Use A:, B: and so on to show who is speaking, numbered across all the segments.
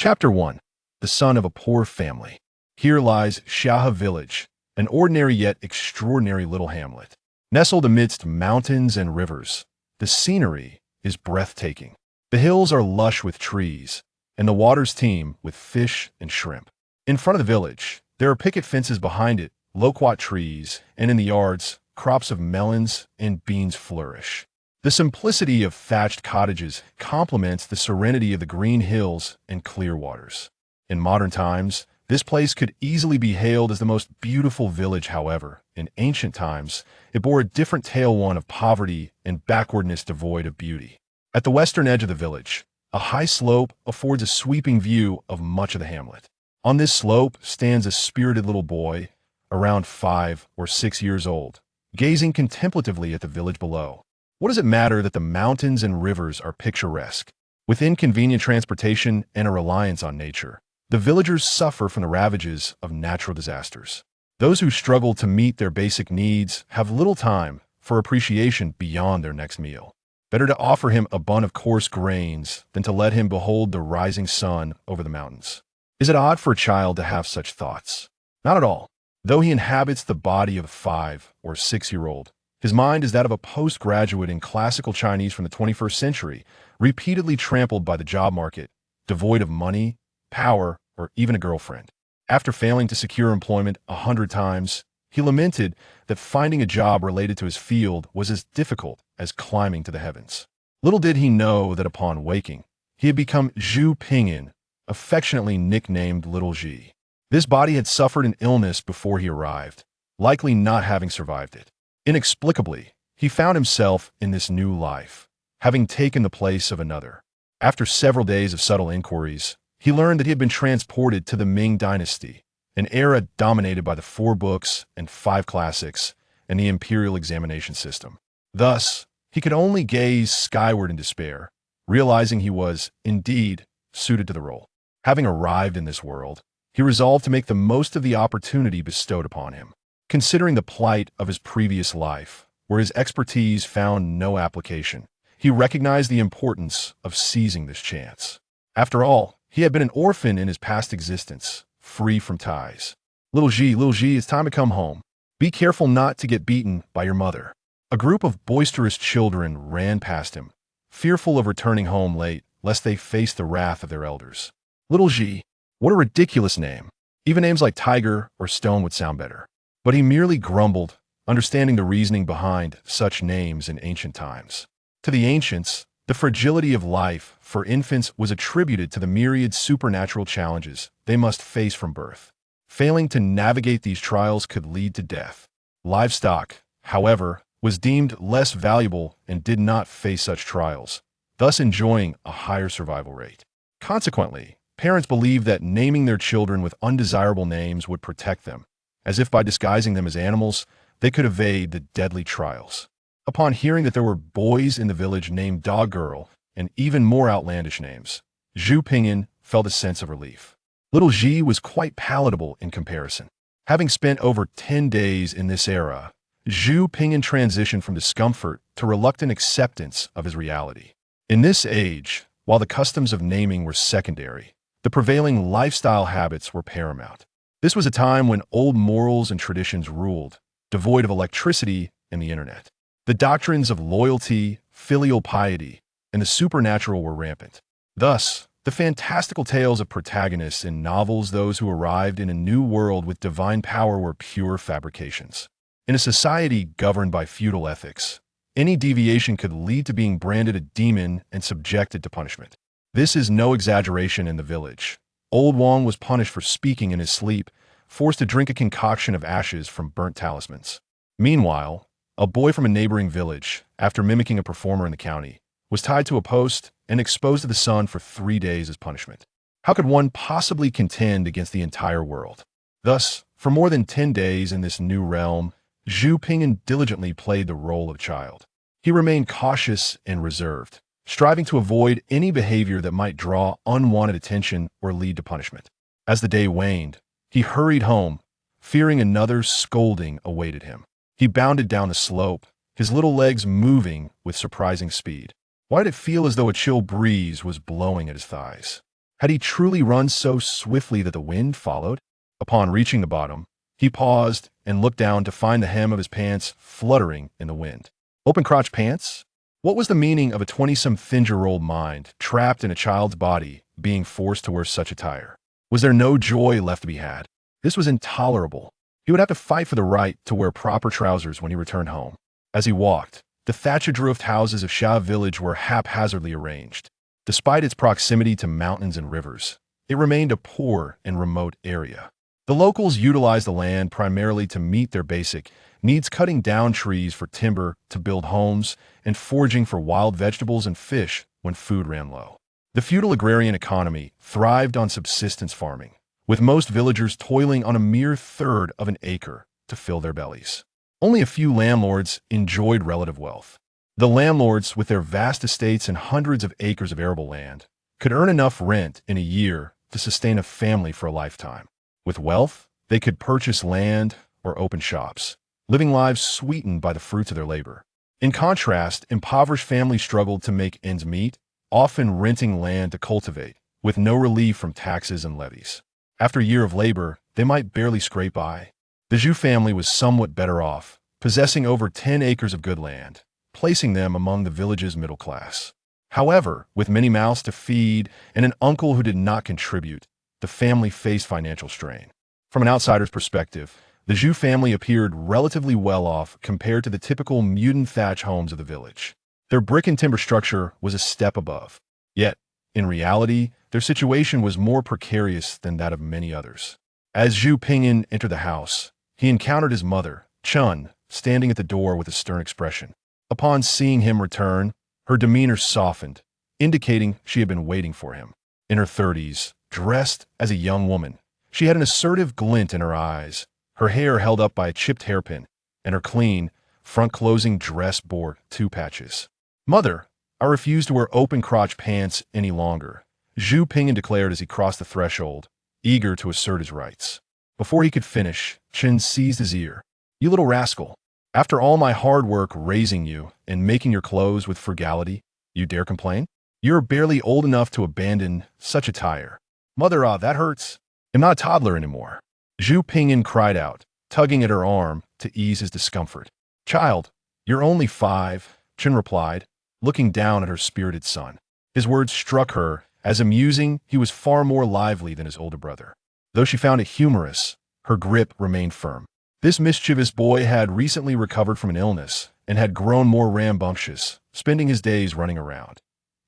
A: Chapter 1. The son of a poor family. Here lies Xiahe Village, an ordinary yet extraordinary little hamlet. Nestled amidst mountains and rivers, the scenery is breathtaking. The hills are lush with trees, and the waters teem with fish and shrimp. In front of the village, there are picket fences behind it, loquat trees, and in the yards, crops of melons and beans flourish. The simplicity of thatched cottages complements the serenity of the green hills and clear waters. In modern times, this place could easily be hailed as the most beautiful village. However, in ancient times, it bore a different tale, one of poverty and backwardness devoid of beauty. At the western edge of the village, a high slope affords a sweeping view of much of the hamlet. On this slope stands a spirited little boy, around 5 or 6 years old, gazing contemplatively at the village below. What does it matter that the mountains and rivers are picturesque? With inconvenient transportation and a reliance on nature, the villagers suffer from the ravages of natural disasters. Those who struggle to meet their basic needs have little time for appreciation beyond their next meal. Better to offer him a bun of coarse grains than to let him behold the rising sun over the mountains. Is it odd for a child to have such thoughts? Not at all. Though he inhabits the body of a 5 or 6-year-old, his mind is that of a postgraduate in classical Chinese from the 21st century, repeatedly trampled by the job market, devoid of money, power, or even a girlfriend. After failing to secure employment 100 times, he lamented that finding a job related to his field was as difficult as climbing to the heavens. Little did he know that upon waking, he had become Zhu Pingyan, affectionately nicknamed Little Xi. This body had suffered an illness before he arrived, likely not having survived it. Inexplicably, he found himself in this new life, having taken the place of another. After several days of subtle inquiries, he learned that he had been transported to the Ming Dynasty, an era dominated by the 4 books and 5 classics and the imperial examination system. Thus, he could only gaze skyward in despair, realizing he was, indeed, suited to the role. Having arrived in this world, he resolved to make the most of the opportunity bestowed upon him. Considering the plight of his previous life, where his expertise found no application, he recognized the importance of seizing this chance. After all, he had been an orphan in his past existence, free from ties. Little Xi, it's time to come home. Be careful not to get beaten by your mother. A group of boisterous children ran past him, fearful of returning home late, lest they face the wrath of their elders. Little Xi, what a ridiculous name. Even names like Tiger or Stone would sound better. But he merely grumbled, understanding the reasoning behind such names in ancient times. To the ancients, the fragility of life for infants was attributed to the myriad supernatural challenges they must face from birth. Failing to navigate these trials could lead to death. Livestock, however, was deemed less valuable and did not face such trials, thus enjoying a higher survival rate. Consequently, parents believed that naming their children with undesirable names would protect them, as if by disguising them as animals, they could evade the deadly trials. Upon hearing that there were boys in the village named Dog Girl and even more outlandish names, Zhu Pingyan felt a sense of relief. Little Xi was quite palatable in comparison. Having spent over 10 days in this era, Zhu Pingyan transitioned from discomfort to reluctant acceptance of his reality. In this age, while the customs of naming were secondary, the prevailing lifestyle habits were paramount. This was a time when old morals and traditions ruled, devoid of electricity and the internet. The doctrines of loyalty, filial piety, and the supernatural were rampant. Thus, the fantastical tales of protagonists in novels, those who arrived in a new world with divine power, were pure fabrications. In a society governed by feudal ethics, any deviation could lead to being branded a demon and subjected to punishment. This is no exaggeration in the village. Old Wang was punished for speaking in his sleep, forced to drink a concoction of ashes from burnt talismans. Meanwhile, a boy from a neighboring village, after mimicking a performer in the county, was tied to a post and exposed to the sun for 3 days as punishment. How could one possibly contend against the entire world? Thus, for more than 10 days in this new realm, Zhu Pingyan diligently played the role of child. He remained cautious and reserved, striving to avoid any behavior that might draw unwanted attention or lead to punishment. As the day waned, he hurried home, fearing another scolding awaited him. He bounded down the slope, his little legs moving with surprising speed. Why did it feel as though a chill breeze was blowing at his thighs? Had he truly run so swiftly that the wind followed? Upon reaching the bottom, he paused and looked down to find the hem of his pants fluttering in the wind. Open-crotch pants? What was the meaning of a 20-some-year-old mind trapped in a child's body being forced to wear such attire? Was there no joy left to be had? This was intolerable. He would have to fight for the right to wear proper trousers when he returned home. As he walked, the thatched-roofed houses of Xiahe Village were haphazardly arranged. Despite its proximity to mountains and rivers, it remained a poor and remote area. The locals utilized the land primarily to meet their basic needs, cutting down trees for timber to build homes and foraging for wild vegetables and fish when food ran low. The feudal agrarian economy thrived on subsistence farming, with most villagers toiling on a mere third of an acre to fill their bellies. Only a few landlords enjoyed relative wealth. The landlords, with their vast estates and hundreds of acres of arable land, could earn enough rent in a year to sustain a family for a lifetime. With wealth, they could purchase land or open shops, living lives sweetened by the fruits of their labor. In contrast, impoverished families struggled to make ends meet, often renting land to cultivate, with no relief from taxes and levies. After a year of labor, they might barely scrape by. The Xiahe family was somewhat better off, possessing over 10 acres of good land, placing them among the village's middle class. However, with many mouths to feed and an uncle who did not contribute, the family faced financial strain. From an outsider's perspective, the Xiahe family appeared relatively well off compared to the typical mutant thatch homes of the village. Their brick and timber structure was a step above. Yet, in reality, their situation was more precarious than that of many others. As Xiahe Pingyan entered the house, he encountered his mother, Chun, standing at the door with a stern expression. Upon seeing him return, her demeanor softened, indicating she had been waiting for him. In her 30s, dressed as a young woman, she had an assertive glint in her eyes, her hair held up by a chipped hairpin, and her clean, front-closing dress bore 2 patches. "Mother, I refuse to wear open-crotch pants any longer," Xiahe Pingyan declared as he crossed the threshold, eager to assert his rights. Before he could finish, Chen seized his ear. "You little rascal. After all my hard work raising you and making your clothes with frugality, you dare complain? You're barely old enough to abandon such attire." "Mother, that hurts. I'm not a toddler anymore," Xiahe Pingyan cried out, tugging at her arm to ease his discomfort. "Child, you're only 5, Chen replied, looking down at her spirited son. His words struck her as amusing. He was far more lively than his older brother. Though she found it humorous, her grip remained firm. This mischievous boy had recently recovered from an illness and had grown more rambunctious, spending his days running around.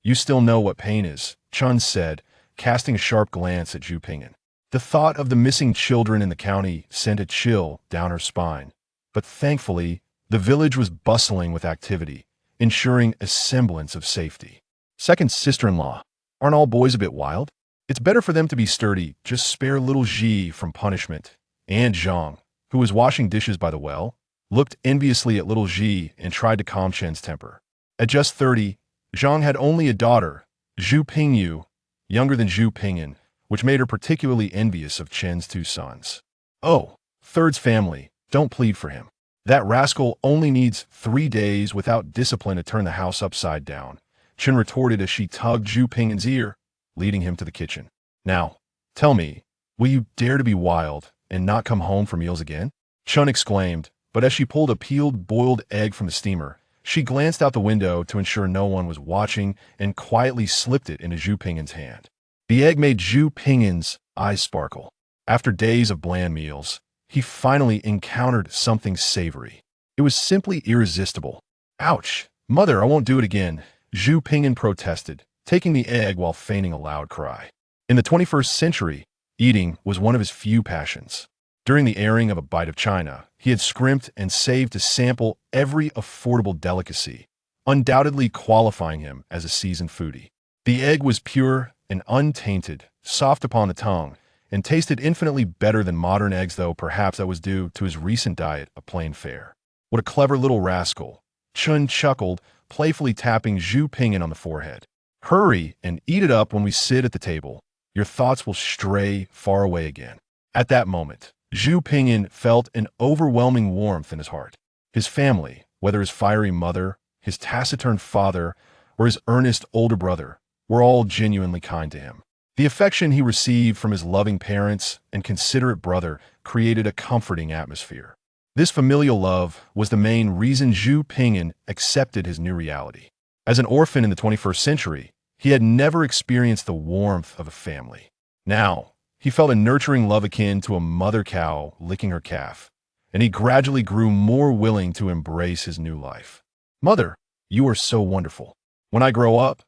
A: "You still know what pain is," Chun said, casting a sharp glance at Xiahe Pingyan. The thought of the missing children in the county sent a chill down her spine. But thankfully, the village was bustling with activity, ensuring a semblance of safety. "Second sister-in-law, aren't all boys a bit wild? It's better for them to be sturdy. Just spare little Ji from punishment." And Zhang, who was washing dishes by the well, looked enviously at little Ji and tried to calm Chen's temper. At just 30, Zhang had only a daughter, Xiahe Pingyu, younger than Xiahe Pingyan, which made her particularly envious of Chen's 2 sons. "Oh, third's family, don't plead for him. That rascal only needs 3 days without discipline to turn the house upside down," Chen retorted as she tugged Xiahe Pingyan's ear, leading him to the kitchen. "Now, tell me, will you dare to be wild and not come home for meals again?" Chun exclaimed, but as she pulled a peeled boiled egg from the steamer, she glanced out the window to ensure no one was watching and quietly slipped it into Xiahe Pingyan's hand. The egg made Xiahe Pingyan's eyes sparkle. After days of bland meals, he finally encountered something savory. It was simply irresistible. "Ouch! Mother, I won't do it again," Xiahe Pingyan protested, taking the egg while feigning a loud cry. In the 21st century, eating was one of his few passions. During the airing of A Bite of China, he had scrimped and saved to sample every affordable delicacy, undoubtedly qualifying him as a seasoned foodie. The egg was pure and untainted, soft upon the tongue, and tasted infinitely better than modern eggs, though perhaps that was due to his recent diet of plain fare. "What a clever little rascal," Chun chuckled, playfully tapping Xiahe Pingyan on the forehead. "Hurry and eat it up when we sit at the table. Your thoughts will stray far away again." At that moment, Xiahe Pingyan felt an overwhelming warmth in his heart. His family, whether his fiery mother, his taciturn father, or his earnest older brother, were all genuinely kind to him. The affection he received from his loving parents and considerate brother created a comforting atmosphere. This familial love was the main reason Zhu Pingyan accepted his new reality. As an orphan in the 21st century, he had never experienced the warmth of a family. Now, he felt a nurturing love akin to a mother cow licking her calf, and he gradually grew more willing to embrace his new life. "Mother, you are so wonderful. When I grow up,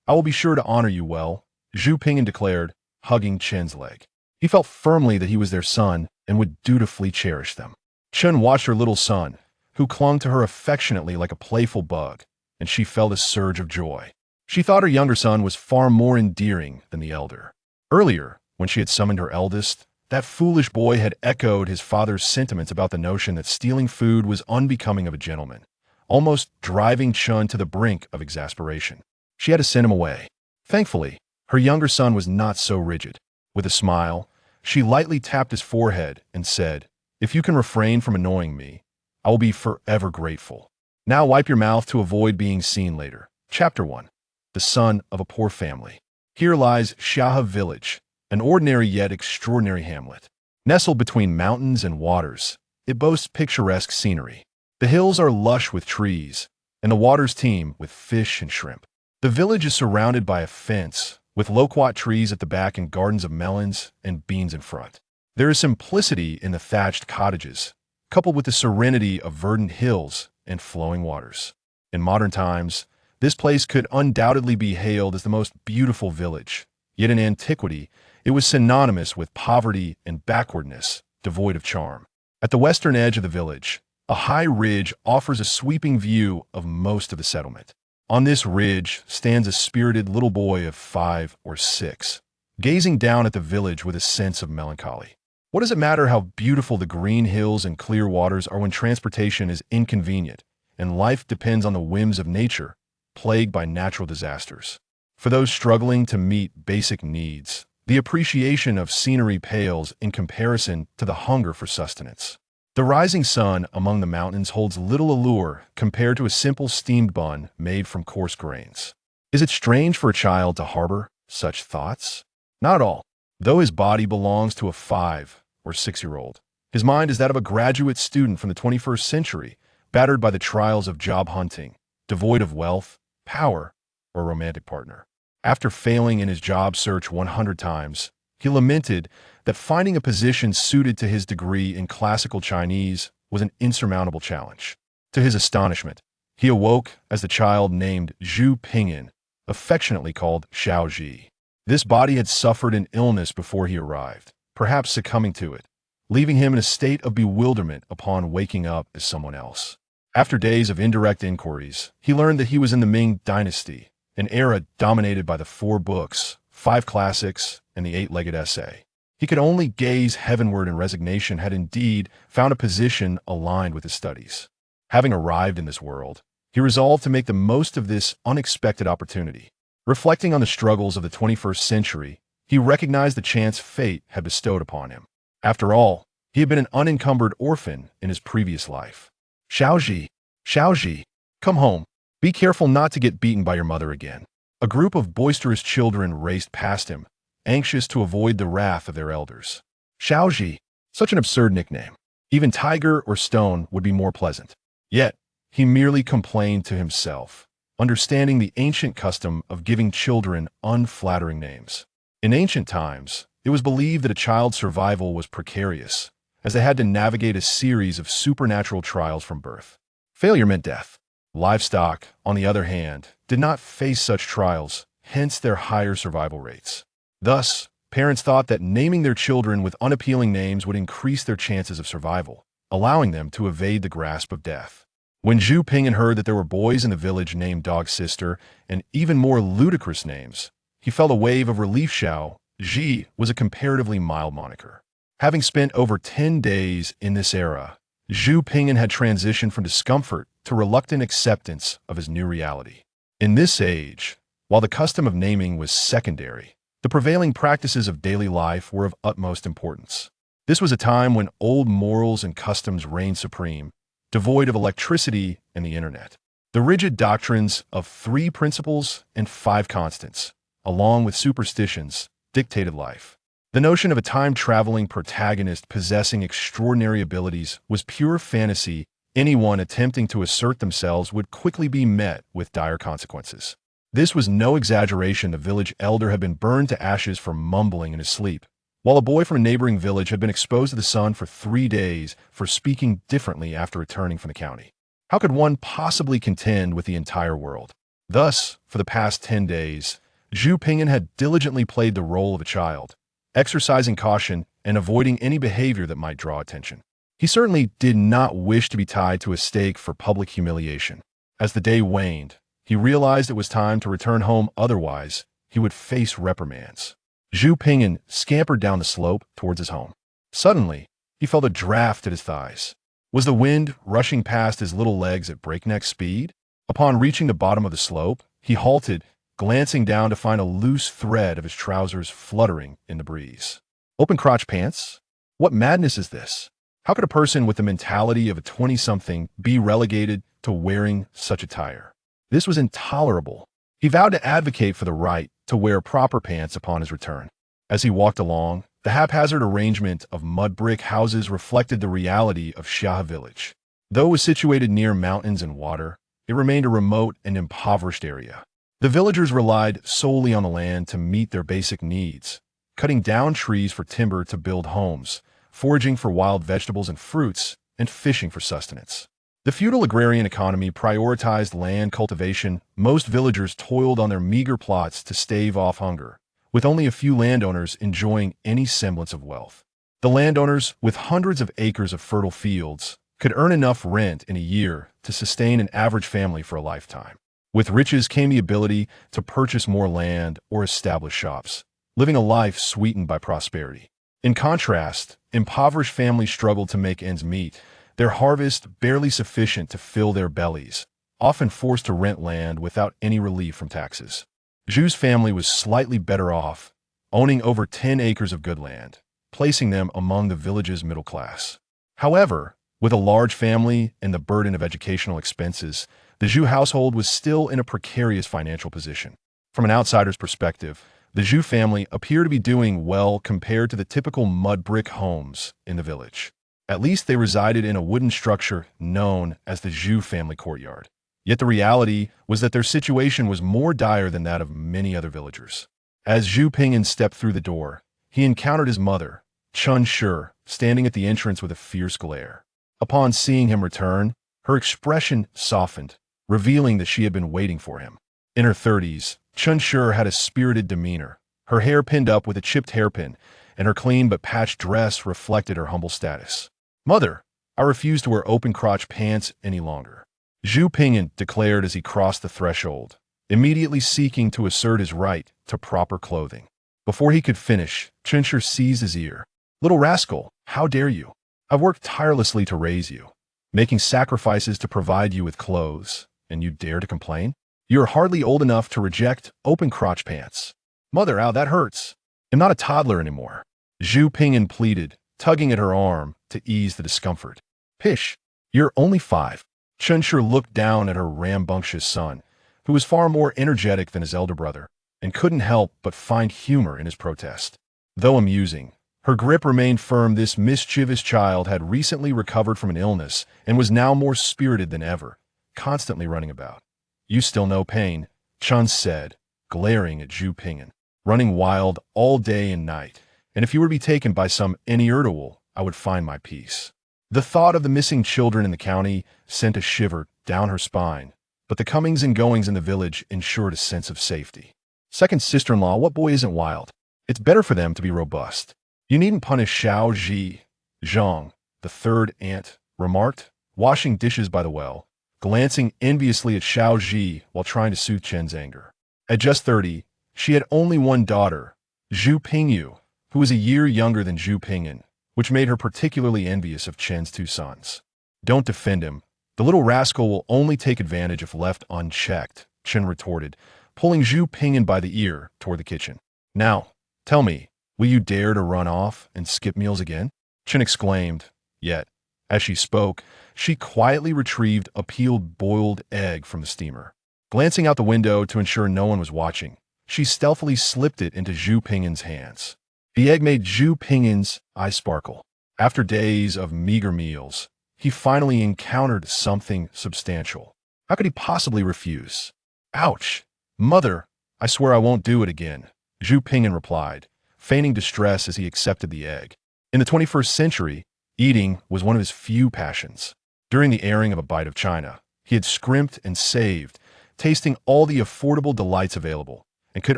A: I will be sure to honor you well," Zhu Pingyan declared, hugging Chen's leg. He felt firmly that he was their son and would dutifully cherish them. Chen watched her little son, who clung to her affectionately like a playful bug, and she felt a surge of joy. She thought her younger son was far more endearing than the elder. Earlier, when she had summoned her eldest, that foolish boy had echoed his father's sentiments about the notion that stealing food was unbecoming of a gentleman, almost driving Chen to the brink of exasperation. She had to send him away. Thankfully, her younger son was not so rigid. With a smile, she lightly tapped his forehead and said, "If you can refrain from annoying me, I will be forever grateful. Now wipe your mouth to avoid being seen later." Chapter 1. The Son of a Poor Family. Here lies Xiahe Village, an ordinary yet extraordinary hamlet. Nestled between mountains and waters, it boasts picturesque scenery. The hills are lush with trees, and the waters teem with fish and shrimp. The village is surrounded by a fence, with loquat trees at the back and gardens of melons and beans in front. There is simplicity in the thatched cottages, coupled with the serenity of verdant hills and flowing waters. In modern times, this place could undoubtedly be hailed as the most beautiful village, yet in antiquity, it was synonymous with poverty and backwardness, devoid of charm. At the western edge of the village, a high ridge offers a sweeping view of most of the settlement. On this ridge stands a spirited little boy of 5 or 6, gazing down at the village with a sense of melancholy. What does it matter how beautiful the green hills and clear waters are when transportation is inconvenient and life depends on the whims of nature, plagued by natural disasters? For those struggling to meet basic needs, the appreciation of scenery pales in comparison to the hunger for sustenance. The rising sun among the mountains holds little allure compared to a simple steamed bun made from coarse grains. Is it strange for a child to harbor such thoughts? Not at all. Though his body belongs to a 5 or 6-year-old, his mind is that of a graduate student from the 21st century, battered by the trials of job hunting, devoid of wealth, power, or a romantic partner. After failing in his job search 100 times, he lamented that finding a position suited to his degree in classical Chinese was an insurmountable challenge. To his astonishment, he awoke as the child named Zhu Pingyan, affectionately called Xiaozhi. This body had suffered an illness before he arrived, perhaps succumbing to it, leaving him in a state of bewilderment upon waking up as someone else. After days of indirect inquiries, he learned that he was in the Ming Dynasty, an era dominated by the 4 books, 5 classics, and the 8-legged essay. He could only gaze heavenward in resignation had indeed found a position aligned with his studies. Having arrived in this world, he resolved to make the most of this unexpected opportunity. Reflecting on the struggles of the 21st century, he recognized the chance fate had bestowed upon him. After all, he had been an unencumbered orphan in his previous life. "Xiaozhi, Xiaozhi, come home. Be careful not to get beaten by your mother again." A group of boisterous children raced past him, anxious to avoid the wrath of their elders. Xiaozhi, such an absurd nickname. Even Tiger or Stone would be more pleasant. Yet, he merely complained to himself, understanding the ancient custom of giving children unflattering names. In ancient times, it was believed that a child's survival was precarious, as they had to navigate a series of supernatural trials from birth. Failure meant death. Livestock, on the other hand, did not face such trials, hence their higher survival rates. Thus, parents thought that naming their children with unappealing names would increase their chances of survival, allowing them to evade the grasp of death. When Zhu Pingyan heard that there were boys in the village named Dog Sister and even more ludicrous names, he felt a wave of relief. Xiaozhi was a comparatively mild moniker. Having spent over 10 days in this era, Zhu Pingyan had transitioned from discomfort to reluctant acceptance of his new reality. In this age, while the custom of naming was secondary, the prevailing practices of daily life were of utmost importance. This was a time when old morals and customs reigned supreme, devoid of electricity and the internet. The rigid doctrines of 3 principles and 5 constants, along with superstitions, dictated life. The notion of a time-traveling protagonist possessing extraordinary abilities was pure fantasy. Anyone attempting to assert themselves would quickly be met with dire consequences. This was no exaggeration. The village elder had been burned to ashes for mumbling in his sleep, while a boy from a neighboring village had been exposed to the sun for 3 days for speaking differently after returning from the county. How could one possibly contend with the entire world? Thus, for the past 10 days, Zhu Pingyan had diligently played the role of a child, exercising caution and avoiding any behavior that might draw attention. He certainly did not wish to be tied to a stake for public humiliation. As the day waned, he realized it was time to return home, otherwise he would face reprimands. Zhu Pingyan scampered down the slope towards his home. Suddenly, he felt a draft at his thighs. Was the wind rushing past his little legs at breakneck speed? Upon reaching the bottom of the slope, he halted, glancing down to find a loose thread of his trousers fluttering in the breeze. Open crotch pants? What madness is this? How could a person with the mentality of a 20-something be relegated to wearing such attire? This was intolerable. He vowed to advocate for the right to wear proper pants upon his return. As he walked along, the haphazard arrangement of mud brick houses reflected the reality of Xiahe Village. Though it was situated near mountains and water, it remained a remote and impoverished area. The villagers relied solely on the land to meet their basic needs, cutting down trees for timber to build homes, foraging for wild vegetables and fruits, and fishing for sustenance. The feudal agrarian economy prioritized land cultivation. Most villagers toiled on their meager plots to stave off hunger, with only a few landowners enjoying any semblance of wealth. The landowners, with hundreds of acres of fertile fields, could earn enough rent in a year to sustain an average family for a lifetime. With riches came the ability to purchase more land or establish shops, living a life sweetened by prosperity. In contrast, impoverished families struggled to make ends meet, their harvest barely sufficient to fill their bellies, often forced to rent land without any relief from taxes. Zhu's family was slightly better off, owning over 10 acres of good land, placing them among the village's middle class. However, with a large family and the burden of educational expenses, the Zhu household was still in a precarious financial position. From an outsider's perspective, the Zhu family appeared to be doing well compared to the typical mud brick homes in the village. At least they resided in a wooden structure known as the Zhu family courtyard. Yet the reality was that their situation was more dire than that of many other villagers. As Zhu Pingyan stepped through the door, he encountered his mother, Chun Shi, standing at the entrance with a fierce glare. Upon seeing him return, her expression softened, revealing that she had been waiting for him. In her 30s, Chun Shi had a spirited demeanor, her hair pinned up with a chipped hairpin, and her clean but patched dress reflected her humble status. "Mother, I refuse to wear open-crotch pants any longer," Zhu Pingyan declared as he crossed the threshold, immediately seeking to assert his right to proper clothing. Before he could finish, Chun Shi seized his ear. "Little rascal, how dare you? I've worked tirelessly to raise you, making sacrifices to provide you with clothes, and you dare to complain? You're hardly old enough to reject open-crotch pants." "Mother, ow, that hurts. I'm not a toddler anymore," Zhu Pingyan pleaded, tugging at her arm to ease the discomfort. "Pish, you're only 5. Chun Shi looked down at her rambunctious son, who was far more energetic than his elder brother, and couldn't help but find humor in his protest. Though amusing, her grip remained firm. This mischievous child had recently recovered from an illness and was now more spirited than ever, constantly running about. "You still know pain," Chun said, glaring at Zhu Pingyan. "Running wild all day and night, and if you were to be taken by some Neanderthal, I would find my peace." The thought of the missing children in the county sent a shiver down her spine, but the comings and goings in the village ensured a sense of safety. "Second sister-in-law, what boy isn't wild? It's better for them to be robust. You needn't punish Xiao Ji," Zhang, the third aunt, remarked, washing dishes by the well, glancing enviously at Xiao Ji while trying to soothe Chen's anger. At just 30, she had only one daughter, Zhu Pingyu, who was a year younger than Zhu Pingyan, which made her particularly envious of Chen's 2 sons. "Don't defend him. The little rascal will only take advantage if left unchecked," Chen retorted, pulling Zhu Pingyan by the ear toward the kitchen. "Now, tell me, will you dare to run off and skip meals again?" Chen exclaimed, yet, as she spoke, she quietly retrieved a peeled boiled egg from the steamer. Glancing out the window to ensure no one was watching, she stealthily slipped it into Zhu Ping'an's hands. The egg made Zhu Ping'an's eyes sparkle. After days of meager meals, he finally encountered something substantial. How could he possibly refuse? Ouch! Mother, I swear I won't do it again, Zhu Ping'an replied, feigning distress as he accepted the egg. In the 21st century, eating was one of his few passions. During the airing of A Bite of China, he had scrimped and saved, tasting all the affordable delights available, and could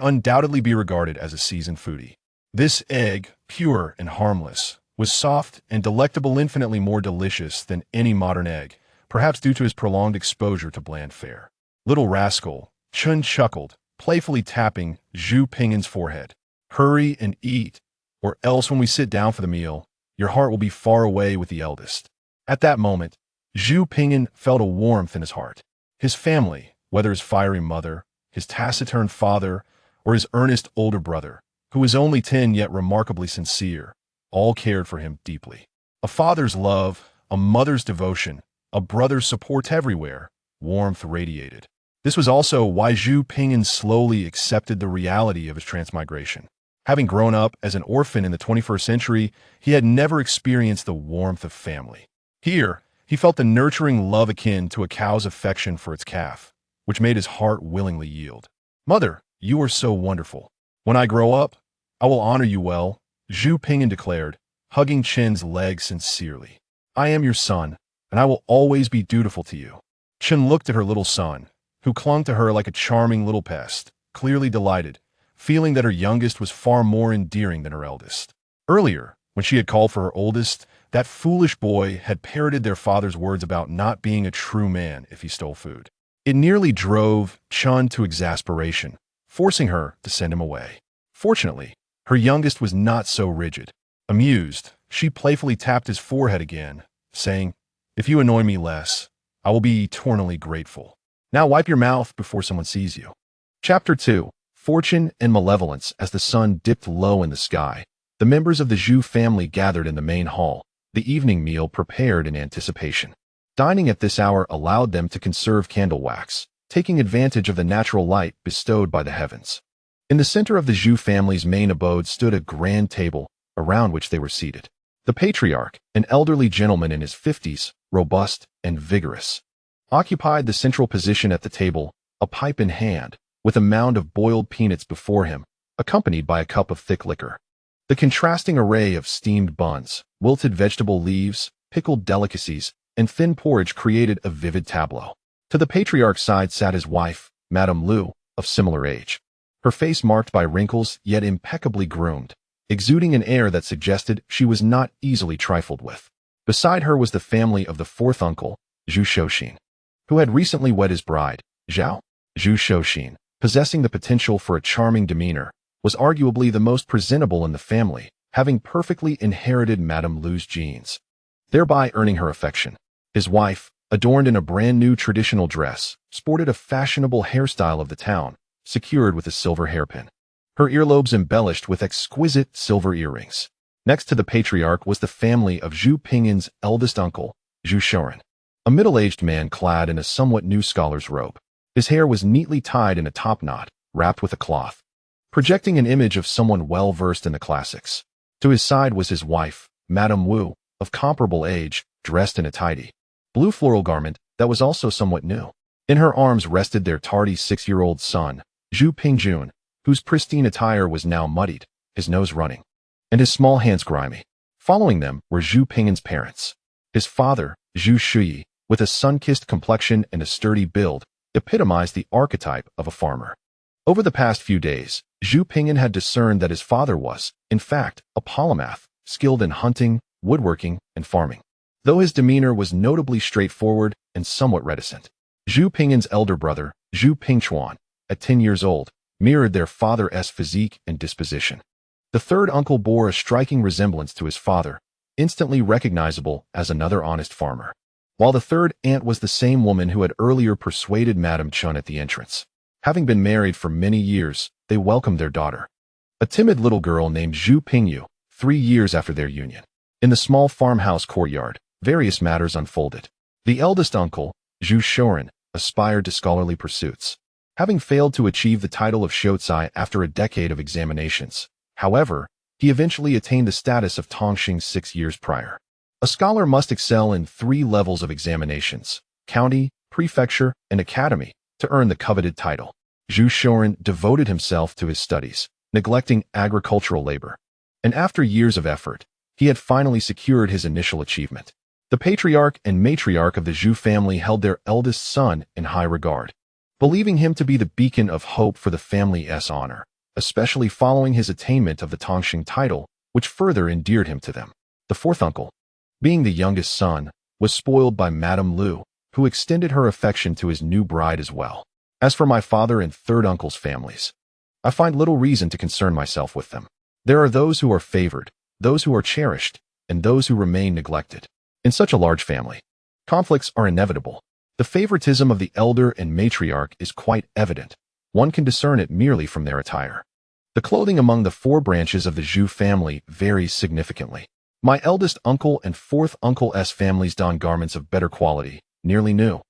A: undoubtedly be regarded as a seasoned foodie. This egg, pure and harmless, was soft and delectable, infinitely more delicious than any modern egg, perhaps due to his prolonged exposure to bland fare. Little rascal, Chun chuckled, playfully tapping Zhu Ping'an's forehead. Hurry and eat, or else when we sit down for the meal, your heart will be far away with the eldest. At that moment, Zhu Ping'an felt a warmth in his heart. His family, whether his fiery mother, his taciturn father, or his earnest older brother, who was only 10 yet remarkably sincere, all cared for him deeply. A father's love, a mother's devotion, a brother's support everywhere, warmth radiated. This was also why Zhu Ping'an slowly accepted the reality of his transmigration. Having grown up as an orphan in the 21st century, he had never experienced the warmth of family. Here, he felt the nurturing love akin to a cow's affection for its calf, which made his heart willingly yield. Mother, you are so wonderful. When I grow up, I will honor you well, Zhu Ping'an declared, hugging Chen's leg sincerely. I am your son, and I will always be dutiful to you. Chen looked at her little son, who clung to her like a charming little pest, clearly delighted, feeling that her youngest was far more endearing than her eldest. Earlier, when she had called for her oldest, that foolish boy had parroted their father's words about not being a true man if he stole food. It nearly drove Chun to exasperation, forcing her to send him away. Fortunately, her youngest was not so rigid. Amused, she playfully tapped his forehead again, saying, "If you annoy me less, I will be eternally grateful. Now wipe your mouth before someone sees you." Chapter 2. Fortune and Malevolence. As the sun dipped low in the sky, the members of the Zhu family gathered in the main hall, the evening meal prepared in anticipation. Dining at this hour allowed them to conserve candle wax, taking advantage of the natural light bestowed by the heavens. In the center of the Zhu family's main abode stood a grand table, around which they were seated. The patriarch, an elderly gentleman in his 50s, robust and vigorous, occupied the central position at the table, a pipe in hand, with a mound of boiled peanuts before him, accompanied by a cup of thick liquor. The contrasting array of steamed buns, wilted vegetable leaves, pickled delicacies, and thin porridge created a vivid tableau. To the patriarch's side sat his wife, Madame Lu, of similar age. Her face marked by wrinkles, yet impeccably groomed, exuding an air that suggested she was not easily trifled with. Beside her was the family of the fourth uncle, Zhu Shouxin, who had recently wed his bride, Zhao. Zhu Shouxin, possessing the potential for a charming demeanor, was arguably the most presentable in the family, having perfectly inherited Madame Lu's genes, thereby earning her affection. His wife, adorned in a brand-new traditional dress, sported a fashionable hairstyle of the town, secured with a silver hairpin. Her earlobes embellished with exquisite silver earrings. Next to the patriarch was the family of Zhu Ping'an's eldest uncle, Zhu Shouren, a middle-aged man clad in a somewhat new scholar's robe. His hair was neatly tied in a top knot, wrapped with a cloth, projecting an image of someone well-versed in the classics. To his side was his wife, Madame Wu, of comparable age, dressed in a tidy blue floral garment that was also somewhat new. In her arms rested their tardy 6-year-old son, Zhu Pingjun, whose pristine attire was now muddied, his nose running, and his small hands grimy. Following them were Zhu Ping'an's parents. His father, Zhu Shuyi, with a sun-kissed complexion and a sturdy build, epitomized the archetype of a farmer. Over the past few days, Zhu Ping'an had discerned that his father was, in fact, a polymath, skilled in hunting, woodworking, and farming. Though his demeanor was notably straightforward and somewhat reticent, Zhu Ping'an's elder brother, Zhu Pingchuan, at 10 years old, mirrored their father's physique and disposition. The third uncle bore a striking resemblance to his father, instantly recognizable as another honest farmer, while the third aunt was the same woman who had earlier persuaded Madame Chun at the entrance. Having been married for many years, they welcomed their daughter, a timid little girl named Zhu Pingyu, 3 years after their union. In the small farmhouse courtyard, various matters unfolded. The eldest uncle, Zhu Shouren, aspired to scholarly pursuits. having failed to achieve the title of Shotsai after a decade of examinations. However, he eventually attained the status of Tongxing 6 years prior. A scholar must excel in 3 levels of examinations: county, prefecture, and academy, to earn the coveted title. Zhu Shoren devoted himself to his studies, neglecting agricultural labor. And after years of effort, he had finally secured his initial achievement. The patriarch and matriarch of the Zhu family held their eldest son in high regard, believing him to be the beacon of hope for the family's honor, especially following his attainment of the Tongxing title, which further endeared him to them. The fourth uncle, being the youngest son, was spoiled by Madame Lu, who extended her affection to his new bride as well. As for my father and third uncle's families, I find little reason to concern myself with them. There are those who are favored, those who are cherished, and those who remain neglected. In such a large family, conflicts are inevitable. The favoritism of the elder and matriarch is quite evident. One can discern it merely from their attire. The clothing among the 4 branches of the Zhu family varies significantly. My eldest uncle and fourth uncle's families don garments of better quality, nearly new,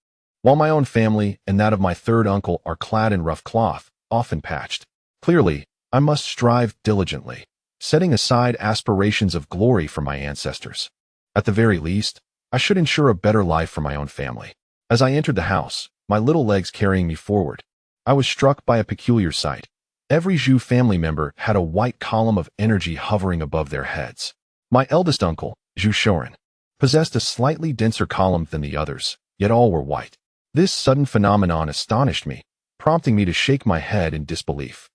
A: while my own family and that of my third uncle are clad in rough cloth, often patched. Clearly, I must strive diligently, setting aside aspirations of glory for my ancestors. At the very least, I should ensure a better life for my own family. As I entered the house, my little legs carrying me forward, I was struck by a peculiar sight. Every Zhu family member had a white column of energy hovering above their heads. My eldest uncle, Zhu Shoren, possessed a slightly denser column than the others, yet all were white. This sudden phenomenon astonished me, prompting me to shake my head in disbelief.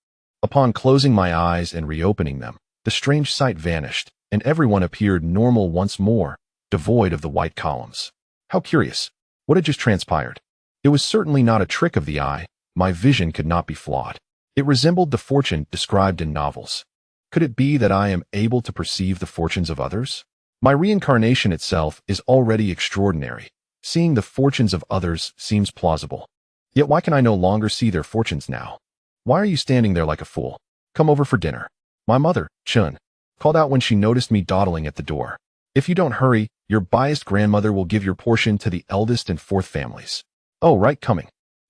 A: Upon closing my eyes and reopening them, the strange sight vanished, and everyone appeared normal once more, devoid of the white columns. How curious! What had just transpired? It was certainly not a trick of the eye. My vision could not be flawed. It resembled the fortune described in novels. Could it be that I am able to perceive the fortunes of others? My reincarnation itself is already extraordinary. Seeing the fortunes of others seems plausible. Yet why can I no longer see their fortunes now? Why are you standing there like a fool? Come over for dinner. My mother, Chun, called out when she noticed me dawdling at the door. If you don't hurry, your biased grandmother will give your portion to the eldest and fourth families. Oh, right, coming.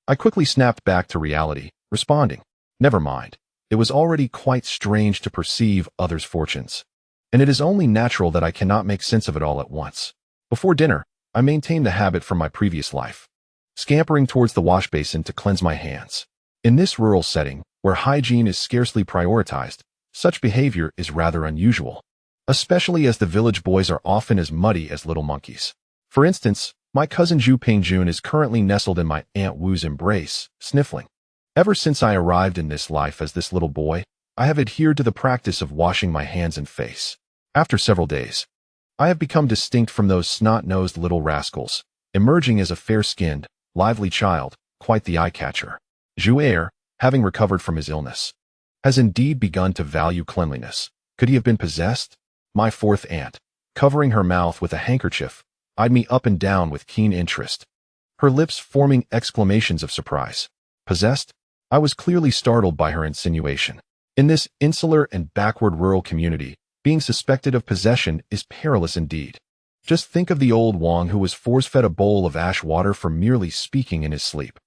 A: I quickly snapped back to reality, responding, never mind. It was already quite strange to perceive others' fortunes, and it is only natural that I cannot make sense of it all at once. Before dinner, I maintained the habit from my previous life, scampering towards the wash basin to cleanse my hands. In this rural setting, where hygiene is scarcely prioritized, such behavior is rather unusual, especially as the village boys are often as muddy as little monkeys. For instance, my cousin Zhu Pingjun is currently nestled in my Aunt Wu's embrace, sniffling. Ever since I arrived in this life as this little boy, I have adhered to the practice of washing my hands and face. After several days, I have become distinct from those snot-nosed little rascals, emerging as a fair-skinned, lively child, quite the eye-catcher. Zhu Er, having recovered from his illness, has indeed begun to value cleanliness. Could he have been possessed? My fourth aunt, covering her mouth with a handkerchief, eyed me up and down with keen interest, her lips forming exclamations of surprise. Possessed? I was clearly startled by her insinuation. In this insular and backward rural community, being suspected of possession is perilous indeed. Just think of the old Wang who was force-fed a bowl of ash water for merely speaking in his sleep.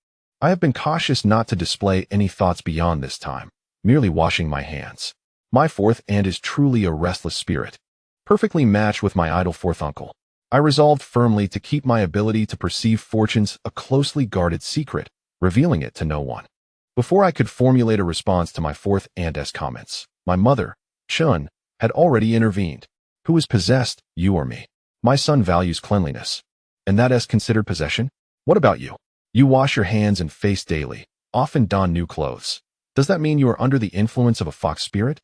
A: I have been cautious not to display any thoughts beyond this time, merely washing my hands. My fourth aunt is truly a restless spirit, perfectly matched with my idle fourth uncle. I resolved firmly to keep my ability to perceive fortunes a closely guarded secret, revealing it to no one. Before I could formulate a response to my fourth aunt's comments, my mother, Chun, had already intervened. Who is possessed, you or me? My son values cleanliness, and that is considered possession? What about you? You wash your hands and face daily, often don new clothes. Does that mean you are under the influence of a fox spirit?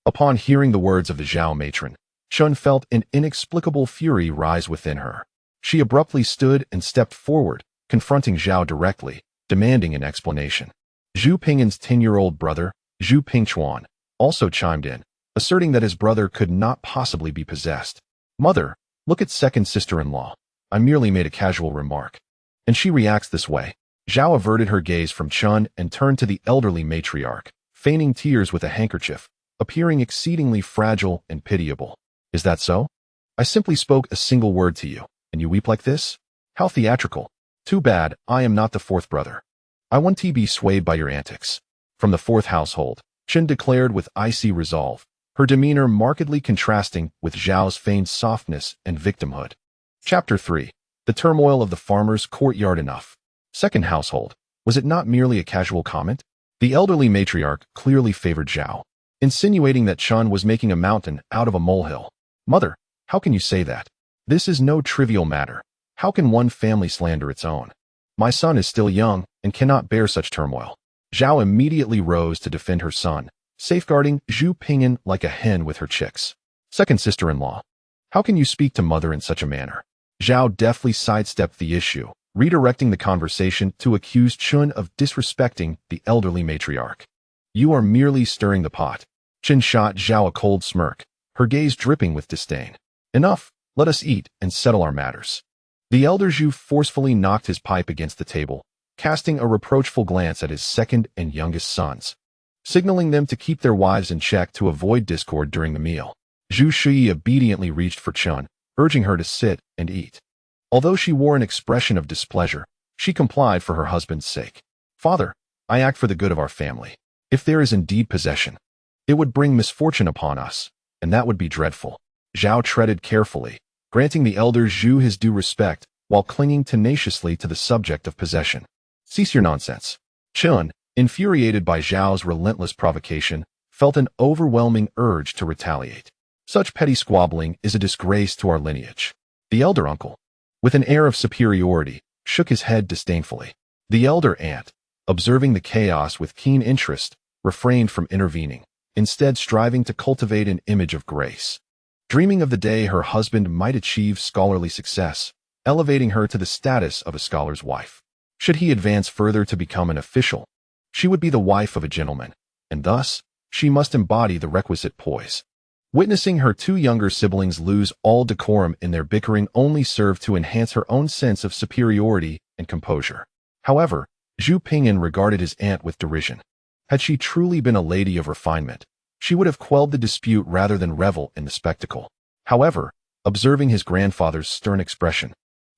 A: Upon hearing the words of the Zhao matron, Chun felt an inexplicable fury rise within her. She abruptly stood and stepped forward, confronting Zhao directly, demanding an explanation. Zhu Ping'an's 10-year-old brother, Zhu Pingchuan, also chimed in, asserting that his brother could not possibly be possessed. Mother, look at second sister-in-law. I merely made a casual remark, and she reacts this way. Zhao averted her gaze from Chun and turned to the elderly matriarch, feigning tears with a handkerchief, appearing exceedingly fragile and pitiable. Is that so? I simply spoke a single word to you, and you weep like this? How theatrical. Too bad I am not the fourth brother. I want to be swayed by your antics. From the fourth household, Chen declared with icy resolve, her demeanor markedly contrasting with Xiao's feigned softness and victimhood. Chapter 3. The turmoil of the farmer's courtyard. Enough. Second household. Was it not merely a casual comment? The elderly matriarch clearly favored Xiao, insinuating that Chen was making a mountain out of a molehill. Mother, how can you say that? This is no trivial matter. How can one family slander its own? My son is still young and cannot bear such turmoil. Xiao immediately rose to defend her son, safeguarding Zhu Pingyan like a hen with her chicks. Second sister-in-law. How can you speak to mother in such a manner? Xiao deftly sidestepped the issue, redirecting the conversation to accuse Chen of disrespecting the elderly matriarch. You are merely stirring the pot. Chen shot Xiao a cold smirk, her gaze dripping with disdain. Enough, let us eat and settle our matters. The elder Zhu forcefully knocked his pipe against the table, casting a reproachful glance at his second and youngest sons, signaling them to keep their wives in check to avoid discord during the meal. Zhu Shi obediently reached for Chen, urging her to sit and eat. Although she wore an expression of displeasure, she complied for her husband's sake. Father, I act for the good of our family. If there is indeed possession, it would bring misfortune upon us, and that would be dreadful. Xiao treaded carefully, granting the elder Zhu his due respect while clinging tenaciously to the subject of possession. Cease your nonsense. Chen, infuriated by Xiao's relentless provocation, felt an overwhelming urge to retaliate. Such petty squabbling is a disgrace to our lineage. The elder uncle, with an air of superiority, shook his head disdainfully. The elder aunt, observing the chaos with keen interest, refrained from intervening, instead striving to cultivate an image of grace. Dreaming of the day her husband might achieve scholarly success, elevating her to the status of a scholar's wife. Should he advance further to become an official, she would be the wife of a gentleman, and thus, she must embody the requisite poise. Witnessing her two younger siblings lose all decorum in their bickering only served to enhance her own sense of superiority and composure. However, Zhu Pingyan regarded his aunt with derision. Had she truly been a lady of refinement, she would have quelled the dispute rather than revel in the spectacle. However, observing his grandfather's stern expression,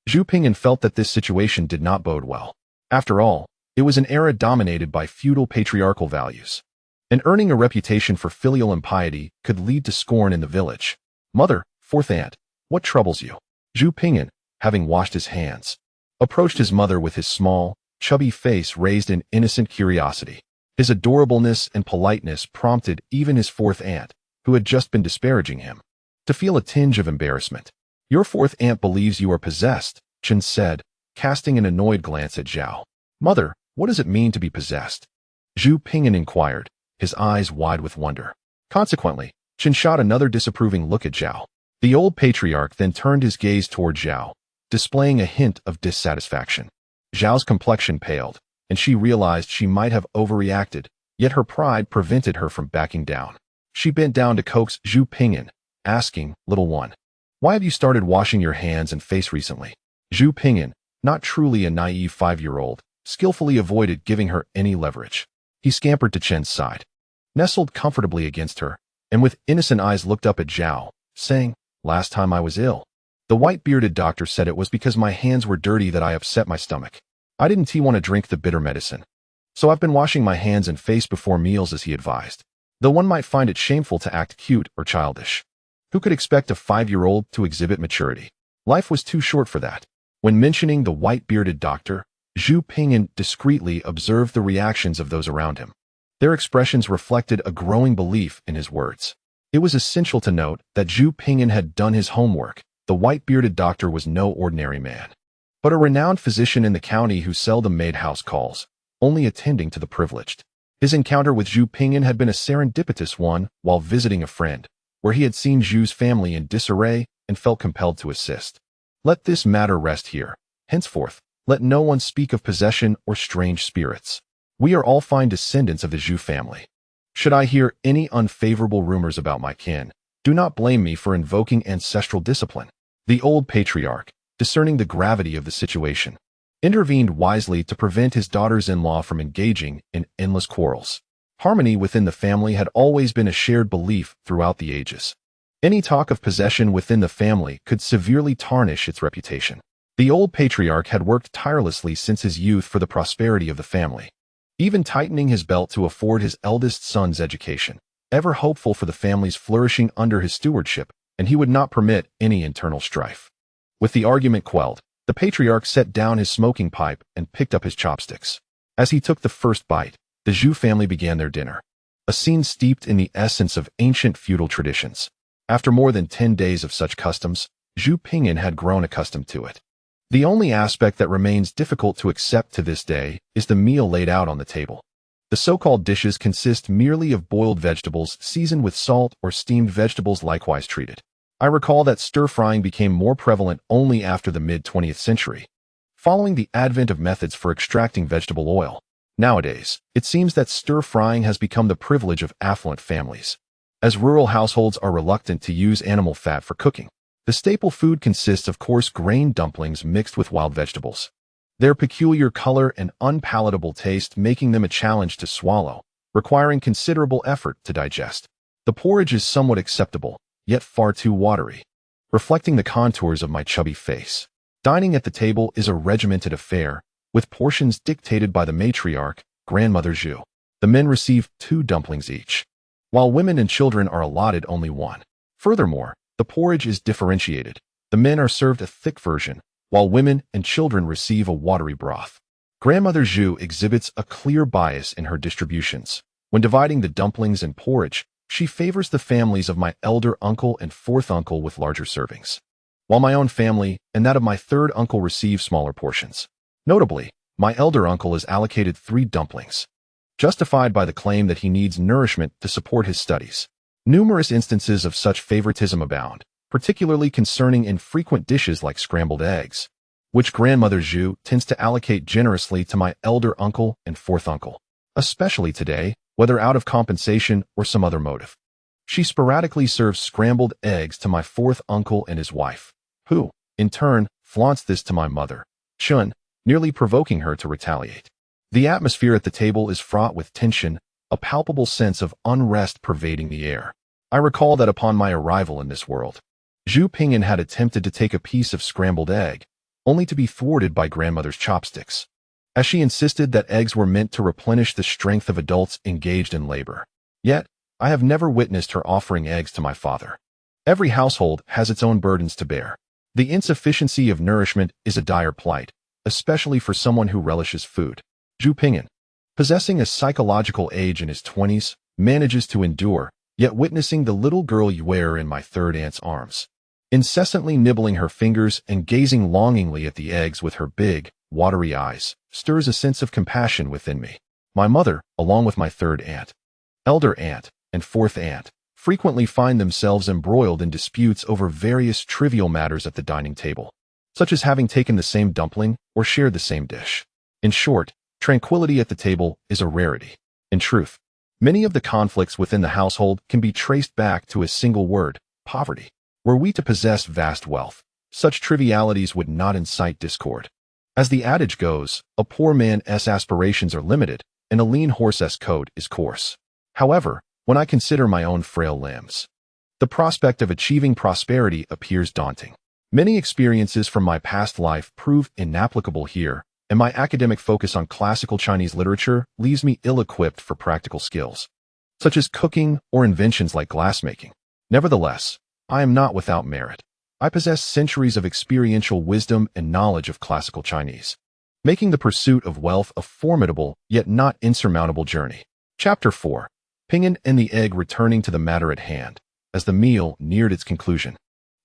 A: Zhu Pingyan felt that this situation did not bode well. After all, it was an era dominated by feudal patriarchal values, and earning a reputation for filial impiety could lead to scorn in the village. Mother, fourth aunt, what troubles you? Zhu Pingyan, having washed his hands, approached his mother with his small, chubby face raised in innocent curiosity. His adorableness and politeness prompted even his fourth aunt, who had just been disparaging him, to feel a tinge of embarrassment. Your fourth aunt believes you are possessed, Chen said, casting an annoyed glance at Xiao. Mother, what does it mean to be possessed? Zhu Pingyan inquired, his eyes wide with wonder. Consequently, Chen shot another disapproving look at Xiao. The old patriarch then turned his gaze toward Xiao, displaying a hint of dissatisfaction. Xiao's complexion paled, and she realized she might have overreacted, yet her pride prevented her from backing down. She bent down to coax Zhu Pingyan, asking, Little one, why have you started washing your hands and face recently? Zhu Pingyan, not truly a naive 5-year-old, skillfully avoided giving her any leverage. He scampered to Chen's side, nestled comfortably against her, and with innocent eyes looked up at Xiao, saying, Last time I was ill, the white-bearded doctor said it was because my hands were dirty that I upset my stomach. I didn't want to drink the bitter medicine, so I've been washing my hands and face before meals as he advised, though one might find it shameful to act cute or childish. Who could expect a 5-year-old to exhibit maturity? Life was too short for that. When mentioning the white-bearded doctor, Zhu Pingyan discreetly observed the reactions of those around him. Their expressions reflected a growing belief in his words. It was essential to note that Zhu Pingyan had done his homework. The white-bearded doctor was no ordinary man, but a renowned physician in the county who seldom made house calls, only attending to the privileged. His encounter with Zhu Pingyan had been a serendipitous one while visiting a friend, where he had seen Zhu's family in disarray and felt compelled to assist. Let this matter rest here. Henceforth, let no one speak of possession or strange spirits. We are all fine descendants of the Zhu family. Should I hear any unfavorable rumors about my kin, do not blame me for invoking ancestral discipline. The old patriarch, discerning the gravity of the situation, intervened wisely to prevent his daughters-in-law from engaging in endless quarrels. Harmony within the family had always been a shared belief throughout the ages. Any talk of possession within the family could severely tarnish its reputation. The old patriarch had worked tirelessly since his youth for the prosperity of the family, even tightening his belt to afford his eldest son's education, ever hopeful for the family's flourishing under his stewardship, and he would not permit any internal strife. With the argument quelled, the patriarch set down his smoking pipe and picked up his chopsticks. As he took the first bite, the Zhu family began their dinner, a scene steeped in the essence of ancient feudal traditions. After more than 10 days of such customs, Zhu Pingyan had grown accustomed to it. The only aspect that remains difficult to accept to this day is the meal laid out on the table. The so-called dishes consist merely of boiled vegetables seasoned with salt or steamed vegetables likewise treated. I recall that stir-frying became more prevalent only after the mid-20th century, following the advent of methods for extracting vegetable oil. Nowadays, it seems that stir-frying has become the privilege of affluent families, as rural households are reluctant to use animal fat for cooking. The staple food consists of coarse grain dumplings mixed with wild vegetables, their peculiar color and unpalatable taste making them a challenge to swallow, requiring considerable effort to digest. The porridge is somewhat acceptable, yet far too watery, reflecting the contours of my chubby face. Dining at the table is a regimented affair, with portions dictated by the matriarch, Grandmother Zhu. The men receive 2 dumplings each, while women and children are allotted only 1. Furthermore, the porridge is differentiated. The men are served a thick version, while women and children receive a watery broth. Grandmother Zhu exhibits a clear bias in her distributions. When dividing the dumplings and porridge, she favors the families of my elder uncle and 4th uncle with larger servings, while my own family and that of my 3rd uncle receive smaller portions. Notably, my elder uncle is allocated 3 dumplings, justified by the claim that he needs nourishment to support his studies. Numerous instances of such favoritism abound, particularly concerning infrequent dishes like scrambled eggs, which Grandmother Zhu tends to allocate generously to my elder uncle and 4th uncle, especially today, whether out of compensation or some other motive. She sporadically serves scrambled eggs to my 4th uncle and his wife, who, in turn, flaunts this to my mother, Chun, nearly provoking her to retaliate. The atmosphere at the table is fraught with tension, a palpable sense of unrest pervading the air. I recall that upon my arrival in this world, Zhu Pingyan had attempted to take a piece of scrambled egg, only to be thwarted by grandmother's chopsticks, as she insisted that eggs were meant to replenish the strength of adults engaged in labor. Yet, I have never witnessed her offering eggs to my father. Every household has its own burdens to bear. The insufficiency of nourishment is a dire plight, especially for someone who relishes food. Zhu Pingyan, possessing a psychological age in his 20s, manages to endure, yet witnessing the little girl Yuer in my 3rd aunt's arms, incessantly nibbling her fingers and gazing longingly at the eggs with her big, watery eyes, stirs a sense of compassion within me. My mother, along with my 3rd aunt, elder aunt, and 4th aunt, frequently find themselves embroiled in disputes over various trivial matters at the dining table, such as having taken the same dumpling or shared the same dish. In short, tranquility at the table is a rarity. In truth, many of the conflicts within the household can be traced back to a single word, poverty. Were we to possess vast wealth, such trivialities would not incite discord. As the adage goes, a poor man's aspirations are limited, and a lean horse's coat is coarse. However, when I consider my own frail limbs, the prospect of achieving prosperity appears daunting. Many experiences from my past life prove inapplicable here, and my academic focus on classical Chinese literature leaves me ill-equipped for practical skills, such as cooking or inventions like glassmaking. Nevertheless, I am not without merit. I possess centuries of experiential wisdom and knowledge of classical Chinese, making the pursuit of wealth a formidable yet not insurmountable journey. Chapter 4. Pingyan and the egg. Returning to the matter at hand, as the meal neared its conclusion,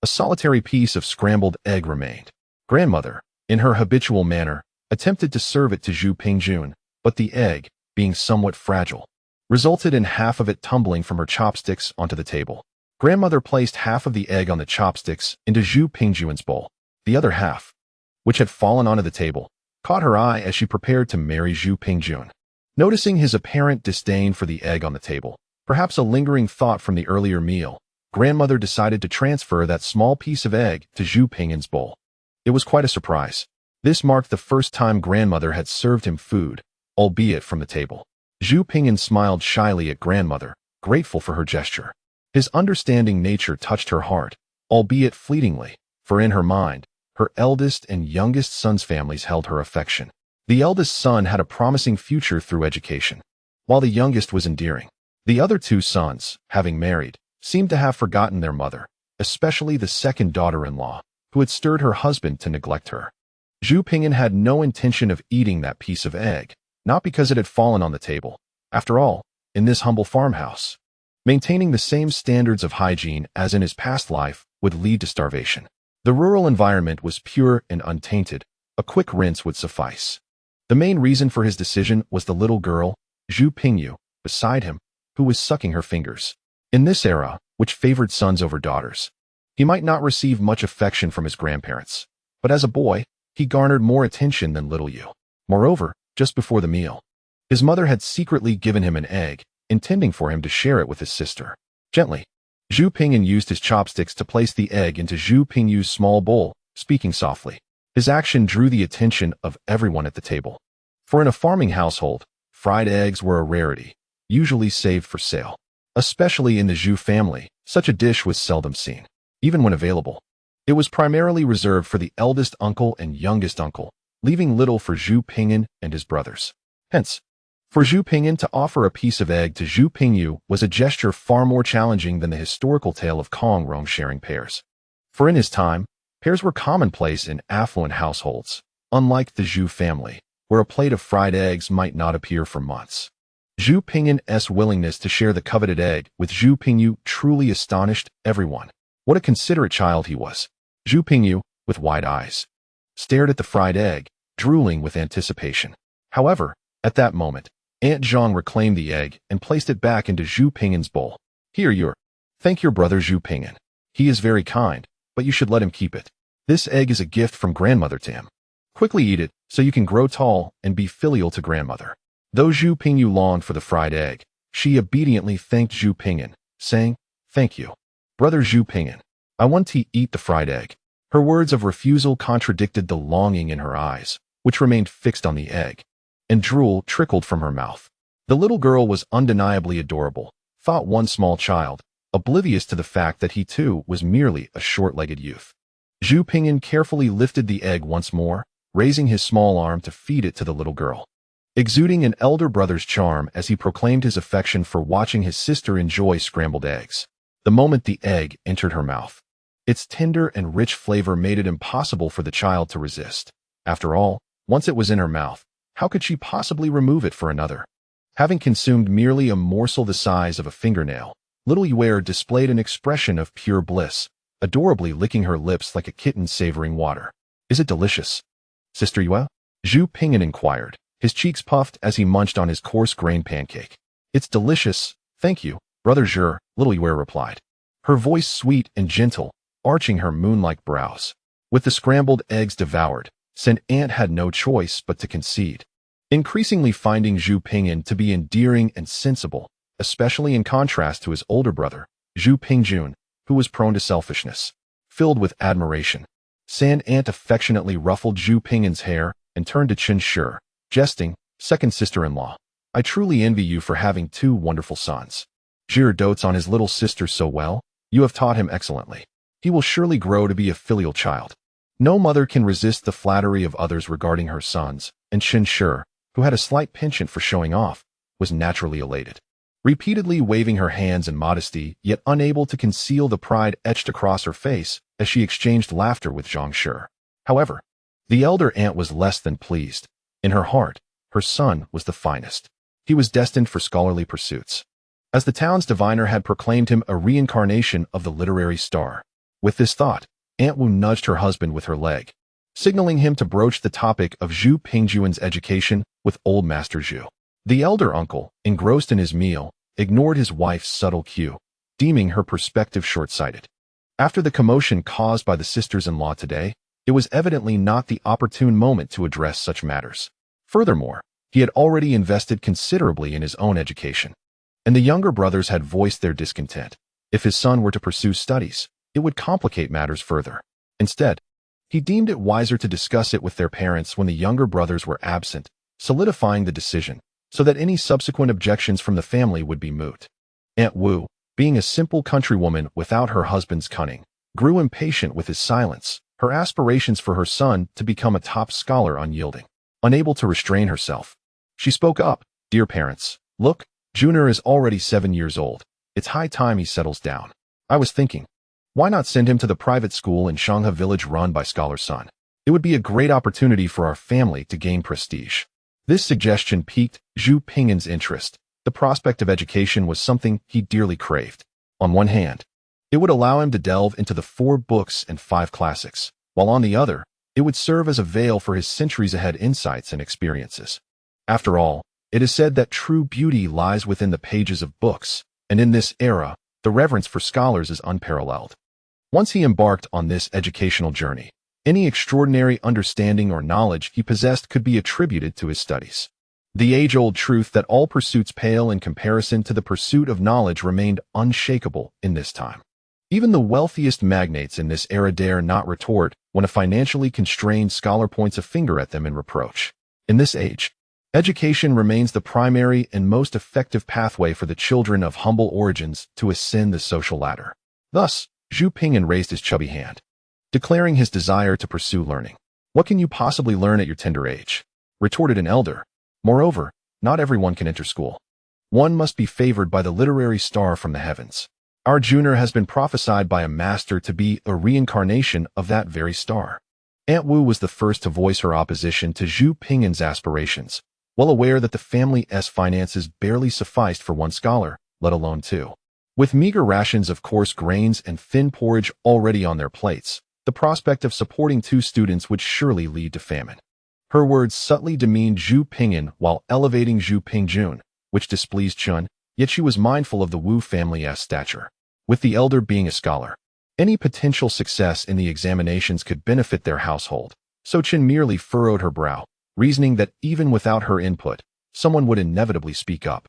A: a solitary piece of scrambled egg remained. Grandmother, in her habitual manner, attempted to serve it to Zhu Pingyan, but the egg, being somewhat fragile, resulted in half of it tumbling from her chopsticks onto the table. Grandmother placed half of the egg on the chopsticks into Zhu Pingyan's bowl. The other half, which had fallen onto the table, caught her eye as she prepared to marry Zhu Pingyan. Noticing his apparent disdain for the egg on the table, perhaps a lingering thought from the earlier meal, Grandmother decided to transfer that small piece of egg to Zhu Pingyan's bowl. It was quite a surprise. This marked the first time Grandmother had served him food, albeit from the table. Zhu Pingyan smiled shyly at Grandmother, grateful for her gesture. His understanding nature touched her heart, albeit fleetingly, for in her mind, Her eldest and youngest son's families held her affection. The eldest son had a promising future through education, while the youngest was endearing. The other two sons, having married, seemed to have forgotten their mother, especially the second daughter-in-law, who had stirred her husband to neglect her. Zhu Pingyan had no intention of eating that piece of egg, not because it had fallen on the table. After all, in this humble farmhouse, maintaining the same standards of hygiene as in his past life would lead to starvation. The rural environment was pure and untainted. A quick rinse would suffice. The main reason for his decision was the little girl, Zhu Pingyu, beside him, who was sucking her fingers. In this era, which favored sons over daughters, he might not receive much affection from his grandparents, but as a boy, he garnered more attention than little Yu. Moreover, just before the meal, his mother had secretly given him an egg, intending for him to share it with his sister. Gently, Zhu Pingyan used his chopsticks to place the egg into Zhu Pingyu's small bowl, speaking softly. His action drew the attention of everyone at the table. For in a farming household, fried eggs were a rarity, usually saved for sale. Especially in the Zhu family, such a dish was seldom seen. Even when available, it was primarily reserved for the eldest uncle and youngest uncle, leaving little for Zhu Pingyan and his brothers. Hence, for Zhu Pingyan to offer a piece of egg to Zhu Pingyu was a gesture far more challenging than the historical tale of Kong Rong sharing pears. For in his time, pears were commonplace in affluent households, unlike the Zhu family, where a plate of fried eggs might not appear for months. Zhu Pingyan's willingness to share the coveted egg with Zhu Pingyu truly astonished everyone. What a considerate child he was. Zhu Pingyu, with wide eyes, stared at the fried egg, drooling with anticipation. However, at that moment, Aunt Zhang reclaimed the egg and placed it back into Zhu Pingyan's bowl. Here, thank your brother Zhu Pingyan. He is very kind, but you should let him keep it. This egg is a gift from grandmother to him. Quickly eat it, so you can grow tall and be filial to grandmother. Though Zhu Pingyu longed for the fried egg, she obediently thanked Zhu Pingyan, saying, "Thank you, brother Zhu Pingyan. I want to eat the fried egg." Her words of refusal contradicted the longing in her eyes, which remained fixed on the egg, and drool trickled from her mouth. The little girl was undeniably adorable, thought one small child, oblivious to the fact that he too was merely a short-legged youth. Zhu Pingyan carefully lifted the egg once more, raising his small arm to feed it to the little girl, exuding an elder brother's charm as he proclaimed his affection for watching his sister enjoy scrambled eggs. The moment the egg entered her mouth, its tender and rich flavor made it impossible for the child to resist. After all, once it was in her mouth, how could she possibly remove it for another? Having consumed merely a morsel the size of a fingernail, little Yue displayed an expression of pure bliss, adorably licking her lips like a kitten savoring water. "Is it delicious, Sister Yue?" Zhu Pingyan inquired, his cheeks puffed as he munched on his coarse grain pancake. "It's delicious, thank you, brother Zhu," little Yue replied, her voice sweet and gentle, arching her moon-like brows. With the scrambled eggs devoured, Saint Aunt had no choice but to concede, increasingly finding Zhu Pingyan to be endearing and sensible, especially in contrast to his older brother, Zhu Pingjun, who was prone to selfishness. Filled with admiration, Saint Aunt affectionately ruffled Zhu Pingyan's hair and turned to Chen Shi, jesting, "Second sister-in-law, I truly envy you for having two wonderful sons. Zhi dotes on his little sister so well, you have taught him excellently. He will surely grow to be a filial child." No mother can resist the flattery of others regarding her sons, and Chen Shi, who had a slight penchant for showing off, was naturally elated. Repeatedly waving her hands in modesty, yet unable to conceal the pride etched across her face as she exchanged laughter with Zhang Shi. However, the elder aunt was less than pleased. In her heart, her son was the finest. He was destined for scholarly pursuits, as the town's diviner had proclaimed him a reincarnation of the literary star. With this thought, Aunt Wu nudged her husband with her leg, signaling him to broach the topic of Zhu Pingjuan's education with old Master Zhu. The elder uncle, engrossed in his meal, ignored his wife's subtle cue, deeming her perspective short-sighted. After the commotion caused by the sisters-in-law today, it was evidently not the opportune moment to address such matters. Furthermore, he had already invested considerably in his own education, and the younger brothers had voiced their discontent. If his son were to pursue studies, it would complicate matters further. Instead, he deemed it wiser to discuss it with their parents when the younger brothers were absent, solidifying the decision, so that any subsequent objections from the family would be moot. Aunt Wu, being a simple countrywoman without her husband's cunning, grew impatient with his silence, her aspirations for her son to become a top scholar unyielding. Unable to restrain herself, she spoke up. "Dear parents, look, Junior is already 7 years old. It's high time he settles down. I was thinking, why not send him to the private school in Xiahe Village run by Scholar's son? It would be a great opportunity for our family to gain prestige." This suggestion piqued Zhu Ping'an's interest. The prospect of education was something he dearly craved. On one hand, it would allow him to delve into the 4 books and 5 classics, while on the other, it would serve as a veil for his centuries-ahead insights and experiences. After all, it is said that true beauty lies within the pages of books, and in this era, the reverence for scholars is unparalleled. Once he embarked on this educational journey, any extraordinary understanding or knowledge he possessed could be attributed to his studies. The age-old truth that all pursuits pale in comparison to the pursuit of knowledge remained unshakable in this time. Even the wealthiest magnates in this era dare not retort when a financially constrained scholar points a finger at them in reproach. In this age, education remains the primary and most effective pathway for the children of humble origins to ascend the social ladder. Thus, Zhu Ping'an raised his chubby hand, declaring his desire to pursue learning. "What can you possibly learn at your tender age?" retorted an elder. "Moreover, not everyone can enter school. One must be favored by the literary star from the heavens. Our Junior has been prophesied by a master to be a reincarnation of that very star." Aunt Wu was the first to voice her opposition to Zhu Ping'an's aspirations, well aware that the family's finances barely sufficed for one scholar, let alone 2. With meager rations of coarse grains and thin porridge already on their plates, the prospect of supporting 2 students would surely lead to famine. Her words subtly demeaned Zhu Ping'an while elevating Zhu Pingjun, which displeased Chun, yet she was mindful of the Wu family's stature. With the elder being a scholar, any potential success in the examinations could benefit their household, so Chun merely furrowed her brow, reasoning that even without her input, someone would inevitably speak up,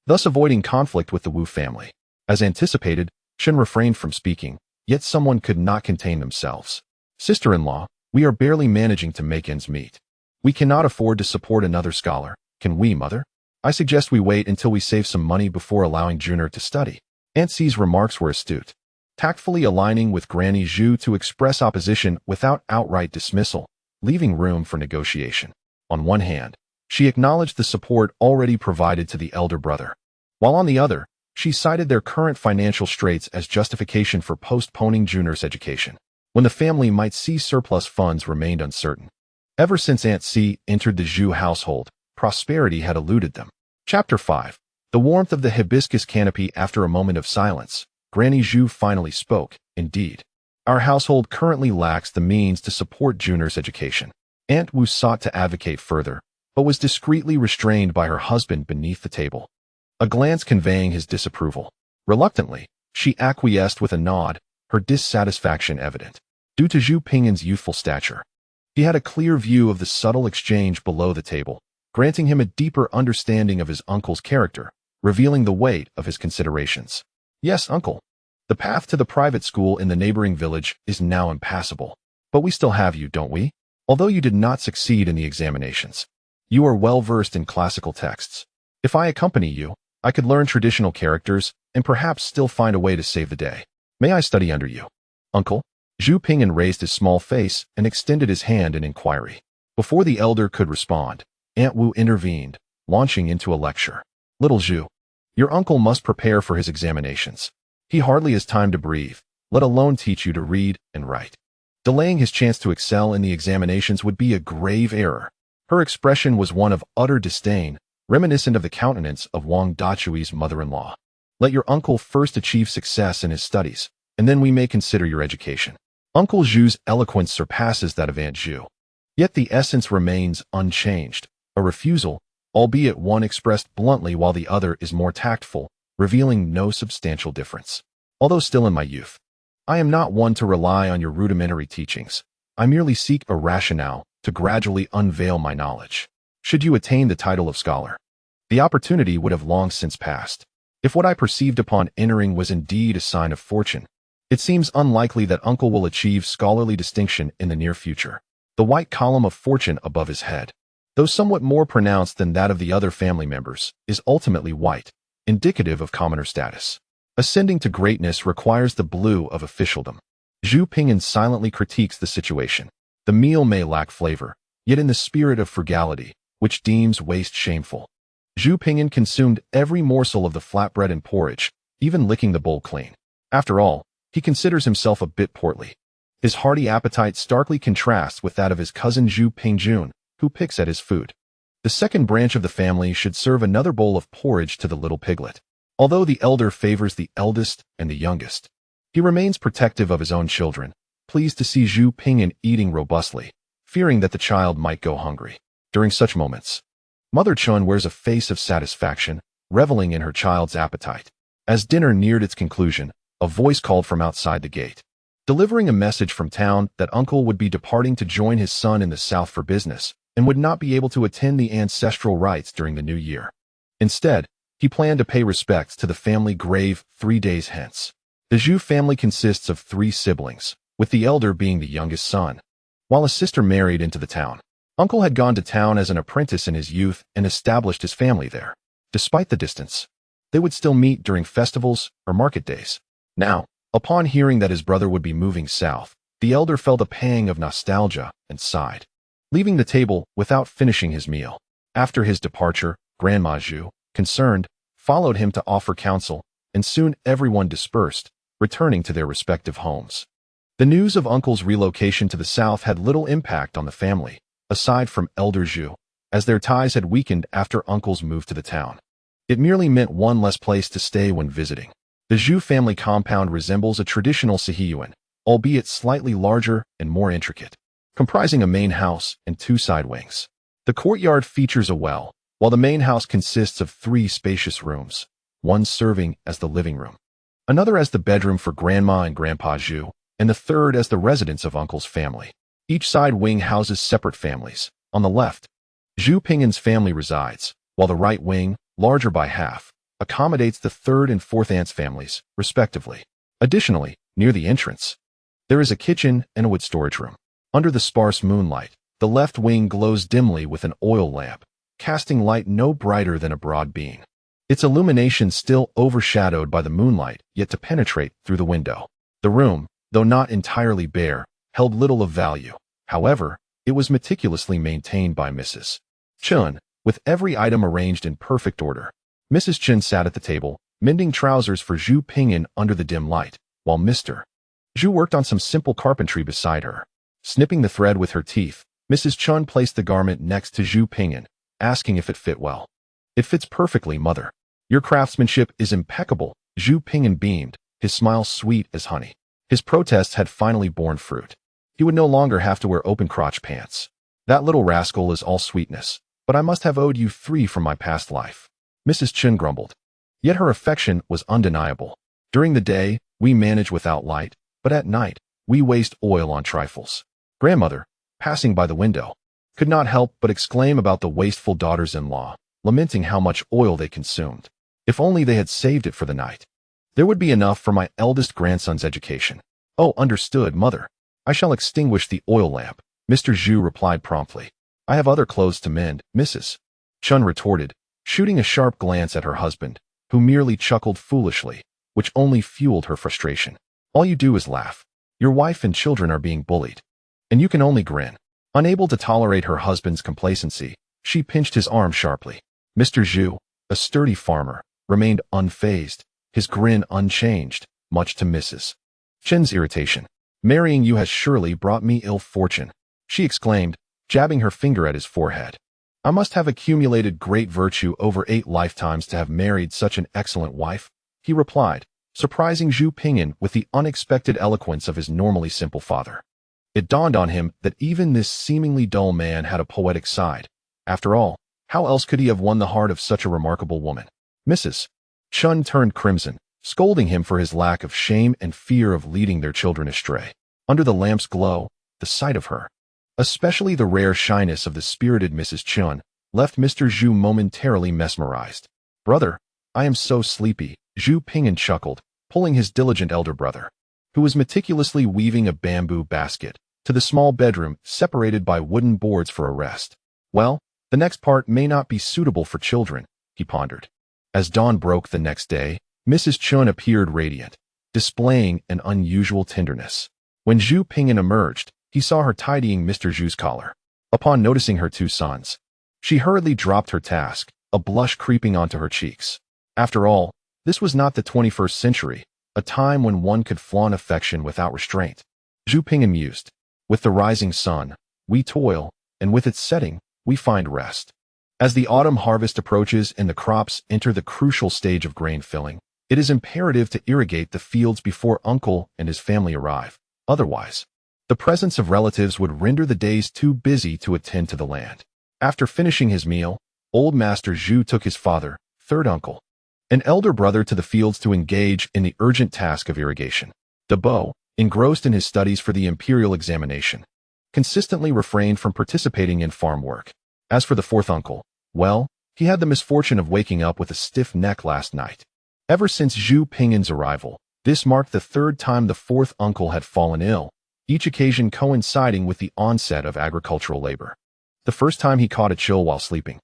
A: thus avoiding conflict with the Wu family. As anticipated, Chun refrained from speaking, yet someone could not contain themselves. "Sister-in-law, we are barely managing to make ends meet. We cannot afford to support another scholar, can we, mother? I suggest we wait until we save some money before allowing Junior to study." Aunt C's remarks were astute, tactfully aligning with Granny Zhu to express opposition without outright dismissal, leaving room for negotiation. On one hand, she acknowledged the support already provided to the elder brother, while on the other, she cited their current financial straits as justification for postponing Junior's education, when the family might see surplus funds remained uncertain. Ever since Aunt C entered the Zhu household, prosperity had eluded them. Chapter 5. The warmth of the hibiscus canopy. After a moment of silence, Granny Zhu finally spoke. "Indeed, our household currently lacks the means to support Junior's education." Aunt Wu sought to advocate further, but was discreetly restrained by her husband beneath the table, a glance conveying his disapproval. Reluctantly, she acquiesced with a nod, her dissatisfaction evident. Due to Zhu Ping'an's youthful stature, he had a clear view of the subtle exchange below the table, granting him a deeper understanding of his uncle's character, revealing the weight of his considerations. "Yes, uncle. The path to the private school in the neighboring village is now impassable. But we still have you, don't we? Although you did not succeed in the examinations, you are well versed in classical texts. If I accompany you, I could learn traditional characters and perhaps still find a way to save the day. May I study under you?" "Uncle?" Zhu Ping'an raised his small face and extended his hand in inquiry. Before the elder could respond, Aunt Wu intervened, launching into a lecture. "Little Zhu, your uncle must prepare for his examinations. He hardly has time to breathe, let alone teach you to read and write. Delaying his chance to excel in the examinations would be a grave error." Her expression was one of utter disdain, reminiscent of the countenance of Wang Dachui's mother-in-law. "Let your uncle first achieve success in his studies, and then we may consider your education." Uncle Zhu's eloquence surpasses that of Aunt Zhu. Yet the essence remains unchanged, a refusal, albeit one expressed bluntly while the other is more tactful, revealing no substantial difference. "Although still in my youth, I am not one to rely on your rudimentary teachings. I merely seek a rationale to gradually unveil my knowledge. Should you attain the title of scholar, the opportunity would have long since passed. If what I perceived upon entering was indeed a sign of fortune, it seems unlikely that uncle will achieve scholarly distinction in the near future." The white column of fortune above his head, though somewhat more pronounced than that of the other family members, is ultimately white, indicative of commoner status. Ascending to greatness requires the blue of officialdom. Zhu Pingyan silently critiques the situation. The meal may lack flavor, yet in the spirit of frugality, which deems waste shameful. Zhu Pingyan consumed every morsel of the flatbread and porridge, even licking the bowl clean. After all, he considers himself a bit portly. His hearty appetite starkly contrasts with that of his cousin Zhu Pingjun, who picks at his food. The second branch of the family should serve another bowl of porridge to the little piglet. Although the elder favors the eldest and the youngest, he remains protective of his own children, pleased to see Zhu Pingyan eating robustly, fearing that the child might go hungry. During such moments, Mother Chun wears a face of satisfaction, reveling in her child's appetite. As dinner neared its conclusion, a voice called from outside the gate, delivering a message from town that uncle would be departing to join his son in the south for business and would not be able to attend the ancestral rites during the new year. Instead, he planned to pay respects to the family grave 3 days hence. The Zhu family consists of 3 siblings, with the elder being the youngest son, while a sister married into the town. Uncle had gone to town as an apprentice in his youth and established his family there. Despite the distance, they would still meet during festivals or market days. Now, upon hearing that his brother would be moving south, the elder felt a pang of nostalgia and sighed, leaving the table without finishing his meal. After his departure, Grandma Zhu, concerned, followed him to offer counsel, and soon everyone dispersed, returning to their respective homes. The news of Uncle's relocation to the south had little impact on the family, aside from Elder Zhu, as their ties had weakened after Uncle's move to the town. It merely meant one less place to stay when visiting. The Zhu family compound resembles a traditional Sihiyuan, albeit slightly larger and more intricate, comprising a main house and 2 side wings. The courtyard features a well, while the main house consists of 3 spacious rooms, one serving as the living room, another as the bedroom for Grandma and Grandpa Zhu, and the third as the residence of Uncle's family. Each side wing houses separate families. On the left, Zhu Pingyan's family resides, while the right wing, larger by half, accommodates the 3rd and 4th aunts' families, respectively. Additionally, near the entrance, there is a kitchen and a wood storage room. Under the sparse moonlight, the left wing glows dimly with an oil lamp, casting light no brighter than a broad beam, its illumination still overshadowed by the moonlight yet to penetrate through the window. The room, though not entirely bare, held little of value. However, it was meticulously maintained by Mrs. Chun, with every item arranged in perfect order. Mrs. Chun sat at the table, mending trousers for Zhu Pingyan under the dim light, while Mr. Zhu worked on some simple carpentry beside her. Snipping the thread with her teeth, Mrs. Chun placed the garment next to Zhu Pingyan, asking if it fit well. "It fits perfectly, Mother. Your craftsmanship is impeccable," Zhu Pingyan beamed, his smile sweet as honey. His protests had finally borne fruit. He would no longer have to wear open-crotch pants. "That little rascal is all sweetness, but I must have owed you 3 from my past life," Mrs. Chun grumbled. Yet her affection was undeniable. "During the day, we manage without light, but at night, we waste oil on trifles." Grandmother, passing by the window, could not help but exclaim about the wasteful daughters-in-law, lamenting how much oil they consumed. If only they had saved it for the night. "There would be enough for my eldest grandson's education." "Oh, understood, Mother. I shall extinguish the oil lamp," Mr. Zhu replied promptly. "I have other clothes to mend," Mrs. Chun retorted, shooting a sharp glance at her husband, who merely chuckled foolishly, which only fueled her frustration. "All you do is laugh. Your wife and children are being bullied, and you can only grin." Unable to tolerate her husband's complacency, she pinched his arm sharply. Mr. Zhu, a sturdy farmer, remained unfazed, his grin unchanged, much to Mrs. Chen's irritation. "Marrying you has surely brought me ill fortune," she exclaimed, jabbing her finger at his forehead. "I must have accumulated great virtue over 8 lifetimes to have married such an excellent wife," he replied, surprising Zhu Pingyan with the unexpected eloquence of his normally simple father. It dawned on him that even this seemingly dull man had a poetic side. After all, how else could he have won the heart of such a remarkable woman? Mrs. Chun turned crimson, scolding him for his lack of shame and fear of leading their children astray. Under the lamp's glow, the sight of her, especially the rare shyness of the spirited Mrs. Chun, left Mr. Zhu momentarily mesmerized. "Brother, I am so sleepy," Zhu Pingyan chuckled, pulling his diligent elder brother, who was meticulously weaving a bamboo basket, to the small bedroom separated by wooden boards for a rest. "Well, the next part may not be suitable for children," he pondered. As dawn broke the next day, Mrs. Chun appeared radiant, displaying an unusual tenderness. When Zhu Ping'an emerged, he saw her tidying Mr. Zhu's collar. Upon noticing her two sons, she hurriedly dropped her task, a blush creeping onto her cheeks. After all, this was not the 21st century, a time when one could flaunt affection without restraint. Zhu Ping'an mused, "With the rising sun, we toil, and with its setting, we find rest." As the autumn harvest approaches and the crops enter the crucial stage of grain filling, it is imperative to irrigate the fields before Uncle and his family arrive. Otherwise, the presence of relatives would render the days too busy to attend to the land. After finishing his meal, old Master Zhu took his father, third uncle, and elder brother to the fields to engage in the urgent task of irrigation. Devoid, engrossed in his studies for the imperial examination, consistently refrained from participating in farm work. As for the fourth uncle, well, he had the misfortune of waking up with a stiff neck last night. Ever since Zhu Ping'an's arrival, this marked the third time the fourth uncle had fallen ill, each occasion coinciding with the onset of agricultural labor. The first time he caught a chill while sleeping.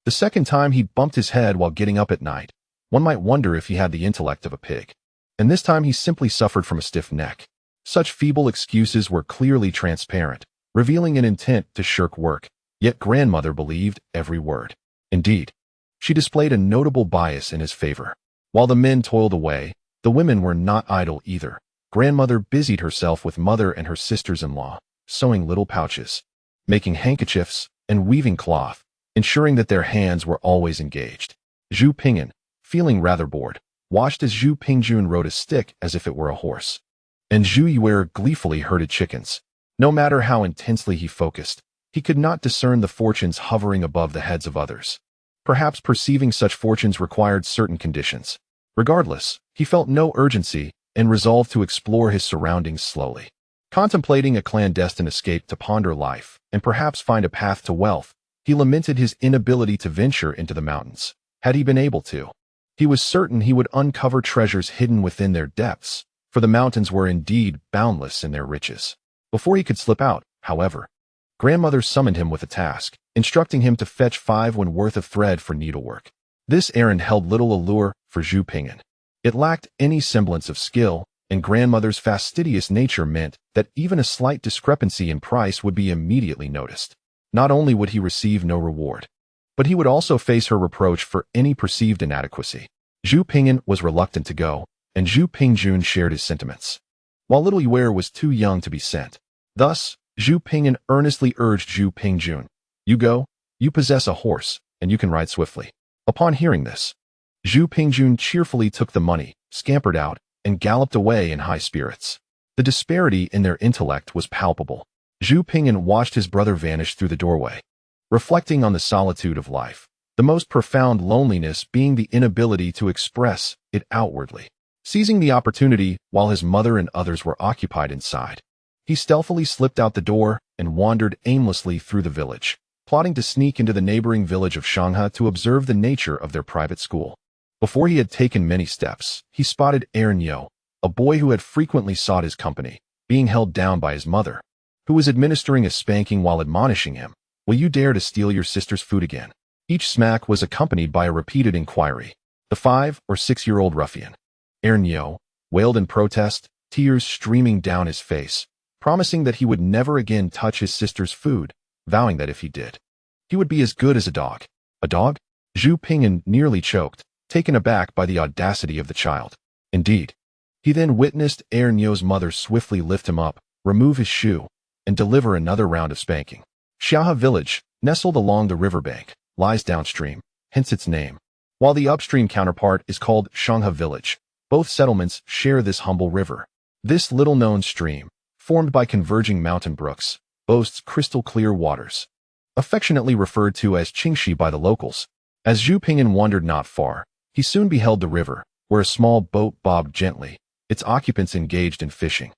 A: The second time he bumped his head while getting up at night. One might wonder if he had the intellect of a pig. And this time he simply suffered from a stiff neck. Such feeble excuses were clearly transparent, revealing an intent to shirk work, yet grandmother believed every word. Indeed, she displayed a notable bias in his favor. While the men toiled away, the women were not idle either. Grandmother busied herself with mother and her sisters-in-law, sewing little pouches, making handkerchiefs, and weaving cloth, ensuring that their hands were always engaged. Zhu Ping'an, feeling rather bored, watched as Zhu Pingjun rode a stick as if it were a horse. And Zhu Yuer gleefully herded chickens. No matter how intensely he focused, he could not discern the fortunes hovering above the heads of others. Perhaps perceiving such fortunes required certain conditions. Regardless, he felt no urgency and resolved to explore his surroundings slowly. Contemplating a clandestine escape to ponder life and perhaps find a path to wealth, he lamented his inability to venture into the mountains. Had he been able to, he was certain he would uncover treasures hidden within their depths, for the mountains were indeed boundless in their riches. Before he could slip out, however, grandmother summoned him with a task, instructing him to fetch 5 wen worth of thread for needlework. This errand held little allure for Zhu Ping'an. It lacked any semblance of skill, and grandmother's fastidious nature meant that even a slight discrepancy in price would be immediately noticed. Not only would he receive no reward, but he would also face her reproach for any perceived inadequacy. Zhu Ping'an was reluctant to go, and Zhu Pingjun shared his sentiments. While little Yuer was too young to be sent. Thus, Zhu Ping'an earnestly urged Zhu Pingjun, "You go, you possess a horse, and you can ride swiftly." Upon hearing this, Zhu Pingjun cheerfully took the money, scampered out, and galloped away in high spirits. The disparity in their intellect was palpable. Zhu Ping'an watched his brother vanish through the doorway, reflecting on the solitude of life, the most profound loneliness being the inability to express it outwardly. Seizing the opportunity while his mother and others were occupied inside, he stealthily slipped out the door and wandered aimlessly through the village, plotting to sneak into the neighboring village of Shanghai to observe the nature of their private school. Before he had taken many steps, he spotted Ernyo, a boy who had frequently sought his company, being held down by his mother, who was administering a spanking while admonishing him, "Will you dare to steal your sister's food again?" Each smack was accompanied by a repeated inquiry. The 5 or 6-year-old ruffian, Ernyo, wailed in protest, tears streaming down his face, promising that he would never again touch his sister's food, vowing that if he did, he would be as good as a dog. A dog? Zhu Ping'an nearly choked, taken aback by the audacity of the child. Indeed, he then witnessed Ernyo's mother swiftly lift him up, remove his shoe, and deliver another round of spanking. Xiahe Village, nestled along the riverbank, lies downstream, hence its name, while the upstream counterpart is called Xiahe Village. Both settlements share this humble river. This little-known stream, formed by converging mountain brooks, boasts crystal-clear waters, affectionately referred to as Qingxi by the locals. As Zhu Ping'an wandered not far, he soon beheld the river, where a small boat bobbed gently, its occupants engaged in fishing.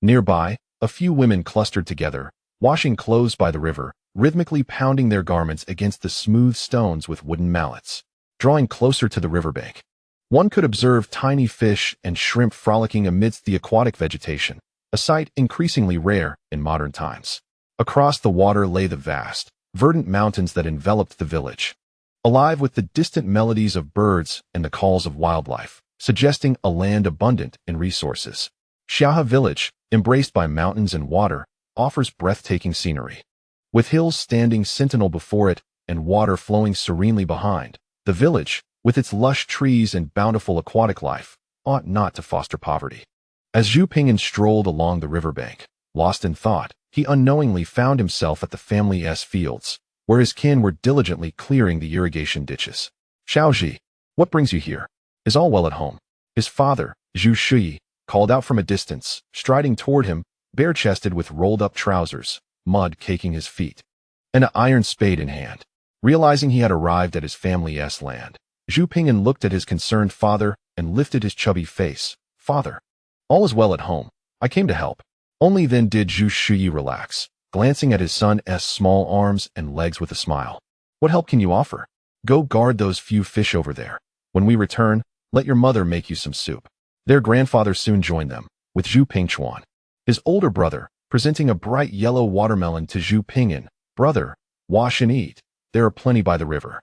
A: Nearby, a few women clustered together, washing clothes by the river, rhythmically pounding their garments against the smooth stones with wooden mallets. Drawing closer to the riverbank, one could observe tiny fish and shrimp frolicking amidst the aquatic vegetation, a sight increasingly rare in modern times. Across the water lay the vast, verdant mountains that enveloped the village, alive with the distant melodies of birds and the calls of wildlife, suggesting a land abundant in resources. Xiahe Village, embraced by mountains and water, offers breathtaking scenery. With hills standing sentinel before it and water flowing serenely behind, the village, with its lush trees and bountiful aquatic life, ought not to foster poverty. As Zhu Pingyan strolled along the riverbank, lost in thought, he unknowingly found himself at the family's fields, where his kin were diligently clearing the irrigation ditches. Xiaoji, what brings you here? Is all well at home? His father, Zhu Shui, called out from a distance, striding toward him, bare-chested with rolled-up trousers, mud caking his feet, and an iron spade in hand. Realizing he had arrived at his family's land, Zhu Pingyan looked at his concerned father and lifted his chubby face. Father, all is well at home. I came to help. Only then did Zhu Shui relax, glancing at his son's small arms and legs with a smile. What help can you offer? Go guard those few fish over there. When we return, let your mother make you some soup. Their grandfather soon joined them, with Zhu Pingchuan, his older brother, presenting a bright yellow watermelon to Zhu Pingyan. Brother, wash and eat. There are plenty by the river.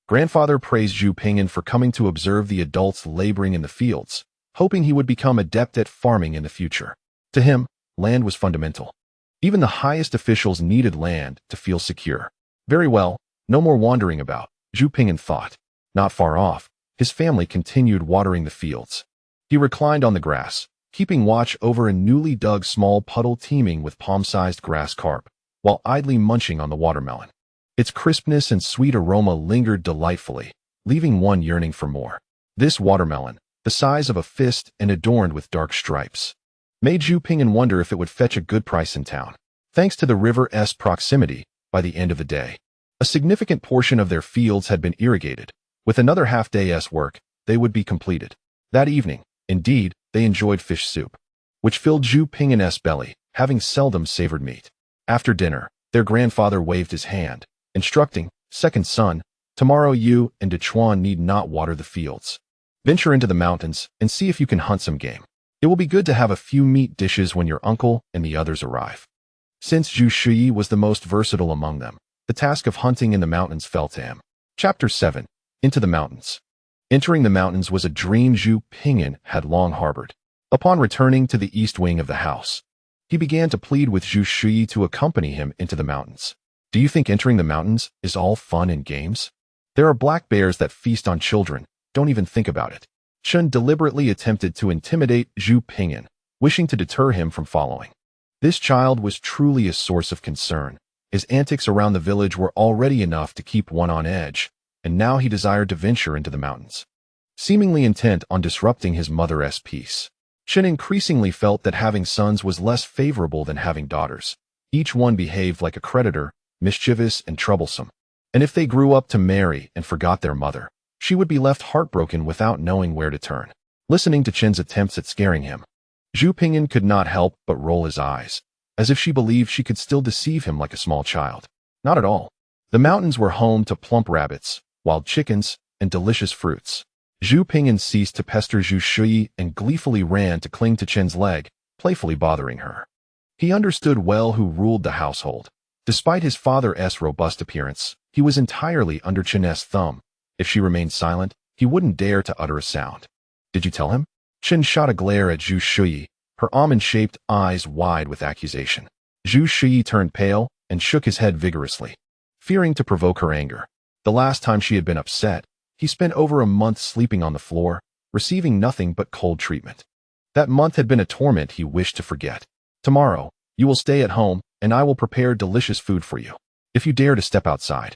A: Grandfather praised Zhu Pingyan for coming to observe the adults laboring in the fields, hoping he would become adept at farming in the future. To him, land was fundamental. Even the highest officials needed land to feel secure. Very well, no more wandering about, Zhu Pingyan thought. Not far off, his family continued watering the fields. He reclined on the grass, keeping watch over a newly dug small puddle teeming with palm-sized grass carp, while idly munching on the watermelon. Its crispness and sweet aroma lingered delightfully, leaving one yearning for more. This watermelon, the size of a fist and adorned with dark stripes, made Zhu Pingyan wonder if it would fetch a good price in town. Thanks to the river's proximity, by the end of the day, a significant portion of their fields had been irrigated. With another half-day's work, they would be completed. That evening, indeed, they enjoyed fish soup, which filled Zhu Pingyan's belly, having seldom savored meat. After dinner, their grandfather waved his hand, instructing, "Second son, tomorrow you and Dechuan need not water the fields. Venture into the mountains and see if you can hunt some game. It will be good to have a few meat dishes when your uncle and the others arrive." Since Zhu Shui was the most versatile among them, the task of hunting in the mountains fell to him. Chapter 7. Into the mountains. Entering the mountains was a dream Zhu Pingyan had long harbored. Upon returning to the east wing of the house, he began to plead with Zhu Shui to accompany him into the mountains. Do you think entering the mountains is all fun and games? There are black bears that feast on children. Don't even think about it. Chen deliberately attempted to intimidate Zhu Pingyan, wishing to deter him from following. This child was truly a source of concern. His antics around the village were already enough to keep one on edge, and now he desired to venture into the mountains. Seemingly intent on disrupting his mother's peace, Chen increasingly felt that having sons was less favorable than having daughters. Each one behaved like a creditor, mischievous and troublesome. And if they grew up to marry and forgot their mother, she would be left heartbroken without knowing where to turn. Listening to Chen's attempts at scaring him, Zhu Pingyan could not help but roll his eyes, as if she believed she could still deceive him like a small child. Not at all. The mountains were home to plump rabbits, wild chickens, and delicious fruits. Zhu Pingyan ceased to pester Zhu Shui and gleefully ran to cling to Chen's leg, playfully bothering her. He understood well who ruled the household. Despite his father's robust appearance, he was entirely under Chen's thumb. If she remained silent, he wouldn't dare to utter a sound. Did you tell him? Chen shot a glare at Zhu Shui, her almond-shaped eyes wide with accusation. Zhu Shui turned pale and shook his head vigorously, fearing to provoke her anger. The last time she had been upset, he spent over a month sleeping on the floor, receiving nothing but cold treatment. That month had been a torment he wished to forget. Tomorrow, you will stay at home, and I will prepare delicious food for you. If you dare to step outside,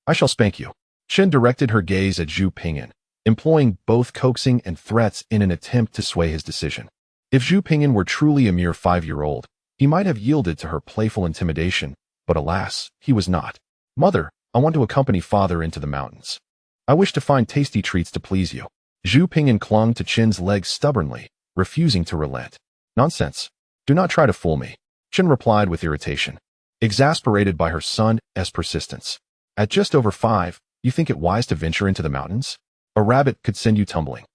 A: I shall spank you. Chen directed her gaze at Zhu Pingyan, employing both coaxing and threats in an attempt to sway his decision. If Zhu Pingyan were truly a mere 5-year-old, he might have yielded to her playful intimidation, but alas, he was not. Mother, I want to accompany father into the mountains. I wish to find tasty treats to please you. Zhu Pingyan clung to Chen's legs stubbornly, refusing to relent. Nonsense. Do not try to fool me, Chen replied with irritation, exasperated by her son's persistence. At just over 5, you think it wise to venture into the mountains? A rabbit could send you tumbling.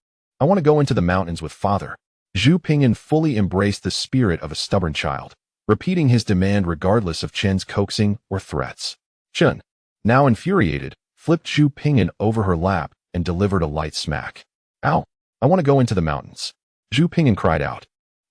A: I want to go into the mountains with father. Zhu Pingyan fully embraced the spirit of a stubborn child, repeating his demand regardless of Chen's coaxing or threats. Chen, now infuriated, flipped Zhu Pingyan over her lap and delivered a light smack. Ow! I want to go into the mountains. Zhu Pingyan cried out.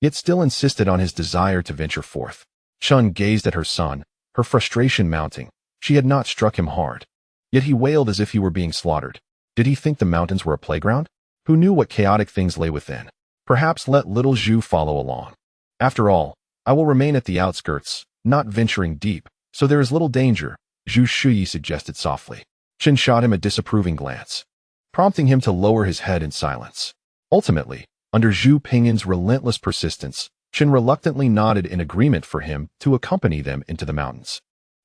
A: yet still insisted on his desire to venture forth. Chun gazed at her son, her frustration mounting. She had not struck him hard. Yet he wailed as if he were being slaughtered. Did he think the mountains were a playground? Who knew what chaotic things lay within? Perhaps let little Zhu follow along. After all, I will remain at the outskirts, not venturing deep, so there is little danger, Zhu Shuyi suggested softly. Chen shot him a disapproving glance, prompting him to lower his head in silence. Ultimately, under Zhu Pingyan's relentless persistence, Chen reluctantly nodded in agreement for him to accompany them into the mountains.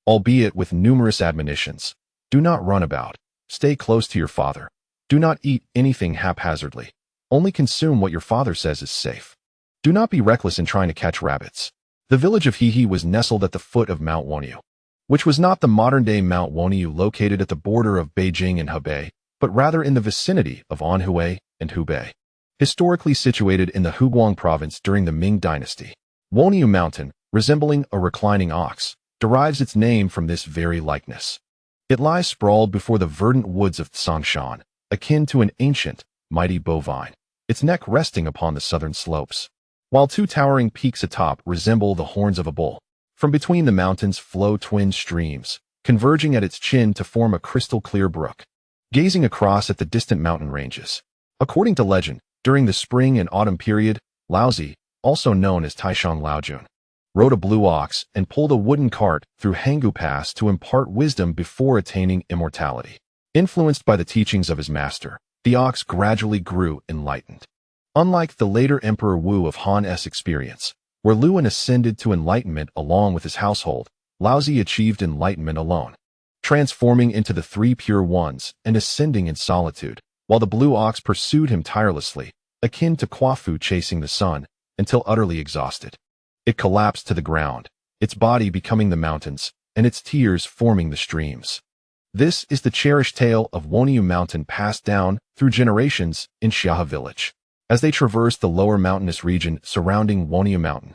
A: Albeit with numerous admonitions. Do not run about. Stay close to your father. Do not eat anything haphazardly. Only consume what your father says is safe. Do not be reckless in trying to catch rabbits. The village of Hehe was nestled at the foot of Mount Wonyu, which was not the modern-day Mount Wonyu located at the border of Beijing and Hebei, but rather in the vicinity of Anhui and Hubei. Historically situated in the Huguang province during the Ming dynasty, Wonyu Mountain, resembling a reclining ox, derives its name from this very likeness. It lies sprawled before the verdant woods of Tsangshan, akin to an ancient, mighty bovine, its neck resting upon the southern slopes, while two towering peaks atop resemble the horns of a bull. From between the mountains flow twin streams, converging at its chin to form a crystal-clear brook. Gazing across at the distant mountain ranges. According to legend, during the spring and autumn period, Laozi, also known as Taishan Laojun, rode a blue ox and pulled a wooden cart through Hangu Pass to impart wisdom before attaining immortality. Influenced by the teachings of his master, the ox gradually grew enlightened. Unlike the later Emperor Wu of Han's experience, where Luan ascended to enlightenment along with his household, Laozi achieved enlightenment alone, transforming into the three pure ones and ascending in solitude, while the blue ox pursued him tirelessly, akin to Quafu chasing the sun, until utterly exhausted. It collapsed to the ground, its body becoming the mountains, and its tears forming the streams. This is the cherished tale of Wonyu Mountain passed down through generations in Xiahe Village. As they traversed the lower mountainous region surrounding Wonyu Mountain,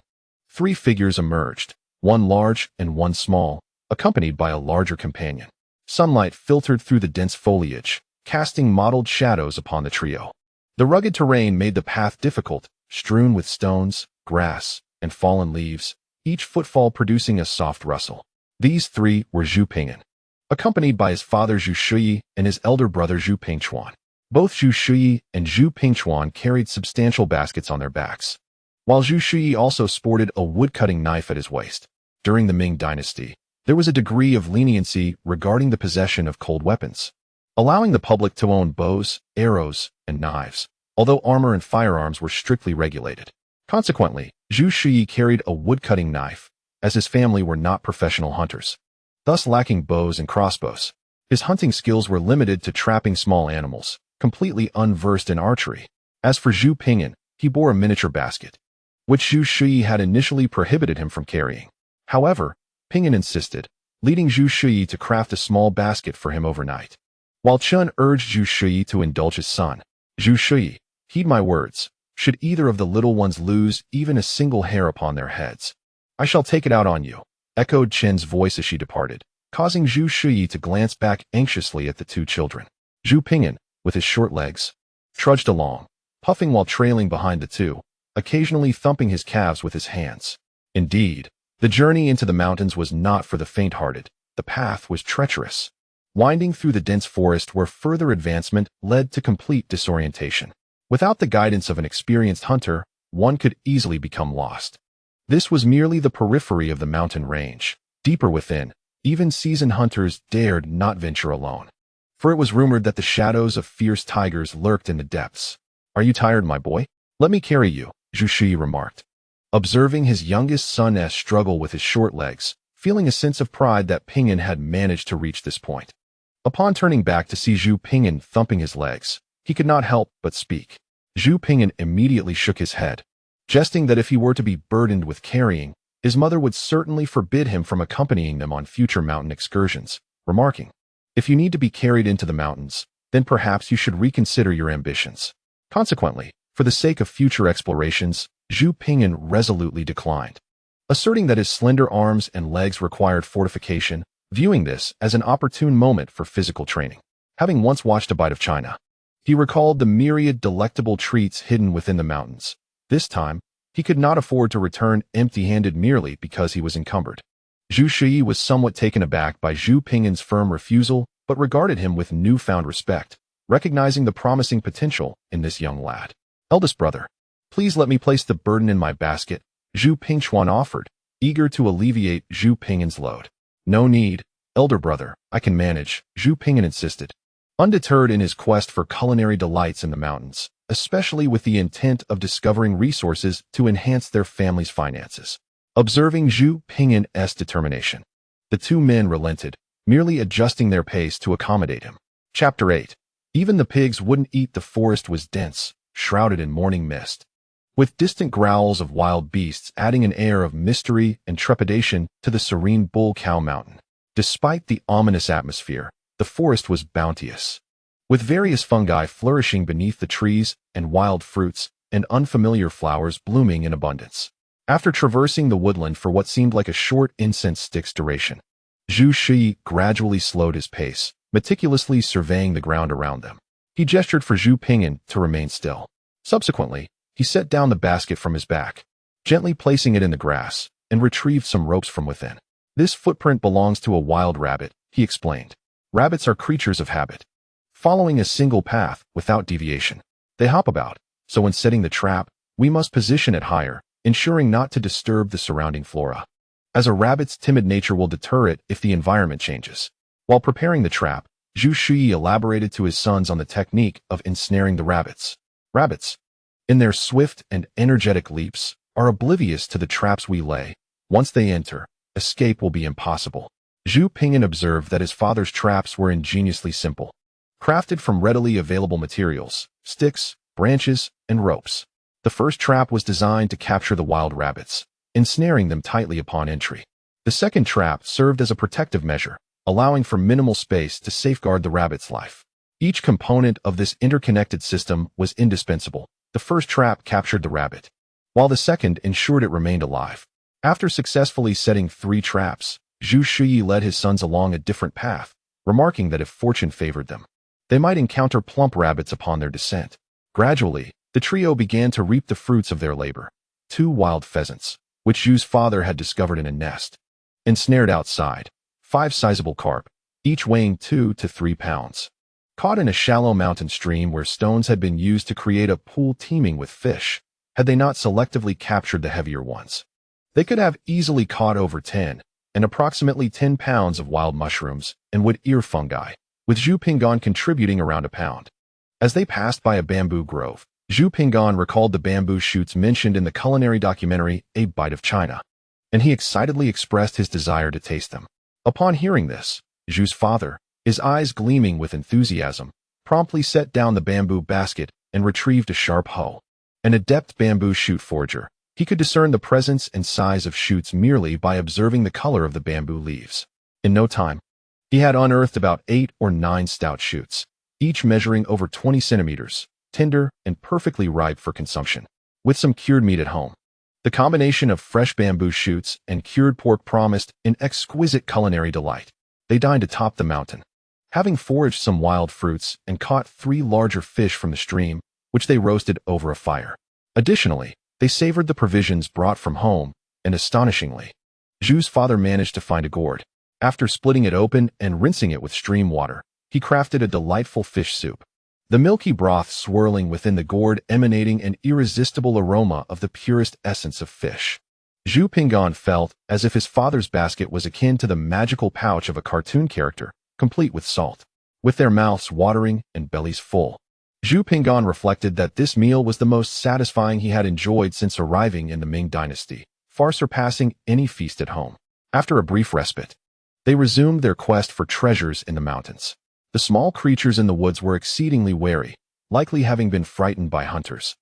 A: three figures emerged, one large and one small, accompanied by a larger companion. Sunlight filtered through the dense foliage, casting mottled shadows upon the trio. The rugged terrain made the path difficult, strewn with stones, grass, and fallen leaves, each footfall producing a soft rustle. These three were Zhu Pingyan, accompanied by his father Zhu Shuyi and his elder brother Zhu Pingchuan. Both Zhu Shuyi and Zhu Pingchuan carried substantial baskets on their backs, while Zhu Shuyi also sported a wood-cutting knife at his waist. During the Ming dynasty, there was a degree of leniency regarding the possession of cold weapons, allowing the public to own bows, arrows, and knives, although armor and firearms were strictly regulated. Consequently, Zhu Shuyi carried a wood-cutting knife, as his family were not professional hunters, thus lacking bows and crossbows. His hunting skills were limited to trapping small animals, completely unversed in archery. As for Zhu Pingyan, he bore a miniature basket, which Zhu Shuyi had initially prohibited him from carrying. However, Pingyan insisted, leading Zhu Shuyi to craft a small basket for him overnight. While Chun urged Zhu Shuyi to indulge his son, Zhu Shuyi, heed my words, should either of the little ones lose even a single hair upon their heads, I shall take it out on you, echoed Chen's voice as she departed, causing Zhu Shuyi to glance back anxiously at the two children. Zhu Pingyan, with his short legs, trudged along, puffing while trailing behind the two, occasionally thumping his calves with his hands. Indeed, the journey into the mountains was not for the faint-hearted. The path was treacherous, winding through the dense forest where further advancement led to complete disorientation. Without the guidance of an experienced hunter, one could easily become lost. This was merely the periphery of the mountain range. Deeper within, even seasoned hunters dared not venture alone, for it was rumored that the shadows of fierce tigers lurked in the depths. Are you tired, my boy? Let me carry you, Zhu Shuyi remarked, observing his youngest son's struggle with his short legs, feeling a sense of pride that Pingyan had managed to reach this point. Upon turning back to see Zhu Pingyan thumping his legs, he could not help but speak. Zhu Pingyan immediately shook his head, jesting that if he were to be burdened with carrying, his mother would certainly forbid him from accompanying them on future mountain excursions, remarking, if you need to be carried into the mountains, then perhaps you should reconsider your ambitions. Consequently, for the sake of future explorations, Zhu Pingyan resolutely declined, asserting that his slender arms and legs required fortification, viewing this as an opportune moment for physical training. Having once watched a bite of China, he recalled the myriad delectable treats hidden within the mountains. This time, He could not afford to return empty-handed merely because he was encumbered. Zhu Shi was somewhat taken aback by Zhu Ping'an's firm refusal, but regarded him with newfound respect, recognizing the promising potential in this young lad. Eldest brother, please let me place the burden in my basket, Zhu Pingchuan offered, eager to alleviate Zhu Ping'an's load. No need, elder brother, I can manage, Zhu Ping'an insisted. Undeterred in his quest for culinary delights in the mountains, especially with the intent of discovering resources to enhance their family's finances. Observing Zhu Ping'an's determination, the two men relented, merely adjusting their pace to accommodate him. Chapter 8. Even the pigs wouldn't eat. The forest was dense, shrouded in morning mist, with distant growls of wild beasts adding an air of mystery and trepidation to the serene bull-cow mountain. Despite the ominous atmosphere, the forest was bounteous, with various fungi flourishing beneath the trees and wild fruits and unfamiliar flowers blooming in abundance. After traversing the woodland for what seemed like a short incense stick's duration, Zhu Shi gradually slowed his pace, meticulously surveying the ground around them. He gestured for Zhu Ping'an to remain still. Subsequently, he set down the basket from his back, gently placing it in the grass, and retrieved some ropes from within. This footprint belongs to a wild rabbit, he explained. Rabbits are creatures of habit, following a single path without deviation. They hop about, so when setting the trap, we must position it higher, ensuring not to disturb the surrounding flora, as a rabbit's timid nature will deter it if the environment changes. While preparing the trap, Zhu Shi elaborated to his sons on the technique of ensnaring the rabbits. Rabbits, in their swift and energetic leaps, are oblivious to the traps we lay. Once they enter, escape will be impossible. Zhu Ping'an observed that his father's traps were ingeniously simple, crafted from readily available materials, sticks, branches, and ropes. The first trap was designed to capture the wild rabbits, ensnaring them tightly upon entry. The second trap served as a protective measure, allowing for minimal space to safeguard the rabbit's life. Each component of this interconnected system was indispensable. The first trap captured the rabbit, while the second ensured it remained alive. After successfully setting 3 traps, Zhu Shi led his sons along a different path, remarking that if fortune favored them, they might encounter plump rabbits upon their descent. Gradually, the trio began to reap the fruits of their labor. 2 wild pheasants, which Zhu's father had discovered in a nest, ensnared outside. 5 sizable carp, each weighing 2 to 3 pounds, caught in a shallow mountain stream where stones had been used to create a pool teeming with fish. Had they not selectively captured the heavier ones, they could have easily caught over 10 and approximately 10 pounds of wild mushrooms and wood ear fungi, with Zhu Ping'an contributing around a pound. As they passed by a bamboo grove, Zhu Ping'an recalled the bamboo shoots mentioned in the culinary documentary A Bite of China, and he excitedly expressed his desire to taste them. Upon hearing this, Zhu's father, his eyes gleaming with enthusiasm, promptly set down the bamboo basket and retrieved a sharp hoe. An adept bamboo shoot forager, he could discern the presence and size of shoots merely by observing the color of the bamboo leaves. In no time, he had unearthed about 8 or 9 stout shoots, each measuring over 20 centimeters, tender and perfectly ripe for consumption. With some cured meat at home, the combination of fresh bamboo shoots and cured pork promised an exquisite culinary delight. They dined atop the mountain, having foraged some wild fruits and caught 3 larger fish from the stream, which they roasted over a fire. Additionally, they savored the provisions brought from home, and astonishingly, Zhu's father managed to find a gourd. After splitting it open and rinsing it with stream water, he crafted a delightful fish soup. The milky broth swirling within the gourd emanating an irresistible aroma of the purest essence of fish. Zhu Ping'an felt as if his father's basket was akin to the magical pouch of a cartoon character, complete with salt. With their mouths watering and bellies full, Zhu Ping'an reflected that this meal was the most satisfying he had enjoyed since arriving in the Ming Dynasty, far surpassing any feast at home. After a brief respite, they resumed their quest for treasures in the mountains. The small creatures in the woods were exceedingly wary, likely having been frightened by hunters.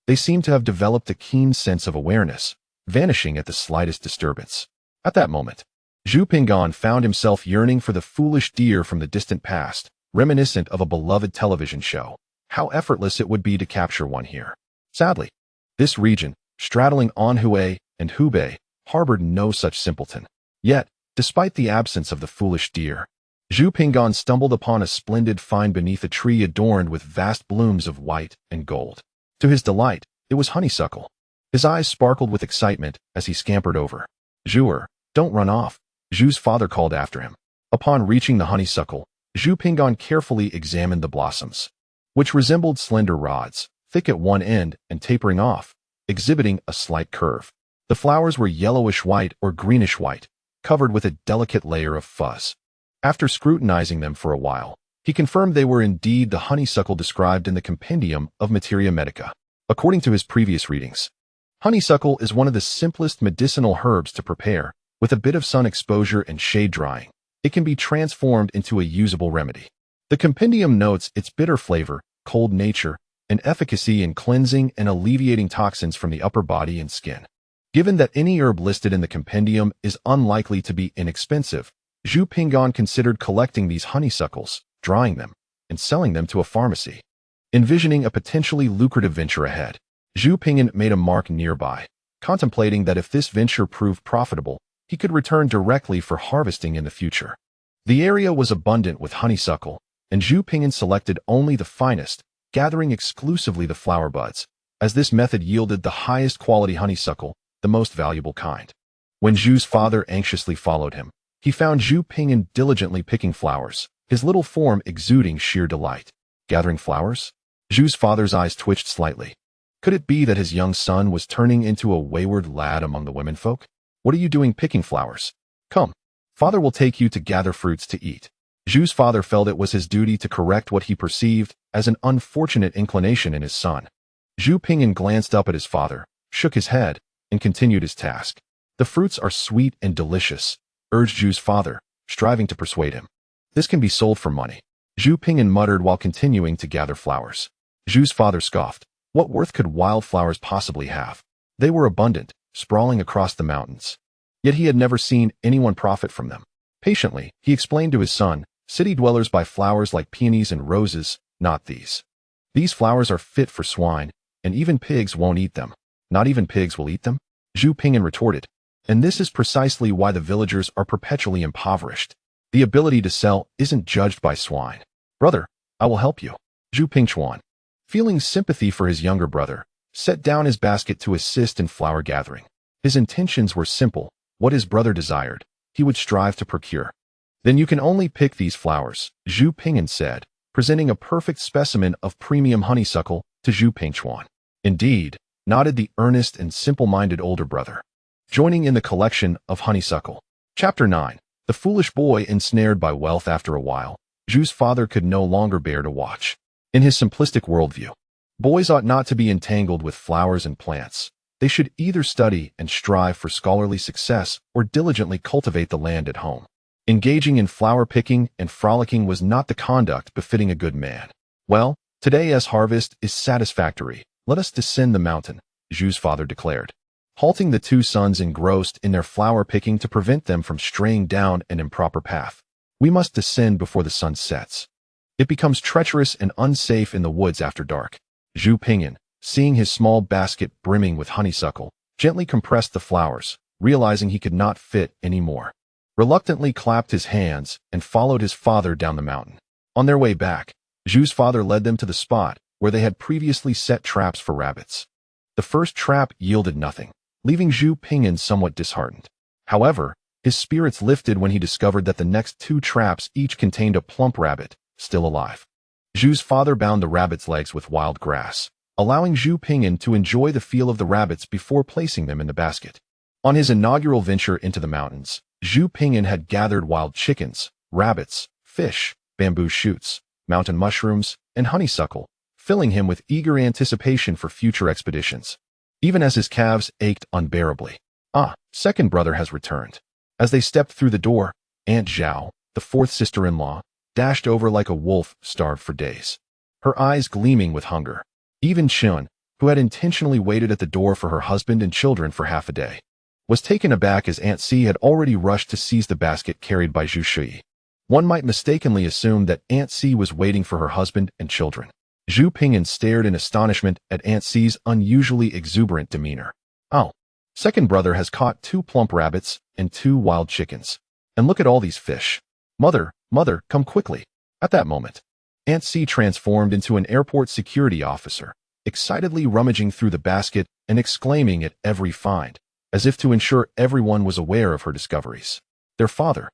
A: They seemed to have developed a keen sense of awareness, vanishing at the slightest disturbance. At that moment, Zhu Ping'an found himself yearning for the foolish deer from the distant past, reminiscent of a beloved television show. How effortless it would be to capture one here. Sadly, this region, straddling Anhui and Hubei, harbored no such simpleton. Yet, despite the absence of the foolish deer, Zhu Ping'an stumbled upon a splendid find beneath a tree adorned with vast blooms of white and gold. To his delight, it was honeysuckle. His eyes sparkled with excitement as he scampered over. Zhuer, don't run off, Zhu's father called after him. Upon reaching the honeysuckle, Zhu Pinggan carefully examined the blossoms, which resembled slender rods, thick at one end and tapering off, exhibiting a slight curve. The flowers were yellowish-white or greenish-white, covered with a delicate layer of fuzz. After scrutinizing them for a while, he confirmed they were indeed the honeysuckle described in the Compendium of Materia Medica. According to his previous readings, honeysuckle is one of the simplest medicinal herbs to prepare. With a bit of sun exposure and shade drying, it can be transformed into a usable remedy. The compendium notes its bitter flavor, cold nature, and efficacy in cleansing and alleviating toxins from the upper body and skin. Given that any herb listed in the compendium is unlikely to be inexpensive, Zhu Pinggan considered collecting these honeysuckles, drying them, and selling them to a pharmacy. Envisioning a potentially lucrative venture ahead, Zhu Pinggan made a mark nearby, contemplating that if this venture proved profitable, he could return directly for harvesting in the future. The area was abundant with honeysuckle, and Zhu Pinggan selected only the finest, gathering exclusively the flower buds, as this method yielded the highest quality honeysuckle, the most valuable kind. When Zhu's father anxiously followed him, he found Zhu Pinggan diligently picking flowers, his little form exuding sheer delight. Gathering flowers? Zhu's father's eyes twitched slightly. Could it be that his young son was turning into a wayward lad among the womenfolk? What are you doing picking flowers? Come, father will take you to gather fruits to eat. Zhu's father felt it was his duty to correct what he perceived as an unfortunate inclination in his son. Zhu Pinggan glanced up at his father, shook his head, and continued his task. The fruits are sweet and delicious, urged Zhu's father, striving to persuade him. This can be sold for money. Zhu Pinggan muttered while continuing to gather flowers. Zhu's father scoffed. What worth could wildflowers possibly have? They were abundant, sprawling across the mountains. Yet he had never seen anyone profit from them. Patiently, he explained to his son, city dwellers buy flowers like peonies and roses, not these. These flowers are fit for swine, and even pigs won't eat them. Not even pigs will eat them? Zhu Pinggan retorted. And this is precisely why the villagers are perpetually impoverished. The ability to sell isn't judged by swine. Brother, I will help you. Zhu Pingchuan, feeling sympathy for his younger brother, set down his basket to assist in flower gathering. His intentions were simple. What his brother desired, he would strive to procure. Then you can only pick these flowers, Zhu Pinggan said, presenting a perfect specimen of premium honeysuckle to Zhu Pingchuan. Indeed, nodded the earnest and simple-minded older brother. Joining in the collection of honeysuckle. Chapter 9. The foolish boy ensnared by wealth. After a while, Zhu's father could no longer bear to watch. In his simplistic worldview, boys ought not to be entangled with flowers and plants. They should either study and strive for scholarly success or diligently cultivate the land at home. Engaging in flower picking and frolicking was not the conduct befitting a good man. Well, today as harvest is satisfactory, let us descend the mountain, Zhu's father declared, halting the two sons engrossed in their flower picking to prevent them from straying down an improper path. We must descend before the sun sets. It becomes treacherous and unsafe in the woods after dark. Zhu Pinggan, seeing his small basket brimming with honeysuckle, gently compressed the flowers, realizing he could not fit any more. Reluctantly clapped his hands and followed his father down the mountain. On their way back, Zhu's father led them to the spot where they had previously set traps for rabbits. The first trap yielded nothing, leaving Zhu Pinggan somewhat disheartened. However, his spirits lifted when he discovered that the next two traps each contained a plump rabbit, still alive. Zhu's father bound the rabbit's legs with wild grass, allowing Zhu Pinggan to enjoy the feel of the rabbits before placing them in the basket. On his inaugural venture into the mountains, Zhu Pinggan had gathered wild chickens, rabbits, fish, bamboo shoots, mountain mushrooms, and honeysuckle, filling him with eager anticipation for future expeditions. Even as his calves ached unbearably. Second brother has returned. As they stepped through the door, Aunt Zhao, the fourth sister-in-law, dashed over like a wolf starved for days, her eyes gleaming with hunger. Even Chun, who had intentionally waited at the door for her husband and children for half a day, was taken aback as Aunt C had already rushed to seize the basket carried by Zhu Shui. One might mistakenly assume that Aunt C was waiting for her husband and children. Zhu Pinggan stared in astonishment at Aunt C's unusually exuberant demeanor. Second brother has caught 2 plump rabbits and 2 wild chickens. And look at all these fish. Mother, come quickly. At that moment, Aunt C transformed into an airport security officer, excitedly rummaging through the basket and exclaiming at every find, as if to ensure everyone was aware of her discoveries. Their father,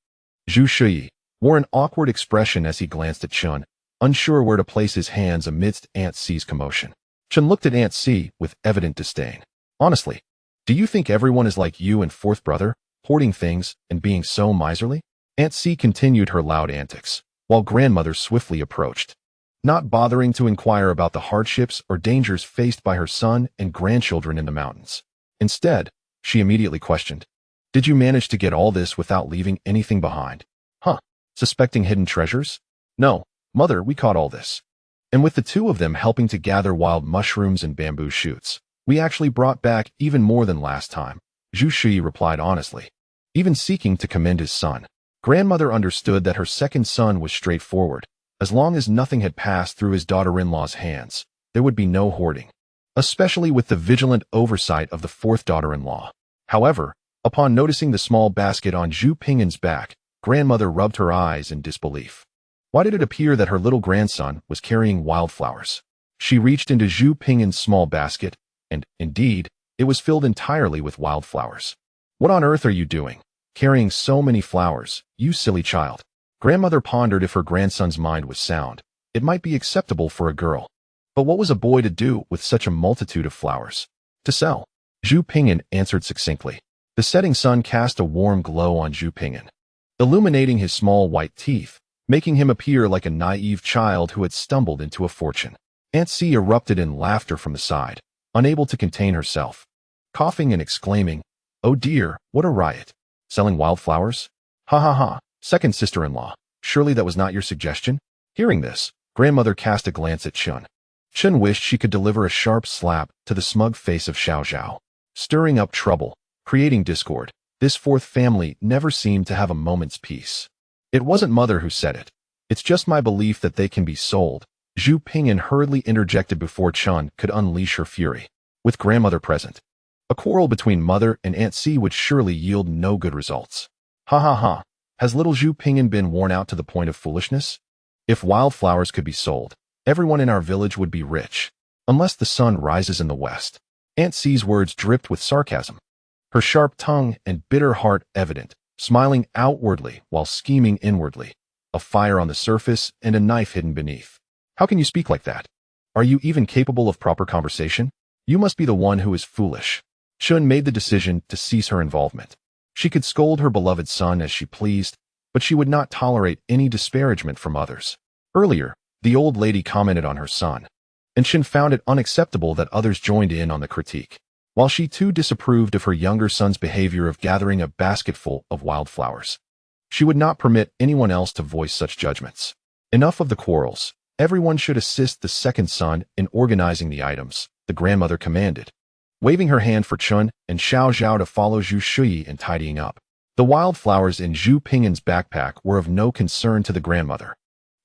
A: Xiahe, wore an awkward expression as he glanced at Chun, unsure where to place his hands amidst Aunt C's commotion. Chun looked at Aunt C with evident disdain. Honestly, do you think everyone is like you and fourth brother, hoarding things and being so miserly? Aunt C continued her loud antics, while grandmother swiftly approached, not bothering to inquire about the hardships or dangers faced by her son and grandchildren in the mountains. Instead, she immediately questioned, "Did you manage to get all this without leaving anything behind? Huh? Suspecting hidden treasures? No, mother, we caught all this. And with the two of them helping to gather wild mushrooms and bamboo shoots, we actually brought back even more than last time," Xiahe replied honestly, even seeking to commend his son. Grandmother understood that her second son was straightforward. As long as nothing had passed through his daughter-in-law's hands, there would be no hoarding, especially with the vigilant oversight of the fourth daughter-in-law. However, upon noticing the small basket on Zhu Ping'an's back, grandmother rubbed her eyes in disbelief. Why did it appear that her little grandson was carrying wildflowers? She reached into Zhu Ping'an's small basket, and, indeed, it was filled entirely with wildflowers. "What on earth are you doing, carrying so many flowers, you silly child?" Grandmother pondered if her grandson's mind was sound. It might be acceptable for a girl. But what was a boy to do with such a multitude of flowers? To sell. Zhu Ping'an answered succinctly. The setting sun cast a warm glow on Zhu Ping'an, illuminating his small white teeth, making him appear like a naive child who had stumbled into a fortune. Aunt C erupted in laughter from the side, unable to contain herself, coughing and exclaiming, "Oh dear, what a riot. Selling wildflowers? Ha ha ha, second sister-in-law, surely that was not your suggestion?" Hearing this, grandmother cast a glance at Chun. Chun wished she could deliver a sharp slap to the smug face of Xiao. Stirring up trouble, creating discord, this fourth family never seemed to have a moment's peace. "It wasn't mother who said it. It's just my belief that they can be sold," Zhu Ping'an hurriedly interjected before Chun could unleash her fury. With grandmother present, a quarrel between mother and Aunt C would surely yield no good results. Ha ha ha, has little Zhu Ping'an been worn out to the point of foolishness? If wildflowers could be sold, everyone in our village would be rich, unless the sun rises in the west. Aunt C's words dripped with sarcasm, her sharp tongue and bitter heart evident, smiling outwardly while scheming inwardly, a fire on the surface and a knife hidden beneath. "How can you speak like that? Are you even capable of proper conversation? You must be the one who is foolish." Chun made the decision to cease her involvement. She could scold her beloved son as she pleased, but she would not tolerate any disparagement from others. Earlier, the old lady commented on her son, and Chun found it unacceptable that others joined in on the critique. While she too disapproved of her younger son's behavior of gathering a basketful of wildflowers, she would not permit anyone else to voice such judgments. Enough of the quarrels. Everyone should assist the second son in organizing the items, the grandmother commanded, waving her hand for Chun and Xiao to follow Xiahe in tidying up. The wildflowers in Zhu Ping'an's backpack were of no concern to the grandmother.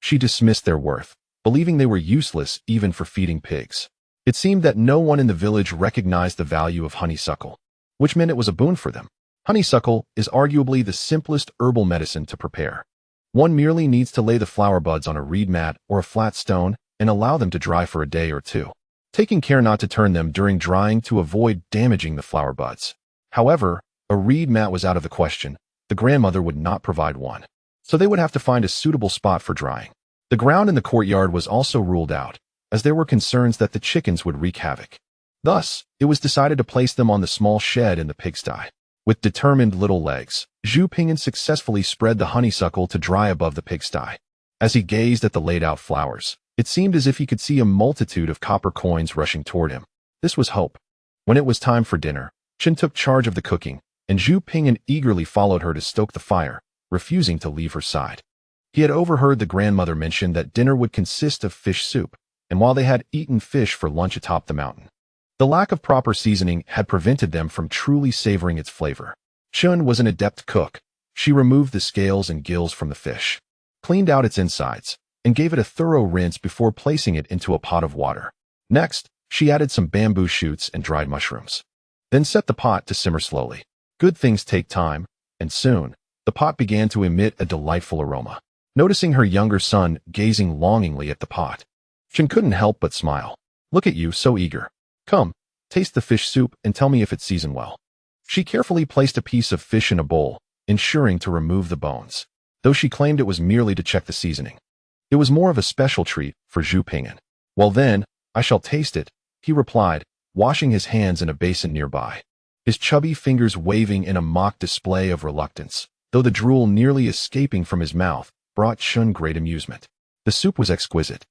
A: She dismissed their worth, believing they were useless even for feeding pigs. It seemed that no one in the village recognized the value of honeysuckle, which meant it was a boon for them. Honeysuckle is arguably the simplest herbal medicine to prepare. One merely needs to lay the flower buds on a reed mat or a flat stone and allow them to dry for a day or two, taking care not to turn them during drying to avoid damaging the flower buds. However, a reed mat was out of the question. The grandmother would not provide one, so they would have to find a suitable spot for drying. The ground in the courtyard was also ruled out, as there were concerns that the chickens would wreak havoc. Thus, it was decided to place them on the small shed in the pigsty. With determined little legs, Zhu Ping'an successfully spread the honeysuckle to dry above the pigsty. As he gazed at the laid-out flowers, it seemed as if he could see a multitude of copper coins rushing toward him. This was hope. When it was time for dinner, Chun took charge of the cooking, and Zhu Ping'an eagerly followed her to stoke the fire, refusing to leave her side. He had overheard the grandmother mention that dinner would consist of fish soup, and while they had eaten fish for lunch atop the mountain, the lack of proper seasoning had prevented them from truly savoring its flavor. Chun was an adept cook. She removed the scales and gills from the fish, cleaned out its insides, and gave it a thorough rinse before placing it into a pot of water. Next, she added some bamboo shoots and dried mushrooms, then set the pot to simmer slowly. Good things take time, and soon, the pot began to emit a delightful aroma. Noticing her younger son gazing longingly at the pot, Chun couldn't help but smile. Look at you, so eager. Come, taste the fish soup and tell me if it's seasoned well. She carefully placed a piece of fish in a bowl, ensuring to remove the bones, though she claimed it was merely to check the seasoning. It was more of a special treat for Zhu Ping'an. Well then, I shall taste it, he replied, washing his hands in a basin nearby, his chubby fingers waving in a mock display of reluctance, though the drool nearly escaping from his mouth brought Shun great amusement. The soup was exquisite,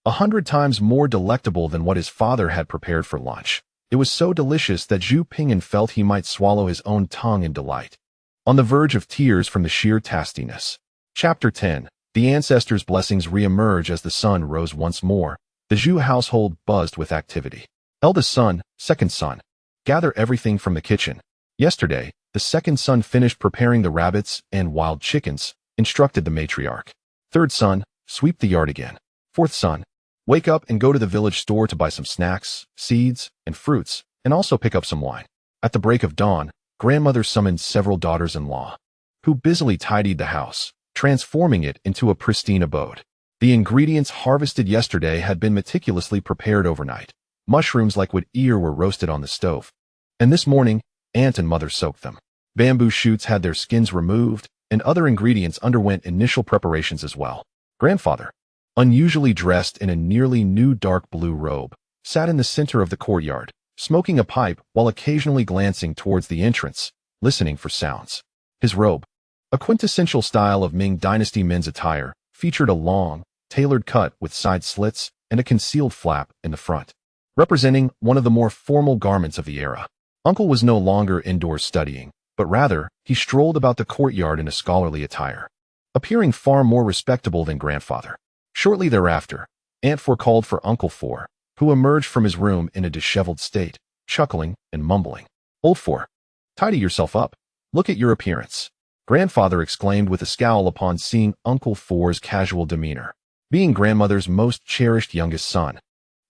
A: 100 times more delectable than what his father had prepared for lunch. It was so delicious that Zhu Ping'an felt he might swallow his own tongue in delight, on the verge of tears from the sheer tastiness. Chapter 10. The ancestors' blessings re-emerge as the sun rose once more. The Zhu household buzzed with activity. Eldest son, second son, gather everything from the kitchen. Yesterday, the second son finished preparing the rabbits and wild chickens, instructed the matriarch. Third son, sweep the yard again. Fourth son, wake up and go to the village store to buy some snacks, seeds, and fruits, and also pick up some wine. At the break of dawn, grandmother summoned several daughters-in-law, who busily tidied the house, transforming it into a pristine abode. The ingredients harvested yesterday had been meticulously prepared overnight. Mushrooms like wood ear were roasted on the stove, and this morning, aunt and mother soaked them. Bamboo shoots had their skins removed, and other ingredients underwent initial preparations as well. Grandfather, unusually dressed in a nearly new dark blue robe, sat in the center of the courtyard, smoking a pipe while occasionally glancing towards the entrance, listening for sounds. His robe, a quintessential style of Ming Dynasty men's attire, featured a long, tailored cut with side slits and a concealed flap in the front, representing one of the more formal garments of the era. Uncle was no longer indoors studying, but rather, he strolled about the courtyard in a scholarly attire, appearing far more respectable than grandfather. Shortly thereafter, Aunt Four called for Uncle Four, who emerged from his room in a disheveled state, chuckling and mumbling. Old Four, tidy yourself up. Look at your appearance. Grandfather exclaimed with a scowl upon seeing Uncle Four's casual demeanor. Being grandmother's most cherished youngest son,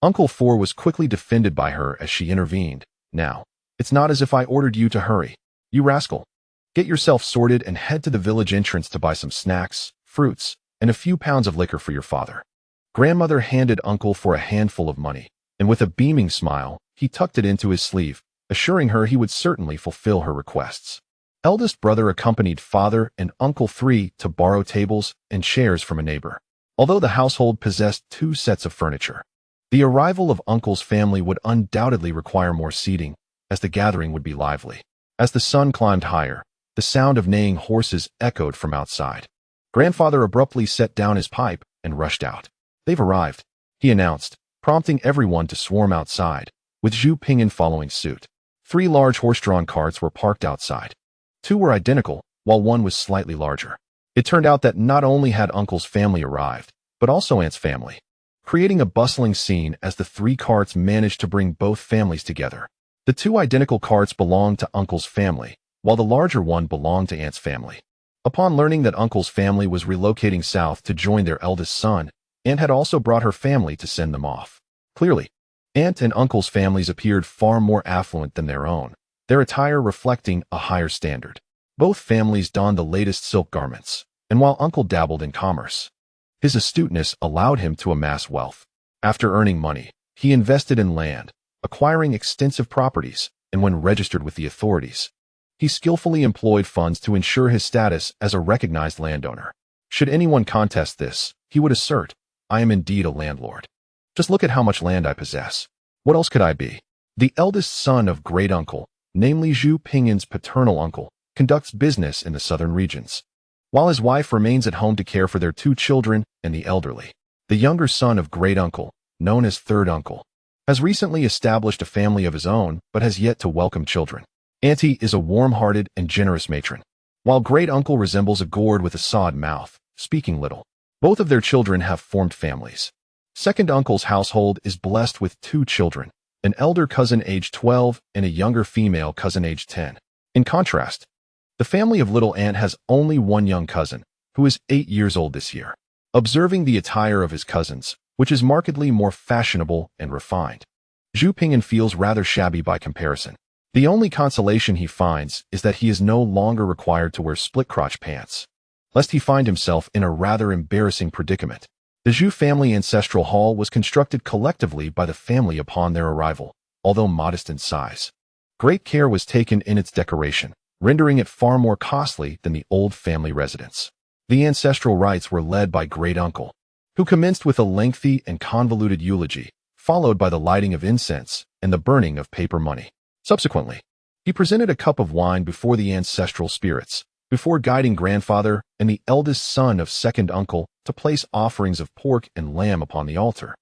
A: Uncle Four was quickly defended by her as she intervened. Now, it's not as if I ordered you to hurry. You rascal. Get yourself sorted and head to the village entrance to buy some snacks, fruits, and a few pounds of liquor for your father. Grandmother handed Uncle Four a handful of money, and with a beaming smile, he tucked it into his sleeve, assuring her he would certainly fulfill her requests. Eldest brother accompanied father and Uncle Three to borrow tables and chairs from a neighbor. Although the household possessed 2 sets of furniture, the arrival of Uncle's family would undoubtedly require more seating, as the gathering would be lively. As the sun climbed higher, the sound of neighing horses echoed from outside. Grandfather abruptly set down his pipe and rushed out. They've arrived, he announced, prompting everyone to swarm outside, with Zhu Ping'an following suit. 3 large horse-drawn carts were parked outside. 2 were identical, while 1 was slightly larger. It turned out that not only had Uncle's family arrived, but also Aunt's family, creating a bustling scene as the 3 carts managed to bring both families together. The 2 identical carts belonged to Uncle's family, while the larger one belonged to Aunt's family. Upon learning that Uncle's family was relocating south to join their eldest son, Aunt had also brought her family to send them off. Clearly, Aunt and Uncle's families appeared far more affluent than their own, their attire reflecting a higher standard. Both families donned the latest silk garments, and while Uncle dabbled in commerce, his astuteness allowed him to amass wealth. After earning money, he invested in land, acquiring extensive properties, and when registered with the authorities, he skillfully employed funds to ensure his status as a recognized landowner. Should anyone contest this, he would assert, I am indeed a landlord. Just look at how much land I possess. What else could I be? The eldest son of great uncle, namely Zhu Ping'an's paternal uncle, conducts business in the southern regions, while his wife remains at home to care for their 2 children and the elderly. The younger son of great uncle, known as third uncle, has recently established a family of his own but has yet to welcome children. Auntie is a warm-hearted and generous matron, while great uncle resembles a gourd with a sawed mouth, speaking little. Both of their children have formed families. Second uncle's household is blessed with 2 children, an elder cousin aged 12 and a younger female cousin aged 10. In contrast, the family of little aunt has only 1 young cousin, who is 8 years old this year. Observing the attire of his cousins, which is markedly more fashionable and refined, Zhu Ping'an feels rather shabby by comparison. The only consolation he finds is that he is no longer required to wear split-crotch pants, lest he find himself in a rather embarrassing predicament. The Zhu family ancestral hall was constructed collectively by the family upon their arrival, although modest in size. Great care was taken in its decoration, rendering it far more costly than the old family residence. The ancestral rites were led by great-uncle, who commenced with a lengthy and convoluted eulogy, followed by the lighting of incense and the burning of paper money. Subsequently, he presented a cup of wine before the ancestral spirits, before guiding grandfather and the eldest son of second uncle to place offerings of pork and lamb upon the altar,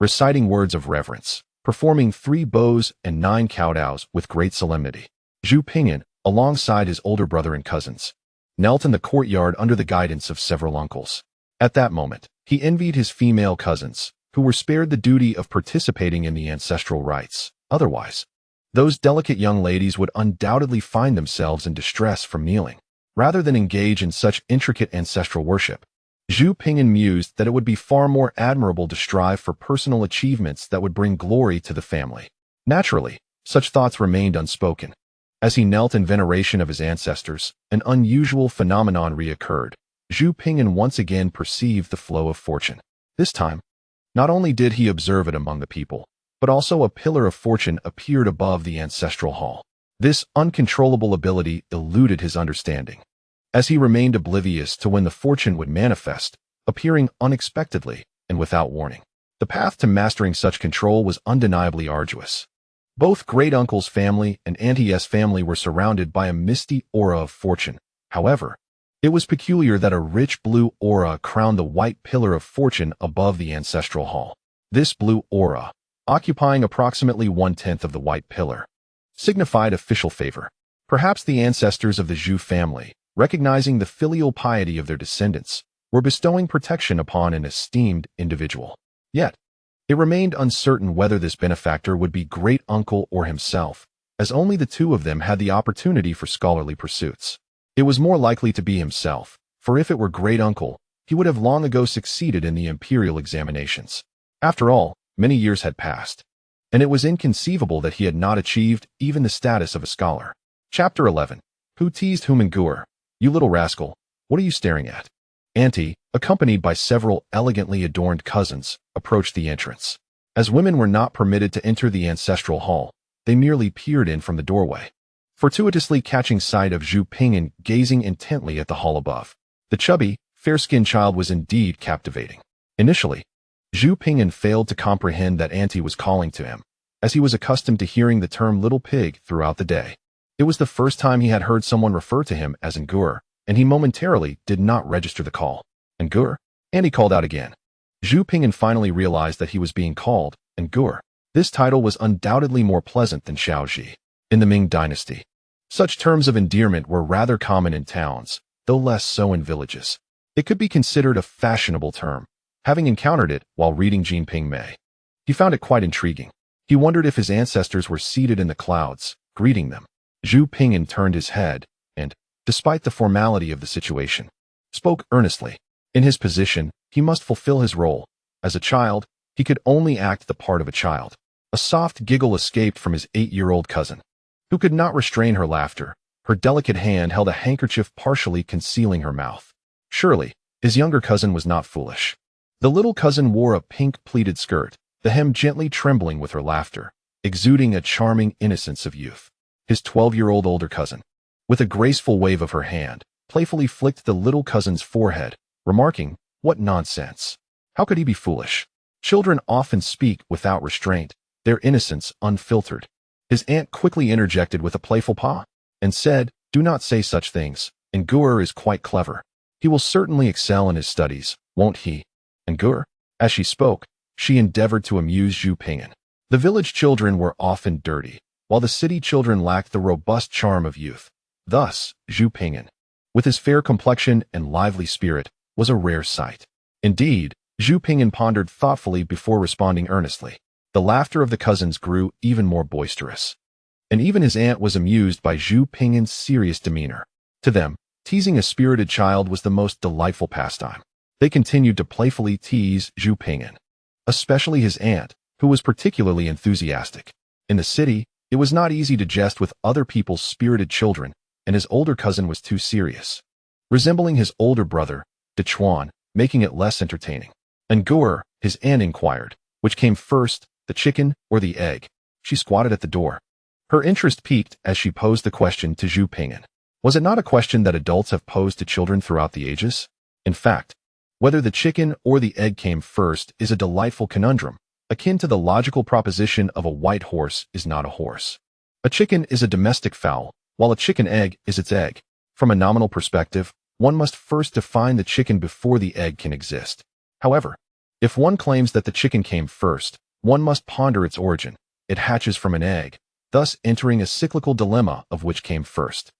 A: reciting words of reverence, performing 3 bows and 9 kowtows with great solemnity. Zhu Ping'an, alongside his older brother and cousins, knelt in the courtyard under the guidance of several uncles. At that moment, he envied his female cousins, who were spared the duty of participating in the ancestral rites. Otherwise, those delicate young ladies would undoubtedly find themselves in distress from kneeling, rather than engage in such intricate ancestral worship. Zhu Ping'an mused that it would be far more admirable to strive for personal achievements that would bring glory to the family. Naturally, such thoughts remained unspoken. As he knelt in veneration of his ancestors, an unusual phenomenon reoccurred. Zhu Ping'an once again perceived the flow of fortune. This time, not only did he observe it among the people, but also a pillar of fortune appeared above the ancestral hall. This uncontrollable ability eluded his understanding, as he remained oblivious to when the fortune would manifest, appearing unexpectedly and without warning. The path to mastering such control was undeniably arduous. Both great-uncle's family and auntie's family were surrounded by a misty aura of fortune. However, it was peculiar that a rich blue aura crowned the white pillar of fortune above the ancestral hall. This blue aura, occupying approximately 1/10 of the white pillar, signified official favor. Perhaps the ancestors of the Zhu family, recognizing the filial piety of their descendants, were bestowing protection upon an esteemed individual. Yet, it remained uncertain whether this benefactor would be great-uncle or himself, as only the two of them had the opportunity for scholarly pursuits. It was more likely to be himself, for if it were great-uncle, he would have long ago succeeded in the imperial examinations. After all, many years had passed, and it was inconceivable that he had not achieved even the status of a scholar. Chapter 11. Who teased whom in Gur? You little rascal, what are you staring at? Auntie, accompanied by several elegantly adorned cousins, approached the entrance. As women were not permitted to enter the ancestral hall, they merely peered in from the doorway, fortuitously catching sight of Zhu Ping'an gazing intently at the hall above. The chubby, fair-skinned child was indeed captivating. Initially, Zhu Ping'an failed to comprehend that Auntie was calling to him, as he was accustomed to hearing the term little pig throughout the day. It was the first time he had heard someone refer to him as Ngur, and he momentarily did not register the call. Ngur? Auntie called out again. Zhu Ping'an finally realized that he was being called Ngur. This title was undoubtedly more pleasant than Xiaozhi. In the Ming dynasty, such terms of endearment were rather common in towns, though less so in villages. It could be considered a fashionable term, having encountered it while reading Jinping Mei. He found it quite intriguing. He wondered if his ancestors were seated in the clouds, greeting them. Zhu Ping'an turned his head and, despite the formality of the situation, spoke earnestly. In his position, he must fulfill his role. As a child, he could only act the part of a child. A soft giggle escaped from his 8-year-old cousin, who could not restrain her laughter. Her delicate hand held a handkerchief partially concealing her mouth. Surely, his younger cousin was not foolish. The little cousin wore a pink pleated skirt, the hem gently trembling with her laughter, exuding a charming innocence of youth. His 12-year-old older cousin, with a graceful wave of her hand, playfully flicked the little cousin's forehead, remarking, "What nonsense! How could he be foolish?" Children often speak without restraint, their innocence unfiltered. His aunt quickly interjected with a playful paw, and said, "Do not say such things. Ngur is quite clever. He will certainly excel in his studies, won't he?" Ngur? As she spoke, she endeavored to amuse Zhu Ping'an. The village children were often dirty, while the city children lacked the robust charm of youth. Thus, Zhu Ping'an, with his fair complexion and lively spirit, was a rare sight. Indeed, Zhu Ping'an pondered thoughtfully before responding earnestly. The laughter of the cousins grew even more boisterous, and even his aunt was amused by Zhu Ping'an's serious demeanor. To them, teasing a spirited child was the most delightful pastime. They continued to playfully tease Zhu Ping'an, especially his aunt, who was particularly enthusiastic. In the city, it was not easy to jest with other people's spirited children, and his older cousin was too serious, resembling his older brother, De Chuan, making it less entertaining. Ngur, his aunt inquired, which came first, the chicken or the egg? She squatted at the door. Her interest piqued as she posed the question to Zhu Ping'an. Was it not a question that adults have posed to children throughout the ages? In fact, whether the chicken or the egg came first is a delightful conundrum, akin to the logical proposition of a white horse is not a horse. A chicken is a domestic fowl, while a chicken egg is its egg. From a nominal perspective, one must first define the chicken before the egg can exist. However, if one claims that the chicken came first, one must ponder its origin. It hatches from an egg, thus entering a cyclical dilemma of which came first.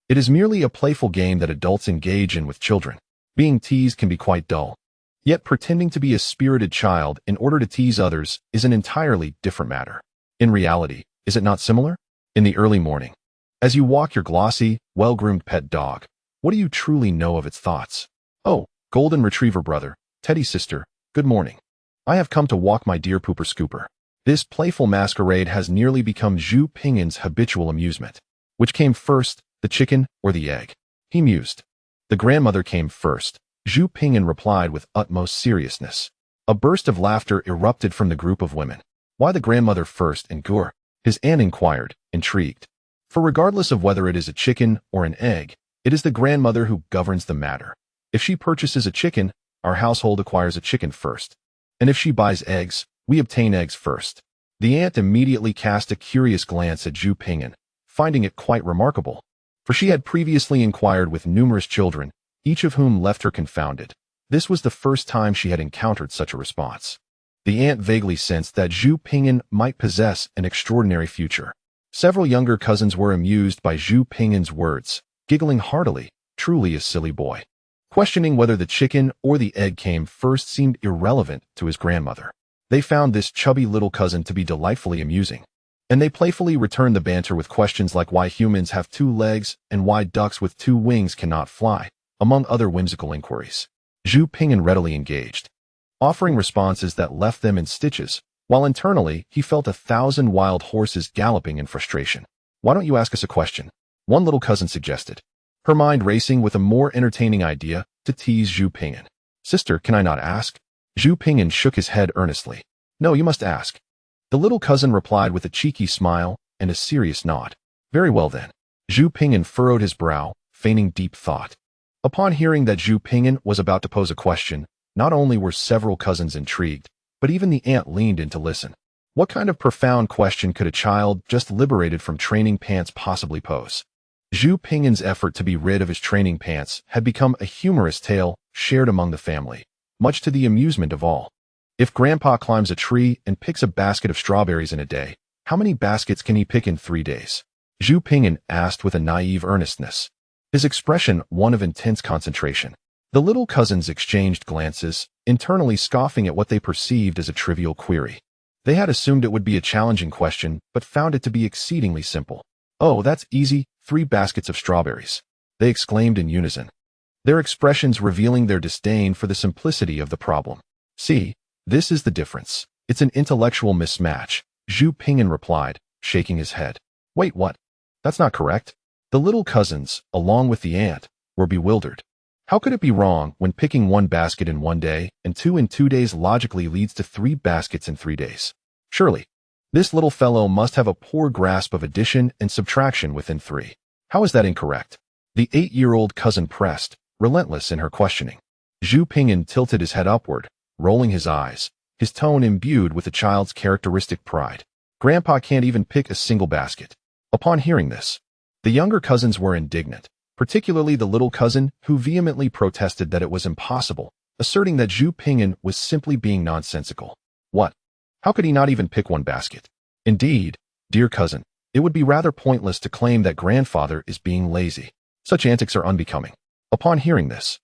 A: It is merely a playful game that adults engage in with children. Being teased can be quite dull. Yet pretending to be a spirited child in order to tease others is an entirely different matter. In reality, is it not similar? In the early morning, as you walk your glossy, well-groomed pet dog, what do you truly know of its thoughts? Oh, golden retriever brother, teddy sister, good morning. I have come to walk my dear pooper scooper. This playful masquerade has nearly become Zhu Ping'an's habitual amusement. Which came first, the chicken or the egg? He mused. The grandmother came first, Zhu Ping'an replied with utmost seriousness. A burst of laughter erupted from the group of women. Why the grandmother first, Ngur? His aunt inquired, intrigued. For regardless of whether it is a chicken or an egg, it is the grandmother who governs the matter. If she purchases a chicken, our household acquires a chicken first. And if she buys eggs, we obtain eggs first. The aunt immediately cast a curious glance at Zhu Ping'an, finding it quite remarkable. For she had previously inquired with numerous children, each of whom left her confounded. This was the first time she had encountered such a response. The aunt vaguely sensed that Zhu Ping'an might possess an extraordinary future. Several younger cousins were amused by Zhu Ping'an's words, giggling heartily, truly a silly boy. Questioning whether the chicken or the egg came first seemed irrelevant to his grandmother. They found this chubby little cousin to be delightfully amusing, and they playfully returned the banter with questions like why humans have 2 legs and why ducks with 2 wings cannot fly, among other whimsical inquiries. Zhu Ping'an readily engaged, offering responses that left them in stitches, while internally he felt 1,000 wild horses galloping in frustration. Why don't you ask us a question? One little cousin suggested, her mind racing with a more entertaining idea to tease Zhu Ping'an. Sister, can I not ask? Zhu Ping'an shook his head earnestly. No, you must ask. The little cousin replied with a cheeky smile and a serious nod. Very well then. Zhu Ping'an furrowed his brow, feigning deep thought. Upon hearing that Zhu Ping'an was about to pose a question, not only were several cousins intrigued, but even the aunt leaned in to listen. What kind of profound question could a child just liberated from training pants possibly pose? Zhu Ping'an's effort to be rid of his training pants had become a humorous tale shared among the family, much to the amusement of all. If Grandpa climbs a tree and picks a basket of strawberries in a day, how many baskets can he pick in 3 days? Zhu Ping'an asked with a naive earnestness, his expression one of intense concentration. The little cousins exchanged glances, internally scoffing at what they perceived as a trivial query. They had assumed it would be a challenging question, but found it to be exceedingly simple. Oh, that's easy, 3 baskets of strawberries, they exclaimed in unison, their expressions revealing their disdain for the simplicity of the problem. See, this is the difference. It's an intellectual mismatch, Zhu Ping'an replied, shaking his head. Wait, what? That's not correct. The little cousins, along with the aunt, were bewildered. How could it be wrong when picking 1 basket in 1 day and 2 in 2 days logically leads to 3 baskets in 3 days? Surely, this little fellow must have a poor grasp of addition and subtraction within 3. How is that incorrect? The 8-year-old cousin pressed, relentless in her questioning. Zhu Ping'an tilted his head upward, rolling his eyes, his tone imbued with the child's characteristic pride. Grandpa can't even pick a single basket. Upon hearing this, the younger cousins were indignant, particularly the little cousin who vehemently protested that it was impossible, asserting that Zhu Ping'an was simply being nonsensical. What? How could he not even pick 1 basket? Indeed, dear cousin, it would be rather pointless to claim that grandfather is being lazy. Such antics are unbecoming. Upon hearing this,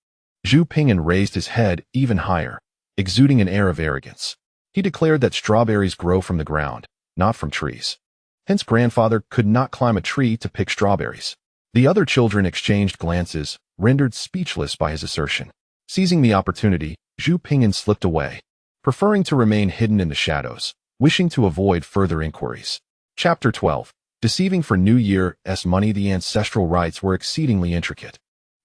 A: Zhu Ping'an raised his head even higher, exuding an air of arrogance. He declared that strawberries grow from the ground, not from trees. Hence grandfather could not climb a tree to pick strawberries. The other children exchanged glances, rendered speechless by his assertion. Seizing the opportunity, Zhu Ping'an slipped away, preferring to remain hidden in the shadows, wishing to avoid further inquiries. Chapter 12. Deceiving for New Year's money. The ancestral rites were exceedingly intricate.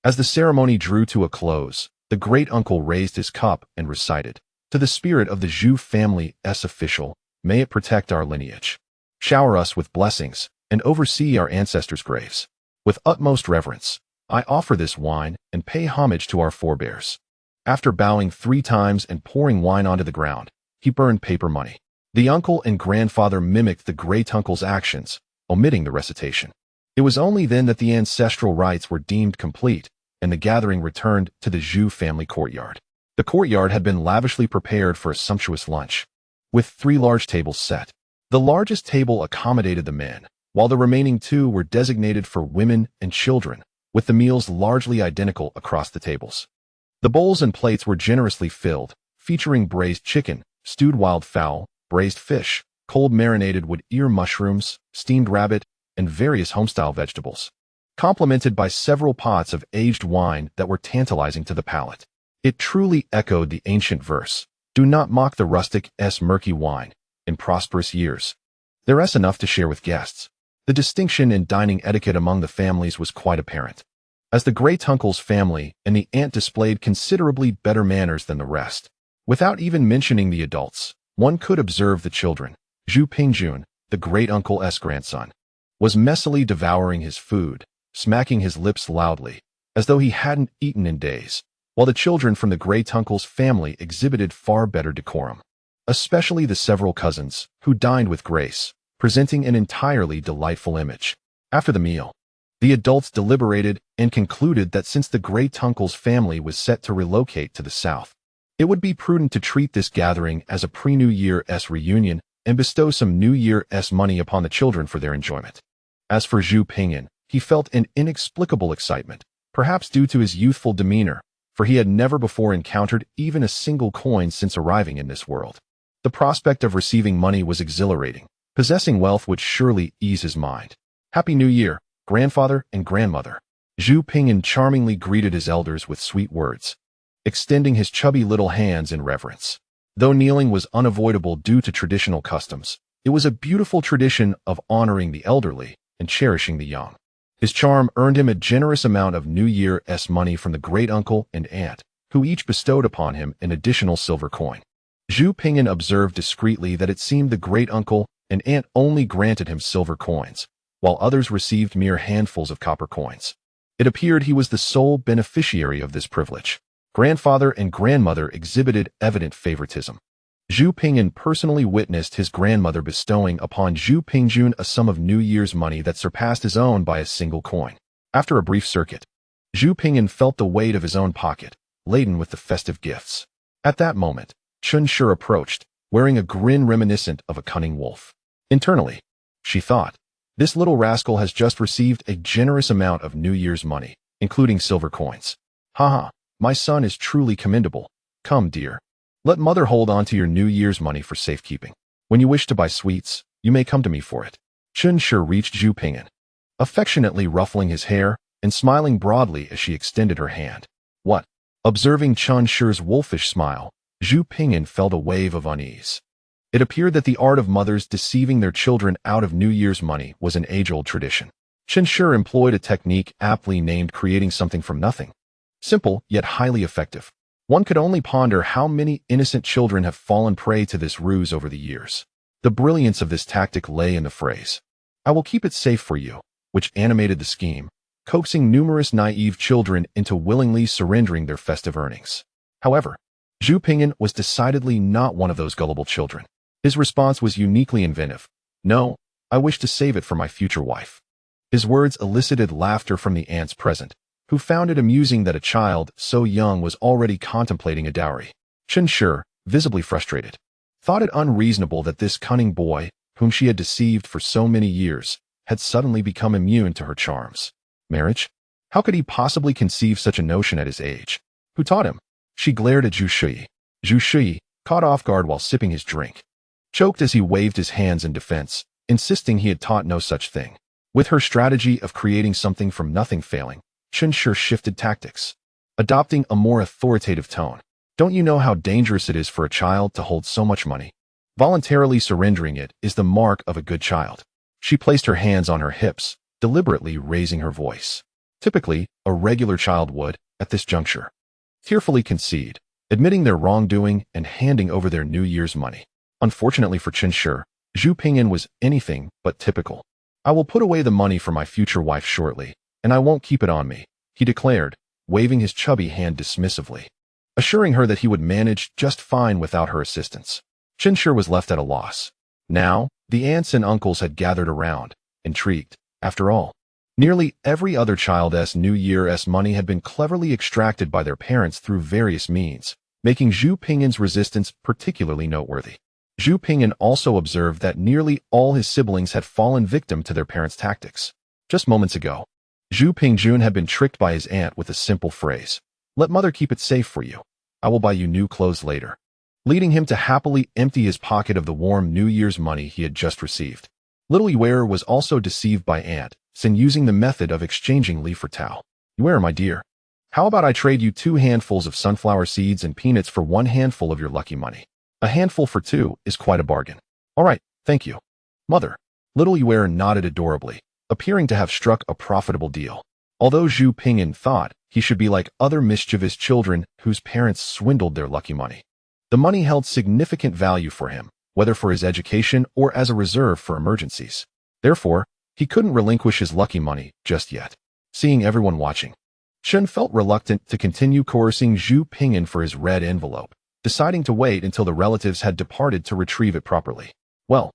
A: As the ceremony drew to a close, the great-uncle raised his cup and recited, To the spirit of the Zhu family's official, may it protect our lineage. Shower us with blessings, and oversee our ancestors' graves. With utmost reverence, I offer this wine and pay homage to our forebears. After bowing 3 times and pouring wine onto the ground, he burned paper money. The uncle and grandfather mimicked the great-uncle's actions, omitting the recitation. It was only then that the ancestral rites were deemed complete, and the gathering returned to the Zhu family courtyard. The courtyard had been lavishly prepared for a sumptuous lunch, with 3 large tables set. The largest table accommodated the men, while the remaining 2 were designated for women and children, with the meals largely identical across the tables. The bowls and plates were generously filled, featuring braised chicken, stewed wildfowl, braised fish, cold marinated wood ear mushrooms, steamed rabbit, and various homestyle vegetables, complemented by several pots of aged wine that were tantalizing to the palate. It truly echoed the ancient verse, "Do not mock the rustic's murky wine. In prosperous years, there's enough to share with guests." The distinction in dining etiquette among the families was quite apparent, as the great-uncle's family and the aunt displayed considerably better manners than the rest. Without even mentioning the adults, one could observe the children. Zhu Pingjun, the great-uncle's grandson, was messily devouring his food, smacking his lips loudly, as though he hadn't eaten in days, while the children from the great-uncle's family exhibited far better decorum, especially the several cousins, who dined with grace, presenting an entirely delightful image. After the meal, the adults deliberated and concluded that since the great-uncle's family was set to relocate to the south, it would be prudent to treat this gathering as a pre-New Year's reunion and bestow some New Year's money upon the children for their enjoyment. As for Zhu Pingyun, he felt an inexplicable excitement, perhaps due to his youthful demeanor, for he had never before encountered even a single coin since arriving in this world. The prospect of receiving money was exhilarating. Possessing wealth would surely ease his mind. "Happy New Year, grandfather and grandmother." Zhu Pingyun charmingly greeted his elders with sweet words, extending his chubby little hands in reverence. Though kneeling was unavoidable due to traditional customs, it was a beautiful tradition of honoring the elderly and cherishing the young. His charm earned him a generous amount of New Year's money from the great-uncle and aunt, who each bestowed upon him an additional silver coin. Zhu Pingyun observed discreetly that it seemed the great-uncle and aunt only granted him silver coins, while others received mere handfuls of copper coins. It appeared he was the sole beneficiary of this privilege. Grandfather and grandmother exhibited evident favoritism. Zhu Pingyun personally witnessed his grandmother bestowing upon Zhu Pingjun a sum of New Year's money that surpassed his own by a single coin. After a brief circuit, Zhu Pingyun felt the weight of his own pocket, laden with the festive gifts. At that moment, Chun Shi approached, wearing a grin reminiscent of a cunning wolf. Internally, she thought, "This little rascal has just received a generous amount of New Year's money, including silver coins. Haha, my son is truly commendable. Come, dear. Let mother hold on to your New Year's money for safekeeping. When you wish to buy sweets, you may come to me for it." Chun Shi reached Zhu Pingyun, affectionately ruffling his hair and smiling broadly as she extended her hand. "What?" Observing Chun Shi's wolfish smile, Zhu Pingyun felt a wave of unease. It appeared that the art of mothers deceiving their children out of New Year's money was an age-old tradition. Chun Shi employed a technique aptly named creating something from nothing. Simple, yet highly effective. One could only ponder how many innocent children have fallen prey to this ruse over the years. The brilliance of this tactic lay in the phrase, "I will keep it safe for you," which animated the scheme, coaxing numerous naive children into willingly surrendering their festive earnings. However, Zhu Pingyun was decidedly not one of those gullible children. His response was uniquely inventive. "No, I wish to save it for my future wife." His words elicited laughter from the aunts present, who found it amusing that a child so young was already contemplating a dowry. Chun Shi, visibly frustrated, thought it unreasonable that this cunning boy, whom she had deceived for so many years, had suddenly become immune to her charms. Marriage? How could he possibly conceive such a notion at his age? Who taught him? She glared at Zhu Shi. Zhu Shi, caught off guard while sipping his drink, choked as he waved his hands in defense, insisting he had taught no such thing. With her strategy of creating something from nothing failing, Chun Shi shifted tactics, adopting a more authoritative tone. "Don't you know how dangerous it is for a child to hold so much money? Voluntarily surrendering it is the mark of a good child." She placed her hands on her hips, deliberately raising her voice. Typically, a regular child would, at this juncture, tearfully concede, admitting their wrongdoing and handing over their New Year's money. Unfortunately for Chen Shi, Zhu Pingyan was anything but typical. "I will put away the money for my future wife shortly, and I won't keep it on me," he declared, waving his chubby hand dismissively, assuring her that he would manage just fine without her assistance. Chen Shi was left at a loss. Now, the aunts and uncles had gathered around, intrigued. After all, nearly every other child's New Year's money had been cleverly extracted by their parents through various means, making Zhu Pingyan's resistance particularly noteworthy. Zhu Pingyan also observed that nearly all his siblings had fallen victim to their parents' tactics. Just moments ago, Zhu Pingjun had been tricked by his aunt with a simple phrase, "Let mother keep it safe for you. I will buy you new clothes later," leading him to happily empty his pocket of the warm New Year's money he had just received. Little Yuer was also deceived by Aunt Sin using the method of exchanging Li for Tao. "Yuer, my dear, how about I trade you 2 handfuls of sunflower seeds and peanuts for 1 handful of your lucky money? A handful for 2 is quite a bargain." "All right, thank you, mother." Little Yuer nodded adorably, appearing to have struck a profitable deal. Although Zhu Pingyan thought he should be like other mischievous children whose parents swindled their lucky money, the money held significant value for him, whether for his education or as a reserve for emergencies. Therefore, he couldn't relinquish his lucky money just yet. Seeing everyone watching, Chen felt reluctant to continue coercing Zhu Pingyan for his red envelope, deciding to wait until the relatives had departed to retrieve it properly. "Well,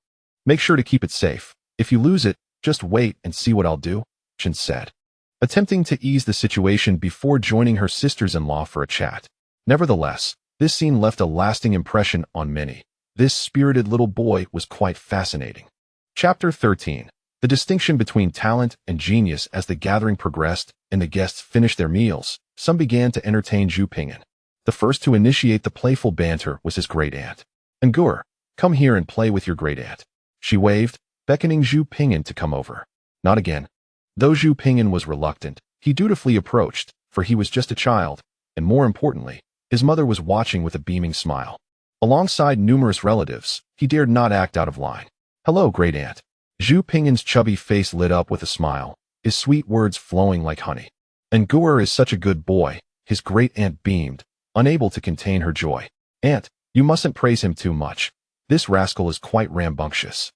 A: make sure to keep it safe. If you lose it, just wait and see what I'll do," Chen said, attempting to ease the situation before joining her sisters-in-law for a chat. Nevertheless, this scene left a lasting impression on many. This spirited little boy was quite fascinating. Chapter 13. The distinction between talent and genius. As the gathering progressed and the guests finished their meals, some began to entertain Zhu Pingyan. The first to initiate the playful banter was his great-aunt. "Ngur, come here and play with your great-aunt," she waved, beckoning Zhu Pingyan to come over. Not again. Though Zhu Pingyan was reluctant, he dutifully approached, for he was just a child, and more importantly, his mother was watching with a beaming smile. Alongside numerous relatives, he dared not act out of line. "Hello, great-aunt." Zhu Pingyan's chubby face lit up with a smile, his sweet words flowing like honey. "Ngur is such a good boy," his great-aunt beamed, unable to contain her joy. "Aunt, you mustn't praise him too much. This rascal is quite rambunctious,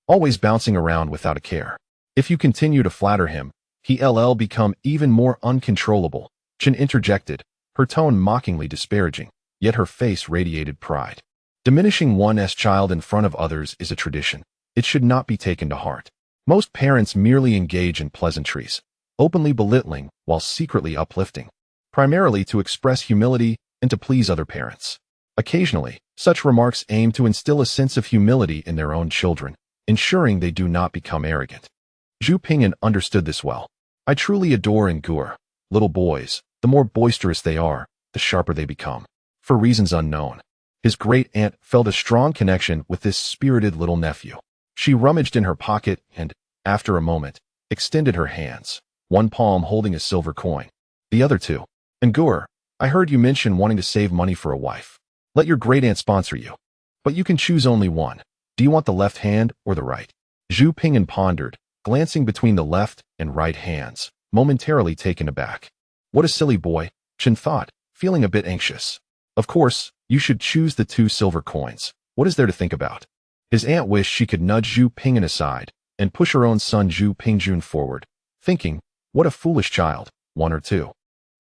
A: always bouncing around without a care. If you continue to flatter him, he'll become even more uncontrollable," Chen interjected, her tone mockingly disparaging, yet her face radiated pride. Diminishing one's child in front of others is a tradition. It should not be taken to heart. Most parents merely engage in pleasantries, openly belittling while secretly uplifting, primarily to express humility and to please other parents. Occasionally, such remarks aim to instill a sense of humility in their own children, ensuring they do not become arrogant. Zhu Pingyan understood this well. "I truly adore Ngur. Little boys, the more boisterous they are, the sharper they become." For reasons unknown, his great-aunt felt a strong connection with this spirited little nephew. She rummaged in her pocket and, after a moment, extended her hands, one palm holding a silver coin, the other 2. "Ngur, I heard you mention wanting to save money for a wife. Let your great-aunt sponsor you. But you can choose only one. Do you want the left hand or the right?" Zhu Pingyan pondered, glancing between the left and right hands, momentarily taken aback. What a silly boy, Chen thought, feeling a bit anxious. Of course, you should choose the 2 silver coins. What is there to think about? His aunt wished she could nudge Zhu Pingyan aside and push her own son Zhu Pingjun forward, thinking, what a foolish child, 1 or 2.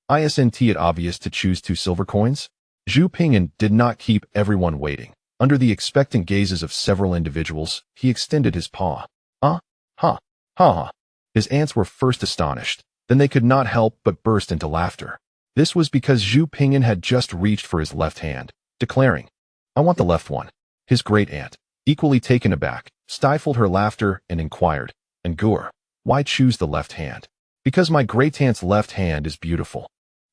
A: Isn't it obvious to choose 2 silver coins? Zhu Pingyan did not keep everyone waiting. Under the expectant gazes of several individuals, he extended his paw. Ha, ha. His aunts were first astonished, then they could not help but burst into laughter. This was because Zhu Pingyan had just reached for his left hand, declaring, "I want the left one." His great-aunt, equally taken aback, stifled her laughter and inquired, "Ngur, why choose the left hand?" "Because my great-aunt's left hand is beautiful,"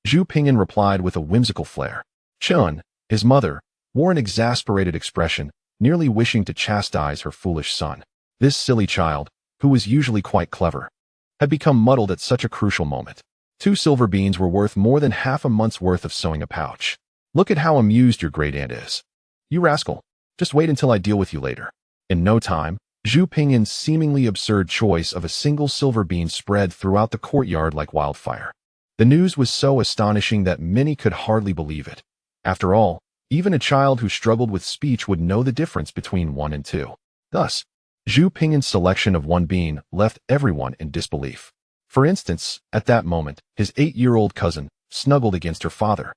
A: Zhu Pingyan replied with a whimsical flair. Chun, his mother, wore an exasperated expression, nearly wishing to chastise her foolish son. This silly child, who was usually quite clever, had become muddled at such a crucial moment. 2 silver beans were worth more than half a month's worth of sewing a pouch. "Look at how amused your great-aunt is. You rascal, just wait until I deal with you later." In no time, Zhu Pingyan's seemingly absurd choice of a single silver bean spread throughout the courtyard like wildfire. The news was so astonishing that many could hardly believe it. After all, even a child who struggled with speech would know the difference between 1 and 2. Thus, Zhu Ping'an's selection of 1 bean left everyone in disbelief. For instance, at that moment, his 8-year-old cousin snuggled against her father,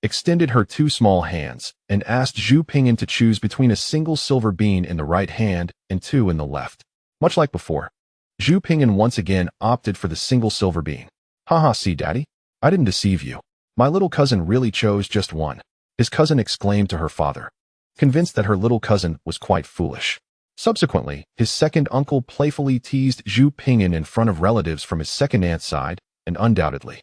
A: extended her 2 small hands, and asked Zhu Ping'an to choose between a single silver bean in the right hand and 2 in the left. Much like before, Zhu Ping'an once again opted for the single silver bean. Haha, see, Daddy? I didn't deceive you. My little cousin really chose just 1. His cousin exclaimed to her father, convinced that her little cousin was quite foolish. Subsequently, his second uncle playfully teased Zhu Ping'an in front of relatives from his second aunt's side, and undoubtedly,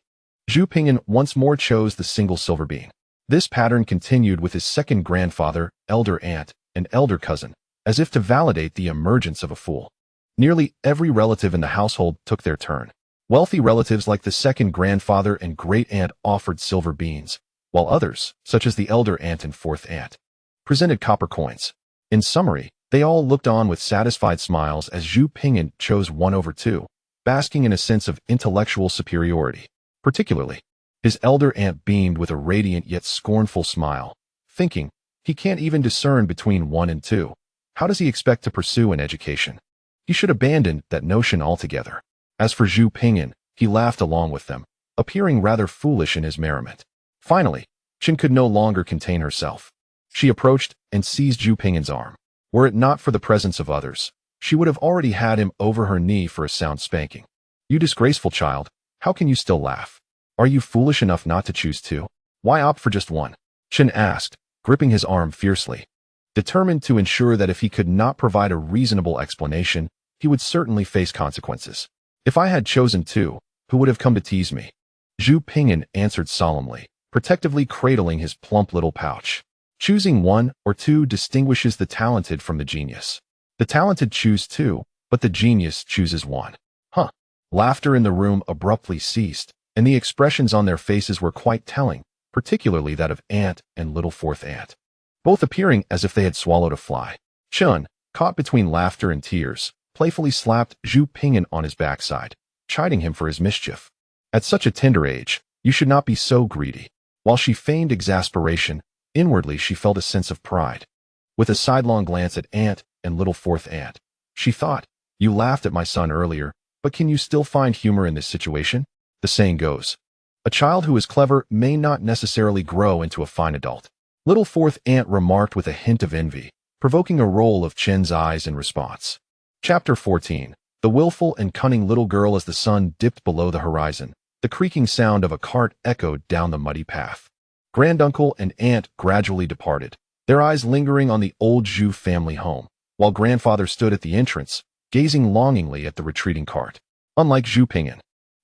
A: Zhu Ping'an once more chose the single silver bean. This pattern continued with his second grandfather, elder aunt, and elder cousin, as if to validate the emergence of a fool. Nearly every relative in the household took their turn. Wealthy relatives like the second grandfather and great aunt offered silver beans, while others, such as the elder aunt and fourth aunt, presented copper coins. In summary, they all looked on with satisfied smiles as Zhu Ping'an chose 1 over 2, basking in a sense of intellectual superiority. Particularly, his elder aunt beamed with a radiant yet scornful smile, thinking, he can't even discern between 1 and 2. How does he expect to pursue an education? He should abandon that notion altogether. As for Zhu Ping'an, he laughed along with them, appearing rather foolish in his merriment. Finally, Chen could no longer contain herself. She approached and seized Zhu Ping'an's arm. Were it not for the presence of others, she would have already had him over her knee for a sound spanking. You disgraceful child, how can you still laugh? Are you foolish enough not to choose 2? Why opt for just 1? Chen asked, gripping his arm fiercely, determined to ensure that if he could not provide a reasonable explanation, he would certainly face consequences. If I had chosen 2, who would have come to tease me? Zhu Ping'an answered solemnly, protectively cradling his plump little pouch. Choosing 1 or 2 distinguishes the talented from the genius. The talented choose 2, but the genius chooses 1. Huh. Laughter in the room abruptly ceased, and the expressions on their faces were quite telling, particularly that of aunt and little fourth aunt, both appearing as if they had swallowed a fly. Chun, caught between laughter and tears, playfully slapped Zhu Ping'an on his backside, chiding him for his mischief. At such a tender age, you should not be so greedy. While she feigned exasperation, inwardly she felt a sense of pride. With a sidelong glance at aunt and little fourth aunt, she thought, you laughed at my son earlier, but can you still find humor in this situation? The saying goes, a child who is clever may not necessarily grow into a fine adult. Little fourth aunt remarked with a hint of envy, provoking a roll of Chen's eyes in response. Chapter 14. The willful and cunning little girl. As the sun dipped below the horizon, the creaking sound of a cart echoed down the muddy path. Granduncle and aunt gradually departed, their eyes lingering on the old Zhu family home, while grandfather stood at the entrance, gazing longingly at the retreating cart. Unlike Zhu Ping'an,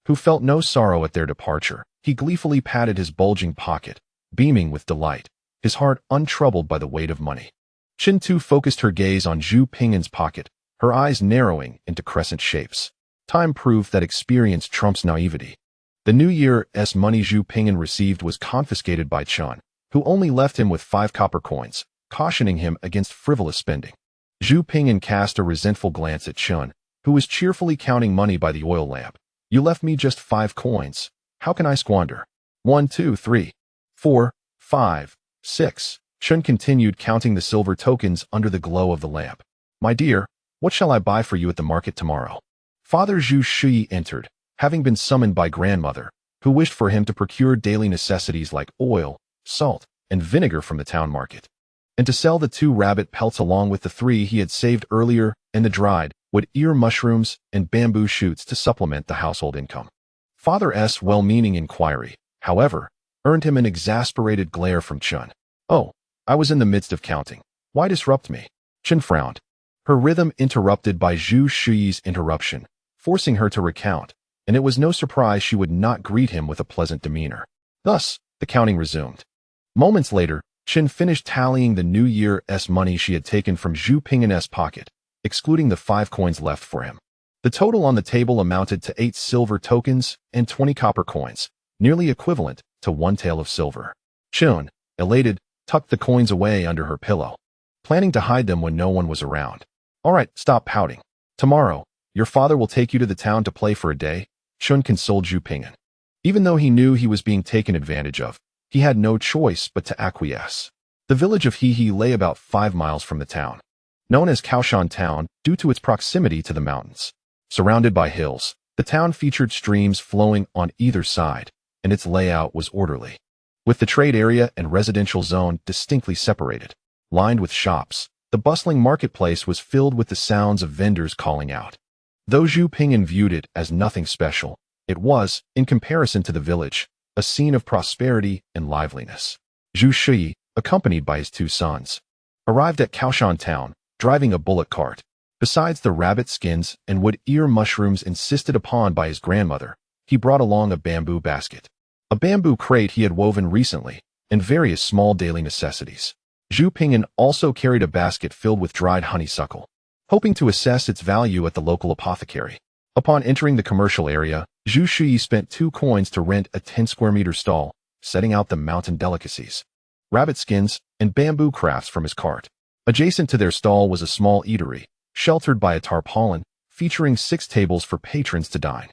A: who felt no sorrow at their departure, he gleefully patted his bulging pocket, beaming with delight, his heart untroubled by the weight of money. Chen Tu focused her gaze on Zhu Ping'an's pocket, her eyes narrowing into crescent shapes. Time proved that experience trumps naivety. The New Year's money Zhu Ping'an received was confiscated by Chen, who only left him with 5 copper coins, cautioning him against frivolous spending. Zhu Ping'an cast a resentful glance at Chen, who was cheerfully counting money by the oil lamp. You left me just 5 coins. How can I squander? 1, 2, 3, 4, 5, 6. Chen continued counting the silver tokens under the glow of the lamp. My dear, what shall I buy for you at the market tomorrow? Father Zhu Shi entered, having been summoned by grandmother, who wished for him to procure daily necessities like oil, salt, and vinegar from the town market, and to sell the 2 rabbit pelts along with the 3 he had saved earlier and the dried wood ear mushrooms and bamboo shoots to supplement the household income. Father's well-meaning inquiry, however, earned him an exasperated glare from Chen. Oh, I was in the midst of counting. Why disrupt me? Chen frowned, her rhythm interrupted by Zhu Shi's interruption, forcing her to recount, and it was no surprise she would not greet him with a pleasant demeanor. Thus, the counting resumed. Moments later, Chen finished tallying the New Year's money she had taken from Zhu Ping'an's pocket, excluding the 5 coins left for him. The total on the table amounted to 8 silver tokens and 20 copper coins, nearly equivalent to 1 tael of silver. Chen, elated, tucked the coins away under her pillow, planning to hide them when no one was around. All right, stop pouting. Tomorrow, your father will take you to the town to play for a day, Chen consoled Zhu Ping'an. Even though he knew he was being taken advantage of, He had no choice but to acquiesce. The village of Xihe lay about 5 miles from the town, known as Kaoshan Town due to its proximity to the mountains. Surrounded by hills, the town featured streams flowing on either side, and its layout was orderly, with the trade area and residential zone distinctly separated. Lined with shops, the bustling marketplace was filled with the sounds of vendors calling out. Though Zhu Pingyan viewed it as nothing special, it was, in comparison to the village, a scene of prosperity and liveliness. Zhu Shi, accompanied by his 2 sons, arrived at Kaoshan Town, driving a bullock cart. Besides the rabbit skins and wood ear mushrooms insisted upon by his grandmother, he brought along a bamboo basket, a bamboo crate he had woven recently, and various small daily necessities. Zhu Pingyan also carried a basket filled with dried honeysuckle, hoping to assess its value at the local apothecary. Upon entering the commercial area, Zhu Shi spent 2 coins to rent a 10-square-meter stall, setting out the mountain delicacies, rabbit skins, and bamboo crafts from his cart. Adjacent to their stall was a small eatery, sheltered by a tarpaulin, featuring 6 tables for patrons to dine.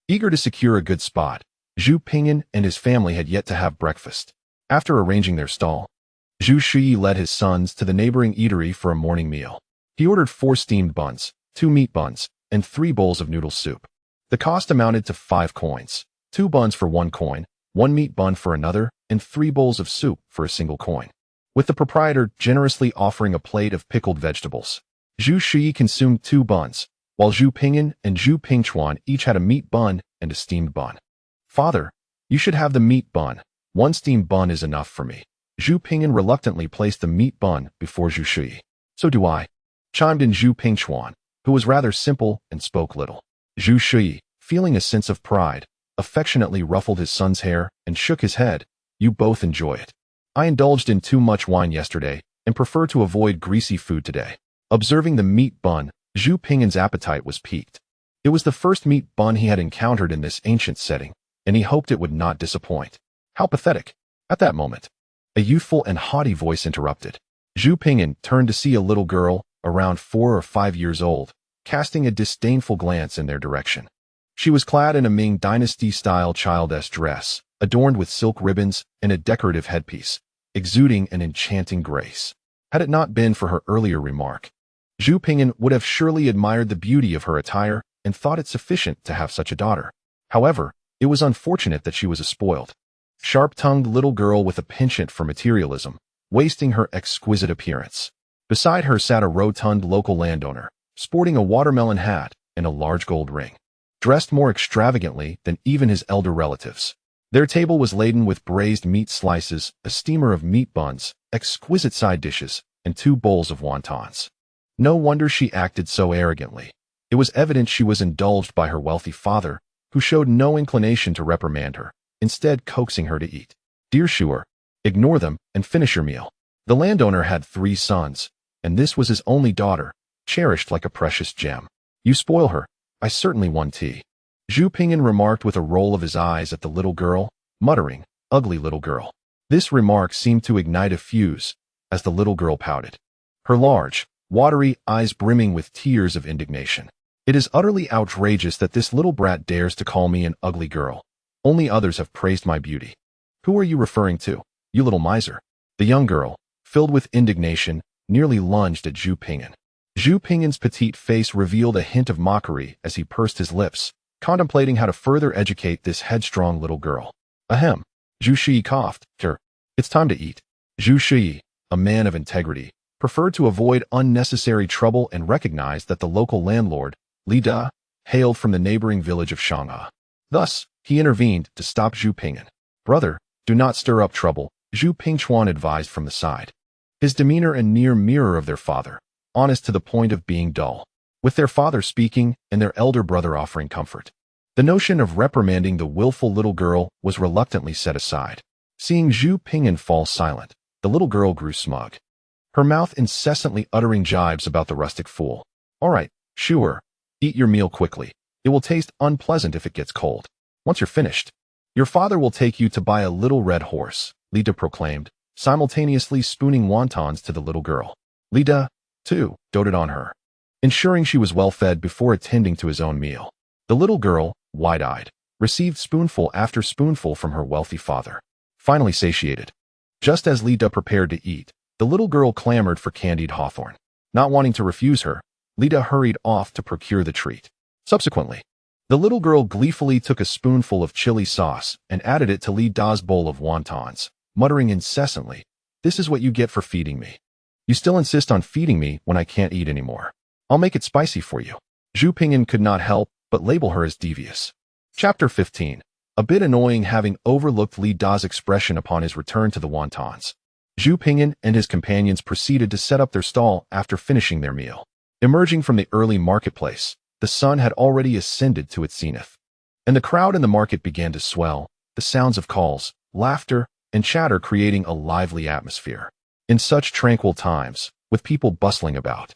A: Eager to secure a good spot, Zhu Pingyan and his family had yet to have breakfast. After arranging their stall, Zhu Shi led his sons to the neighboring eatery for a morning meal. He ordered 4 steamed buns, 2 meat buns, and 3 bowls of noodle soup. The cost amounted to 5 coins, 2 buns for 1 coin, 1 meat bun for another, and 3 bowls of soup for a single coin, with the proprietor generously offering a plate of pickled vegetables. Zhu Shi consumed 2 buns, while Zhu Pingyan and Zhu Pingchuan each had a meat bun and a steamed bun. "Father, you should have the meat bun. 1 steamed bun is enough for me." Zhu Pingyan reluctantly placed the meat bun before Zhu Shi. "So do I," chimed in Zhu Pingchuan, who was rather simple and spoke little. Zhu Shi, feeling a sense of pride, affectionately ruffled his son's hair and shook his head. "You both enjoy it. I indulged in too much wine yesterday and prefer to avoid greasy food today." Observing the meat bun, Zhu Pingyan's appetite was piqued. It was the first meat bun he had encountered in this ancient setting, and he hoped it would not disappoint. How pathetic! At that moment, a youthful and haughty voice interrupted. Zhu Pingyan turned to see a little girl, around 4 or 5 years old, casting a disdainful glance in their direction. She was clad in a Ming Dynasty-style childish dress, adorned with silk ribbons and a decorative headpiece, exuding an enchanting grace. Had it not been for her earlier remark, Zhu Pingyan would have surely admired the beauty of her attire and thought it sufficient to have such a daughter. However, it was unfortunate that she was a spoiled, sharp-tongued little girl with a penchant for materialism, wasting her exquisite appearance. Beside her sat a rotund local landowner, sporting a watermelon hat and a large gold ring, dressed more extravagantly than even his elder relatives. Their table was laden with braised meat slices, a steamer of meat buns, exquisite side dishes, and 2 bowls of wontons. No wonder she acted so arrogantly. It was evident she was indulged by her wealthy father, who showed no inclination to reprimand her, instead coaxing her to eat. "Dear Shuer, ignore them and finish your meal." The landowner had 3 sons, and this was his only daughter, cherished like a precious gem. "You spoil her. I certainly want tea," Zhu Pingyan remarked with a roll of his eyes at the little girl, muttering, "Ugly little girl." This remark seemed to ignite a fuse, as the little girl pouted, her large, watery eyes brimming with tears of indignation. "It is utterly outrageous that this little brat dares to call me an ugly girl. Only others have praised my beauty." "Who are you referring to, you little miser?" The young girl, filled with indignation, nearly lunged at Zhu Pingyan. Zhu Pingyan's petite face revealed a hint of mockery as he pursed his lips, contemplating how to further educate this headstrong little girl. "Ahem," Zhu Shi coughed. "It's time to eat." Zhu Shi, a man of integrity, preferred to avoid unnecessary trouble and recognized that the local landlord, Li Da, hailed from the neighboring village of Shangha. Thus, he intervened to stop Zhu Pingyan. "Brother, do not stir up trouble," Zhu Pingchuan advised from the side, his demeanor a near mirror of their father, honest to the point of being dull, with their father speaking and their elder brother offering comfort. The notion of reprimanding the willful little girl was reluctantly set aside. Seeing Zhu Pingyan fall silent, the little girl grew smug, her mouth incessantly uttering jibes about the rustic fool. "All right, Shuer, eat your meal quickly. It will taste unpleasant if it gets cold. Once you're finished, your father will take you to buy a little red horse," Lida proclaimed, simultaneously spooning wontons to the little girl. Lida, too, doted on her, ensuring she was well fed before attending to his own meal. The little girl, wide-eyed, received spoonful after spoonful from her wealthy father. finally satiated. Just as Lida prepared to eat, the little girl clamored for candied hawthorn. Not wanting to refuse her, Lida hurried off to procure the treat. Subsequently, the little girl gleefully took a spoonful of chili sauce and added it to Lida's bowl of wontons, muttering incessantly, "This is what you get for feeding me. You still insist on feeding me when I can't eat anymore. I'll make it spicy for you." Zhu Pingyan could not help but label her as devious. Chapter 15. A bit annoying having overlooked Lida's expression upon his return to the wontons. Zhu Pingyan and his companions proceeded to set up their stall after finishing their meal. Emerging from the early marketplace, the sun had already ascended to its zenith, and the crowd in the market began to swell, the sounds of calls, laughter, and chatter creating a lively atmosphere. In such tranquil times, with people bustling about,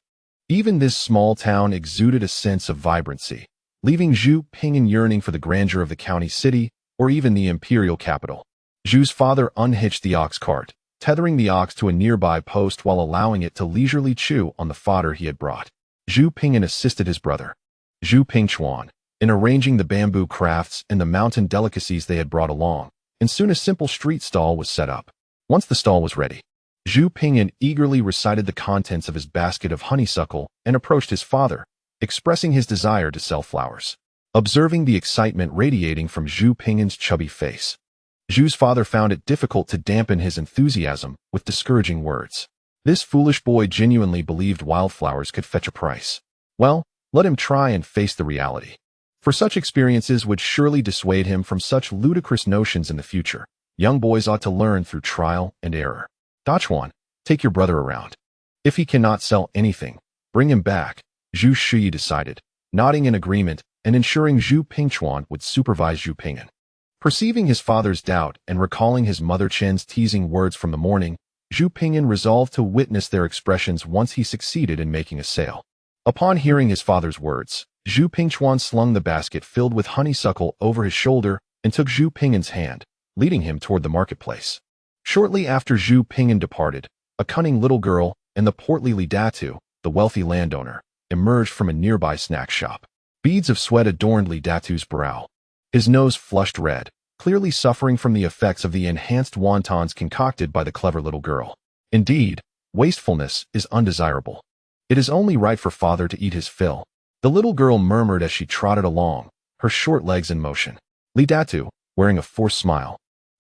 A: even this small town exuded a sense of vibrancy, leaving Zhu Pingyan yearning for the grandeur of the county city or even the imperial capital. Zhu's father unhitched the ox cart, tethering the ox to a nearby post while allowing it to leisurely chew on the fodder he had brought. Zhu Pingyan assisted his brother, Zhu Pingchuan, in arranging the bamboo crafts and the mountain delicacies they had brought along, and soon a simple street stall was set up. Once the stall was ready, Zhu Pingyan eagerly recited the contents of his basket of honeysuckle and approached his father, expressing his desire to sell flowers. Observing the excitement radiating from Zhu Pingyan's chubby face, Zhu's father found it difficult to dampen his enthusiasm with discouraging words. This foolish boy genuinely believed wildflowers could fetch a price. Well, let him try and face the reality. For such experiences would surely dissuade him from such ludicrous notions in the future. Young boys ought to learn through trial and error. Dachuan, take your brother around. If he cannot sell anything, bring him back, Zhu Shi decided, nodding in agreement and ensuring Zhu Pingchuan would supervise Zhu Pingyan. Perceiving his father's doubt and recalling his mother Chen's teasing words from the morning, Zhu Pingyan resolved to witness their expressions once he succeeded in making a sale. Upon hearing his father's words, Zhu Pingchuan slung the basket filled with honeysuckle over his shoulder and took Zhu Pingyan's hand, leading him toward the marketplace. Shortly after Zhu Pingyan departed, a cunning little girl and the portly Li Datu, the wealthy landowner, emerged from a nearby snack shop. Beads of sweat adorned Li Datu's brow. His nose flushed red, clearly suffering from the effects of the enhanced wontons concocted by the clever little girl. Indeed, wastefulness is undesirable. It is only right for father to eat his fill, the little girl murmured as she trotted along, her short legs in motion. Li Datu, wearing a forced smile,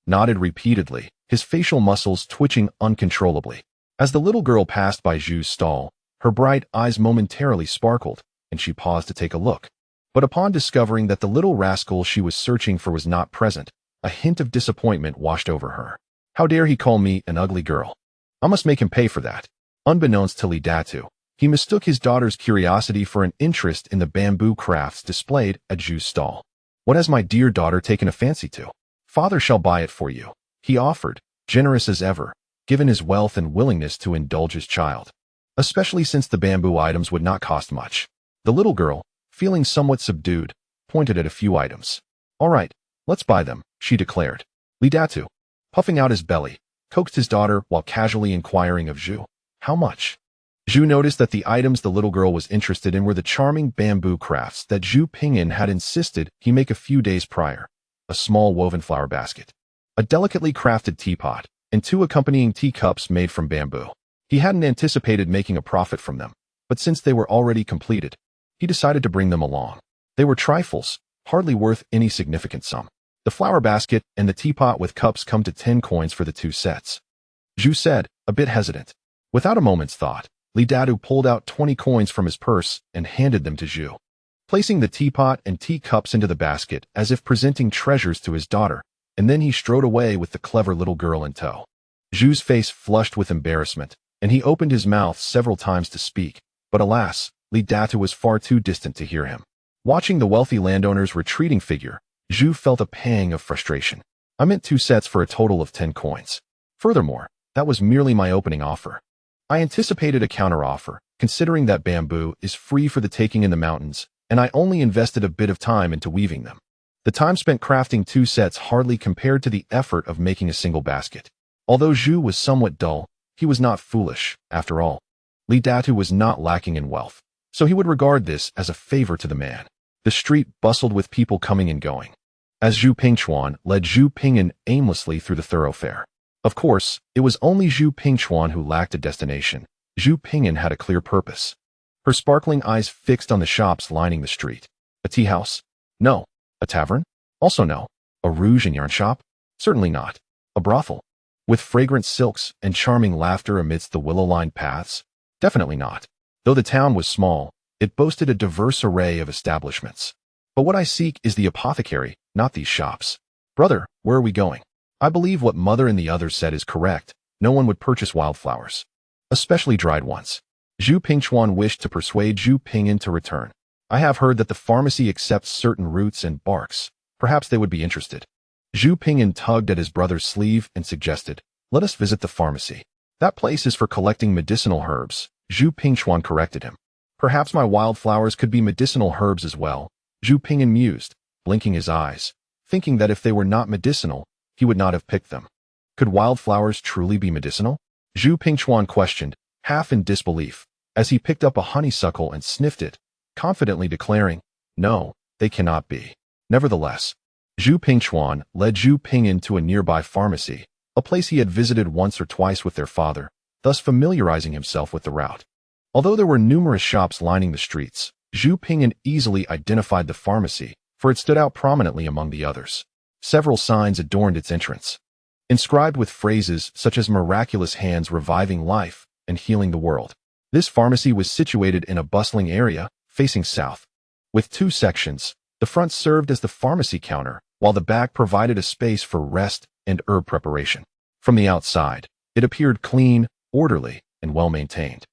A: nodded repeatedly, his facial muscles twitching uncontrollably. As the little girl passed by Zhu's stall, her bright eyes momentarily sparkled, and she paused to take a look. But upon discovering that the little rascal she was searching for was not present, a hint of disappointment washed over her. How dare he call me an ugly girl? I must make him pay for that. Unbeknownst to Li Datu, he mistook his daughter's curiosity for an interest in the bamboo crafts displayed at Zhu's stall. What has my dear daughter taken a fancy to? Father shall buy it for you, he offered, generous as ever, given his wealth and willingness to indulge his child. Especially since the bamboo items would not cost much. The little girl, feeling somewhat subdued, pointed at a few items. All right, let's buy them, she declared. Li Datu, puffing out his belly, coaxed his daughter while casually inquiring of Zhu, how much? Zhu noticed that the items the little girl was interested in were the charming bamboo crafts that Zhu Pingyan had insisted he make a few days prior. A small woven flower basket, a delicately crafted teapot, and 2 accompanying teacups made from bamboo. He hadn't anticipated making a profit from them, but since they were already completed, he decided to bring them along. They were trifles, hardly worth any significant sum. The flower basket and the teapot with cups come to 10 coins for the 2 sets. Zhu said, a bit hesitant. Without a moment's thought, Li Datu pulled out 20 coins from his purse and handed them to Zhu. Placing the teapot and teacups into the basket as if presenting treasures to his daughter, and then he strode away with the clever little girl in tow. Zhu's face flushed with embarrassment, and he opened his mouth several times to speak, but alas, Li Datu was far too distant to hear him. Watching the wealthy landowner's retreating figure, Zhu felt a pang of frustration. I meant 2 sets for a total of 10 coins. Furthermore, that was merely my opening offer. I anticipated a counteroffer, considering that bamboo is free for the taking in the mountains, and I only invested a bit of time into weaving them. The time spent crafting 2 sets hardly compared to the effort of making a single basket. Although Zhu was somewhat dull, he was not foolish, after all. Li Datu was not lacking in wealth, so he would regard this as a favor to the man. The street bustled with people coming and going. as Zhu Pingchuan led Zhu Pingyan aimlessly through the thoroughfare. Of course, it was only Zhu Pingchuan who lacked a destination. Zhu Pingyan had a clear purpose. Her sparkling eyes fixed on the shops lining the street. A tea house? No. A tavern? Also no. A rouge and yarn shop? Certainly not. A brothel? With fragrant silks and charming laughter amidst the willow-lined paths? Definitely not. Though the town was small, it boasted a diverse array of establishments. But what I seek is the apothecary, not these shops. Brother, where are we going? I believe what Mother and the others said is correct. No one would purchase wildflowers, especially dried ones. Zhu Pingchuan wished to persuade Zhu Pingyan to return. I have heard that the pharmacy accepts certain roots and barks. Perhaps they would be interested. Zhu Pingyan tugged at his brother's sleeve and suggested, let us visit the pharmacy. That place is for collecting medicinal herbs. Zhu Pingchuan corrected him. Perhaps my wildflowers could be medicinal herbs as well. Zhu Pingyan mused, blinking his eyes, thinking that if they were not medicinal, he would not have picked them. Could wildflowers truly be medicinal? Zhu Pingchuan questioned, half in disbelief, as he picked up a honeysuckle and sniffed it, confidently declaring, no, they cannot be. Nevertheless, Zhu Pingchuan led Zhu Pingyan to a nearby pharmacy, a place he had visited once or twice with their father, thus familiarizing himself with the route. Although there were numerous shops lining the streets, Zhu Pingyan easily identified the pharmacy, for it stood out prominently among the others. Several signs adorned its entrance, inscribed with phrases such as miraculous hands reviving life and healing the world. This pharmacy was situated in a bustling area, facing south. With two sections, the front served as the pharmacy counter, while the back provided a space for rest and herb preparation. From the outside, it appeared clean, orderly, and well-maintained.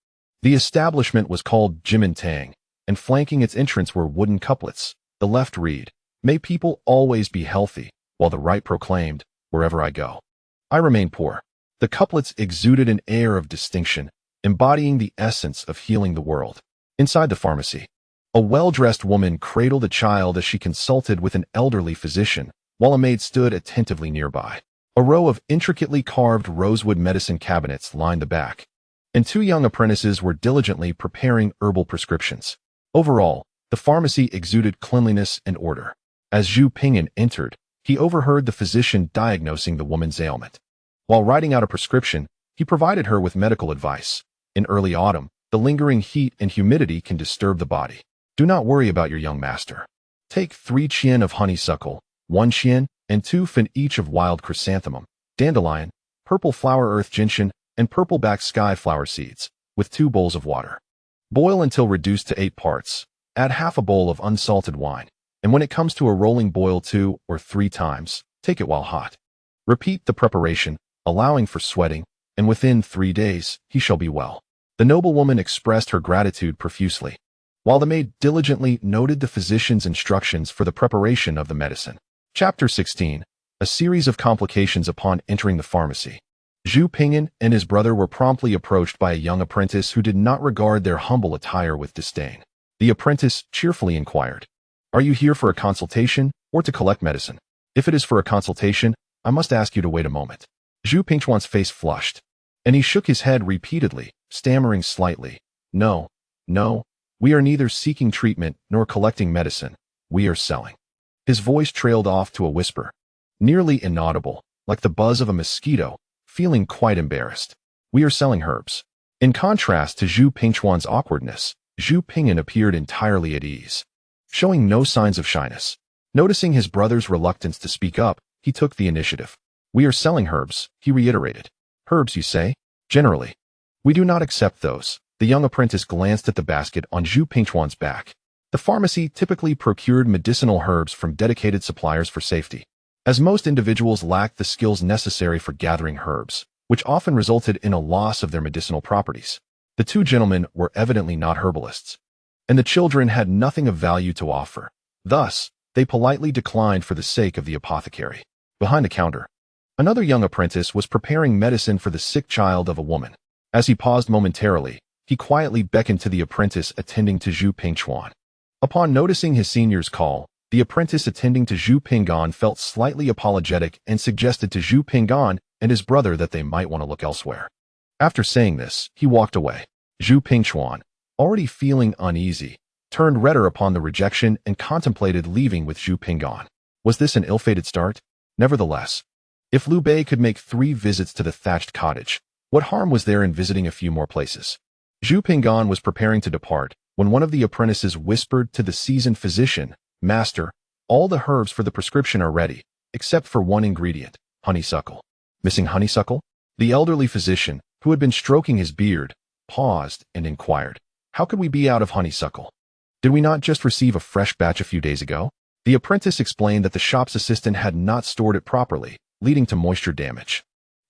A: The establishment was called Jimin Tang, and flanking its entrance were wooden couplets. The left read, "May people always be healthy," while the right proclaimed, "Wherever I go, I remain poor." The couplets exuded an air of distinction, embodying the essence of healing the world. Inside the pharmacy, a well-dressed woman cradled a child as she consulted with an elderly physician, while a maid stood attentively nearby. A row of intricately carved rosewood medicine cabinets lined the back, and two young apprentices were diligently preparing herbal prescriptions. Overall, the pharmacy exuded cleanliness and order. As Zhu Pingyan entered, he overheard the physician diagnosing the woman's ailment. While writing out a prescription, he provided her with medical advice. In early autumn, the lingering heat and humidity can disturb the body. Do not worry about your young master. Take 3 qian of honeysuckle, 1 qian, and 2 fin each of wild chrysanthemum, dandelion, purple flower earth gentian, and purple-back sky flower seeds, with 2 bowls of water. Boil until reduced to 8 parts. Add half a bowl of unsalted wine, and when it comes to a rolling boil 2 or 3 times, take it while hot. Repeat the preparation, allowing for sweating, and within 3 days, he shall be well. The noblewoman expressed her gratitude profusely, while the maid diligently noted the physician's instructions for the preparation of the medicine. Chapter 16. A series of complications upon entering the pharmacy. Zhu Pingyan and his brother were promptly approached by a young apprentice who did not regard their humble attire with disdain. The apprentice cheerfully inquired, "Are you here for a consultation or to collect medicine? If it is for a consultation, I must ask you to wait a moment." Zhu Pingchuan's face flushed, and he shook his head repeatedly, stammering slightly, No, we are neither seeking treatment nor collecting medicine. We are selling." His voice trailed off to a whisper, nearly inaudible, like the buzz of a mosquito, feeling quite embarrassed. "We are selling herbs." In contrast to Zhu Pingchuan's awkwardness, Zhu Pingyan appeared entirely at ease, showing no signs of shyness. Noticing his brother's reluctance to speak up, he took the initiative. "We are selling herbs," he reiterated. "Herbs, you say?" "Generally. We do not accept those." The young apprentice glanced at the basket on Zhu Pingchuan's back. The pharmacy typically procured medicinal herbs from dedicated suppliers for safety, as most individuals lacked the skills necessary for gathering herbs, which often resulted in a loss of their medicinal properties. The two gentlemen were evidently not herbalists, and the children had nothing of value to offer. Thus, they politely declined for the sake of the apothecary. Behind the counter, another young apprentice was preparing medicine for the sick child of a woman. As he paused momentarily, he quietly beckoned to the apprentice attending to Zhu Pingchuan. Upon noticing his senior's call, the apprentice attending to Zhu Pingyan felt slightly apologetic and suggested to Zhu Pingyan and his brother that they might want to look elsewhere. After saying this, he walked away. Zhu Pingchuan, already feeling uneasy, turned redder upon the rejection and contemplated leaving with Zhu Pingyan. Was this an ill-fated start? Nevertheless, if Liu Bei could make 3 visits to the thatched cottage, what harm was there in visiting a few more places? Zhu Pinggan was preparing to depart when one of the apprentices whispered to the seasoned physician, "Master, all the herbs for the prescription are ready, except for one ingredient, honeysuckle." Missing honeysuckle? The elderly physician, who had been stroking his beard, paused and inquired, "How could we be out of honeysuckle? Did we not just receive a fresh batch a few days ago?" The apprentice explained that the shop's assistant had not stored it properly, leading to moisture damage.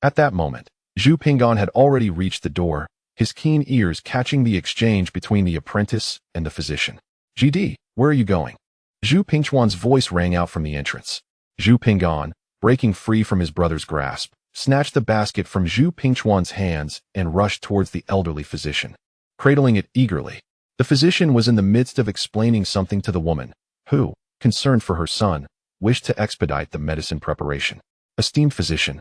A: At that moment, Zhu Pinggan had already reached the door, his keen ears catching the exchange between the apprentice and the physician. "GD, where are you going?" Zhu Pingchuan's voice rang out from the entrance. Zhu Pinggan, breaking free from his brother's grasp, snatched the basket from Zhu Pingchuan's hands and rushed towards the elderly physician, cradling it eagerly. The physician was in the midst of explaining something to the woman, who, concerned for her son, wished to expedite the medicine preparation. "Esteemed physician,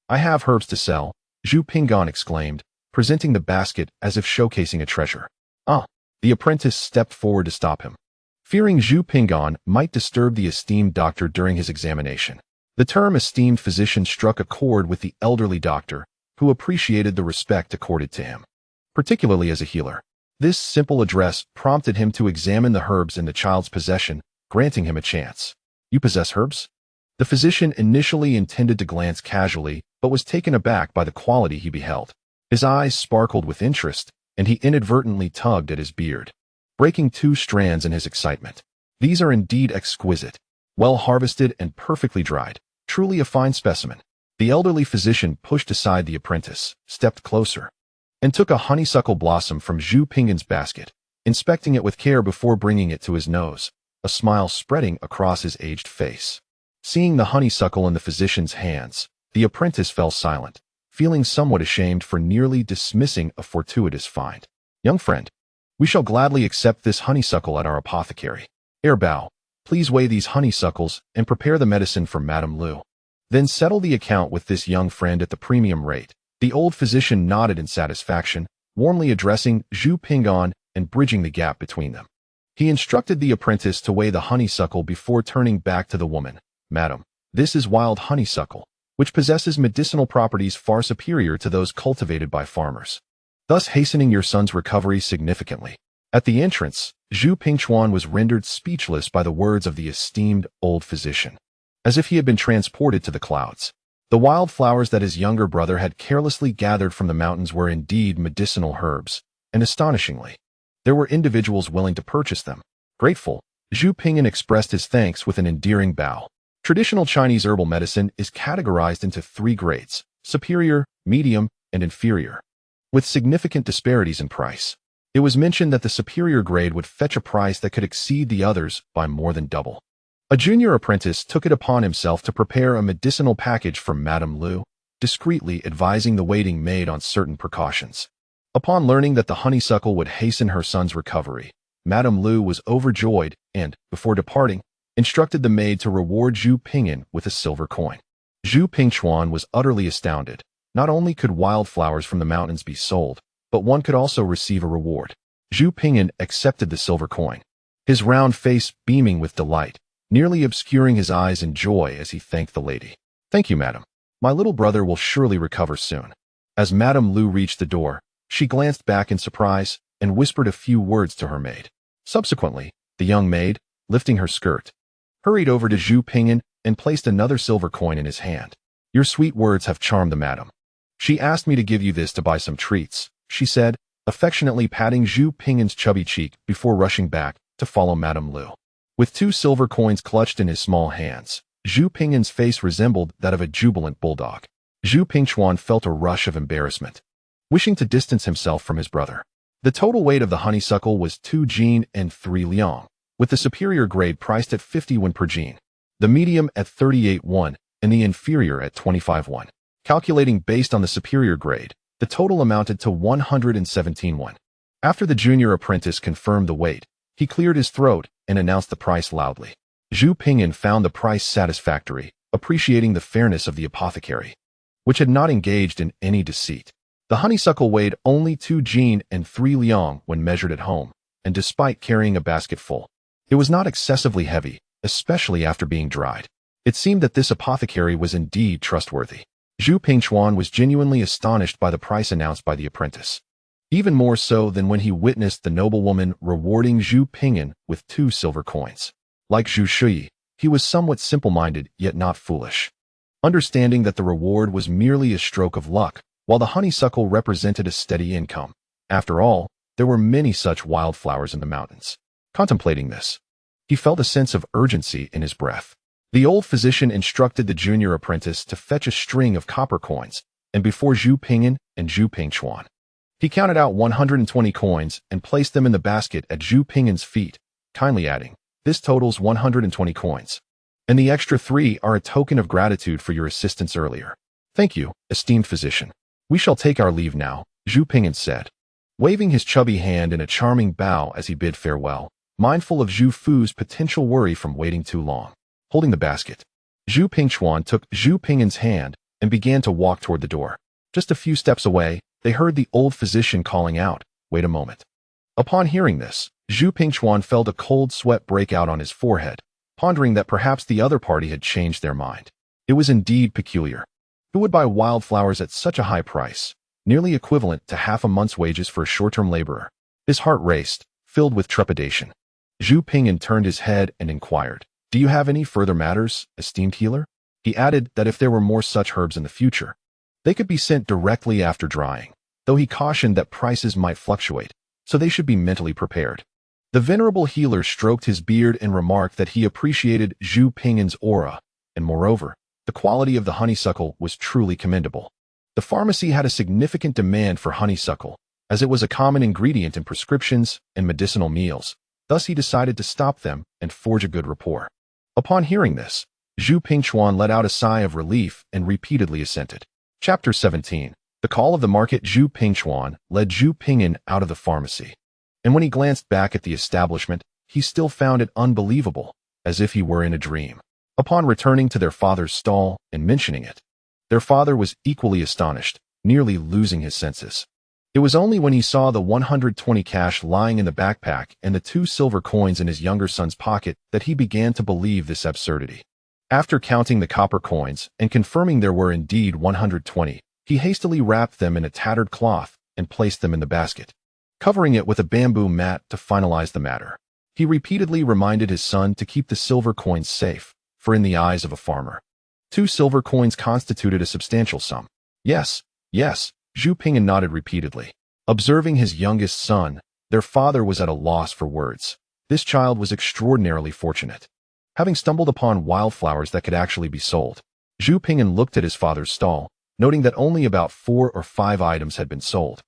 A: I have herbs to sell," Zhu Pinggan exclaimed, presenting the basket as if showcasing a treasure. "Ah!" The apprentice stepped forward to stop him, fearing Zhu Pinggan might disturb the esteemed doctor during his examination. The term esteemed physician struck a chord with the elderly doctor, who appreciated the respect accorded to him, particularly as a healer. This simple address prompted him to examine the herbs in the child's possession, granting him a chance. "You possess herbs?" The physician initially intended to glance casually, but was taken aback by the quality he beheld. His eyes sparkled with interest, and he inadvertently tugged at his beard, breaking 2 strands in his excitement. "These are indeed exquisite, well harvested and perfectly dried, truly a fine specimen." The elderly physician pushed aside the apprentice, stepped closer, and took a honeysuckle blossom from Zhu Pinggan's basket, inspecting it with care before bringing it to his nose, a smile spreading across his aged face. Seeing the honeysuckle in the physician's hands, the apprentice fell silent, feeling somewhat ashamed for nearly dismissing a fortuitous find. "Young friend, we shall gladly accept this honeysuckle at our apothecary. Ere Bao, please weigh these honeysuckles and prepare the medicine for Madame Liu. Then settle the account with this young friend at the premium rate." The old physician nodded in satisfaction, warmly addressing Zhu Pinggan and bridging the gap between them. He instructed the apprentice to weigh the honeysuckle before turning back to the woman. "Madam, this is wild honeysuckle, which possesses medicinal properties far superior to those cultivated by farmers, thus hastening your son's recovery significantly." At the entrance, Zhu Pingchuan was rendered speechless by the words of the esteemed old physician, as if he had been transported to the clouds. The wildflowers that his younger brother had carelessly gathered from the mountains were indeed medicinal herbs, and astonishingly, there were individuals willing to purchase them. Grateful, Zhu Pinggan expressed his thanks with an endearing bow. Traditional Chinese herbal medicine is categorized into 3 grades: superior, medium, and inferior, with significant disparities in price. It was mentioned that the superior grade would fetch a price that could exceed the others by more than double. A junior apprentice took it upon himself to prepare a medicinal package for Madame Liu, discreetly advising the waiting maid on certain precautions. Upon learning that the honeysuckle would hasten her son's recovery, Madame Liu was overjoyed and, before departing, instructed the maid to reward Zhu Pinggan with a silver coin. Zhu Pingchuan was utterly astounded. Not only could wildflowers from the mountains be sold, but one could also receive a reward. Zhu Pinggan accepted the silver coin, his round face beaming with delight, nearly obscuring his eyes in joy as he thanked the lady. "Thank you, madam. My little brother will surely recover soon." As Madame Liu reached the door, she glanced back in surprise and whispered a few words to her maid. Subsequently, the young maid, lifting her skirt, hurried over to Zhu Pinggan and placed another silver coin in his hand. "Your sweet words have charmed the madam. She asked me to give you this to buy some treats," she said, affectionately patting Zhu Pinggan's chubby cheek before rushing back to follow Madame Liu. With 2 silver coins clutched in his small hands, Zhu Pinggan's face resembled that of a jubilant bulldog. Zhu Pingchuan felt a rush of embarrassment, wishing to distance himself from his brother. The total weight of the honeysuckle was 2 jin and 3 liang, with the superior grade priced at 50 yuan per jin, the medium at 38 yuan, and the inferior at 25 yuan. Calculating based on the superior grade, the total amounted to 117 yuan. After the junior apprentice confirmed the weight, he cleared his throat and announced the price loudly. Zhu Pinggan found the price satisfactory, appreciating the fairness of the apothecary, which had not engaged in any deceit. The honeysuckle weighed only 2 jin and 3 liang when measured at home, and despite carrying a basket full, it was not excessively heavy, especially after being dried. It seemed that this apothecary was indeed trustworthy. Zhu Pingchuan was genuinely astonished by the price announced by the apprentice. Even more so than when he witnessed the noblewoman rewarding Zhu Pingyan with 2 silver coins. Like Zhu Shui, he was somewhat simple-minded yet not foolish. Understanding that the reward was merely a stroke of luck, while the honeysuckle represented a steady income. After all, there were many such wildflowers in the mountains. Contemplating this, he felt a sense of urgency in his breath. The old physician instructed the junior apprentice to fetch a string of copper coins, and before Zhu Pingyan and Zhu Pingchuan, he counted out 120 coins and placed them in the basket at Zhu Pingyan's feet, kindly adding, "This totals 120 coins. And the extra 3 are a token of gratitude for your assistance earlier." "Thank you, esteemed physician. We shall take our leave now," Zhu Pingyan said, waving his chubby hand in a charming bow as he bid farewell, mindful of Zhu Fu's potential worry from waiting too long. Holding the basket, Zhu Pingchuan took Zhu Pingyan's hand and began to walk toward the door. Just a few steps away, they heard the old physician calling out, "Wait a moment." Upon hearing this, Zhu Pingchuan felt a cold sweat break out on his forehead, pondering that perhaps the other party had changed their mind. It was indeed peculiar. Who would buy wildflowers at such a high price, nearly equivalent to half a month's wages for a short-term laborer? His heart raced, filled with trepidation. Zhu Pingyan turned his head and inquired, "Do you have any further matters, esteemed healer?" He added that if there were more such herbs in the future, they could be sent directly after drying, though he cautioned that prices might fluctuate, so they should be mentally prepared. The venerable healer stroked his beard and remarked that he appreciated Zhu Pingyan's aura, and moreover, the quality of the honeysuckle was truly commendable. The pharmacy had a significant demand for honeysuckle, as it was a common ingredient in prescriptions and medicinal meals. Thus he decided to stop them and forge a good rapport. Upon hearing this, Zhu Pingchuan let out a sigh of relief and repeatedly assented. Chapter 17. The call of the market. Zhu Pingchuan led Zhu Pingyan out of the pharmacy. And when he glanced back at the establishment, he still found it unbelievable, as if he were in a dream. Upon returning to their father's stall and mentioning it, their father was equally astonished, nearly losing his senses. It was only when he saw the 120 cash lying in the backpack and the 2 silver coins in his younger son's pocket that he began to believe this absurdity. After counting the copper coins and confirming there were indeed 120, he hastily wrapped them in a tattered cloth and placed them in the basket, covering it with a bamboo mat to finalize the matter. He repeatedly reminded his son to keep the silver coins safe, for in the eyes of a farmer, 2 silver coins constituted a substantial sum. Yes, yes, Zhu Pingyan nodded repeatedly. Observing his youngest son, their father was at a loss for words. This child was extraordinarily fortunate, having stumbled upon wildflowers that could actually be sold. Zhu Pingyan looked at his father's stall, noting that only about 4 or 5 items had been sold,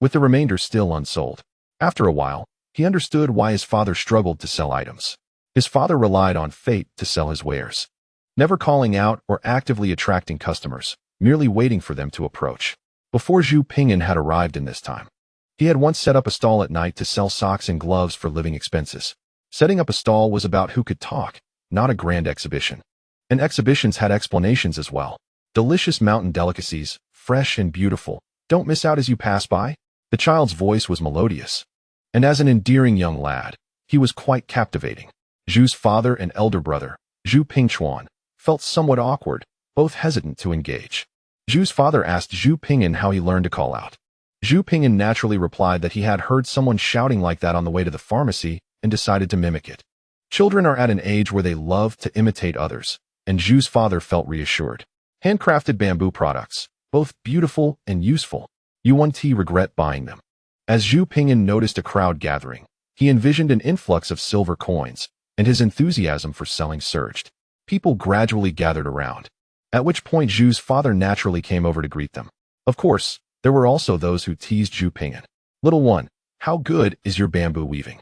A: with the remainder still unsold. After a while, he understood why his father struggled to sell items. His father relied on fate to sell his wares, never calling out or actively attracting customers, merely waiting for them to approach. Before Zhu Pingyan had arrived in this time, he had once set up a stall at night to sell socks and gloves for living expenses. Setting up a stall was about who could talk, not a grand exhibition. And exhibitions had explanations as well. Delicious mountain delicacies, fresh and beautiful. Don't miss out as you pass by. The child's voice was melodious, and as an endearing young lad, he was quite captivating. Zhu's father and elder brother, Zhu Pingchuan, felt somewhat awkward, both hesitant to engage. Zhu's father asked Zhu Pingyan how he learned to call out. Zhu Pingyan naturally replied that he had heard someone shouting like that on the way to the pharmacy and decided to mimic it. Children are at an age where they love to imitate others, and Zhu's father felt reassured. Handcrafted bamboo products, both beautiful and useful. You won't regret buying them. As Zhu Pingyan noticed a crowd gathering, he envisioned an influx of silver coins, and his enthusiasm for selling surged. People gradually gathered around, at which point Zhu's father naturally came over to greet them. Of course, there were also those who teased Zhu Pingyan. "Little one, how good is your bamboo weaving?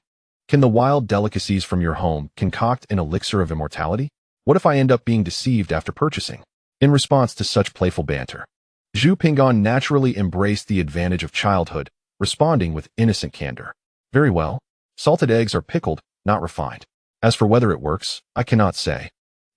A: Can the wild delicacies from your home concoct an elixir of immortality? What if I end up being deceived after purchasing?" In response to such playful banter, Zhu Pingyan naturally embraced the advantage of childhood, responding with innocent candor. "Very well. Salted eggs are pickled, not refined. As for whether it works, I cannot say.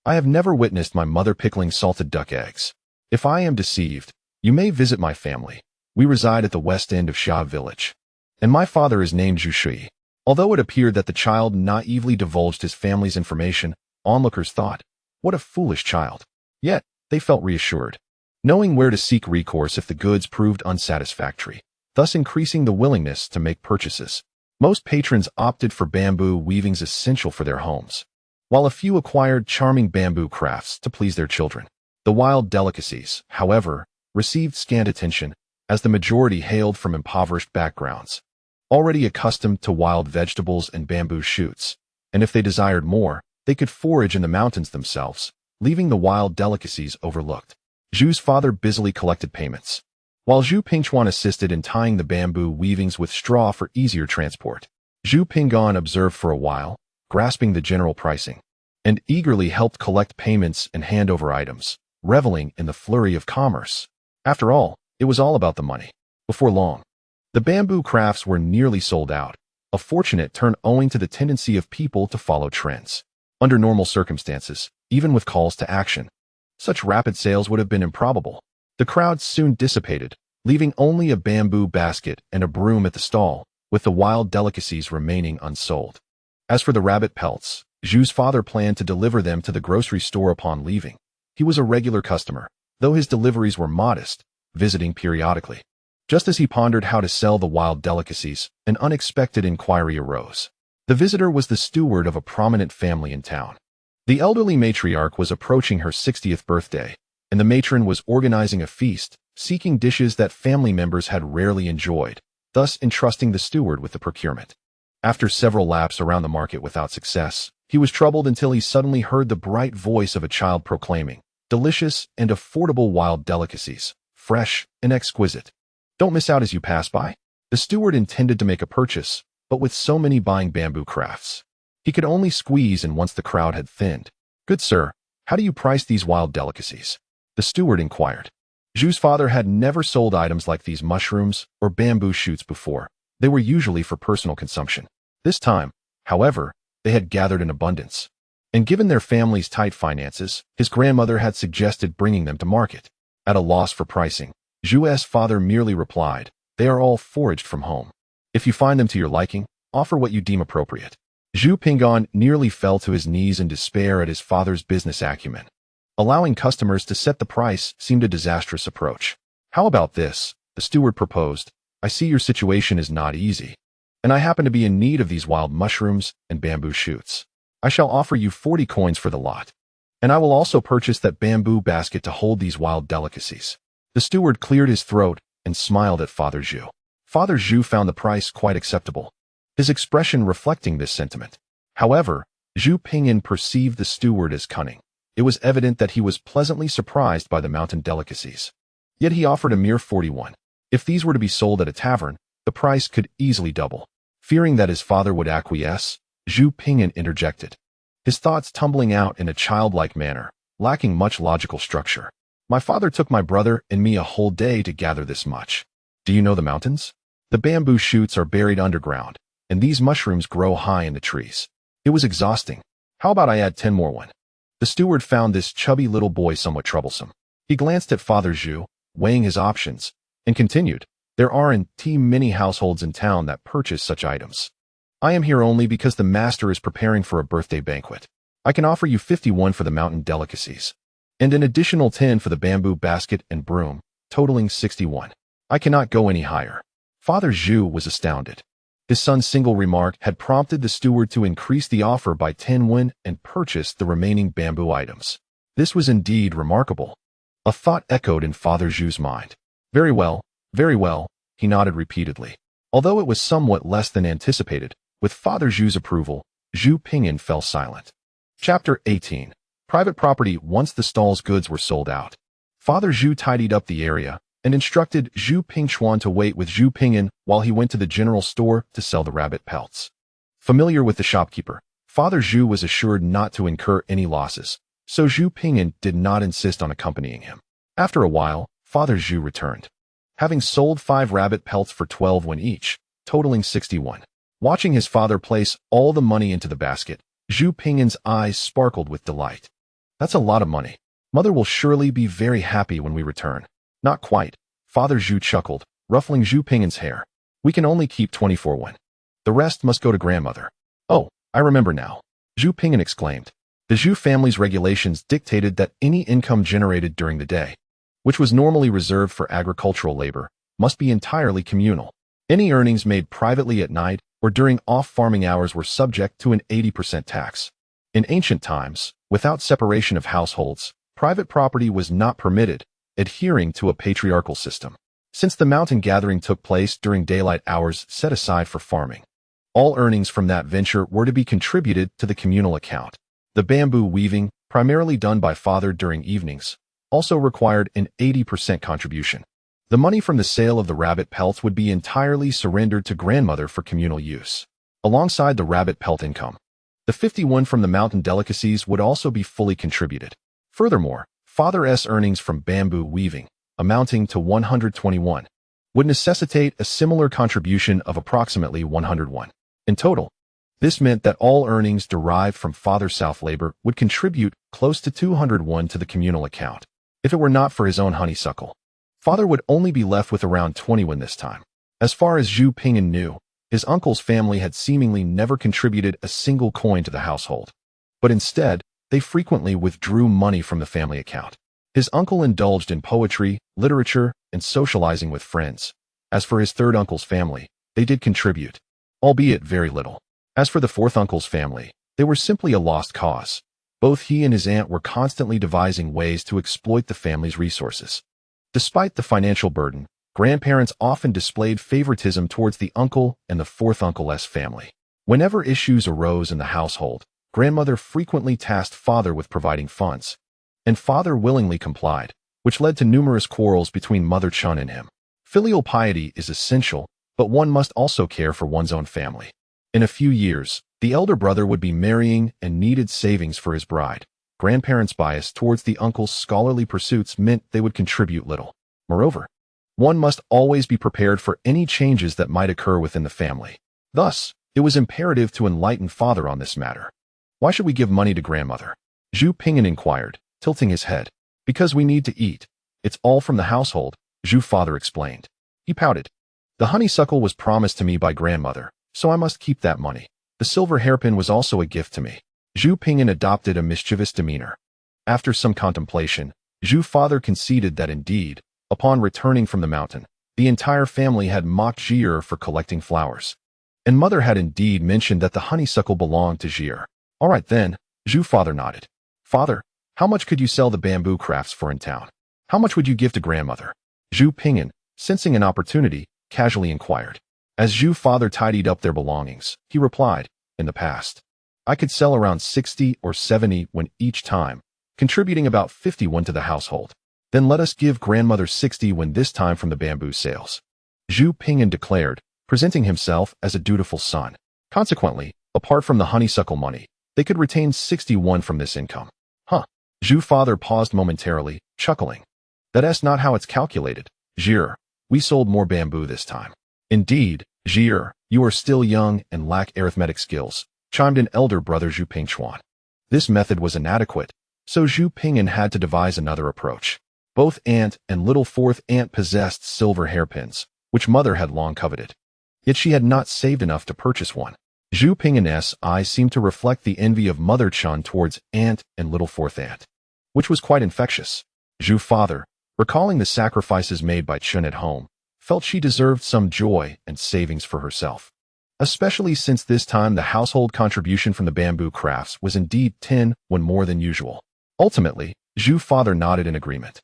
A: I have never witnessed my mother pickling salted duck eggs. If I am deceived, you may visit my family. We reside at the west end of Xiahe Village, and my father is named Zhu Shui." Although it appeared that the child naively divulged his family's information, onlookers thought, What a foolish child. Yet, they felt reassured, knowing where to seek recourse if the goods proved unsatisfactory, thus increasing the willingness to make purchases. Most patrons opted for bamboo weavings essential for their homes, while a few acquired charming bamboo crafts to please their children. The wild delicacies, however, received scant attention, as the majority hailed from impoverished backgrounds, already accustomed to wild vegetables and bamboo shoots, and if they desired more, they could forage in the mountains themselves, leaving the wild delicacies overlooked. Zhu's father busily collected payments, while Zhu Pingchuan assisted in tying the bamboo weavings with straw for easier transport. Zhu Pinggan observed for a while, grasping the general pricing, and eagerly helped collect payments and hand over items, reveling in the flurry of commerce. After all, it was all about the money. Before long, the bamboo crafts were nearly sold out, a fortunate turn owing to the tendency of people to follow trends. Under normal circumstances, even with calls to action, such rapid sales would have been improbable. The crowd soon dissipated, leaving only a bamboo basket and a broom at the stall, with the wild delicacies remaining unsold. As for the rabbit pelts, Zhu's father planned to deliver them to the grocery store upon leaving. He was a regular customer, though his deliveries were modest, visiting periodically. Just as he pondered how to sell the wild delicacies, an unexpected inquiry arose. The visitor was the steward of a prominent family in town. The elderly matriarch was approaching her 60th birthday, and the matron was organizing a feast, seeking dishes that family members had rarely enjoyed, thus entrusting the steward with the procurement. After several laps around the market without success, he was troubled until he suddenly heard the bright voice of a child proclaiming, "Delicious and affordable wild delicacies, fresh and exquisite. Don't miss out as you pass by." The steward intended to make a purchase, but with so many buying bamboo crafts, he could only squeeze in once the crowd had thinned. "Good sir, how do you price these wild delicacies?" the steward inquired. Zhu's father had never sold items like these mushrooms or bamboo shoots before. They were usually for personal consumption. This time, however, they had gathered in abundance, and given their family's tight finances, his grandmother had suggested bringing them to market. At a loss for pricing, Zhu's father merely replied, "They are all foraged from home. If you find them to your liking, offer what you deem appropriate." Zhu Pinggan nearly fell to his knees in despair at his father's business acumen. Allowing customers to set the price seemed a disastrous approach. "How about this?" the steward proposed. "I see your situation is not easy, and I happen to be in need of these wild mushrooms and bamboo shoots. I shall offer you 40 coins for the lot, and I will also purchase that bamboo basket to hold these wild delicacies." The steward cleared his throat and smiled at Father Zhu. Father Zhu found the price quite acceptable, his expression reflecting this sentiment. However, Zhu Pingyan perceived the steward as cunning. It was evident that he was pleasantly surprised by the mountain delicacies. Yet he offered a mere 41. If these were to be sold at a tavern, the price could easily double. Fearing that his father would acquiesce, Zhu Pingyan interjected, his thoughts tumbling out in a childlike manner, lacking much logical structure. "My father took my brother and me a whole day to gather this much. Do you know the mountains? The bamboo shoots are buried underground, and these mushrooms grow high in the trees. It was exhausting. How about I add 10 more one?" The steward found this chubby little boy somewhat troublesome. He glanced at Father Zhu, weighing his options, and continued, "There are in teem many households in town that purchase such items. I am here only because the master is preparing for a birthday banquet. I can offer you 51 for the mountain delicacies, and an additional 10 for the bamboo basket and broom, totaling 61. I cannot go any higher." Father Zhu was astounded. His son's single remark had prompted the steward to increase the offer by 10 won and purchase the remaining bamboo items. This was indeed remarkable. A thought echoed in Father Zhu's mind. Very well, he nodded repeatedly. Although it was somewhat less than anticipated, with Father Zhu's approval, Zhu Pingyan fell silent. Chapter 18. Private property. Once the stall's goods were sold out, Father Zhu tidied up the area and instructed Zhu Pingchuan to wait with Zhu Pingyan while he went to the general store to sell the rabbit pelts. Familiar with the shopkeeper, Father Zhu was assured not to incur any losses, so Zhu Pingyan did not insist on accompanying him. After a while, Father Zhu returned, having sold 5 rabbit pelts for 12 won each, totaling 61. Watching his father place all the money into the basket, Zhu Pingyan's eyes sparkled with delight. "That's a lot of money. Mother will surely be very happy when we return." "Not quite," Father Zhu chuckled, ruffling Zhu Pingyan's hair. "We can only keep 24 won. The rest must go to grandmother." "Oh, I remember now," Zhu Pingyan exclaimed. The Zhu family's regulations dictated that any income generated during the day, which was normally reserved for agricultural labor, must be entirely communal. Any earnings made privately at night or during off-farming hours were subject to an 80% tax. In ancient times, without separation of households, private property was not permitted, adhering to a patriarchal system. Since the mountain gathering took place during daylight hours set aside for farming, all earnings from that venture were to be contributed to the communal account. The bamboo weaving, primarily done by father during evenings, also required an 80% contribution. The money from the sale of the rabbit pelts would be entirely surrendered to grandmother for communal use. Alongside the rabbit pelt income, the 51 from the mountain delicacies would also be fully contributed. Furthermore, father's earnings from bamboo weaving, amounting to 121, would necessitate a similar contribution of approximately 101. In total, this meant that all earnings derived from father's south labor would contribute close to 201 to the communal account. If it were not for his own honeysuckle, father would only be left with around 21 this time. As far as Zhu Ping'an knew, his uncle's family had seemingly never contributed a single coin to the household. But instead, they frequently withdrew money from the family account. His uncle indulged in poetry, literature, and socializing with friends. As for his third uncle's family, they did contribute, albeit very little. As for the fourth uncle's family, they were simply a lost cause. Both he and his aunt were constantly devising ways to exploit the family's resources. Despite the financial burden, grandparents often displayed favoritism towards the uncle and the fourth uncle's family. Whenever issues arose in the household, grandmother frequently tasked father with providing funds, and father willingly complied, which led to numerous quarrels between Mother Chun and him. Filial piety is essential, but one must also care for one's own family. In a few years, the elder brother would be marrying and needed savings for his bride. Grandparents' bias towards the uncle's scholarly pursuits meant they would contribute little. Moreover, one must always be prepared for any changes that might occur within the family. Thus, it was imperative to enlighten father on this matter. Why should we give money to grandmother? Zhu Ping'an inquired, tilting his head. Because we need to eat. It's all from the household, Zhu father explained. He pouted. The honeysuckle was promised to me by grandmother, so I must keep that money. The silver hairpin was also a gift to me. Zhu Ping'an adopted a mischievous demeanor. After some contemplation, Zhu father conceded that indeed, upon returning from the mountain, the entire family had mocked Xihe for collecting flowers. And mother had indeed mentioned that the honeysuckle belonged to Xihe. All right then, Zhu father nodded. Father, how much could you sell the bamboo crafts for in town? How much would you give to grandmother? Zhu Ping'an, sensing an opportunity, casually inquired. As Zhu father tidied up their belongings, he replied, in the past, I could sell around 60 or 70 when each time, contributing about 51 to the household. Then let us give grandmother 60 when this time from the bamboo sales. Zhu Ping'an declared, presenting himself as a dutiful son. Consequently, apart from the honeysuckle money, they could retain 61 from this income. Huh. Zhu father paused momentarily, chuckling. That's not how it's calculated. Xihe, we sold more bamboo this time. Indeed, Xihe, you are still young and lack arithmetic skills, chimed in elder brother Zhu Pingchuan. This method was inadequate, so Zhu Ping'an had to devise another approach. Both aunt and little fourth aunt possessed silver hairpins, which mother had long coveted. Yet she had not saved enough to purchase one. Zhu Ping'an's eyes seemed to reflect the envy of Mother Chun towards aunt and little fourth aunt, which was quite infectious. Zhu father, recalling the sacrifices made by Chun at home, felt she deserved some joy and savings for herself. Especially since this time the household contribution from the bamboo crafts was indeed 10 when more than usual. Ultimately, Zhu father nodded in agreement.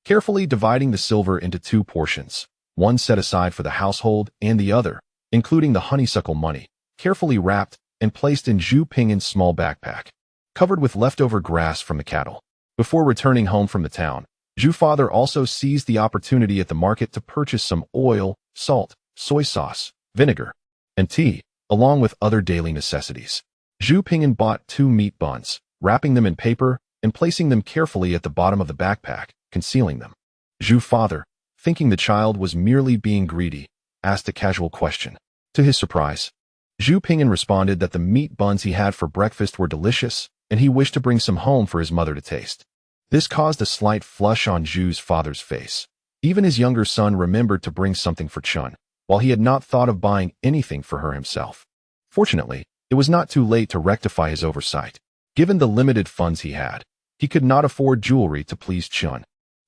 A: Carefully dividing the silver into two portions, one set aside for the household and the other, including the honeysuckle money, carefully wrapped and placed in Zhu Ping'an's small backpack, covered with leftover grass from the cattle. Before returning home from the town, Zhu father also seized the opportunity at the market to purchase some oil, salt, soy sauce, vinegar, and tea, along with other daily necessities. Zhu Ping'an bought 2 meat buns, wrapping them in paper and placing them carefully at the bottom of the backpack, concealing them. Zhu father, thinking the child was merely being greedy, asked a casual question. To his surprise, Zhu Ping'an responded that the meat buns he had for breakfast were delicious, and he wished to bring some home for his mother to taste. This caused a slight flush on Zhu's father's face. Even his younger son remembered to bring something for Chun, while he had not thought of buying anything for her himself. Fortunately, it was not too late to rectify his oversight. Given the limited funds he had, he could not afford jewelry to please Chun.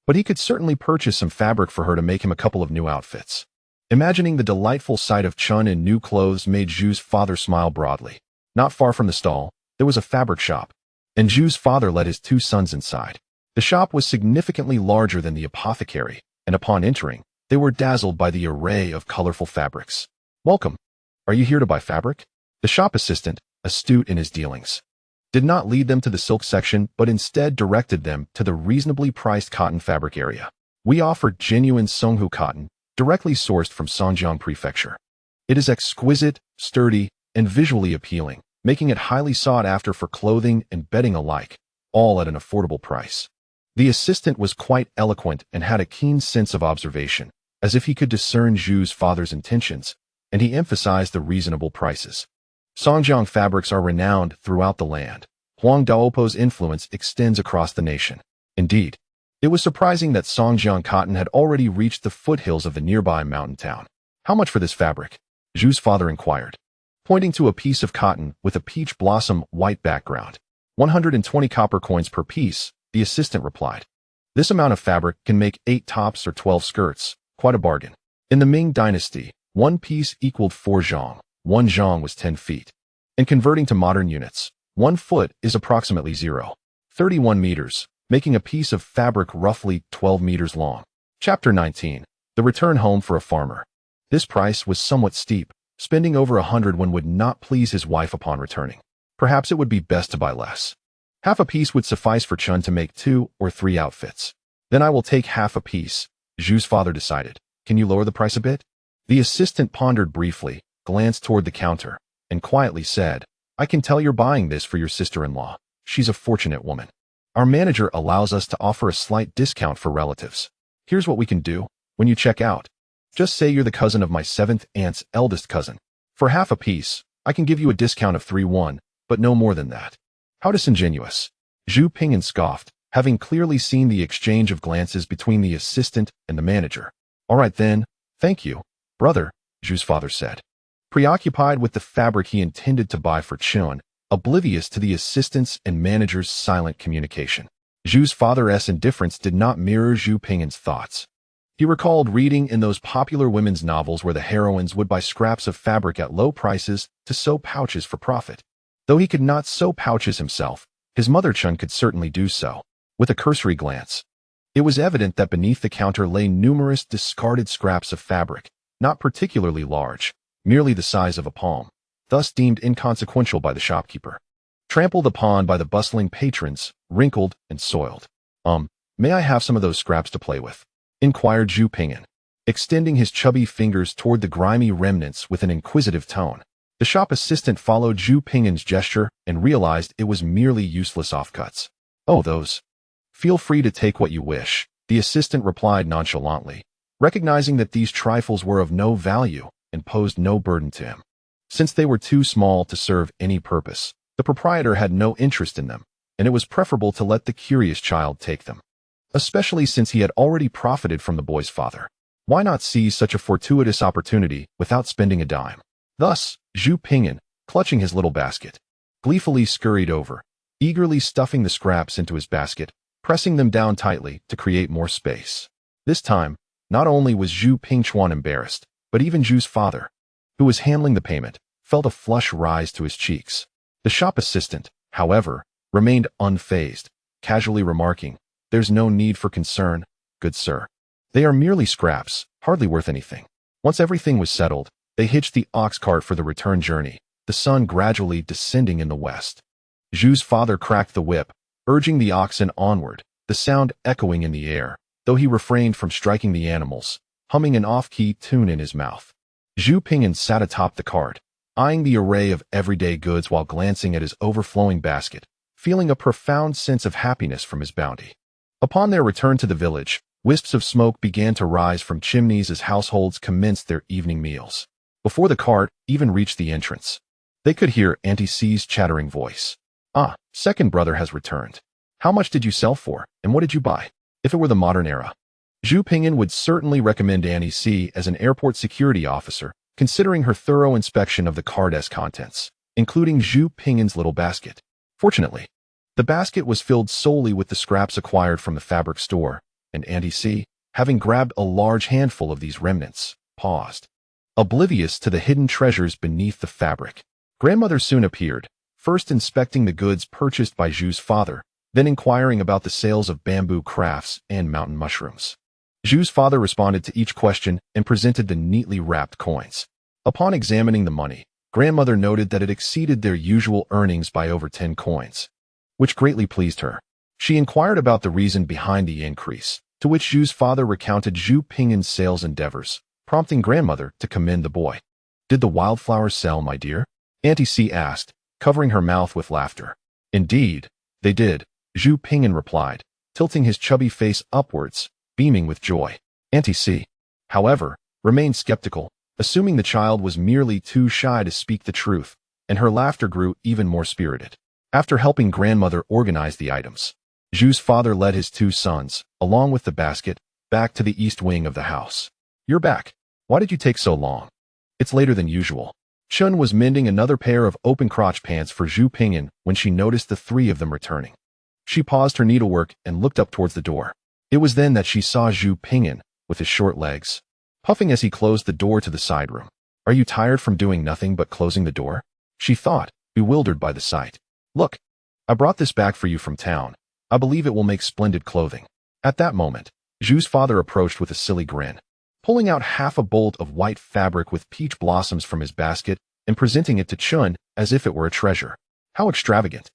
A: But he could certainly purchase some fabric for her to make him a couple of new outfits. Imagining the delightful sight of Chun in new clothes made Zhu's father smile broadly. Not far from the stall, there was a fabric shop, and Zhu's father led his two sons inside. The shop was significantly larger than the apothecary, and upon entering, they were dazzled by the array of colorful fabrics. "Welcome. Are you here to buy fabric?" The shop assistant, astute in his dealings, did not lead them to the silk section but instead directed them to the reasonably priced cotton fabric area. "We offer genuine Songhu cotton, directly sourced from Songjiang Prefecture. It is exquisite, sturdy, and visually appealing, making it highly sought after for clothing and bedding alike, all at an affordable price." The assistant was quite eloquent and had a keen sense of observation, as if he could discern Zhu's father's intentions, and he emphasized the reasonable prices. Songjiang fabrics are renowned throughout the land. Huang Daopo's influence extends across the nation. Indeed, it was surprising that Songjiang cotton had already reached the foothills of the nearby mountain town. "How much for this fabric?" Zhu's father inquired, pointing to a piece of cotton with a peach blossom white background. 120 copper coins per piece, the assistant replied. "This amount of fabric can make 8 tops or 12 skirts, quite a bargain." In the Ming dynasty, one piece equaled 4 zhang. 1 zhang was 10 feet. And converting to modern units, 1 foot is approximately 0.31 meters, making a piece of fabric roughly 12 meters long. Chapter 19. The return home for a farmer. This price was somewhat steep. Spending over 100 would not please his wife upon returning. Perhaps it would be best to buy less. Half a piece would suffice for Chun to make 2 or 3 outfits. "Then I will take half a piece," Zhu's father decided. "Can you lower the price a bit?" The assistant pondered briefly, glanced toward the counter, and quietly said, "I can tell you're buying this for your sister-in-law. She's a fortunate woman. Our manager allows us to offer a slight discount for relatives. Here's what we can do. When you check out, just say you're the cousin of my 7th aunt's eldest cousin. For half a piece, I can give you a discount of 3-1, but no more than that." How disingenuous. Zhu Ping'an scoffed, having clearly seen the exchange of glances between the assistant and the manager. "All right then, thank you, brother," Zhu's father said, preoccupied with the fabric he intended to buy for Chun, oblivious to the assistant's and manager's silent communication. Zhu's father's indifference did not mirror Zhu Ping'an's thoughts. He recalled reading in those popular women's novels where the heroines would buy scraps of fabric at low prices to sew pouches for profit. Though he could not sew pouches himself, his mother Chun could certainly do so. With a cursory glance, it was evident that beneath the counter lay numerous discarded scraps of fabric, not particularly large, merely the size of a palm, thus deemed inconsequential by the shopkeeper. Trampled upon by the bustling patrons, wrinkled and soiled. May I have some of those scraps to play with?" inquired Zhu Ping'an, extending his chubby fingers toward the grimy remnants with an inquisitive tone. The shop assistant followed Zhu Ping'an's gesture and realized it was merely useless offcuts. "Oh, those. Feel free to take what you wish," the assistant replied nonchalantly, recognizing that these trifles were of no value and posed no burden to him. Since they were too small to serve any purpose, the proprietor had no interest in them, and it was preferable to let the curious child take them, especially since he had already profited from the boy's father. Why not seize such a fortuitous opportunity without spending a dime? Thus, Zhu Ping'an, clutching his little basket, gleefully scurried over, eagerly stuffing the scraps into his basket, pressing them down tightly to create more space. This time, not only was Zhu Pingchuan embarrassed, but even Zhu's father, who was handling the payment, felt a flush rise to his cheeks. The shop assistant, however, remained unfazed, casually remarking, "There's no need for concern, good sir. They are merely scraps, hardly worth anything." Once everything was settled, they hitched the ox cart for the return journey, the sun gradually descending in the west. Zhu's father cracked the whip, urging the oxen onward, the sound echoing in the air, though he refrained from striking the animals, humming an off-key tune in his mouth. Zhu Ping'an sat atop the cart, eyeing the array of everyday goods while glancing at his overflowing basket, feeling a profound sense of happiness from his bounty. Upon their return to the village, wisps of smoke began to rise from chimneys as households commenced their evening meals. Before the cart even reached the entrance, they could hear Auntie C's chattering voice. "Ah, second brother has returned. How much did you sell for, and what did you buy?" If it were the modern era, Zhu Ping'an would certainly recommend Auntie C as an airport security officer, considering her thorough inspection of the cart's contents, including Zhu Ping'an's little basket. Fortunately, The basket was filled solely with the scraps acquired from the fabric store, and Auntie C, having grabbed a large handful of these remnants, paused, oblivious to the hidden treasures beneath the fabric. Grandmother soon appeared, first inspecting the goods purchased by Zhu's father, then inquiring about the sales of bamboo crafts and mountain mushrooms. Zhu's father responded to each question and presented the neatly wrapped coins. Upon examining the money, grandmother noted that it exceeded their usual earnings by over 10 coins, which greatly pleased her. She inquired about the reason behind the increase, to which Zhu's father recounted Zhu Ping'an's sales endeavors, prompting grandmother to commend the boy. "Did the wildflowers sell, my dear?" Auntie C asked, covering her mouth with laughter. "Indeed, they did," Zhu Ping'an replied, tilting his chubby face upwards, beaming with joy. Auntie C, however, remained skeptical, assuming the child was merely too shy to speak the truth, and her laughter grew even more spirited. After helping grandmother organize the items, Zhu's father led his 2 sons, along with the basket, back to the east wing of the house. "You're back. Why did you take so long?" "It's later than usual." Chun was mending another pair of open-crotch pants for Zhu Ping'an when she noticed the 3 of them returning. She paused her needlework and looked up towards the door. It was then that she saw Zhu Ping'an, with his short legs, puffing as he closed the door to the side room. "Are you tired from doing nothing but closing the door?" she thought, bewildered by the sight. "Look, I brought this back for you from town. I believe it will make splendid clothing." At that moment, Zhu's father approached with a silly grin, pulling out half a bolt of white fabric with peach blossoms from his basket and presenting it to Chun as if it were a treasure. "How extravagant.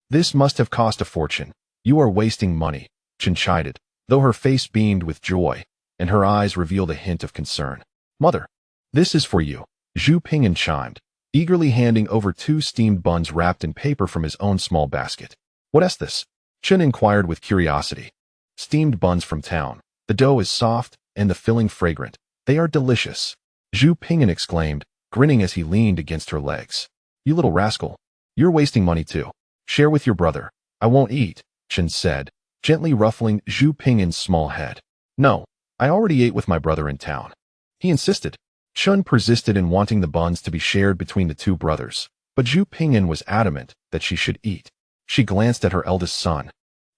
A: This must have cost a fortune. You are wasting money," Chun chided, though her face beamed with joy, and her eyes revealed a hint of concern. "Mother, this is for you," Zhu Ping'an chimed, eagerly handing over 2 steamed buns wrapped in paper from his own small basket. "What is this?" Chun inquired with curiosity. "Steamed buns from town. The dough is soft, and the filling fragrant. They are delicious," Zhu Ping'an exclaimed, grinning as he leaned against her legs. "You little rascal. You're wasting money too. Share with your brother." "I won't eat," Chun said, gently ruffling Zhu Ping'an's small head. "No, I already ate with my brother in town." He insisted. Chun persisted in wanting the buns to be shared between the 2 brothers, but Zhu Ping'an was adamant that she should eat. She glanced at her eldest son,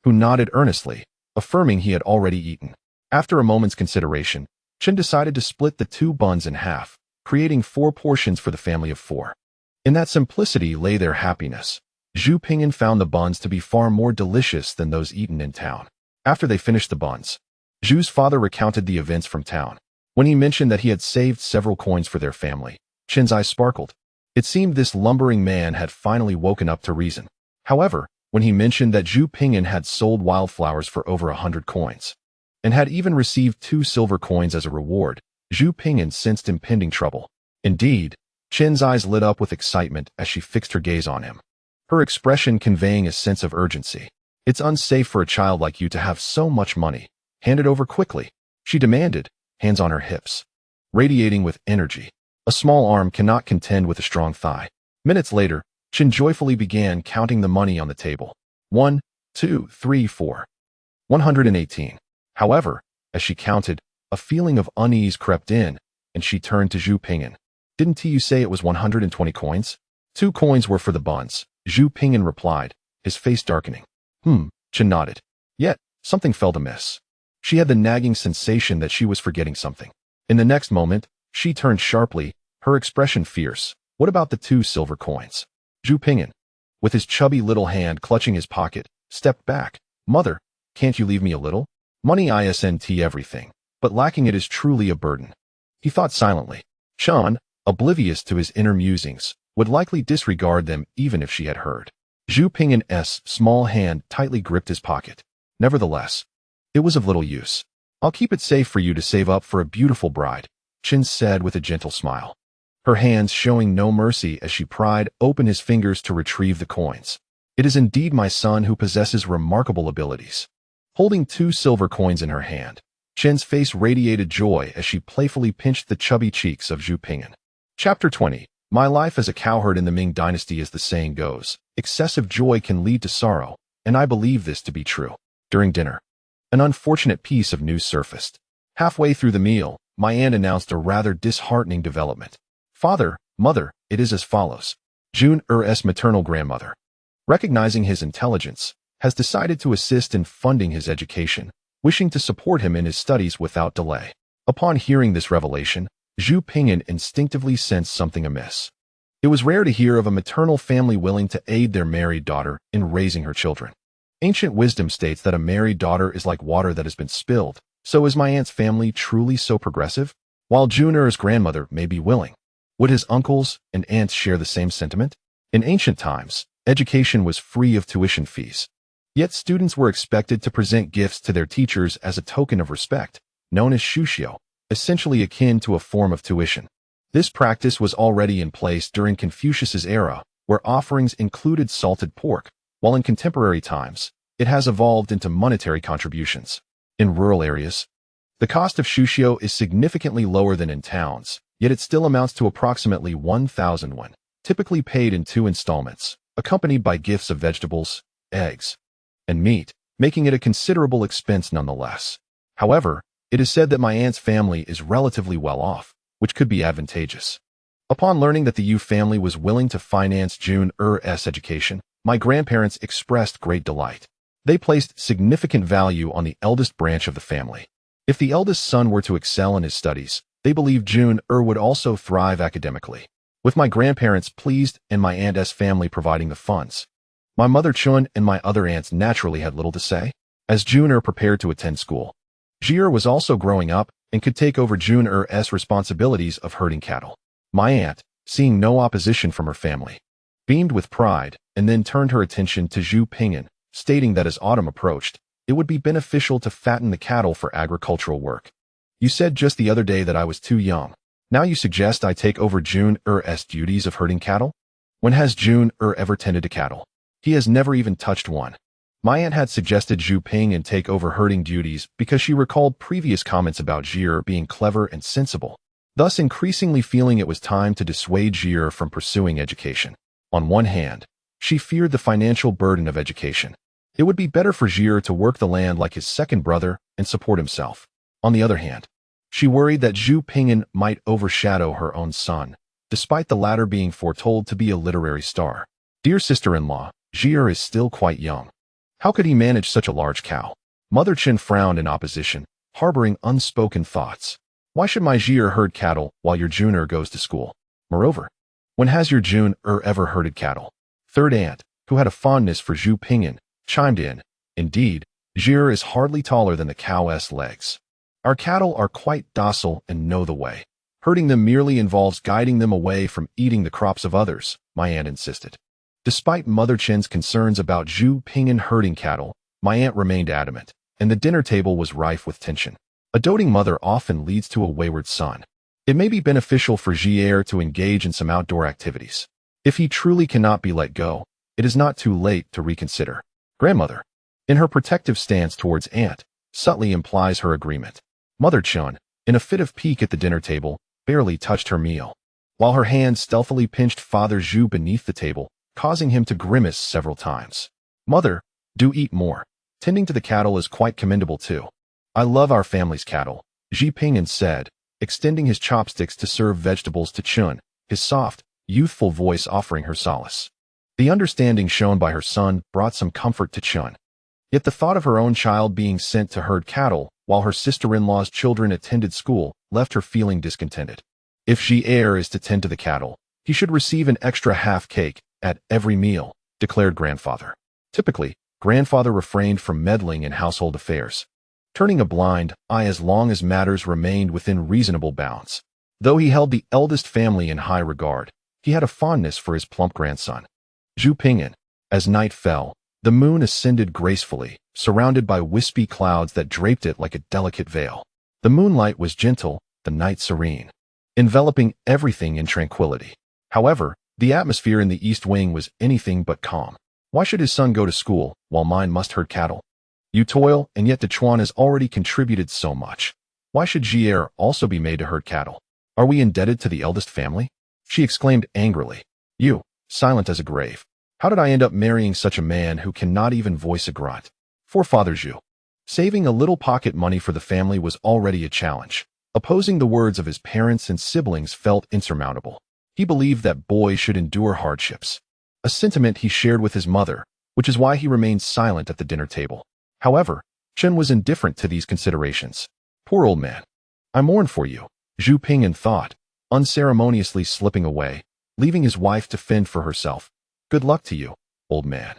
A: who nodded earnestly, affirming he had already eaten. After a moment's consideration, Chun decided to split the 2 buns in half, creating 4 portions for the family of 4. In that simplicity lay their happiness. Zhu Ping'an found the buns to be far more delicious than those eaten in town. After they finished the buns, Zhu's father recounted the events from town. When he mentioned that he had saved several coins for their family, Chin's eyes sparkled. It seemed this lumbering man had finally woken up to reason. However, when he mentioned that Zhu Ping'an had sold wildflowers for over 100 coins, and had even received 2 silver coins as a reward, Zhu Ping'an sensed impending trouble. Indeed, Chin's eyes lit up with excitement as she fixed her gaze on him, her expression conveying a sense of urgency. "It's unsafe for a child like you to have so much money. Hand it over quickly," she demanded, hands on her hips, radiating with energy. A small arm cannot contend with a strong thigh. Minutes later, Chin joyfully began counting the money on the table. 1, 2, 3, 4. 118. However, as she counted, a feeling of unease crept in, and she turned to Zhu Ping'an. "Didn't you say it was 120 coins? 2 coins were for the buns," Zhu Ping'an replied, his face darkening. Chin nodded. Yet, something felt amiss. She had the nagging sensation that she was forgetting something. In the next moment, she turned sharply, her expression fierce. "What about the 2 silver coins?" Zhu Ping'an, with his chubby little hand clutching his pocket, stepped back. "Mother, can't you leave me a little? Money isn't everything, but lacking it is truly a burden." He thought silently. Chan, oblivious to his inner musings, would likely disregard them even if she had heard. Zhu Ping'an's small hand tightly gripped his pocket. Nevertheless, it was of little use. "I'll keep it safe for you to save up for a beautiful bride," Chin said with a gentle smile, her hands showing no mercy as she pried open his fingers to retrieve the coins. "It is indeed my son who possesses remarkable abilities." Holding 2 silver coins in her hand, Chin's face radiated joy as she playfully pinched the chubby cheeks of Zhu Ping'an. Chapter 20. My life as a cowherd in the Ming Dynasty, as the saying goes, excessive joy can lead to sorrow, and I believe this to be true. During dinner, an unfortunate piece of news surfaced. Halfway through the meal, my aunt announced a rather disheartening development. "Father, mother, it is as follows. June Er's maternal grandmother, recognizing his intelligence, has decided to assist in funding his education, wishing to support him in his studies without delay. Upon hearing this revelation, Zhu Pingyan instinctively sensed something amiss. It was rare to hear of a maternal family willing to aid their married daughter in raising her children. Ancient wisdom states that a married daughter is like water that has been spilled. So is my aunt's family truly so progressive? While Jun'er's grandmother may be willing, would his uncles and aunts share the same sentiment? In ancient times, education was free of tuition fees. Yet students were expected to present gifts to their teachers as a token of respect, known as shuxiao, essentially akin to a form of tuition. This practice was already in place during Confucius's era, where offerings included salted pork, while in contemporary times, it has evolved into monetary contributions. In rural areas, the cost of shuxiao is significantly lower than in towns, yet it still amounts to approximately 1,000 won, typically paid in 2 installments, accompanied by gifts of vegetables, eggs, and meat, making it a considerable expense nonetheless. However, it is said that my aunt's family is relatively well off, which could be advantageous. Upon learning that the Yu family was willing to finance Jun'er's education, my grandparents expressed great delight. They placed significant value on the eldest branch of the family. If the eldest son were to excel in his studies, they believed Jun'er would also thrive academically. With my grandparents pleased and my aunt's family providing the funds, my mother Chun and my other aunts naturally had little to say. As Jun'er prepared to attend school, Xi'er was also growing up and could take over Jun'er's responsibilities of herding cattle. My aunt, seeing no opposition from her family, beamed with pride and then turned her attention to Zhu Pingyan, stating that as autumn approached, it would be beneficial to fatten the cattle for agricultural work. You said just the other day that I was too young. Now you suggest I take over Jun'er's duties of herding cattle? When has Jun'er ever tended to cattle? He has never even touched one. My aunt had suggested Zhu Pingyan take over herding duties because she recalled previous comments about Xi'er being clever and sensible, thus increasingly feeling it was time to dissuade Xi'er from pursuing education. On one hand, she feared the financial burden of education. It would be better for Xi'er to work the land like his second brother and support himself. On the other hand, she worried that Zhu Pingyan might overshadow her own son, despite the latter being foretold to be a literary star. Dear sister-in-law, Xi'er is still quite young. How could he manage such a large cow? Mother Chen frowned in opposition, harboring unspoken thoughts. Why should my Xi'er herd cattle while your Jun'er goes to school? Moreover, when has your Jun'er ever herded cattle? Third aunt, who had a fondness for Zhu Pingyan, chimed in. Indeed, Xi'er is hardly taller than the cow's legs. Our cattle are quite docile and know the way. Herding them merely involves guiding them away from eating the crops of others, my aunt insisted. Despite Mother Chen's concerns about Zhu Pingyan herding cattle, my aunt remained adamant, and the dinner table was rife with tension. A doting mother often leads to a wayward son. It may be beneficial for Xi'er to engage in some outdoor activities. If he truly cannot be let go, it is not too late to reconsider. Grandmother, in her protective stance towards aunt, subtly implies her agreement. Mother Chun, in a fit of pique at the dinner table, barely touched her meal, while her hand stealthily pinched Father Zhu beneath the table, causing him to grimace several times. Mother, do eat more. Tending to the cattle is quite commendable too. I love our family's cattle, Zhi Pingyan said, extending his chopsticks to serve vegetables to Chun, his soft, youthful voice offering her solace. The understanding shown by her son brought some comfort to Chun. Yet the thought of her own child being sent to herd cattle while her sister-in-law's children attended school left her feeling discontented. If Xi'er is to tend to the cattle, he should receive an extra half cake at every meal, declared grandfather. Typically, grandfather refrained from meddling in household affairs, turning a blind eye as long as matters remained within reasonable bounds. Though he held the eldest family in high regard, he had a fondness for his plump grandson. Zhu Pingyan. As night fell, the moon ascended gracefully, surrounded by wispy clouds that draped it like a delicate veil. The moonlight was gentle, the night serene, enveloping everything in tranquility. However, the atmosphere in the East Wing was anything but calm. Why should his son go to school, while mine must herd cattle? You toil, and yet Dechuan has already contributed so much. Why should Xi'er also be made to herd cattle? Are we indebted to the eldest family? She exclaimed angrily. You, silent as a grave. How did I end up marrying such a man who cannot even voice a grunt? For Father Zhu, saving a little pocket money for the family was already a challenge. Opposing the words of his parents and siblings felt insurmountable. He believed that boys should endure hardships. a sentiment he shared with his mother, which is why he remained silent at the dinner table. However, Chen was indifferent to these considerations. Poor old man. I mourn for you, Zhu Ping'an thought, unceremoniously slipping away, leaving his wife to fend for herself. Good luck to you, old man.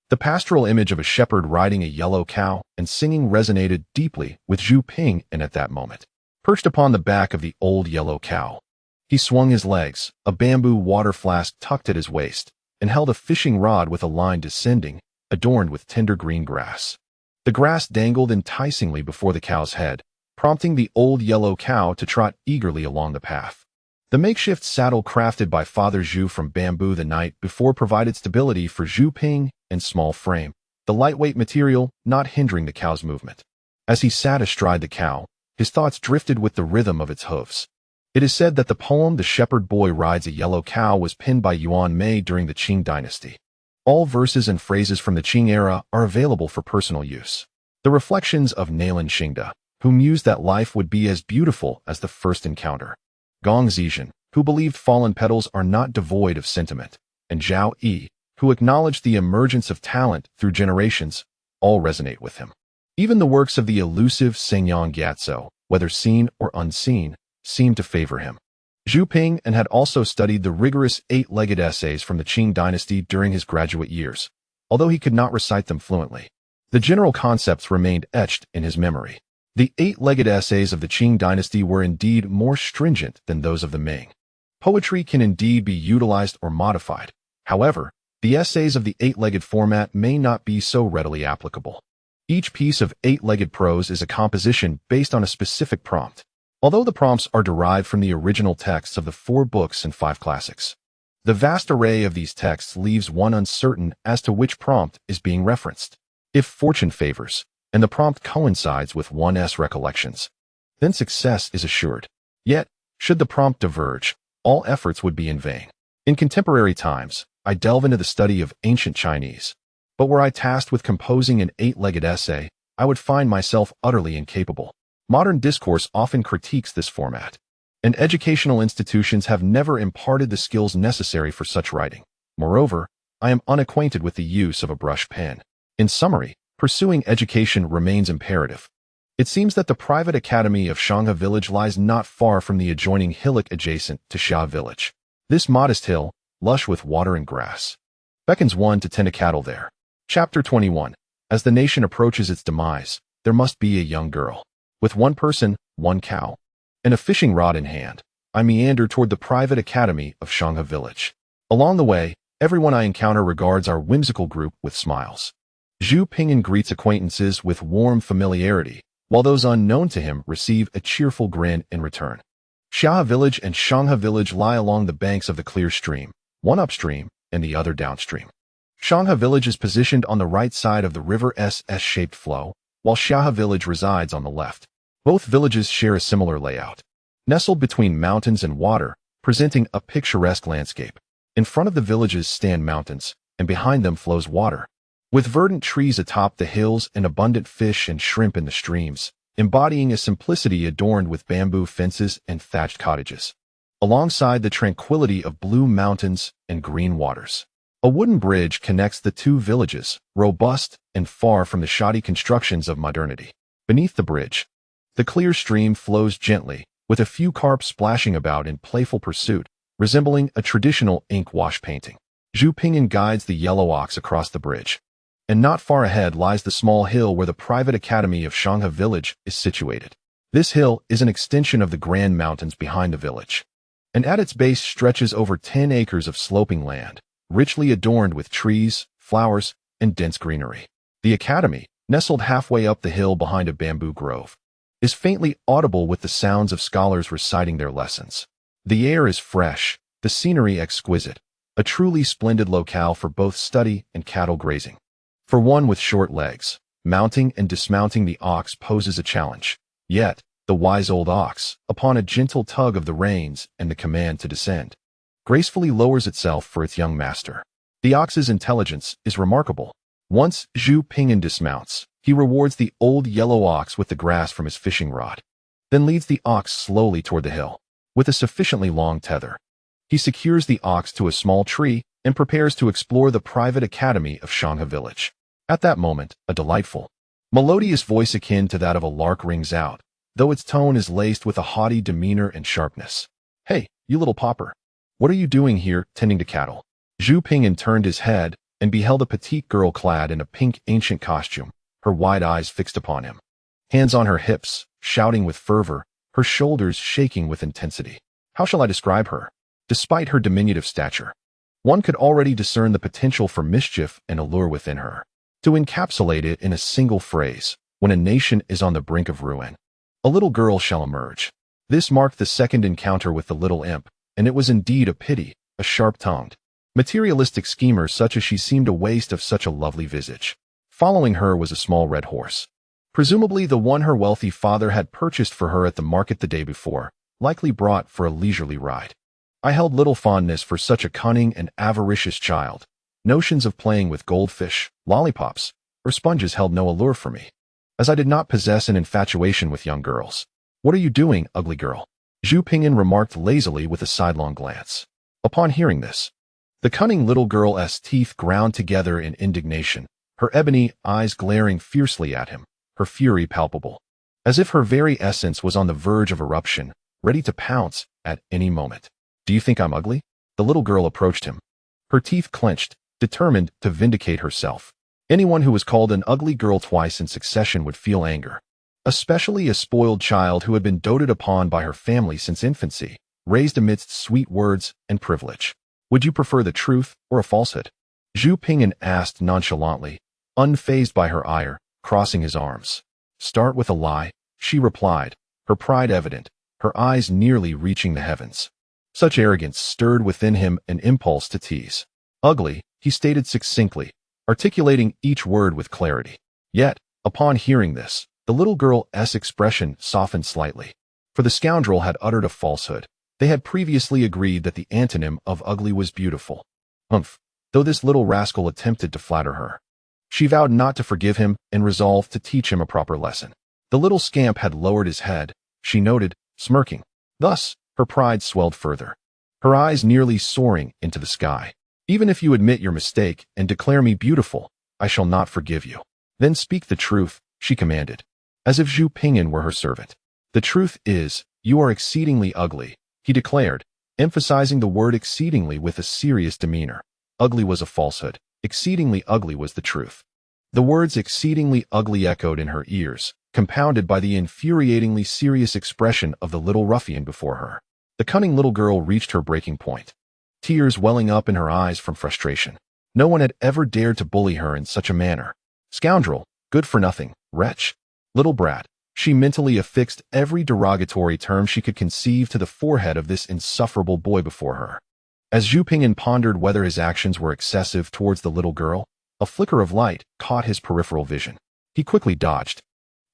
A: The pastoral image of a shepherd riding a yellow cow and singing resonated deeply with Zhu Ping'an at that moment. Perched upon the back of the old yellow cow, he swung his legs, a bamboo water flask tucked at his waist, and held a fishing rod with a line descending, adorned with tender green grass. The grass dangled enticingly before the cow's head, prompting the old yellow cow to trot eagerly along the path. The makeshift saddle crafted by Father Zhu from bamboo the night before provided stability for Zhu Ping and small frame, the lightweight material not hindering the cow's movement. As he sat astride the cow, his thoughts drifted with the rhythm of its hooves. It is said that the poem The Shepherd Boy Rides a Yellow Cow was penned by Yuan Mei during the Qing dynasty. All verses and phrases from the Qing era are available for personal use. The reflections of Nailan Xingde, who mused that life would be as beautiful as the first encounter. Gong Zizhen, who believed fallen petals are not devoid of sentiment, and Zhao Yi, who acknowledged the emergence of talent through generations, all resonate with him. Even the works of the elusive Sengyang Gyatso, whether seen or unseen, seem to favor him. Zhu Ping'an had also studied the rigorous eight-legged essays from the Qing dynasty during his graduate years, although he could not recite them fluently. The general concepts remained etched in his memory. The eight-legged essays of the Qing dynasty were indeed more stringent than those of the Ming. Poetry can indeed be utilized or modified. However, the essays of the eight-legged format may not be so readily applicable. Each piece of eight-legged prose is a composition based on a specific prompt, although the prompts are derived from the original texts of the 4 books and 5 classics. The vast array of these texts leaves one uncertain as to which prompt is being referenced. If fortune favors, and the prompt coincides with one's recollections, then success is assured. Yet, should the prompt diverge, all efforts would be in vain. In contemporary times, I delve into the study of ancient Chinese, but were I tasked with composing an eight-legged essay, I would find myself utterly incapable. Modern discourse often critiques this format, and educational institutions have never imparted the skills necessary for such writing. Moreover, I am unacquainted with the use of a brush pen. In summary, pursuing education remains imperative. It seems that the private academy of Xiahe Village lies not far from the adjoining hillock adjacent to Xiahe Village. This modest hill, lush with water and grass, beckons one to tend a cattle there. Chapter 21. As the nation approaches its demise, there must be a young girl. With one person, one cow, and a fishing rod in hand, I meander toward the private academy of Xiahe Village. Along the way, everyone I encounter regards our whimsical group with smiles. Zhu Ping'an greets acquaintances with warm familiarity, while those unknown to him receive a cheerful grin in return. Xiahe Village and Xiahe Village lie along the banks of the clear stream, one upstream and the other downstream. Xiahe Village is positioned on the right side of the river's S-shaped flow, while Xiahe Village resides on the left. Both villages share a similar layout, nestled between mountains and water, presenting a picturesque landscape. In front of the villages stand mountains, and behind them flows water, with verdant trees atop the hills and abundant fish and shrimp in the streams, embodying a simplicity adorned with bamboo fences and thatched cottages. Alongside the tranquility of blue mountains and green waters, a wooden bridge connects the two villages, robust and far from the shoddy constructions of modernity. Beneath the bridge, the clear stream flows gently, with a few carp splashing about in playful pursuit, resembling a traditional ink wash painting. Zhu Ping'an guides the yellow ox across the bridge, and not far ahead lies the small hill where the private academy of Xiahe Village is situated. This hill is an extension of the grand mountains behind the village, and at its base stretches over 10 acres of sloping land, richly adorned with trees, flowers, and dense greenery. The academy, nestled halfway up the hill behind a bamboo grove, is faintly audible with the sounds of scholars reciting their lessons. The air is fresh, the scenery exquisite, a truly splendid locale for both study and cattle grazing. For one with short legs, mounting and dismounting the ox poses a challenge. Yet, the wise old ox, upon a gentle tug of the reins and the command to descend, gracefully lowers itself for its young master. The ox's intelligence is remarkable. Once Zhu Ping'an dismounts, he rewards the old yellow ox with the grass from his fishing rod, then leads the ox slowly toward the hill. With a sufficiently long tether, he secures the ox to a small tree and prepares to explore the private academy of Xiahe Village. At that moment, a delightful, melodious voice akin to that of a lark rings out, though its tone is laced with a haughty demeanor and sharpness. "Hey, you little pauper. What are you doing here, tending to cattle?" Zhu Pingyan turned his head and beheld a petite girl clad in a pink ancient costume, her wide eyes fixed upon him. Hands on her hips, shouting with fervor, her shoulders shaking with intensity. How shall I describe her? Despite her diminutive stature, one could already discern the potential for mischief and allure within her. To encapsulate it in a single phrase, when a nation is on the brink of ruin, a little girl shall emerge. This marked the second encounter with the little imp, and it was indeed a pity, a sharp-tongued, materialistic schemer such as she seemed a waste of such a lovely visage. Following her was a small red horse, presumably the one her wealthy father had purchased for her at the market the day before, likely brought for a leisurely ride. I held little fondness for such a cunning and avaricious child. Notions of playing with goldfish, lollipops, or sponges held no allure for me, as I did not possess an infatuation with young girls. "What are you doing, ugly girl?" Zhu Pingyan remarked lazily with a sidelong glance. Upon hearing this, the cunning little girl's teeth ground together in indignation, her ebony eyes glaring fiercely at him, her fury palpable, as if her very essence was on the verge of eruption, ready to pounce at any moment. "Do you think I'm ugly?" The little girl approached him, her teeth clenched, determined to vindicate herself. Anyone who was called an ugly girl twice in succession would feel anger, especially a spoiled child who had been doted upon by her family since infancy, raised amidst sweet words and privilege. "Would you prefer the truth or a falsehood?" Zhu Pingyan asked nonchalantly, unfazed by her ire, crossing his arms. "Start with a lie," she replied, her pride evident, her eyes nearly reaching the heavens. Such arrogance stirred within him an impulse to tease. "Ugly," he stated succinctly, articulating each word with clarity. Yet, upon hearing this, the little girl's expression softened slightly. For the scoundrel had uttered a falsehood. They had previously agreed that the antonym of ugly was beautiful. Humph! Though this little rascal attempted to flatter her, she vowed not to forgive him and resolved to teach him a proper lesson. The little scamp had lowered his head, she noted, smirking. Thus, her pride swelled further, her eyes nearly soaring into the sky. "Even if you admit your mistake and declare me beautiful, I shall not forgive you." "Then speak the truth," she commanded, as if Zhu Pingyan were her servant. "The truth is, you are exceedingly ugly," he declared, emphasizing the word exceedingly with a serious demeanor. Ugly was a falsehood, exceedingly ugly was the truth. The words exceedingly ugly echoed in her ears, compounded by the infuriatingly serious expression of the little ruffian before her. The cunning little girl reached her breaking point, tears welling up in her eyes from frustration. No one had ever dared to bully her in such a manner. Scoundrel, good-for-nothing, wretch, little brat. She mentally affixed every derogatory term she could conceive to the forehead of this insufferable boy before her. As Zhu Pingyan pondered whether his actions were excessive towards the little girl, a flicker of light caught his peripheral vision. He quickly dodged,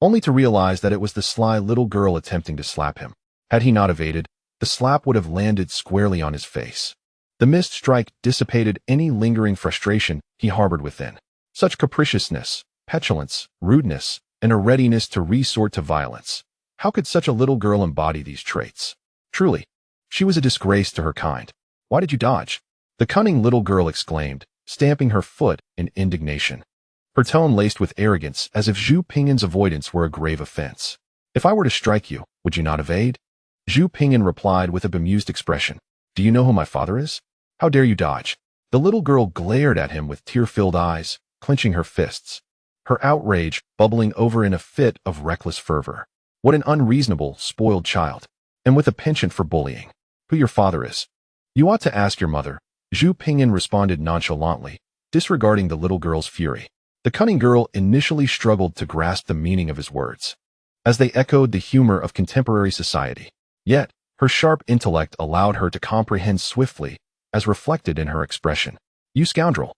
A: only to realize that it was the sly little girl attempting to slap him. Had he not evaded, the slap would have landed squarely on his face. The missed strike dissipated any lingering frustration he harbored within. Such capriciousness, petulance, rudeness, and a readiness to resort to violence. How could such a little girl embody these traits? Truly, she was a disgrace to her kind. "Why did you dodge?" the cunning little girl exclaimed, stamping her foot in indignation, her tone laced with arrogance as if Zhu Pingyan's avoidance were a grave offense. "If I were to strike you, would you not evade?" Zhu Pingyan replied with a bemused expression. "Do you know who my father is? How dare you dodge?" The little girl glared at him with tear-filled eyes, clenching her fists, her outrage bubbling over in a fit of reckless fervor. What an unreasonable, spoiled child, and with a penchant for bullying. "Who your father is? You ought to ask your mother," Zhu Pingyan responded nonchalantly, disregarding the little girl's fury. The cunning girl initially struggled to grasp the meaning of his words, as they echoed the humor of contemporary society. Yet, her sharp intellect allowed her to comprehend swiftly, as reflected in her expression. "You scoundrel!"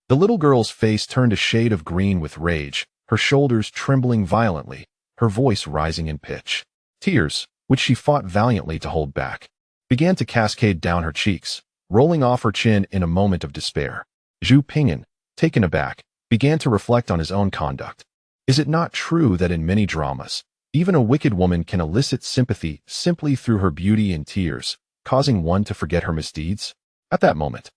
A: The little girl's face turned a shade of green with rage, her shoulders trembling violently, her voice rising in pitch. Tears, which she fought valiantly to hold back, began to cascade down her cheeks, rolling off her chin in a moment of despair. Zhu Pingyan, taken aback, began to reflect on his own conduct. Is it not true that in many dramas, even a wicked woman can elicit sympathy simply through her beauty and tears, causing one to forget her misdeeds? At that moment,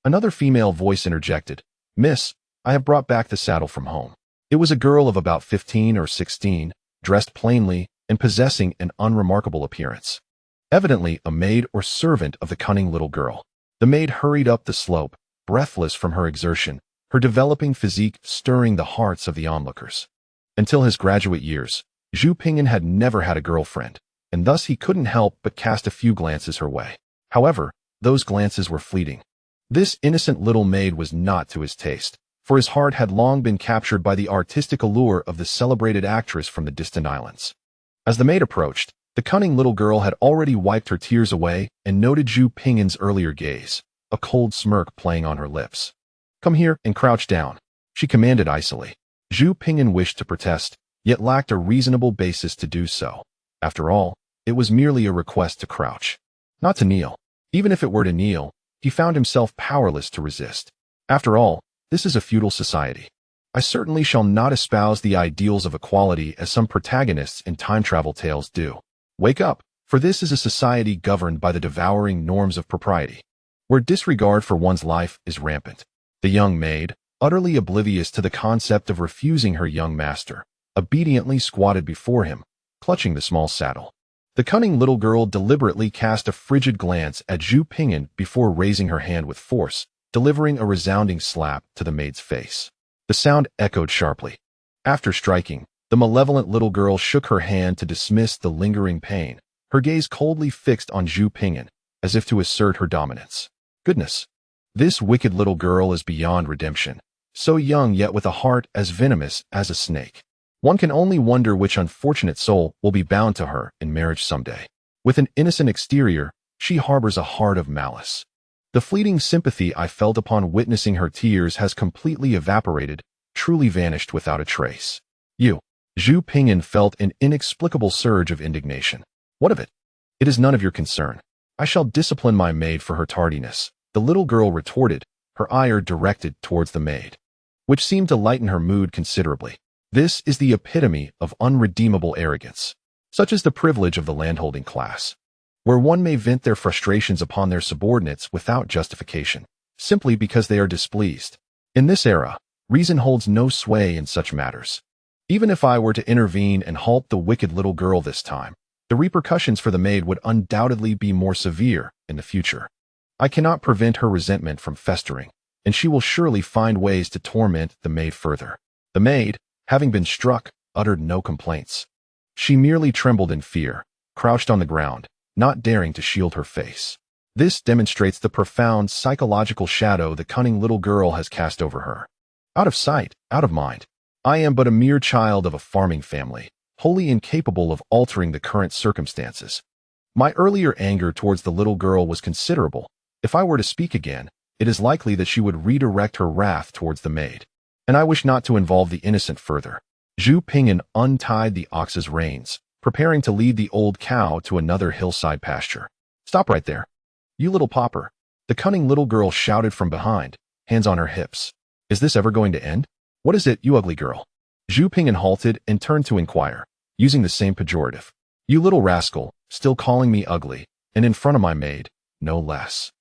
A: Another female voice interjected, "Miss, I have brought back the saddle from home." It was a girl of about 15 or 16, dressed plainly and possessing an unremarkable appearance. Evidently a maid or servant of the cunning little girl. The maid hurried up the slope, breathless from her exertion, her developing physique stirring the hearts of the onlookers. Until his graduate years, Zhu Pingyan had never had a girlfriend, and thus he couldn't help but cast a few glances her way. However, those glances were fleeting. This innocent little maid was not to his taste, for his heart had long been captured by the artistic allure of the celebrated actress from the distant islands. As the maid approached, the cunning little girl had already wiped her tears away and noted Zhu Pingyan's earlier gaze, a cold smirk playing on her lips. "Come here and crouch down," she commanded icily. Zhu Pingyan wished to protest, yet lacked a reasonable basis to do so. After all, it was merely a request to crouch, not to kneel. Even if it were to kneel, he found himself powerless to resist. After all, this is a feudal society. I certainly shall not espouse the ideals of equality as some protagonists in time travel tales do. Wake up, for this is a society governed by the devouring norms of propriety, where disregard for one's life is rampant. The young maid, utterly oblivious to the concept of refusing her young master, obediently squatted before him, clutching the small saddle. The cunning little girl deliberately cast a frigid glance at Zhu Pingyan before raising her hand with force, delivering a resounding slap to the maid's face. The sound echoed sharply. After striking, the malevolent little girl shook her hand to dismiss the lingering pain, her gaze coldly fixed on Zhu Pingyan, as if to assert her dominance. Goodness! This wicked little girl is beyond redemption, so young yet with a heart as venomous as a snake. One can only wonder which unfortunate soul will be bound to her in marriage someday. With an innocent exterior, she harbors a heart of malice. The fleeting sympathy I felt upon witnessing her tears has completely evaporated, truly vanished without a trace. Zhu Pingyan felt an inexplicable surge of indignation. What of it? It is none of your concern. I shall discipline my maid for her tardiness, the little girl retorted, her ire directed towards the maid, which seemed to lighten her mood considerably. This is the epitome of unredeemable arrogance. Such is the privilege of the landholding class, where one may vent their frustrations upon their subordinates without justification, simply because they are displeased. In this era, reason holds no sway in such matters. Even if I were to intervene and halt the wicked little girl this time, the repercussions for the maid would undoubtedly be more severe in the future. I cannot prevent her resentment from festering, and she will surely find ways to torment the maid further. The maid, having been struck, uttered no complaints. She merely trembled in fear, crouched on the ground, not daring to shield her face. This demonstrates the profound psychological shadow the cunning little girl has cast over her. Out of sight, out of mind. I am but a mere child of a farming family, wholly incapable of altering the current circumstances. My earlier anger towards the little girl was considerable. If I were to speak again, it is likely that she would redirect her wrath towards the maid. And I wish not to involve the innocent further. Zhu Pingyan untied the ox's reins, preparing to lead the old cow to another hillside pasture. "Stop right there, you little pauper," the cunning little girl shouted from behind, hands on her hips. "Is this ever going to end? What is it, you ugly girl?" Zhu Pingyan halted and turned to inquire, using the same pejorative. "You little rascal, still calling me ugly, and in front of my maid, no less."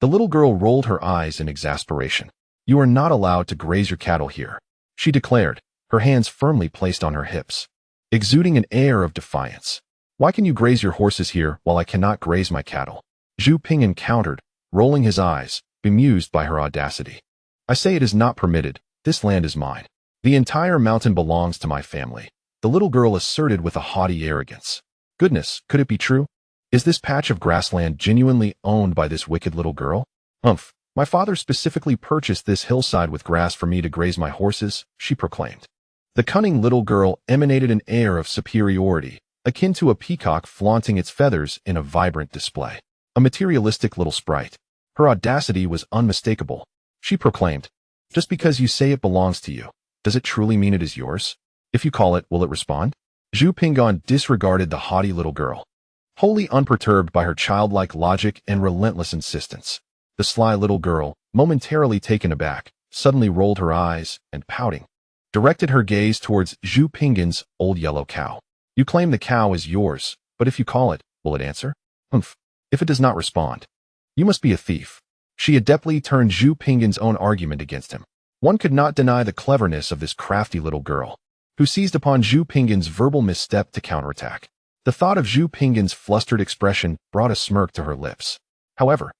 A: The little girl rolled her eyes in exasperation. "You are not allowed to graze your cattle here," she declared, her hands firmly placed on her hips, exuding an air of defiance. "Why can you graze your horses here while I cannot graze my cattle?" Zhu Pingyan countered, rolling his eyes, bemused by her audacity. "I say it is not permitted. This land is mine. The entire mountain belongs to my family," the little girl asserted with a haughty arrogance. Goodness, could it be true? Is this patch of grassland genuinely owned by this wicked little girl? Humph. "My father specifically purchased this hillside with grass for me to graze my horses," she proclaimed. The cunning little girl emanated an air of superiority, akin to a peacock flaunting its feathers in a vibrant display. A materialistic little sprite. Her audacity was unmistakable. She proclaimed, "Just because you say it belongs to you, does it truly mean it is yours? If you call it, will it respond?" Zhu Pingyan disregarded the haughty little girl, wholly unperturbed by her childlike logic and relentless insistence. The sly little girl, momentarily taken aback, suddenly rolled her eyes and, pouting, directed her gaze towards Zhu Pingyan's old yellow cow. "You claim the cow is yours, but if you call it, will it answer? Humph. If it does not respond, you must be a thief." She adeptly turned Zhu Pinggan's own argument against him. One could not deny the cleverness of this crafty little girl, who seized upon Zhu Pinggan's verbal misstep to counterattack. The thought of Zhu Pinggan's flustered expression brought a smirk to her lips. However,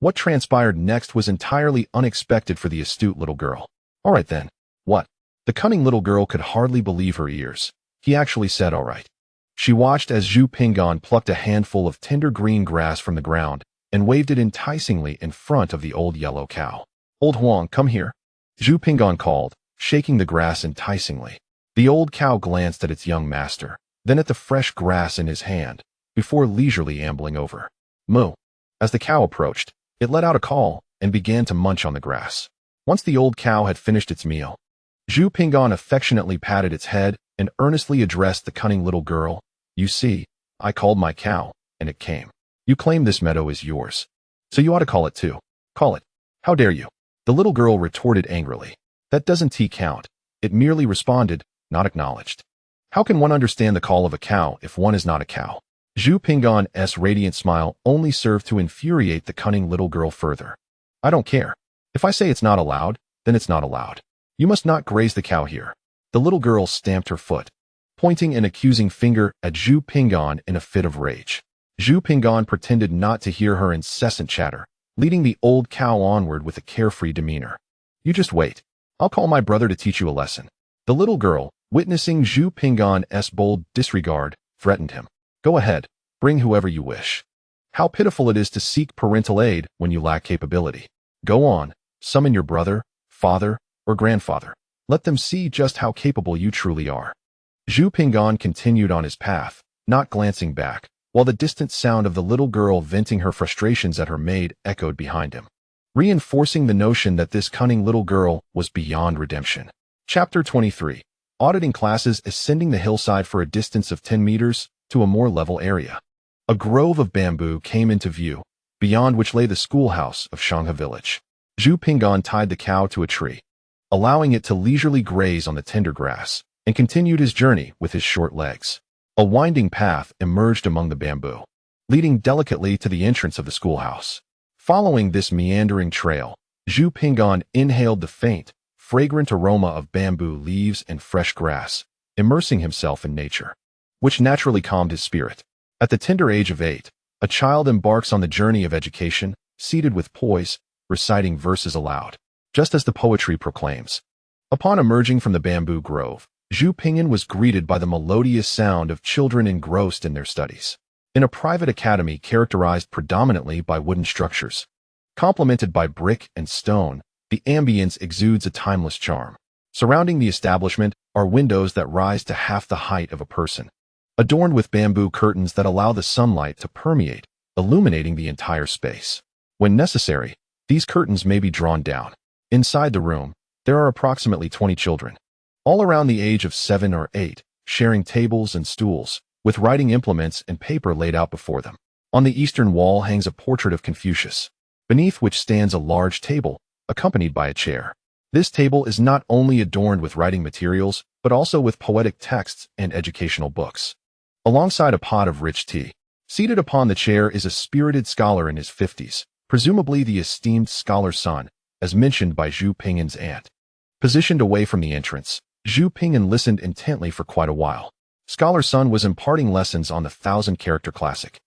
A: what transpired next was entirely unexpected for the astute little girl. All right then. What? The cunning little girl could hardly believe her ears. He actually said all right. She watched as Zhu Pinggan plucked a handful of tender green grass from the ground and waved it enticingly in front of the old yellow cow. Old Huang, come here, Zhu Pinggan called, shaking the grass enticingly. The old cow glanced at its young master, then at the fresh grass in his hand, before leisurely ambling over. Moo. As the cow approached, it let out a call and began to munch on the grass. Once the old cow had finished its meal, Zhu Pinggan affectionately patted its head and earnestly addressed the cunning little girl. You see, I called my cow, and it came. You claim this meadow is yours, so you ought to call it too. Call it. How dare you? The little girl retorted angrily. That doesn't count. It merely responded, not acknowledged. How can one understand the call of a cow if one is not a cow? Zhu Pinggan's radiant smile only served to infuriate the cunning little girl further. I don't care. If I say it's not allowed, then it's not allowed. You must not graze the cow here. The little girl stamped her foot, pointing an accusing finger at Zhu Pinggan in a fit of rage. Zhu Pinggan pretended not to hear her incessant chatter, leading the old cow onward with a carefree demeanor. You just wait. I'll call my brother to teach you a lesson. The little girl, witnessing Zhu Pinggan's bold disregard, threatened him. Go ahead, bring whoever you wish. How pitiful it is to seek parental aid when you lack capability. Go on, summon your brother, father, or grandfather. Let them see just how capable you truly are. Zhu Pinggan continued on his path, not glancing back, while the distant sound of the little girl venting her frustrations at her maid echoed behind him, reinforcing the notion that this cunning little girl was beyond redemption. Chapter 23. Auditing classes ascending the hillside for a distance of 10 meters to a more level area. A grove of bamboo came into view, beyond which lay the schoolhouse of Xiahe Village. Zhu Pinggan tied the cow to a tree, allowing it to leisurely graze on the tender grass, and continued his journey with his short legs. A winding path emerged among the bamboo, leading delicately to the entrance of the schoolhouse. Following this meandering trail, Zhu Pinggan inhaled the faint, fragrant aroma of bamboo leaves and fresh grass, immersing himself in nature, which naturally calmed his spirit. At the tender age of 8, a child embarks on the journey of education, seated with poise, reciting verses aloud, just as the poetry proclaims. Upon emerging from the bamboo grove, Zhu Pinggan was greeted by the melodious sound of children engrossed in their studies. In a private academy characterized predominantly by wooden structures, complemented by brick and stone, the ambience exudes a timeless charm. Surrounding the establishment are windows that rise to half the height of a person, adorned with bamboo curtains that allow the sunlight to permeate, illuminating the entire space. When necessary, these curtains may be drawn down. Inside the room, there are approximately 20 children, all around the age of 7 or 8, sharing tables and stools, with writing implements and paper laid out before them. On the eastern wall hangs a portrait of Confucius, beneath which stands a large table, accompanied by a chair. This table is not only adorned with writing materials, but also with poetic texts and educational books. Alongside a pot of rich tea, seated upon the chair is a spirited scholar in his 50s, presumably the esteemed scholar's son, as mentioned by Zhu Pinggan's aunt. Positioned away from the entrance, Zhu Pinggan listened intently for quite a while. Scholar Sun was imparting lessons on the 1,000-character classic,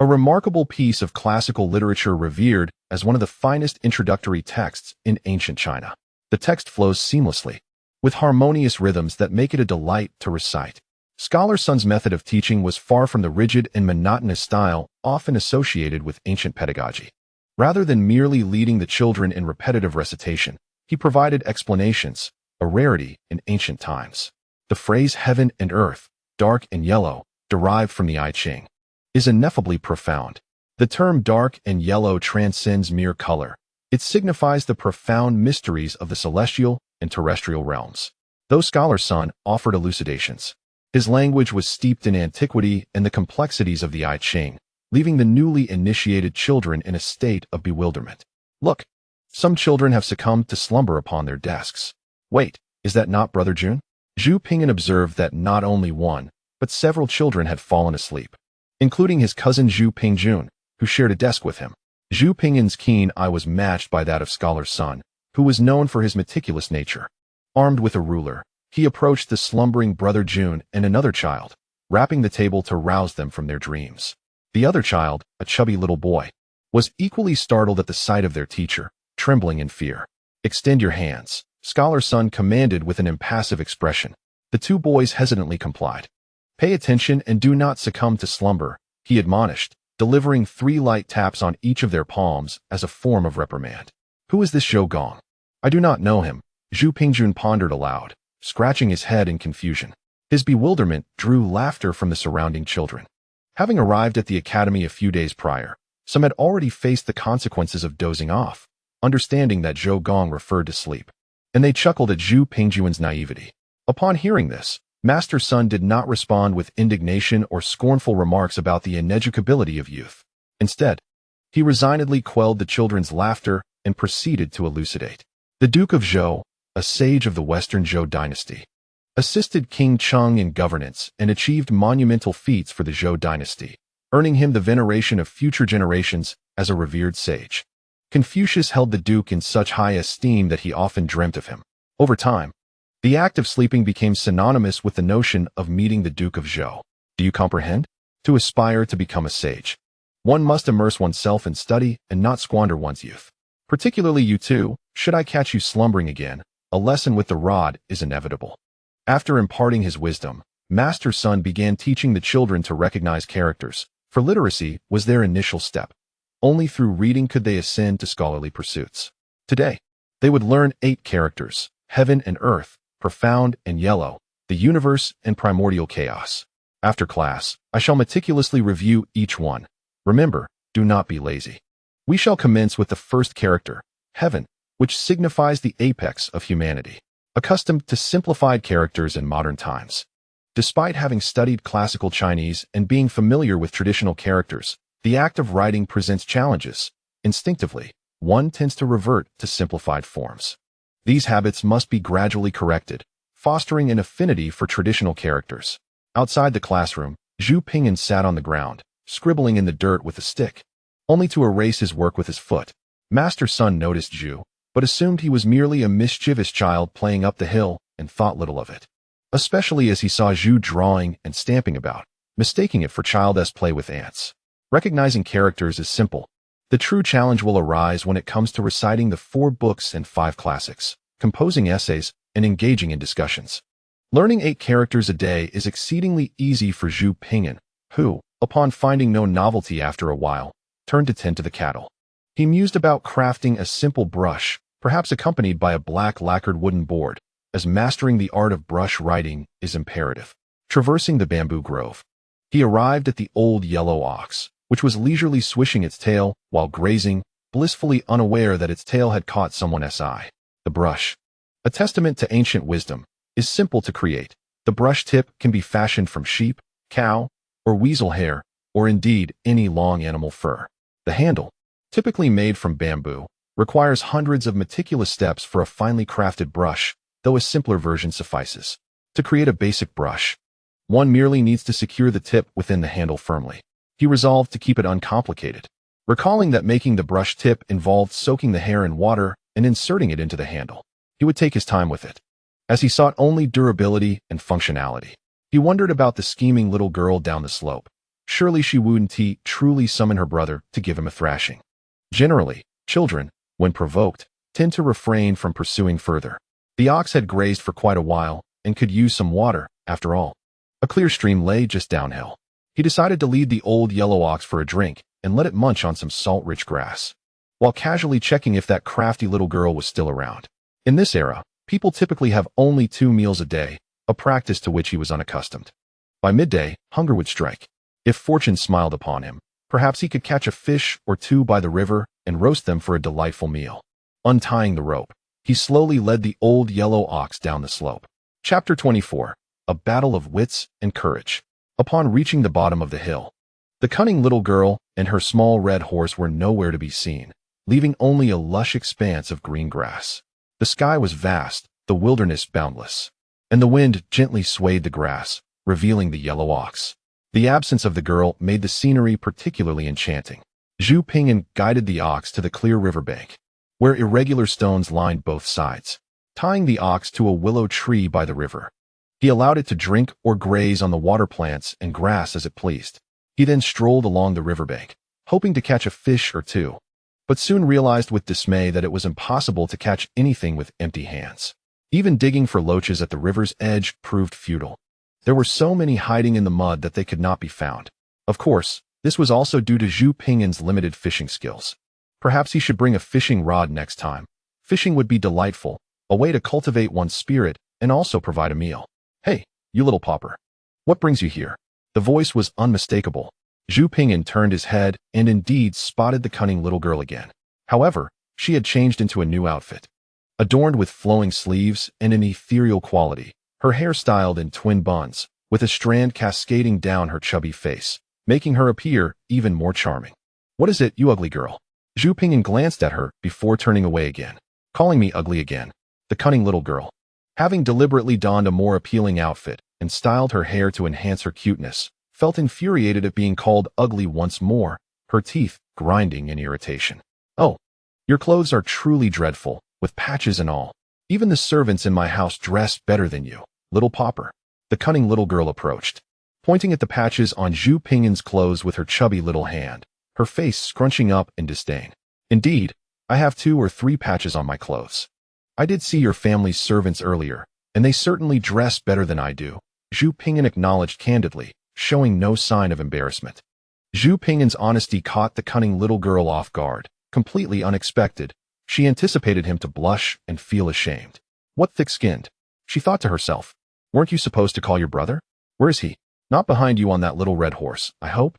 A: a remarkable piece of classical literature revered as one of the finest introductory texts in ancient China. The text flows seamlessly, with harmonious rhythms that make it a delight to recite. Scholar Sun's method of teaching was far from the rigid and monotonous style often associated with ancient pedagogy. Rather than merely leading the children in repetitive recitation, he provided explanations, a rarity in ancient times. The phrase heaven and earth, dark and yellow, derived from the I Ching, is ineffably profound. The term dark and yellow transcends mere color. It signifies the profound mysteries of the celestial and terrestrial realms. Though Scholar Sun offered elucidations, his language was steeped in antiquity and the complexities of the I Ching, leaving the newly initiated children in a state of bewilderment. Look, some children have succumbed to slumber upon their desks. Wait, is that not Brother Jun? Zhu Pinggan observed that not only one, but several children had fallen asleep, including his cousin Zhu Pingjun, who shared a desk with him. Zhu Pingyan's keen eye was matched by that of Scholar's son, who was known for his meticulous nature. Armed with a ruler, he approached the slumbering brother Jun and another child, rapping the table to rouse them from their dreams. The other child, a chubby little boy, was equally startled at the sight of their teacher, trembling in fear. "Extend your hands," Scholar's son commanded with an impassive expression. The two boys hesitantly complied. "Pay attention and do not succumb to slumber," he admonished, delivering 3 light taps on each of their palms as a form of reprimand. "Who is this Zhou Gong?" "I do not know him," Zhu Pingjun pondered aloud, scratching his head in confusion. His bewilderment drew laughter from the surrounding children. Having arrived at the academy a few days prior, some had already faced the consequences of dozing off, understanding that Zhou Gong referred to sleep, and they chuckled at Zhu Pingjuan's naivety. Upon hearing this, Master's son did not respond with indignation or scornful remarks about the ineducability of youth. Instead, he resignedly quelled the children's laughter and proceeded to elucidate. The Duke of Zhou, a sage of the Western Zhou dynasty, assisted King Cheng in governance and achieved monumental feats for the Zhou dynasty, earning him the veneration of future generations as a revered sage. Confucius held the Duke in such high esteem that he often dreamt of him. Over time, the act of sleeping became synonymous with the notion of meeting the Duke of Zhou. Do you comprehend? To aspire to become a sage, one must immerse oneself in study and not squander one's youth. Particularly you too, should I catch you slumbering again, a lesson with the rod is inevitable. After imparting his wisdom, Master's son began teaching the children to recognize characters, for literacy was their initial step. Only through reading could they ascend to scholarly pursuits. Today, they would learn 8 characters: heaven and earth, profound and yellow, the universe and primordial chaos. After class, I shall meticulously review each one. Remember, do not be lazy. We shall commence with the first character, heaven, which signifies the apex of humanity. Accustomed to simplified characters in modern times, despite having studied classical Chinese and being familiar with traditional characters, the act of writing presents challenges. Instinctively, one tends to revert to simplified forms. These habits must be gradually corrected, fostering an affinity for traditional characters. Outside the classroom, Zhu Pingyan sat on the ground, scribbling in the dirt with a stick, only to erase his work with his foot. Master's son noticed Zhu, but assumed he was merely a mischievous child playing up the hill and thought little of it, especially as he saw Zhu drawing and stamping about, mistaking it for childish play with ants. Recognizing characters is simple. The true challenge will arise when it comes to reciting the 4 books and 5 classics, composing essays, and engaging in discussions. Learning 8 characters a day is exceedingly easy for Zhu Pingyan, who, upon finding no novelty after a while, turned to tend to the cattle. He mused about crafting a simple brush, perhaps accompanied by a black lacquered wooden board, as mastering the art of brush writing is imperative. Traversing the bamboo grove, he arrived at the old yellow ox, which was leisurely swishing its tail while grazing, blissfully unaware that its tail had caught someone's eye. The brush, a testament to ancient wisdom, is simple to create. The brush tip can be fashioned from sheep, cow, or weasel hair, or indeed any long animal fur. The handle, typically made from bamboo, requires hundreds of meticulous steps for a finely crafted brush, though a simpler version suffices. To create a basic brush, one merely needs to secure the tip within the handle firmly. He resolved to keep it uncomplicated, recalling that making the brush tip involved soaking the hair in water and inserting it into the handle. He would take his time with it, as he sought only durability and functionality. He wondered about the scheming little girl down the slope. Surely she wouldn't truly summon her brother to give him a thrashing. Generally, children, when provoked, tend to refrain from pursuing further. The ox had grazed for quite a while and could use some water, after all. A clear stream lay just downhill. He decided to lead the old yellow ox for a drink and let it munch on some salt-rich grass, while casually checking if that crafty little girl was still around. In this era, people typically have only 2 meals a day, a practice to which he was unaccustomed. By midday, hunger would strike. If fortune smiled upon him, perhaps he could catch a fish or 2 by the river and roast them for a delightful meal. Untying the rope, he slowly led the old yellow ox down the slope. Chapter 24. A Battle of Wits and Courage. Upon reaching the bottom of the hill, the cunning little girl and her small red horse were nowhere to be seen, leaving only a lush expanse of green grass. The sky was vast, the wilderness boundless, and the wind gently swayed the grass, revealing the yellow ox. The absence of the girl made the scenery particularly enchanting. Zhu Pingyan guided the ox to the clear riverbank, where irregular stones lined both sides. Tying the ox to a willow tree by the river, he allowed it to drink or graze on the water plants and grass as it pleased. He then strolled along the riverbank, hoping to catch a fish or two, but soon realized with dismay that it was impossible to catch anything with empty hands. Even digging for loaches at the river's edge proved futile. There were so many hiding in the mud that they could not be found. Of course, this was also due to Zhu Pingyan's limited fishing skills. Perhaps he should bring a fishing rod next time. Fishing would be delightful, a way to cultivate one's spirit and also provide a meal. Hey, you little pauper. What brings you here? The voice was unmistakable. Zhu Pingyan turned his head and indeed spotted the cunning little girl again. However, she had changed into a new outfit. Adorned with flowing sleeves and an ethereal quality, her hair styled in twin buns, with a strand cascading down her chubby face, making her appear even more charming. What is it, you ugly girl? Zhu Pingyan glanced at her before turning away again. Calling me ugly again? The cunning little girl, having deliberately donned a more appealing outfit and styled her hair to enhance her cuteness, felt infuriated at being called ugly once more, her teeth grinding in irritation. Oh, your clothes are truly dreadful, with patches and all. Even the servants in my house dress better than you, little pauper. The cunning little girl approached, pointing at the patches on Zhu Pingyan's clothes with her chubby little hand, her face scrunching up in disdain. Indeed, I have 2 or 3 patches on my clothes. I did see your family's servants earlier, and they certainly dress better than I do, Zhu Pingyan acknowledged candidly, showing no sign of embarrassment. Zhu Pingyan's honesty caught the cunning little girl off guard, completely unexpected. She anticipated him to blush and feel ashamed. What thick-skinned? She thought to herself. Weren't you supposed to call your brother? Where is he? Not behind you on that little red horse, I hope?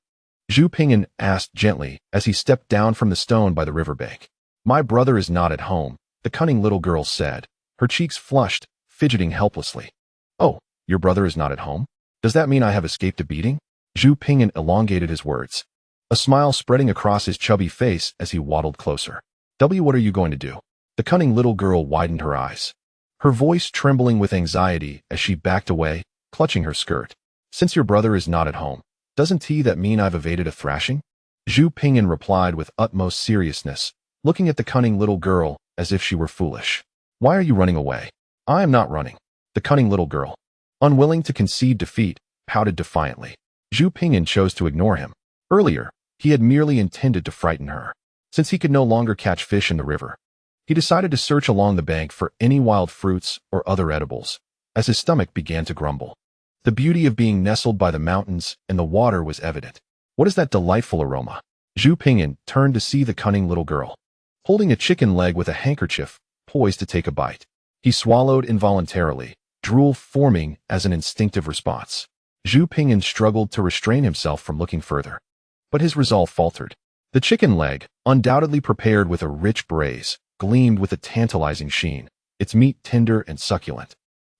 A: Zhu Pingyan asked gently as he stepped down from the stone by the riverbank. My brother is not at home, the cunning little girl said, her cheeks flushed, fidgeting helplessly. Oh, your brother is not at home? Does that mean I have escaped a beating? Zhu Pingyan elongated his words, a smile spreading across his chubby face as he waddled closer. What are you going to do? The cunning little girl widened her eyes, her voice trembling with anxiety as she backed away, clutching her skirt. Since your brother is not at home, doesn't that mean I've evaded a thrashing? Zhu Pingyan replied with utmost seriousness, looking at the cunning little girl as if she were foolish. Why are you running away? I am not running. The cunning little girl, unwilling to concede defeat, pouted defiantly. Zhu Pingyan chose to ignore him. Earlier, he had merely intended to frighten her. Since he could no longer catch fish in the river, he decided to search along the bank for any wild fruits or other edibles, as his stomach began to grumble. The beauty of being nestled by the mountains and the water was evident. What is that delightful aroma? Zhu Pingyan turned to see the cunning little girl, holding a chicken leg with a handkerchief, poised to take a bite. He swallowed involuntarily, drool forming as an instinctive response. Zhu Pingyan struggled to restrain himself from looking further, but his resolve faltered. The chicken leg, undoubtedly prepared with a rich braise, gleamed with a tantalizing sheen, its meat tender and succulent,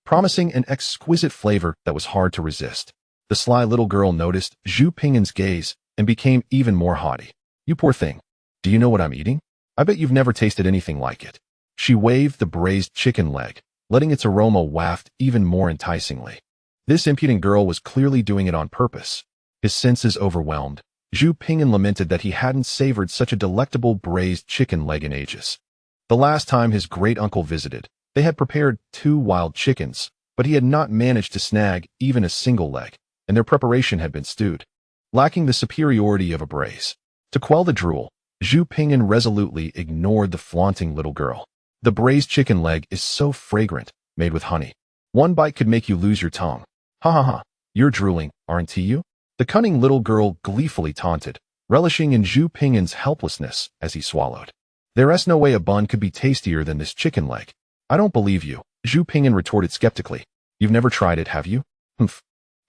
A: promising an exquisite flavor that was hard to resist. The sly little girl noticed Zhu Pingyan's gaze and became even more haughty. You poor thing. Do you know what I'm eating? I bet you've never tasted anything like it. She waved the braised chicken leg, letting its aroma waft even more enticingly. This impudent girl was clearly doing it on purpose. His senses overwhelmed, Zhu Pingyan lamented that he hadn't savored such a delectable braised chicken leg in ages. The last time his great-uncle visited, they had prepared 2 wild chickens, but he had not managed to snag even a single leg, and their preparation had been stewed, lacking the superiority of a braise. To quell the drool, Zhu Pingyan resolutely ignored the flaunting little girl. The braised chicken leg is so fragrant, made with honey. One bite could make you lose your tongue. Ha ha ha, you're drooling, aren't you? The cunning little girl gleefully taunted, relishing in Zhu Pingyan's helplessness as he swallowed. There's no way a bun could be tastier than this chicken leg. I don't believe you, Zhu Pingyan retorted skeptically. You've never tried it, have you? Humph.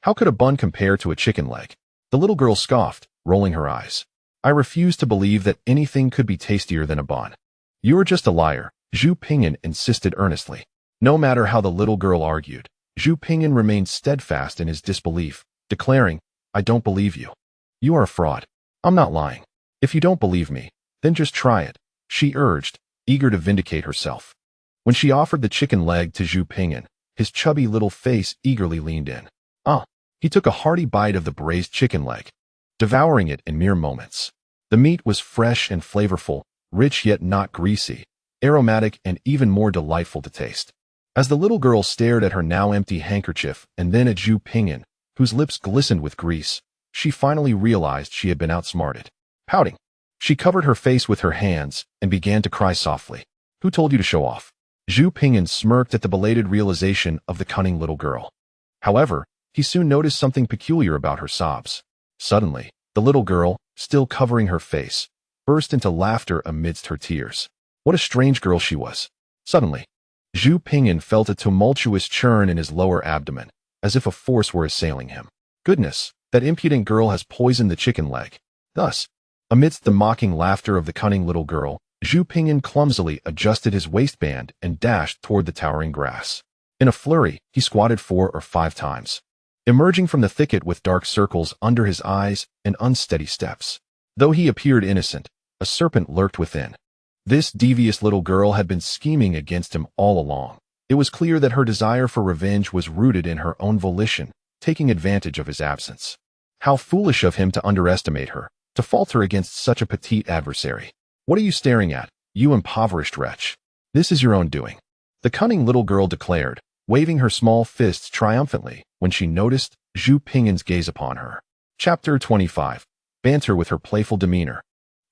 A: How could a bun compare to a chicken leg? The little girl scoffed, rolling her eyes. I refuse to believe that anything could be tastier than a bun. You're just a liar, Zhu Pingyan insisted earnestly. No matter how the little girl argued, Zhu Pingyan remained steadfast in his disbelief, declaring, I don't believe you. You are a fraud. I'm not lying. If you don't believe me, then just try it, she urged, eager to vindicate herself. When she offered the chicken leg to Zhu Pingyan, his chubby little face eagerly leaned in. He took a hearty bite of the braised chicken leg, devouring it in mere moments. The meat was fresh and flavorful, rich yet not greasy, aromatic and even more delightful to taste. As the little girl stared at her now empty handkerchief and then at Zhu Pingyan, whose lips glistened with grease, she finally realized she had been outsmarted. Pouting, she covered her face with her hands and began to cry softly. Who told you to show off? Zhu Pingyan smirked at the belated realization of the cunning little girl. However, he soon noticed something peculiar about her sobs. Suddenly, the little girl, still covering her face, burst into laughter amidst her tears. What a strange girl she was. Suddenly, Zhu Pingyan felt a tumultuous churn in his lower abdomen, as if a force were assailing him. Goodness, that impudent girl has poisoned the chicken leg. Thus, amidst the mocking laughter of the cunning little girl, Zhu Pingyan clumsily adjusted his waistband and dashed toward the towering grass. In a flurry, he squatted 4 or 5 times, emerging from the thicket with dark circles under his eyes and unsteady steps. Though he appeared innocent, a serpent lurked within. This devious little girl had been scheming against him all along. It was clear that her desire for revenge was rooted in her own volition, taking advantage of his absence. How foolish of him to underestimate her, to falter against such a petite adversary. What are you staring at, you impoverished wretch? This is your own doing, the cunning little girl declared, waving her small fists triumphantly when she noticed Zhu Pingyan's gaze upon her. Chapter 25. Banter with her playful demeanor.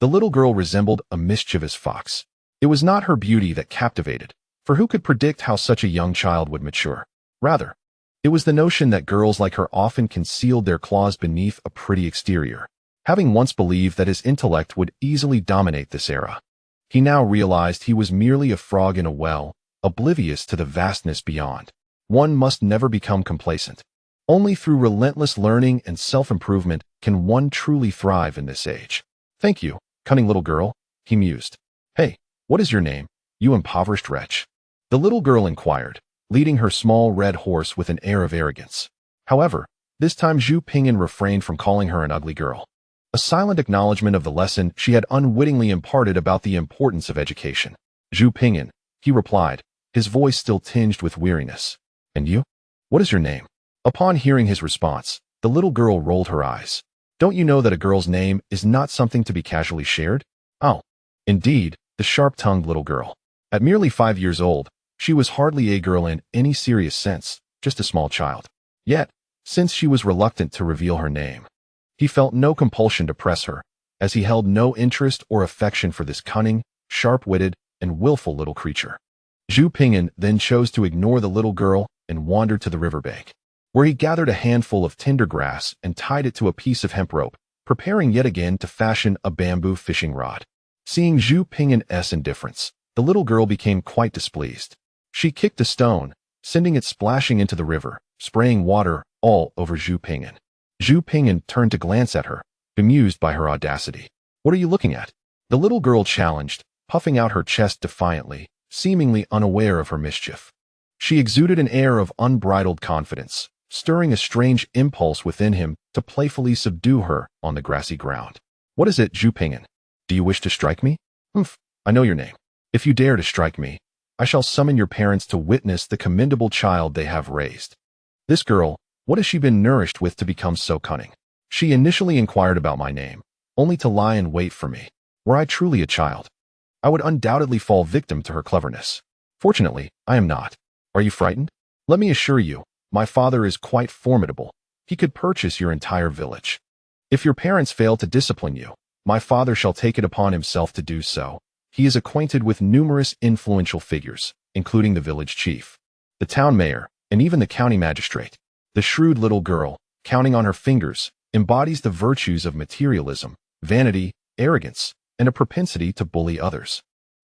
A: The little girl resembled a mischievous fox. It was not her beauty that captivated, for who could predict how such a young child would mature? Rather, it was the notion that girls like her often concealed their claws beneath a pretty exterior. Having once believed that his intellect would easily dominate this era, he now realized he was merely a frog in a well, oblivious to the vastness beyond. One must never become complacent. Only through relentless learning and self-improvement can one truly thrive in this age. Thank you, cunning little girl, he mused. Hey, what is your name, you impoverished wretch? The little girl inquired, leading her small red horse with an air of arrogance. However, this time Zhu Pingyan refrained from calling her an ugly girl. A silent acknowledgement of the lesson she had unwittingly imparted about the importance of education. Zhu Pingyan, he replied, his voice still tinged with weariness. And you? What is your name? Upon hearing his response, the little girl rolled her eyes. Don't you know that a girl's name is not something to be casually shared? Oh, indeed, the sharp-tongued little girl. At merely 5 years old, she was hardly a girl in any serious sense, just a small child. Yet, since she was reluctant to reveal her name, he felt no compulsion to press her, as he held no interest or affection for this cunning, sharp-witted, and willful little creature. Zhu Pingyan then chose to ignore the little girl and wandered to the riverbank, where he gathered a handful of tinder grass and tied it to a piece of hemp rope, preparing yet again to fashion a bamboo fishing rod. Seeing Zhu Pingyan's indifference, the little girl became quite displeased. She kicked a stone, sending it splashing into the river, spraying water all over Zhu Pingyan. Zhu Pingyan turned to glance at her, bemused by her audacity. What are you looking at? The little girl challenged, puffing out her chest defiantly, seemingly unaware of her mischief. She exuded an air of unbridled confidence, stirring a strange impulse within him to playfully subdue her on the grassy ground. What is it, Zhu Pingyan? Do you wish to strike me? Humph, I know your name. If you dare to strike me, I shall summon your parents to witness the commendable child they have raised. This girl, what has she been nourished with to become so cunning? She initially inquired about my name, only to lie in wait for me. Were I truly a child, I would undoubtedly fall victim to her cleverness. Fortunately, I am not. Are you frightened? Let me assure you, my father is quite formidable. He could purchase your entire village. If your parents fail to discipline you, my father shall take it upon himself to do so. He is acquainted with numerous influential figures, including the village chief, the town mayor, and even the county magistrate. The shrewd little girl, counting on her fingers, embodies the virtues of materialism, vanity, arrogance, and a propensity to bully others,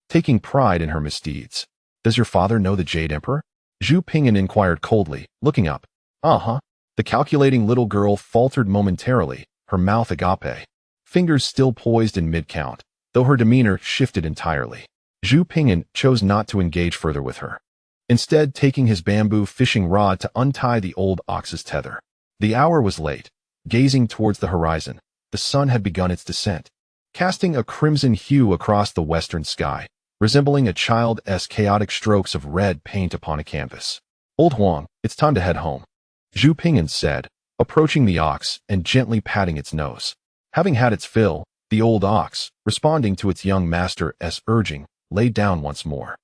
A: taking pride in her misdeeds. Does your father know the Jade Emperor? Zhu Pingyan inquired coldly, looking up. Uh-huh. The calculating little girl faltered momentarily, her mouth agape, fingers still poised in mid-count, though her demeanor shifted entirely. Zhu Pingyan chose not to engage further with her, instead taking his bamboo fishing rod to untie the old ox's tether. The hour was late. Gazing towards the horizon, the sun had begun its descent, casting a crimson hue across the western sky, resembling a child's chaotic strokes of red paint upon a canvas. Old Huang, it's time to head home, Zhu Pingyan said, approaching the ox and gently patting its nose. Having had its fill, The old ox, responding to its young master's urging, laid down once more.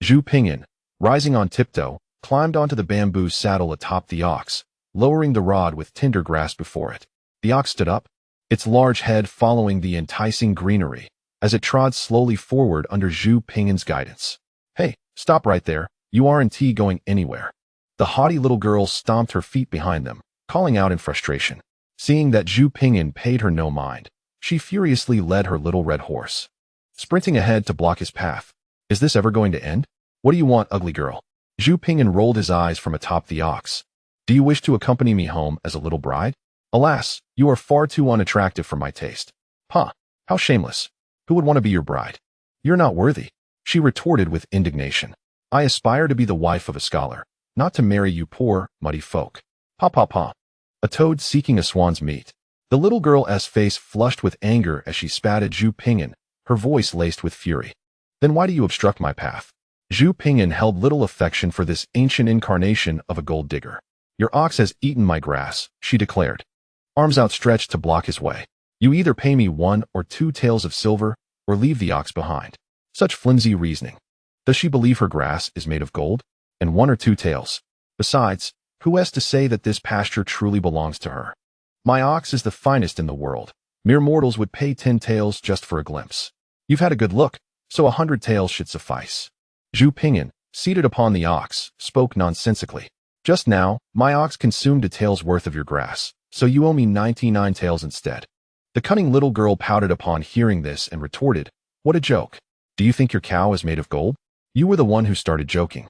A: Zhu Pingyan, rising on tiptoe, climbed onto the bamboo saddle atop the ox, lowering the rod with tender grass before it. The ox stood up, its large head following the enticing greenery, as it trod slowly forward under Zhu Pingyan's guidance. "Hey, stop right there, you aren't going anywhere." The haughty little girl stomped her feet behind them, calling out in frustration. Seeing that Zhu Pingyan paid her no mind, she furiously led her little red horse, sprinting ahead to block his path. "Is this ever going to end? What do you want, ugly girl?" Zhu Pingyan rolled his eyes from atop the ox. "Do you wish to accompany me home as a little bride? Alas, you are far too unattractive for my taste." "Huh, how shameless. Who would want to be your bride? You're not worthy," she retorted with indignation. "I aspire to be the wife of a scholar, not to marry you poor, muddy folk." "Pa pa pa." A toad seeking a swan's meat. The little girl's face flushed with anger as she spat at Zhu Pingyan, her voice laced with fury. "Then why do you obstruct my path?" Zhu Pingyan held little affection for this ancient incarnation of a gold digger. "Your ox has eaten my grass," she declared, arms outstretched to block his way. "You either pay me 1 or 2 taels of silver, or leave the ox behind." Such flimsy reasoning. Does she believe her grass is made of gold? And 1 or 2 taels? Besides, who has to say that this pasture truly belongs to her? "My ox is the finest in the world. Mere mortals would pay 10 taels just for a glimpse. You've had a good look, so 100 taels should suffice." Zhu Pingyan, seated upon the ox, spoke nonsensically. "Just now, my ox consumed a tael's worth of your grass, so you owe me 99 taels instead." The cunning little girl pouted upon hearing this and retorted, "What a joke. Do you think your cow is made of gold? You were the one who started joking."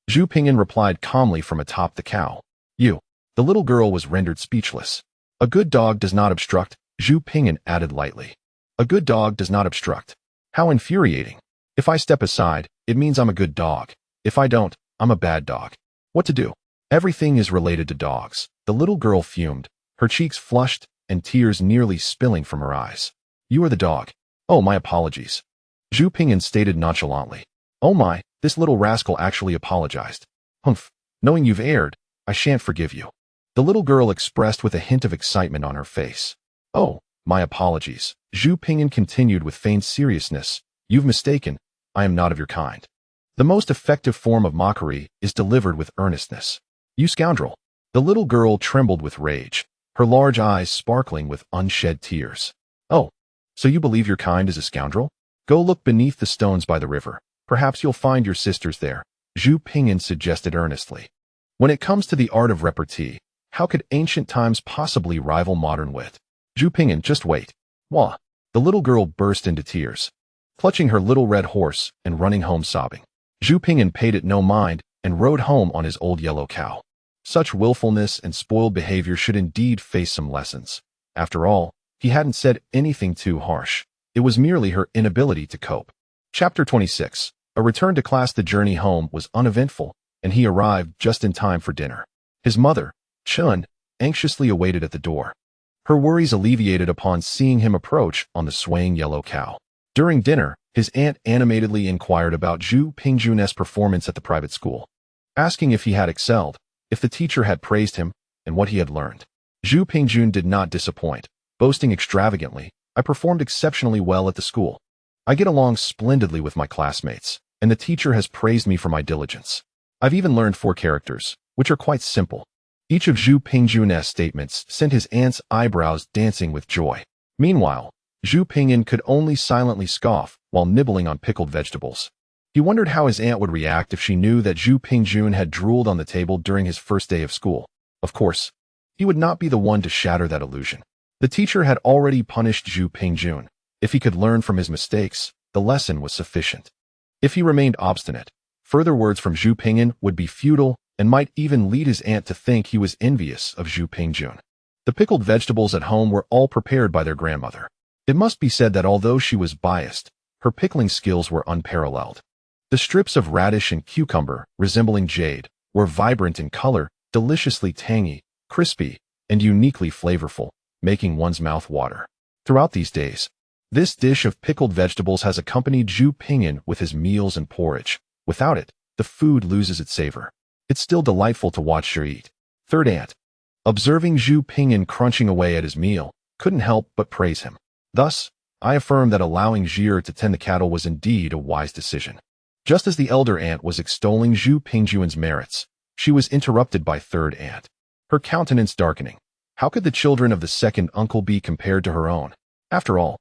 A: Zhu Pingyan replied calmly from atop the cow. "You." The little girl was rendered speechless. "A good dog does not obstruct," Zhu Pingyan added lightly. "A good dog does not obstruct. How infuriating. If I step aside, it means I'm a good dog. If I don't, I'm a bad dog. What to do? Everything is related to dogs." The little girl fumed, her cheeks flushed and tears nearly spilling from her eyes. "You are the dog." "Oh, my apologies," Zhu Pingyan stated nonchalantly. "Oh my, this little rascal actually apologized. Humph, knowing you've erred, I shan't forgive you." The little girl expressed with a hint of excitement on her face. "Oh, my apologies," Zhu Pingyan continued with feigned seriousness. "You've mistaken, I am not of your kind. The most effective form of mockery is delivered with earnestness." "You scoundrel." The little girl trembled with rage, her large eyes sparkling with unshed tears. "Oh, so you believe your kind is a scoundrel? Go look beneath the stones by the river. Perhaps you'll find your sisters there," Zhu Pingyan suggested earnestly. "When it comes to the art of repartee, how could ancient times possibly rival modern wit?" "Zhu Pingyan, just wait." "Wah." The little girl burst into tears, clutching her little red horse and running home sobbing. Zhu Pingyan paid it no mind and rode home on his old yellow cow. Such willfulness and spoiled behavior should indeed face some lessons. After all, he hadn't said anything too harsh. It was merely her inability to cope. Chapter 26. A return to class. The journey home was uneventful, and he arrived just in time for dinner. His mother, Chun, anxiously awaited at the door, her worries alleviated upon seeing him approach on the swaying yellow cow. During dinner, his aunt animatedly inquired about Zhu Pingyan's performance at the private school, asking if he had excelled, if the teacher had praised him, and what he had learned. Zhu Pingyan did not disappoint, boasting extravagantly, "I performed exceptionally well at the school. I get along splendidly with my classmates, and the teacher has praised me for my diligence. I've even learned 4 characters, which are quite simple." Each of Zhu Pingyan's statements sent his aunt's eyebrows dancing with joy. Meanwhile, Zhu Pingyan could only silently scoff while nibbling on pickled vegetables. He wondered how his aunt would react if she knew that Zhu Pingyan had drooled on the table during his first day of school. Of course, he would not be the one to shatter that illusion. The teacher had already punished Zhu Pingyan. If he could learn from his mistakes, the lesson was sufficient. If he remained obstinate, further words from Zhu Pingyan would be futile and might even lead his aunt to think he was envious of Zhu Pingyan. The pickled vegetables at home were all prepared by their grandmother. It must be said that although she was biased, her pickling skills were unparalleled. The strips of radish and cucumber, resembling jade, were vibrant in color, deliciously tangy, crispy, and uniquely flavorful, making one's mouth water. Throughout these days, this dish of pickled vegetables has accompanied Zhu Pingyan with his meals and porridge. Without it, the food loses its savor. It's still delightful to watch her eat. Third aunt, observing Zhu Pingyan crunching away at his meal, couldn't help but praise him. Thus, I affirm that allowing Xihe to tend the cattle was indeed a wise decision. Just as the elder aunt was extolling Zhu Pingjuan's merits, she was interrupted by third aunt, her countenance darkening. How could the children of the second uncle be compared to her own? After all,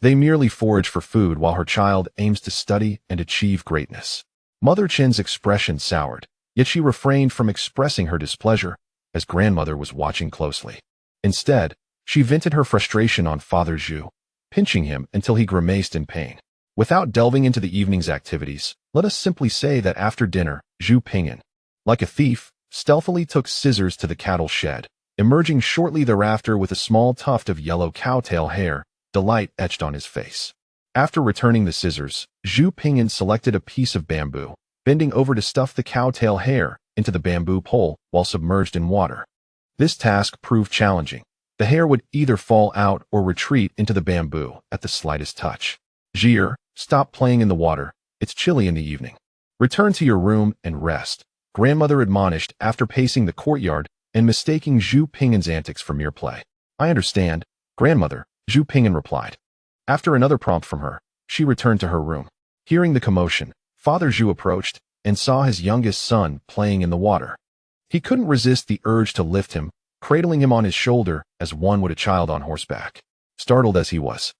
A: they merely forage for food while her child aims to study and achieve greatness. Mother Chen's expression soured, yet she refrained from expressing her displeasure, as grandmother was watching closely. Instead, she vented her frustration on Father Zhu, pinching him until he grimaced in pain. Without delving into the evening's activities, let us simply say that after dinner, Zhu Pingyan, like a thief, stealthily took scissors to the cattle shed, emerging shortly thereafter with a small tuft of yellow cowtail hair, delight etched on his face. After returning the scissors, Zhu Pingyan selected a piece of bamboo, bending over to stuff the cowtail hair into the bamboo pole while submerged in water. This task proved challenging. The hair would either fall out or retreat into the bamboo at the slightest touch. Xihe, stop playing in the water. It's chilly in the evening. Return to your room and rest, grandmother admonished after pacing the courtyard and mistaking Zhu Pingyan's antics for mere play. I understand, grandmother, Zhu Pingyan replied. After another prompt from her, she returned to her room. Hearing the commotion, Father Zhu approached and saw his youngest son playing in the water. He couldn't resist the urge to lift him, cradling him on his shoulder as one would a child on horseback. Startled as he was,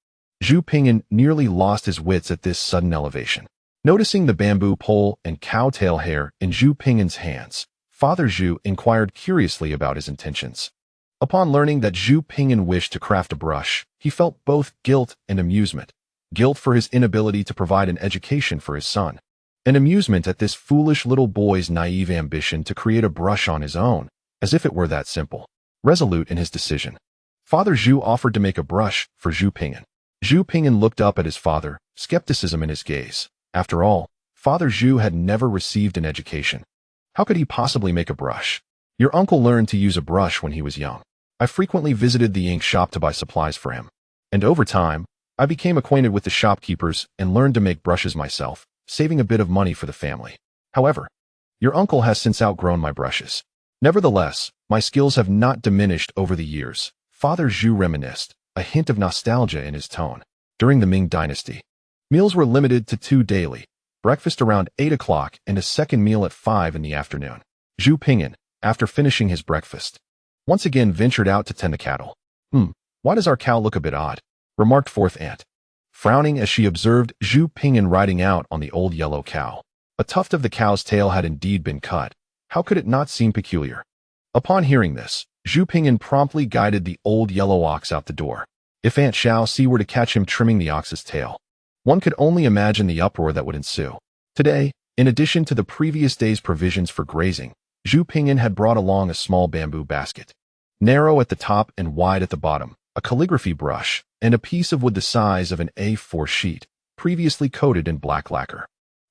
A: Zhu Pingyan nearly lost his wits at this sudden elevation. Noticing the bamboo pole and cowtail hair in Zhu Pingyan's hands, Father Zhu inquired curiously about his intentions. Upon learning that Zhu Pingyan wished to craft a brush, he felt both guilt and amusement. Guilt for his inability to provide an education for his son, and amusement at this foolish little boy's naive ambition to create a brush on his own, as if it were that simple. Resolute in his decision, Father Zhu offered to make a brush for Zhu Pingyan. Zhu Pingyan looked up at his father, skepticism in his gaze. After all, Father Zhu had never received an education. How could he possibly make a brush? Your uncle learned to use a brush when he was young. I frequently visited the ink shop to buy supplies for him. And over time, I became acquainted with the shopkeepers and learned to make brushes myself, saving a bit of money for the family. However, your uncle has since outgrown my brushes. Nevertheless, my skills have not diminished over the years. Father Zhu reminisced, a hint of nostalgia in his tone. During the Ming Dynasty, meals were limited to 2 daily, breakfast around 8 o'clock and a second meal at 5 in the afternoon. Zhu Pingyan, after finishing his breakfast, once again ventured out to tend the cattle. Why does our cow look a bit odd? Remarked fourth aunt, frowning as she observed Zhu Pingyan riding out on the old yellow cow. A tuft of the cow's tail had indeed been cut. How could it not seem peculiar? Upon hearing this, Zhu Pingyan promptly guided the old yellow ox out the door. If Aunt Xiaoxi were to catch him trimming the ox's tail, one could only imagine the uproar that would ensue. Today, in addition to the previous day's provisions for grazing, Zhu Pingyan had brought along a small bamboo basket, narrow at the top and wide at the bottom, a calligraphy brush, and a piece of wood the size of an A4 sheet, previously coated in black lacquer.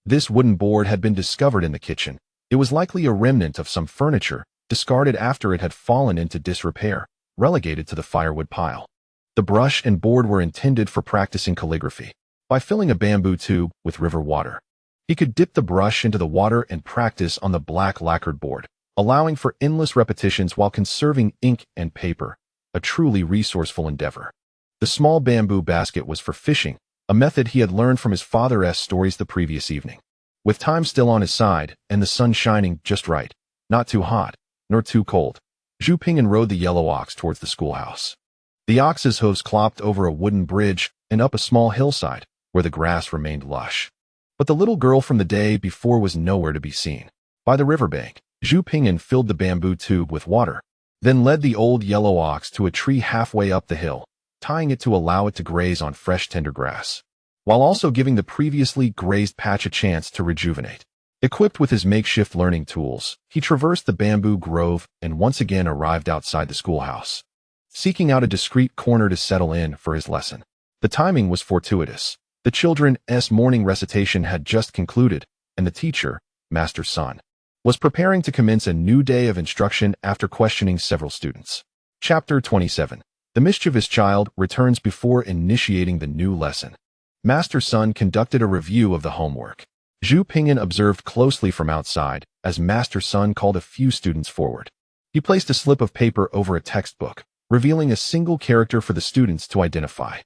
A: This wooden board had been discovered in the kitchen. It was likely a remnant of some furniture, discarded after it had fallen into disrepair, relegated to the firewood pile. The brush and board were intended for practicing calligraphy. By filling a bamboo tube with river water, he could dip the brush into the water and practice on the black lacquered board, allowing for endless repetitions while conserving ink and paper, a truly resourceful endeavor. The small bamboo basket was for fishing, a method he had learned from his father's stories the previous evening. With time still on his side and the sun shining just right, not too hot, nor too cold, Zhu Pingyan rode the yellow ox towards the schoolhouse. The ox's hooves clopped over a wooden bridge and up a small hillside, where the grass remained lush. But the little girl from the day before was nowhere to be seen. By the riverbank, Zhu Pingyan filled the bamboo tube with water, then led the old yellow ox to a tree halfway up the hill, tying it to allow it to graze on fresh tender grass, while also giving the previously grazed patch a chance to rejuvenate. Equipped with his makeshift learning tools, he traversed the bamboo grove and once again arrived outside the schoolhouse, seeking out a discreet corner to settle in for his lesson. The timing was fortuitous. The children's morning recitation had just concluded, and the teacher, Master Sun, was preparing to commence a new day of instruction after questioning several students. Chapter 27. The mischievous child returns before initiating the new lesson. Master Sun conducted a review of the homework. Zhu Pingyan observed closely from outside as Master Sun called a few students forward. He placed a slip of paper over a textbook, revealing a single character for the students to identify.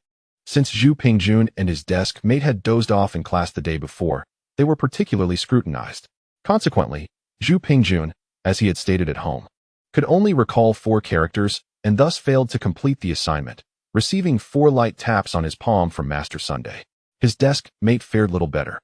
A: Since Zhu Pingjun and his desk mate had dozed off in class the day before, they were particularly scrutinized. Consequently, Zhu Pingjun, as he had stated at home, could only recall 4 characters and thus failed to complete the assignment, receiving 4 light taps on his palm from Master Sunday. His desk mate fared little better,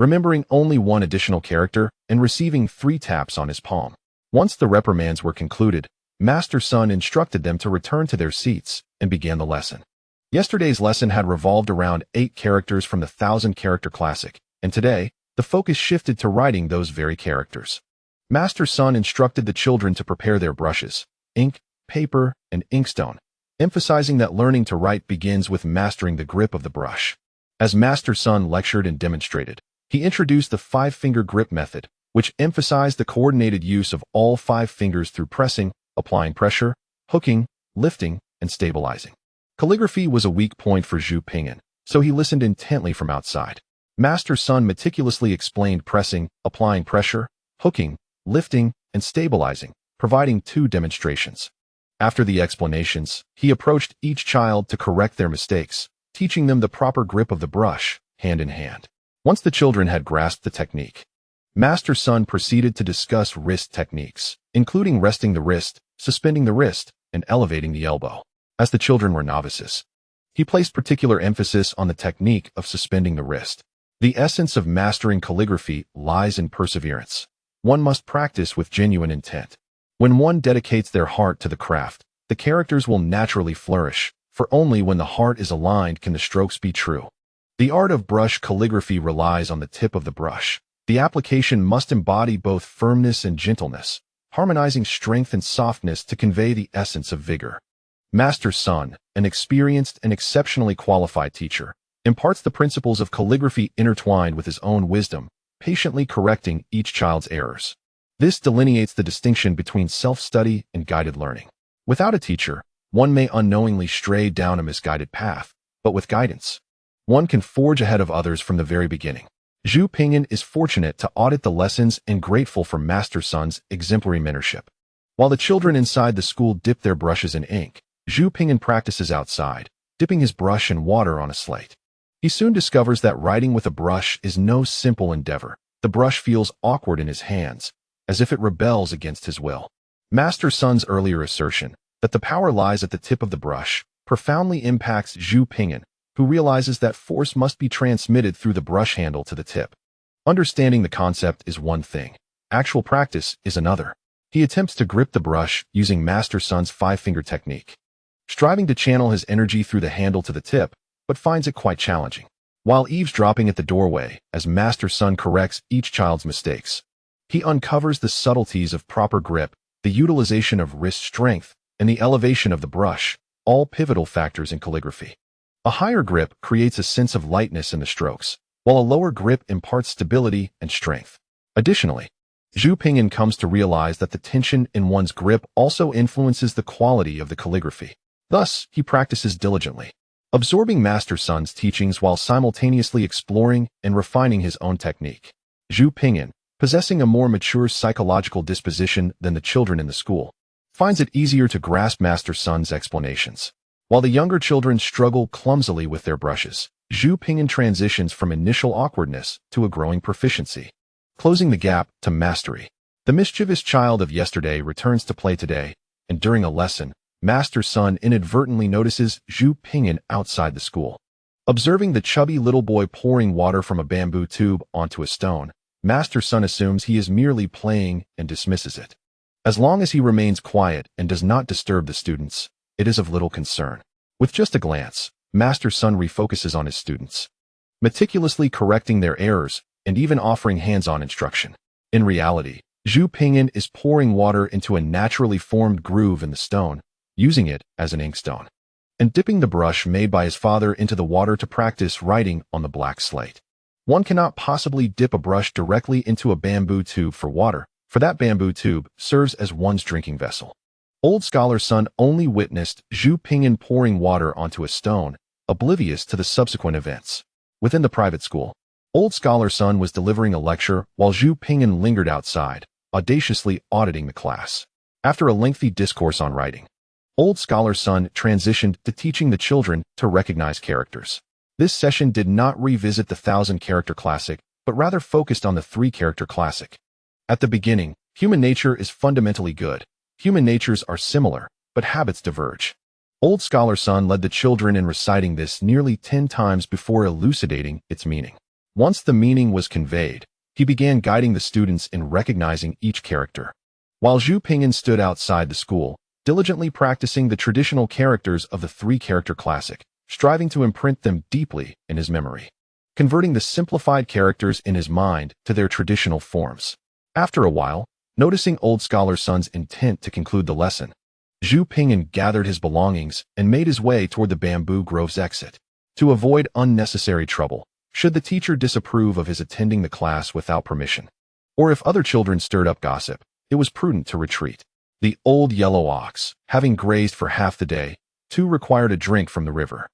A: remembering only 1 additional character and receiving 3 taps on his palm. Once the reprimands were concluded, Master Sun instructed them to return to their seats and began the lesson. Yesterday's lesson had revolved around 8 characters from the 1,000-character classic, and today, the focus shifted to writing those very characters. Master Sun instructed the children to prepare their brushes, ink, paper, and inkstone, emphasizing that learning to write begins with mastering the grip of the brush. As Master Sun lectured and demonstrated, he introduced the 5-finger grip method, which emphasized the coordinated use of all 5 fingers through pressing, applying pressure, hooking, lifting, and stabilizing. Calligraphy was a weak point for Zhu Pingjun, so he listened intently from outside. Master Sun meticulously explained pressing, applying pressure, hooking, lifting, and stabilizing, providing 2 demonstrations. After the explanations, he approached each child to correct their mistakes, teaching them the proper grip of the brush, hand in hand. Once the children had grasped the technique, Master Sun proceeded to discuss wrist techniques, including resting the wrist, suspending the wrist, and elevating the elbow. As the children were novices, he placed particular emphasis on the technique of suspending the wrist. The essence of mastering calligraphy lies in perseverance. One must practice with genuine intent. When one dedicates their heart to the craft, the characters will naturally flourish, for only when the heart is aligned can the strokes be true. The art of brush calligraphy relies on the tip of the brush. The application must embody both firmness and gentleness, harmonizing strength and softness to convey the essence of vigor. Master Sun, an experienced and exceptionally qualified teacher, imparts the principles of calligraphy intertwined with his own wisdom, patiently correcting each child's errors. This delineates the distinction between self-study and guided learning. Without a teacher, one may unknowingly stray down a misguided path, but with guidance, one can forge ahead of others from the very beginning. Zhu Pingjun is fortunate to audit the lessons and grateful for Master Sun's exemplary mentorship. While the children inside the school dip their brushes in ink, Zhu Pingjun practices outside, dipping his brush in water on a slate. He soon discovers that writing with a brush is no simple endeavor. The brush feels awkward in his hands, as if it rebels against his will. Master Sun's earlier assertion that the power lies at the tip of the brush profoundly impacts Zhu Pingjun, who realizes that force must be transmitted through the brush handle to the tip. Understanding the concept is one thing. Actual practice is another. He attempts to grip the brush using Master Sun's 5-finger technique, striving to channel his energy through the handle to the tip, but finds it quite challenging. While eavesdropping at the doorway, as Master Sun corrects each child's mistakes, he uncovers the subtleties of proper grip, the utilization of wrist strength, and the elevation of the brush, all pivotal factors in calligraphy. A higher grip creates a sense of lightness in the strokes, while a lower grip imparts stability and strength. Additionally, Zhu Pingjun comes to realize that the tension in one's grip also influences the quality of the calligraphy. Thus, he practices diligently, absorbing Master Sun's teachings while simultaneously exploring and refining his own technique. Zhu Pingjun, possessing a more mature psychological disposition than the children in the school, finds it easier to grasp Master Sun's explanations. While the younger children struggle clumsily with their brushes, Zhu Pingjun transitions from initial awkwardness to a growing proficiency, closing the gap to mastery. The mischievous child of yesterday returns to play today, and during a lesson, Master Sun inadvertently notices Zhu Pingjun outside the school. Observing the chubby little boy pouring water from a bamboo tube onto a stone, Master Sun assumes he is merely playing and dismisses it. As long as he remains quiet and does not disturb the students, it is of little concern. With just a glance, Master Sun refocuses on his students, meticulously correcting their errors and even offering hands-on instruction. In reality, Zhu Pingjun is pouring water into a naturally formed groove in the stone, using it as an inkstone, and dipping the brush made by his father into the water to practice writing on the black slate. One cannot possibly dip a brush directly into a bamboo tube for water, for that bamboo tube serves as one's drinking vessel. Old Scholar Sun only witnessed Zhu Pingjun pouring water onto a stone, oblivious to the subsequent events. Within the private school, Old Scholar Sun was delivering a lecture while Zhu Pingjun lingered outside, audaciously auditing the class. After a lengthy discourse on writing, Old Scholar Sun transitioned to teaching the children to recognize characters. This session did not revisit the 1,000-character classic, but rather focused on the 3-character classic. At the beginning, human nature is fundamentally good. Human natures are similar, but habits diverge. Old Scholar Sun led the children in reciting this nearly 10 times before elucidating its meaning. Once the meaning was conveyed, he began guiding the students in recognizing each character. While Zhu Pingyan stood outside the school, diligently practicing the traditional characters of the 3-character classic, striving to imprint them deeply in his memory, converting the simplified characters in his mind to their traditional forms. After a while, noticing Old Scholar Sun's intent to conclude the lesson, Zhu Pingyan gathered his belongings and made his way toward the bamboo grove's exit. To avoid unnecessary trouble, should the teacher disapprove of his attending the class without permission, or if other children stirred up gossip, it was prudent to retreat. The old yellow ox, having grazed for half the day, too required a drink from the river.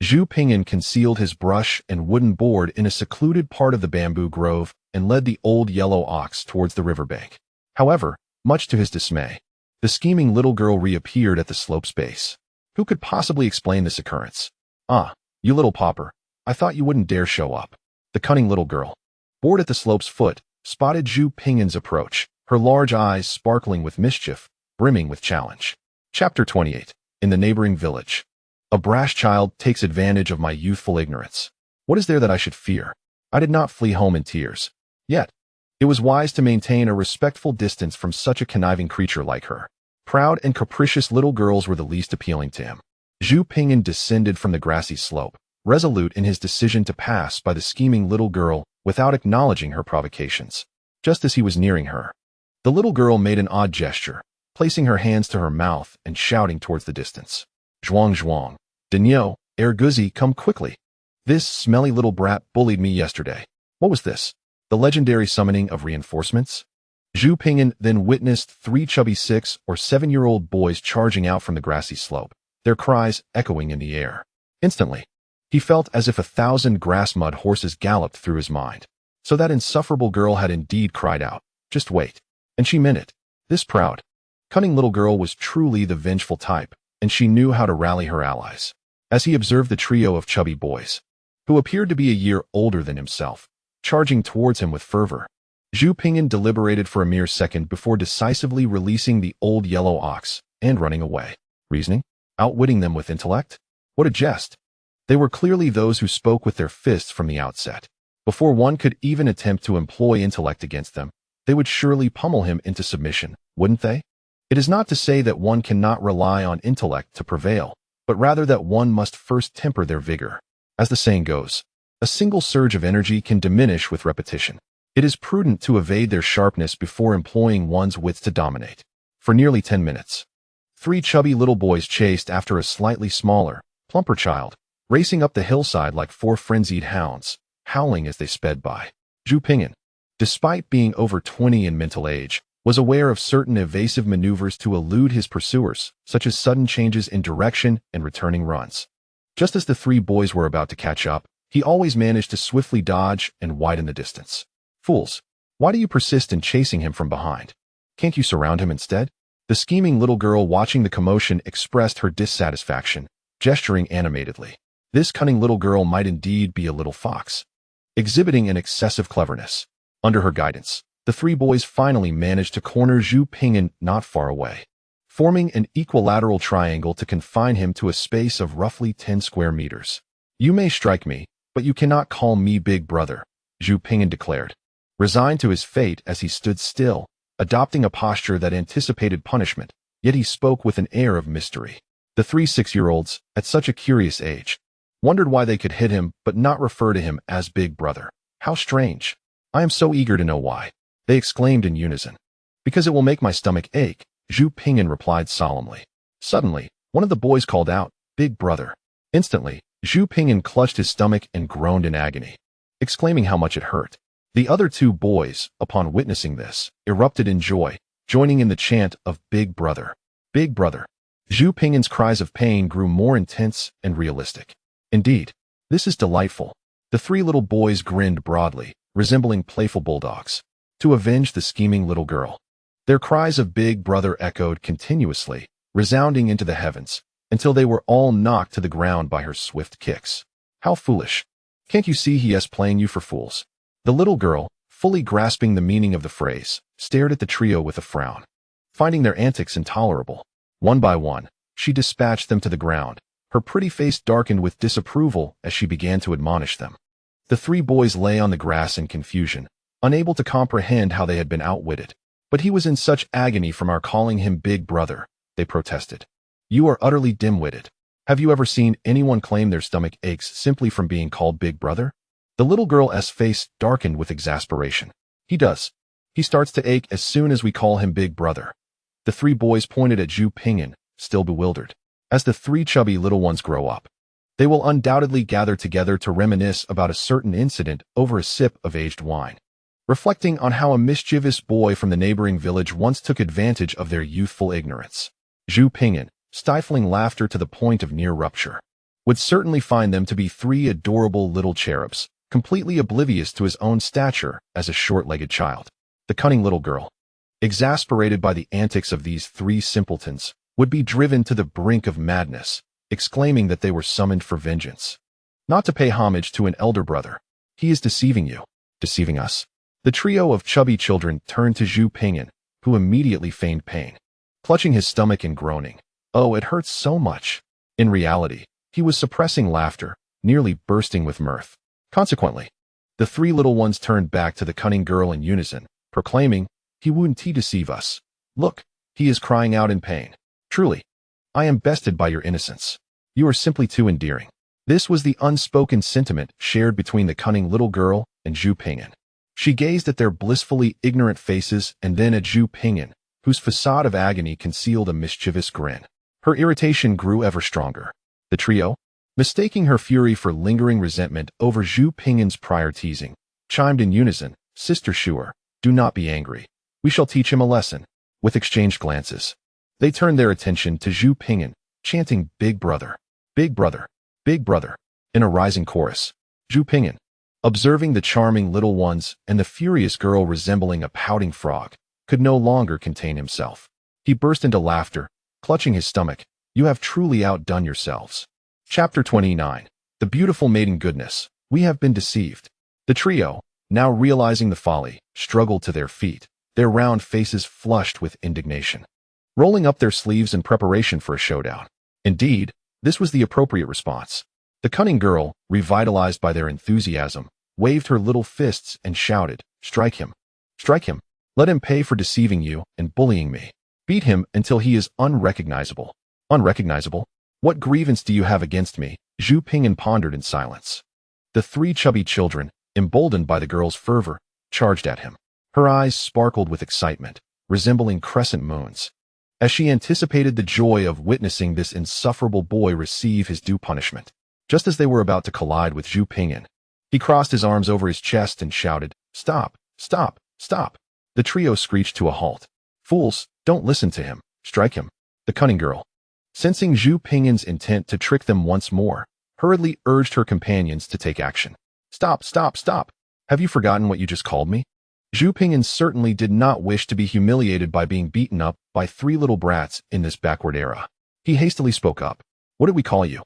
A: Zhu Pingyan concealed his brush and wooden board in a secluded part of the bamboo grove and led the old yellow ox towards the riverbank. However, much to his dismay, the scheming little girl reappeared at the slope's base. Who could possibly explain this occurrence? "Ah, you little pauper, I thought you wouldn't dare show up." The cunning little girl, bored at the slope's foot, spotted Zhu Pingyan's approach, her large eyes sparkling with mischief, brimming with challenge. Chapter 28. In the neighboring village. A brash child takes advantage of my youthful ignorance. What is there that I should fear? I did not flee home in tears. Yet, it was wise to maintain a respectful distance from such a conniving creature like her. Proud and capricious little girls were the least appealing to him. Zhu Pingyan descended from the grassy slope, resolute in his decision to pass by the scheming little girl without acknowledging her provocations. Just as he was nearing her, the little girl made an odd gesture, placing her hands to her mouth and shouting towards the distance. "Zhuang zhuang, Dinyo, Erguzi, come quickly. This smelly little brat bullied me yesterday." What was this? The legendary summoning of reinforcements? Zhu Pingyan then witnessed 3 chubby 6- or 7-year-old boys charging out from the grassy slope, their cries echoing in the air. Instantly, he felt as if 1,000 grass-mud horses galloped through his mind. So that insufferable girl had indeed cried out, "Just wait." And she meant it. This proud, cunning little girl was truly the vengeful type, and she knew how to rally her allies. As he observed the trio of chubby boys, who appeared to be a year older than himself, charging towards him with fervor, Zhu Pingyan deliberated for a mere second before decisively releasing the old yellow ox and running away. Reasoning? Outwitting them with intellect? What a jest! They were clearly those who spoke with their fists from the outset. Before one could even attempt to employ intellect against them, they would surely pummel him into submission, wouldn't they? It is not to say that one cannot rely on intellect to prevail, but rather that one must first temper their vigor. As the saying goes, a single surge of energy can diminish with repetition. It is prudent to evade their sharpness before employing one's wits to dominate. For nearly 10 minutes, 3 chubby little boys chased after a slightly smaller, plumper child, racing up the hillside like 4 frenzied hounds, howling as they sped by. Zhu Pingyan, despite being over 20 in mental age, was aware of certain evasive maneuvers to elude his pursuers, such as sudden changes in direction and returning runs. Just as the 3 boys were about to catch up, he always managed to swiftly dodge and widen the distance. Fools, why do you persist in chasing him from behind? Can't you surround him instead? The scheming little girl watching the commotion expressed her dissatisfaction, gesturing animatedly. This cunning little girl might indeed be a little fox, exhibiting an excessive cleverness. Under her guidance, the 3 boys finally managed to corner Zhu Pingyan not far away, forming an equilateral triangle to confine him to a space of roughly 10 square meters. "You may strike me, but you cannot call me big brother," Zhu Pingyan declared, resigned to his fate as he stood still, adopting a posture that anticipated punishment, yet he spoke with an air of mystery. The 3 6-year-olds, at such a curious age, wondered why they could hit him but not refer to him as big brother. How strange! "I am so eager to know why," they exclaimed in unison. "Because it will make my stomach ache," Zhu Pingyan replied solemnly. Suddenly, one of the boys called out, "Big brother." Instantly, Zhu Pingyan clutched his stomach and groaned in agony, exclaiming how much it hurt. The other 2 boys, upon witnessing this, erupted in joy, joining in the chant of "Big brother, big brother." Zhu Pingyan's cries of pain grew more intense and realistic. "Indeed, this is delightful." The 3 little boys grinned broadly, resembling playful bulldogs, to avenge the scheming little girl. Their cries of "Big brother" echoed continuously, resounding into the heavens, until they were all knocked to the ground by her swift kicks. How foolish! Can't you see he is playing you for fools? The little girl, fully grasping the meaning of the phrase, stared at the trio with a frown. Finding their antics intolerable, one by one, she dispatched them to the ground. Her pretty face darkened with disapproval as she began to admonish them. The three boys lay on the grass in confusion, unable to comprehend how they had been outwitted. But he was in such agony from our calling him Big Brother, they protested. You are utterly dim-witted. Have you ever seen anyone claim their stomach aches simply from being called Big Brother? The little girl's face darkened with exasperation. He does. He starts to ache as soon as we call him Big Brother. The three boys pointed at Zhu Pingyan, still bewildered. As the three chubby little ones grow up, they will undoubtedly gather together to reminisce about a certain incident over a sip of aged wine, reflecting on how a mischievous boy from the neighboring village once took advantage of their youthful ignorance. Zhu Pingyan, stifling laughter to the point of near rupture, would certainly find them to be three adorable little cherubs, completely oblivious to his own stature as a short-legged child. The cunning little girl, exasperated by the antics of these three simpletons, would be driven to the brink of madness, exclaiming that they were summoned for vengeance. Not to pay homage to an elder brother. He is deceiving you. Deceiving us. The trio of chubby children turned to Zhu Pingyan, who immediately feigned pain, clutching his stomach and groaning. Oh, it hurts so much. In reality, he was suppressing laughter, nearly bursting with mirth. Consequently, the three little ones turned back to the cunning girl in unison, proclaiming, He wouldn't deceive us. Look, he is crying out in pain. Truly, I am bested by your innocence. You are simply too endearing. This was the unspoken sentiment shared between the cunning little girl and Zhu Pingyan. She gazed at their blissfully ignorant faces and then at Zhu Pingyan, whose facade of agony concealed a mischievous grin. Her irritation grew ever stronger. The trio, mistaking her fury for lingering resentment over Zhu Pingyan's prior teasing, chimed in unison, Sister Shuer, do not be angry. We shall teach him a lesson. With exchanged glances, they turned their attention to Zhu Pingyan, chanting Big Brother, Big Brother, Big Brother, in a rising chorus. Zhu Pingyan, observing the charming little ones and the furious girl resembling a pouting frog, could no longer contain himself. He burst into laughter, clutching his stomach. You have truly outdone yourselves. Chapter 29. The beautiful maiden goodness. We have been deceived. The trio, now realizing the folly, struggled to their feet, their round faces flushed with indignation, rolling up their sleeves in preparation for a showdown. Indeed, this was the appropriate response. The cunning girl, revitalized by their enthusiasm, waved her little fists and shouted, Strike him! Strike him! Let him pay for deceiving you and bullying me. Beat him until he is unrecognizable. Unrecognizable? What grievance do you have against me? Zhu Pingyan pondered in silence. The three chubby children, emboldened by the girl's fervor, charged at him. Her eyes sparkled with excitement, resembling crescent moons, as she anticipated the joy of witnessing this insufferable boy receive his due punishment. Just as they were about to collide with Zhu Pingyan, he crossed his arms over his chest and shouted, Stop! Stop! Stop! The trio screeched to a halt. Fools, don't listen to him. Strike him. The cunning girl, sensing Zhu Pingyan's intent to trick them once more, hurriedly urged her companions to take action. Stop! Stop! Stop! Have you forgotten what you just called me? Zhu Pingyan certainly did not wish to be humiliated by being beaten up by three little brats in this backward era. He hastily spoke up. What did we call you?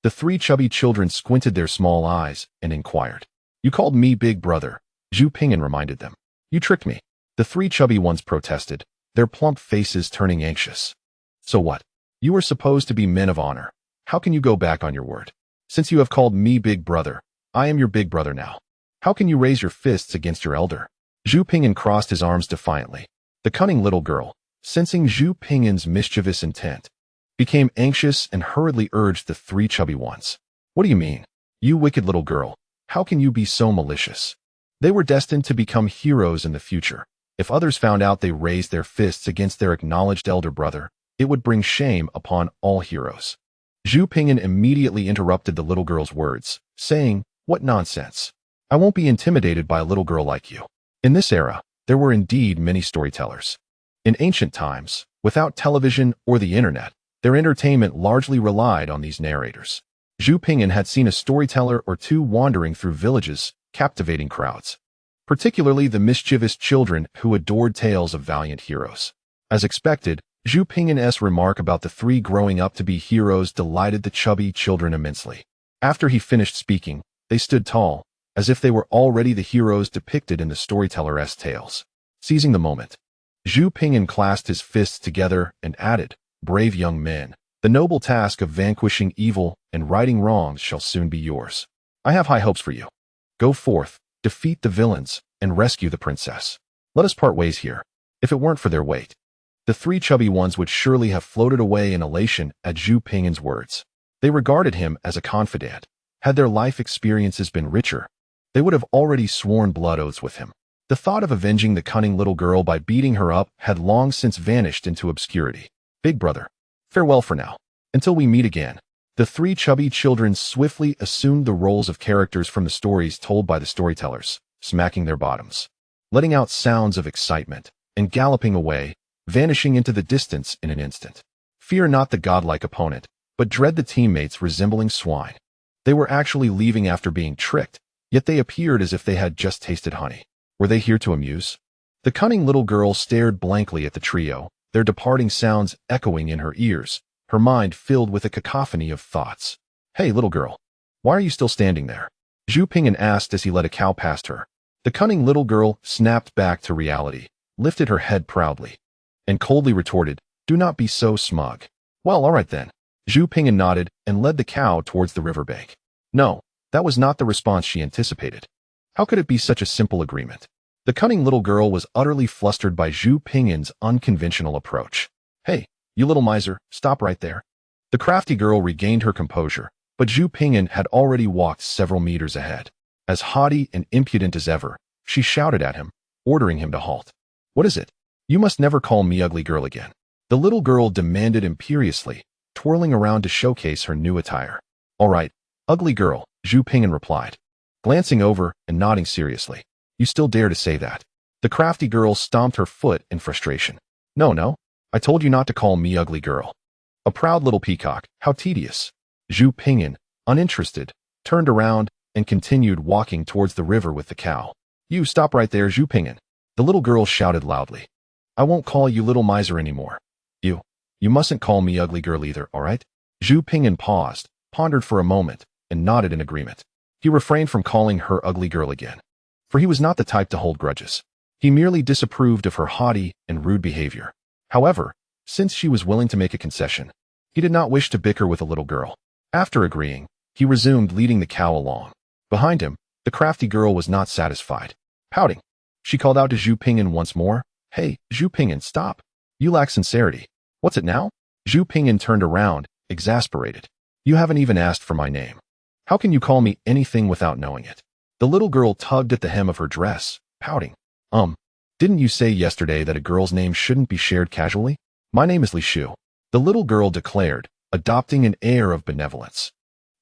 A: The three chubby children squinted their small eyes and inquired. You called me Big Brother, Zhu Pingyan reminded them. You tricked me. The three chubby ones protested, their plump faces turning anxious. So what? You are supposed to be men of honor. How can you go back on your word? Since you have called me Big Brother, I am your big brother now. How can you raise your fists against your elder? Zhu Pingyan crossed his arms defiantly. The cunning little girl, sensing Zhu Pingyan's mischievous intent, became anxious and hurriedly urged the three chubby ones. What do you mean? You wicked little girl, how can you be so malicious? They were destined to become heroes in the future. If others found out they raised their fists against their acknowledged elder brother, it would bring shame upon all heroes. Zhu Pingyan immediately interrupted the little girl's words, saying, What nonsense! I won't be intimidated by a little girl like you. In this era, there were indeed many storytellers. In ancient times, without television or the internet, their entertainment largely relied on these narrators. Zhu Pingyan had seen a storyteller or two wandering through villages, captivating crowds, particularly the mischievous children who adored tales of valiant heroes. As expected, Zhu Pingyan's remark about the three growing up to be heroes delighted the chubby children immensely. After he finished speaking, they stood tall, as if they were already the heroes depicted in the storyteller's tales. Seizing the moment, Zhu Pingyan clasped his fists together and added, "Brave young men, the noble task of vanquishing evil and righting wrongs shall soon be yours. I have high hopes for you. Go forth, defeat the villains, and rescue the princess. Let us part ways here. If it weren't for their weight." The three chubby ones would surely have floated away in elation at Zhu Pingyan's words. They regarded him as a confidant. Had their life experiences been richer, they would have already sworn blood oaths with him. The thought of avenging the cunning little girl by beating her up had long since vanished into obscurity. "Big brother, farewell for now. Until we meet again." The three chubby children swiftly assumed the roles of characters from the stories told by the storytellers, smacking their bottoms, letting out sounds of excitement, and galloping away, vanishing into the distance in an instant. Fear not the godlike opponent, but dread the teammates resembling swine. They were actually leaving after being tricked, yet they appeared as if they had just tasted honey. Were they here to amuse? The cunning little girl stared blankly at the trio, their departing sounds echoing in her ears, her mind filled with a cacophony of thoughts. "Hey, little girl, why are you still standing there?" Zhu Pingyan asked as he led a cow past her. The cunning little girl snapped back to reality, lifted her head proudly, and coldly retorted, "Do not be so smug." "Well, all right then." Zhu Pingyan nodded and led the cow towards the riverbank. No, that was not the response she anticipated. How could it be such a simple agreement? The cunning little girl was utterly flustered by Zhu Pingyan's unconventional approach. "Hey, you little miser, stop right there." The crafty girl regained her composure, but Zhu Pingyan had already walked several meters ahead. As haughty and impudent as ever, she shouted at him, ordering him to halt. "What is it? You must never call me ugly girl again," the little girl demanded imperiously, twirling around to showcase her new attire. "All right, ugly girl," Zhu Pingyan replied, glancing over and nodding seriously. "You still dare to say that?" The crafty girl stomped her foot in frustration. No, I told you not to call me ugly girl." "A proud little peacock, how tedious." Zhu Pingyan, uninterested, turned around and continued walking towards the river with the cow. "You stop right there, Zhu Pingyan," the little girl shouted loudly. "I won't call you little miser anymore. You mustn't call me ugly girl either, all right?" Zhu Pingyan paused, pondered for a moment, and nodded in agreement. He refrained from calling her ugly girl again, for he was not the type to hold grudges. He merely disapproved of her haughty and rude behavior. However, since she was willing to make a concession, he did not wish to bicker with a little girl. After agreeing, he resumed leading the cow along. Behind him, the crafty girl was not satisfied. Pouting, she called out to Zhu Pingyan once more. "Hey, Zhu Pingyan, stop. You lack sincerity." "What's it now?" Zhu Pingyan turned around, exasperated. "You haven't even asked for my name. How can you call me anything without knowing it?" The little girl tugged at the hem of her dress, pouting. Didn't you say yesterday that a girl's name shouldn't be shared casually?" "My name is Li Shu," the little girl declared, adopting an air of benevolence,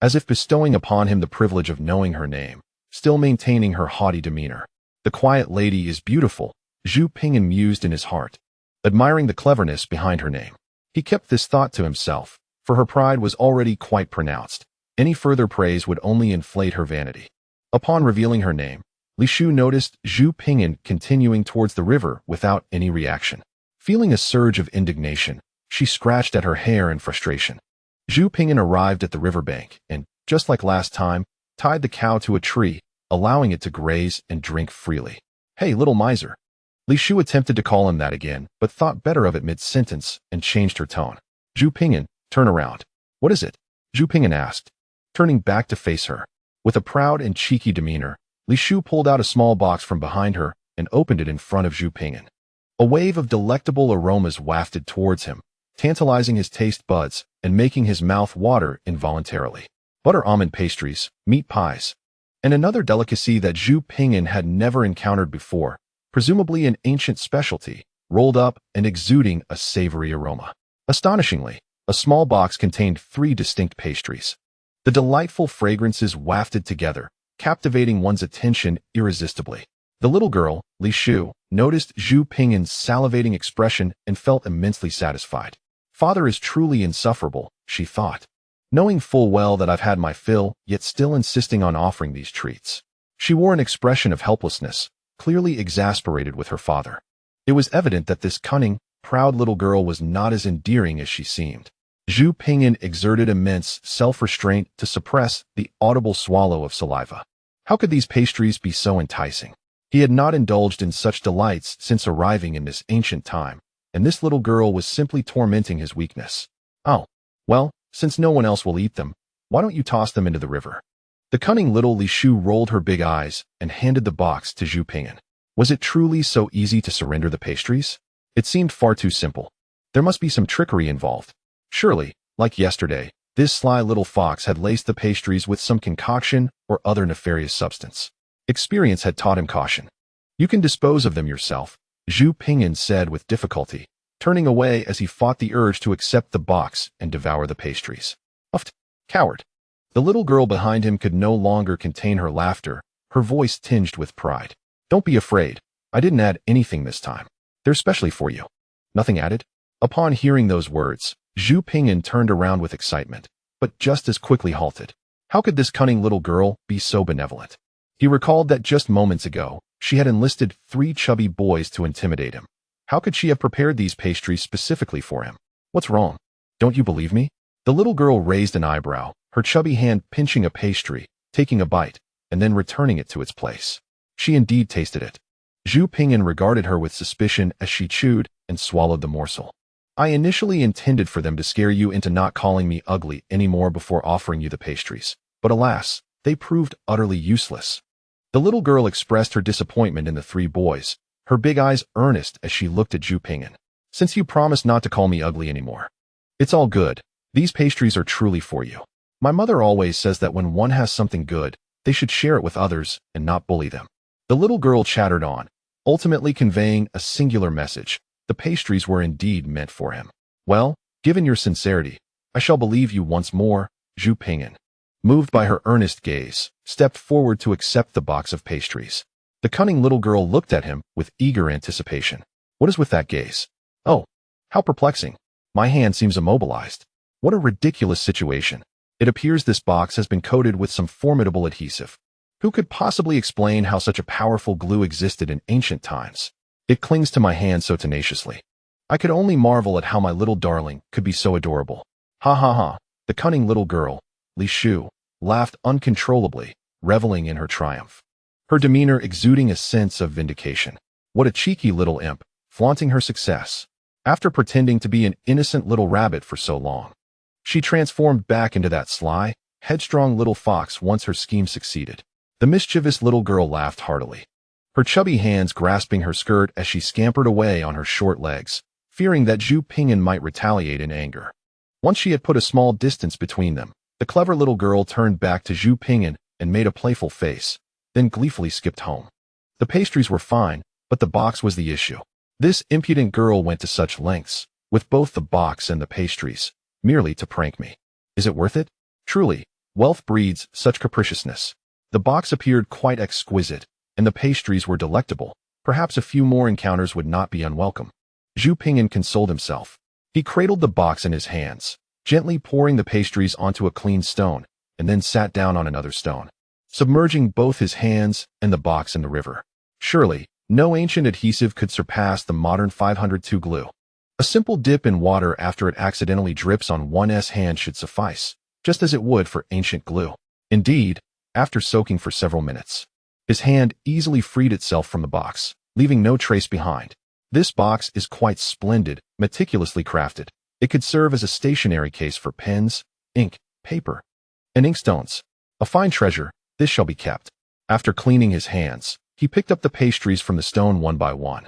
A: as if bestowing upon him the privilege of knowing her name, still maintaining her haughty demeanor. "The quiet lady is beautiful," Zhu Pingyan mused in his heart, admiring the cleverness behind her name. He kept this thought to himself, for her pride was already quite pronounced. Any further praise would only inflate her vanity. Upon revealing her name, Li Shu noticed Zhu Pingyan continuing towards the river without any reaction. Feeling a surge of indignation, she scratched at her hair in frustration. Zhu Pingyan arrived at the riverbank and, just like last time, tied the cow to a tree, allowing it to graze and drink freely. "Hey, little miser." Li Shu attempted to call him that again, but thought better of it mid-sentence and changed her tone. "Zhu Pingyan, turn around." "What is it?" Zhu Pingyan asked, turning back to face her. With a proud and cheeky demeanor, Li Shu pulled out a small box from behind her and opened it in front of Zhu Pingyan. A wave of delectable aromas wafted towards him, tantalizing his taste buds and making his mouth water involuntarily. Butter almond pastries, meat pies, and another delicacy that Zhu Pingyan had never encountered before, presumably an ancient specialty, rolled up and exuding a savory aroma. Astonishingly, a small box contained 3 distinct pastries. The delightful fragrances wafted together, captivating one's attention irresistibly. The little girl, Li Shu, noticed Zhu Pingyan's salivating expression and felt immensely satisfied. "Father is truly insufferable," she thought, knowing full well that I've had my fill, yet still insisting on offering these treats. She wore an expression of helplessness, clearly exasperated with her father. It was evident that this cunning, proud little girl was not as endearing as she seemed. Zhu Pingyan exerted immense self-restraint to suppress the audible swallow of saliva. How could these pastries be so enticing? He had not indulged in such delights since arriving in this ancient time, and this little girl was simply tormenting his weakness. Oh, well, since no one else will eat them, why don't you toss them into the river? The cunning little Li Shu rolled her big eyes and handed the box to Zhu Pingyan. Was it truly so easy to surrender the pastries? It seemed far too simple. There must be some trickery involved. Surely, like yesterday, this sly little fox had laced the pastries with some concoction or other nefarious substance. Experience had taught him caution. You can dispose of them yourself, Zhu Pingyan said with difficulty, turning away as he fought the urge to accept the box and devour the pastries. Uffed, coward. The little girl behind him could no longer contain her laughter, her voice tinged with pride. Don't be afraid. I didn't add anything this time. They're specially for you. Nothing added? Upon hearing those words, Zhu Pingyan turned around with excitement, but just as quickly halted. How could this cunning little girl be so benevolent? He recalled that just moments ago, she had enlisted 3 chubby boys to intimidate him. How could she have prepared these pastries specifically for him? What's wrong? Don't you believe me? The little girl raised an eyebrow, her chubby hand pinching a pastry, taking a bite, and then returning it to its place. She indeed tasted it. Zhu Pingyan regarded her with suspicion as she chewed and swallowed the morsel. I initially intended for them to scare you into not calling me ugly anymore before offering you the pastries, but alas, they proved utterly useless. The little girl expressed her disappointment in the 3 boys, her big eyes earnest as she looked at Zhu Pingyan. Since you promised not to call me ugly anymore. It's all good. These pastries are truly for you. My mother always says that when one has something good, they should share it with others and not bully them. The little girl chattered on, ultimately conveying a singular message. The pastries were indeed meant for him. Well, given your sincerity, I shall believe you once more, Zhu Pingyan, moved by her earnest gaze, stepped forward to accept the box of pastries. The cunning little girl looked at him with eager anticipation. What is with that gaze? Oh, how perplexing. My hand seems immobilized. What a ridiculous situation. It appears this box has been coated with some formidable adhesive. Who could possibly explain how such a powerful glue existed in ancient times? It clings to my hand so tenaciously. I could only marvel at how my little darling could be so adorable. Ha ha ha. The cunning little girl, Li Shu, laughed uncontrollably, reveling in her triumph. Her demeanor exuding a sense of vindication. What a cheeky little imp, flaunting her success. After pretending to be an innocent little rabbit for so long, she transformed back into that sly, headstrong little fox once her scheme succeeded. The mischievous little girl laughed heartily, her chubby hands grasping her skirt as she scampered away on her short legs, fearing that Zhu Pingyan might retaliate in anger. Once she had put a small distance between them, the clever little girl turned back to Zhu Pingyan and made a playful face, then gleefully skipped home. The pastries were fine, but the box was the issue. This impudent girl went to such lengths, with both the box and the pastries, merely to prank me. Is it worth it? Truly, wealth breeds such capriciousness. The box appeared quite exquisite, and the pastries were delectable. Perhaps a few more encounters would not be unwelcome. Zhu Pingyan consoled himself. He cradled the box in his hands, gently pouring the pastries onto a clean stone, and then sat down on another stone, submerging both his hands and the box in the river. Surely, no ancient adhesive could surpass the modern 502 glue. A simple dip in water after it accidentally drips on one's hand should suffice, just as it would for ancient glue. Indeed, after soaking for several minutes, his hand easily freed itself from the box, leaving no trace behind. This box is quite splendid, meticulously crafted. It could serve as a stationery case for pens, ink, paper, and inkstones. A fine treasure, this shall be kept. After cleaning his hands, he picked up the pastries from the stone one by one,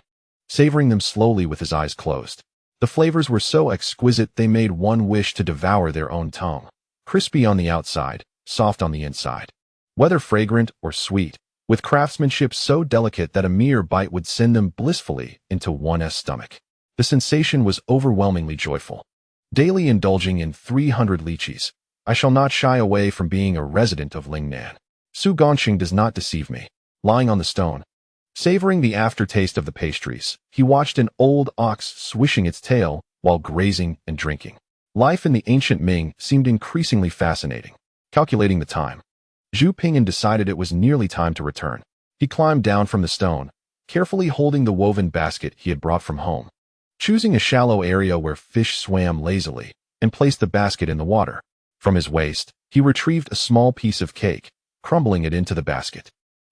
A: savoring them slowly with his eyes closed. The flavors were so exquisite they made one wish to devour their own tongue. Crispy on the outside, soft on the inside. Whether fragrant or sweet, with craftsmanship so delicate that a mere bite would send them blissfully into one's stomach. The sensation was overwhelmingly joyful. Daily indulging in 300 lychees, I shall not shy away from being a resident of Lingnan. Su Gongxing does not deceive me. Lying on the stone, savoring the aftertaste of the pastries, he watched an old ox swishing its tail while grazing and drinking. Life in the ancient Ming seemed increasingly fascinating. Calculating the time, Zhu Pingyan decided it was nearly time to return. He climbed down from the stone, carefully holding the woven basket he had brought from home. choosing a shallow area where fish swam lazily, and placed the basket in the water. From his waist, he retrieved a small piece of cake, crumbling it into the basket.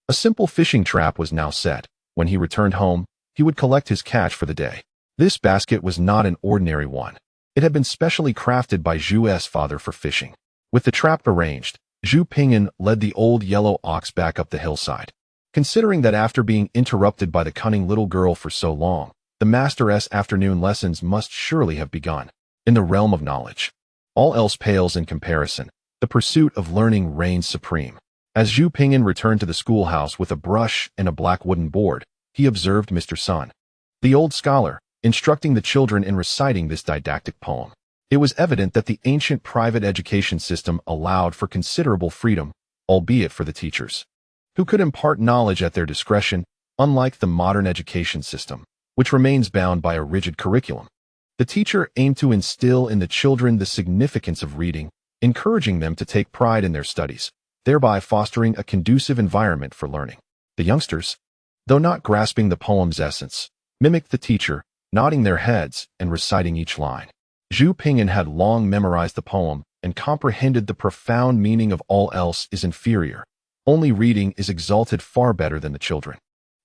A: A simple fishing trap was now set. When he returned home, he would collect his catch for the day. This basket was not an ordinary one. It had been specially crafted by Zhu's father for fishing. With the trap arranged, Zhu Ping'an led the old yellow ox back up the hillside. Considering that after being interrupted by the cunning little girl for so long, the master's afternoon lessons must surely have begun. In the realm of knowledge, all else pales in comparison. The pursuit of learning reigns supreme. As Zhu Ping'an returned to the schoolhouse with a brush and a black wooden board, he observed Mr. Sun, the old scholar, instructing the children in reciting this didactic poem. It was evident that the ancient private education system allowed for considerable freedom, albeit for the teachers, who could impart knowledge at their discretion, unlike the modern education system, which remains bound by a rigid curriculum. The teacher aimed to instill in the children the significance of reading, encouraging them to take pride in their studies, thereby fostering a conducive environment for learning. The youngsters, though not grasping the poem's essence, mimicked the teacher, nodding their heads and reciting each line. Zhu Ping'an had long memorized the poem and comprehended the profound meaning of all else is inferior. Only reading is exalted far better than the children.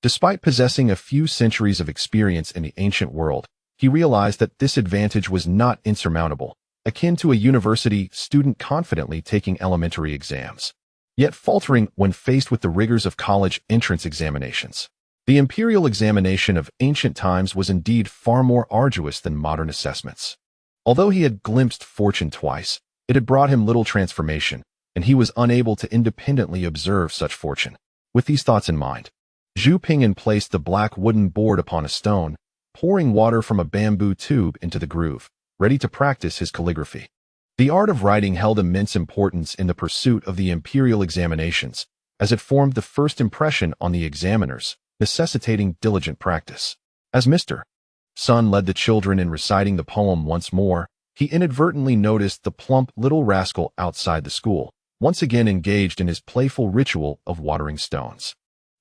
A: Despite possessing a few centuries of experience in the ancient world, he realized that this advantage was not insurmountable, akin to a university student confidently taking elementary exams, yet faltering when faced with the rigors of college entrance examinations. The imperial examination of ancient times was indeed far more arduous than modern assessments. Although he had glimpsed fortune twice, it had brought him little transformation, and he was unable to independently observe such fortune. With these thoughts in mind, Zhu Ping'an placed the black wooden board upon a stone, pouring water from a bamboo tube into the groove, ready to practice his calligraphy. The art of writing held immense importance in the pursuit of the imperial examinations, as it formed the first impression on the examiners, necessitating diligent practice. As Mr. Sun led the children in reciting the poem once more, he inadvertently noticed the plump little rascal outside the school, once again engaged in his playful ritual of watering stones.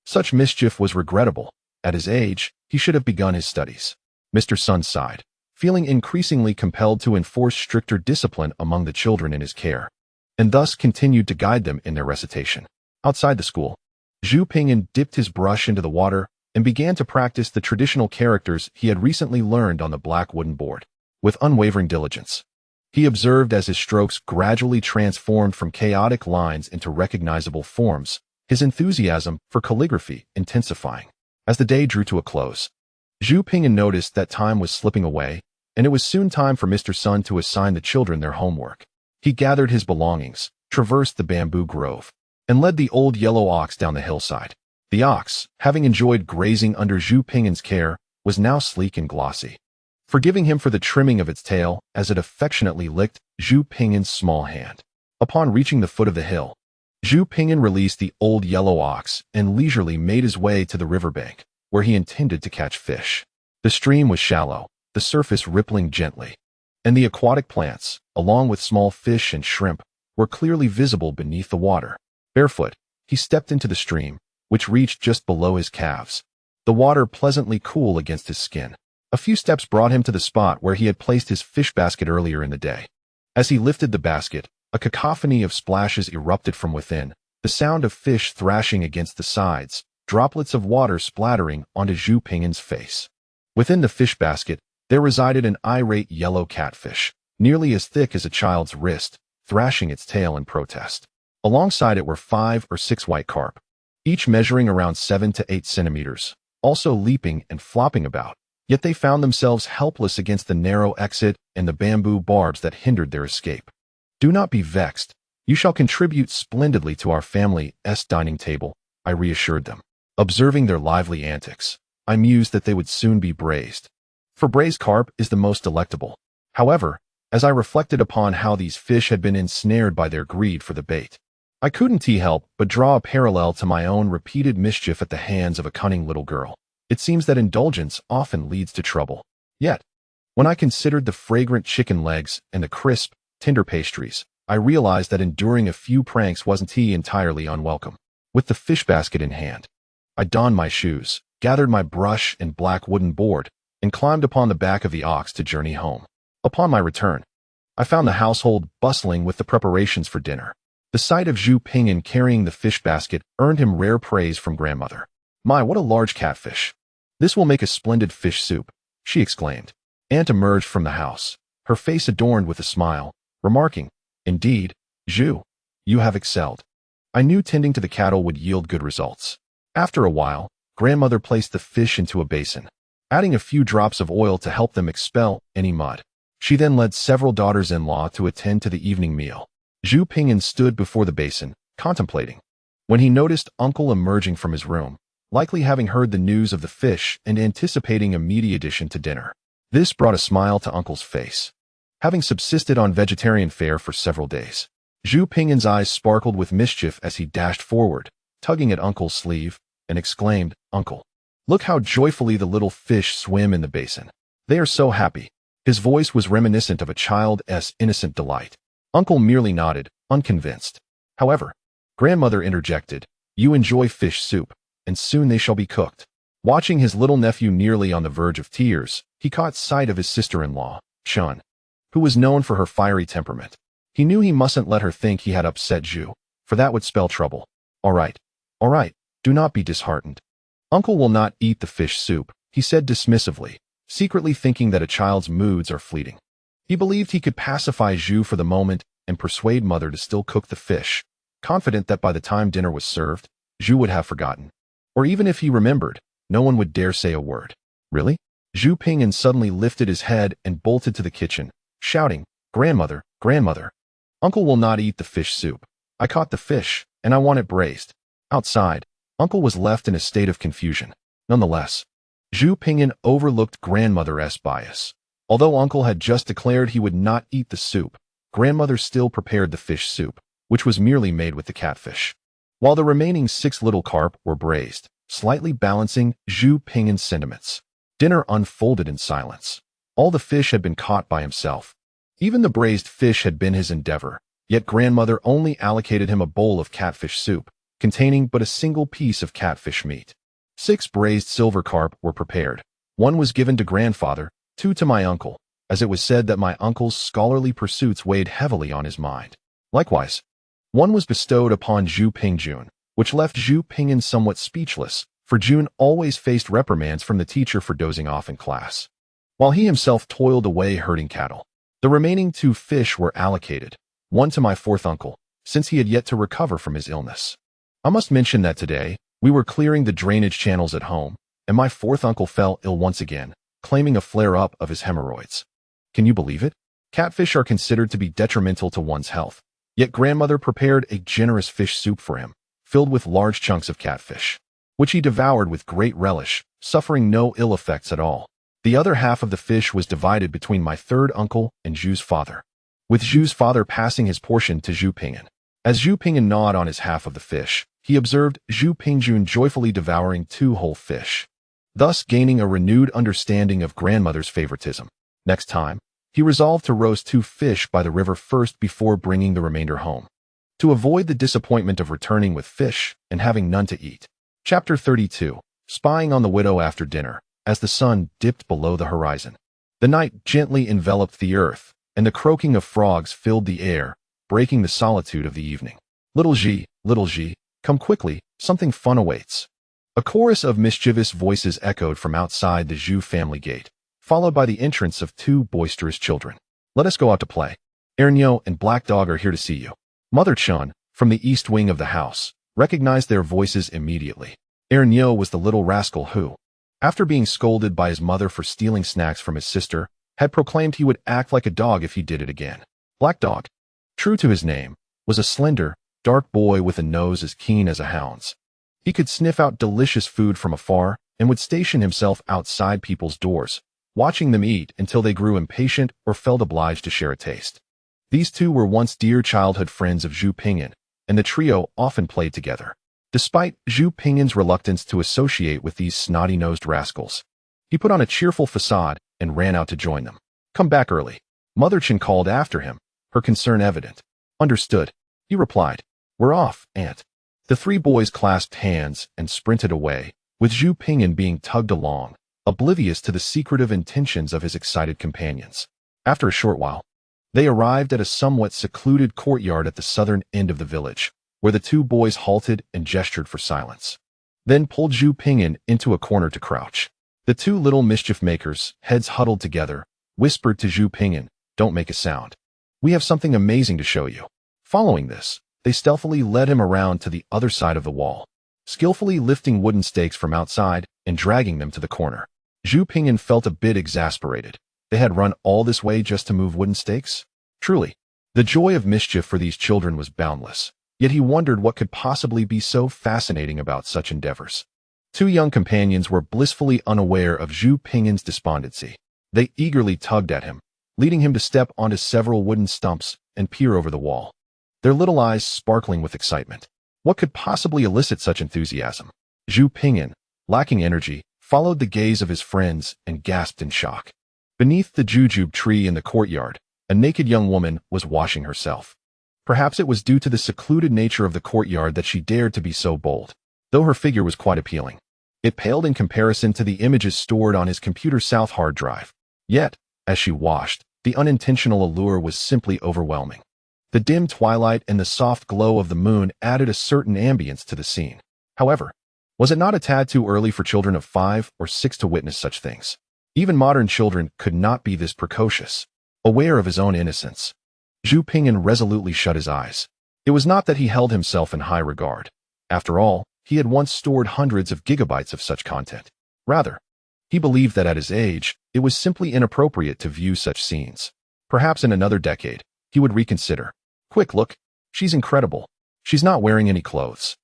A: Such mischief was regrettable. At his age, he should have begun his studies. Mr. Sun sighed, feeling increasingly compelled to enforce stricter discipline among the children in his care, and thus continued to guide them in their recitation. Outside the school, Zhu Ping'an dipped his brush into the water and began to practice the traditional characters he had recently learned on the black wooden board. With unwavering diligence, he observed as his strokes gradually transformed from chaotic lines into recognizable forms, his enthusiasm for calligraphy intensifying. As the day drew to a close, Zhu Ping'an noticed that time was slipping away, and it was soon time for Mr. Sun to assign the children their homework. He gathered his belongings, traversed the bamboo grove, and led the old yellow ox down the hillside. The ox, having enjoyed grazing under Zhu Ping'an's care, was now sleek and glossy, forgiving him for the trimming of its tail as it affectionately licked Zhu Ping'an's small hand. Upon reaching the foot of the hill, Zhu Ping'an released the old yellow ox and leisurely made his way to the riverbank, where he intended to catch fish. The stream was shallow, the surface rippling gently, and the aquatic plants, along with small fish and shrimp, were clearly visible beneath the water. Barefoot, he stepped into the stream, which reached just below his calves, the water pleasantly cool against his skin. A few steps brought him to the spot where he had placed his fish basket earlier in the day. As he lifted the basket, a cacophony of splashes erupted from within, the sound of fish thrashing against the sides, droplets of water splattering onto Zhu Ping'an's face. Within the fish basket, there resided an irate yellow catfish, nearly as thick as a child's wrist, thrashing its tail in protest. Alongside it were 5 or 6 white carp, each measuring around 7 to 8 centimeters, also leaping and flopping about. Yet they found themselves helpless against the narrow exit and the bamboo barbs that hindered their escape. "Do not be vexed. You shall contribute splendidly to our family's dining table," I reassured them. Observing their lively antics, I mused that they would soon be braised. For braised carp is the most delectable. However, as I reflected upon how these fish had been ensnared by their greed for the bait, I couldn't help but draw a parallel to my own repeated mischief at the hands of a cunning little girl. It seems that indulgence often leads to trouble. Yet, when I considered the fragrant chicken legs and the crisp, tender pastries, I realized that enduring a few pranks wasn't entirely unwelcome. With the fish basket in hand, I donned my shoes, gathered my brush and black wooden board, and climbed upon the back of the ox to journey home. Upon my return, I found the household bustling with the preparations for dinner. The sight of Zhu Pingyan carrying the fish basket earned him rare praise from grandmother. "My, what a large catfish! This will make a splendid fish soup," she exclaimed. Aunt emerged from the house, her face adorned with a smile, remarking, "Indeed, Zhu, you have excelled. I knew tending to the cattle would yield good results." After a while, grandmother placed the fish into a basin, adding a few drops of oil to help them expel any mud. She then led several daughters-in-law to attend to the evening meal. Zhu Pingyan stood before the basin, contemplating. When he noticed Uncle emerging from his room, likely having heard the news of the fish and anticipating a meaty addition to dinner, this brought a smile to Uncle's face. Having subsisted on vegetarian fare for several days, Zhu Pingyan's eyes sparkled with mischief as he dashed forward, tugging at Uncle's sleeve, and exclaimed, "Uncle, look how joyfully the little fish swim in the basin. They are so happy." His voice was reminiscent of a child's innocent delight. Uncle merely nodded, unconvinced. However, grandmother interjected, "You enjoy fish soup, and soon they shall be cooked." Watching his little nephew nearly on the verge of tears, he caught sight of his sister-in-law, Chun, who was known for her fiery temperament. He knew he mustn't let her think he had upset Zhu, for that would spell trouble. All right, do not be disheartened. Uncle will not eat the fish soup," he said dismissively, secretly thinking that a child's moods are fleeting. He believed he could pacify Zhu for the moment and persuade mother to still cook the fish, confident that by the time dinner was served, Zhu would have forgotten. Or even if he remembered, no one would dare say a word. "Really?" Zhu Pingyan suddenly lifted his head and bolted to the kitchen, shouting, "Grandmother, grandmother! Uncle will not eat the fish soup. I caught the fish, and I want it braised." Outside, Uncle was left in a state of confusion. Nonetheless, Zhu Pingyan overlooked grandmother's bias. Although Uncle had just declared he would not eat the soup, grandmother still prepared the fish soup, which was merely made with the catfish. While the remaining 6 little carp were braised, slightly balancing Zhu Pingyan's sentiments. Dinner unfolded in silence. All the fish had been caught by himself. Even the braised fish had been his endeavor, yet grandmother only allocated him a bowl of catfish soup, containing but a single piece of catfish meat. 6 braised silver carp were prepared. 1 was given to grandfather, 2 to my uncle, as it was said that my uncle's scholarly pursuits weighed heavily on his mind. Likewise, 1 was bestowed upon Zhu Pingjun, which left Zhu Pingyan somewhat speechless, for Jun always faced reprimands from the teacher for dozing off in class, while he himself toiled away herding cattle. The remaining 2 fish were allocated, 1 to my 4th uncle, since he had yet to recover from his illness. I must mention that today, we were clearing the drainage channels at home, and my 4th uncle fell ill once again, claiming a flare-up of his hemorrhoids. Can you believe it? Catfish are considered to be detrimental to one's health, yet grandmother prepared a generous fish soup for him, filled with large chunks of catfish, which he devoured with great relish, suffering no ill effects at all. The other half of the fish was divided between my 3rd uncle and Zhu's father, with Zhu's father passing his portion to Zhu Pingyan. As Zhu Pingyan gnawed on his half of the fish, he observed Zhu Pingjun joyfully devouring 2 whole fish, thus gaining a renewed understanding of grandmother's favoritism. Next time, he resolved to roast 2 fish by the river first before bringing the remainder home, to avoid the disappointment of returning with fish and having none to eat. Chapter 32. Spying on the widow after dinner, as the sun dipped below the horizon. The night gently enveloped the earth, and the croaking of frogs filled the air, breaking the solitude of the evening. Little Xi, come quickly, something fun awaits." A chorus of mischievous voices echoed from outside the Zhu family gate, followed by the entrance of 2 boisterous children. "Let us go out to play. Ernyo and Black Dog are here to see you." Mother Chun, from the east wing of the house, recognized their voices immediately. Ernyo was the little rascal who, after being scolded by his mother for stealing snacks from his sister, had proclaimed he would act like a dog if he did it again. Black Dog, true to his name, was a slender, dark boy with a nose as keen as a hound's. He could sniff out delicious food from afar and would station himself outside people's doors, watching them eat until they grew impatient or felt obliged to share a taste. These 2 were once dear childhood friends of Zhu Pingyan, and the trio often played together. Despite Zhu Pingyan's reluctance to associate with these snotty-nosed rascals, he put on a cheerful facade and ran out to join them. "Come back early," Mother Chin called after him, her concern evident. "Understood," he replied. "We're off, Aunt." The 3 boys clasped hands and sprinted away, with Zhu Pingyan being tugged along, oblivious to the secretive intentions of his excited companions. After a short while, they arrived at a somewhat secluded courtyard at the southern end of the village, where the two boys halted and gestured for silence. Then pulled Zhu Ping'an into a corner to crouch. The two little mischief makers, heads huddled together, whispered to Zhu Ping'an, "Don't make a sound. We have something amazing to show you." Following this, they stealthily led him around to the other side of the wall, skillfully lifting wooden stakes from outside and dragging them to the corner. Zhu Ping'an felt a bit exasperated. They had run all this way just to move wooden stakes? Truly, the joy of mischief for these children was boundless, yet he wondered what could possibly be so fascinating about such endeavors. Two young companions were blissfully unaware of Zhu Ping'an's despondency. They eagerly tugged at him, leading him to step onto several wooden stumps and peer over the wall, their little eyes sparkling with excitement. What could possibly elicit such enthusiasm? Zhu Ping'an, lacking energy, followed the gaze of his friends and gasped in shock. Beneath the jujube tree in the courtyard, a naked young woman was washing herself. Perhaps it was due to the secluded nature of the courtyard that she dared to be so bold, though her figure was quite appealing. It paled in comparison to the images stored on his computer south hard drive. Yet, as she washed, the unintentional allure was simply overwhelming. The dim twilight and the soft glow of the moon added a certain ambience to the scene. However, was it not a tad too early for children of 5 or 6 to witness such things? Even modern children could not be this precocious. Aware of his own innocence, Zhu Ping'an resolutely shut his eyes. It was not that he held himself in high regard. After all, he had once stored hundreds of gigabytes of such content. Rather, he believed that at his age, it was simply inappropriate to view such scenes. Perhaps in another decade, he would reconsider. Quick, look, she's incredible. She's not wearing any clothes.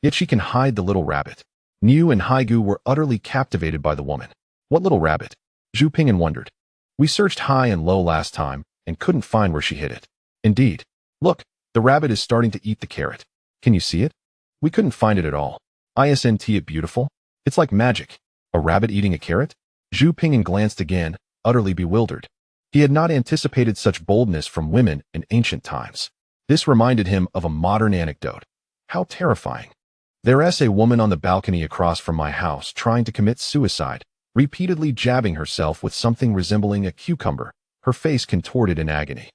A: Yet she can hide the little rabbit. Niu and Haigu were utterly captivated by the woman. What little rabbit? Zhu Ping'an wondered. We searched high and low last time and couldn't find where she hid it. Indeed. Look, the rabbit is starting to eat the carrot. Can you see it? We couldn't find it at all. Isn't it beautiful? It's like magic. A rabbit eating a carrot? Zhu Ping'an glanced again, utterly bewildered. He had not anticipated such boldness from women in ancient times. This reminded him of a modern anecdote. How terrifying. There's a woman on the balcony across from my house trying to commit suicide, repeatedly jabbing herself with something resembling a cucumber, her face contorted in agony.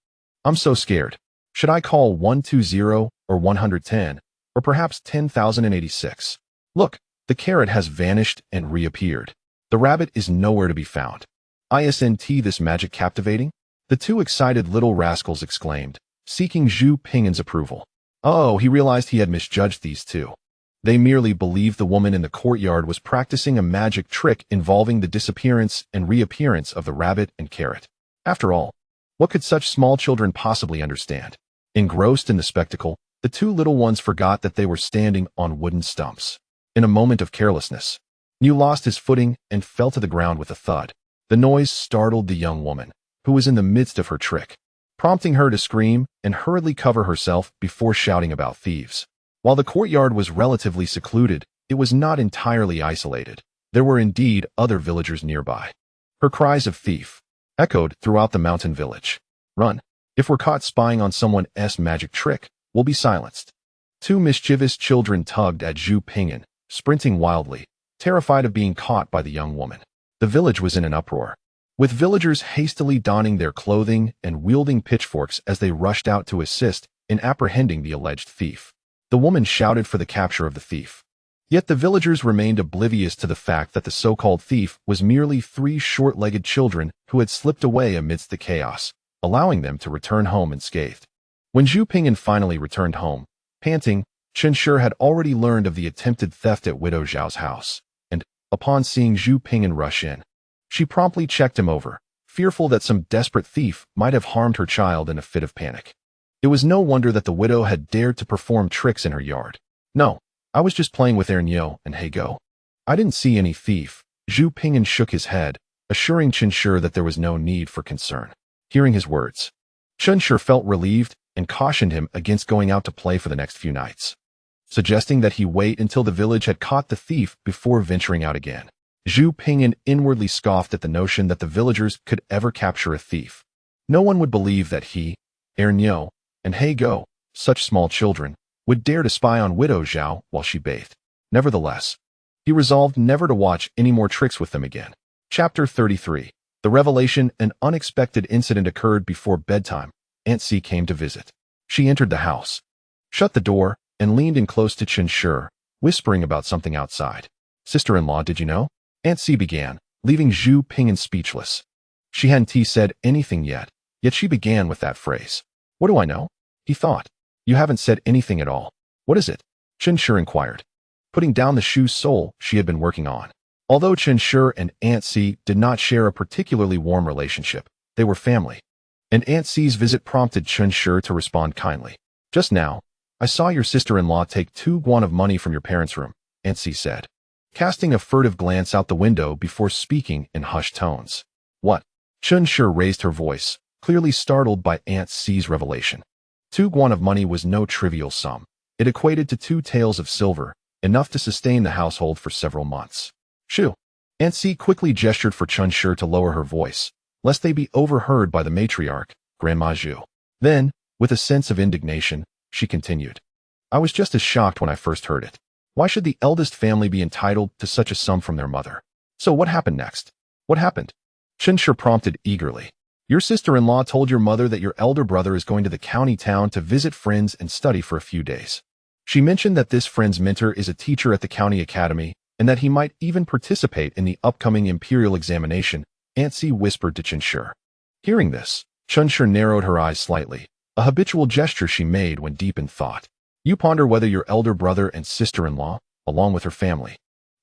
A: I'm so scared. Should I call 120 or 110, or perhaps 10,086? Look, the carrot has vanished and reappeared. The rabbit is nowhere to be found. Isn't this magic captivating? The two excited little rascals exclaimed, seeking Zhu Ping'an's approval. Oh, he realized he had misjudged these two. They merely believed the woman in the courtyard was practicing a magic trick involving the disappearance and reappearance of the rabbit and carrot. After all, what could such small children possibly understand? Engrossed in the spectacle, the two little ones forgot that they were standing on wooden stumps. In a moment of carelessness, Niu lost his footing and fell to the ground with a thud. The noise startled the young woman, who was in the midst of her trick, prompting her to scream and hurriedly cover herself before shouting about thieves. While the courtyard was relatively secluded, it was not entirely isolated. There were indeed other villagers nearby. Her cries of thief echoed throughout the mountain village. Run. If we're caught spying on someone's magic trick, we'll be silenced. Two mischievous children tugged at Zhu Ping'an, sprinting wildly, terrified of being caught by the young woman. The village was in an uproar, with villagers hastily donning their clothing and wielding pitchforks as they rushed out to assist in apprehending the alleged thief. The woman shouted for the capture of the thief. Yet the villagers remained oblivious to the fact that the so-called thief was merely 3 short-legged children who had slipped away amidst the chaos, allowing them to return home unscathed. When Zhu Ping'an finally returned home, panting, Chen had already learned of the attempted theft at Widow Zhao's house, and, upon seeing Zhu Ping'an rush in, she promptly checked him over, fearful that some desperate thief might have harmed her child in a fit of panic. It was no wonder that the widow had dared to perform tricks in her yard. No, I was just playing with Ernyo and Haigo. I didn't see any thief. Zhu Ping'an shook his head, assuring Chen that there was no need for concern. Hearing his words, Chen felt relieved and cautioned him against going out to play for the next few nights, suggesting that he wait until the village had caught the thief before venturing out again. Zhu Ping'an inwardly scoffed at the notion that the villagers could ever capture a thief. No one would believe that he, Ernyo, and Haigo, such small children, would dare to spy on Widow Zhao while she bathed. Nevertheless, he resolved never to watch any more tricks with them again. Chapter 33. The revelation: an unexpected incident occurred before bedtime. Aunt C came to visit. She entered the house, shut the door, and leaned in close to Chen Shi, whispering about something outside. Sister-in-law, did you know? Aunt C began, leaving Zhu Ping'an speechless. She hadn't said anything yet she began with that phrase. What do I know? He thought. You haven't said anything at all. What is it? Chen Shi inquired, putting down the shoe sole she had been working on. Although Chen Shi and Aunt C did not share a particularly warm relationship, they were family. And Aunt C's visit prompted Chen Shi to respond kindly. Just now, I saw your sister-in-law take 2 guan of money from your parents' room, Aunt C said, casting a furtive glance out the window before speaking in hushed tones. What? Chen Shi raised her voice, clearly startled by Aunt C's revelation. 2 guan of money was no trivial sum. It equated to 2 taels of silver, enough to sustain the household for several months. Shoo! Aunt C quickly gestured for Chen Shi to lower her voice, lest they be overheard by the matriarch, Grandma Zhu. Then, with a sense of indignation, she continued. I was just as shocked when I first heard it. Why should the eldest family be entitled to such a sum from their mother? So what happened next? What happened? Chen Shi prompted eagerly. Your sister-in-law told your mother that your elder brother is going to the county town to visit friends and study for a few days. She mentioned that this friend's mentor is a teacher at the county academy, and that he might even participate in the upcoming imperial examination, Aunt C whispered to Chen Shi. Hearing this, Chen Shi narrowed her eyes slightly, a habitual gesture she made when deep in thought. You ponder whether your elder brother and sister-in-law, along with her family,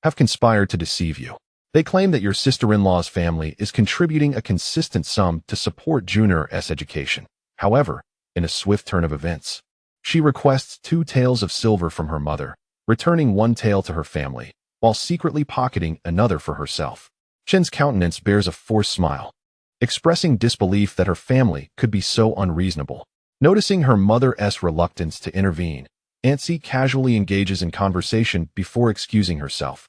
A: have conspired to deceive you. They claim that your sister-in-law's family is contributing a consistent sum to support Junior's education. However, in a swift turn of events, she requests 2 taels of silver from her mother, returning 1 tael to her family, while secretly pocketing another for herself. Chen's countenance bears a forced smile, expressing disbelief that her family could be so unreasonable. Noticing her mother's reluctance to intervene, Aunt C casually engages in conversation before excusing herself,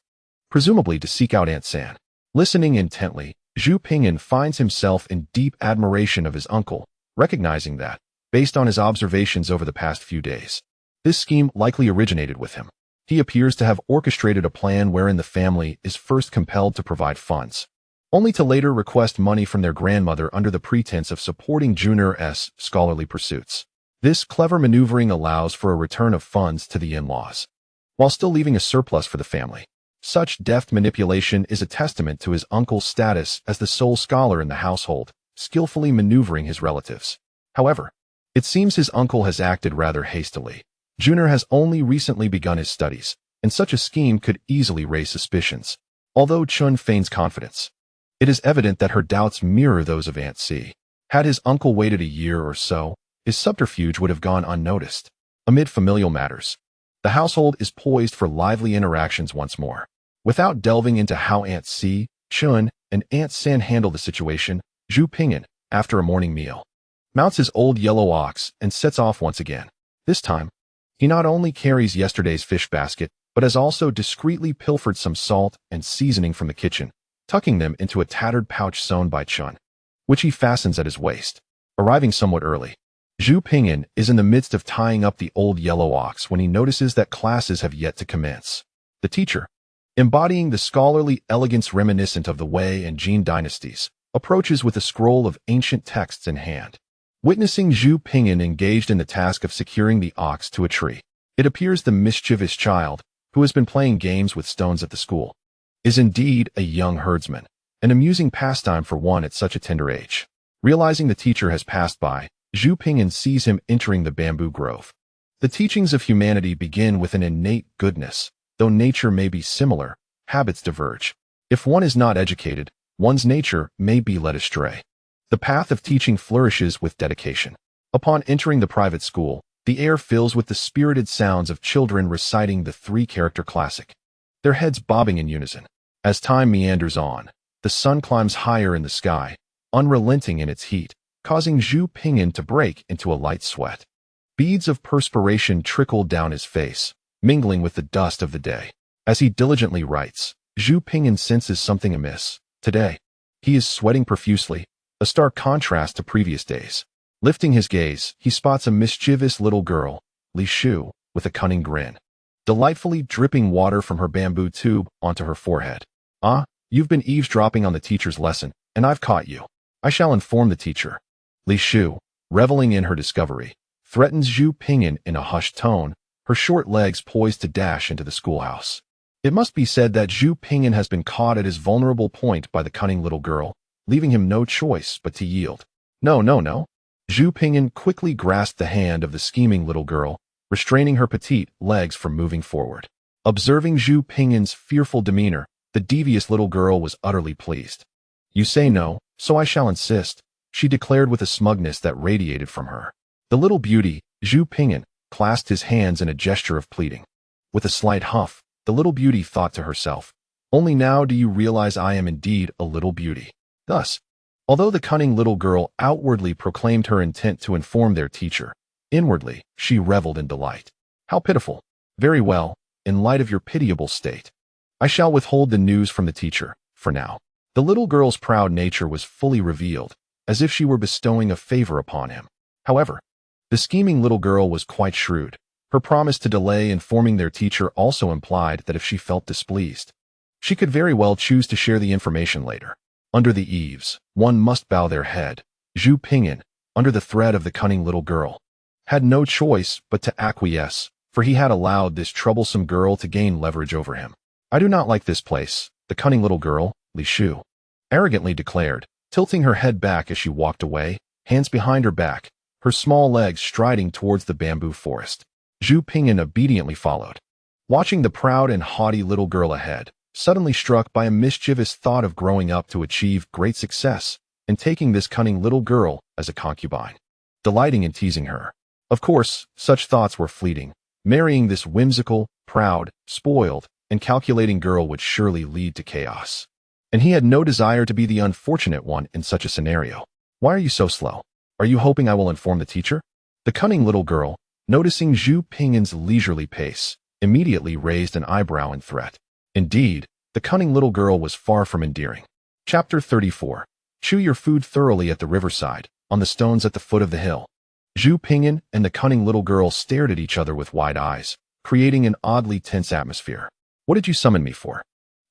A: presumably to seek out Aunt San. Listening intently, Zhu Ping'an finds himself in deep admiration of his uncle, recognizing that, based on his observations over the past few days, this scheme likely originated with him. He appears to have orchestrated a plan wherein the family is first compelled to provide funds, only to later request money from their grandmother under the pretense of supporting Junior's scholarly pursuits. This clever maneuvering allows for a return of funds to the in-laws, while still leaving a surplus for the family. Such deft manipulation is a testament to his uncle's status as the sole scholar in the household, skillfully maneuvering his relatives. However, it seems his uncle has acted rather hastily. Junior has only recently begun his studies, and such a scheme could easily raise suspicions. Although Chun feigns confidence, it is evident that her doubts mirror those of Aunt C. Had his uncle waited a year or so, his subterfuge would have gone unnoticed. Amid familial matters, the household is poised for lively interactions once more. Without delving into how Aunt C, Chun, and Aunt San handle the situation, Zhu Ping'an, after a morning meal, mounts his old yellow ox and sets off once again. This time, he not only carries yesterday's fish basket, but has also discreetly pilfered some salt and seasoning from the kitchen, tucking them into a tattered pouch sewn by Chun, which he fastens at his waist. Arriving somewhat early, Zhu Ping'an is in the midst of tying up the old yellow ox when he notices that classes have yet to commence. The teacher, embodying the scholarly elegance reminiscent of the Wei and Jin dynasties, approaches with a scroll of ancient texts in hand. Witnessing Zhu Ping'an engaged in the task of securing the ox to a tree, it appears the mischievous child, who has been playing games with stones at the school, is indeed a young herdsman, an amusing pastime for one at such a tender age. Realizing the teacher has passed by, Zhu Ping'an sees him entering the bamboo grove. The teachings of humanity begin with an innate goodness. Though nature may be similar, habits diverge. If one is not educated, one's nature may be led astray. The path of teaching flourishes with dedication. Upon entering the private school, the air fills with the spirited sounds of children reciting the 3-character classic, their heads bobbing in unison. As time meanders on, the sun climbs higher in the sky, unrelenting in its heat, causing Zhu Ping'an to break into a light sweat. Beads of perspiration trickle down his face, mingling with the dust of the day. As he diligently writes, Zhu Ping'an senses something amiss. Today, he is sweating profusely, a stark contrast to previous days. Lifting his gaze, he spots a mischievous little girl, Li Shu, with a cunning grin, delightfully dripping water from her bamboo tube onto her forehead. Ah, You've been eavesdropping on the teacher's lesson, and I've caught you. I shall inform the teacher. Li Shu, reveling in her discovery, threatens Zhu Pingyan in a hushed tone, her short legs poised to dash into the schoolhouse. It must be said that Zhu Pingyan has been caught at his vulnerable point by the cunning little girl, leaving him no choice but to yield. No, no, no. Zhu Pingyan quickly grasped the hand of the scheming little girl, restraining her petite legs from moving forward. Observing Zhu Pingyan's fearful demeanor, the devious little girl was utterly pleased. You say no, so I shall insist, she declared with a smugness that radiated from her. The little beauty, Zhu Pingyan, clasped his hands in a gesture of pleading. With a slight huff, the little beauty thought to herself, only now do you realize I am indeed a little beauty. Thus, although the cunning little girl outwardly proclaimed her intent to inform their teacher, inwardly, she reveled in delight. How pitiful. Very well, in light of your pitiable state, I shall withhold the news from the teacher, for now. The little girl's proud nature was fully revealed, as if she were bestowing a favor upon him. However, the scheming little girl was quite shrewd. Her promise to delay informing their teacher also implied that if she felt displeased, she could very well choose to share the information later. Under the eaves, one must bow their head. Zhu Pingyan, under the threat of the cunning little girl, had no choice but to acquiesce, for he had allowed this troublesome girl to gain leverage over him. I do not like this place, the cunning little girl, Li Shu, arrogantly declared, tilting her head back as she walked away, hands behind her back, her small legs striding towards the bamboo forest. Zhu Pingyan obediently followed. Watching the proud and haughty little girl ahead, suddenly struck by a mischievous thought of growing up to achieve great success and taking this cunning little girl as a concubine, delighting in teasing her. Of course, such thoughts were fleeting. Marrying this whimsical, proud, spoiled, and calculating girl would surely lead to chaos. And he had no desire to be the unfortunate one in such a scenario. Why are you so slow? Are you hoping I will inform the teacher? The cunning little girl, noticing Zhu Pingyan's leisurely pace, immediately raised an eyebrow in threat. Indeed, the cunning little girl was far from endearing. Chapter 34. Chew your food thoroughly at the riverside, on the stones at the foot of the hill. Zhu Pingyan and the cunning little girl stared at each other with wide eyes, creating an oddly tense atmosphere. What did you summon me for?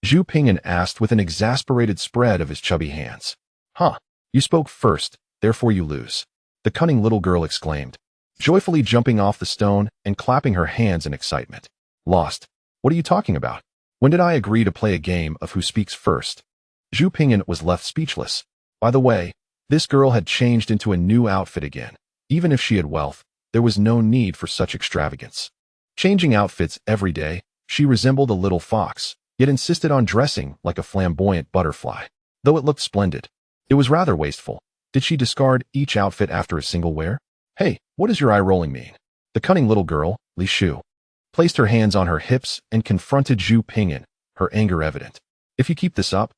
A: Zhu Pingyan asked with an exasperated spread of his chubby hands. Huh, you spoke first, therefore you lose, the cunning little girl exclaimed, joyfully jumping off the stone and clapping her hands in excitement. Lost? What are you talking about? When did I agree to play a game of who speaks first? Zhu Pingyan was left speechless. By the way, this girl had changed into a new outfit again. Even if she had wealth, there was no need for such extravagance. Changing outfits every day, she resembled a little fox, yet insisted on dressing like a flamboyant butterfly. Though it looked splendid, it was rather wasteful. Did she discard each outfit after a single wear? Hey, what does your eye-rolling mean? The cunning little girl, Li Shu, placed her hands on her hips and confronted Zhu Pingyan, her anger evident. If you keep this up,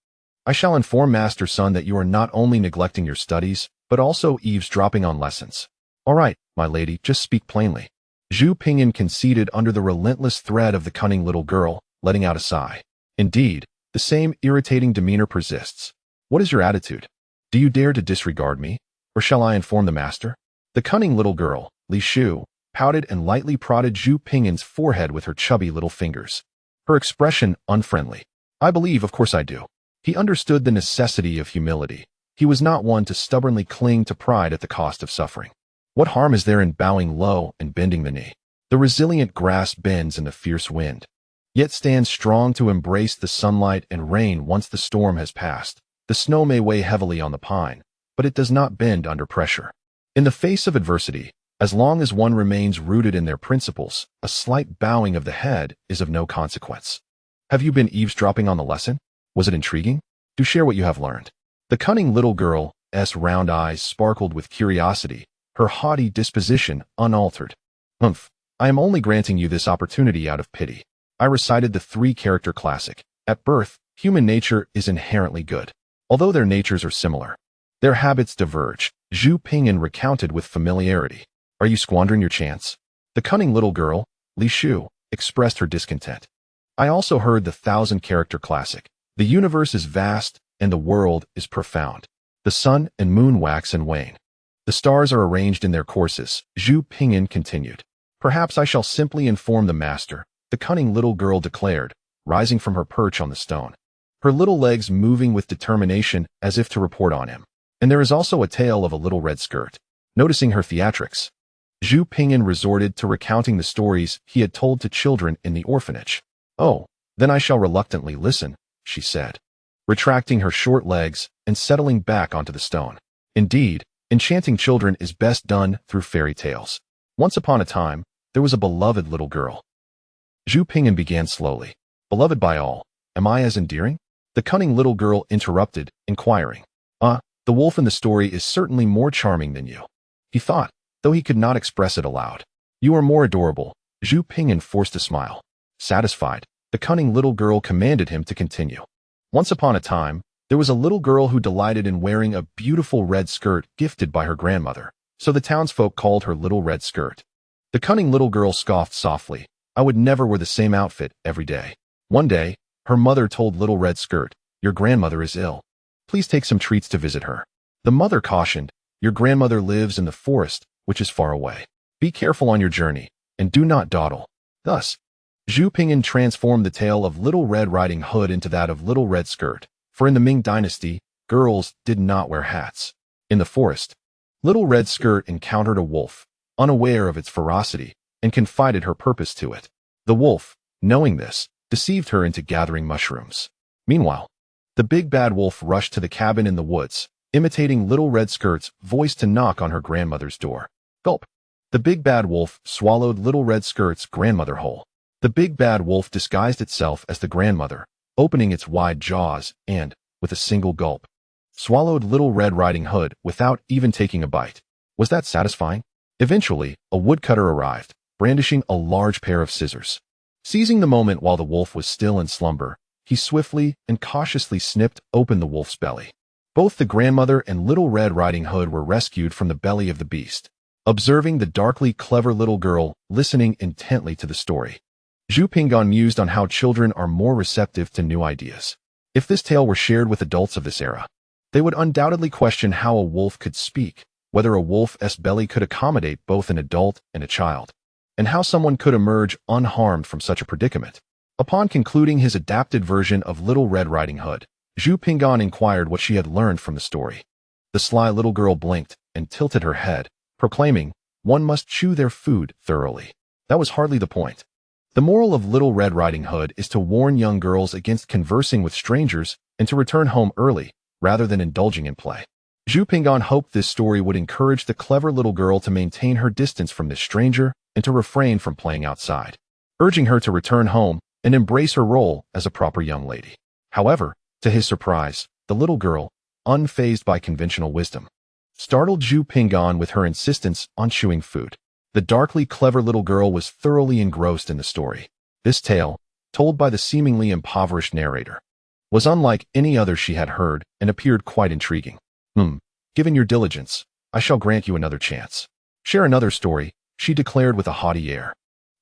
A: I shall inform Master Sun that you are not only neglecting your studies, but also eavesdropping on lessons. All right, my lady, just speak plainly. Zhu Pingyan conceded under the relentless threat of the cunning little girl, letting out a sigh. Indeed, the same irritating demeanor persists. What is your attitude? Do you dare to disregard me, or shall I inform the master? The cunning little girl, Li Shu, pouted and lightly prodded Zhu Pingyan's forehead with her chubby little fingers. Her expression unfriendly. I believe, of course I do. He understood the necessity of humility. He was not one to stubbornly cling to pride at the cost of suffering. What harm is there in bowing low and bending the knee? The resilient grass bends in the fierce wind, yet stands strong to embrace the sunlight and rain once the storm has passed. The snow may weigh heavily on the pine, but it does not bend under pressure. In the face of adversity, as long as one remains rooted in their principles, a slight bowing of the head is of no consequence. Have you been eavesdropping on the lesson? Was it intriguing? Do share what you have learned. The cunning little girl's round eyes sparkled with curiosity, her haughty disposition unaltered. Humph, I am only granting you this opportunity out of pity. I recited the three-character classic. At birth, human nature is inherently good. Although their natures are similar, their habits diverge. Zhu Pingyan recounted with familiarity. Are you squandering your chance? The cunning little girl, Li Shu, expressed her discontent. I also heard the 1,000-character classic. The universe is vast, and the world is profound. The sun and moon wax and wane. The stars are arranged in their courses, Zhu Pingyan continued. Perhaps I shall simply inform the master, the cunning little girl declared, rising from her perch on the stone. her little legs moving with determination as if to report on him. And there is also a tale of a little red skirt. Noticing her theatrics, Zhu Pingyan resorted to recounting the stories he had told to children in the orphanage. "Oh, then I shall reluctantly listen," she said, retracting her short legs and settling back onto the stone. "Indeed, enchanting children is best done through fairy tales. Once upon a time, there was a beloved little girl." Zhu Pingyan began slowly. "Beloved by all, am I as endearing?" The cunning little girl interrupted, inquiring. The wolf in the story is certainly more charming than you," he thought, though he could not express it aloud. "You are more adorable." Zhu Pingyan forced a smile. Satisfied, the cunning little girl commanded him to continue. "Once upon a time, there was a little girl who delighted in wearing a beautiful red skirt gifted by her grandmother, so the townsfolk called her Little Red Skirt." The cunning little girl scoffed softly. "I would never wear the same outfit every day." One day, her mother told Little Red Skirt, "Your grandmother is ill. Please take some treats to visit her." The mother cautioned, "Your grandmother lives in the forest, which is far away. Be careful on your journey, and do not dawdle." Thus, Zhu Pingyan transformed the tale of Little Red Riding Hood into that of Little Red Skirt, for in the Ming Dynasty, girls did not wear hats. In the forest, Little Red Skirt encountered a wolf, unaware of its ferocity, and confided her purpose to it. The wolf, knowing this, deceived her into gathering mushrooms. Meanwhile, the big bad wolf rushed to the cabin in the woods, imitating Little Red Skirt's voice to knock on her grandmother's door. Gulp! The big bad wolf swallowed Little Red Skirt's grandmother whole. The big bad wolf disguised itself as the grandmother, opening its wide jaws and, with a single gulp, swallowed Little Red Riding Hood without even taking a bite. Was that satisfying? Eventually, a woodcutter arrived, brandishing a large pair of scissors. Seizing the moment while the wolf was still in slumber, he swiftly and cautiously snipped open the wolf's belly. Both the grandmother and Little Red Riding Hood were rescued from the belly of the beast. Observing the darkly clever little girl listening intently to the story, Zhu Pingyan mused on how children are more receptive to new ideas. If this tale were shared with adults of this era, they would undoubtedly question how a wolf could speak, whether a wolf's belly could accommodate both an adult and a child, and how someone could emerge unharmed from such a predicament. Upon concluding his adapted version of Little Red Riding Hood, Zhu Pingyan inquired what she had learned from the story. The sly little girl blinked and tilted her head, proclaiming, "One must chew their food thoroughly." That was hardly the point. The moral of Little Red Riding Hood is to warn young girls against conversing with strangers and to return home early, rather than indulging in play. Zhu Pingyan hoped this story would encourage the clever little girl to maintain her distance from this stranger and to refrain from playing outside, urging her to return home and embrace her role as a proper young lady. However, to his surprise, the little girl, unfazed by conventional wisdom, startled Zhu Pingyan with her insistence on chewing food. The darkly clever little girl was thoroughly engrossed in the story. This tale, told by the seemingly impoverished narrator, was unlike any other she had heard and appeared quite intriguing. Given your diligence, I shall grant you another chance. Share another story, she declared with a haughty air.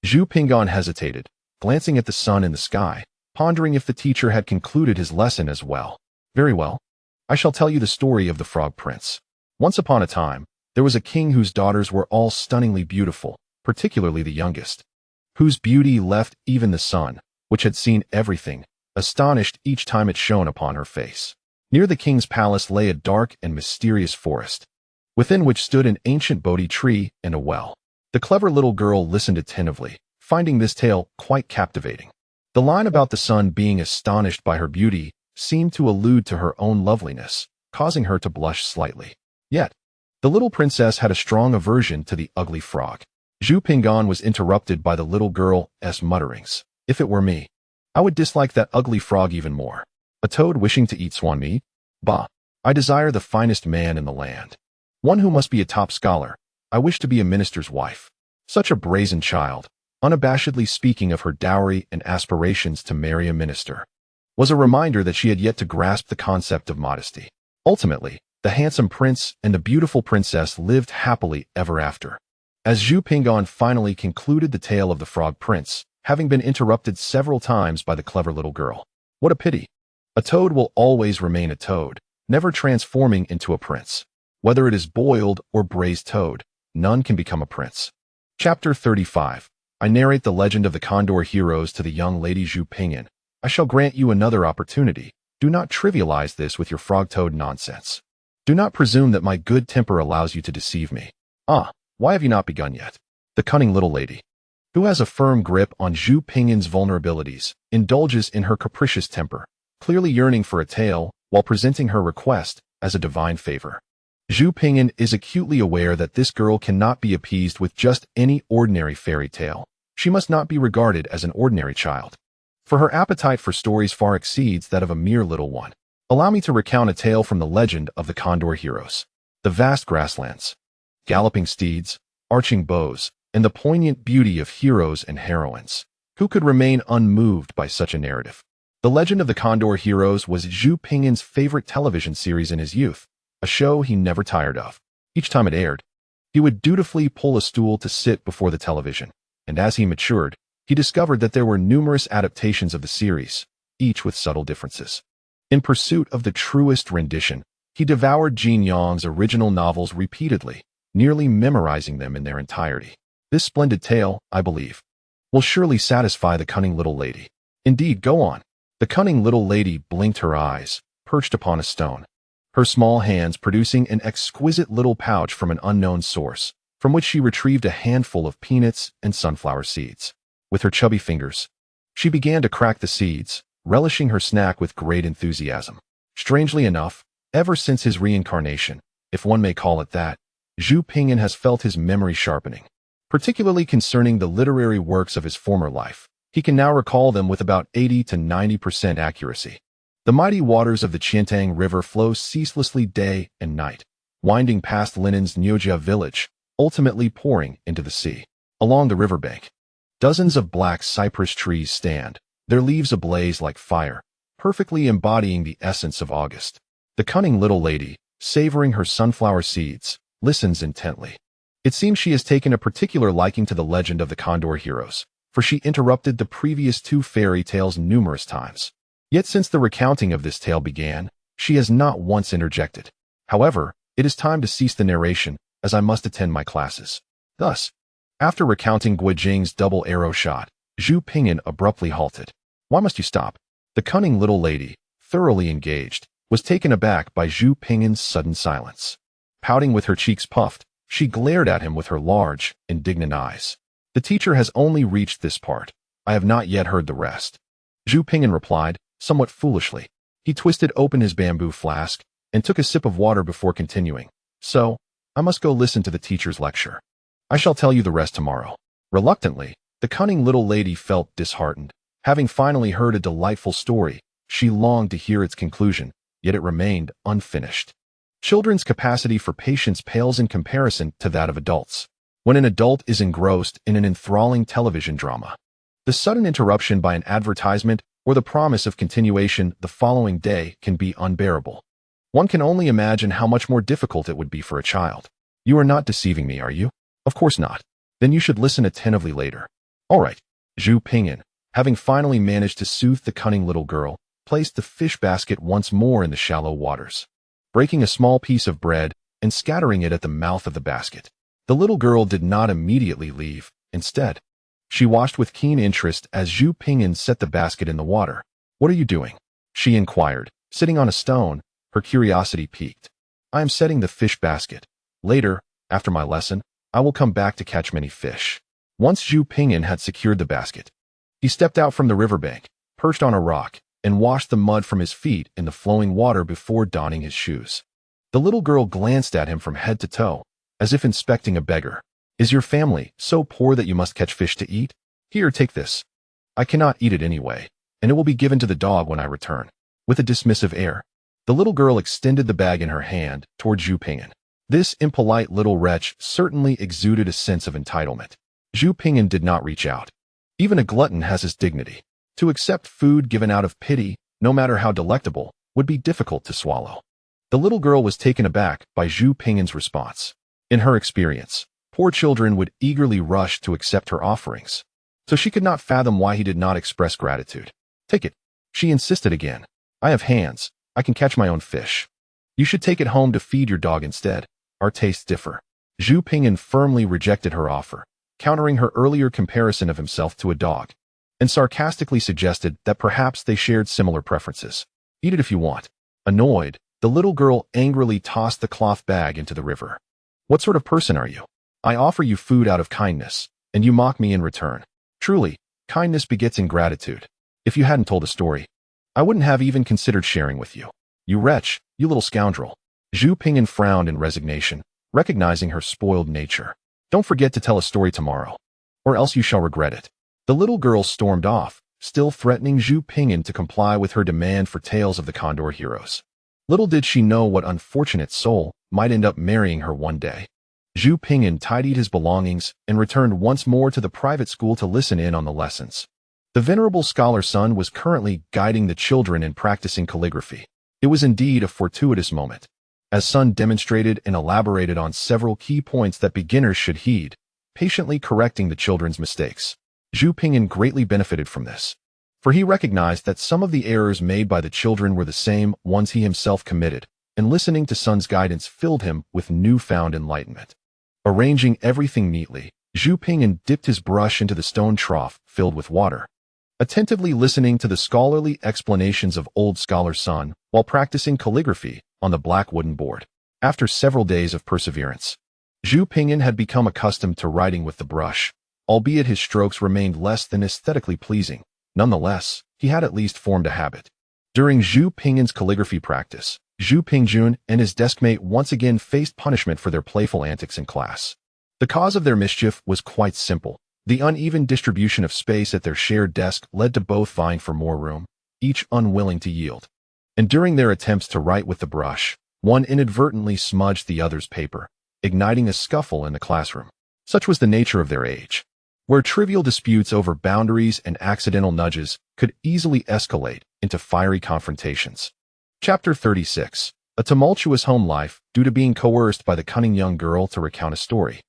A: Zhu Pingyan hesitated, glancing at the sun in the sky, pondering if the teacher had concluded his lesson as well. "Very well. I shall tell you the story of the Frog Prince. Once upon a time, there was a king whose daughters were all stunningly beautiful, particularly the youngest, whose beauty left even the sun, which had seen everything, astonished each time it shone upon her face. Near the king's palace lay a dark and mysterious forest, within which stood an ancient Bodhi tree and a well. The clever little girl listened attentively, finding this tale quite captivating. The line about the sun being astonished by her beauty seemed to allude to her own loveliness, causing her to blush slightly. Yet, the little princess had a strong aversion to the ugly frog. Zhu Pingyan was interrupted by the little girl's mutterings. "If it were me, I would dislike that ugly frog even more. A toad wishing to eat swan meat? Bah! I desire the finest man in the land. One who must be a top scholar. I wish to be a minister's wife." Such a brazen child, unabashedly speaking of her dowry and aspirations to marry a minister, was a reminder that she had yet to grasp the concept of modesty. Ultimately, the handsome prince and the beautiful princess lived happily ever after. As Zhu Pingyan finally concluded the tale of the Frog Prince, having been interrupted several times by the clever little girl. What a pity! A toad will always remain a toad, never transforming into a prince. Whether it is boiled or braised toad, none can become a prince. Chapter 35. I narrate the legend of the Condor heroes to the young lady Zhu Pingyan. I shall grant you another opportunity. Do not trivialize this with your frog-toad nonsense. Do not presume that my good temper allows you to deceive me. Ah, why have you not begun yet? The cunning little lady, who has a firm grip on Zhu Pingyan's vulnerabilities, indulges in her capricious temper, clearly yearning for a tale while presenting her request as a divine favor. Zhu Pingyan is acutely aware that this girl cannot be appeased with just any ordinary fairy tale. She must not be regarded as an ordinary child, for her appetite for stories far exceeds that of a mere little one. Allow me to recount a tale from the legend of the Condor heroes. The vast grasslands, galloping steeds, arching bows, and the poignant beauty of heroes and heroines. Who could remain unmoved by such a narrative? The Legend of the Condor Heroes was Zhu Pingyan's favorite television series in his youth, a show he never tired of. Each time it aired, he would dutifully pull a stool to sit before the television, and as he matured, he discovered that there were numerous adaptations of the series, each with subtle differences. In pursuit of the truest rendition, he devoured Jin Yang's original novels repeatedly, nearly memorizing them in their entirety. This splendid tale, I believe, will surely satisfy the cunning little lady. Indeed, go on. The cunning little lady blinked her eyes, perched upon a stone, her small hands producing an exquisite little pouch from an unknown source, from which she retrieved a handful of peanuts and sunflower seeds. With her chubby fingers, she began to crack the seeds, relishing her snack with great enthusiasm. Strangely enough, ever since his reincarnation, if one may call it that, Zhu Pingyan has felt his memory sharpening. Particularly concerning the literary works of his former life, he can now recall them with about 80 to 90% accuracy. The mighty waters of the Qiantang River flow ceaselessly day and night, winding past Linen's Xiahe Village, ultimately pouring into the sea. Along the riverbank, dozens of black cypress trees stand, their leaves ablaze like fire, perfectly embodying the essence of August. The cunning little lady, savoring her sunflower seeds, listens intently. It seems she has taken a particular liking to the legend of the Condor heroes, for she interrupted the previous two fairy tales numerous times. Yet since the recounting of this tale began, she has not once interjected. However, it is time to cease the narration, as I must attend my classes. Thus, after recounting Guijing's double arrow shot, Zhu Pingyan abruptly halted. Why must you stop? The cunning little lady, thoroughly engaged, was taken aback by Zhu Pingyan's sudden silence. Pouting with her cheeks puffed, she glared at him with her large, indignant eyes. The teacher has only reached this part. I have not yet heard the rest. Zhu Pingyan replied, somewhat foolishly. He twisted open his bamboo flask and took a sip of water before continuing. So, I must go listen to the teacher's lecture. I shall tell you the rest tomorrow. Reluctantly, the cunning little lady felt disheartened. Having finally heard a delightful story, she longed to hear its conclusion, yet it remained unfinished. Children's capacity for patience pales in comparison to that of adults. When an adult is engrossed in an enthralling television drama, the sudden interruption by an advertisement or the promise of continuation the following day can be unbearable. One can only imagine how much more difficult it would be for a child. You are not deceiving me, are you? Of course not. Then you should listen attentively later. All right. Zhu Pingyan, having finally managed to soothe the cunning little girl, placed the fish basket once more in the shallow waters, breaking a small piece of bread and scattering it at the mouth of the basket. The little girl did not immediately leave. Instead, she watched with keen interest as Zhu Pingyan set the basket in the water. What are you doing? She inquired, sitting on a stone, her curiosity piqued. I am setting the fish basket. Later, after my lesson, I will come back to catch many fish. Once Zhu Pingyan had secured the basket, he stepped out from the riverbank, perched on a rock, and washed the mud from his feet in the flowing water before donning his shoes. The little girl glanced at him from head to toe, as if inspecting a beggar. Is your family so poor that you must catch fish to eat? Here, take this. I cannot eat it anyway, and it will be given to the dog when I return. With a dismissive air, the little girl extended the bag in her hand toward Zhu Pingyan. This impolite little wretch certainly exuded a sense of entitlement. Zhu Pingyan did not reach out. Even a glutton has his dignity. To accept food given out of pity, no matter how delectable, would be difficult to swallow. The little girl was taken aback by Zhu Pingyan's response. In her experience, poor children would eagerly rush to accept her offerings, so she could not fathom why he did not express gratitude. Take it, she insisted again. I have hands. I can catch my own fish. You should take it home to feed your dog instead. Our tastes differ. Zhu Pingyan firmly rejected her offer, countering her earlier comparison of himself to a dog, and sarcastically suggested that perhaps they shared similar preferences. Eat it if you want. Annoyed, the little girl angrily tossed the cloth bag into the river. What sort of person are you? I offer you food out of kindness, and you mock me in return. Truly, kindness begets ingratitude. If you hadn't told a story, I wouldn't have even considered sharing with you. You wretch, you little scoundrel. Zhu Pingyan frowned in resignation, recognizing her spoiled nature. Don't forget to tell a story tomorrow, or else you shall regret it. The little girl stormed off, still threatening Zhu Pingyan to comply with her demand for tales of the Condor heroes. Little did she know what unfortunate soul might end up marrying her one day. Zhu Pingyan tidied his belongings and returned once more to the private school to listen in on the lessons. The venerable scholar Sun was currently guiding the children in practicing calligraphy. It was indeed a fortuitous moment, as Sun demonstrated and elaborated on several key points that beginners should heed, patiently correcting the children's mistakes. Zhu Pingyan greatly benefited from this, for he recognized that some of the errors made by the children were the same ones he himself committed, and listening to Sun's guidance filled him with newfound enlightenment. Arranging everything neatly, Zhu Pingyan dipped his brush into the stone trough filled with water, attentively listening to the scholarly explanations of old scholar Sun while practicing calligraphy on the black wooden board. After several days of perseverance, Zhu Pingyan had become accustomed to writing with the brush, albeit his strokes remained less than aesthetically pleasing. Nonetheless, he had at least formed a habit. During Zhu Pingyan's calligraphy practice, Zhu Pingjun and his deskmate once again faced punishment for their playful antics in class. The cause of their mischief was quite simple. The uneven distribution of space at their shared desk led to both vying for more room, each unwilling to yield. And during their attempts to write with the brush, one inadvertently smudged the other's paper, igniting a scuffle in the classroom. Such was the nature of their age, where trivial disputes over boundaries and accidental nudges could easily escalate into fiery confrontations. Chapter 36. A tumultuous home life due to being coerced by the cunning young girl to recount a story.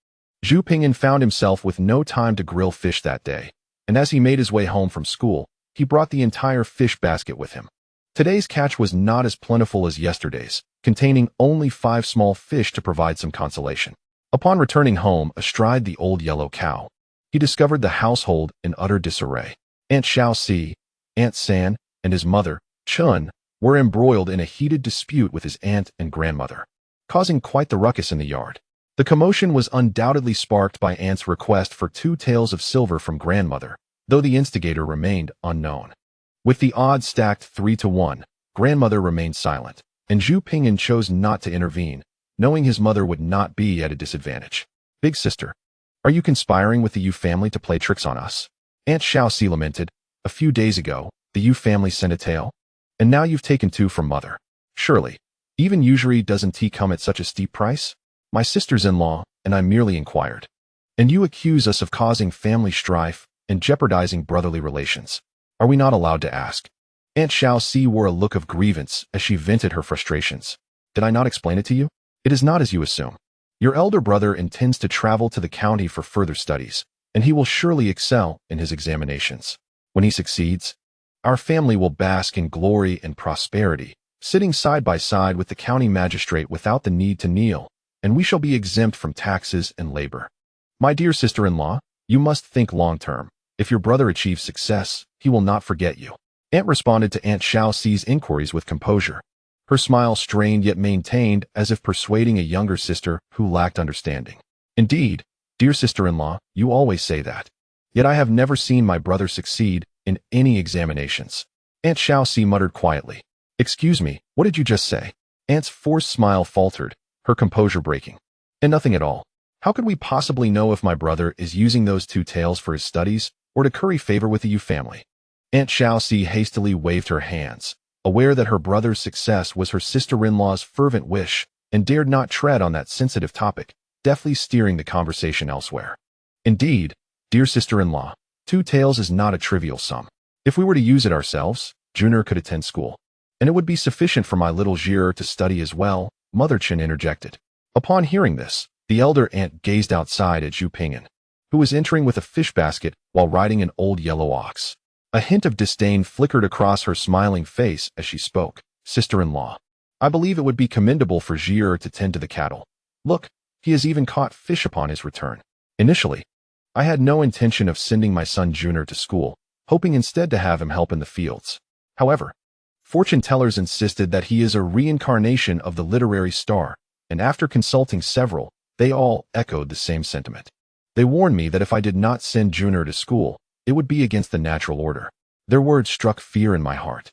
A: Zhu Pingyan found himself with no time to grill fish that day, and as he made his way home from school, he brought the entire fish basket with him. Today's catch was not as plentiful as yesterday's, containing only 5 small fish to provide some consolation. Upon returning home astride the old yellow cow, he discovered the household in utter disarray. Aunt Xiaoxi, Aunt San, and his mother, Chun, were embroiled in a heated dispute with his aunt and grandmother, causing quite the ruckus in the yard. The commotion was undoubtedly sparked by Aunt's request for 2 taels of silver from grandmother, though the instigator remained unknown. With the odds stacked 3-1, grandmother remained silent, and Zhu Pingyan chose not to intervene, knowing his mother would not be at a disadvantage. Big sister, are you conspiring with the Yu family to play tricks on us? Aunt Xiaoxi lamented. A few days ago, the Yu family sent a tael, and now you've taken 2 from mother. Surely, even usury doesn't tea come at such a steep price? My sister's-in-law and I merely inquired. And you accuse us of causing family strife and jeopardizing brotherly relations. Are we not allowed to ask? Aunt Xiaoxi wore a look of grievance as she vented her frustrations. Did I not explain it to you? It is not as you assume. Your elder brother intends to travel to the county for further studies, and he will surely excel in his examinations. When he succeeds, our family will bask in glory and prosperity, sitting side by side with the county magistrate without the need to kneel, and we shall be exempt from taxes and labor. My dear sister-in-law, you must think long-term. If your brother achieves success, he will not forget you. Aunt responded to Aunt Xiaoxi's inquiries with composure, her smile strained yet maintained as if persuading a younger sister who lacked understanding. Indeed, dear sister-in-law, you always say that. Yet I have never seen my brother succeed in any examinations. Aunt Xiaoxi muttered quietly. Excuse me, what did you just say? Aunt's forced smile faltered, her composure breaking. And nothing at all. How could we possibly know if my brother is using those 2 taels for his studies or to curry favor with the Yu family? Aunt Xiaoxi hastily waved her hands, aware that her brother's success was her sister-in-law's fervent wish, and dared not tread on that sensitive topic, deftly steering the conversation elsewhere. Indeed, dear sister-in-law, 2 taels is not a trivial sum. If we were to use it ourselves, Junior could attend school, and it would be sufficient for my little Xier to study as well, Mother Chen interjected. Upon hearing this, the elder aunt gazed outside at Zhu Pingyan, who was entering with a fish basket while riding an old yellow ox. A hint of disdain flickered across her smiling face as she spoke. Sister-in-law, I believe it would be commendable for Xier to tend to the cattle. Look, he has even caught fish upon his return. Initially, I had no intention of sending my son Junior to school, hoping instead to have him help in the fields. However, Fortune tellers insisted that he is a reincarnation of the literary star, and after consulting several, they all echoed the same sentiment. They warned me that if I did not send Junior to school, it would be against the natural order. Their words struck fear in my heart,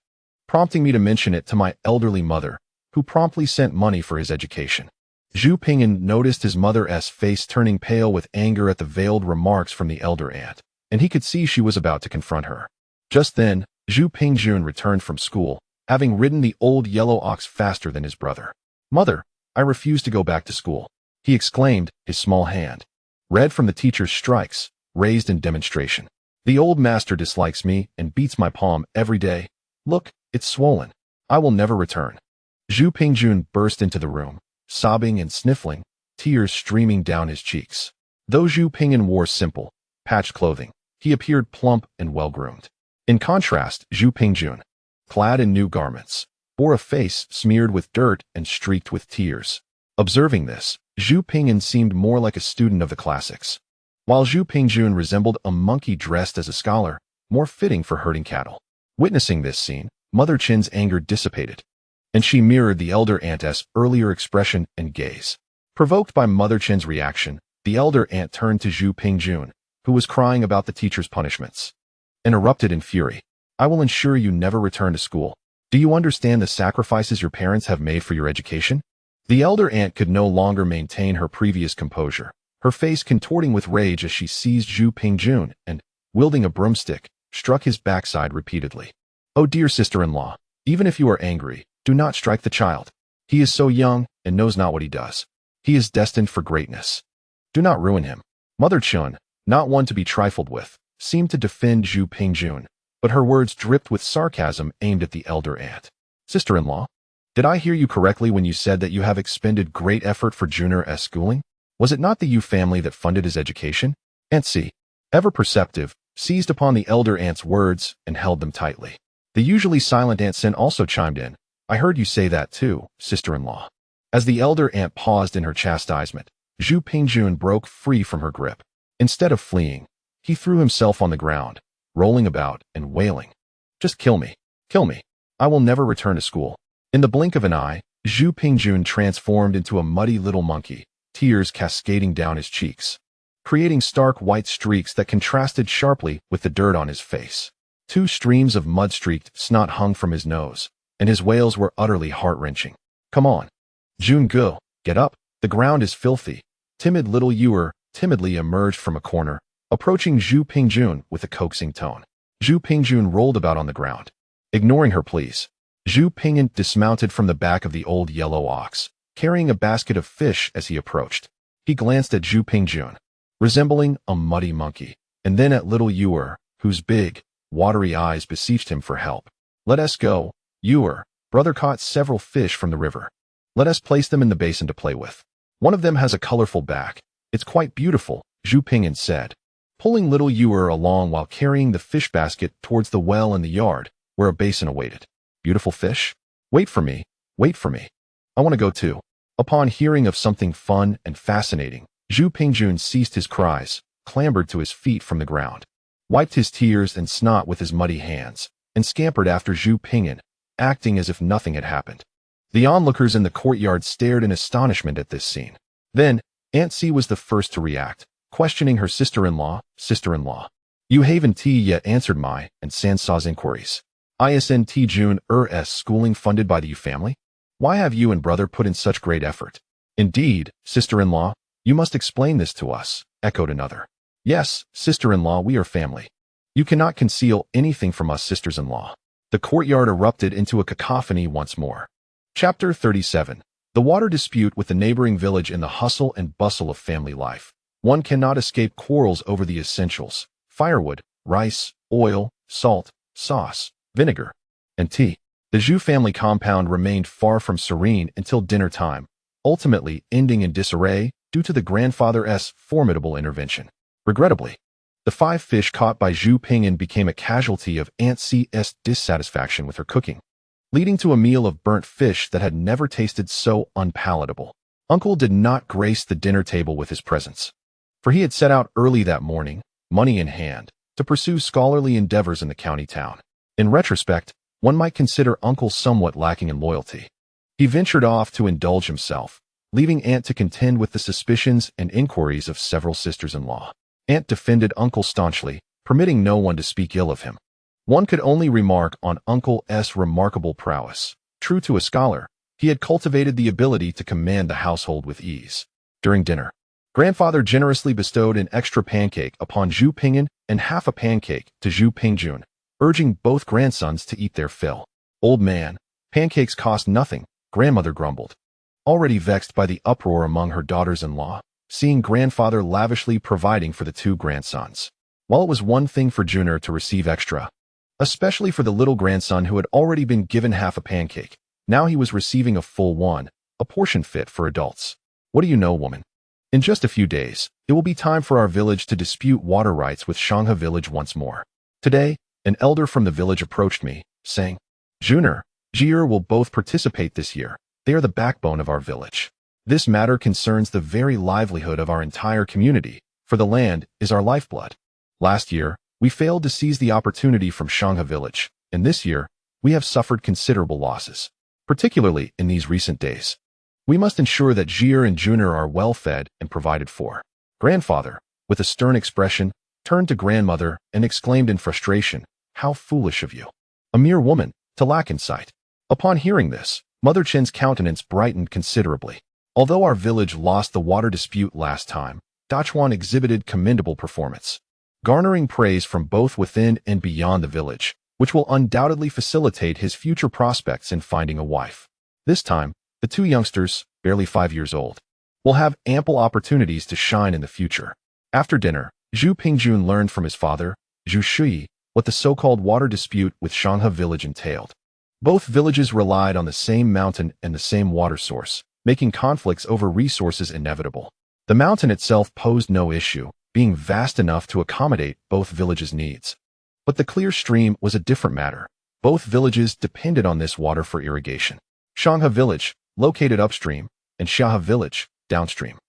A: prompting me to mention it to my elderly mother, who promptly sent money for his education. Zhu Pingyan noticed his mother's face turning pale with anger at the veiled remarks from the elder aunt, and he could see she was about to confront her. Just then, Zhu Pingjun returned from school, having ridden the old yellow ox faster than his brother. "Mother, I refuse to go back to school," he exclaimed, his small hand, red from the teacher's strikes, raised in demonstration. "The old master dislikes me and beats my palm every day. Look, it's swollen. I will never return." Zhu Pingjun burst into the room, sobbing and sniffling, tears streaming down his cheeks. Though Zhu Pingyan wore simple, patched clothing, he appeared plump and well-groomed. In contrast, Zhu Pingjun, clad in new garments, bore a face smeared with dirt and streaked with tears. Observing this, Zhu Pingyan seemed more like a student of the classics, while Zhu Pingjun resembled a monkey dressed as a scholar, more fitting for herding cattle. Witnessing this scene, Mother Chin's anger dissipated, and she mirrored the elder aunt's earlier expression and gaze. Provoked by Mother Chin's reaction, the elder aunt turned to Zhu Pingjun, who was crying about the teacher's punishments, and erupted in fury. "I will ensure you never return to school. Do you understand the sacrifices your parents have made for your education?" The elder aunt could no longer maintain her previous composure, her face contorting with rage as she seized Zhu Pingjun and, wielding a broomstick, struck his backside repeatedly. "Oh dear sister-in-law, even if you are angry, do not strike the child. He is so young and knows not what he does. He is destined for greatness. Do not ruin him." Mother Chun, not one to be trifled with, seemed to defend Zhu Pingjun, but her words dripped with sarcasm aimed at the elder aunt. "Sister-in-law, did I hear you correctly when you said that you have expended great effort for Junior's schooling? Was it not the Yu family that funded his education?" Aunt C, ever perceptive, seized upon the elder aunt's words and held them tightly. The usually silent Aunt Sin also chimed in. "I heard you say that too, sister-in-law." As the elder aunt paused in her chastisement, Zhu Pingjun broke free from her grip. Instead of fleeing, he threw himself on the ground, rolling about and wailing. "Just kill me. Kill me. I will never return to school." In the blink of an eye, Zhu Pingjun transformed into a muddy little monkey, tears cascading down his cheeks, creating stark white streaks that contrasted sharply with the dirt on his face. 2 streams of mud-streaked snot hung from his nose, and his wails were utterly heart-wrenching. "Come on, Jun Gu, get up. The ground is filthy." Timid little Yuer timidly emerged from a corner, approaching Zhu Pingjun with a coaxing tone. Zhu Pingjun rolled about on the ground. Ignoring her pleas, Zhu Pingyan dismounted from the back of the old yellow ox, carrying a basket of fish as he approached. He glanced at Zhu Pingjun, resembling a muddy monkey, and then at little Yuer, whose big, watery eyes beseeched him for help. "Let us go, Yuer. Brother caught several fish from the river. Let us place them in the basin to play with. One of them has a colorful back. It's quite beautiful," Zhu Pingyan said, pulling little Yuer along while carrying the fish basket towards the well in the yard, where a basin awaited. "Beautiful fish? Wait for me, wait for me. I want to go too." Upon hearing of something fun and fascinating, Zhu Pingjun ceased his cries, clambered to his feet from the ground, wiped his tears and snot with his muddy hands, and scampered after Zhu Pingyan, acting as if nothing had happened. The onlookers in the courtyard stared in astonishment at this scene. Then, Aunt C was the first to react, questioning her sister-in-law. "Sister-in-law, you haven't yet answered my and Sansaw's inquiries. Isn't Jun-er's schooling funded by the Yu family? Why have you and brother put in such great effort?" "Indeed, sister-in-law, you must explain this to us," echoed another. "Yes, sister-in-law, we are family. You cannot conceal anything from us sisters-in-law." The courtyard erupted into a cacophony once more. Chapter 37. The water dispute with the neighboring village. In the hustle and bustle of family life, one cannot escape quarrels over the essentials: firewood, rice, oil, salt, sauce, vinegar, and tea. The Zhu family compound remained far from serene until dinner time, ultimately ending in disarray due to the grandfather's formidable intervention. Regrettably, the 5 fish caught by Zhu Pingyan became a casualty of Aunt C's dissatisfaction with her cooking, leading to a meal of burnt fish that had never tasted so unpalatable. Uncle did not grace the dinner table with his presence, for he had set out early that morning, money in hand, to pursue scholarly endeavors in the county town. In retrospect, one might consider uncle somewhat lacking in loyalty. He ventured off to indulge himself, leaving aunt to contend with the suspicions and inquiries of several sisters-in-law. Aunt defended uncle staunchly, permitting no one to speak ill of him. One could only remark on uncle's remarkable prowess. True to a scholar, he had cultivated the ability to command the household with ease. During dinner, grandfather generously bestowed an extra pancake upon Zhu Pingyan and half a pancake to Zhu Pingjun, urging both grandsons to eat their fill. Old man, pancakes cost nothing, grandmother grumbled, already vexed by the uproar among her daughters-in-law, seeing grandfather lavishly providing for the two grandsons. While it was one thing for Junior to receive extra, especially for the little grandson who had already been given half a pancake, now he was receiving a full one, a portion fit for adults. What do you know, woman? In just a few days, it will be time for our village to dispute water rights with Xiahe Village once more. Today, an elder from the village approached me, saying, Junior, Jier will both participate this year. They are the backbone of our village. This matter concerns the very livelihood of our entire community, for the land is our lifeblood. Last year, we failed to seize the opportunity from Xiahe Village, and this year, we have suffered considerable losses, particularly in these recent days. We must ensure that Jier and Junior are well fed and provided for. Grandfather, with a stern expression, turned to grandmother and exclaimed in frustration, How foolish of you, a mere woman, to lack insight. Upon hearing this, Mother Chen's countenance brightened considerably. Although our village lost the water dispute last time, Dachuan exhibited commendable performance, garnering praise from both within and beyond the village, which will undoubtedly facilitate his future prospects in finding a wife. This time, the two youngsters, barely 5 years old, will have ample opportunities to shine in the future. After dinner, Zhu Pingjun learned from his father, Zhu Shui, what the so-called water dispute with Xiahe Village entailed. Both villages relied on the same mountain and the same water source, making conflicts over resources inevitable. The mountain itself posed no issue, being vast enough to accommodate both villages' needs. But the clear stream was a different matter. Both villages depended on this water for irrigation. Xiahe Village, located upstream, and Xiahe Village, downstream,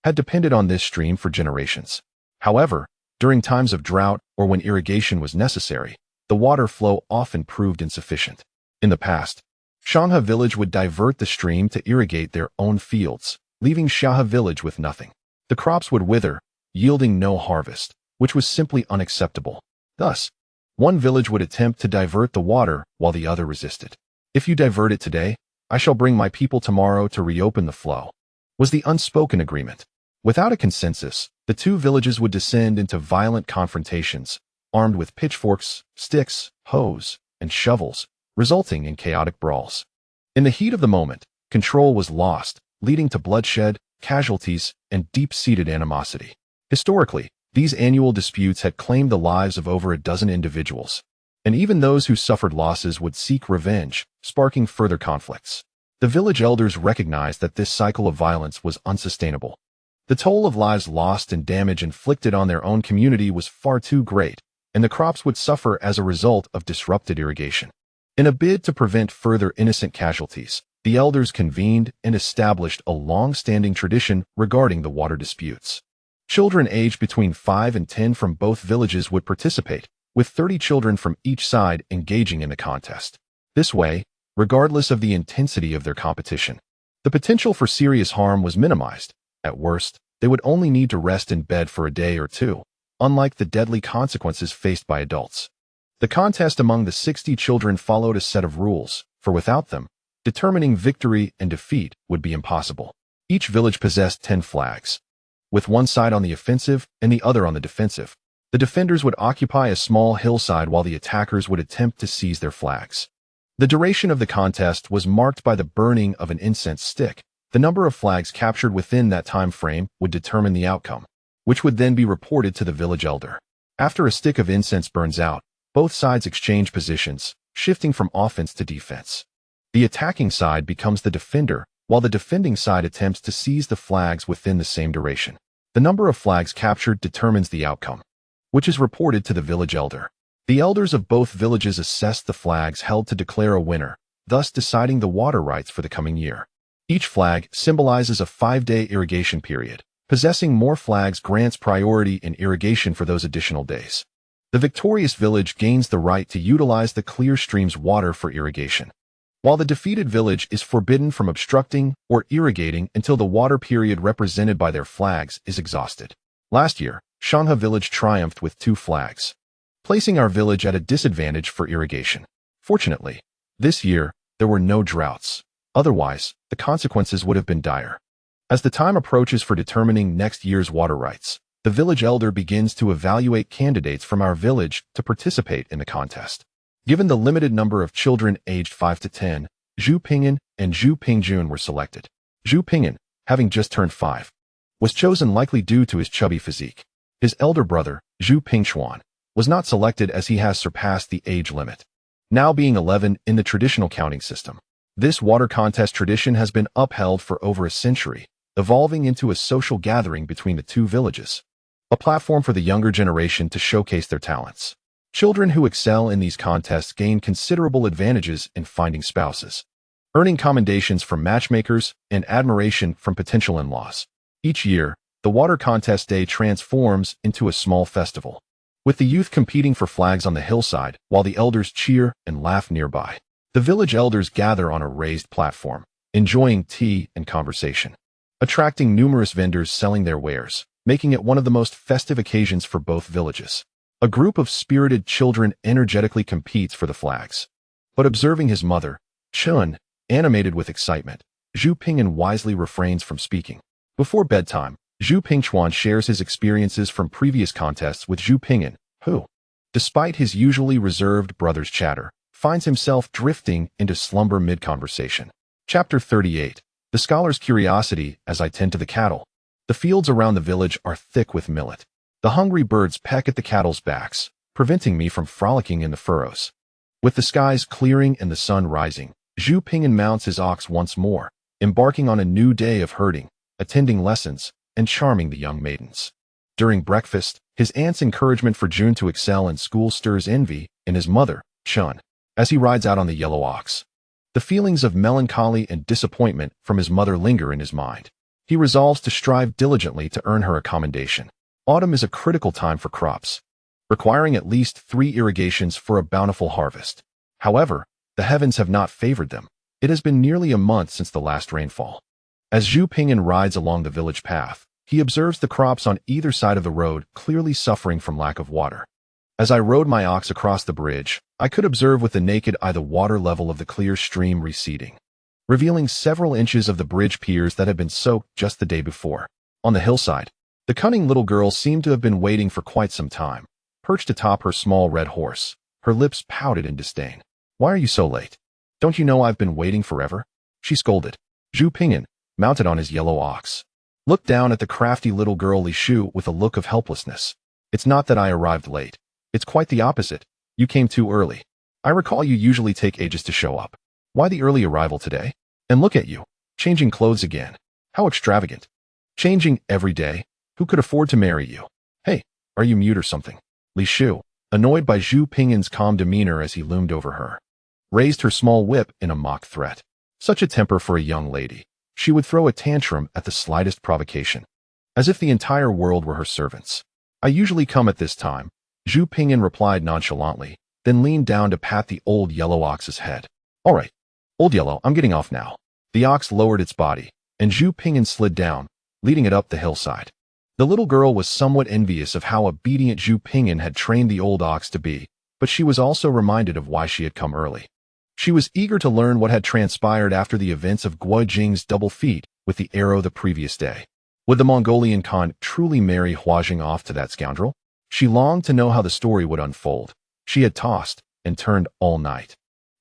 A: had depended on this stream for generations. However, during times of drought or when irrigation was necessary, the water flow often proved insufficient. In the past, Xiahe Village would divert the stream to irrigate their own fields, leaving Xiahe Village with nothing. The crops would wither, yielding no harvest, which was simply unacceptable. Thus, one village would attempt to divert the water while the other resisted. If you divert it today, I shall bring my people tomorrow to reopen the flow, was the unspoken agreement. Without a consensus, the two villages would descend into violent confrontations, armed with pitchforks, sticks, hoes, and shovels, resulting in chaotic brawls. In the heat of the moment, control was lost, leading to bloodshed, casualties, and deep-seated animosity. Historically, these annual disputes had claimed the lives of over a dozen individuals, and even those who suffered losses would seek revenge, sparking further conflicts. The village elders recognized that this cycle of violence was unsustainable. The toll of lives lost and damage inflicted on their own community was far too great, and the crops would suffer as a result of disrupted irrigation. In a bid to prevent further innocent casualties, the elders convened and established a long-standing tradition regarding the water disputes. Children aged between 5 and 10 from both villages would participate, with 30 children from each side engaging in the contest. This way, regardless of the intensity of their competition, the potential for serious harm was minimized. At worst, they would only need to rest in bed for a day or two, unlike the deadly consequences faced by adults. The contest among the 60 children followed a set of rules, for without them, determining victory and defeat would be impossible. Each village possessed 10 flags, with one side on the offensive and the other on the defensive. The defenders would occupy a small hillside while the attackers would attempt to seize their flags. The duration of the contest was marked by the burning of an incense stick. The number of flags captured within that time frame would determine the outcome, which would then be reported to the village elder. After a stick of incense burns out, both sides exchange positions, shifting from offense to defense. The attacking side becomes the defender, while the defending side attempts to seize the flags within the same duration. The number of flags captured determines the outcome, which is reported to the village elder. The elders of both villages assess the flags held to declare a winner, thus deciding the water rights for the coming year. Each flag symbolizes a 5-day irrigation period. Possessing more flags grants priority in irrigation for those additional days. The victorious village gains the right to utilize the clear stream's water for irrigation, while the defeated village is forbidden from obstructing or irrigating until the water period represented by their flags is exhausted. Last year, Xiahe Village triumphed with 2 flags, placing our village at a disadvantage for irrigation. Fortunately, this year, there were no droughts. Otherwise, the consequences would have been dire. As the time approaches for determining next year's water rights, the village elder begins to evaluate candidates from our village to participate in the contest. Given the limited number of children aged 5 to 10, Zhu Pingyan and Zhu Pingjun were selected. Zhu Pingyan, having just turned 5, was chosen likely due to his chubby physique. His elder brother, Zhu Pingxuan, was not selected as he has surpassed the age limit, now being 11 in the traditional counting system. This water contest tradition has been upheld for over a century, evolving into a social gathering between the 2 villages, a platform for the younger generation to showcase their talents. Children who excel in these contests gain considerable advantages in finding spouses, earning commendations from matchmakers and admiration from potential in-laws. Each year, the water contest day transforms into a small festival, with the youth competing for flags on the hillside while the elders cheer and laugh nearby. The village elders gather on a raised platform, enjoying tea and conversation, attracting numerous vendors selling their wares, making it one of the most festive occasions for both villages. A group of spirited children energetically competes for the flags. But observing his mother, Chun, animated with excitement, Zhu Pingyan wisely refrains from speaking. Before bedtime, Zhu Pingchuan shares his experiences from previous contests with Zhu Pingyan, who, despite his usually reserved brother's chatter, finds himself drifting into slumber mid-conversation. Chapter 38. The scholar's curiosity as I tend to the cattle. The fields around the village are thick with millet. The hungry birds peck at the cattle's backs, preventing me from frolicking in the furrows. With the skies clearing and the sun rising, Zhu Pingyan mounts his ox once more, embarking on a new day of herding, attending lessons, and charming the young maidens. During breakfast, his aunt's encouragement for June to excel in school stirs envy in his mother, Chun, as he rides out on the yellow ox. The feelings of melancholy and disappointment from his mother linger in his mind. He resolves to strive diligently to earn her a commendation. Autumn is a critical time for crops, requiring at least 3 irrigations for a bountiful harvest. However, the heavens have not favored them. It has been nearly a month since the last rainfall. As Zhu Pingyan rides along the village path, he observes the crops on either side of the road clearly suffering from lack of water. As I rode my ox across the bridge, I could observe with the naked eye the water level of the clear stream receding, revealing several inches of the bridge piers that had been soaked just the day before. On the hillside, the cunning little girl seemed to have been waiting for quite some time, perched atop her small red horse, her lips pouted in disdain. "Why are you so late? Don't you know I've been waiting forever?" she scolded. Zhu Pingyan, mounted on his yellow ox, looked down at the crafty little girl Li Shu with a look of helplessness. "It's not that I arrived late. It's quite the opposite. You came too early. I recall you usually take ages to show up. Why the early arrival today? And look at you, changing clothes again. How extravagant. Changing every day. Who could afford to marry you? Hey, are you mute or something?" Li Shu, annoyed by Zhu Pingyan's calm demeanor as he loomed over her, raised her small whip in a mock threat. Such a temper for a young lady. She would throw a tantrum at the slightest provocation, as if the entire world were her servants. "I usually come at this time," Zhu Pingyan replied nonchalantly, then leaned down to pat the old yellow ox's head. "All right, old yellow, I'm getting off now." The ox lowered its body, and Zhu Pingyan slid down, leading it up the hillside. The little girl was somewhat envious of how obedient Zhu Pingyan had trained the old ox to be, but she was also reminded of why she had come early. She was eager to learn what had transpired after the events of Guo Jing's double feat with the arrow the previous day. Would the Mongolian Khan truly marry Huajing off to that scoundrel? She longed to know how the story would unfold. She had tossed and turned all night,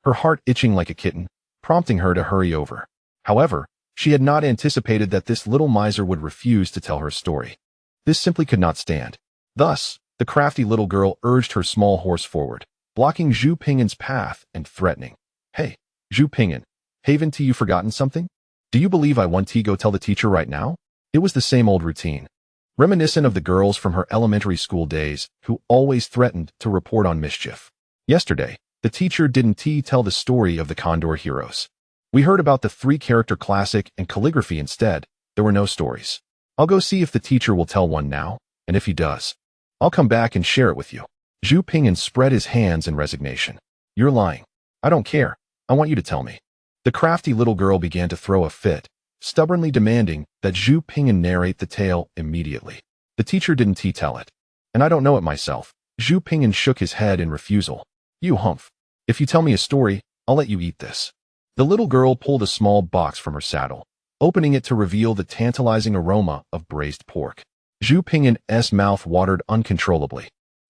A: her heart itching like a kitten, prompting her to hurry over. However, she had not anticipated that this little miser would refuse to tell her story. This simply could not stand. Thus, the crafty little girl urged her small horse forward, blocking Zhu Pingyan's path and threatening. "Hey, Zhu Pingyan, haven't you forgotten something? Do you believe I want to go tell the teacher right now?" It was the same old routine, reminiscent of the girls from her elementary school days who always threatened to report on mischief. Yesterday, the teacher didn't tell the story of the Condor heroes. We heard about the 3-character classic and calligraphy instead. There were no stories. I'll go see if the teacher will tell one now, and if he does, I'll come back and share it with you. Zhu Ping'an spread his hands in resignation. You're lying. I don't care. I want you to tell me. The crafty little girl began to throw a fit, stubbornly demanding that Zhu Ping'an narrate the tale immediately. The teacher didn't tell it. And I don't know it myself. Zhu Ping'an shook his head in refusal. You humph. If you tell me a story, I'll let you eat this. The little girl pulled a small box from her saddle, opening it to reveal the tantalizing aroma of braised pork. Zhu Ping'an's mouth watered uncontrollably.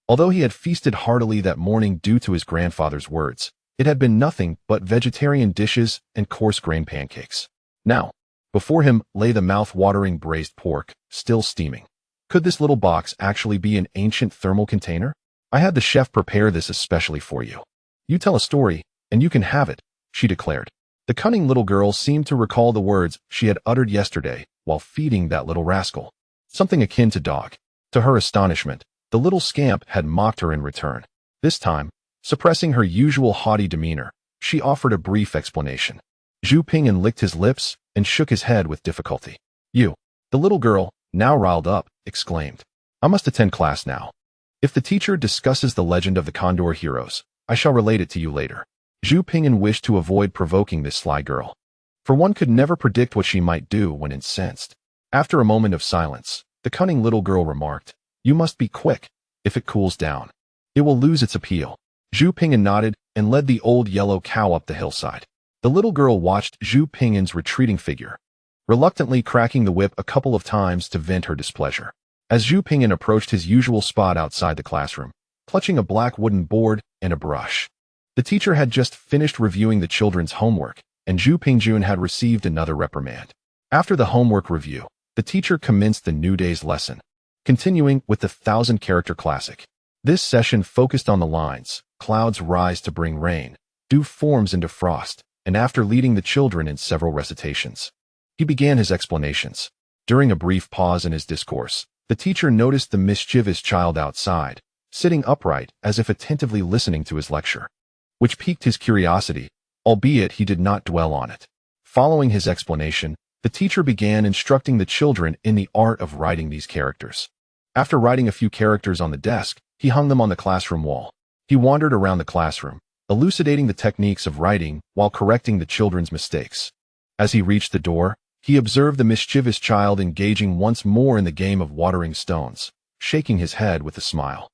A: Although he had feasted heartily that morning due to his grandfather's words, it had been nothing but vegetarian dishes and coarse grain pancakes. Now, before him lay the mouth-watering braised pork, still steaming. Could this little box actually be an ancient thermal container? I had the chef prepare this especially for you. You tell a story, and you can have it, she declared. The cunning little girl seemed to recall the words she had uttered yesterday while feeding that little rascal. Something akin to dog. To her astonishment, the little scamp had mocked her in return. This time, suppressing her usual haughty demeanor, she offered a brief explanation. Zhu Ping'an licked his lips and shook his head with difficulty. You, the little girl, now riled up, exclaimed. I must attend class now. If the teacher discusses the legend of the Condor heroes, I shall relate it to you later. Zhu Ping'an wished to avoid provoking this sly girl, for one could never predict what she might do when incensed. After a moment of silence, the cunning little girl remarked, You must be quick. If it cools down, it will lose its appeal. Zhu Ping'an nodded and led the old yellow cow up the hillside. The little girl watched Zhu Ping'an's retreating figure, reluctantly cracking the whip a couple of times to vent her displeasure. As Zhu Ping'an approached his usual spot outside the classroom, clutching a black wooden board and a brush, the teacher had just finished reviewing the children's homework, and Zhu Ping'an had received another reprimand. After the homework review, the teacher commenced the new day's lesson, continuing with the 1,000-character classic. This session focused on the lines, clouds rise to bring rain, dew forms into frost, and after leading the children in several recitations, he began his explanations. During a brief pause in his discourse, the teacher noticed the mischievous child outside, sitting upright as if attentively listening to his lecture, which piqued his curiosity, albeit he did not dwell on it. Following his explanation, the teacher began instructing the children in the art of writing these characters. After writing a few characters on the desk, he hung them on the classroom wall. He wandered around the classroom, elucidating the techniques of writing while correcting the children's mistakes. As he reached the door, he observed the mischievous child engaging once more in the game of watering stones, shaking his head with a smile.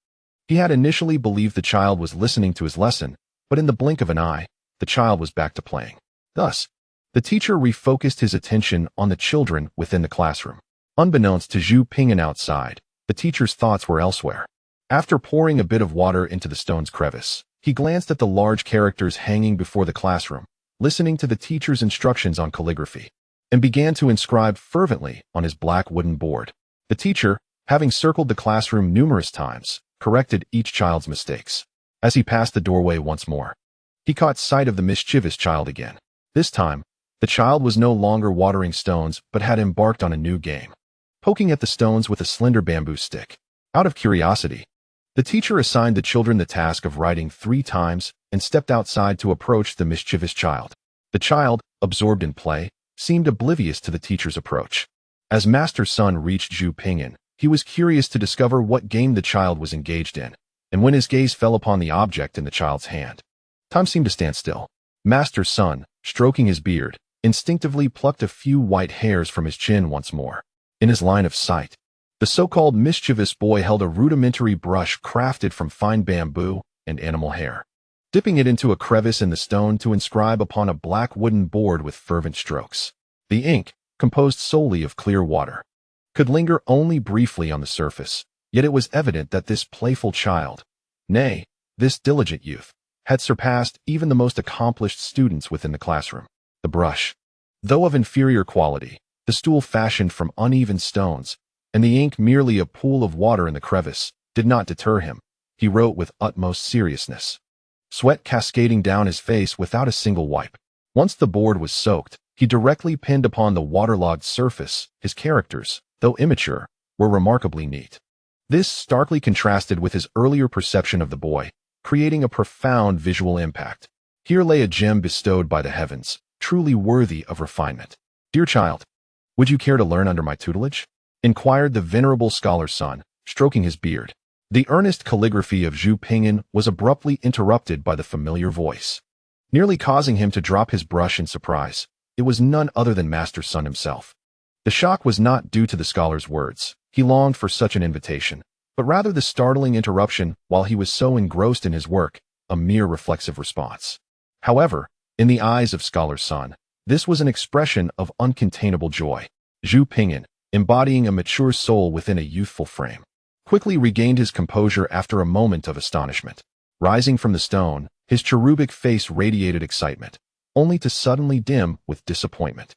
A: He had initially believed the child was listening to his lesson, but in the blink of an eye, the child was back to playing. Thus, the teacher refocused his attention on the children within the classroom. Unbeknownst to Zhu Ping'an outside, the teacher's thoughts were elsewhere. After pouring a bit of water into the stone's crevice, he glanced at the large characters hanging before the classroom, listening to the teacher's instructions on calligraphy, and began to inscribe fervently on his black wooden board. The teacher, having circled the classroom numerous times, corrected each child's mistakes. As he passed the doorway once more, he caught sight of the mischievous child again. This time, the child was no longer watering stones but had embarked on a new game, poking at the stones with a slender bamboo stick. Out of curiosity, the teacher assigned the children the task of writing 3 times and stepped outside to approach the mischievous child. The child, absorbed in play, seemed oblivious to the teacher's approach. As Master's son reached Zhu Ping'an, he was curious to discover what game the child was engaged in, and when his gaze fell upon the object in the child's hand, time seemed to stand still. Master's son, stroking his beard, instinctively plucked a few white hairs from his chin once more. In his line of sight, the so-called mischievous boy held a rudimentary brush crafted from fine bamboo and animal hair, dipping it into a crevice in the stone to inscribe upon a black wooden board with fervent strokes. The ink, composed solely of clear water, could linger only briefly on the surface, yet it was evident that this playful child, nay, this diligent youth, had surpassed even the most accomplished students within the classroom. The brush, though of inferior quality, the stool fashioned from uneven stones, and the ink merely a pool of water in the crevice, did not deter him. He wrote with utmost seriousness, sweat cascading down his face without a single wipe. Once the board was soaked, he directly pinned upon the waterlogged surface. His characters, though immature, were remarkably neat. This starkly contrasted with his earlier perception of the boy, creating a profound visual impact. Here lay a gem bestowed by the heavens, truly worthy of refinement. Dear child, would you care to learn under my tutelage? Inquired the venerable scholar's son, stroking his beard. The earnest calligraphy of Zhu Ping'an was abruptly interrupted by the familiar voice. Nearly causing him to drop his brush in surprise, it was none other than Master Sun himself. The shock was not due to the scholar's words. He longed for such an invitation, but rather the startling interruption while he was so engrossed in his work, a mere reflexive response. However, in the eyes of Scholar Sun, this was an expression of uncontainable joy. Zhu Ping'an, embodying a mature soul within a youthful frame, quickly regained his composure after a moment of astonishment. Rising from the stone, his cherubic face radiated excitement, only to suddenly dim with disappointment.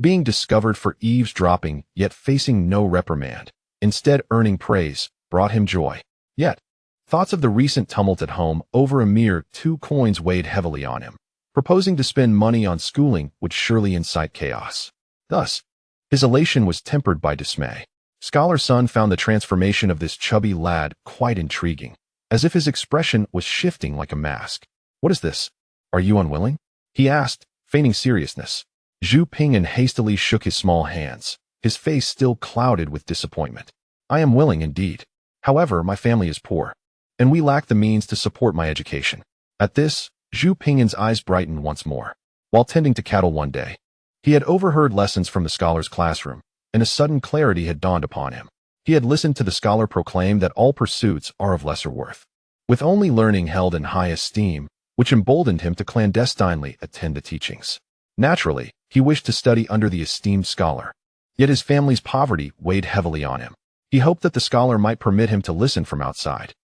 A: Being discovered for eavesdropping, yet facing no reprimand, instead earning praise, brought him joy. Yet, thoughts of the recent tumult at home over a mere 2 coins weighed heavily on him. Proposing to spend money on schooling would surely incite chaos. Thus, his elation was tempered by dismay. Scholar Sun found the transformation of this chubby lad quite intriguing, as if his expression was shifting like a mask. "What is this? Are you unwilling?" he asked, feigning seriousness. Zhu Ping'an hastily shook his small hands, his face still clouded with disappointment. "I am willing indeed. However, my family is poor, and we lack the means to support my education." At this, Zhu Ping'an's eyes brightened once more. While tending to cattle one day, he had overheard lessons from the scholar's classroom, and a sudden clarity had dawned upon him. He had listened to the scholar proclaim that all pursuits are of lesser worth, with only learning held in high esteem, which emboldened him to clandestinely attend the teachings. Naturally, he wished to study under the esteemed scholar. Yet his family's poverty weighed heavily on him. He hoped that the scholar might permit him to listen from outside.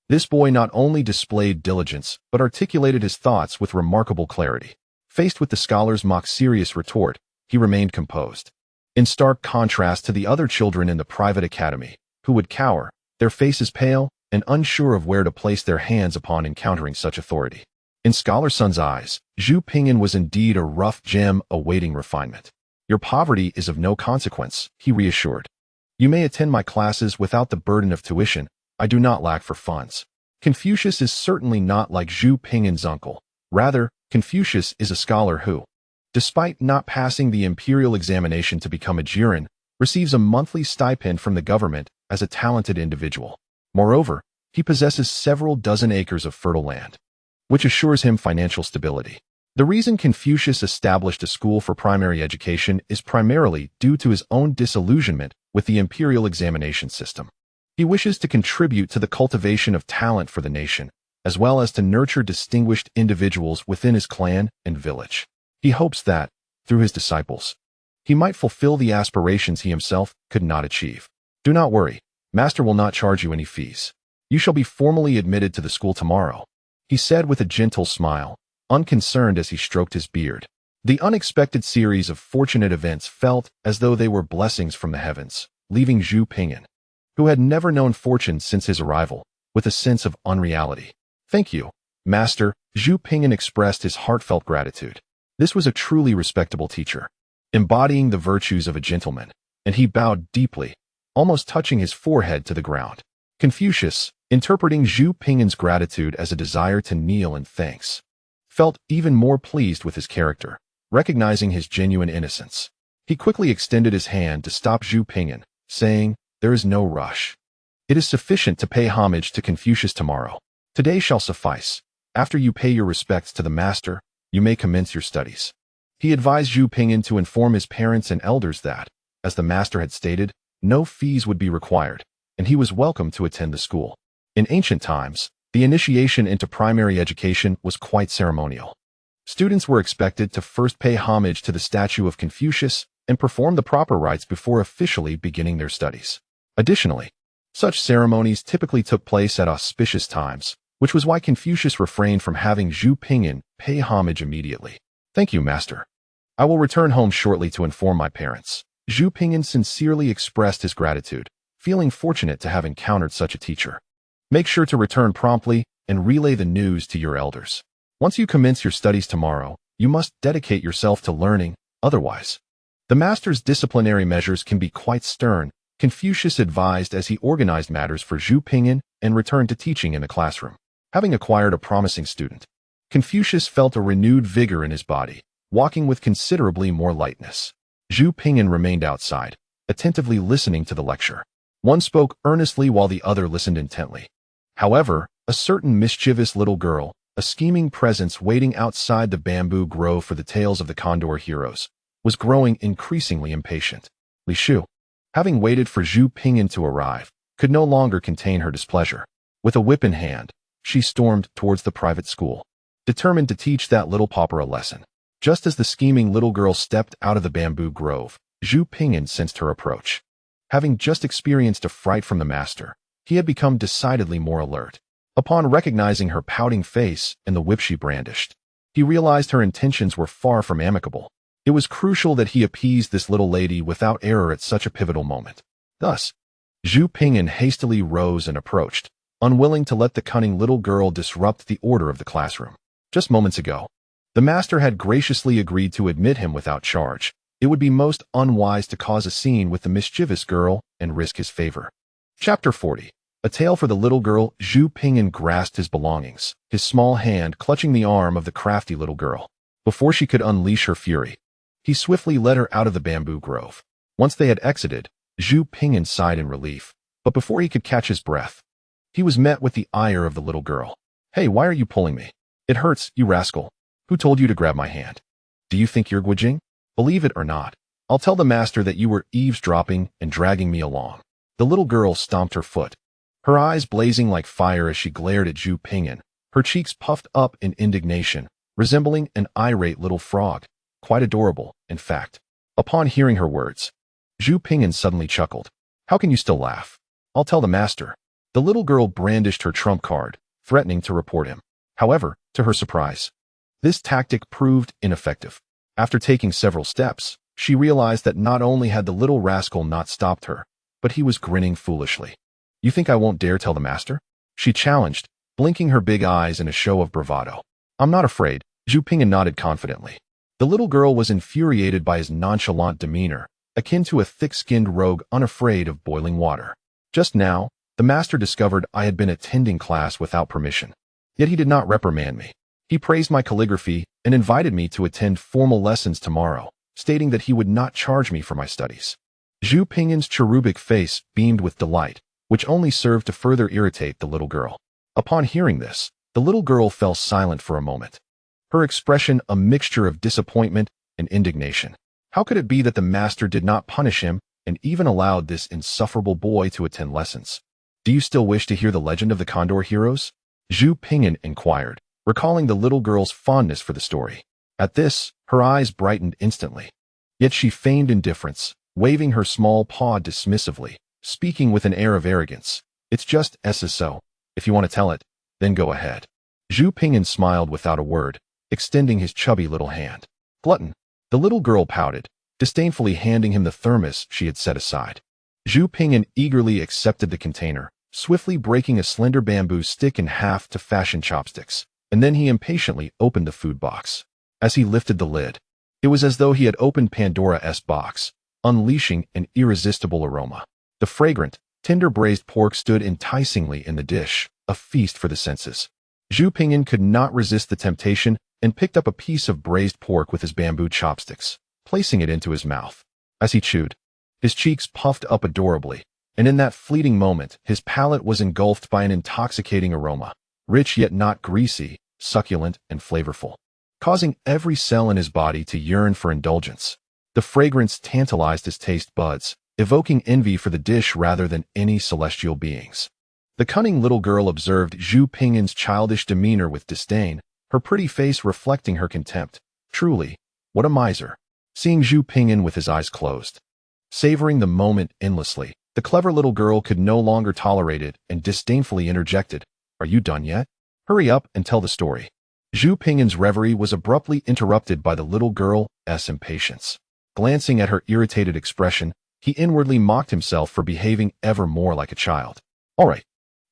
A: This boy not only displayed diligence, but articulated his thoughts with remarkable clarity. Faced with the scholar's mock-serious retort, he remained composed. In stark contrast to the other children in the private academy, who would cower, their faces pale, and unsure of where to place their hands upon encountering such authority. In Scholar Sun's eyes, Zhu Ping'an was indeed a rough gem awaiting refinement. "Your poverty is of no consequence," he reassured. "You may attend my classes without the burden of tuition. I do not lack for funds." Confucius is certainly not like Zhu Ping'an's uncle. Rather, Confucius is a scholar who, despite not passing the imperial examination to become a jiren, receives a monthly stipend from the government as a talented individual. Moreover, he possesses several dozen acres of fertile land, which assures him financial stability. The reason Confucius established a school for primary education is primarily due to his own disillusionment with the imperial examination system. He wishes to contribute to the cultivation of talent for the nation, as well as to nurture distinguished individuals within his clan and village. He hopes that, through his disciples, he might fulfill the aspirations he himself could not achieve. "Do not worry, Master will not charge you any fees. You shall be formally admitted to the school tomorrow," he said with a gentle smile, unconcerned as he stroked his beard. The unexpected series of fortunate events felt as though they were blessings from the heavens, leaving Zhu Ping'an, who had never known fortune since his arrival, with a sense of unreality. "Thank you, Master." Zhu Ping'an expressed his heartfelt gratitude. This was a truly respectable teacher, embodying the virtues of a gentleman, and he bowed deeply, almost touching his forehead to the ground. Confucius, interpreting Zhu Ping'an's gratitude as a desire to kneel in thanks, felt even more pleased with his character, recognizing his genuine innocence. He quickly extended his hand to stop Zhu Ping'an, saying, "There is no rush. It is sufficient to pay homage to Confucius tomorrow. Today shall suffice. After you pay your respects to the master, you may commence your studies." He advised Zhu Ping'an to inform his parents and elders that, as the master had stated, no fees would be required, and he was welcome to attend the school. In ancient times, the initiation into primary education was quite ceremonial. Students were expected to first pay homage to the statue of Confucius and perform the proper rites before officially beginning their studies. Additionally, such ceremonies typically took place at auspicious times, which was why Confucius refrained from having Zhu Ping'an pay homage immediately. "Thank you, Master. I will return home shortly to inform my parents." Zhu Ping'an sincerely expressed his gratitude, feeling fortunate to have encountered such a teacher. "Make sure to return promptly and relay the news to your elders. Once you commence your studies tomorrow, you must dedicate yourself to learning, otherwise, the master's disciplinary measures can be quite stern," Confucius advised as he organized matters for Zhu Ping'an and returned to teaching in the classroom. Having acquired a promising student, Confucius felt a renewed vigor in his body, walking with considerably more lightness. Zhu Ping'an remained outside, attentively listening to the lecture. One spoke earnestly while the other listened intently. However, a certain mischievous little girl, a scheming presence waiting outside the bamboo grove for the tales of the Condor heroes, was growing increasingly impatient. Li Shu, having waited for Zhu Pingyan to arrive, could no longer contain her displeasure. With a whip in hand, she stormed towards the private school, determined to teach that little pauper a lesson. Just as the scheming little girl stepped out of the bamboo grove, Zhu Pingyan sensed her approach. Having just experienced a fright from the master, he had become decidedly more alert. Upon recognizing her pouting face and the whip she brandished, he realized her intentions were far from amicable. It was crucial that he appeased this little lady without error at such a pivotal moment. Thus, Zhu Pingyan hastily rose and approached, unwilling to let the cunning little girl disrupt the order of the classroom. Just moments ago, the master had graciously agreed to admit him without charge. It would be most unwise to cause a scene with the mischievous girl and risk his favor. Chapter 40. A tale for the little girl. Zhu Pingyan grasped his belongings, his small hand clutching the arm of the crafty little girl. Before she could unleash her fury, he swiftly led her out of the bamboo grove. Once they had exited, Zhu Pingyan sighed in relief, but before he could catch his breath, he was met with the ire of the little girl. "Hey, why are you pulling me? It hurts, you rascal. Who told you to grab my hand? Do you think you're Guijing? Believe it or not, I'll tell the master that you were eavesdropping and dragging me along." The little girl stomped her foot, her eyes blazing like fire as she glared at Zhu Pingyan, her cheeks puffed up in indignation, resembling an irate little frog. Quite adorable, in fact. Upon hearing her words, Zhu Pingyan suddenly chuckled. "How can you still laugh? I'll tell the master." The little girl brandished her trump card, threatening to report him. However, to her surprise, this tactic proved ineffective. After taking several steps, she realized that not only had the little rascal not stopped her, but he was grinning foolishly. "You think I won't dare tell the master?" she challenged, blinking her big eyes in a show of bravado. "I'm not afraid," Zhu Pingyan nodded confidently. The little girl was infuriated by his nonchalant demeanor, akin to a thick-skinned rogue unafraid of boiling water. "Just now, the master discovered I had been attending class without permission. Yet he did not reprimand me. He praised my calligraphy and invited me to attend formal lessons tomorrow, stating that he would not charge me for my studies." Zhu Pingyan's cherubic face beamed with delight, which only served to further irritate the little girl. Upon hearing this, the little girl fell silent for a moment, her expression a mixture of disappointment and indignation. How could it be that the master did not punish him and even allowed this insufferable boy to attend lessons? "Do you still wish to hear the legend of the Condor heroes?" Zhu Pingyan inquired, recalling the little girl's fondness for the story. At this, her eyes brightened instantly. Yet she feigned indifference, waving her small paw dismissively, speaking with an air of arrogance. "It's just so. If you want to tell it, then go ahead." Zhu Pingyan smiled without a word, extending his chubby little hand. "Glutton." The little girl pouted, disdainfully handing him the thermos she had set aside. Zhu Pingyan eagerly accepted the container, swiftly breaking a slender bamboo stick in half to fashion chopsticks, and then he impatiently opened the food box. As he lifted the lid, it was as though he had opened Pandora's box, unleashing an irresistible aroma. The fragrant, tender braised pork stood enticingly in the dish, a feast for the senses. Zhu Pingyan could not resist the temptation and picked up a piece of braised pork with his bamboo chopsticks, placing it into his mouth. As he chewed, his cheeks puffed up adorably, and in that fleeting moment, his palate was engulfed by an intoxicating aroma, rich yet not greasy, succulent and flavorful, causing every cell in his body to yearn for indulgence. The fragrance tantalized his taste buds, evoking envy for the dish rather than any celestial beings. The cunning little girl observed Zhu Pingyan's childish demeanor with disdain, her pretty face reflecting her contempt. Truly, what a miser. Seeing Zhu Pingyan with his eyes closed, savoring the moment endlessly, the clever little girl could no longer tolerate it and disdainfully interjected, "Are you done yet? Hurry up and tell the story." Zhu Pingyan's reverie was abruptly interrupted by the little girl's impatience. Glancing at her irritated expression, he inwardly mocked himself for behaving ever more like a child. "All right,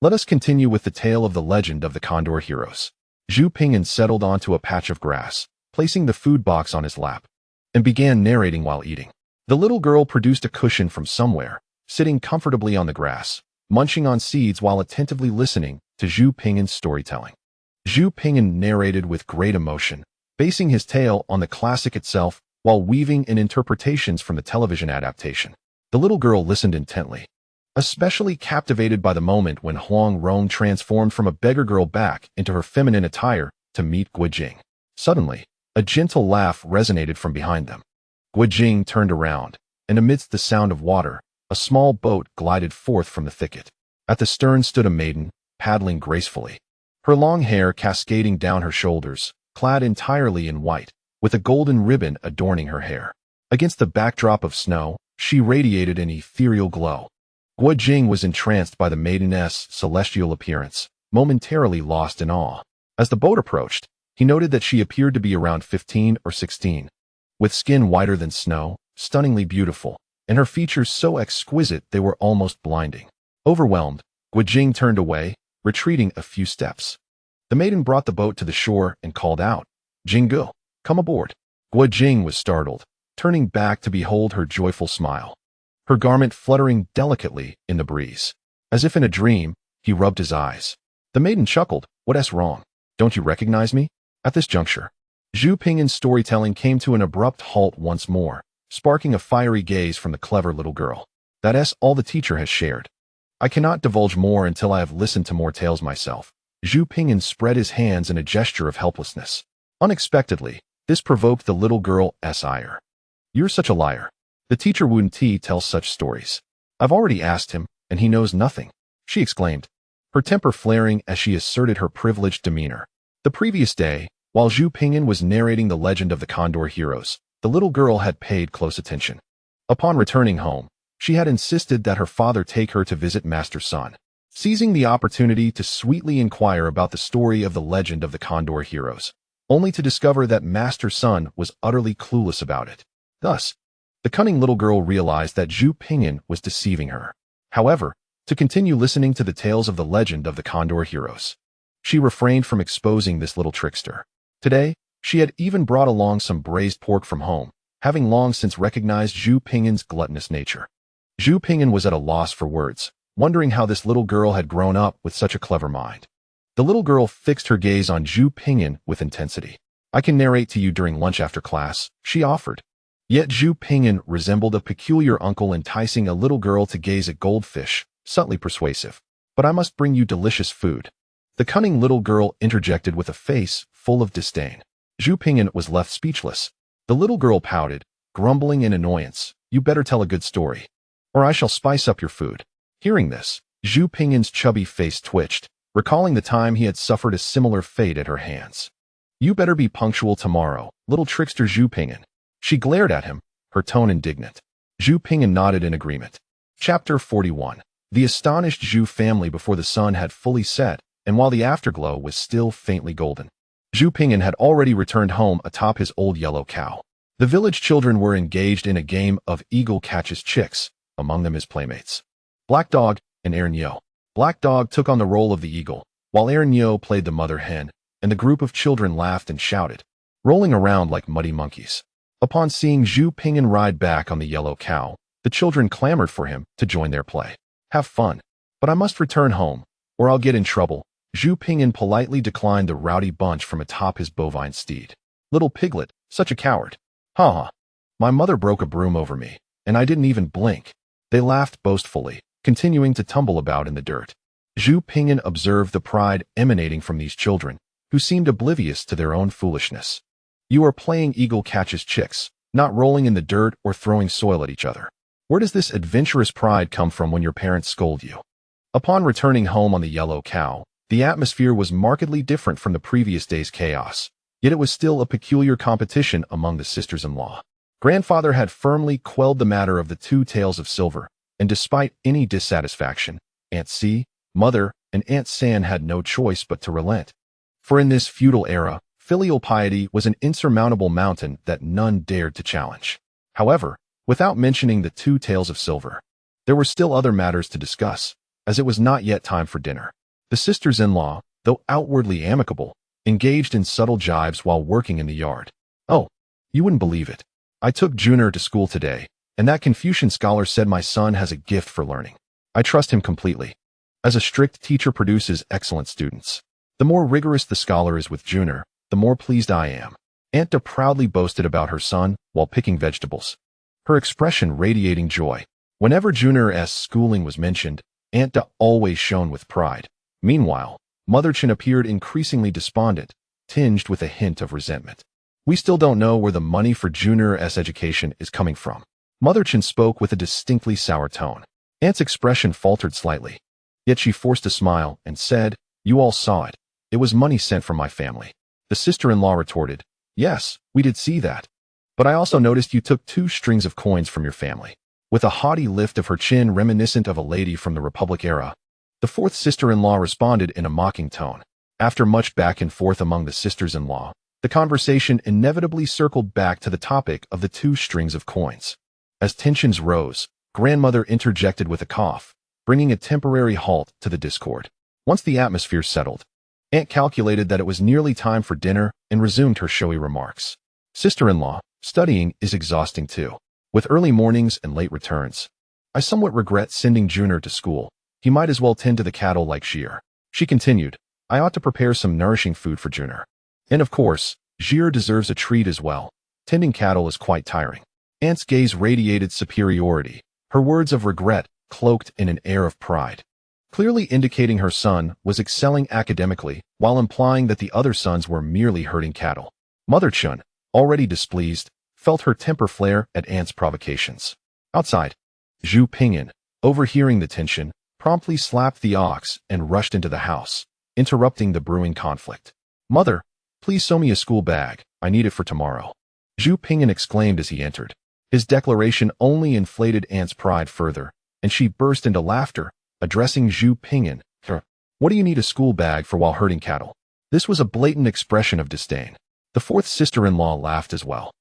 A: let us continue with the tale of the legend of the Condor heroes." Zhu Pingyan settled onto a patch of grass, placing the food box on his lap, and began narrating while eating. The little girl produced a cushion from somewhere, sitting comfortably on the grass, munching on seeds while attentively listening to Zhu Pingyan's storytelling. Zhu Pingyan narrated with great emotion, basing his tale on the classic itself while weaving in interpretations from the television adaptation. The little girl listened intently, especially captivated by the moment when Huang Rong transformed from a beggar girl back into her feminine attire to meet Guojing. Suddenly, a gentle laugh resonated from behind them. Guojing turned around, and amidst the sound of water, a small boat glided forth from the thicket. At the stern stood a maiden, paddling gracefully. Her long hair cascading down her shoulders, clad entirely in white, with a golden ribbon adorning her hair. Against the backdrop of snow, she radiated an ethereal glow. Guojing was entranced by the maiden's celestial appearance, momentarily lost in awe. As the boat approached, he noted that she appeared to be around 15 or 16. With skin whiter than snow, stunningly beautiful, and her features so exquisite they were almost blinding. Overwhelmed, Guojing turned away, retreating a few steps. The maiden brought the boat to the shore and called out, "Jinggu, come aboard." Guojing was startled, turning back to behold her joyful smile. Her garment fluttering delicately in the breeze. As if in a dream, he rubbed his eyes. The maiden chuckled, "What's wrong? Don't you recognize me?" At this juncture, Zhu Pingyan's storytelling came to an abrupt halt once more, sparking a fiery gaze from the clever little girl. "That's all the teacher has shared. I cannot divulge more until I have listened to more tales myself." Zhu Pingyan spread his hands in a gesture of helplessness. Unexpectedly, this provoked the little girl's ire. "You're such a liar. The teacher wouldn't tell such stories. I've already asked him, and he knows nothing," she exclaimed, her temper flaring as she asserted her privileged demeanor. The previous day, while Zhu Pingyan was narrating the legend of the Condor heroes, the little girl had paid close attention. Upon returning home, she had insisted that her father take her to visit Master Sun, seizing the opportunity to sweetly inquire about the story of the legend of the Condor heroes, only to discover that Master Sun was utterly clueless about it. Thus, the cunning little girl realized that Zhu Pingyan was deceiving her. However, to continue listening to the tales of the legend of the Condor heroes, she refrained from exposing this little trickster. Today, she had even brought along some braised pork from home, having long since recognized Zhu Pingyan's gluttonous nature. Zhu Pingyan was at a loss for words, wondering how this little girl had grown up with such a clever mind. The little girl fixed her gaze on Zhu Pingyan with intensity. "I can narrate to you during lunch after class," she offered. Yet Zhu Pingyan resembled a peculiar uncle enticing a little girl to gaze at goldfish, subtly persuasive. "But I must bring you delicious food." The cunning little girl interjected with a face full of disdain. Zhu Pingyan was left speechless. The little girl pouted, grumbling in annoyance, "You better tell a good story, or I shall spice up your food." Hearing this, Zhu Pingyan's chubby face twitched, recalling the time he had suffered a similar fate at her hands. "You better be punctual tomorrow, little trickster Zhu Pingyan." She glared at him, her tone indignant. Zhu Pingyan nodded in agreement. Chapter 41. The astonished Zhu family before the sun had fully set, and while the afterglow was still faintly golden. Zhu Pingyan had already returned home atop his old yellow cow. The village children were engaged in a game of eagle catches chicks, among them his playmates, Black Dog and Aaron Yo. Black Dog took on the role of the eagle, while Aaron Yo played the mother hen, and the group of children laughed and shouted, rolling around like muddy monkeys. Upon seeing Zhu Pingyan ride back on the yellow cow, the children clamored for him to join their play. "Have fun, but I must return home, or I'll get in trouble." Zhu Pingyan politely declined the rowdy bunch from atop his bovine steed. "Little piglet, such a coward. Ha ha. My mother broke a broom over me, and I didn't even blink." They laughed boastfully, continuing to tumble about in the dirt. Zhu Pingyan observed the pride emanating from these children, who seemed oblivious to their own foolishness. "You are playing eagle catches chicks, not rolling in the dirt or throwing soil at each other. Where does this adventurous pride come from when your parents scold you?" Upon returning home on the yellow cow, the atmosphere was markedly different from the previous day's chaos, yet it was still a peculiar competition among the sisters-in-law. Grandfather had firmly quelled the matter of the 2 taels of silver, and despite any dissatisfaction, Aunt C, Mother, and Aunt San had no choice but to relent. For in this feudal era, filial piety was an insurmountable mountain that none dared to challenge. However, without mentioning the 2 taels of silver, there were still other matters to discuss, as it was not yet time for dinner. The sisters-in-law, though outwardly amicable, engaged in subtle jibes while working in the yard. "Oh, you wouldn't believe it. I took Junior to school today, and that Confucian scholar said my son has a gift for learning. I trust him completely. As a strict teacher produces excellent students, the more rigorous the scholar is with Junior, the more pleased I am." Aunt De proudly boasted about her son while picking vegetables, her expression radiating joy. Whenever Junir's schooling was mentioned, Aunt Da always shone with pride. Meanwhile, Mother Chen appeared increasingly despondent, tinged with a hint of resentment. We still don't know where the money for Junir's education is coming from. Mother Chen spoke with a distinctly sour tone. Aunt's expression faltered slightly. Yet she forced a smile and said, "You all saw it. It was money sent from my family." The sister-in-law retorted, "Yes, we did see that. But I also noticed you took 2 strings of coins from your family." With a haughty lift of her chin reminiscent of a lady from the Republic era, the fourth sister-in-law responded in a mocking tone. After much back and forth among the sisters-in-law, the conversation inevitably circled back to the topic of the 2 strings of coins. As tensions rose, grandmother interjected with a cough, bringing a temporary halt to the discord. Once the atmosphere settled, Aunt calculated that it was nearly time for dinner and resumed her showy remarks. "Sister-in-law, studying is exhausting too. With early mornings and late returns. I somewhat regret sending Junir to school. He might as well tend to the cattle like Xihe." She continued, "I ought to prepare some nourishing food for Junir. And of course, Xihe deserves a treat as well. Tending cattle is quite tiring." Aunt's gaze radiated superiority, her words of regret cloaked in an air of pride, clearly indicating her son was excelling academically while implying that the other sons were merely herding cattle. Mother Chen, already displeased, felt her temper flare at Aunt's provocations. Outside, Zhu Pingyan, overhearing the tension, promptly slapped the ox and rushed into the house, interrupting the brewing conflict. "Mother, please sew me a school bag. I need it for tomorrow," Zhu Pingyan exclaimed as he entered. His declaration only inflated Aunt's pride further, and she burst into laughter, addressing Zhu Pingyan. "What do you need a school bag for while herding cattle?" This was a blatant expression of disdain. The fourth sister-in-law laughed as well.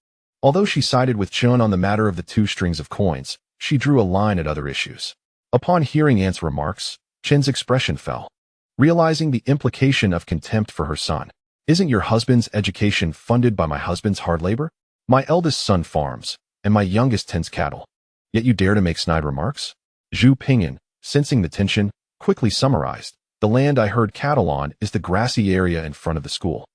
A: Although she sided with Chen on the matter of the 2 strings of coins, she drew a line at other issues. Upon hearing Aunt's remarks, Chen's expression fell, realizing the implication of contempt for her son. "Isn't your husband's education funded by my husband's hard labor? My eldest son farms, and my youngest tends cattle. Yet you dare to make snide remarks?" Zhu Pingyan, sensing the tension, quickly summarized, "The land I herd cattle on is the grassy area in front of the school.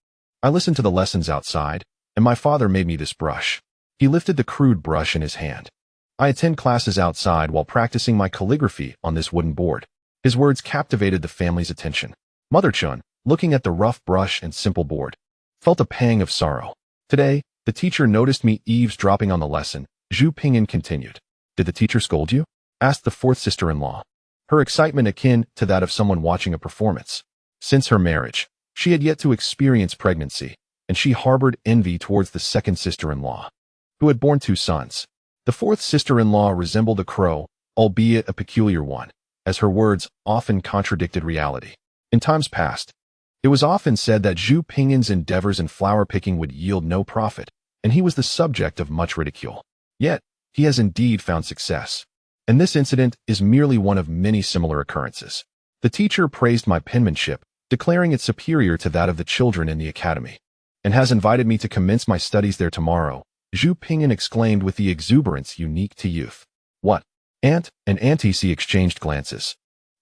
A: I listened to the lessons outside, and my father made me this brush." He lifted the crude brush in his hand. "I attend classes outside while practicing my calligraphy on this wooden board." His words captivated the family's attention. Mother Chen, looking at the rough brush and simple board, felt a pang of sorrow. "Today, the teacher noticed me eavesdropping on the lesson," Zhu Pingyan continued. "Did the teacher scold you?" asked the fourth sister-in-law, her excitement akin to that of someone watching a performance. Since her marriage, she had yet to experience pregnancy, and she harbored envy towards the second sister-in-law, who had borne 2 sons. The fourth sister-in-law resembled a crow, albeit a peculiar one, as her words often contradicted reality. In times past, it was often said that Zhu Pingyan's endeavors in flower picking would yield no profit, and he was the subject of much ridicule. Yet, he has indeed found success. And this incident is merely one of many similar occurrences. The teacher praised my penmanship, declaring it superior to that of the children in the academy, and has invited me to commence my studies there tomorrow, Zhu Pingyan exclaimed with the exuberance unique to youth. "What?" Aunt and Auntie C exchanged glances,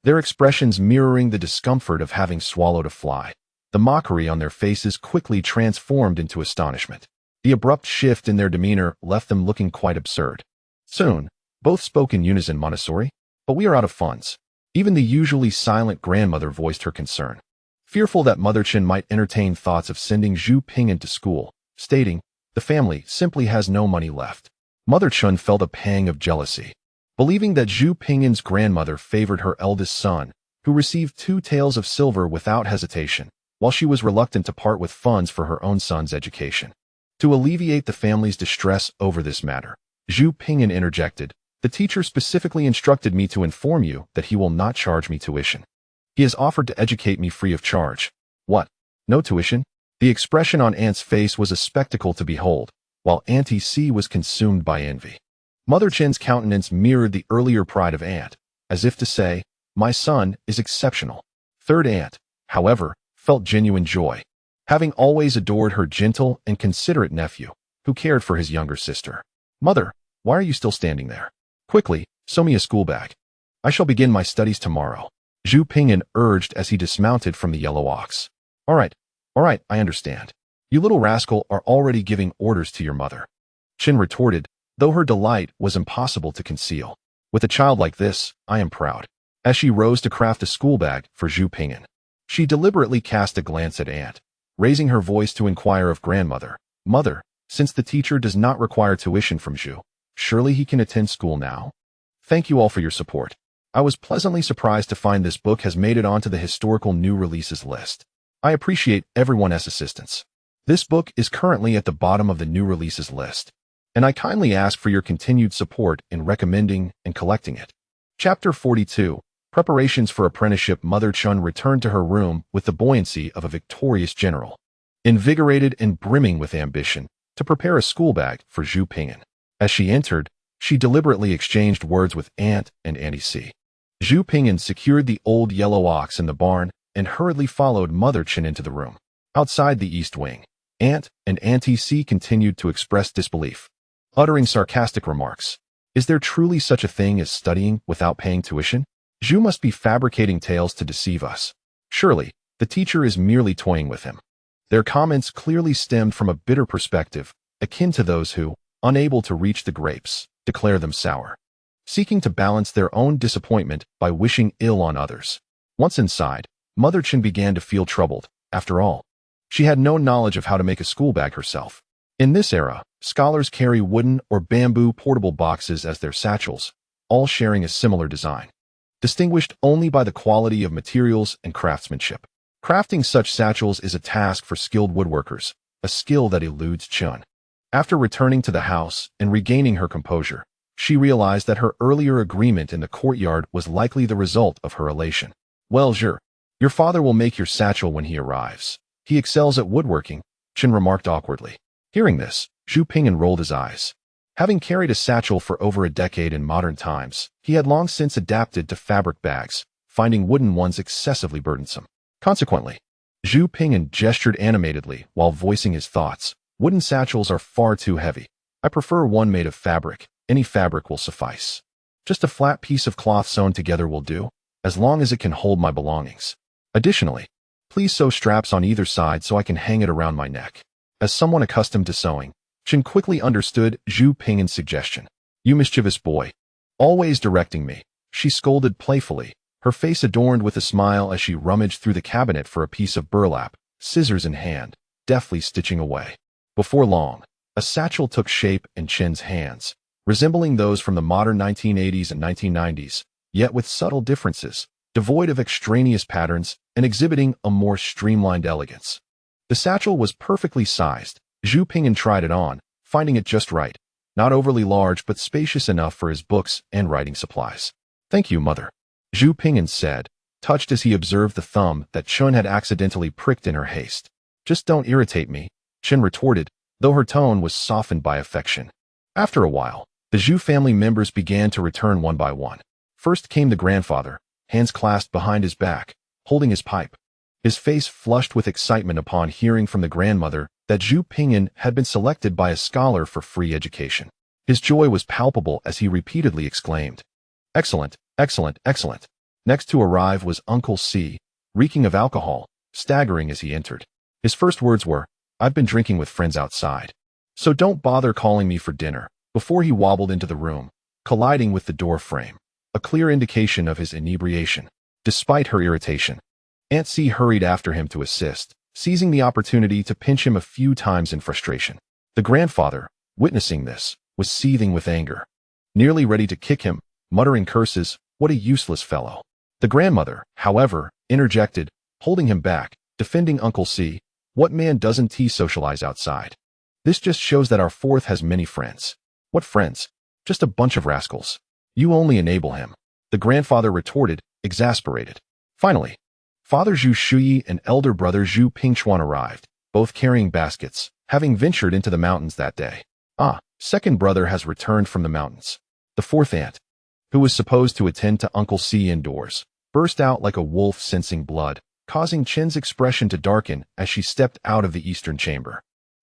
A: their expressions mirroring the discomfort of having swallowed a fly. The mockery on their faces quickly transformed into astonishment. The abrupt shift in their demeanor left them looking quite absurd. Soon, both spoke in unison Montessori, "But we are out of funds." Even the usually silent grandmother voiced her concern, fearful that Mother Chen might entertain thoughts of sending Zhu Pingyan to school, stating, "The family simply has no money left." Mother Chen felt a pang of jealousy, believing that Zhu Pingyan's grandmother favored her eldest son, who received 2 taels of silver without hesitation, while she was reluctant to part with funds for her own son's education. To alleviate the family's distress over this matter, Zhu Pingyan interjected, "The teacher specifically instructed me to inform you that he will not charge me tuition. He has offered to educate me free of charge." "What? No tuition?" The expression on Aunt's face was a spectacle to behold, while Auntie C was consumed by envy. Mother Chen's countenance mirrored the earlier pride of Aunt, as if to say, "My son is exceptional." Third Aunt, however, felt genuine joy, having always adored her gentle and considerate nephew, who cared for his younger sister. "Mother, why are you still standing there? Quickly, sew me a school bag. I shall begin my studies tomorrow," Zhu Pingyan urged as he dismounted from the yellow ox. All right, I understand. You little rascal are already giving orders to your mother," Chen retorted, though her delight was impossible to conceal. With a child like this, I am proud. As she rose to craft a school bag for Zhu Ping'an, she deliberately cast a glance at Aunt, raising her voice to inquire of grandmother, "Mother, since the teacher does not require tuition from Zhu, surely he can attend school now?" Thank you all for your support. I was pleasantly surprised to find this book has made it onto the historical new releases list. I appreciate everyone's assistance. This book is currently at the bottom of the new releases list, and I kindly ask for your continued support in recommending and collecting it. Chapter 42. Preparations for Apprenticeship. Mother Chun returned to her room with the buoyancy of a victorious general, invigorated and brimming with ambition to prepare a school bag for Zhu Ping'an. As she entered, she deliberately exchanged words with Aunt and Auntie C. Zhu Ping'an secured the old yellow ox in the barn and hurriedly followed Mother Chun into the room. Outside the east wing, Aunt and Auntie C continued to express disbelief, uttering sarcastic remarks. Is there truly such a thing as studying without paying tuition? Zhu must be fabricating tales to deceive us. Surely, the teacher is merely toying with him. Their comments clearly stemmed from a bitter perspective, akin to those who, unable to reach the grapes, declare them sour, seeking to balance their own disappointment by wishing ill on others. Once inside, Mother Chun began to feel troubled. After all, she had no knowledge of how to make a school bag herself. In this era, scholars carry wooden or bamboo portable boxes as their satchels, all sharing a similar design, distinguished only by the quality of materials and craftsmanship. Crafting such satchels is a task for skilled woodworkers, a skill that eludes Chun. After returning to the house and regaining her composure, she realized that her earlier agreement in the courtyard was likely the result of her elation. "Well, Zhu, your father will make your satchel when he arrives. He excels at woodworking," Chun remarked awkwardly. Hearing this, Zhu Ping'an rolled his eyes. Having carried a satchel for over a decade in modern times, he had long since adapted to fabric bags, finding wooden ones excessively burdensome. Consequently, Zhu Ping'an gestured animatedly while voicing his thoughts. "Wooden satchels are far too heavy. I prefer one made of fabric. Any fabric will suffice. Just a flat piece of cloth sewn together will do, as long as it can hold my belongings. Additionally, please sew straps on either side so I can hang it around my neck." As someone accustomed to sewing, Chun quickly understood Zhu Ping'an's suggestion. "You mischievous boy. Always directing me," she scolded playfully, her face adorned with a smile as she rummaged through the cabinet for a piece of burlap, scissors in hand, deftly stitching away. Before long, a satchel took shape in Chun's hands, resembling those from the modern 1980s and 1990s, yet with subtle differences, devoid of extraneous patterns and exhibiting a more streamlined elegance. The satchel was perfectly sized. Zhu Ping'an tried it on, finding it just right, not overly large but spacious enough for his books and writing supplies. "Thank you, Mother," Zhu Ping'an said, touched as he observed the thumb that Chun had accidentally pricked in her haste. "Just don't irritate me," Chun retorted, though her tone was softened by affection. After a while, the Zhu family members began to return one by one. First came the grandfather, hands clasped behind his back, holding his pipe, his face flushed with excitement upon hearing from the grandmother that Zhu Ping'an had been selected by a scholar for free education. His joy was palpable as he repeatedly exclaimed, "Excellent, excellent, excellent." Next to arrive was Uncle C, reeking of alcohol, staggering as he entered. His first words were, "I've been drinking with friends outside, so don't bother calling me for dinner," before he wobbled into the room, colliding with the door frame, a clear indication of his inebriation. Despite her irritation, Aunt C hurried after him to assist, seizing the opportunity to pinch him a few times in frustration. The grandfather, witnessing this, was seething with anger, nearly ready to kick him, muttering curses, "What a useless fellow." The grandmother, however, interjected, holding him back, defending Uncle C. "What man doesn't socialize outside? This just shows that our fourth has many friends." "What friends? Just a bunch of rascals. You only enable him," the grandfather retorted, exasperated. Finally, Father Zhu Shuyi and elder brother Zhu Pingchuan arrived, both carrying baskets, having ventured into the mountains that day. Second brother has returned from the mountains. The fourth aunt, who was supposed to attend to Uncle C indoors, burst out like a wolf sensing blood, causing Chen's expression to darken as she stepped out of the eastern chamber.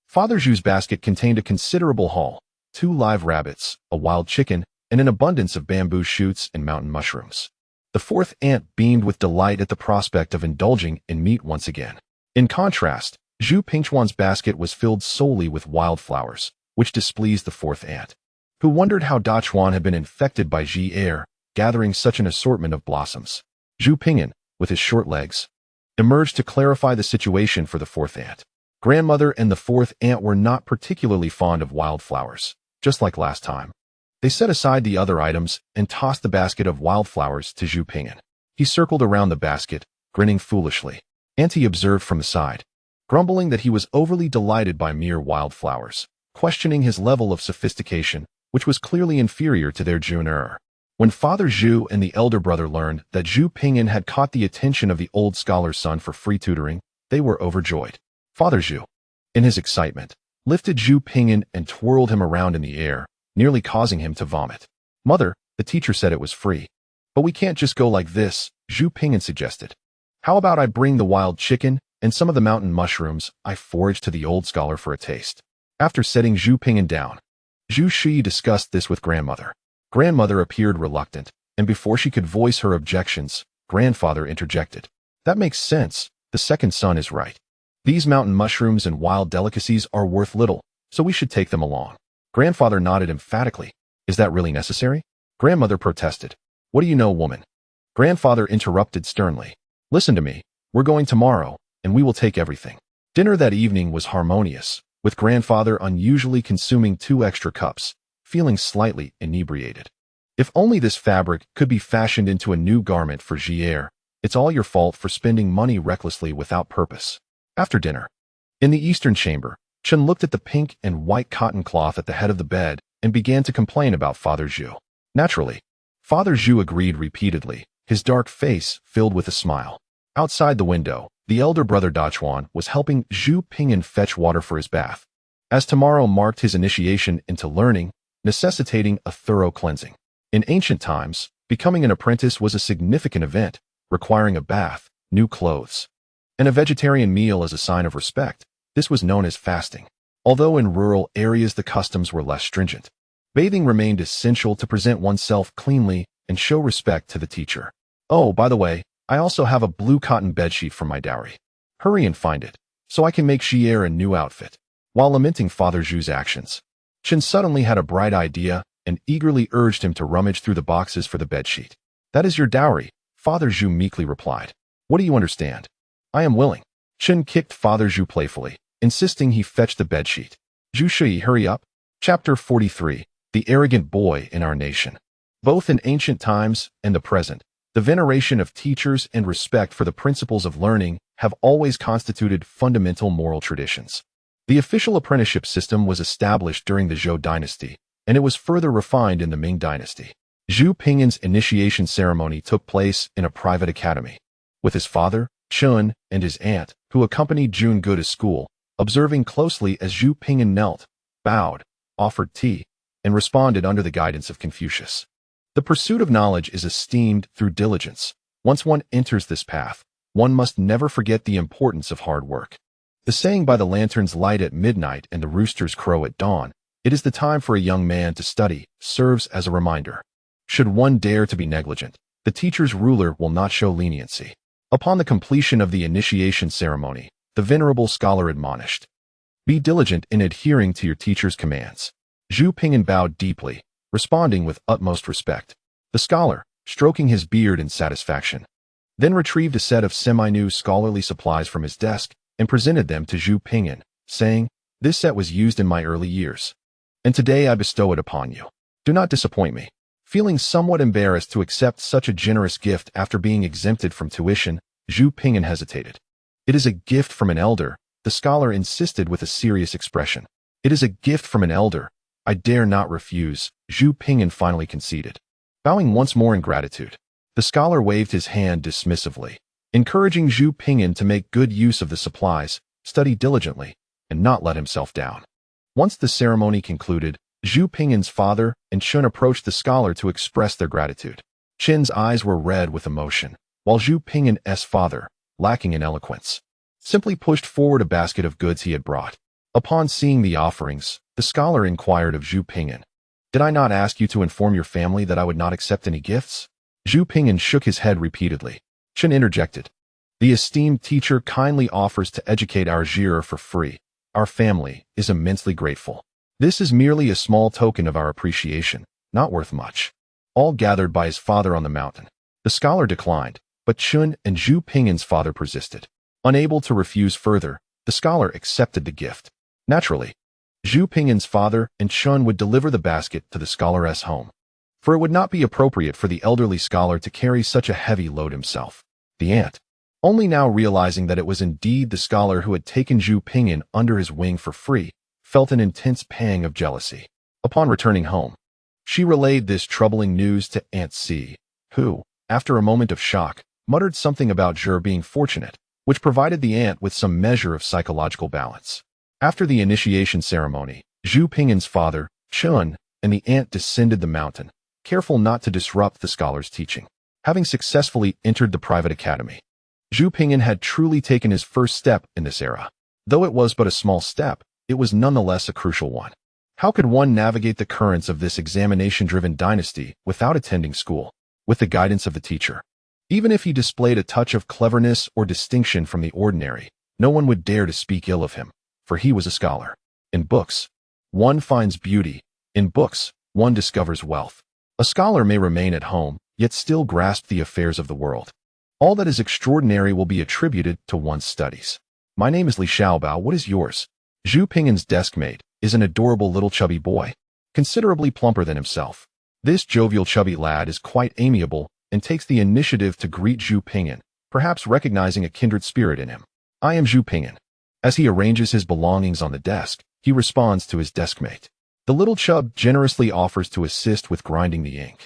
A: Father Zhu's basket contained a considerable haul, 2 live rabbits, a wild chicken, and an abundance of bamboo shoots and mountain mushrooms. The fourth aunt beamed with delight at the prospect of indulging in meat once again. In contrast, Zhu Pingchuan's basket was filled solely with wildflowers, which displeased the fourth aunt, who wondered how Dachuan had been infected by Xihe, gathering such an assortment of blossoms. Zhu Pingyan, with his short legs, emerged to clarify the situation for the fourth aunt. Grandmother and the fourth aunt were not particularly fond of wildflowers, just like last time. They set aside the other items and tossed the basket of wildflowers to Zhu Pingyan. He circled around the basket, grinning foolishly. Auntie observed from the side, grumbling that he was overly delighted by mere wildflowers, questioning his level of sophistication, which was clearly inferior to their junior. When Father Zhu and the elder brother learned that Zhu Pingyan had caught the attention of the old scholar's son for free tutoring, they were overjoyed. Father Zhu, in his excitement, lifted Zhu Pingyan and twirled him around in the air, nearly causing him to vomit. Mother, the teacher said it was free. But we can't just go like this, Zhu Pingyan suggested. How about I bring the wild chicken and some of the mountain mushrooms I foraged to the old scholar for a taste? After setting Zhu Pingyan down, Zhu Shi discussed this with grandmother. Grandmother appeared reluctant, and before she could voice her objections, grandfather interjected. That makes sense. The second son is right. These mountain mushrooms and wild delicacies are worth little, so we should take them along. Grandfather nodded emphatically. Is that really necessary? Grandmother protested. What do you know, woman? Grandfather interrupted sternly. Listen to me. We're going tomorrow, and we will take everything. Dinner that evening was harmonious, with grandfather unusually consuming 2 extra cups, feeling slightly inebriated. If only this fabric could be fashioned into a new garment for Xihe. It's all your fault for spending money recklessly without purpose. After dinner, in the eastern chamber, Chen looked at the pink and white cotton cloth at the head of the bed and began to complain about Father Zhu. Naturally, Father Zhu agreed repeatedly, his dark face filled with a smile. Outside the window, the elder brother Dachuan was helping Zhu Pingyan fetch water for his bath, as tomorrow marked his initiation into learning, necessitating a thorough cleansing. In ancient times, becoming an apprentice was a significant event, requiring a bath, new clothes, and a vegetarian meal as a sign of respect. This was known as fasting. Although in rural areas the customs were less stringent, bathing remained essential to present oneself cleanly and show respect to the teacher. Oh, by the way, I also have a blue cotton bedsheet for my dowry. Hurry and find it, so I can make Xihe a new outfit. While lamenting Father Zhu's actions, Chen suddenly had a bright idea and eagerly urged him to rummage through the boxes for the bedsheet. That is your dowry, Father Zhu meekly replied. What do you understand? I am willing. Chen kicked Father Zhu playfully, insisting he fetch the bedsheet. Zhu Shi, hurry up. Chapter 43. The Arrogant Boy in Our Nation. Both in ancient times and the present, the veneration of teachers and respect for the principles of learning have always constituted fundamental moral traditions. The official apprenticeship system was established during the Zhou dynasty, and it was further refined in the Ming dynasty. Zhu Pingyan's initiation ceremony took place in a private academy, with his father, Chun, and his aunt, who accompanied Jun Gu to school, observing closely as Zhu Pingyan knelt, bowed, offered tea, and responded under the guidance of Confucius. The pursuit of knowledge is esteemed through diligence. Once one enters this path, one must never forget the importance of hard work. The saying by the lantern's light at midnight and the rooster's crow at dawn, it is the time for a young man to study, serves as a reminder. Should one dare to be negligent, the teacher's ruler will not show leniency. Upon the completion of the initiation ceremony, the venerable scholar admonished, "Be diligent in adhering to your teacher's commands." Zhu Pingyan bowed deeply, responding with utmost respect. The scholar, stroking his beard in satisfaction, then retrieved a set of semi-new scholarly supplies from his desk and presented them to Zhu Pingyan, saying, "This set was used in my early years, and today I bestow it upon you. Do not disappoint me." Feeling somewhat embarrassed to accept such a generous gift after being exempted from tuition, Zhu Pingyan hesitated. "It is a gift from an elder," the scholar insisted with a serious expression. "It is a gift from an elder. I dare not refuse," Zhu Pingyan finally conceded. Bowing once more in gratitude, the scholar waved his hand dismissively, encouraging Zhu Pingyan to make good use of the supplies, study diligently, and not let himself down. Once the ceremony concluded, Zhu Pingyan's father and Chun approached the scholar to express their gratitude. Chen's eyes were red with emotion, while Zhu Pingyan's father, lacking in eloquence, simply pushed forward a basket of goods he had brought. Upon seeing the offerings, the scholar inquired of Zhu Pingyan, "Did I not ask you to inform your family that I would not accept any gifts?" Zhu Pingyan shook his head repeatedly. Chen interjected, "The esteemed teacher kindly offers to educate our Xihe for free. Our family is immensely grateful." This is merely a small token of our appreciation, not worth much. All gathered by his father on the mountain. The scholar declined, but Chun and Zhu Ping'an's father persisted. Unable to refuse further, the scholar accepted the gift. Naturally, Zhu Ping'an's father and Chun would deliver the basket to the scholar's home, for it would not be appropriate for the elderly scholar to carry such a heavy load himself. The aunt, only now realizing that it was indeed the scholar who had taken Zhu Ping'an under his wing for free, felt an intense pang of jealousy. Upon returning home, she relayed this troubling news to Aunt C, who, after a moment of shock, muttered something about Zhu being fortunate, which provided the aunt with some measure of psychological balance. After the initiation ceremony, Zhu Ping'an's father, Chun, and the aunt descended the mountain, careful not to disrupt the scholar's teaching. Having successfully entered the private academy, Zhu Ping'an had truly taken his first step in this era. Though it was but a small step, it was nonetheless a crucial one. How could one navigate the currents of this examination-driven dynasty without attending school, with the guidance of the teacher? Even if he displayed a touch of cleverness or distinction from the ordinary, no one would dare to speak ill of him, for he was a scholar. In books, one finds beauty. In books, one discovers wealth. A scholar may remain at home, yet still grasp the affairs of the world. All that is extraordinary will be attributed to one's studies. My name is Li Xiaobao. What is yours? Zhu Ping'an's deskmate is an adorable little chubby boy, considerably plumper than himself. This jovial chubby lad is quite amiable and takes the initiative to greet Zhu Ping'an, perhaps recognizing a kindred spirit in him. I am Zhu Ping'an. As he arranges his belongings on the desk, he responds to his deskmate. The little chub generously offers to assist with grinding the ink,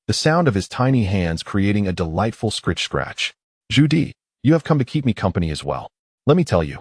A: the sound of his tiny hands creating a delightful scritch-scratch. Zhu Di, you have come to keep me company as well. Let me tell you,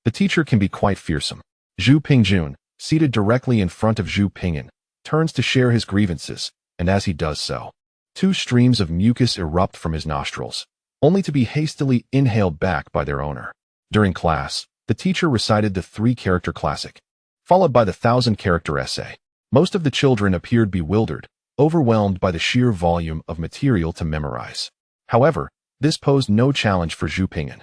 A: the teacher can be quite fearsome. Zhu Pingjun, seated directly in front of Zhu Ping'an, turns to share his grievances, and as he does so, two streams of mucus erupt from his nostrils, only to be hastily inhaled back by their owner. During class, the teacher recited the 3-character classic, followed by the 1,000-character essay. Most of the children appeared bewildered, overwhelmed by the sheer volume of material to memorize. However, this posed no challenge for Zhu Ping'an.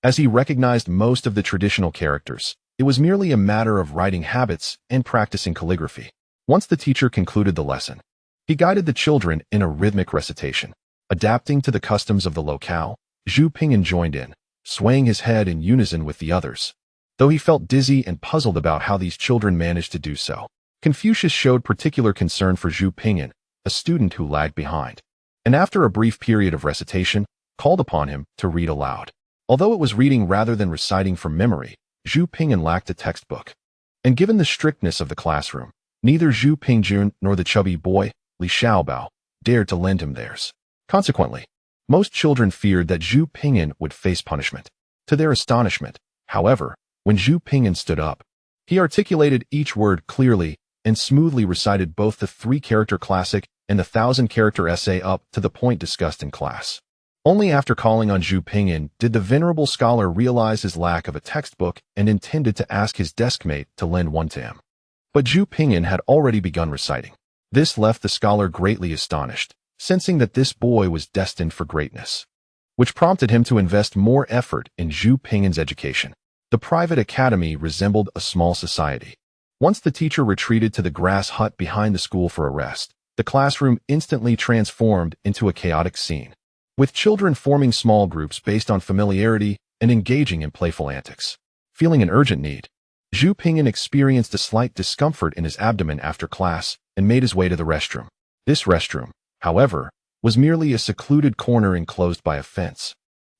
A: As he recognized most of the traditional characters, it was merely a matter of writing habits and practicing calligraphy. Once the teacher concluded the lesson, he guided the children in a rhythmic recitation. Adapting to the customs of the locale, Zhu Ping'an joined in, swaying his head in unison with the others. Though he felt dizzy and puzzled about how these children managed to do so, Confucius showed particular concern for Zhu Ping'an, a student who lagged behind, and after a brief period of recitation, called upon him to read aloud. Although it was reading rather than reciting from memory, Zhu Ping'an lacked a textbook. And given the strictness of the classroom, neither Zhu Pingjun nor the chubby boy, Li Xiaobao, dared to lend him theirs. Consequently, most children feared that Zhu Ping'an would face punishment. To their astonishment, however, when Zhu Ping'an stood up, he articulated each word clearly and smoothly recited both the 3-character classic and the 1,000-character essay up to the point discussed in class. Only after calling on Zhu Ping'an did the venerable scholar realize his lack of a textbook and intended to ask his deskmate to lend one to him. But Zhu Ping'an had already begun reciting. This left the scholar greatly astonished, sensing that this boy was destined for greatness, which prompted him to invest more effort in Zhu Ping'an's education. The private academy resembled a small society. Once the teacher retreated to the grass hut behind the school for a rest, the classroom instantly transformed into a chaotic scene, with children forming small groups based on familiarity and engaging in playful antics. Feeling an urgent need, Zhu Ping'an experienced a slight discomfort in his abdomen after class and made his way to the restroom. This restroom, however, was merely a secluded corner enclosed by a fence,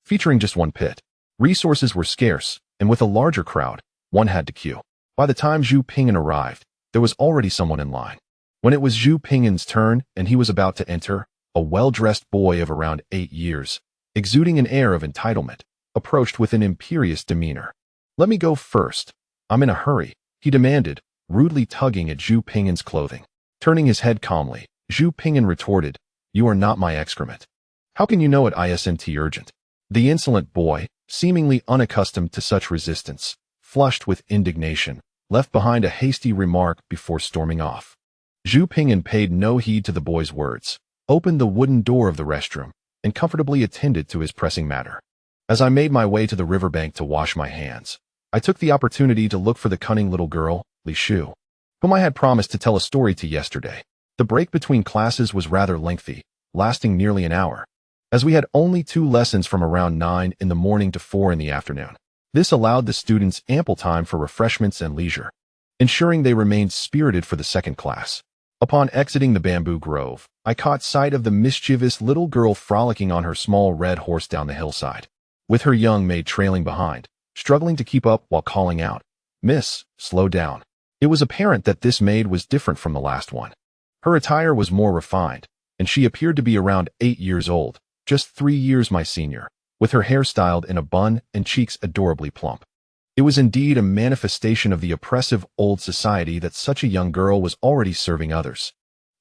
A: featuring just one pit. Resources were scarce, and with a larger crowd, one had to queue. By the time Zhu Ping'an arrived, there was already someone in line. When it was Zhu Ping'an's turn and he was about to enter, a well-dressed boy of around 8 years, exuding an air of entitlement, approached with an imperious demeanor. "Let me go first. I'm in a hurry," he demanded, rudely tugging at Zhu Ping'an's clothing. Turning his head calmly, Zhu Ping'an retorted, "You are not my excrement. How can you know it isn't urgent?" The insolent boy, seemingly unaccustomed to such resistance, flushed with indignation, left behind a hasty remark before storming off. Zhu Ping'an paid no heed to the boy's words, opened the wooden door of the restroom, and comfortably attended to his pressing matter. As I made my way to the riverbank to wash my hands, I took the opportunity to look for the cunning little girl, Li Shu, whom I had promised to tell a story to yesterday. The break between classes was rather lengthy, lasting nearly an hour, as we had only 2 lessons from around 9 in the morning to 4 in the afternoon. This allowed the students ample time for refreshments and leisure, ensuring they remained spirited for the second class. Upon exiting the bamboo grove, I caught sight of the mischievous little girl frolicking on her small red horse down the hillside, with her young maid trailing behind, struggling to keep up while calling out, "Miss, slow down." It was apparent that this maid was different from the last one. Her attire was more refined, and she appeared to be around 8 years old, just 3 years my senior, with her hair styled in a bun and cheeks adorably plump. It was indeed a manifestation of the oppressive old society that such a young girl was already serving others.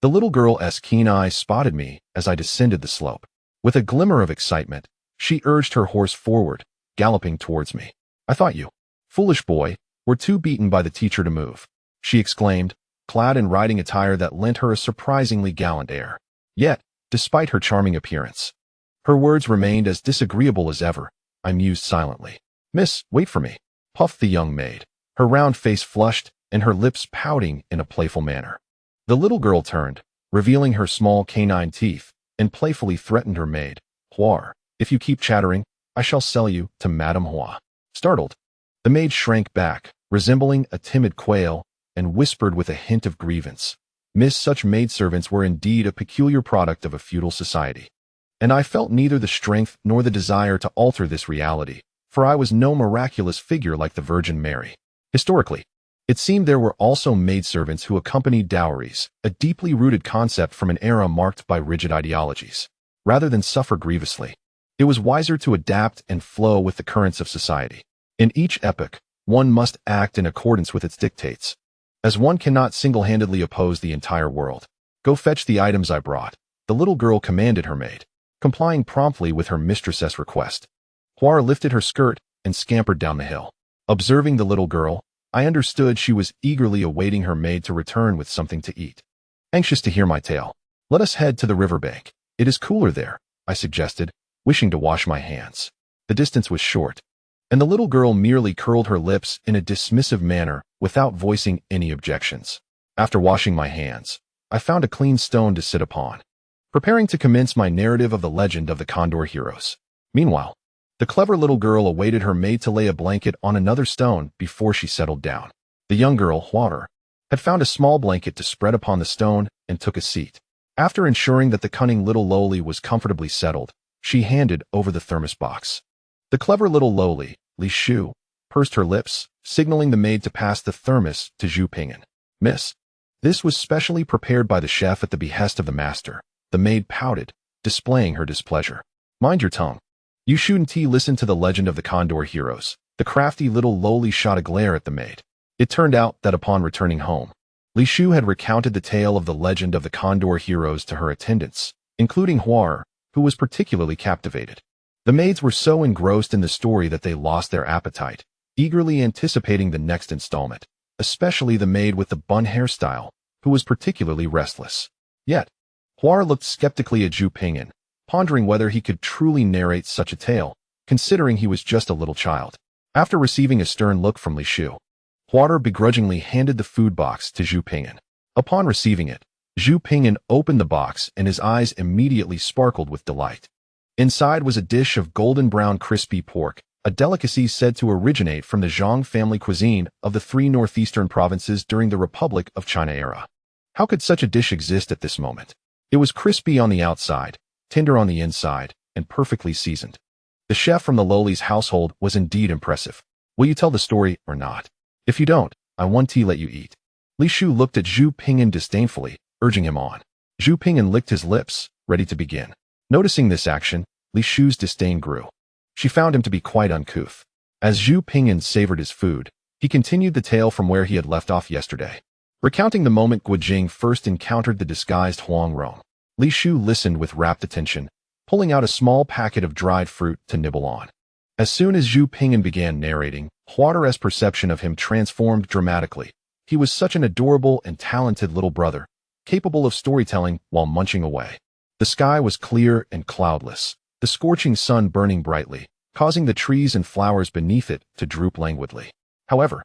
A: The little girl's keen eyes spotted me as I descended the slope. With a glimmer of excitement, she urged her horse forward, galloping towards me. "I thought you, foolish boy, were too beaten by the teacher to move," she exclaimed, clad in riding attire that lent her a surprisingly gallant air. Yet, despite her charming appearance, her words remained as disagreeable as ever. I mused silently. "Miss, wait for me," puffed the young maid, her round face flushed and her lips pouting in a playful manner. The little girl turned, revealing her small canine teeth, and playfully threatened her maid. "Huar, if you keep chattering, I shall sell you to Madame Hua." Startled, the maid shrank back, resembling a timid quail, and whispered with a hint of grievance, "Miss, such maidservants were indeed a peculiar product of a feudal society." And I felt neither the strength nor the desire to alter this reality, for I was no miraculous figure like the Virgin Mary. Historically, it seemed there were also maidservants who accompanied dowries, a deeply rooted concept from an era marked by rigid ideologies. Rather than suffer grievously, it was wiser to adapt and flow with the currents of society. In each epoch, one must act in accordance with its dictates, as one cannot single-handedly oppose the entire world. "Go fetch the items I brought," the little girl commanded her maid, complying promptly with her mistress's request. Huar lifted her skirt and scampered down the hill. Observing the little girl, I understood she was eagerly awaiting her maid to return with something to eat. Anxious to hear my tale, "Let us head to the riverbank. It is cooler there," I suggested, wishing to wash my hands. The distance was short, and the little girl merely curled her lips in a dismissive manner without voicing any objections. After washing my hands, I found a clean stone to sit upon, preparing to commence my narrative of the legend of the Condor heroes. Meanwhile, the clever little girl awaited her maid to lay a blanket on another stone before she settled down. The young girl, Huar, had found a small blanket to spread upon the stone and took a seat. After ensuring that the cunning little lowly was comfortably settled, she handed over the thermos box. The clever little lowly, Li Shu, pursed her lips, signaling the maid to pass the thermos to Zhu Ping'an. "Miss, this was specially prepared by the chef at the behest of the master." The maid pouted, displaying her displeasure. "Mind your tongue. You shouldn't listen to the legend of the Condor heroes." The crafty little lowly shot a glare at the maid. It turned out that upon returning home, Li Shu had recounted the tale of the legend of the Condor heroes to her attendants, including Huar, who was particularly captivated. The maids were so engrossed in the story that they lost their appetite, eagerly anticipating the next installment, especially the maid with the bun hairstyle, who was particularly restless. Yet, Huar looked skeptically at Zhu Ping'an, pondering whether he could truly narrate such a tale, considering he was just a little child. After receiving a stern look from Li Shu, Huar begrudgingly handed the food box to Zhu Ping'an. Upon receiving it, Zhu Ping'an opened the box and his eyes immediately sparkled with delight. Inside was a dish of golden brown crispy pork, a delicacy said to originate from the Zhang family cuisine of the 3 northeastern provinces during the Republic of China era. How could such a dish exist at this moment? It was crispy on the outside, tender on the inside, and perfectly seasoned. The chef from the lowly's household was indeed impressive. "Will you tell the story or not? If you don't, I won't let you eat." Li Shu looked at Zhu Ping'an disdainfully, urging him on. Zhu Ping'an licked his lips, ready to begin. Noticing this action, Li Shu's disdain grew. She found him to be quite uncouth. As Zhu Ping'an savored his food, he continued the tale from where he had left off yesterday, recounting the moment Guojing first encountered the disguised Huang Rong. Li Shu listened with rapt attention, pulling out a small packet of dried fruit to nibble on. As soon as Zhu Ping'an began narrating, Huar's perception of him transformed dramatically. He was such an adorable and talented little brother, capable of storytelling while munching away. The sky was clear and cloudless, the scorching sun burning brightly, causing the trees and flowers beneath it to droop languidly. However,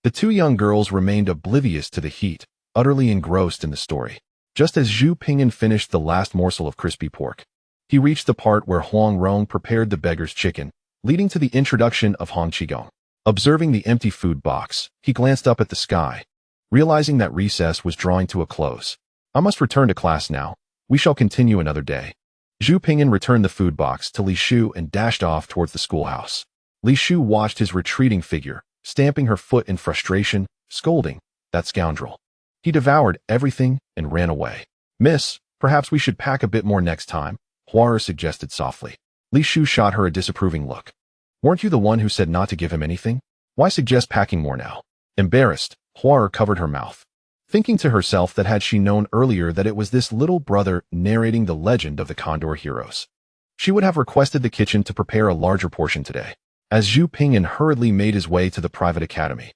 A: The two young girls remained oblivious to the heat, utterly engrossed in the story. Just as Zhu Pingyan finished the last morsel of crispy pork, he reached the part where Huang Rong prepared the beggar's chicken, leading to the introduction of Hong Qigong. Observing the empty food box, he glanced up at the sky, realizing that recess was drawing to a close. I must return to class now. We shall continue another day. Zhu Pingyan returned the food box to Li Shu and dashed off towards the schoolhouse. Li Shu watched his retreating figure, stamping her foot in frustration, scolding, "That scoundrel." He devoured everything and ran away. "Miss, perhaps we should pack a bit more next time," Huara suggested softly. Li Shu shot her a disapproving look. "Weren't you the one who said not to give him anything? Why suggest packing more now?" Embarrassed, Huara covered her mouth, thinking to herself that had she known earlier that it was this little brother narrating the legend of the Condor heroes, she would have requested the kitchen to prepare a larger portion today. As Zhu Pingyan hurriedly made his way to the private academy,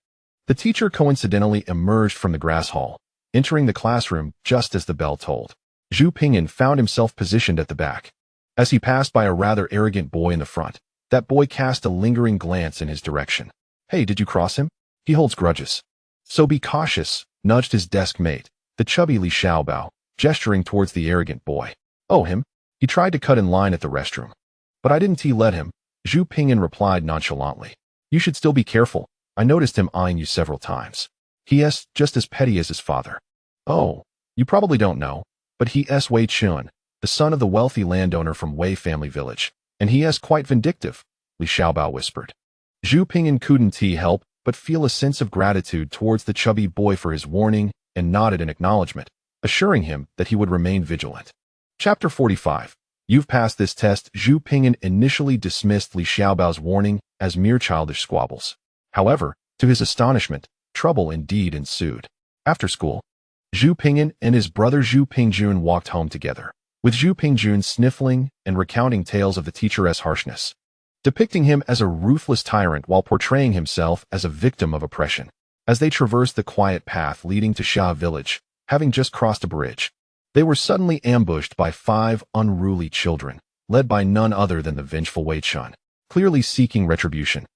A: the teacher coincidentally emerged from the grass hall, entering the classroom just as the bell tolled. Zhu Pingyan found himself positioned at the back. As he passed by a rather arrogant boy in the front, that boy cast a lingering glance in his direction. "Hey, did you cross him? He holds grudges. So be cautious," nudged his desk mate, the chubby Li Xiaobao, gesturing towards the arrogant boy. "Oh, him? He tried to cut in line at the restroom. But I didn't let him," Zhu Pingyan replied nonchalantly. "You should still be careful. I noticed him eyeing you several times. He's just as petty as his father." "Oh, you probably don't know, but he's Wei Chun, the son of the wealthy landowner from Wei family village, and he's quite vindictive," Li Xiaobao whispered. Zhu Pingyan couldn't help but feel a sense of gratitude towards the chubby boy for his warning and nodded in acknowledgement, assuring him that he would remain vigilant. Chapter 45. You've passed this test. Zhu Pingyan initially dismissed Li Xiaobao's warning as mere childish squabbles. However, to his astonishment, trouble indeed ensued. After school, Zhu Pingyan and his brother Zhu Pingjun walked home together, with Zhu Pingjun sniffling and recounting tales of the teacher's harshness, depicting him as a ruthless tyrant while portraying himself as a victim of oppression. As they traversed the quiet path leading to Xiahe Village, having just crossed a bridge, they were suddenly ambushed by 5 unruly children, led by none other than the vengeful Wei Chun, clearly seeking retribution.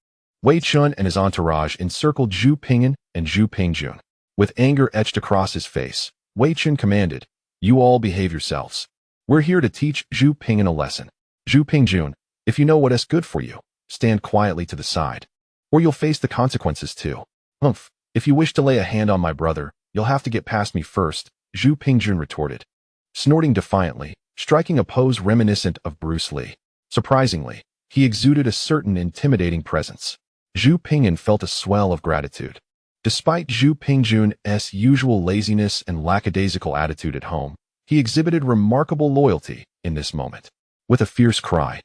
A: Wei Chun and his entourage encircled Zhu Pingyan and Zhu Pingjun. With anger etched across his face, Wei Chun commanded, "You all behave yourselves. We're here to teach Zhu Pingyan a lesson. Zhu Pingjun, if you know what is good for you, stand quietly to the side, or you'll face the consequences too. Humph, if you wish to lay a hand on my brother, you'll have to get past me first," Zhu Pingjun retorted, snorting defiantly, striking a pose reminiscent of Bruce Lee. Surprisingly, he exuded a certain intimidating presence. Zhu Pingyan felt a swell of gratitude. Despite Zhu Pingjun's usual laziness and lackadaisical attitude at home, he exhibited remarkable loyalty in this moment. With a fierce cry,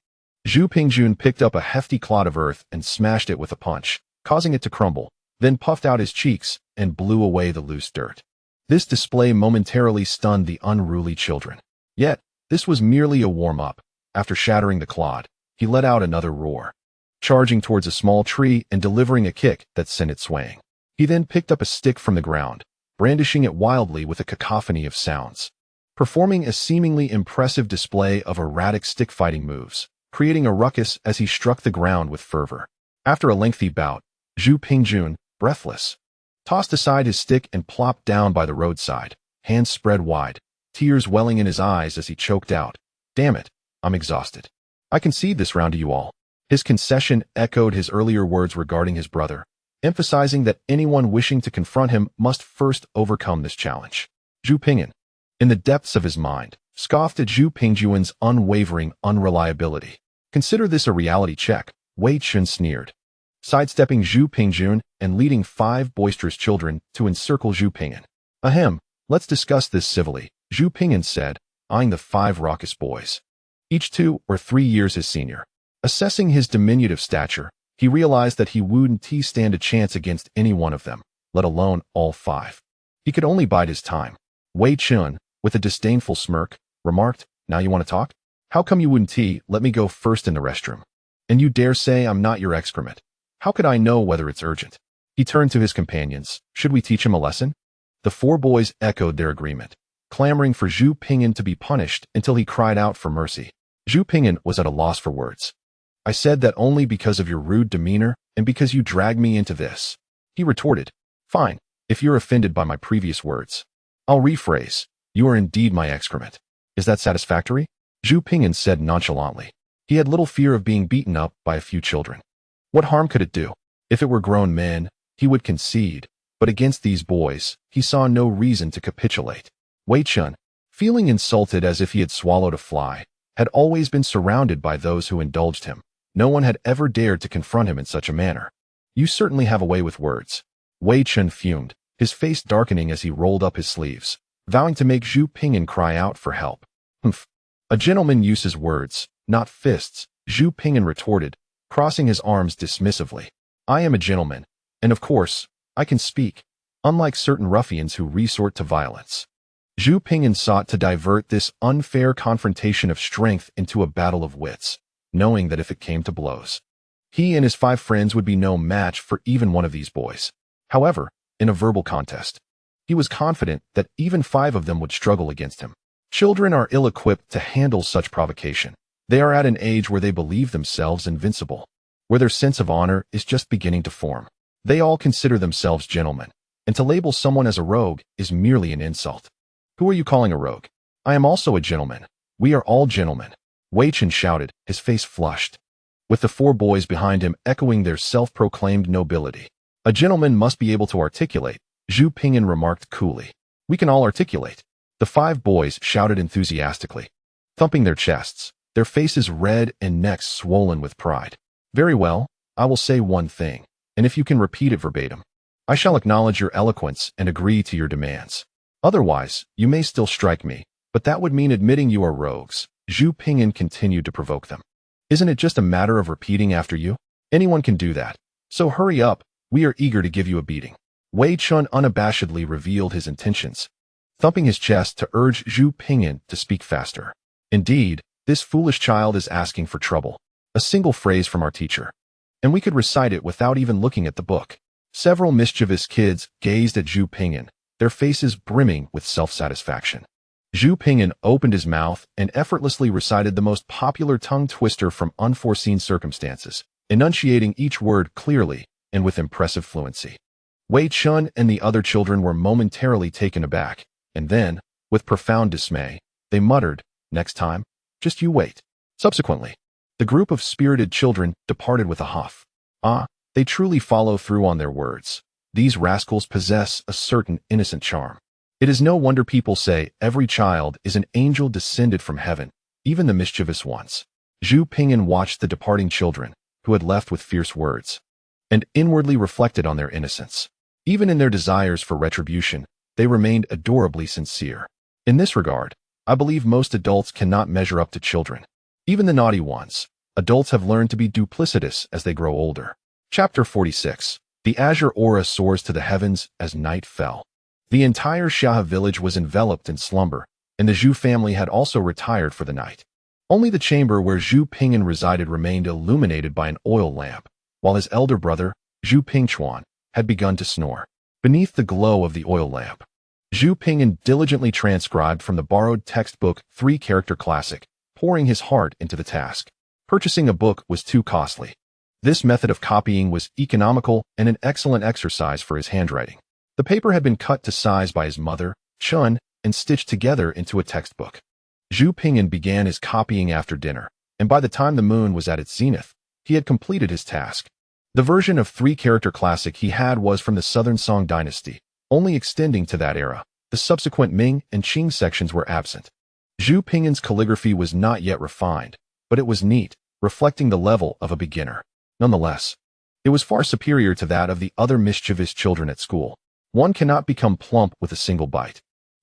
A: Zhu Pingjun picked up a hefty clod of earth and smashed it with a punch, causing it to crumble, then puffed out his cheeks and blew away the loose dirt. This display momentarily stunned the unruly children. Yet, this was merely a warm-up. After shattering the clod, he let out another roar, charging towards a small tree and delivering a kick that sent it swaying. He then picked up a stick from the ground, brandishing it wildly with a cacophony of sounds, performing a seemingly impressive display of erratic stick-fighting moves, creating a ruckus as he struck the ground with fervor. After a lengthy bout, Zhu Pingjun, breathless, tossed aside his stick and plopped down by the roadside, hands spread wide, tears welling in his eyes as he choked out, "Damn it, I'm exhausted. I concede this round to you all." His concession echoed his earlier words regarding his brother, emphasizing that anyone wishing to confront him must first overcome this challenge. Zhu Pingyan, in the depths of his mind, scoffed at Zhu Pingjun's unwavering unreliability. "Consider this a reality check," Wei Chun sneered, sidestepping Zhu Pingjun and leading 5 boisterous children to encircle Zhu Pingyan. "Ahem, let's discuss this civilly," Zhu Pingyan said, eyeing the 5 raucous boys, each 2 or 3 years his senior. Assessing his diminutive stature, he realized that he wouldn't stand a chance against any one of them, let alone all 5. He could only bide his time. Wei Chun, with a disdainful smirk, remarked, "Now you want to talk? How come you wouldn't let me go first in the restroom? And you dare say I'm not your excrement? How could I know whether it's urgent?" He turned to his companions. "Should we teach him a lesson?" The 4 boys echoed their agreement, clamoring for Zhu Pingyan to be punished until he cried out for mercy. Zhu Pingyan was at a loss for words. "I said that only because of your rude demeanor and because you dragged me into this." He retorted, "Fine, if you're offended by my previous words. I'll rephrase. You are indeed my excrement. Is that satisfactory?" Zhu Ping'an said nonchalantly. He had little fear of being beaten up by a few children. What harm could it do? If it were grown men, he would concede, but against these boys, he saw no reason to capitulate. Wei Chun, feeling insulted as if he had swallowed a fly, had always been surrounded by those who indulged him. No one had ever dared to confront him in such a manner. "You certainly have a way with words." Wei Chun fumed, his face darkening as he rolled up his sleeves, vowing to make Zhu Ping'an cry out for help. "Humph. A gentleman uses words, not fists," Zhu Ping'an retorted, crossing his arms dismissively. "I am a gentleman, and of course, I can speak, unlike certain ruffians who resort to violence." Zhu Ping'an sought to divert this unfair confrontation of strength into a battle of wits, knowing that if it came to blows, he and his 5 friends would be no match for even one of these boys. However, in a verbal contest, he was confident that even 5 of them would struggle against him. Children are ill-equipped to handle such provocation. They are at an age where they believe themselves invincible, where their sense of honor is just beginning to form. They all consider themselves gentlemen, and to label someone as a rogue is merely an insult. "Who are you calling a rogue? I am also a gentleman. We are all gentlemen," Wei Chun shouted, his face flushed, with the 4 boys behind him echoing their self-proclaimed nobility. "A gentleman must be able to articulate," Zhu Ping'an remarked coolly. "We can all articulate," the 5 boys shouted enthusiastically, thumping their chests, their faces red and necks swollen with pride. "Very well, I will say one thing, and if you can repeat it verbatim, I shall acknowledge your eloquence and agree to your demands. Otherwise, you may still strike me, but that would mean admitting you are rogues." Zhu Ping'an continued to provoke them. "Isn't it just a matter of repeating after you? Anyone can do that. So hurry up, we are eager to give you a beating." Wei Chun unabashedly revealed his intentions, thumping his chest to urge Zhu Ping'an to speak faster. "Indeed, this foolish child is asking for trouble. A single phrase from our teacher, and we could recite it without even looking at the book." Several mischievous kids gazed at Zhu Ping'an, their faces brimming with self-satisfaction. Zhu Ping'an opened his mouth and effortlessly recited the most popular tongue twister from unforeseen circumstances, enunciating each word clearly and with impressive fluency. Wei Chun and the other children were momentarily taken aback, and then, with profound dismay, they muttered, "Next time, just you wait." Subsequently, the group of spirited children departed with a huff. "Ah, they truly follow through on their words. These rascals possess a certain innocent charm. It is no wonder people say every child is an angel descended from heaven, even the mischievous ones." Zhu Ping'an watched the departing children, who had left with fierce words, and inwardly reflected on their innocence. Even in their desires for retribution, they remained adorably sincere. In this regard, I believe most adults cannot measure up to children. Even the naughty ones. Adults have learned to be duplicitous as they grow older. Chapter 46. The azure aura soars to the heavens as night fell. The entire Xiahe village was enveloped in slumber, and the Zhu family had also retired for the night. Only the chamber where Zhu Ping'an resided remained illuminated by an oil lamp, while his elder brother, Zhu Pingchuan, had begun to snore. Beneath the glow of the oil lamp, Zhu Ping'an diligently transcribed from the borrowed textbook 3-character classic, pouring his heart into the task. Purchasing a book was too costly. This method of copying was economical and an excellent exercise for his handwriting. The paper had been cut to size by his mother, Chun, and stitched together into a textbook. Zhu Ping'an began his copying after dinner, and by the time the moon was at its zenith, he had completed his task. The version of 3-character classic he had was from the Southern Song dynasty, only extending to that era. The subsequent Ming and Qing sections were absent. Zhu Ping'an's calligraphy was not yet refined, but it was neat, reflecting the level of a beginner. Nonetheless, it was far superior to that of the other mischievous children at school. One cannot become plump with a single bite.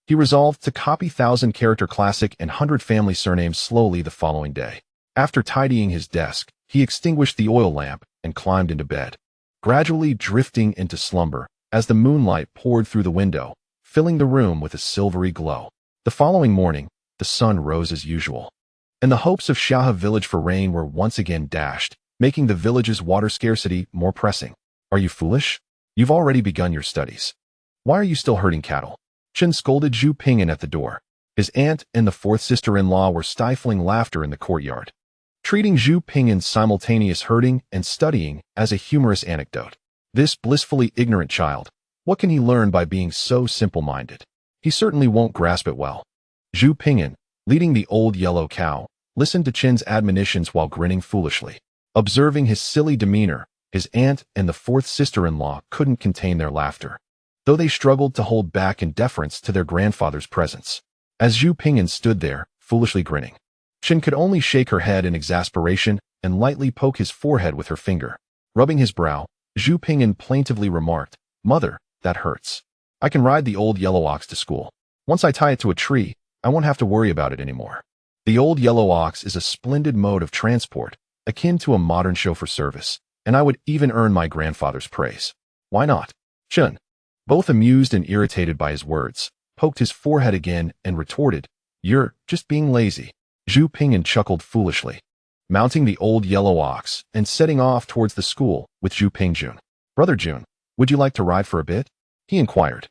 A: He resolved to copy 1,000-character classic and 100 family surnames slowly the following day. After tidying his desk, he extinguished the oil lamp and climbed into bed, gradually drifting into slumber as the moonlight poured through the window, filling the room with a silvery glow. The following morning, the sun rose as usual, and the hopes of Xiahe Village for rain were once again dashed, making the village's water scarcity more pressing. "Are you foolish? You've already begun your studies. Why are you still herding cattle?" Chen scolded Zhu Ping'an at the door. His aunt and the 4th sister-in-law were stifling laughter in the courtyard, treating Zhu Ping'an's simultaneous herding and studying as a humorous anecdote. This blissfully ignorant child, what can he learn by being so simple-minded? He certainly won't grasp it well. Zhu Pingyan, leading the old yellow cow, listened to Qin's admonitions while grinning foolishly. Observing his silly demeanor, his aunt and the fourth sister-in-law couldn't contain their laughter, though they struggled to hold back in deference to their grandfather's presence. As Zhu Pingyan stood there, foolishly grinning, Qin could only shake her head in exasperation and lightly poke his forehead with her finger. Rubbing his brow, Zhu Pingyan plaintively remarked, "Mother, that hurts. I can ride the old yellow ox to school. Once I tie it to a tree, I won't have to worry about it anymore." The old yellow ox is a splendid mode of transport, akin to a modern chauffeur service, and I would even earn my grandfather's praise. Why not? Qin, both amused and irritated by his words, poked his forehead again and retorted, "You're just being lazy." Zhu Pingyan chuckled foolishly, mounting the old yellow ox and setting off towards the school with Zhu Pingjun. "Brother Jun, would you like to ride for a bit?" he inquired.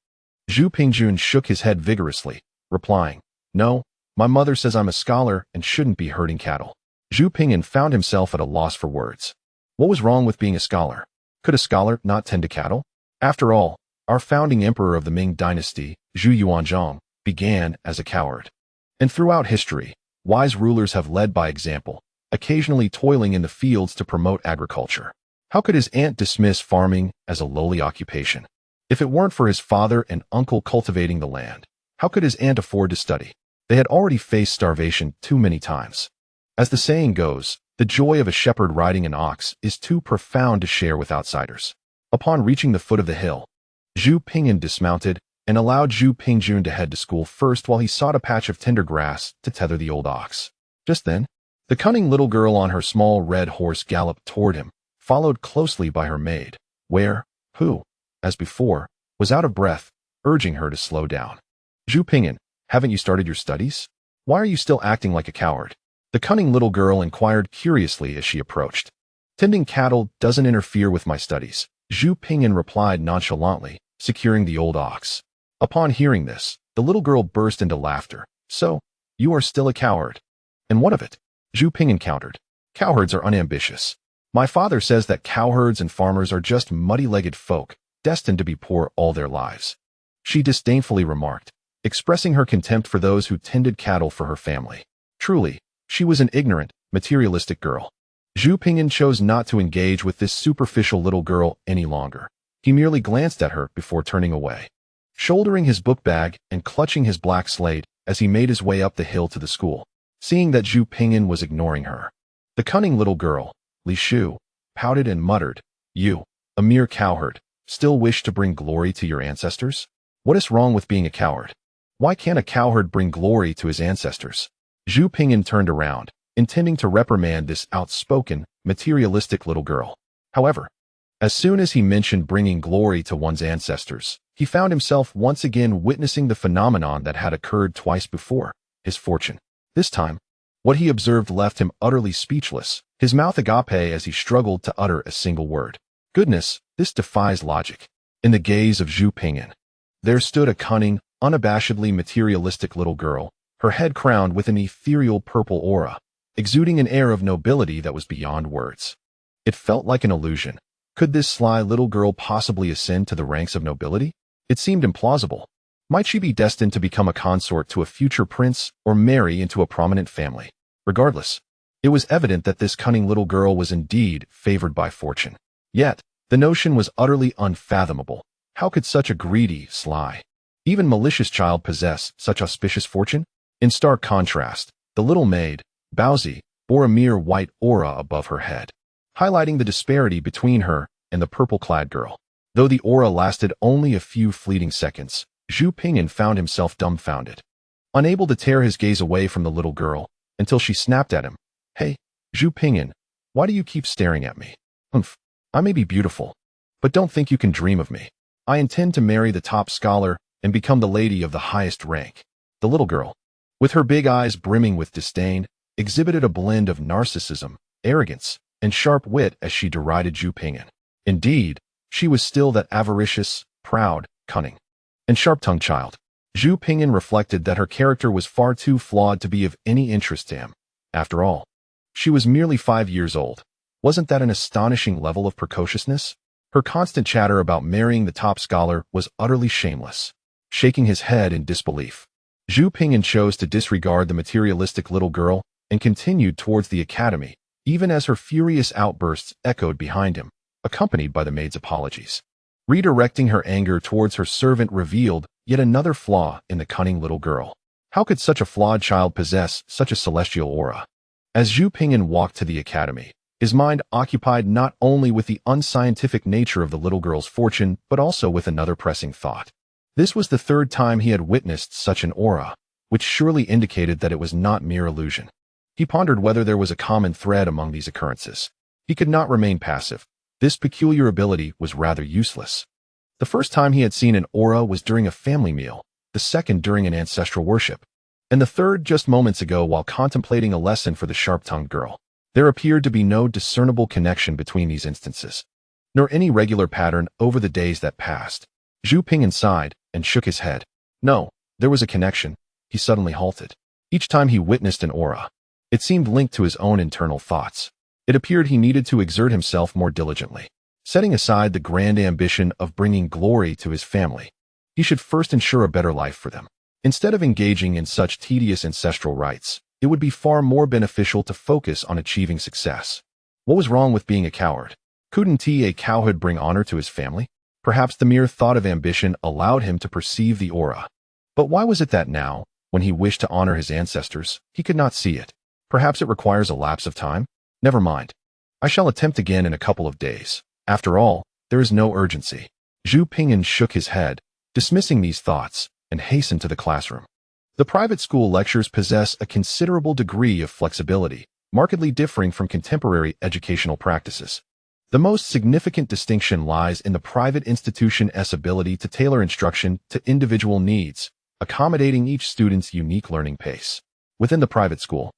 A: Zhu Pingjun shook his head vigorously, replying, "No, my mother says I'm a scholar and shouldn't be herding cattle." Zhu Pingyan found himself at a loss for words. What was wrong with being a scholar? Could a scholar not tend to cattle? After all, our founding emperor of the Ming dynasty, Zhu Yuanzhang, began as a cowherd. And throughout history, wise rulers have led by example, occasionally toiling in the fields to promote agriculture. How could his aunt dismiss farming as a lowly occupation? If it weren't for his father and uncle cultivating the land, how could his aunt afford to study? They had already faced starvation too many times. As the saying goes, the joy of a shepherd riding an ox is too profound to share with outsiders. Upon reaching the foot of the hill, Zhu Pingyan dismounted and allowed Zhu Pingjun to head to school first while he sought a patch of tender grass to tether the old ox. Just then, the cunning little girl on her small red horse galloped toward him, followed closely by her maid, who, as before, was out of breath, urging her to slow down. "Zhu Pingyan, haven't you started your studies? Why are you still acting like a coward?" the cunning little girl inquired curiously as she approached. "Tending cattle doesn't interfere with my studies," Zhu Pingyan replied nonchalantly, securing the old ox. Upon hearing this, the little girl burst into laughter. "So, you are still a coward? And what of it?" Zhu Pingyan countered. "Cowherds are unambitious. My father says that cowherds and farmers are just muddy-legged folk, destined to be poor all their lives," she disdainfully remarked, expressing her contempt for those who tended cattle for her family. Truly, she was an ignorant, materialistic girl. Zhu Pingyan chose not to engage with this superficial little girl any longer. He merely glanced at her before turning away, shouldering his book bag and clutching his black slate as he made his way up the hill to the school. Seeing that Zhu Pingyan was ignoring her, the cunning little girl, Li Shu, pouted and muttered, "You, a mere cowherd, still wish to bring glory to your ancestors? What is wrong with being a coward? Why can't a cowherd bring glory to his ancestors?" Zhu Pingyan turned around, intending to reprimand this outspoken, materialistic little girl. However, as soon as he mentioned bringing glory to one's ancestors, he found himself once again witnessing the phenomenon that had occurred twice before, his fortune. This time, what he observed left him utterly speechless, his mouth agape as he struggled to utter a single word. Goodness, this defies logic. In the gaze of Zhu Pingyan, there stood a cunning, unabashedly materialistic little girl, her head crowned with an ethereal purple aura, exuding an air of nobility that was beyond words. It felt like an illusion. Could this sly little girl possibly ascend to the ranks of nobility? It seemed implausible. Might she be destined to become a consort to a future prince or marry into a prominent family? Regardless, it was evident that this cunning little girl was indeed favored by fortune. Yet, the notion was utterly unfathomable. How could such a greedy, sly, even malicious child possess such auspicious fortune? In stark contrast, the little maid, Baozi, bore a mere white aura above her head, highlighting the disparity between her and the purple-clad girl. Though the aura lasted only a few fleeting seconds, Zhu Pingyan found himself dumbfounded, unable to tear his gaze away from the little girl, until she snapped at him. "Hey, Zhu Pingyan, why do you keep staring at me? Humph, I may be beautiful, but don't think you can dream of me. I intend to marry the top scholar and become the lady of the highest rank." The little girl, with her big eyes brimming with disdain, exhibited a blend of narcissism, arrogance, and sharp wit as she derided Zhu Pingyan. Indeed, she was still that avaricious, proud, cunning, and sharp-tongued child. Zhu Pingyan reflected that her character was far too flawed to be of any interest to him. After all, she was merely 5 years old. Wasn't that an astonishing level of precociousness? Her constant chatter about marrying the top scholar was utterly shameless. Shaking his head in disbelief, Zhu Pingyan chose to disregard the materialistic little girl and continued towards the academy, even as her furious outbursts echoed behind him, accompanied by the maid's apologies. Redirecting her anger towards her servant revealed yet another flaw in the cunning little girl. How could such a flawed child possess such a celestial aura? As Zhu Pingyan walked to the academy, his mind occupied not only with the unscientific nature of the little girl's fortune, but also with another pressing thought. This was the third time he had witnessed such an aura, which surely indicated that it was not mere illusion. He pondered whether there was a common thread among these occurrences. He could not remain passive. This peculiar ability was rather useless. The first time he had seen an aura was during a family meal, the second during an ancestral worship, and the third just moments ago while contemplating a lesson for the sharp-tongued girl. There appeared to be no discernible connection between these instances, nor any regular pattern over the days that passed. Zhu Pingyan sighed and shook his head. No, there was a connection. He suddenly halted. Each time he witnessed an aura, it seemed linked to his own internal thoughts. It appeared he needed to exert himself more diligently. Setting aside the grand ambition of bringing glory to his family, he should first ensure a better life for them. Instead of engaging in such tedious ancestral rites, it would be far more beneficial to focus on achieving success. What was wrong with being a coward? Couldn't a coward bring honor to his family? Perhaps the mere thought of ambition allowed him to perceive the aura. But why was it that now, when he wished to honor his ancestors, he could not see it? Perhaps it requires a lapse of time? Never mind. I shall attempt again in a couple of days. After all, there is no urgency. Zhu Pingyan shook his head, dismissing these thoughts, and hastened to the classroom. The private school lectures possess a considerable degree of flexibility, markedly differing from contemporary educational practices. The most significant distinction lies in the private institution's ability to tailor instruction to individual needs, accommodating each student's unique learning pace. Within the private school,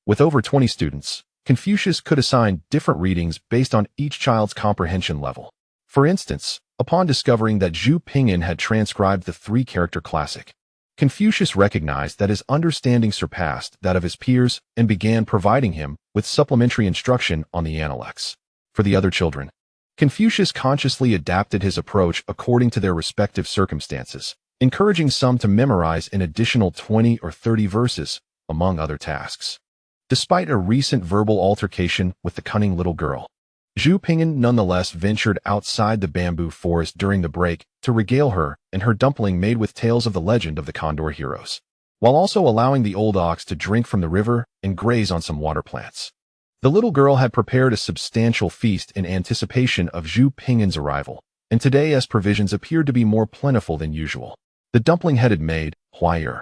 A: with over 20 students, Confucius could assign different readings based on each child's comprehension level. For instance, upon discovering that Zhu Pingyan had transcribed the three-character classic, Confucius recognized that his understanding surpassed that of his peers and began providing him with supplementary instruction on the analects. For the other children, Confucius consciously adapted his approach according to their respective circumstances, encouraging some to memorize an additional 20 or 30 verses, among other tasks. Despite a recent verbal altercation with the cunning little girl, Zhu Pingyan nonetheless ventured outside the bamboo forest during the break to regale her and her dumpling made with tales of the legend of the Condor heroes, while also allowing the old ox to drink from the river and graze on some water plants. The little girl had prepared a substantial feast in anticipation of Zhu Pingyan's arrival, and today as provisions appeared to be more plentiful than usual. The dumpling-headed maid, Huai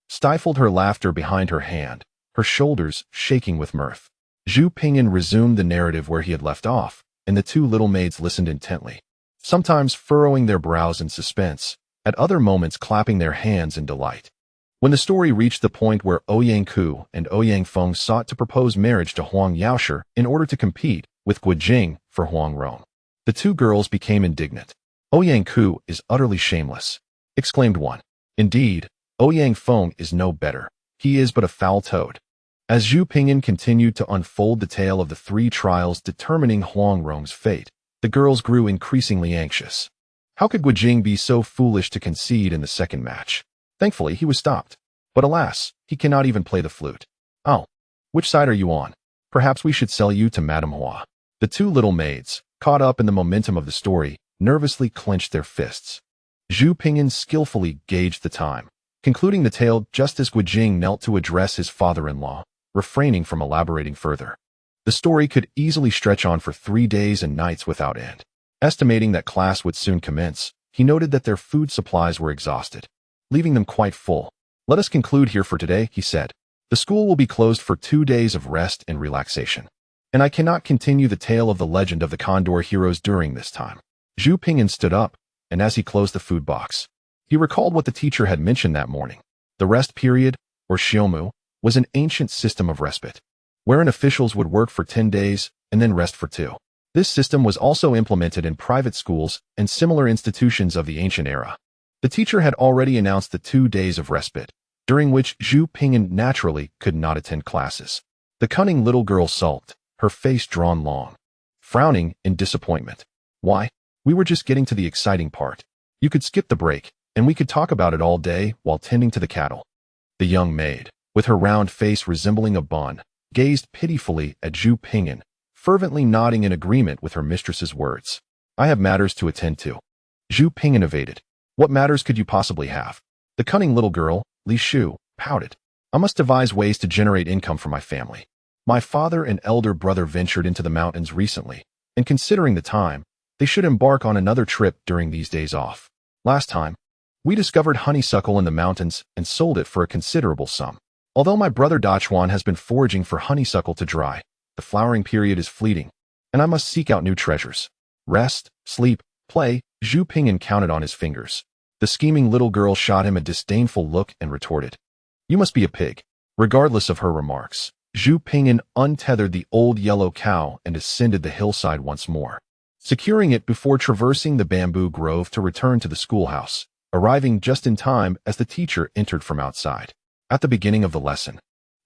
A: stifled her laughter behind her hand, her shoulders shaking with mirth. Zhu Pingyan resumed the narrative where he had left off, and the two little maids listened intently, sometimes furrowing their brows in suspense, at other moments clapping their hands in delight. When the story reached the point where Ouyang Ku and Ouyang Feng sought to propose marriage to Huang Yaoshi in order to compete with Guijing for Huang Rong, the two girls became indignant. "Ouyang Ku is utterly shameless," exclaimed one. "Indeed, Ouyang Feng is no better. He is but a foul toad." As Zhu Pingyan continued to unfold the tale of the three trials determining Huang Rong's fate, the girls grew increasingly anxious. How could Guijing be so foolish to concede in the second match? Thankfully, he was stopped. But alas, he cannot even play the flute. "Oh, which side are you on? Perhaps we should sell you to Madame Hua." The two little maids, caught up in the momentum of the story, nervously clenched their fists. Zhu Pingyan skillfully gauged the time, concluding the tale just as Guijing knelt to address his father-in-law, refraining from elaborating further. The story could easily stretch on for 3 days and nights without end. Estimating that class would soon commence, he noted that their food supplies were exhausted, leaving them quite full. "Let us conclude here for today," he said. "The school will be closed for 2 days of rest and relaxation, and I cannot continue the tale of the legend of the Condor heroes during this time." Zhu Pingyan stood up, and as he closed the food box, he recalled what the teacher had mentioned that morning. The rest period, or xiaomu, was an ancient system of respite, wherein officials would work for 10 days and then rest for 2. This system was also implemented in private schools and similar institutions of the ancient era. The teacher had already announced the 2 days of respite, during which Zhu Pingyan naturally could not attend classes. The cunning little girl sulked, her face drawn long, frowning in disappointment. "Why? We were just getting to the exciting part. You could skip the break, and we could talk about it all day while tending to the cattle. The young maid, with her round face resembling a bun, gazed pitifully at Zhu Ping'an, fervently nodding in agreement with her mistress's words. I have matters to attend to. Zhu Ping'an evaded. What matters could you possibly have? The cunning little girl, Li Shu, pouted. I must devise ways to generate income for my family. My father and elder brother ventured into the mountains recently, and considering the time, they should embark on another trip during these days off. Last time, we discovered honeysuckle in the mountains and sold it for a considerable sum. Although my brother Dachuan has been foraging for honeysuckle to dry, the flowering period is fleeting, and I must seek out new treasures. Rest, sleep, play, Zhu Ping'an counted on his fingers. The scheming little girl shot him a disdainful look and retorted, You must be a pig. Regardless of her remarks, Zhu Ping'an untethered the old yellow cow and ascended the hillside once more, securing it before traversing the bamboo grove to return to the schoolhouse, arriving just in time as the teacher entered from outside. At the beginning of the lesson,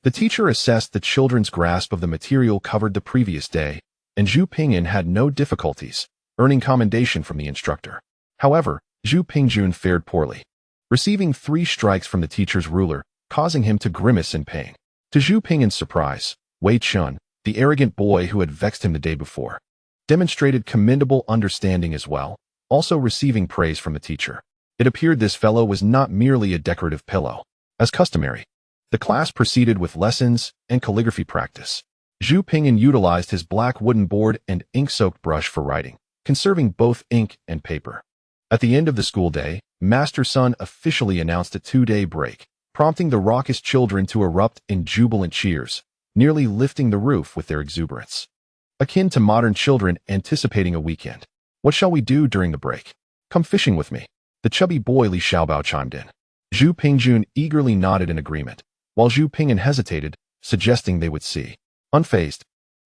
A: the teacher assessed the children's grasp of the material covered the previous day, and Zhu Ping'an had no difficulties, earning commendation from the instructor. However, Zhu Pingjun fared poorly, receiving 3 strikes from the teacher's ruler, causing him to grimace in pain. To Zhu Ping'an's surprise, Wei Chun, the arrogant boy who had vexed him the day before, demonstrated commendable understanding as well, also receiving praise from the teacher. It appeared this fellow was not merely a decorative pillow. As customary, the class proceeded with lessons and calligraphy practice. Zhu Ping'an utilized his black wooden board and ink-soaked brush for writing, conserving both ink and paper. At the end of the school day, Master Sun officially announced a 2-day break, prompting the raucous children to erupt in jubilant cheers, nearly lifting the roof with their exuberance. Akin to modern children anticipating a weekend. What shall we do during the break? Come fishing with me. The chubby boy Li Xiaobao chimed in. Zhu Pingjun eagerly nodded in agreement, while Zhu Ping'an hesitated, suggesting they would see. Unfazed,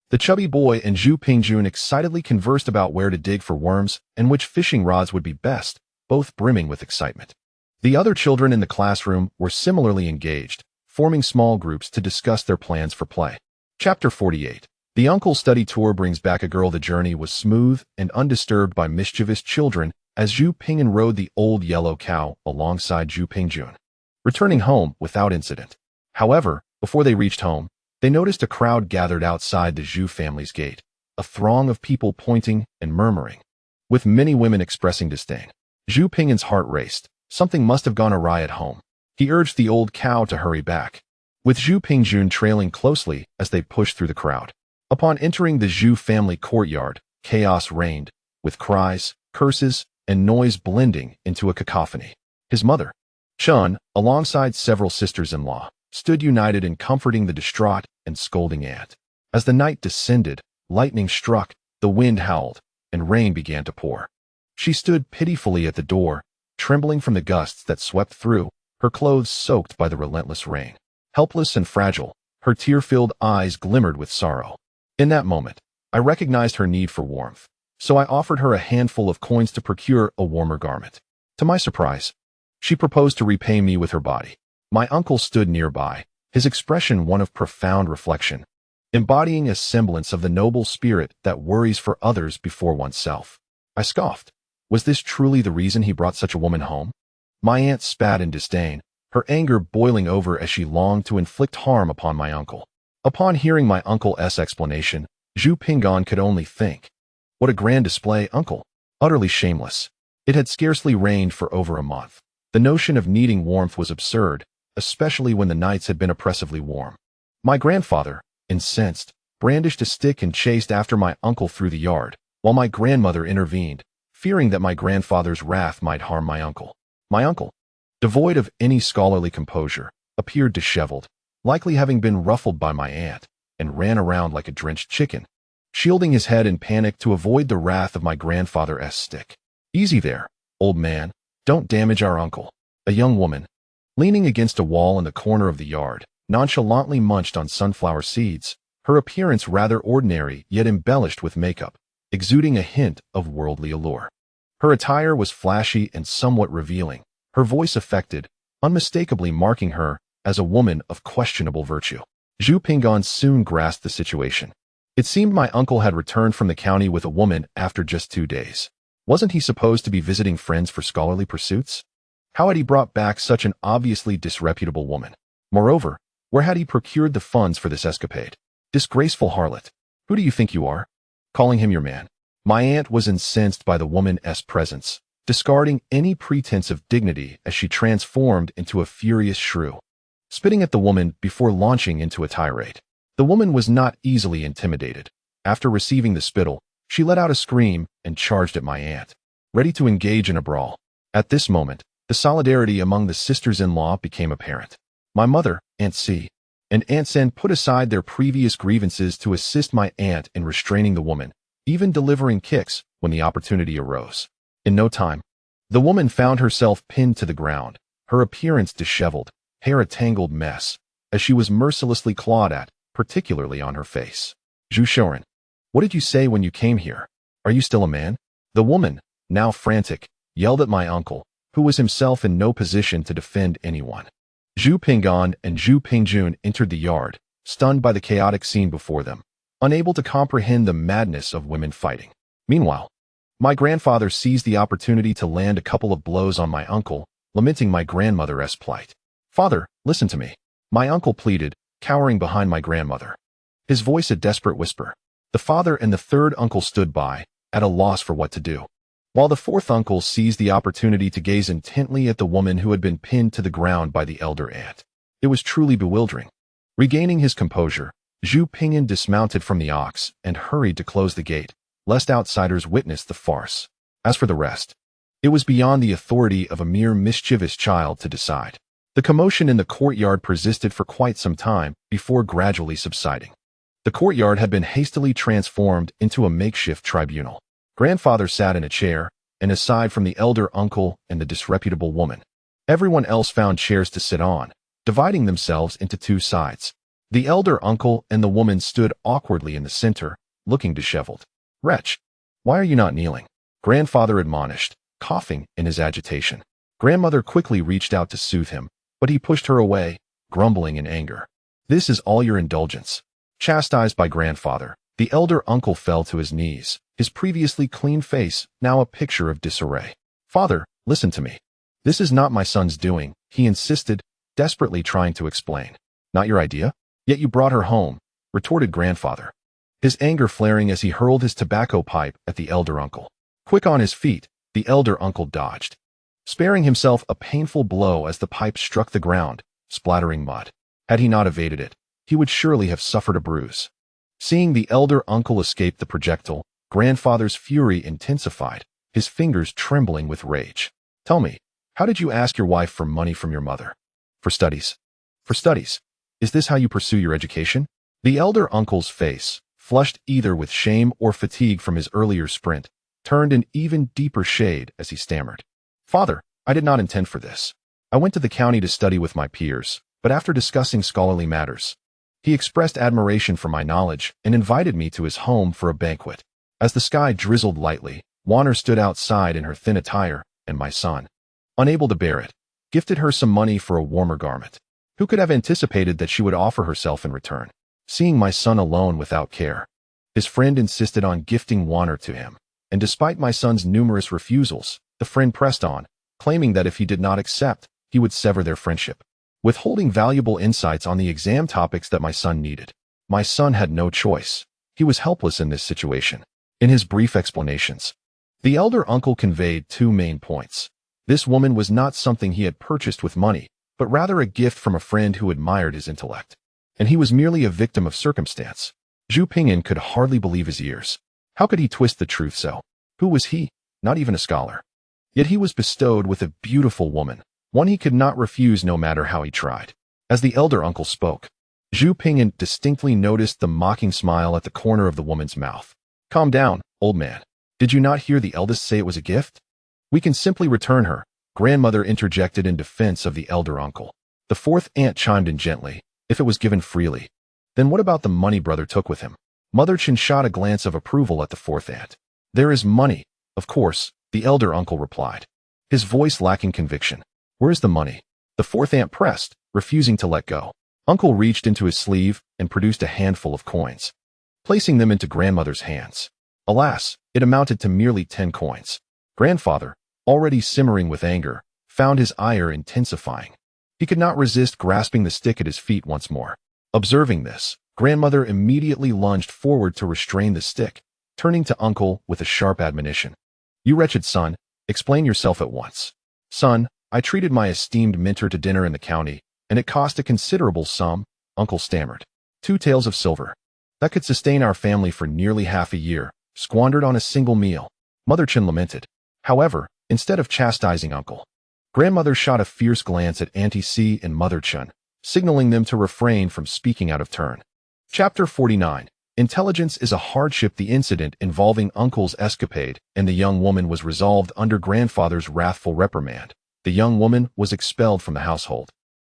A: the chubby boy and Zhu Pingjun excitedly conversed about where to dig for worms and which fishing rods would be best, both brimming with excitement. The other children in the classroom were similarly engaged, forming small groups to discuss their plans for play. Chapter 48. The uncle study tour brings back a girl. The journey was smooth and undisturbed by mischievous children as Zhu Ping'an rode the old yellow cow alongside Zhu Pingjun, returning home without incident. However, before they reached home, they noticed a crowd gathered outside the Zhu family's gate, a throng of people pointing and murmuring, with many women expressing disdain. Zhu Ping'an's heart raced. Something must have gone awry at home. He urged the old cow to hurry back, with Zhu Pingjun trailing closely as they pushed through the crowd. Upon entering the Zhu family courtyard, chaos reigned, with cries, curses, and noise blending into a cacophony. His mother, Chun, alongside several sisters-in-law, stood united in comforting the distraught and scolding aunt. As the night descended, lightning struck, the wind howled, and rain began to pour. She stood pitifully at the door, trembling from the gusts that swept through, her clothes soaked by the relentless rain. Helpless and fragile, her tear-filled eyes glimmered with sorrow. In that moment, I recognized her need for warmth, so I offered her a handful of coins to procure a warmer garment. To my surprise, she proposed to repay me with her body. My uncle stood nearby, his expression one of profound reflection, embodying a semblance of the noble spirit that worries for others before oneself. I scoffed. Was this truly the reason he brought such a woman home? My aunt spat in disdain, her anger boiling over as she longed to inflict harm upon my uncle. Upon hearing my uncle's explanation, Zhu Ping'an could only think, what a grand display, uncle! Utterly shameless. It had scarcely rained for over a month. The notion of needing warmth was absurd, especially when the nights had been oppressively warm. My grandfather, incensed, brandished a stick and chased after my uncle through the yard, while my grandmother intervened, fearing that my grandfather's wrath might harm my uncle. My uncle, devoid of any scholarly composure, appeared disheveled, likely having been ruffled by my aunt, and ran around like a drenched chicken, shielding his head in panic to avoid the wrath of my grandfather's stick. Easy there, old man, don't damage our uncle. A young woman, leaning against a wall in the corner of the yard, nonchalantly munched on sunflower seeds, her appearance rather ordinary yet embellished with makeup, exuding a hint of worldly allure. Her attire was flashy and somewhat revealing, her voice affected, unmistakably marking her as a woman of questionable virtue. Zhu Ping'an soon grasped the situation. It seemed my uncle had returned from the county with a woman after just 2 days. Wasn't he supposed to be visiting friends for scholarly pursuits? How had he brought back such an obviously disreputable woman? Moreover, where had he procured the funds for this escapade? Disgraceful harlot. Who do you think you are? Calling him your man. My aunt was incensed by the woman's presence, discarding any pretense of dignity as she transformed into a furious shrew, spitting at the woman before launching into a tirade. The woman was not easily intimidated. After receiving the spittle, she let out a scream and charged at my aunt, ready to engage in a brawl. At this moment, the solidarity among the sisters-in-law became apparent. My mother, Aunt C, and Aunt Sen put aside their previous grievances to assist my aunt in restraining the woman, even delivering kicks when the opportunity arose. In no time, the woman found herself pinned to the ground, her appearance disheveled, hair a tangled mess, as she was mercilessly clawed at, particularly on her face. Zhu Shoren, what did you say when you came here? Are you still a man? The woman, now frantic, yelled at my uncle, who was himself in no position to defend anyone. Zhu Ping'an and Zhu Pingjun entered the yard, stunned by the chaotic scene before them, unable to comprehend the madness of women fighting. Meanwhile, my grandfather seized the opportunity to land a couple of blows on my uncle, lamenting my grandmother's plight. Father, listen to me. My uncle pleaded, cowering behind my grandmother, his voice a desperate whisper. The father and the third uncle stood by, at a loss for what to do, while the fourth uncle seized the opportunity to gaze intently at the woman who had been pinned to the ground by the elder aunt. It was truly bewildering. Regaining his composure, Zhu Ping'an dismounted from the ox and hurried to close the gate, lest outsiders witness the farce. As for the rest, it was beyond the authority of a mere mischievous child to decide. The commotion in the courtyard persisted for quite some time before gradually subsiding. The courtyard had been hastily transformed into a makeshift tribunal. Grandfather sat in a chair, and aside from the elder uncle and the disreputable woman, everyone else found chairs to sit on, dividing themselves into two sides. The elder uncle and the woman stood awkwardly in the center, looking disheveled. Wretch, why are you not kneeling? Grandfather admonished, coughing in his agitation. Grandmother quickly reached out to soothe him, but he pushed her away, grumbling in anger. This is all your indulgence. Chastised by grandfather, the elder uncle fell to his knees, his previously clean face now a picture of disarray. Father, listen to me. This is not my son's doing, he insisted, desperately trying to explain. Not your idea? Yet you brought her home, retorted grandfather, his anger flaring as he hurled his tobacco pipe at the elder uncle. Quick on his feet, the elder uncle dodged, sparing himself a painful blow as the pipe struck the ground, splattering mud. Had he not evaded it, he would surely have suffered a bruise. Seeing the elder uncle escape the projectile, grandfather's fury intensified, his fingers trembling with rage. Tell me, how did you ask your wife for money from your mother? For studies. For studies. Is this how you pursue your education? The elder uncle's face, flushed either with shame or fatigue from his earlier sprint, turned an even deeper shade as he stammered. Father, I did not intend for this. I went to the county to study with my peers, but after discussing scholarly matters, he expressed admiration for my knowledge and invited me to his home for a banquet. As the sky drizzled lightly, Warner stood outside in her thin attire, and my son, unable to bear it, gifted her some money for a warmer garment. Who could have anticipated that she would offer herself in return? Seeing my son alone without care, his friend insisted on gifting Warner to him, and despite my son's numerous refusals, the friend pressed on, claiming that if he did not accept, he would sever their friendship, withholding valuable insights on the exam topics that my son needed. My son had no choice. He was helpless in this situation. In his brief explanations, the elder uncle conveyed two main points. This woman was not something he had purchased with money, but rather a gift from a friend who admired his intellect. And he was merely a victim of circumstance. Zhu Ping'an could hardly believe his ears. How could he twist the truth so? Who was he? Not even a scholar. Yet he was bestowed with a beautiful woman, one he could not refuse no matter how he tried. As the elder uncle spoke, Zhu Ping'an distinctly noticed the mocking smile at the corner of the woman's mouth. Calm down, old man. Did you not hear the eldest say it was a gift? We can simply return her, grandmother interjected in defense of the elder uncle. The fourth aunt chimed in gently, if it was given freely. Then what about the money brother took with him? Mother Chen shot a glance of approval at the fourth aunt. There is money, of course, the elder uncle replied, his voice lacking conviction. Where's the money? The fourth aunt pressed, refusing to let go. Uncle reached into his sleeve and produced a handful of coins, placing them into grandmother's hands. Alas, it amounted to merely 10 coins. Grandfather, already simmering with anger, found his ire intensifying. He could not resist grasping the stick at his feet once more. Observing this, grandmother immediately lunged forward to restrain the stick, turning to uncle with a sharp admonition. You wretched son, explain yourself at once. Son, I treated my esteemed mentor to dinner in the county, and it cost a considerable sum, uncle stammered. 2 taels of silver. That could sustain our family for nearly half a year, squandered on a single meal. Mother Chen lamented. However, instead of chastising uncle, grandmother shot a fierce glance at Auntie C and Mother Chen, signaling them to refrain from speaking out of turn. Chapter 49. Intelligence is a hardship. The incident involving uncle's escapade and the young woman was resolved under grandfather's wrathful reprimand. The young woman was expelled from the household,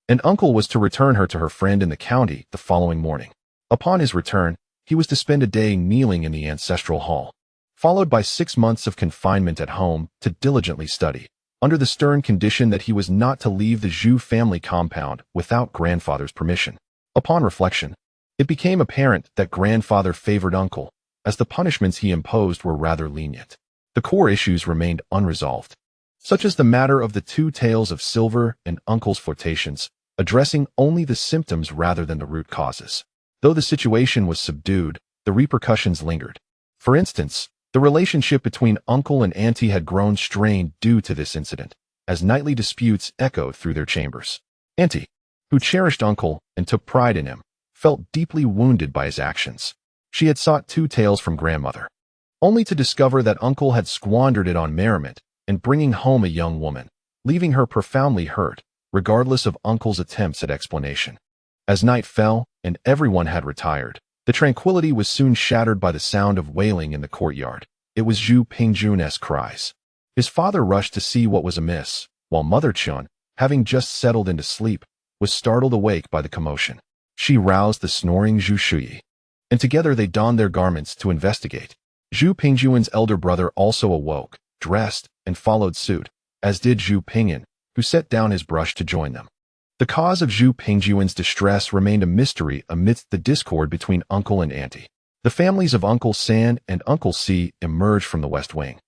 A: and uncle was to return her to her friend in the county the following morning. Upon his return, he was to spend a day kneeling in the ancestral hall, followed by 6 months of confinement at home to diligently study, under the stern condition that he was not to leave the Zhu family compound without grandfather's permission. Upon reflection, it became apparent that grandfather favored uncle, as the punishments he imposed were rather lenient. The core issues remained unresolved, such as the matter of the 2 taels of silver and uncle's flirtations, addressing only the symptoms rather than the root causes. Though the situation was subdued, the repercussions lingered. For instance, the relationship between uncle and auntie had grown strained due to this incident, as nightly disputes echoed through their chambers. Auntie, who cherished uncle and took pride in him, felt deeply wounded by his actions. She had sought 2 taels from grandmother, only to discover that uncle had squandered it on merriment and bringing home a young woman, leaving her profoundly hurt, regardless of uncle's attempts at explanation. As night fell and everyone had retired, the tranquility was soon shattered by the sound of wailing in the courtyard. It was Zhu Pingjun's cries. His father rushed to see what was amiss, while Mother Chun, having just settled into sleep, was startled awake by the commotion. She roused the snoring Zhu Shuyi, and together they donned their garments to investigate. Zhu Pingjun's elder brother also awoke, dressed, and followed suit, as did Zhu Pingyan, who set down his brush to join them. The cause of Zhu Pingjun's distress remained a mystery amidst the discord between uncle and auntie. The families of Uncle San and Uncle Si emerged from the west wing,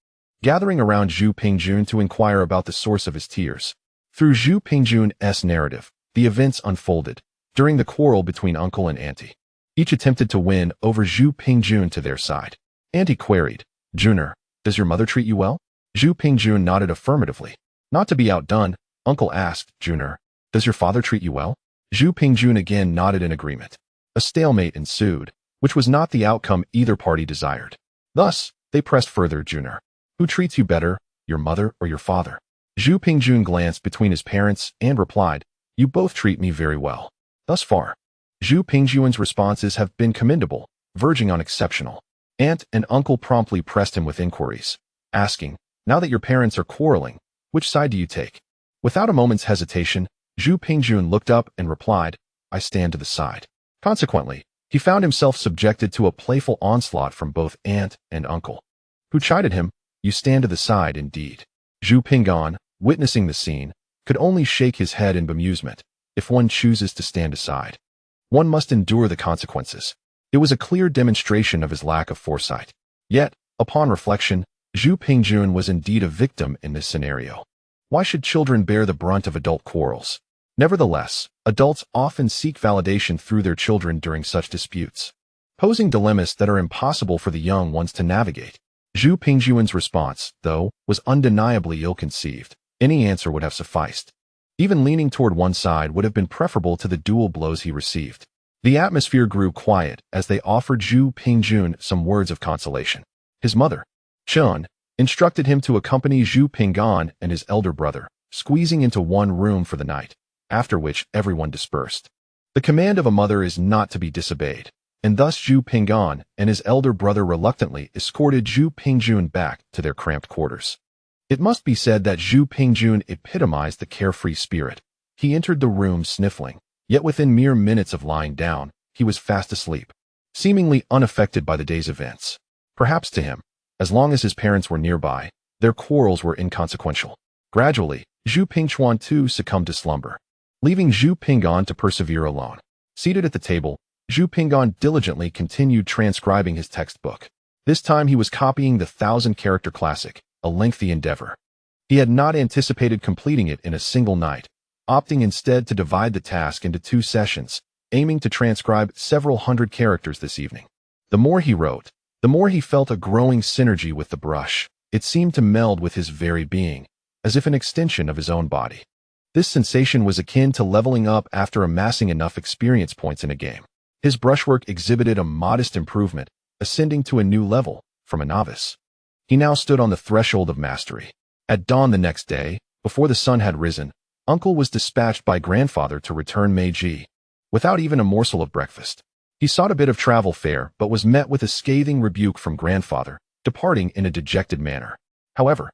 A: gathering around Zhu Pingjun to inquire about the source of his tears. Through Zhu Pingjun's narrative, the events unfolded during the quarrel between uncle and auntie. Each attempted to win over Zhu Pingjun to their side. Auntie queried, Juner, does your mother treat you well? Zhu Pingjun nodded affirmatively. Not to be outdone, uncle asked, Juner, does your father treat you well? Zhu Pingjun again nodded in agreement. A stalemate ensued, which was not the outcome either party desired. Thus, they pressed further, Juner. Who treats you better, your mother or your father? Zhu Pingjun glanced between his parents and replied, You both treat me very well. Thus far, Zhu Pingjun's responses have been commendable, verging on exceptional. Aunt and uncle promptly pressed him with inquiries, asking, Now that your parents are quarreling, which side do you take? Without a moment's hesitation, Zhu Pingjun looked up and replied, I stand to the side. Consequently, he found himself subjected to a playful onslaught from both aunt and uncle, who chided him, You stand to the side indeed. Zhu Pingyan, witnessing the scene, could only shake his head in bemusement. If one chooses to stand aside, one must endure the consequences. It was a clear demonstration of his lack of foresight. Yet, upon reflection, Zhu Pingjun was indeed a victim in this scenario. Why should children bear the brunt of adult quarrels? Nevertheless, adults often seek validation through their children during such disputes, posing dilemmas that are impossible for the young ones to navigate. Zhu Pingjun's response, though, was undeniably ill-conceived. Any answer would have sufficed. Even leaning toward one side would have been preferable to the dual blows he received. The atmosphere grew quiet as they offered Zhu Pingjun some words of consolation. His mother, Chun, instructed him to accompany Zhu Pingyan and his elder brother, squeezing into one room for the night, after which everyone dispersed. The command of a mother is not to be disobeyed, and thus Zhu Pingyan and his elder brother reluctantly escorted Zhu Pingjun back to their cramped quarters. It must be said that Zhu Pingjun epitomized the carefree spirit. He entered the room sniffling, yet within mere minutes of lying down, he was fast asleep, seemingly unaffected by the day's events. Perhaps to him, as long as his parents were nearby, their quarrels were inconsequential. Gradually, Zhu Pingchuan too succumbed to slumber, leaving Zhu Pingyan to persevere alone. Seated at the table, Zhu Pingyan diligently continued transcribing his textbook. This time he was copying the 1,000-character classic, a lengthy endeavor. He had not anticipated completing it in a single night, opting instead to divide the task into 2 sessions, aiming to transcribe several hundred characters this evening. The more he wrote, the more he felt a growing synergy with the brush. It seemed to meld with his very being, as if an extension of his own body. This sensation was akin to leveling up after amassing enough experience points in a game. His brushwork exhibited a modest improvement, ascending to a new level from a novice. He now stood on the threshold of mastery. At dawn the next day, before the sun had risen, Uncle was dispatched by grandfather to return Meiji, without even a morsel of breakfast. He sought a bit of travel fare, but was met with a scathing rebuke from grandfather, departing in a dejected manner. However,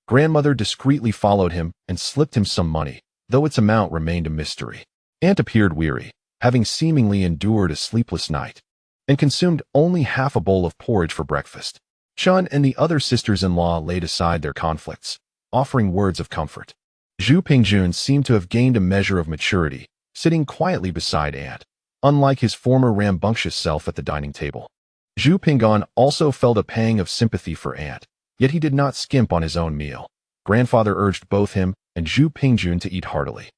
A: grandmother discreetly followed him and slipped him some money, though its amount remained a mystery. Aunt appeared weary, having seemingly endured a sleepless night, and consumed only half a bowl of porridge for breakfast. Chun and the other sisters-in-law laid aside their conflicts, offering words of comfort. Zhu Pingjun seemed to have gained a measure of maturity, sitting quietly beside Aunt, unlike his former rambunctious self at the dining table. Zhu Pinggan also felt a pang of sympathy for Aunt, yet he did not skimp on his own meal. Grandfather urged both him and Zhu Pingjun to eat heartily.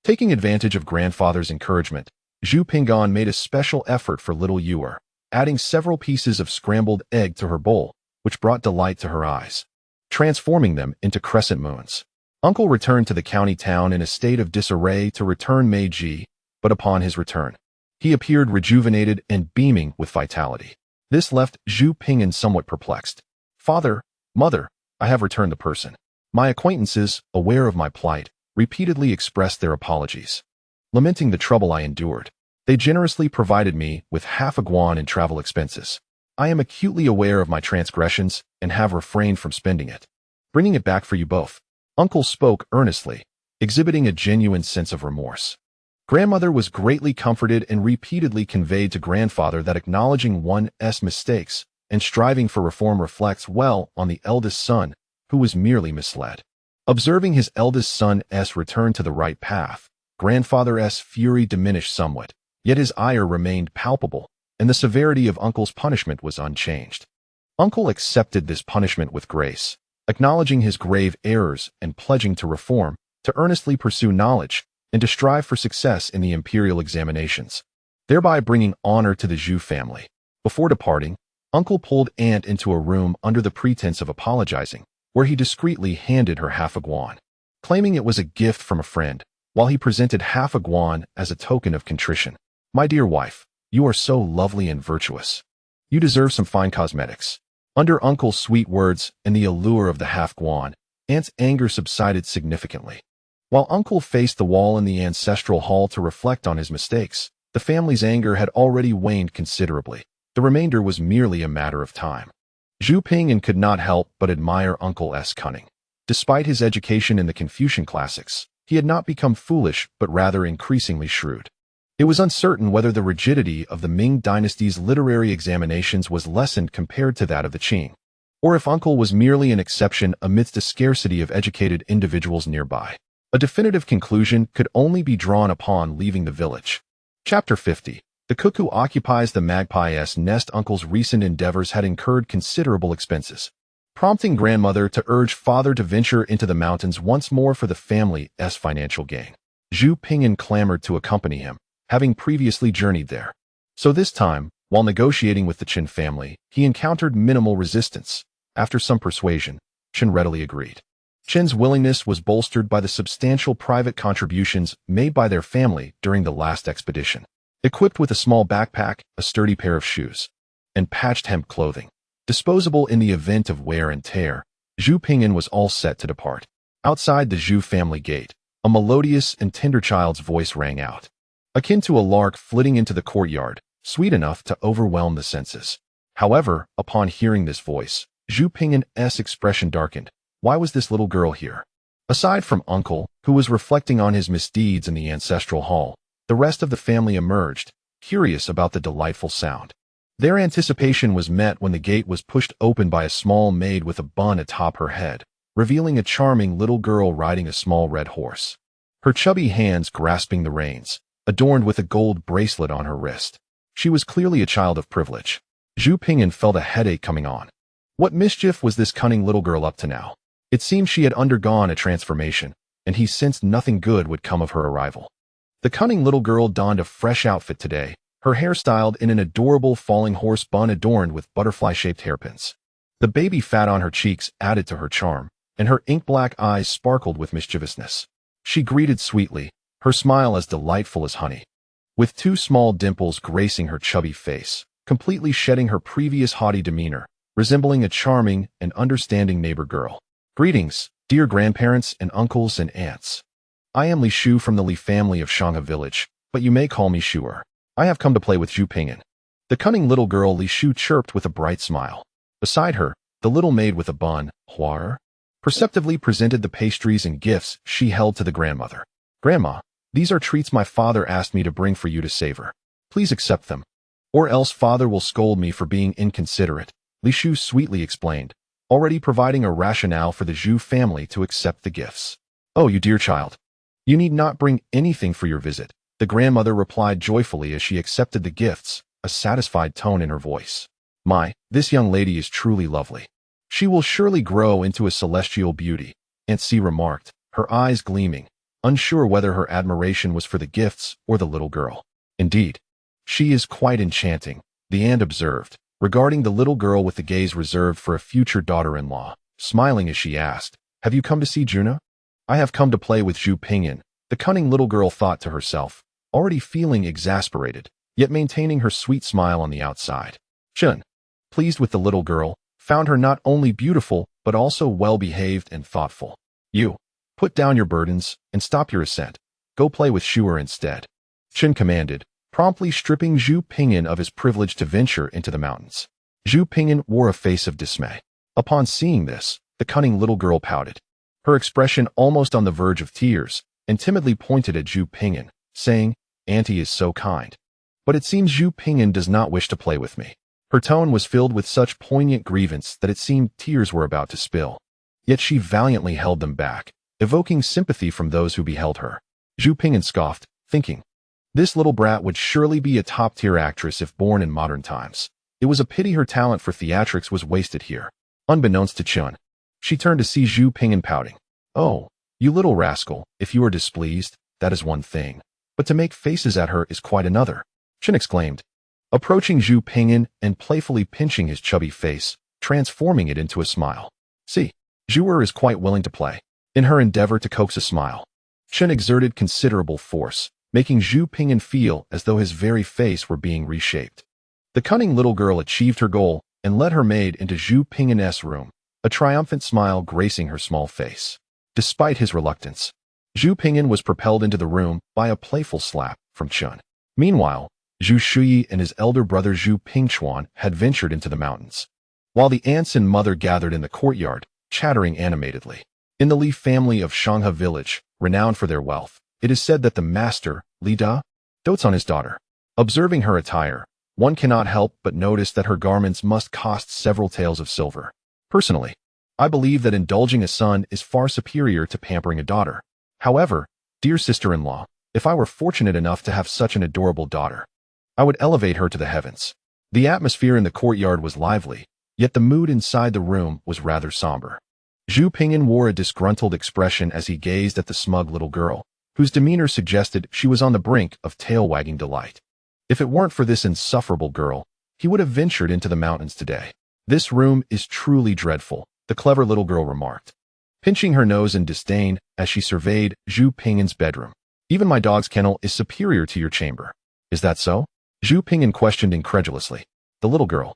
A: Taking advantage of grandfather's encouragement, Zhu Pinggan made a special effort for little Yuer, adding several pieces of scrambled egg to her bowl, which brought delight to her eyes, transforming them into crescent moons. Uncle returned to the county town in a state of disarray to return Meiji, but upon his return, he appeared rejuvenated and beaming with vitality. This left Zhu Pinggan somewhat perplexed. Father, mother, I have returned the person. My acquaintances, aware of my plight, repeatedly expressed their apologies. Lamenting the trouble I endured, they generously provided me with half a guan in travel expenses. I am acutely aware of my transgressions and have refrained from spending it. Bringing it back for you both. Uncle spoke earnestly, exhibiting a genuine sense of remorse. Grandmother was greatly comforted and repeatedly conveyed to grandfather that acknowledging one's mistakes and striving for reform reflects well on the eldest son, who was merely misled. Observing his eldest son's return to the right path, grandfather's fury diminished somewhat, yet his ire remained palpable, and the severity of Uncle's punishment was unchanged. Uncle accepted this punishment with grace, acknowledging his grave errors and pledging to reform, to earnestly pursue knowledge, and to strive for success in the imperial examinations, thereby bringing honor to the Zhu family. Before departing, Uncle pulled Aunt into a room under the pretense of apologizing, where he discreetly handed her half a guan, claiming it was a gift from a friend, while he presented half a guan as a token of contrition. My dear wife, you are so lovely and virtuous. You deserve some fine cosmetics. Under Uncle's sweet words and the allure of the half guan, Aunt's anger subsided significantly. While Uncle faced the wall in the ancestral hall to reflect on his mistakes, the family's anger had already waned considerably. The remainder was merely a matter of time. Zhu Pinggan could not help but admire Uncle's cunning. Despite his education in the Confucian classics, he had not become foolish but rather increasingly shrewd. It was uncertain whether the rigidity of the Ming dynasty's literary examinations was lessened compared to that of the Qing, or if Uncle was merely an exception amidst a scarcity of educated individuals nearby. A definitive conclusion could only be drawn upon leaving the village. Chapter 50. The cuckoo occupies the magpie's nest. Uncle's recent endeavors had incurred considerable expenses, prompting grandmother to urge father to venture into the mountains once more for the family's financial gain. Zhu Pinggan clamored to accompany him, having previously journeyed there. So this time, while negotiating with the Chen family, he encountered minimal resistance. After some persuasion, Chen readily agreed. Chen's willingness was bolstered by the substantial private contributions made by their family during the last expedition. Equipped with a small backpack, a sturdy pair of shoes, and patched hemp clothing, disposable in the event of wear and tear, Zhu Pinggan was all set to depart. Outside the Zhu family gate, a melodious and tender child's voice rang out, akin to a lark flitting into the courtyard, sweet enough to overwhelm the senses. However, upon hearing this voice, Zhu Pinggan's expression darkened. Why was this little girl here? Aside from Uncle, who was reflecting on his misdeeds in the ancestral hall, the rest of the family emerged, curious about the delightful sound. Their anticipation was met when the gate was pushed open by a small maid with a bun atop her head, revealing a charming little girl riding a small red horse, her chubby hands grasping the reins, adorned with a gold bracelet on her wrist. She was clearly a child of privilege. Zhu Pinggan felt a headache coming on. What mischief was this cunning little girl up to now? It seemed she had undergone a transformation, and he sensed nothing good would come of her arrival. The cunning little girl donned a fresh outfit today, her hair styled in an adorable falling horse bun adorned with butterfly-shaped hairpins. The baby fat on her cheeks added to her charm, and her ink-black eyes sparkled with mischievousness. She greeted sweetly, her smile as delightful as honey, with two small dimples gracing her chubby face, completely shedding her previous haughty demeanor, resembling a charming and understanding neighbor girl. Greetings, dear grandparents and uncles and aunts. I am Li Shu from the Li family of Xiahe Village, but you may call me Shuer. I have come to play with Zhu Ping'an. The cunning little girl Li Shu chirped with a bright smile. Beside her, the little maid with a bun, Huar, perceptively presented the pastries and gifts she held to the grandmother. Grandma, these are treats my father asked me to bring for you to savor. Please accept them, or else father will scold me for being inconsiderate, Li Shu sweetly explained, already providing a rationale for the Zhu family to accept the gifts. Oh, you dear child. You need not bring anything for your visit, the grandmother replied joyfully as she accepted the gifts, a satisfied tone in her voice. My, this young lady is truly lovely. She will surely grow into a celestial beauty, Aunt C remarked, her eyes gleaming, unsure whether her admiration was for the gifts or the little girl. Indeed, she is quite enchanting, the aunt observed, regarding the little girl with the gaze reserved for a future daughter-in-law, smiling as she asked, Have you come to see Juna? I have come to play with Zhu Ping'an, the cunning little girl thought to herself, already feeling exasperated, yet maintaining her sweet smile on the outside. Chun, pleased with the little girl, found her not only beautiful, but also well-behaved and thoughtful. You, put down your burdens, and stop your ascent. Go play with Shuer instead. Chun commanded, promptly stripping Zhu Ping'an of his privilege to venture into the mountains. Zhu Ping'an wore a face of dismay. Upon seeing this, the cunning little girl pouted, her expression almost on the verge of tears, and timidly pointed at Zhu Ping'an, saying, Auntie is so kind. But it seems Zhu Ping'an does not wish to play with me. Her tone was filled with such poignant grievance that it seemed tears were about to spill. Yet she valiantly held them back, evoking sympathy from those who beheld her. Zhu Ping'an scoffed, thinking, this little brat would surely be a top-tier actress if born in modern times. It was a pity her talent for theatrics was wasted here. Unbeknownst to Chun, she turned to see Zhu Ping'an pouting. Oh, you little rascal, if you are displeased, that is one thing. But to make faces at her is quite another, Chun exclaimed, approaching Zhu Ping'an and playfully pinching his chubby face, transforming it into a smile. See, Zhuer is quite willing to play. In her endeavor to coax a smile, Chun exerted considerable force, making Zhu Ping'an feel as though his very face were being reshaped. The cunning little girl achieved her goal and led her maid into Zhu Ping'an's room, a triumphant smile gracing her small face. Despite his reluctance, Zhu Ping'an was propelled into the room by a playful slap from Chun. Meanwhile, Zhu Shuyi and his elder brother Zhu Pingchuan had ventured into the mountains, while the aunts and mother gathered in the courtyard, chattering animatedly. In the Li family of Xiahe Village, renowned for their wealth, it is said that the master, Li Da, dotes on his daughter. Observing her attire, one cannot help but notice that her garments must cost several taels of silver. Personally, I believe that indulging a son is far superior to pampering a daughter. However, dear sister-in-law, if I were fortunate enough to have such an adorable daughter, I would elevate her to the heavens. The atmosphere in the courtyard was lively, yet the mood inside the room was rather somber. Zhu Ping'an wore a disgruntled expression as he gazed at the smug little girl, whose demeanor suggested she was on the brink of tail-wagging delight. If it weren't for this insufferable girl, he would have ventured into the mountains today. This room is truly dreadful, the clever little girl remarked, pinching her nose in disdain as she surveyed Zhu Ping'an's bedroom. Even my dog's kennel is superior to your chamber. Is that so? Zhu Ping'an questioned incredulously. The little girl,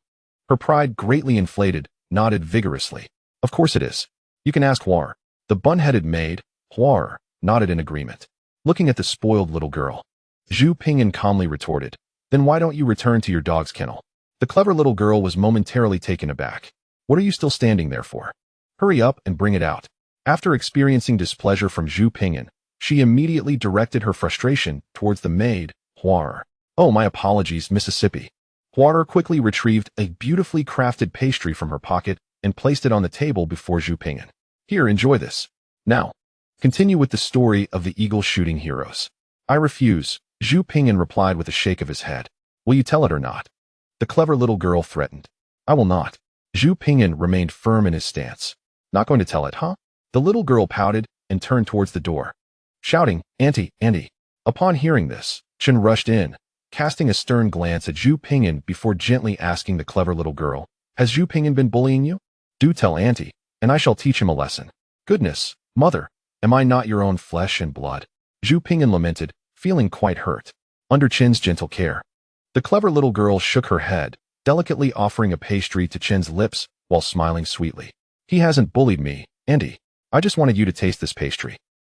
A: her pride greatly inflated, nodded vigorously. Of course it is. You can ask Huar. The bun-headed maid, Huar, nodded in agreement. Looking at the spoiled little girl, Zhu Ping'an calmly retorted, Then why don't you return to your dog's kennel? The clever little girl was momentarily taken aback. What are you still standing there for? Hurry up and bring it out. After experiencing displeasure from Zhu Ping'an, she immediately directed her frustration towards the maid, Huar. Oh, my apologies, Mississippi. Huar quickly retrieved a beautifully crafted pastry from her pocket and placed it on the table before Zhu Ping'an. Here, enjoy this. Now, continue with the story of the eagle-shooting heroes. I refuse, Zhu Ping'an replied with a shake of his head. Will you tell it or not? The clever little girl threatened. I will not. Zhu Pingyan remained firm in his stance. Not going to tell it, huh? The little girl pouted and turned towards the door, shouting, Auntie, Auntie. Upon hearing this, Chen rushed in, casting a stern glance at Zhu Pingyan before gently asking the clever little girl, Has Zhu Pingyan been bullying you? Do tell Auntie, and I shall teach him a lesson. Goodness, mother, am I not your own flesh and blood? Zhu Pingyan lamented, feeling quite hurt. Under Chen's gentle care, the clever little girl shook her head, delicately offering a pastry to Chen's lips while smiling sweetly. He hasn't bullied me, Auntie. I just wanted you to taste this pastry.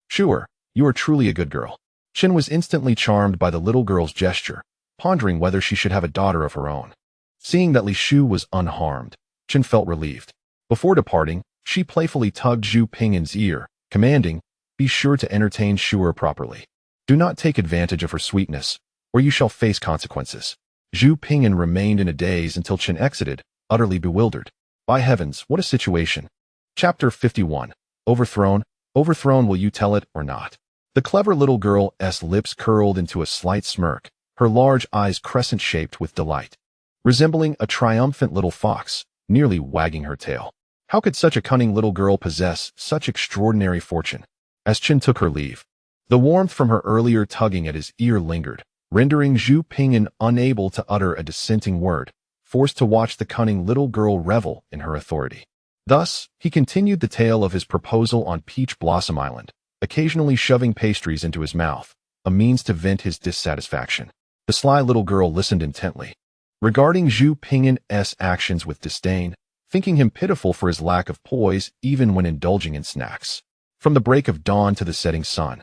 A: Sure, you are truly a good girl. Chen was instantly charmed by the little girl's gesture, pondering whether she should have a daughter of her own. Seeing that Li Shu was unharmed, Chen felt relieved. Before departing, she playfully tugged Zhu Pingyan's ear, commanding, Be sure to entertain Shu'er properly. Do not take advantage of her sweetness, or you shall face consequences. Zhu Pingyan remained in a daze until Chen exited, utterly bewildered. By heavens, what a situation. Chapter 51. Overthrown. Overthrown, will you tell it or not? The clever little girl's lips curled into a slight smirk, her large eyes crescent-shaped with delight, resembling a triumphant little fox, nearly wagging her tail. How could such a cunning little girl possess such extraordinary fortune? As Chen took her leave, the warmth from her earlier tugging at his ear lingered, rendering Zhu Pingyan unable to utter a dissenting word, forced to watch the cunning little girl revel in her authority. Thus, he continued the tale of his proposal on Peach Blossom Island, occasionally shoving pastries into his mouth, a means to vent his dissatisfaction. The sly little girl listened intently, regarding Zhu Pingyan's actions with disdain, thinking him pitiful for his lack of poise even when indulging in snacks. From the break of dawn to the setting sun,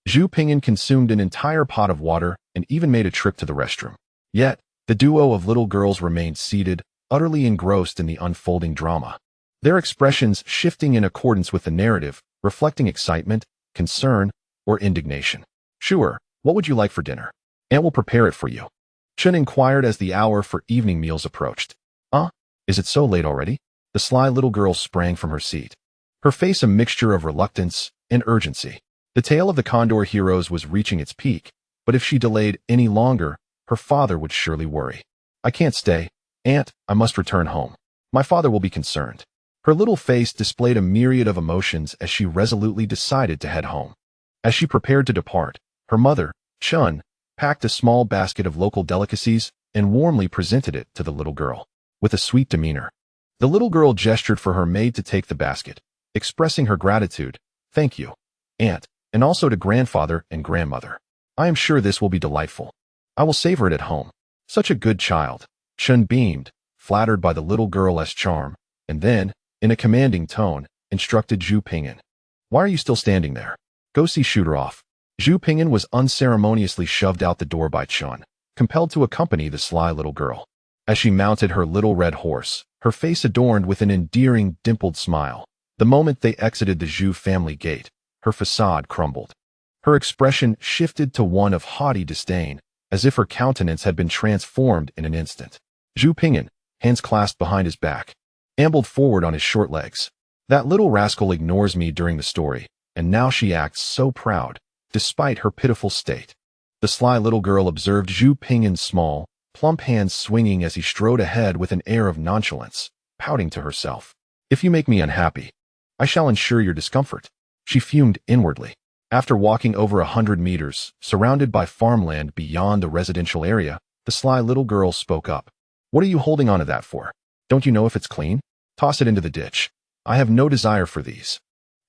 A: Zhu Pingyan consumed an entire pot of water and even made a trip to the restroom. Yet, the duo of little girls remained seated, utterly engrossed in the unfolding drama, their expressions shifting in accordance with the narrative, reflecting excitement, concern, or indignation. Sure, what would you like for dinner? Aunt will prepare it for you. Chen inquired as the hour for evening meals approached. Is it so late already? The sly little girl sprang from her seat, her face a mixture of reluctance and urgency. The tale of the Condor heroes was reaching its peak, but if she delayed any longer, her father would surely worry. I can't stay, Aunt, I must return home. My father will be concerned. Her little face displayed a myriad of emotions as she resolutely decided to head home. As she prepared to depart, her mother, Chun, packed a small basket of local delicacies and warmly presented it to the little girl. With a sweet demeanor, the little girl gestured for her maid to take the basket, expressing her gratitude. Thank you, Aunt, and also to grandfather and grandmother. I am sure this will be delightful. I will savor it at home. Such a good child. Chun beamed, flattered by the little girl's charm, and then, in a commanding tone, instructed Zhu Pingyan. Why are you still standing there? Go see Shooter off. Zhu Pingyan was unceremoniously shoved out the door by Chun, compelled to accompany the sly little girl. As she mounted her little red horse, her face adorned with an endearing, dimpled smile. The moment they exited the Zhu family gate, her facade crumbled. Her expression shifted to one of haughty disdain, as if her countenance had been transformed in an instant. Zhu Pingyan, hands clasped behind his back, ambled forward on his short legs. That little rascal ignores me during the story, and now she acts so proud, despite her pitiful state. The sly little girl observed Zhu Pingyan's small, plump hands swinging as he strode ahead with an air of nonchalance, pouting to herself. If you make me unhappy, I shall ensure your discomfort. She fumed inwardly. After walking over 100 meters, surrounded by farmland beyond the residential area, the sly little girl spoke up. What are you holding onto that for? Don't you know if it's clean? Toss it into the ditch. I have no desire for these.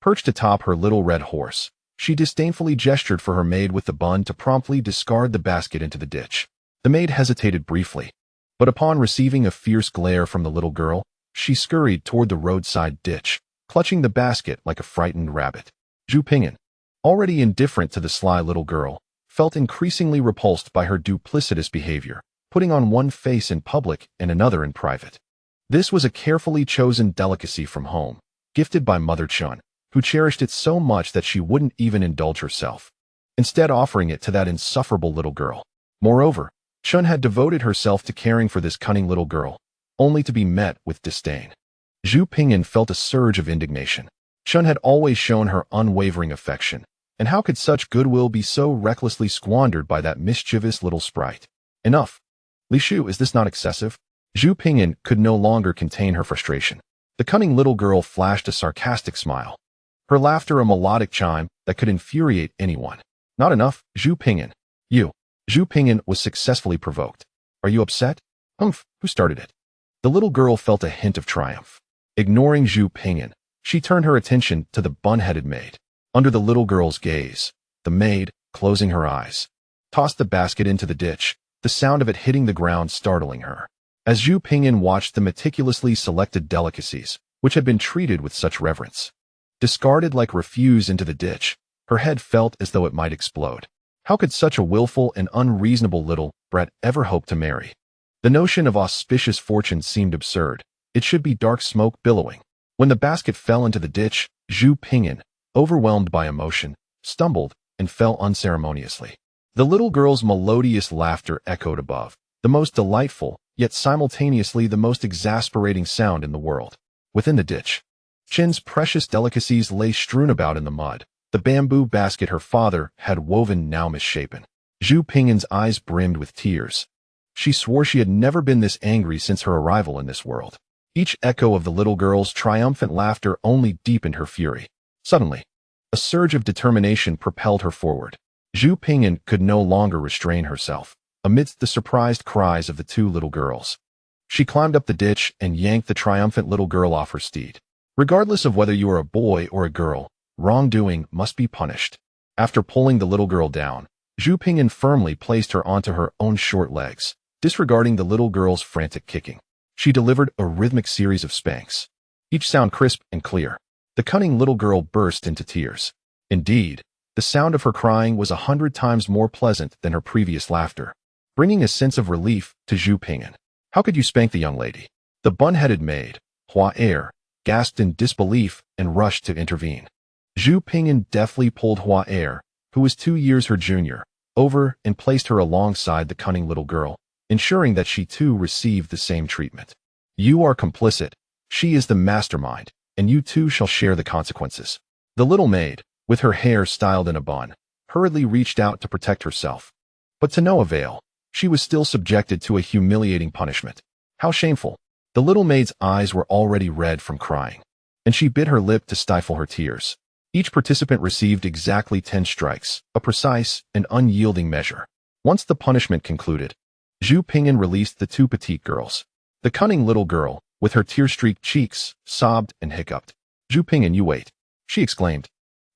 A: Perched atop her little red horse, she disdainfully gestured for her maid with the bun to promptly discard the basket into the ditch. The maid hesitated briefly, but upon receiving a fierce glare from the little girl, she scurried toward the roadside ditch, clutching the basket like a frightened rabbit. Zhu Pingyan, already indifferent to the sly little girl, felt increasingly repulsed by her duplicitous behavior, putting on one face in public and another in private. This was a carefully chosen delicacy from home, gifted by Mother Chun, who cherished it so much that she wouldn't even indulge herself, instead offering it to that insufferable little girl. Moreover, Chun had devoted herself to caring for this cunning little girl, only to be met with disdain. Zhu Pingyan felt a surge of indignation. Chun had always shown her unwavering affection, and how could such goodwill be so recklessly squandered by that mischievous little sprite? Enough. Li Shu, is this not excessive? Zhu Pingyan could no longer contain her frustration. The cunning little girl flashed a sarcastic smile. Her laughter a melodic chime that could infuriate anyone. Not enough, Zhu Pingyan. You. Zhu Pingyan was successfully provoked. Are you upset? Humph, who started it? The little girl felt a hint of triumph. Ignoring Zhu Pingyan, she turned her attention to the bun-headed maid. Under the little girl's gaze, the maid, closing her eyes, tossed the basket into the ditch, the sound of it hitting the ground startling her. As Zhu Pingyan watched the meticulously selected delicacies, which had been treated with such reverence, discarded like refuse into the ditch, her head felt as though it might explode. How could such a willful and unreasonable little brat ever hope to marry? The notion of auspicious fortune seemed absurd. It should be dark smoke billowing. When the basket fell into the ditch, Zhu Pingyan, overwhelmed by emotion, stumbled and fell unceremoniously. The little girl's melodious laughter echoed above, the most delightful, yet simultaneously the most exasperating sound in the world. Within the ditch, Chin's precious delicacies lay strewn about in the mud. The bamboo basket her father had woven now misshapen. Zhu Pingyan's eyes brimmed with tears. She swore she had never been this angry since her arrival in this world. Each echo of the little girl's triumphant laughter only deepened her fury. Suddenly, a surge of determination propelled her forward. Zhu Pingyan could no longer restrain herself. Amidst the surprised cries of the two little girls, she climbed up the ditch and yanked the triumphant little girl off her steed. Regardless of whether you are a boy or a girl, wrongdoing must be punished. After pulling the little girl down, Zhu Pingyan firmly placed her onto her own short legs, disregarding the little girl's frantic kicking. She delivered a rhythmic series of spanks, each sound crisp and clear. The cunning little girl burst into tears. Indeed, the sound of her crying was 100 times more pleasant than her previous laughter, bringing a sense of relief to Zhu Pingyan. How could you spank the young lady? The bun-headed maid, Hua gasped in disbelief and rushed to intervene. Zhu Pingyan deftly pulled Hua, who was 2 years her junior, over and placed her alongside the cunning little girl, ensuring that she too received the same treatment. You are complicit. She is the mastermind, and you too shall share the consequences. The little maid, with her hair styled in a bun, hurriedly reached out to protect herself. But to no avail. She was still subjected to a humiliating punishment. How shameful. The little maid's eyes were already red from crying, and she bit her lip to stifle her tears. Each participant received exactly 10 strikes, a precise and unyielding measure. Once the punishment concluded, Zhu Pingyan released the 2 petite girls. The cunning little girl, with her tear-streaked cheeks, sobbed and hiccuped. Zhu Pingyan, you wait, she exclaimed,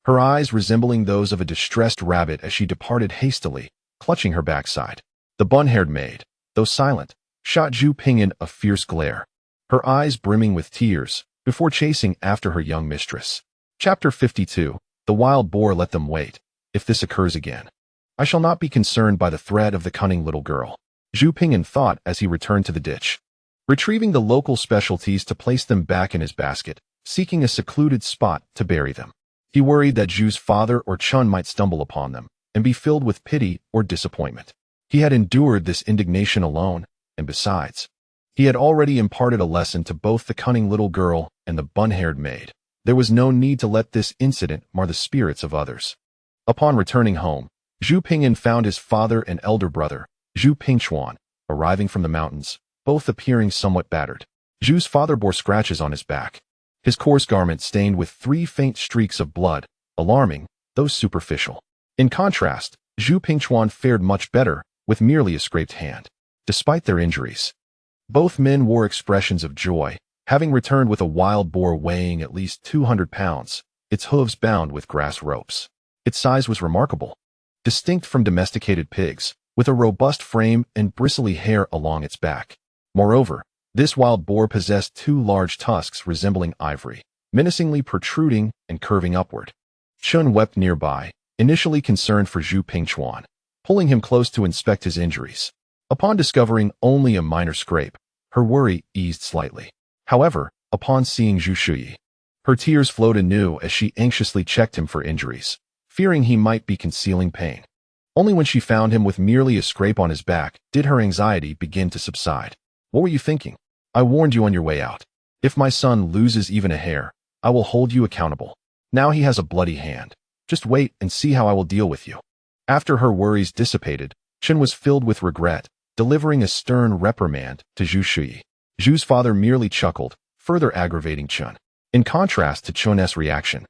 A: her eyes resembling those of a distressed rabbit as she departed hastily, clutching her backside. The bun-haired maid, though silent, shot Zhu Pingyan a fierce glare, her eyes brimming with tears, before chasing after her young mistress. Chapter 52. The wild boar let them wait. If this occurs again, I shall not be concerned by the threat of the cunning little girl, Zhu Pingyan thought as he returned to the ditch, retrieving the local specialties to place them back in his basket, seeking a secluded spot to bury them. He worried that Zhu's father or Chun might stumble upon them and be filled with pity or disappointment. He had endured this indignation alone, and besides, he had already imparted a lesson to both the cunning little girl and the bun-haired maid. There was no need to let this incident mar the spirits of others. Upon returning home, Zhu Pingyan found his father and elder brother, Zhu Pingchuan, arriving from the mountains, both appearing somewhat battered. Zhu's father bore scratches on his back, his coarse garment stained with 3 faint streaks of blood, alarming, though superficial. In contrast, Zhu Pingchuan fared much better, with merely a scraped hand. Despite their injuries, both men wore expressions of joy, having returned with a wild boar weighing at least 200 pounds, its hooves bound with grass ropes. Its size was remarkable, distinct from domesticated pigs, with a robust frame and bristly hair along its back. Moreover, this wild boar possessed 2 large tusks resembling ivory, menacingly protruding and curving upward. Chun wept nearby, initially concerned for Zhu Pingchuan, pulling him close to inspect his injuries. Upon discovering only a minor scrape, her worry eased slightly. However, upon seeing Zhu Shuyi, her tears flowed anew as she anxiously checked him for injuries, fearing he might be concealing pain. Only when she found him with merely a scrape on his back did her anxiety begin to subside. What were you thinking? I warned you on your way out. If my son loses even a hair, I will hold you accountable. Now he has a bloody hand. Just wait and see how I will deal with you. After her worries dissipated, Chen was filled with regret, delivering a stern reprimand to Zhu Shuyi. Zhu's father merely chuckled, further aggravating Chun. In contrast to Chun's reaction,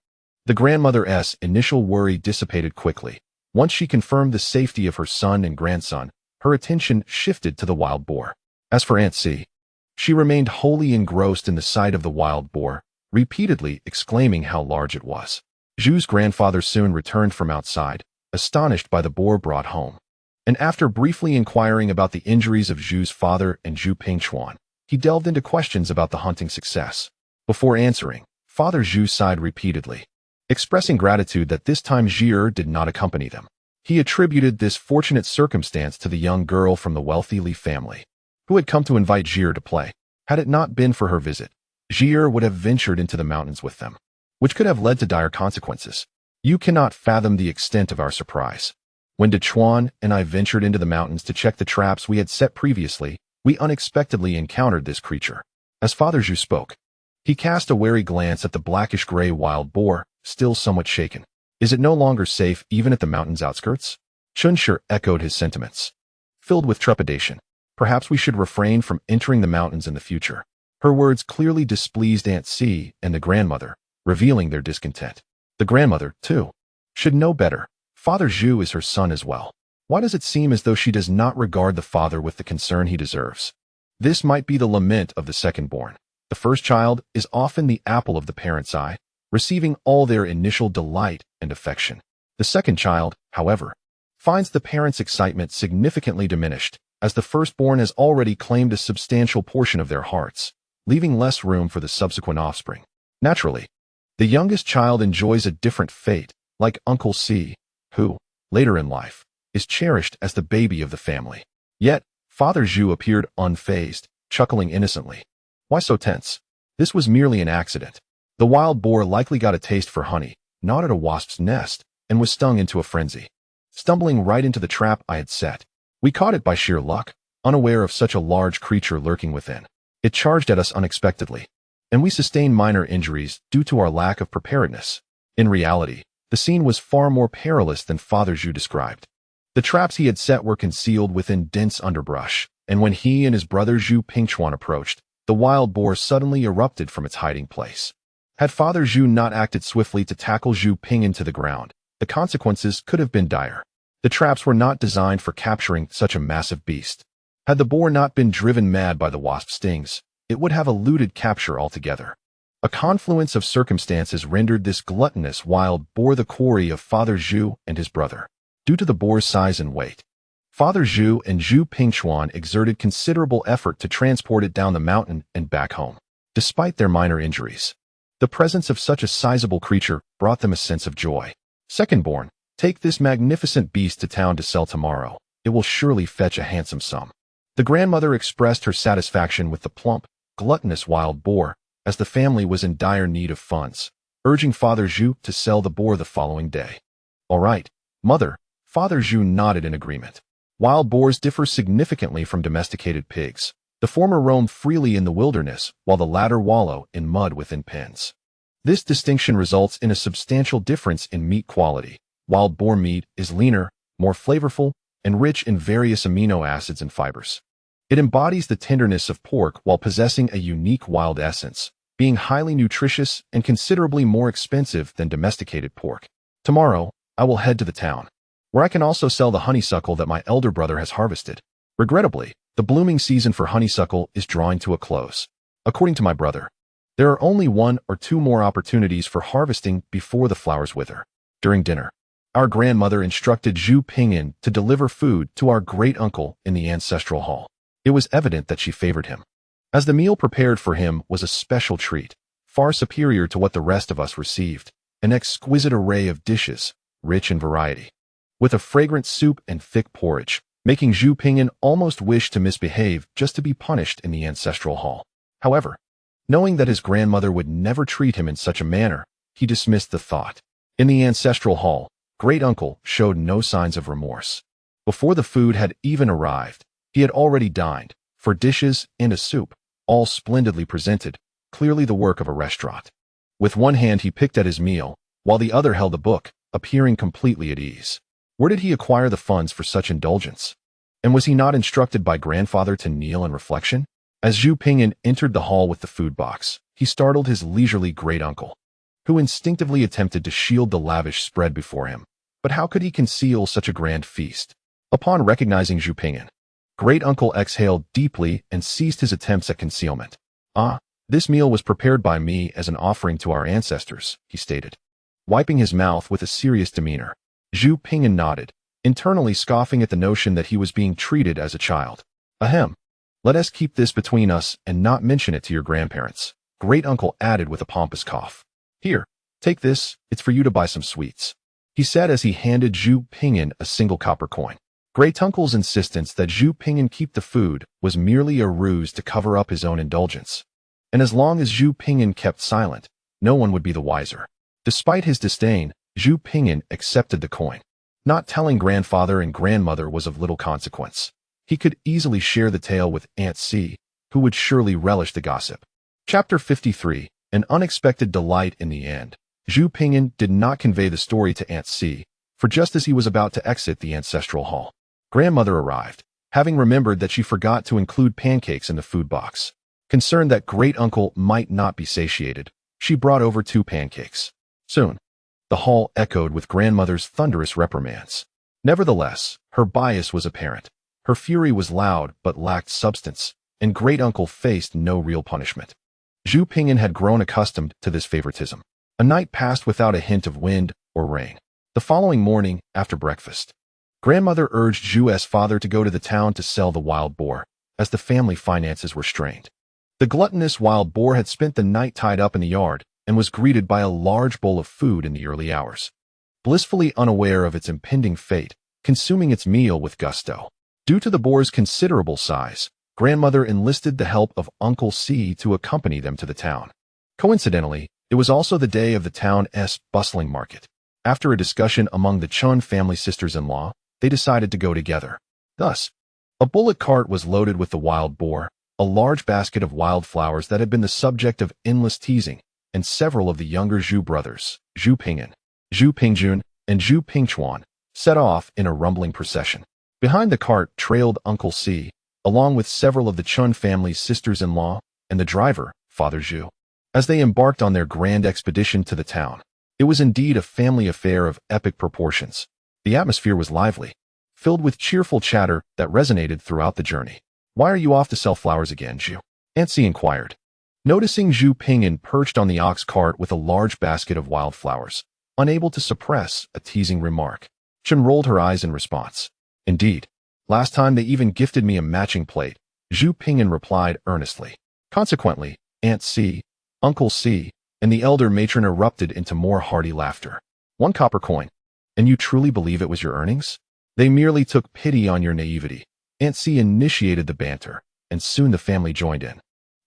A: the grandmother's initial worry dissipated quickly. Once she confirmed the safety of her son and grandson, her attention shifted to the wild boar. As for Aunt C, she remained wholly engrossed in the sight of the wild boar, repeatedly exclaiming how large it was. Zhu's grandfather soon returned from outside, astonished by the boar brought home. And after briefly inquiring about the injuries of Zhu's father and Zhu Pingchuan, he delved into questions about the hunting success. Before answering, Father Zhu sighed repeatedly, expressing gratitude that this time Zhi did not accompany them. He attributed this fortunate circumstance to the young girl from the wealthy Li family, who had come to invite Zhi to play. Had it not been for her visit, Zhi would have ventured into the mountains with them, which could have led to dire consequences. You cannot fathom the extent of our surprise. When Dechuan and I ventured into the mountains to check the traps we had set previously, we unexpectedly encountered this creature. As Father Zhu spoke, he cast a wary glance at the blackish-gray wild boar, still somewhat shaken. Is it no longer safe even at the mountain's outskirts? Chunshi echoed his sentiments, filled with trepidation. Perhaps we should refrain from entering the mountains in the future. Her words clearly displeased Aunt C and the grandmother, revealing their discontent. The grandmother, too, should know better. Father Zhu is her son as well. Why does it seem as though she does not regard the father with the concern he deserves? This might be the lament of the second-born. The first child is often the apple of the parent's eye, receiving all their initial delight and affection. The second child, however, finds the parent's excitement significantly diminished, as the firstborn has already claimed a substantial portion of their hearts, leaving less room for the subsequent offspring. Naturally, the youngest child enjoys a different fate, like Uncle C, who, later in life, is cherished as the baby of the family. Yet, Father Zhu appeared unfazed, chuckling innocently. Why so tense? This was merely an accident. The wild boar likely got a taste for honey, gnawed at a wasp's nest, and was stung into a frenzy, stumbling right into the trap I had set. We caught it by sheer luck, unaware of such a large creature lurking within. It charged at us unexpectedly, and we sustained minor injuries due to our lack of preparedness. In reality, the scene was far more perilous than Father Zhu described. The traps he had set were concealed within dense underbrush, and when he and his brother Zhu Pingchuan approached, the wild boar suddenly erupted from its hiding place. Had Father Zhu not acted swiftly to tackle Zhu Ping to the ground, the consequences could have been dire. The traps were not designed for capturing such a massive beast. Had the boar not been driven mad by the wasp stings, it would have eluded capture altogether. A confluence of circumstances rendered this gluttonous wild boar the quarry of Father Zhu and his brother. Due to the boar's size and weight, Father Zhu and Zhu Pingchuan exerted considerable effort to transport it down the mountain and back home. Despite their minor injuries, the presence of such a sizable creature brought them a sense of joy. Second-born, take this magnificent beast to town to sell tomorrow. It will surely fetch a handsome sum. The grandmother expressed her satisfaction with the plump, gluttonous wild boar, as the family was in dire need of funds, urging Father Zhu to sell the boar the following day. All right, Mother. Father Zhu nodded in agreement. Wild boars differ significantly from domesticated pigs. The former roam freely in the wilderness, while the latter wallow in mud within pens. This distinction results in a substantial difference in meat quality. Wild boar meat is leaner, more flavorful, and rich in various amino acids and fibers. It embodies the tenderness of pork while possessing a unique wild essence, being highly nutritious and considerably more expensive than domesticated pork. Tomorrow, I will head to the town, where I can also sell the honeysuckle that my elder brother has harvested. Regrettably, the blooming season for honeysuckle is drawing to a close. According to my brother, there are only 1 or 2 more opportunities for harvesting before the flowers wither. During dinner, our grandmother instructed Zhu Pingyan to deliver food to our great-uncle in the ancestral hall. It was evident that she favored him, as the meal prepared for him was a special treat, far superior to what the rest of us received, an exquisite array of dishes, rich in variety, with a fragrant soup and thick porridge, making Zhu Pingyan almost wish to misbehave just to be punished in the ancestral hall. However, knowing that his grandmother would never treat him in such a manner, he dismissed the thought. In the ancestral hall, great-uncle showed no signs of remorse. Before the food had even arrived, he had already dined, for dishes and a soup, all splendidly presented, clearly the work of a restaurant. With one hand he picked at his meal, while the other held a book, appearing completely at ease. Where did he acquire the funds for such indulgence? And was he not instructed by grandfather to kneel in reflection? As Zhu Pingyan entered the hall with the food box, he startled his leisurely great-uncle, who instinctively attempted to shield the lavish spread before him. But how could he conceal such a grand feast? Upon recognizing Zhu Pingyan, great-uncle exhaled deeply and ceased his attempts at concealment. "Ah, this meal was prepared by me as an offering to our ancestors," he stated, wiping his mouth with a serious demeanor. Zhu Pingyan nodded, internally scoffing at the notion that he was being treated as a child. "Ahem. Let us keep this between us and not mention it to your grandparents," great-uncle added with a pompous cough. "Here, take this, it's for you to buy some sweets," he said as he handed Zhu Pingyan a single copper coin. Great-uncle's insistence that Zhu Pingyan keep the food was merely a ruse to cover up his own indulgence. And as long as Zhu Pingyan kept silent, no one would be the wiser. Despite his disdain, Zhu Pingyan accepted the coin. Not telling grandfather and grandmother was of little consequence. He could easily share the tale with Aunt C, who would surely relish the gossip. Chapter 53, An Unexpected Delight in the End. Zhu Pingyan did not convey the story to Aunt C, for just as he was about to exit the ancestral hall, grandmother arrived, having remembered that she forgot to include pancakes in the food box. Concerned that great-uncle might not be satiated, she brought over 2 pancakes. Soon, the hall echoed with grandmother's thunderous reprimands. Nevertheless, her bias was apparent. Her fury was loud but lacked substance, and great-uncle faced no real punishment. Zhu Pingyan had grown accustomed to this favoritism. A night passed without a hint of wind or rain. The following morning, after breakfast, grandmother urged Zhu's father to go to the town to sell the wild boar, as the family finances were strained. The gluttonous wild boar had spent the night tied up in the yard and was greeted by a large bowl of food in the early hours. Blissfully unaware of its impending fate, consuming its meal with gusto. Due to the boar's considerable size, grandmother enlisted the help of Uncle C to accompany them to the town. Coincidentally, it was also the day of the town's bustling market. After a discussion among the Chun family sisters-in-law, they decided to go together. Thus, a bullock cart was loaded with the wild boar, a large basket of wildflowers that had been the subject of endless teasing, and several of the younger Zhu brothers, Zhu Pingyan, Zhu Pingjun, and Zhu Pingchuan, set off in a rumbling procession. Behind the cart trailed Uncle C, along with several of the Chun family's sisters-in-law, and the driver, Father Zhu. As they embarked on their grand expedition to the town, it was indeed a family affair of epic proportions. The atmosphere was lively, filled with cheerful chatter that resonated throughout the journey. "Why are you off to sell flowers again, Zhu?" Aunt C inquired. Noticing Zhu Pingyan perched on the ox cart with a large basket of wildflowers, unable to suppress a teasing remark, Chen rolled her eyes in response. "Indeed. Last time they even gifted me a matching plate," Zhu Pingyan replied earnestly. Consequently, Aunt C, Uncle C, and the elder matron erupted into more hearty laughter. "1 copper coin. And you truly believe it was your earnings?" "They merely took pity on your naivety." Aunt C initiated the banter, and soon the family joined in,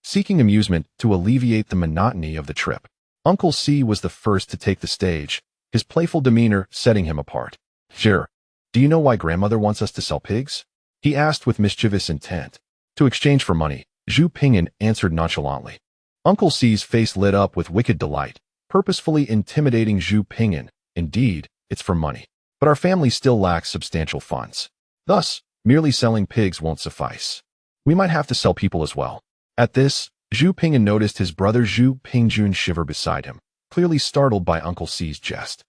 A: seeking amusement to alleviate the monotony of the trip. Uncle C was the first to take the stage, his playful demeanor setting him apart. "Sure. Do you know why grandmother wants us to sell pigs?" he asked with mischievous intent. "To exchange for money," Zhu Pingyan answered nonchalantly. Uncle C's face lit up with wicked delight, purposefully intimidating Zhu Pingyan. "Indeed, it's for money. But our family still lacks substantial funds. Thus, merely selling pigs won't suffice. We might have to sell people as well." At this, Zhu Pingyan noticed his brother Zhu Pingjun shiver beside him, clearly startled by Uncle C's jest.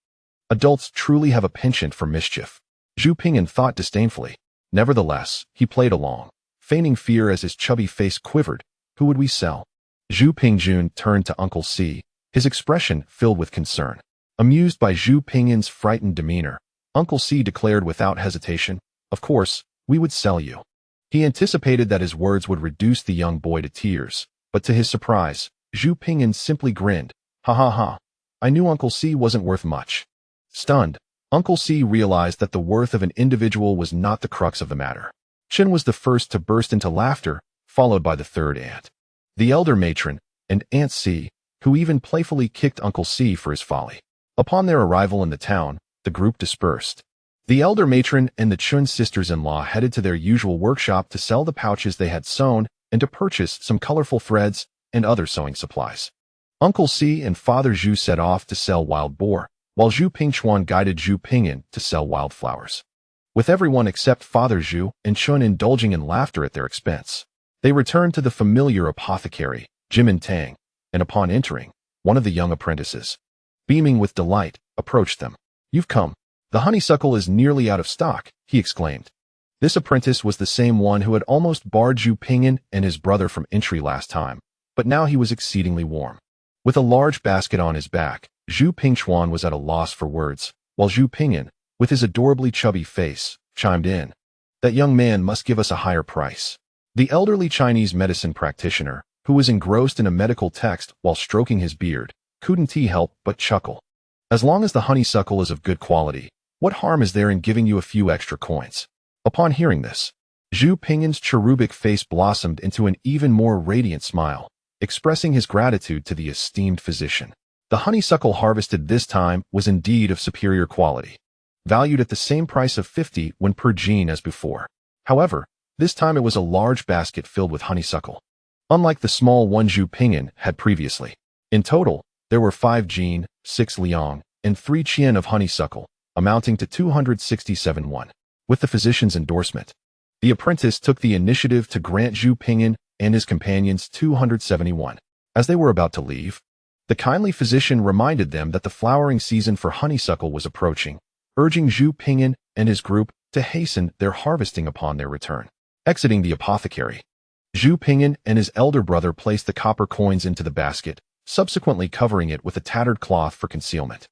A: Adults truly have a penchant for mischief, Zhu Pingyan thought disdainfully. Nevertheless, he played along, feigning fear as his chubby face quivered. "Who would we sell?" Zhu Pingjun turned to Uncle C, his expression filled with concern. Amused by Zhu Pingyan's frightened demeanor, Uncle C declared without hesitation, "Of course, we would sell you." He anticipated that his words would reduce the young boy to tears, but to his surprise, Zhu Pingyan simply grinned. "Ha ha ha. I knew Uncle C wasn't worth much." Stunned, Uncle C realized that the worth of an individual was not the crux of the matter. Chen was the first to burst into laughter, followed by the third aunt, the elder matron, and Aunt C, who even playfully kicked Uncle C for his folly. Upon their arrival in the town, the group dispersed. The elder matron and the Chun sisters-in-law headed to their usual workshop to sell the pouches they had sewn and to purchase some colorful threads and other sewing supplies. Uncle C and Father Zhu set off to sell wild boar, while Zhu Pingchuan guided Zhu Pingyan to sell wildflowers. With everyone except Father Zhu and Chun indulging in laughter at their expense, They returned to the familiar apothecary, Jim and Tang, and upon entering, one of the young apprentices, beaming with delight, approached them. "You've come. The honeysuckle is nearly out of stock," he exclaimed. This apprentice was the same one who had almost barred Zhu Pingyan and his brother from entry last time, but now he was exceedingly warm. With a large basket on his back, Zhu Pingchuan was at a loss for words, while Zhu Pingyan, with his adorably chubby face, chimed in. "That young man must give us a higher price." The elderly Chinese medicine practitioner, who was engrossed in a medical text while stroking his beard, couldn't he help but chuckle. "As long as the honeysuckle is of good quality, what harm is there in giving you a few extra coins?" Upon hearing this, Zhu Pingyan's cherubic face blossomed into an even more radiant smile, expressing his gratitude to the esteemed physician. The honeysuckle harvested this time was indeed of superior quality, valued at the same price of 50 when per jean as before. However, this time it was a large basket filled with honeysuckle, unlike the small one Zhu Pingyan had previously. In total, there were 5 jean, 6 liang, and 3 qian of honeysuckle, amounting to 267 won. With the physician's endorsement, the apprentice took the initiative to grant Zhu Pingyan and his companions 271. As they were about to leave, the kindly physician reminded them that the flowering season for honeysuckle was approaching, urging Zhu Pingyan and his group to hasten their harvesting upon their return. Exiting the apothecary, Zhu Pingyan and his elder brother placed the copper coins into the basket, subsequently covering it with a tattered cloth for concealment.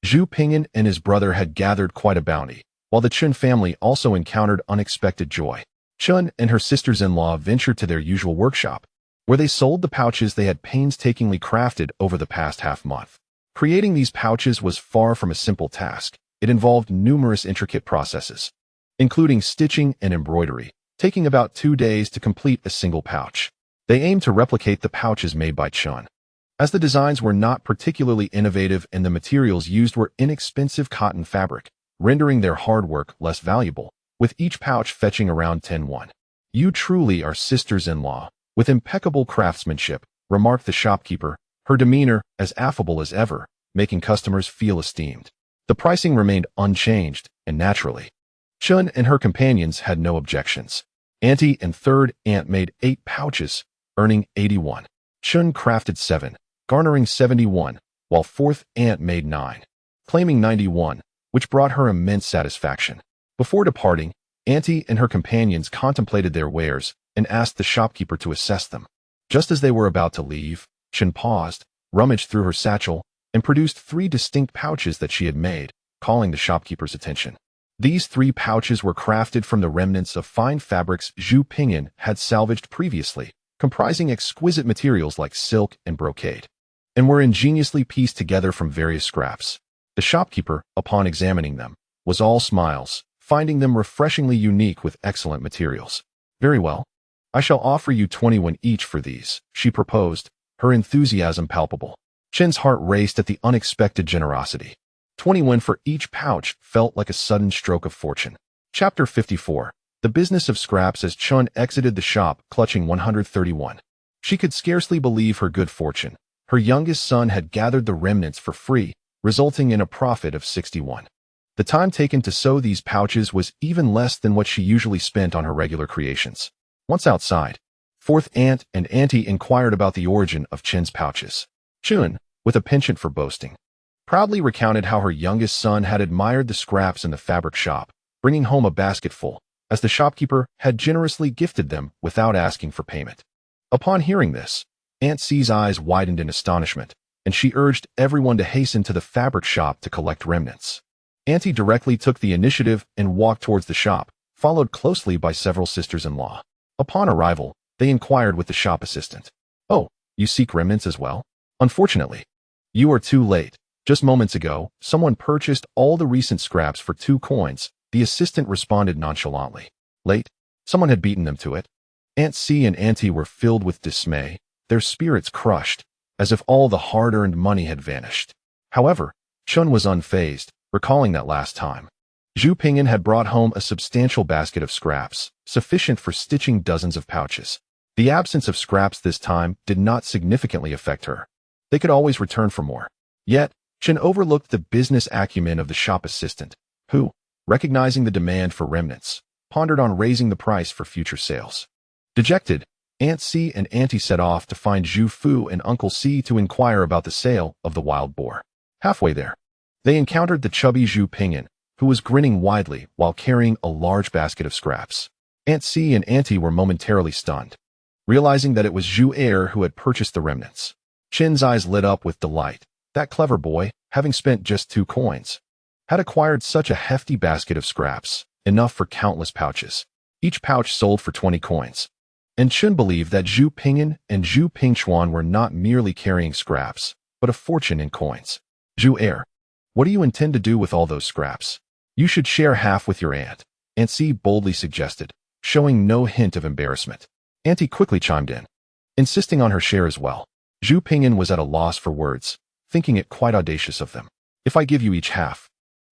A: Zhu Pingyan and his brother had gathered quite a bounty, while the Chun family also encountered unexpected joy. Chun and her sisters-in-law ventured to their usual workshop, where they sold the pouches they had painstakingly crafted over the past half-month. Creating these pouches was far from a simple task. It involved numerous intricate processes, including stitching and embroidery, taking about 2 days to complete a single pouch. They aimed to replicate the pouches made by Chun, as the designs were not particularly innovative and the materials used were inexpensive cotton fabric, rendering their hard work less valuable, with each pouch fetching around 10 won. "You truly are sisters-in-law, with impeccable craftsmanship," remarked the shopkeeper, her demeanor as affable as ever, making customers feel esteemed. The pricing remained unchanged, and naturally, Chun and her companions had no objections. Auntie and third aunt made 8 pouches, earning 81. Chun crafted 7, garnering 71, while fourth aunt made 9, claiming 91, which brought her immense satisfaction. Before departing, Auntie and her companions contemplated their wares and asked the shopkeeper to assess them. Just as they were about to leave, Chun paused, rummaged through her satchel, and produced 3 distinct pouches that she had made, calling the shopkeeper's attention. These 3 pouches were crafted from the remnants of fine fabrics Zhu Pingyan had salvaged previously, comprising exquisite materials like silk and brocade, and were ingeniously pieced together from various scraps. The shopkeeper, upon examining them, was all smiles, finding them refreshingly unique with excellent materials. "Very well. I shall offer you 20 won each for these," she proposed, her enthusiasm palpable. Chen's heart raced at the unexpected generosity. 20 won for each pouch felt like a sudden stroke of fortune. Chapter 54. The business of scraps. As Chun exited the shop clutching 131. She could scarcely believe her good fortune. Her youngest son had gathered the remnants for free, resulting in a profit of 61. The time taken to sew these pouches was even less than what she usually spent on her regular creations. Once outside, fourth aunt and auntie inquired about the origin of Chen's pouches. Chun, with a penchant for boasting, proudly recounted how her youngest son had admired the scraps in the fabric shop, bringing home a basketful, as the shopkeeper had generously gifted them without asking for payment. Upon hearing this, Aunt C's eyes widened in astonishment, and she urged everyone to hasten to the fabric shop to collect remnants. Auntie directly took the initiative and walked towards the shop, followed closely by several sisters-in-law. Upon arrival, they inquired with the shop assistant, "Oh, you seek remnants as well? Unfortunately, you are too late. Just moments ago, someone purchased all the recent scraps for 2 coins, the assistant responded nonchalantly. Late? Someone had beaten them to it. Aunt C and Auntie were filled with dismay, their spirits crushed, as if all the hard-earned money had vanished. However, Chun was unfazed, recalling that last time Zhu Pingyan had brought home a substantial basket of scraps, sufficient for stitching dozens of pouches. The absence of scraps this time did not significantly affect her. They could always return for more. Yet, Chun overlooked the business acumen of the shop assistant, who, recognizing the demand for remnants, pondered on raising the price for future sales. Dejected, Aunt C and Auntie set off to find Zhu Fu and Uncle C to inquire about the sale of the wild boar. Halfway there, they encountered the chubby Zhu Pingyan, who was grinning widely while carrying a large basket of scraps. Aunt C and Auntie were momentarily stunned, realizing that it was Zhu Heir who had purchased the remnants. Chin's eyes lit up with delight. That clever boy, having spent just 2 coins, had acquired such a hefty basket of scraps, enough for countless pouches. Each pouch sold for 20 coins. And Chen believed that Zhu Pingyan and Zhu Pingchuan were not merely carrying scraps, but a fortune in coins. Zhu Heir, what do you intend to do with all those scraps? You should share half with your aunt, Aunt C boldly suggested, showing no hint of embarrassment. Auntie quickly chimed in, insisting on her share as well. Zhu Pingyan was at a loss for words, thinking it quite audacious of them. If I give you each half,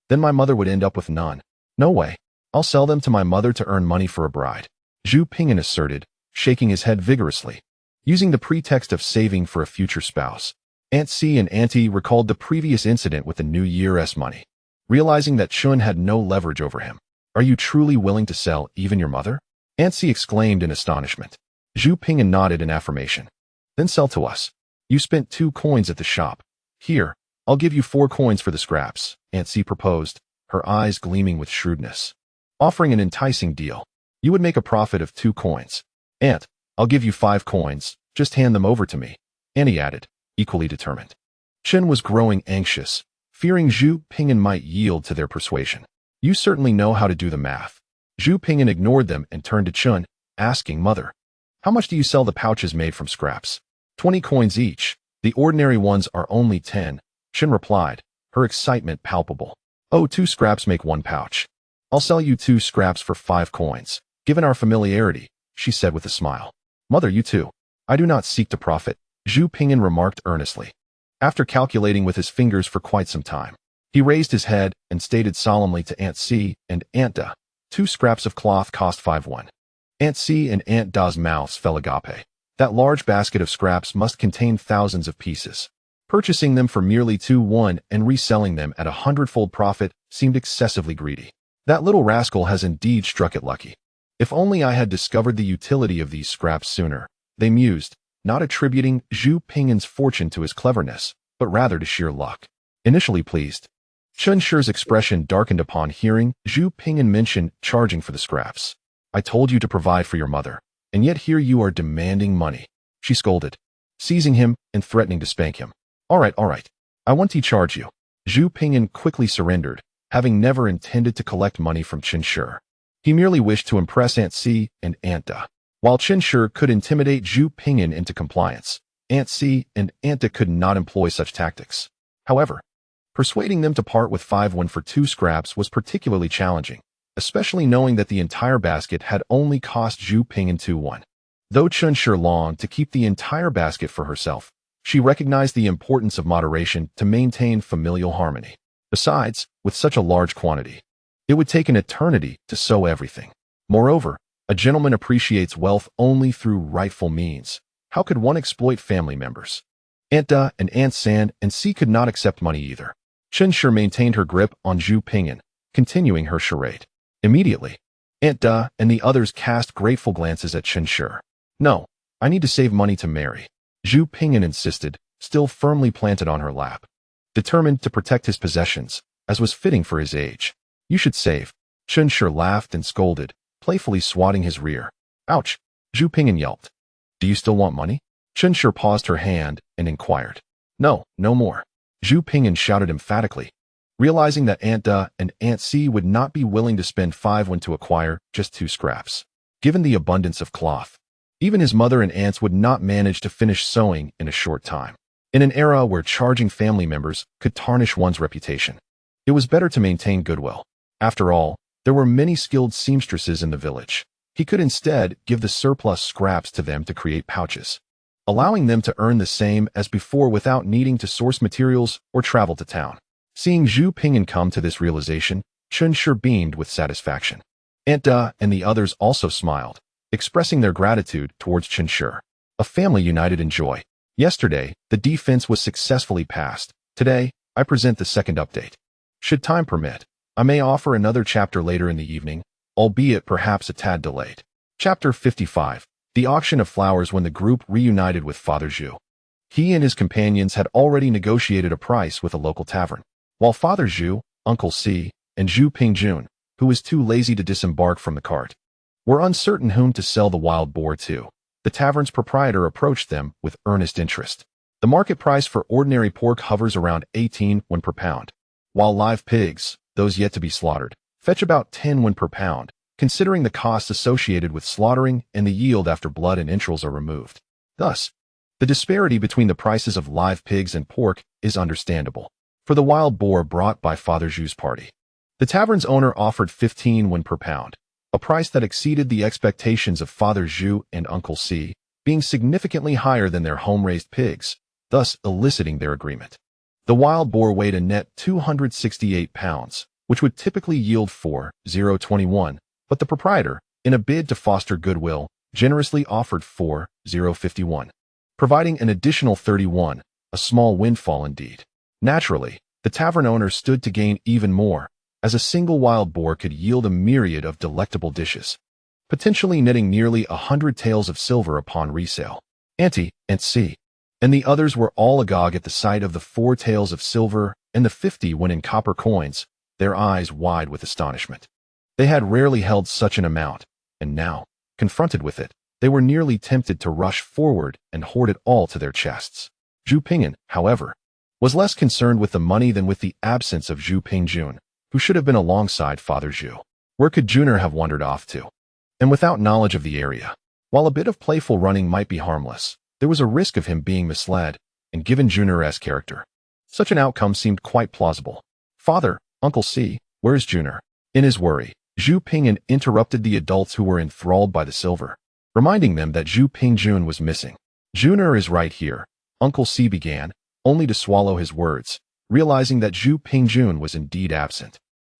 A: then my mother would end up with none. No way. I'll sell them to my mother to earn money for a bride, Zhu Pingyan asserted, shaking his head vigorously, using the pretext of saving for a future spouse. Aunt C and Auntie recalled the previous incident with the New Year's money, realizing that Chun had no leverage over him. Are you truly willing to sell even your mother? Aunt C exclaimed in astonishment. Zhu Pingyan nodded in affirmation. Then sell to us. You spent 2 coins at the shop. Here, I'll give you 4 coins for the scraps, Aunt C proposed, her eyes gleaming with shrewdness, offering an enticing deal. You would make a profit of 2 coins. Aunt, I'll give you 5 coins. Just hand them over to me, Annie added, equally determined. Chen was growing anxious, fearing Zhu Pingyan might yield to their persuasion. You certainly know how to do the math. Zhu Pingyan ignored them and turned to Chen, asking, Mother, how much do you sell the pouches made from scraps? 20 coins each. The ordinary ones are only 10, Chen replied, her excitement palpable. Oh, 2 scraps make 1 pouch. I'll sell you 2 scraps for 5 coins, given our familiarity, she said with a smile. Mother, you too. I do not seek to profit, Zhu Pingyan remarked earnestly. After calculating with his fingers for quite some time, he raised his head and stated solemnly to Aunt C and Aunt Da, 2 scraps of cloth cost 5 1. Aunt C and Aunt Da's mouths fell agape. That large basket of scraps must contain thousands of pieces. Purchasing them for merely 2 and reselling them at 100-fold profit seemed excessively greedy. That little rascal has indeed struck it lucky. If only I had discovered the utility of these scraps sooner, they mused, not attributing Zhu Pingyan's fortune to his cleverness, but rather to sheer luck. Initially pleased, Chen Shi's expression darkened upon hearing Zhu Pingyan mention charging for the scraps. I told you to provide for your mother, and yet here you are demanding money, she scolded, seizing him and threatening to spank him. All right, I want to charge you. Zhu Pingyan quickly surrendered, having never intended to collect money from Chen Shi. He merely wished to impress Aunt C and Aunt Da. While Chen Shi could intimidate Zhu Pingyan into compliance, Aunt C and Aunt Da could not employ such tactics. However, persuading them to part with 5 for 2 scraps was particularly challenging, especially knowing that the entire basket had only cost Zhu Pingyan 2 Though Chen Shi longed to keep the entire basket for herself, she recognized the importance of moderation to maintain familial harmony. Besides, with such a large quantity, it would take an eternity to sew everything. Moreover, a gentleman appreciates wealth only through rightful means. How could one exploit family members? Aunt Da and Aunt San and C could not accept money either. Chen Shi maintained her grip on Zhu Pingyan, continuing her charade. Immediately, Aunt Da and the others cast grateful glances at Chen Shi. No, I need to save money to marry, Zhu Pingyan insisted, still firmly planted on her lap, determined to protect his possessions, as was fitting for his age. You should save. Chen Shi laughed and scolded, playfully swatting his rear. Ouch, Zhu Pingyan yelped. Do you still want money? Chen Shi paused her hand and inquired. No, no more, Zhu Pingyan shouted emphatically, realizing that Aunt Da and Aunt C would not be willing to spend 5 to acquire just 2 scraps. Given the abundance of cloth, even his mother and aunts would not manage to finish sewing in a short time. In an era where charging family members could tarnish one's reputation, it was better to maintain goodwill. After all, there were many skilled seamstresses in the village. He could instead give the surplus scraps to them to create pouches, allowing them to earn the same as before without needing to source materials or travel to town. Seeing Zhu Pingyan come to this realization, Chen Shi beamed with satisfaction. Aunt Da and the others also smiled, expressing their gratitude towards Chen Shi. A family united in joy. Yesterday, the defense was successfully passed. Today, I present the second update. Should time permit, I may offer another chapter later in the evening, albeit perhaps a tad delayed. Chapter 55. the auction of flowers when the group reunited with Father Zhu. He and his companions had already negotiated a price with a local tavern, while Father Zhu, Uncle C, and Zhu Pingjun, who was too lazy to disembark from the cart, were uncertain whom to sell the wild boar to. The tavern's proprietor approached them with earnest interest. The market price for ordinary pork hovers around 18 won per pound, while live pigs, those yet to be slaughtered, fetch about 10 won per pound, considering the costs associated with slaughtering and the yield after blood and entrails are removed. Thus, the disparity between the prices of live pigs and pork is understandable. For the wild boar brought by Father Zhu's party, the tavern's owner offered 15 won per pound, a price that exceeded the expectations of Father Zhu and Uncle C, being significantly higher than their home-raised pigs, thus eliciting their agreement. The wild boar weighed a net 268 pounds, which would typically yield 4,021, but the proprietor, in a bid to foster goodwill, generously offered 4,051, providing an additional 31, a small windfall indeed. Naturally, the tavern owner stood to gain even more, as a single wild boar could yield a myriad of delectable dishes, potentially netting nearly 100 taels of silver upon resale. Auntie and C, and the others were all agog at the sight of the 4 taels of silver and the 50 when in copper coins, their eyes wide with astonishment. They had rarely held such an amount, and now, confronted with it, they were nearly tempted to rush forward and hoard it all to their chests. Zhu Pingyan, however, was less concerned with the money than with the absence of Zhu Pingjun, who should have been alongside Father Zhu. Where could Juner have wandered off to? And without knowledge of the area. While a bit of playful running might be harmless, there was a risk of him being misled, and given Juner's character, such an outcome seemed quite plausible. Father, Uncle C, where's Juner? In his worry, Zhu Pingyan interrupted the adults who were enthralled by the silver, reminding them that Zhu Pingjun was missing. Juner is right here, Uncle C began, only to swallow his words, realizing that Zhu Pingjun was indeed absent.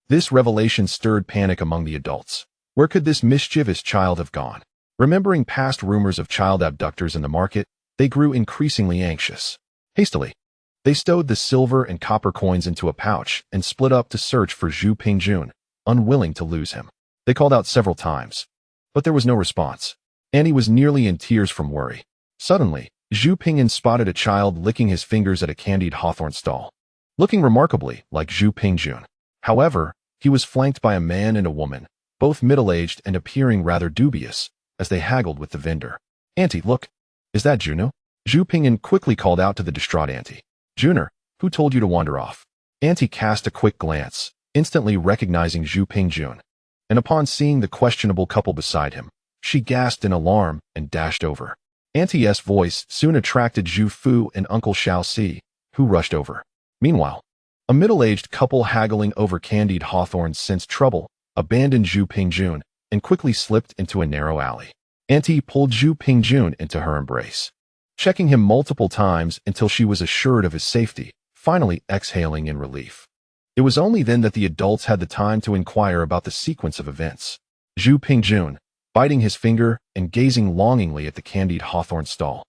A: This revelation stirred panic among the adults. Where could this mischievous child have gone? Remembering past rumors of child abductors in the market, they grew increasingly anxious. Hastily, they stowed the silver and copper coins into a pouch and split up to search for Zhu Pingjun, unwilling to lose him. They called out several times, but there was no response. Annie was nearly in tears from worry. Suddenly, Zhu Pingyan spotted a child licking his fingers at a candied hawthorn stall, looking remarkably like Zhu Pingjun. However, he was flanked by a man and a woman, both middle-aged and appearing rather dubious, as they haggled with the vendor. Auntie, look, is that Juno? Zhu Pingyan quickly called out to the distraught auntie. Juner, who told you to wander off? Auntie cast a quick glance, instantly recognizing Zhu Pingjun, and upon seeing the questionable couple beside him, she gasped in alarm and dashed over. Auntie's voice soon attracted Zhu Fu and Uncle Xiao Si, who rushed over. Meanwhile, a middle-aged couple haggling over candied hawthorns sensed trouble, abandoned Zhu Pingjun, and quickly slipped into a narrow alley. Auntie pulled Zhu Pingjun into her embrace, checking him multiple times until she was assured of his safety, finally exhaling in relief. It was only then that the adults had the time to inquire about the sequence of events. Zhu Pingjun, biting his finger and gazing longingly at the candied hawthorn stall,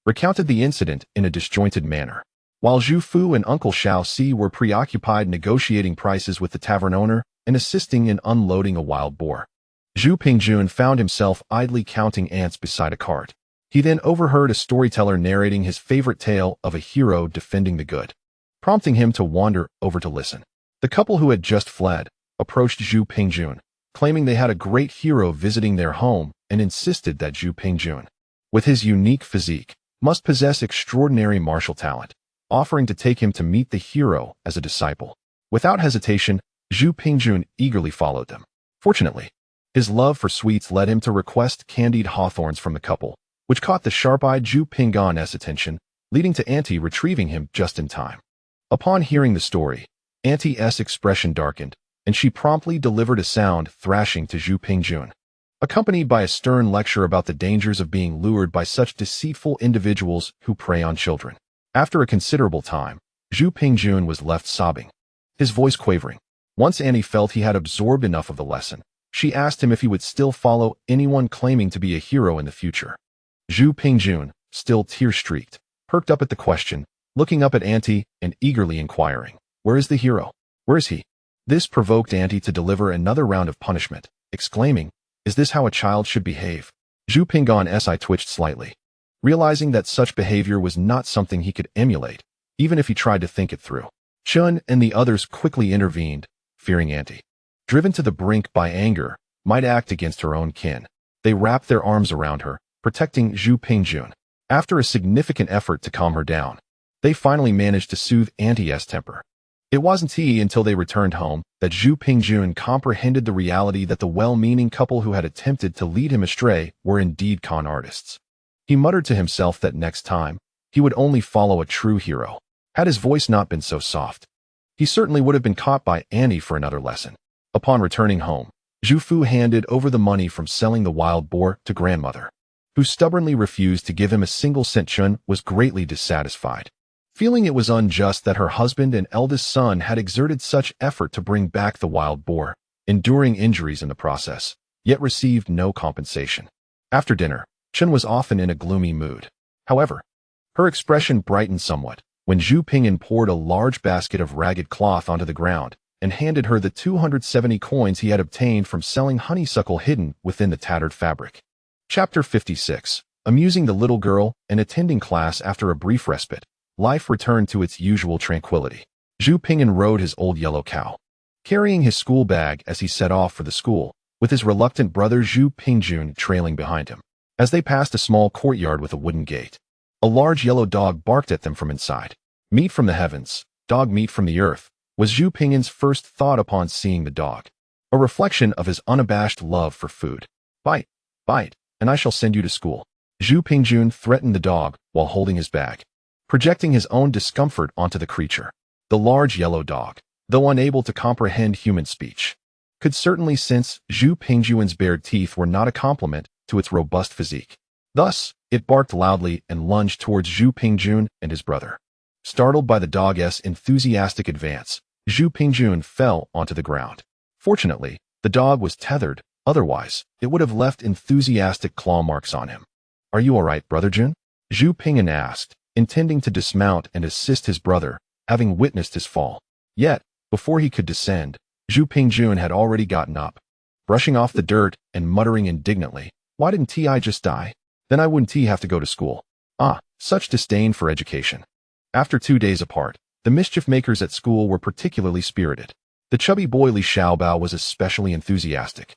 A: recounted the incident in a disjointed manner, while Zhu Fu and Uncle Xiao Si were preoccupied negotiating prices with the tavern owner and assisting in unloading a wild boar. Zhu Pingjun found himself idly counting ants beside a cart. He then overheard a storyteller narrating his favorite tale of a hero defending the good, prompting him to wander over to listen. The couple who had just fled approached Zhu Pingjun, claiming they had a great hero visiting their home and insisted that Zhu Pingjun, with his unique physique, must possess extraordinary martial talent, offering to take him to meet the hero as a disciple. Without hesitation, Zhu Pingjun eagerly followed them. Fortunately, his love for sweets led him to request candied hawthorns from the couple, which caught the sharp-eyed Zhu Pingjun's attention, leading to Auntie retrieving him just in time. Upon hearing the story, Auntie's expression darkened, and she promptly delivered a sound thrashing to Zhu Pingjun, accompanied by a stern lecture about the dangers of being lured by such deceitful individuals who prey on children. After a considerable time, Zhu Pingjun was left sobbing, his voice quavering. Once Annie felt he had absorbed enough of the lesson, she asked him if he would still follow anyone claiming to be a hero in the future. Zhu Pingjun, still tear-streaked, perked up at the question, looking up at Auntie and eagerly inquiring, "Where is the hero? Where is he?" This provoked Auntie to deliver another round of punishment, exclaiming, "Is this how a child should behave?" Zhu Pinggan's eye twitched slightly, realizing that such behavior was not something he could emulate, even if he tried to think it through. Chun and the others quickly intervened, fearing Auntie, driven to the brink by anger, might act against her own kin. They wrapped their arms around her, protecting Zhu Pingjun. After a significant effort to calm her down, they finally managed to soothe Auntie's temper. It wasn't until they returned home that Zhu Pingjun comprehended the reality that the well-meaning couple who had attempted to lead him astray were indeed con artists. He muttered to himself that next time, he would only follow a true hero. Had his voice not been so soft, he certainly would have been caught by Auntie for another lesson. Upon returning home, Zhu Fu handed over the money from selling the wild boar to grandmother, who stubbornly refused to give him a single cent. Chun was greatly dissatisfied, feeling it was unjust that her husband and eldest son had exerted such effort to bring back the wild boar, enduring injuries in the process, yet received no compensation. After dinner, Chun was often in a gloomy mood. However, her expression brightened somewhat when Zhu Pingyan poured a large basket of ragged cloth onto the ground and handed her the 270 coins he had obtained from selling honeysuckle hidden within the tattered fabric. Chapter 56. Amusing the little girl and attending class. After a brief respite, life returned to its usual tranquility. Zhu Pingyan rode his old yellow cow, carrying his school bag as he set off for the school, with his reluctant brother Zhu Pingjun trailing behind him. As they passed a small courtyard with a wooden gate, a large yellow dog barked at them from inside. Meat from the heavens, dog meat from the earth, was Zhu Pingyan's first thought upon seeing the dog, a reflection of his unabashed love for food. Bite, bite, and I shall send you to school. Zhu Pingjun threatened the dog while holding his bag, projecting his own discomfort onto the creature. The large yellow dog, though unable to comprehend human speech, could certainly sense Zhu Pingjun's bared teeth were not a compliment to its robust physique. Thus, it barked loudly and lunged towards Zhu Pingjun and his brother. Startled by the dog's enthusiastic advance, Zhu Pingjun fell onto the ground. Fortunately, the dog was tethered, otherwise, it would have left enthusiastic claw marks on him. Are you all right, Brother Jun? Zhu Pingyan asked, intending to dismount and assist his brother, having witnessed his fall. Yet, before he could descend, Zhu Pingjun had already gotten up, brushing off the dirt and muttering indignantly, "Why didn't I just die? Then I wouldn't have to go to school." Ah, such disdain for education. After 2 days apart, the mischief makers at school were particularly spirited. The chubby boy Li Xiaobao was especially enthusiastic,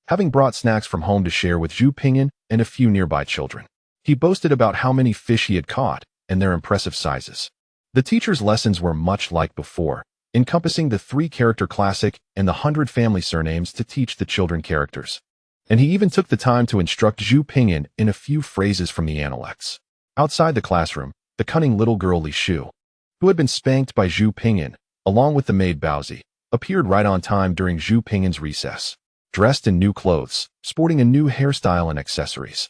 A: having brought snacks from home to share with Zhu Pingyan and a few nearby children. He boasted about how many fish he had caught and their impressive sizes. The teacher's lessons were much like before, encompassing the 3-character classic and the 100 family surnames to teach the children characters. And he even took the time to instruct Zhu Pingyan in a few phrases from the analects. Outside the classroom, the cunning little girl Li Shu, who had been spanked by Zhu Pingyan, along with the maid Baozi, appeared right on time during Zhu Pingyan's recess, dressed in new clothes, sporting a new hairstyle and accessories.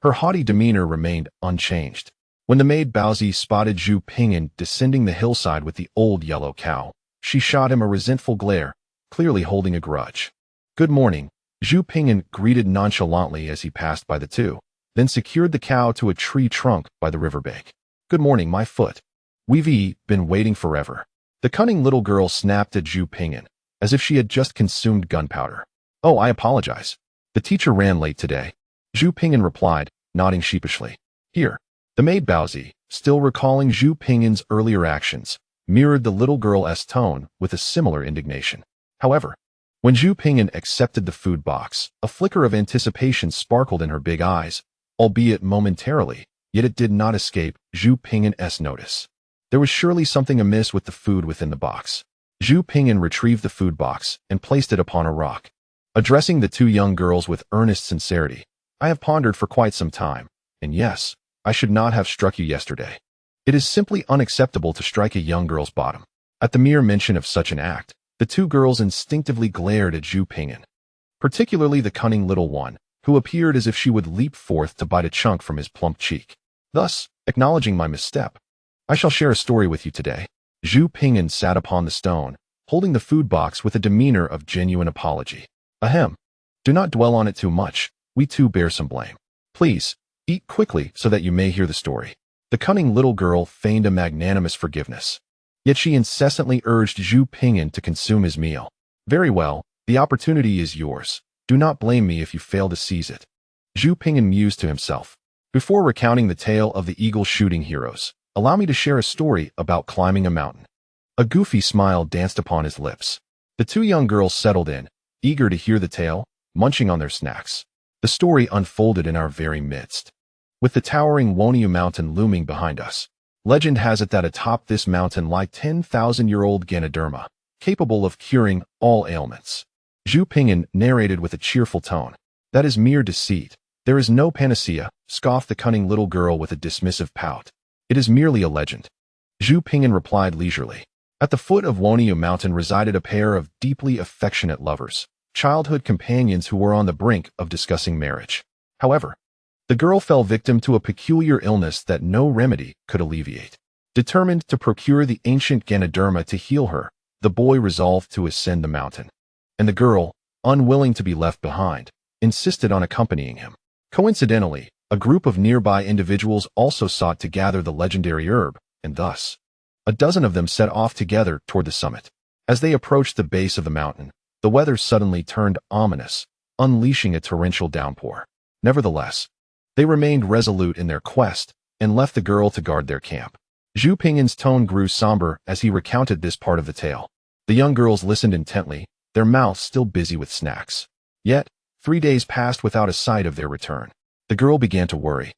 A: Her haughty demeanor remained unchanged. When the maid Baozi spotted Zhu Pingyan descending the hillside with the old yellow cow, she shot him a resentful glare, clearly holding a grudge. "Good morning," Zhu Pingyan greeted nonchalantly as he passed by the two, then secured the cow to a tree trunk by the riverbank. "Good morning, my foot. We've been waiting forever." The cunning little girl snapped at Zhu Pingyan, as if she had just consumed gunpowder. "Oh, I apologize. The teacher ran late today," Zhu Pingyan replied, nodding sheepishly. "Here." The maid Baozi, still recalling Zhu Pingyan's earlier actions, mirrored the little girl's tone with a similar indignation. However, when Zhu Pingyan accepted the food box, a flicker of anticipation sparkled in her big eyes, albeit momentarily, yet it did not escape Zhu Pingyan's notice. There was surely something amiss with the food within the box. Zhu Pingyan retrieved the food box and placed it upon a rock. Addressing the 2 young girls with earnest sincerity, "I have pondered for quite some time, and yes, I should not have struck you yesterday. It is simply unacceptable to strike a young girl's bottom." At the mere mention of such an act, the 2 girls instinctively glared at Zhu Pingyan, particularly the cunning little one, who appeared as if she would leap forth to bite a chunk from his plump cheek. Thus, acknowledging my misstep, "I shall share a story with you today." Zhu Pingyan sat upon the stone, holding the food box with a demeanor of genuine apology. "Ahem. Do not dwell on it too much. We too bear some blame. Please, eat quickly so that you may hear the story." The cunning little girl feigned a magnanimous forgiveness, yet she incessantly urged Zhu Pingyan to consume his meal. "Very well, the opportunity is yours. Do not blame me if you fail to seize it." Zhu Ping'an mused to himself. Before recounting the tale of the eagle-shooting heroes, allow me to share a story about climbing a mountain. A goofy smile danced upon his lips. The two young girls settled in, eager to hear the tale, munching on their snacks. The story unfolded in our very midst. With the towering Woniu mountain looming behind us, legend has it that atop this mountain lie 10,000-year-old Ganoderma, capable of curing all ailments. Zhu Ping'an narrated with a cheerful tone. That is mere deceit. There is no panacea, scoffed the cunning little girl with a dismissive pout. It is merely a legend. Zhu Ping'an replied leisurely. At the foot of Woniu mountain resided a pair of deeply affectionate lovers, childhood companions who were on the brink of discussing marriage. However, the girl fell victim to a peculiar illness that no remedy could alleviate. Determined to procure the ancient Ganoderma to heal her, the boy resolved to ascend the mountain. And the girl, unwilling to be left behind, insisted on accompanying him. Coincidentally, a group of nearby individuals also sought to gather the legendary herb, and thus, a dozen of them set off together toward the summit. As they approached the base of the mountain, the weather suddenly turned ominous, unleashing a torrential downpour. Nevertheless, they remained resolute in their quest and left the girl to guard their camp. Zhu Ping'an's tone grew somber as he recounted this part of the tale. The young girls listened intently, their mouths still busy with snacks. Yet, 3 days passed without a sight of their return. The girl began to worry,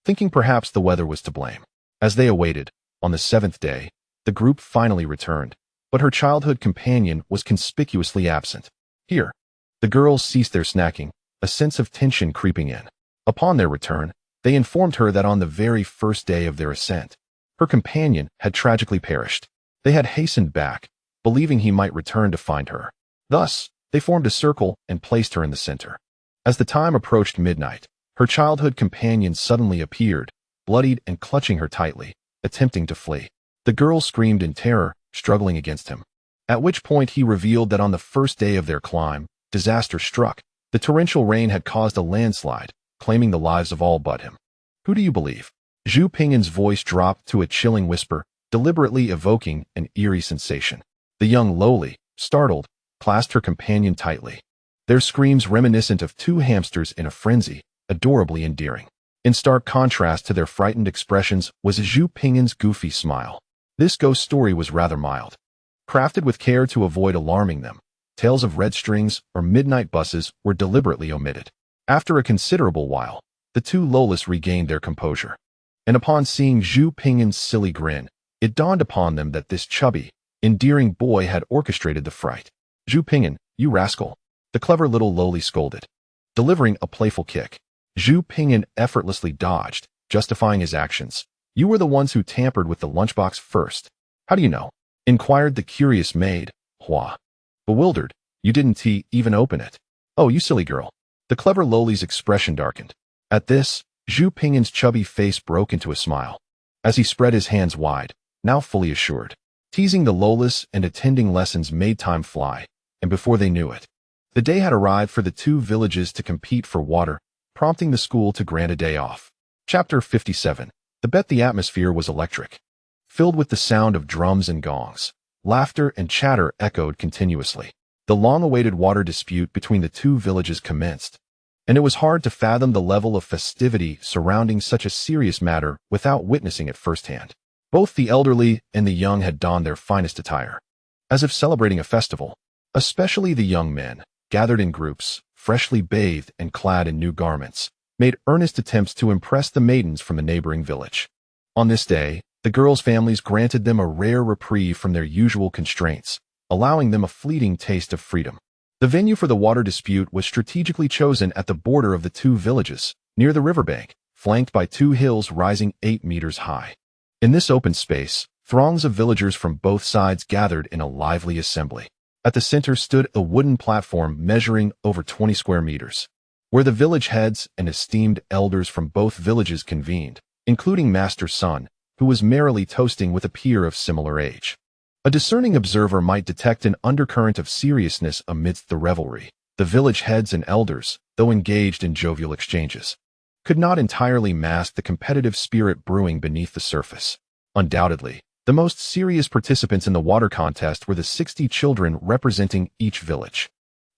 A: thinking perhaps the weather was to blame. As they awaited, on the 7th day, the group finally returned, but her childhood companion was conspicuously absent. Here, the girls ceased their snacking, a sense of tension creeping in. Upon their return, they informed her that on the very first day of their ascent, her companion had tragically perished. They had hastened back, believing he might return to find her. Thus, they formed a circle and placed her in the center. As the time approached midnight, her childhood companion suddenly appeared, bloodied and clutching her tightly, attempting to flee. The girl screamed in terror, struggling against him. At which point he revealed that on the first day of their climb, disaster struck. The torrential rain had caused a landslide, claiming the lives of all but him. Who do you believe? Zhu Ping'an's voice dropped to a chilling whisper, deliberately evoking an eerie sensation. The young lowly, startled, clasped her companion tightly. Their screams reminiscent of two hamsters in a frenzy, adorably endearing. In stark contrast to their frightened expressions was Zhu Ping'an's goofy smile. This ghost story was rather mild. Crafted with care to avoid alarming them, tales of red strings or midnight buses were deliberately omitted. After a considerable while, the two Lolas regained their composure. And upon seeing Zhu Ping'an's silly grin, it dawned upon them that this chubby, endearing boy had orchestrated the fright. Zhu Ping'an, you rascal! The clever little lowly scolded. Delivering a playful kick, Zhu Ping'an effortlessly dodged, justifying his actions. You were the ones who tampered with the lunchbox first. How do you know? Inquired the curious maid, Hua. Bewildered, you didn't even open it. Oh, you silly girl. The clever lowly's expression darkened. At this, Zhu Ping'an's chubby face broke into a smile. As he spread his hands wide, now fully assured. Teasing the Lolas and attending lessons made time fly, and before they knew it, the day had arrived for the two villages to compete for water, prompting the school to grant a day off. Chapter 57. The atmosphere was electric. Filled with the sound of drums and gongs, laughter and chatter echoed continuously. The long-awaited water dispute between the two villages commenced, and it was hard to fathom the level of festivity surrounding such a serious matter without witnessing it firsthand. Both the elderly and the young had donned their finest attire, as if celebrating a festival. Especially the young men, gathered in groups, freshly bathed and clad in new garments, made earnest attempts to impress the maidens from the neighboring village. On this day, the girls' families granted them a rare reprieve from their usual constraints, allowing them a fleeting taste of freedom. The venue for the water dispute was strategically chosen at the border of the two villages, near the riverbank, flanked by two hills rising 8 meters high. In this open space, throngs of villagers from both sides gathered in a lively assembly. At the center stood a wooden platform measuring over 20 square meters, where the village heads and esteemed elders from both villages convened, including Master Sun, who was merrily toasting with a peer of similar age. A discerning observer might detect an undercurrent of seriousness amidst the revelry. The village heads and elders, though engaged in jovial exchanges, could not entirely mask the competitive spirit brewing beneath the surface. Undoubtedly, the most serious participants in the water contest were the 60 children representing each village.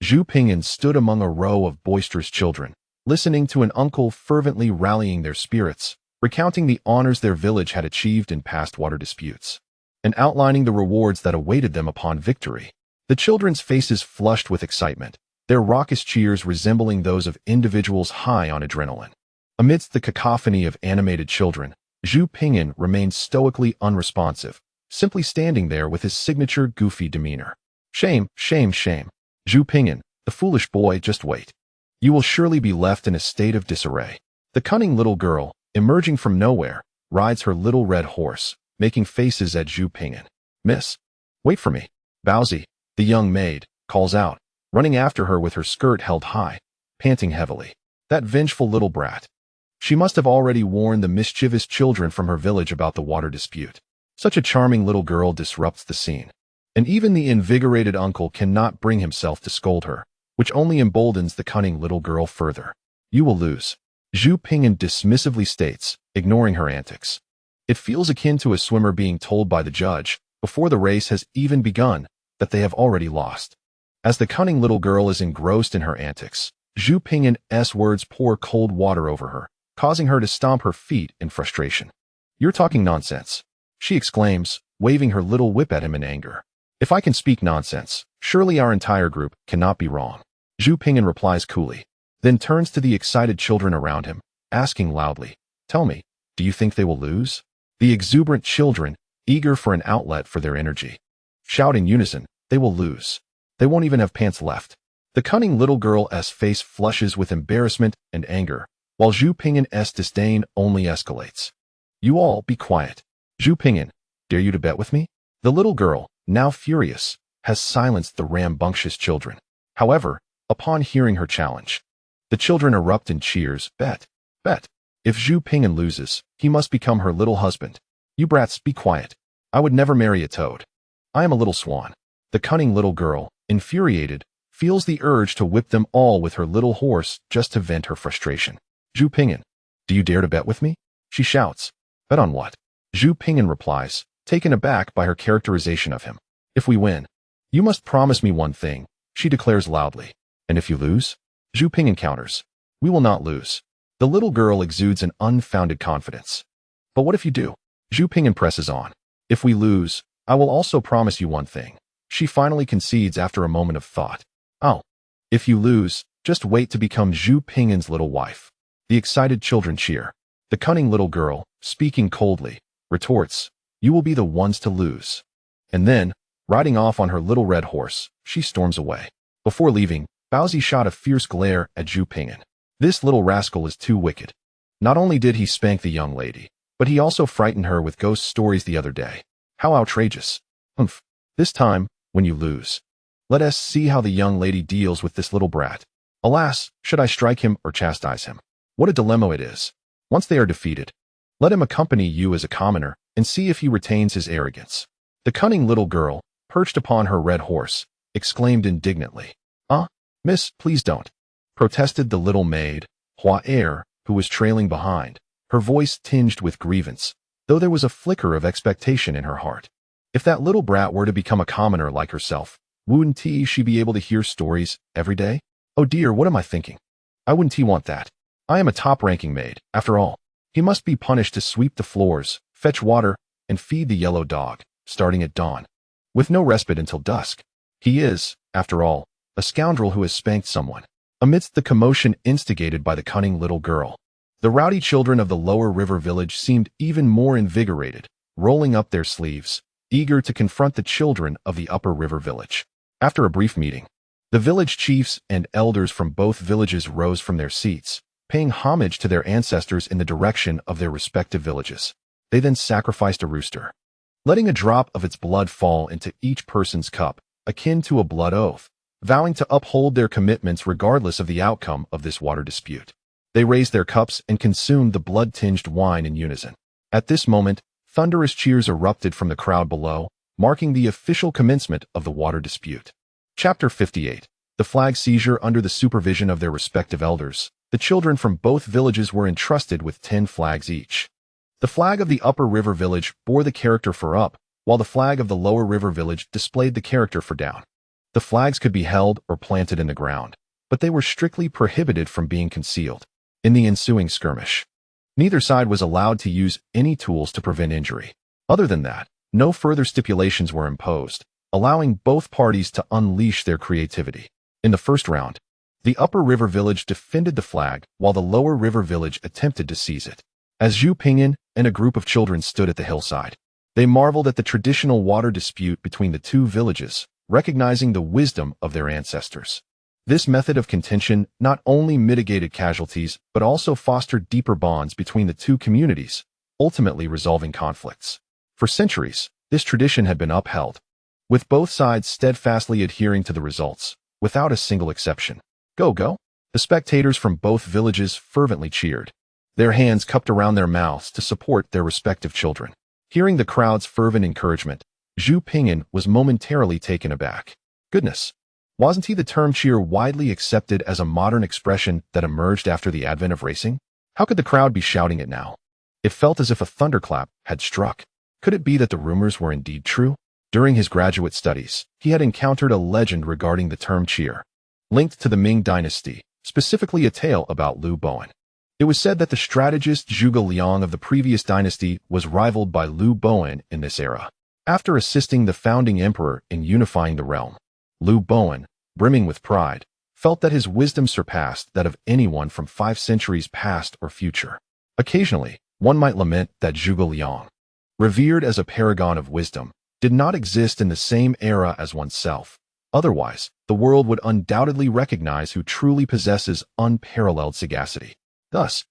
A: Zhu Ping'an stood among a row of boisterous children, listening to an uncle fervently rallying their spirits, recounting the honors their village had achieved in past water disputes, and outlining the rewards that awaited them upon victory. The children's faces flushed with excitement, their raucous cheers resembling those of individuals high on adrenaline. Amidst the cacophony of animated children, Zhu Pingyan remained stoically unresponsive, simply standing there with his signature goofy demeanor. Shame, shame, shame. Zhu Pingyan, the foolish boy, just wait. You will surely be left in a state of disarray. The cunning little girl, emerging from nowhere, rides her little red horse, making faces at Zhu Pingyan. Miss, wait for me. Baozi, the young maid, calls out, running after her with her skirt held high, panting heavily. That vengeful little brat. She must have already warned the mischievous children from her village about the water dispute. Such a charming little girl disrupts the scene. And even the invigorated uncle cannot bring himself to scold her, which only emboldens the cunning little girl further. You will lose, Zhu Pingyan dismissively states, ignoring her antics. It feels akin to a swimmer being told by the judge, before the race has even begun, that they have already lost. As the cunning little girl is engrossed in her antics, Zhu Pingyan's words pour cold water over her, causing her to stomp her feet in frustration. You're talking nonsense, she exclaims, waving her little whip at him in anger. If I can speak nonsense, surely our entire group cannot be wrong. Zhu Pingyan replies coolly, then turns to the excited children around him, asking loudly, tell me, do you think they will lose? The exuberant children, eager for an outlet for their energy, shout in unison, they will lose. They won't even have pants left. The cunning little girl's face flushes with embarrassment and anger, while Zhu Pingyan's disdain only escalates. You all be quiet. Zhu Pingyan, dare you to bet with me? The little girl, now furious, has silenced the rambunctious children. However, upon hearing her challenge, the children erupt in cheers. Bet, bet. If Zhu Pingyan loses, he must become her little husband. You brats, be quiet. I would never marry a toad. I am a little swan. The cunning little girl, infuriated, feels the urge to whip them all with her little horse just to vent her frustration. Zhu Pingyan, do you dare to bet with me? She shouts. Bet on what? Zhu Pingyan replies, taken aback by her characterization of him. If we win, you must promise me one thing, she declares loudly. And if you lose? Zhu Pingyan counters. We will not lose. The little girl exudes an unfounded confidence. But what if you do? Zhu Pingyan presses on. If we lose, I will also promise you one thing. She finally concedes after a moment of thought. Oh, if you lose, just wait to become Zhu Pingyan's little wife. The excited children cheer. The cunning little girl, speaking coldly, retorts, you will be the ones to lose. And then, riding off on her little red horse, she storms away. Before leaving, Baozi shot a fierce glare at Zhu Pingyan. This little rascal is too wicked. Not only did he spank the young lady, but he also frightened her with ghost stories the other day. How outrageous. Humph. This time, when you lose, let us see how the young lady deals with this little brat. Alas, should I strike him or chastise him? What a dilemma it is. Once they are defeated, let him accompany you as a commoner and see if he retains his arrogance. The cunning little girl, perched upon her red horse, exclaimed indignantly. Miss, please don't, protested the little maid, Hua, who was trailing behind, her voice tinged with grievance, though there was a flicker of expectation in her heart. If that little brat were to become a commoner like herself, wouldn't she be able to hear stories every day? Oh dear, what am I thinking? I wouldn't want that. I am a top-ranking maid, after all. He must be punished to sweep the floors, fetch water, and feed the yellow dog, starting at dawn, with no respite until dusk. He is, after all, a scoundrel who has spanked someone. Amidst the commotion instigated by the cunning little girl, the rowdy children of the lower river village seemed even more invigorated, rolling up their sleeves, eager to confront the children of the upper river village. After a brief meeting, the village chiefs and elders from both villages rose from their seats, paying homage to their ancestors in the direction of their respective villages. They then sacrificed a rooster, letting a drop of its blood fall into each person's cup, akin to a blood oath, vowing to uphold their commitments regardless of the outcome of this water dispute. They raised their cups and consumed the blood-tinged wine in unison. At this moment, thunderous cheers erupted from the crowd below, marking the official commencement of the water dispute. Chapter 58. The flag seizure. Under the supervision of their respective elders, the children from both villages were entrusted with 10 flags each. The flag of the upper river village bore the character for up, while the flag of the lower river village displayed the character for down. The flags could be held or planted in the ground, but they were strictly prohibited from being concealed. In the ensuing skirmish, neither side was allowed to use any tools to prevent injury. Other than that, no further stipulations were imposed, allowing both parties to unleash their creativity. In the first round, the upper river village defended the flag while the lower river village attempted to seize it. As Zhu Pingyan and a group of children stood at the hillside, they marveled at the traditional water dispute between the two villages, recognizing the wisdom of their ancestors. This method of contention not only mitigated casualties but also fostered deeper bonds between the two communities, ultimately resolving conflicts. For centuries, this tradition had been upheld, with both sides steadfastly adhering to the results, without a single exception. Go, go! The spectators from both villages fervently cheered, their hands cupped around their mouths to support their respective children. Hearing the crowd's fervent encouragement, Zhu Pingyan was momentarily taken aback. Goodness! Wasn't he the term cheer widely accepted as a modern expression that emerged after the advent of racing? How could the crowd be shouting it now? It felt as if a thunderclap had struck. Could it be that the rumors were indeed true? During his graduate studies, he had encountered a legend regarding the term cheer, linked to the Ming dynasty, specifically a tale about Lu Bowen. It was said that the strategist Zhuge Liang of the previous dynasty was rivaled by Lu Bowen in this era. After assisting the founding emperor in unifying the realm, Lu Bowen, brimming with pride, felt that his wisdom surpassed that of anyone from 5 centuries past or future. Occasionally, one might lament that Zhuge Liang, revered as a paragon of wisdom, did not exist in the same era as oneself. Otherwise, the world would undoubtedly recognize who truly possesses unparalleled sagacity. Thus,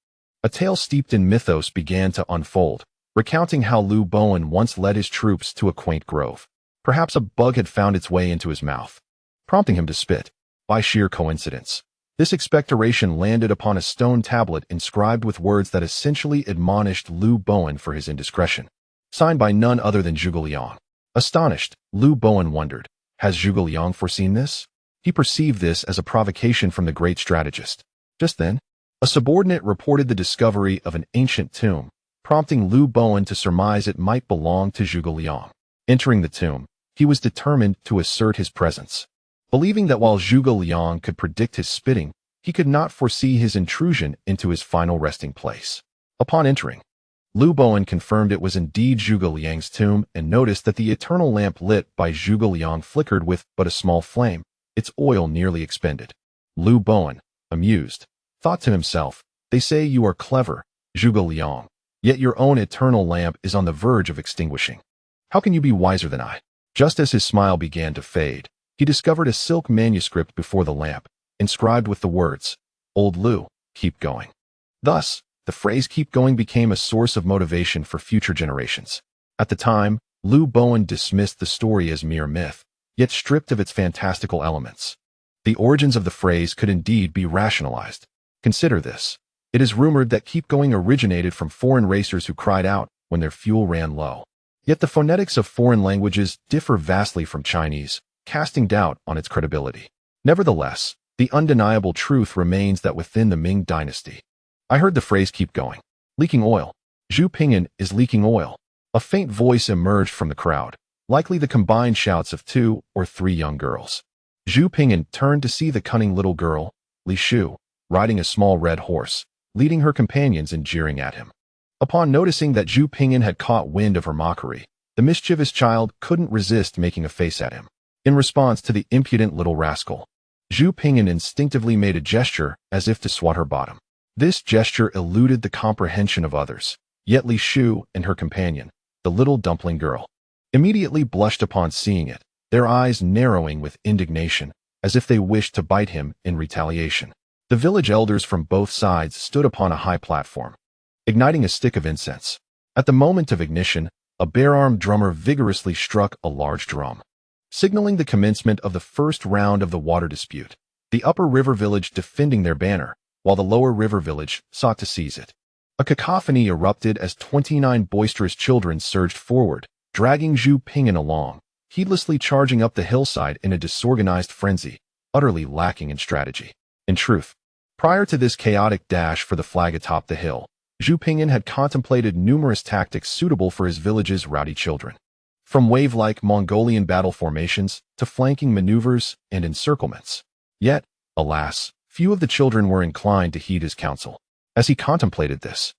A: a tale steeped in mythos began to unfold, recounting how Lu Bowen once led his troops to a quaint grove. Perhaps a bug had found its way into his mouth, prompting him to spit. By sheer coincidence, this expectoration landed upon a stone tablet inscribed with words that essentially admonished Lu Bowen for his indiscretion, signed by none other than Zhuge Liang. Astonished, Lu Bowen wondered, has Zhuge Liang foreseen this? He perceived this as a provocation from the great strategist. Just then, a subordinate reported the discovery of an ancient tomb, prompting Lu Bowen to surmise it might belong to Zhuge Liang. Entering the tomb, he was determined to assert his presence, believing that while Zhuge Liang could predict his spitting, he could not foresee his intrusion into his final resting place. Upon entering, Lu Bowen confirmed it was indeed Zhuge Liang's tomb and noticed that the eternal lamp lit by Zhuge Liang flickered with but a small flame, its oil nearly expended. Lu Bowen, amused, thought to himself, they say you are clever, Zhuge Liang, yet your own eternal lamp is on the verge of extinguishing. How can you be wiser than I? Just as his smile began to fade, he discovered a silk manuscript before the lamp, inscribed with the words, Old Lu, keep going. Thus, the phrase keep going became a source of motivation for future generations. At the time, Lu Bowen dismissed the story as mere myth, yet stripped of its fantastical elements. The origins of the phrase could indeed be rationalized. Consider this. It is rumored that keep going originated from foreign racers who cried out when their fuel ran low. Yet the phonetics of foreign languages differ vastly from Chinese, casting doubt on its credibility. Nevertheless, the undeniable truth remains that within the Ming dynasty, I heard the phrase keep going. Leaking oil. Zhu Pingyan is leaking oil. A faint voice emerged from the crowd, likely the combined shouts of 2 or 3 young girls. Zhu Pingyan turned to see the cunning little girl, Li Shu, riding a small red horse, leading her companions and jeering at him. Upon noticing that Zhu Pingyan had caught wind of her mockery, the mischievous child couldn't resist making a face at him. In response to the impudent little rascal, Zhu Pingyan instinctively made a gesture as if to swat her bottom. This gesture eluded the comprehension of others, yet Li Shu and her companion, the little dumpling girl, immediately blushed upon seeing it, their eyes narrowing with indignation, as if they wished to bite him in retaliation. The village elders from both sides stood upon a high platform, igniting a stick of incense. At the moment of ignition, a bare-armed drummer vigorously struck a large drum, signaling the commencement of the first round of the water dispute, the upper river village defending their banner, while the lower river village sought to seize it. A cacophony erupted as 29 boisterous children surged forward, dragging Zhu Pingyan along, heedlessly charging up the hillside in a disorganized frenzy, utterly lacking in strategy. In truth, prior to this chaotic dash for the flag atop the hill, Zhu Pingyan had contemplated numerous tactics suitable for his village's rowdy children. From wave-like Mongolian battle formations to flanking maneuvers and encirclements. Yet, Alas, few of the children were inclined to heed his counsel. As he contemplated this,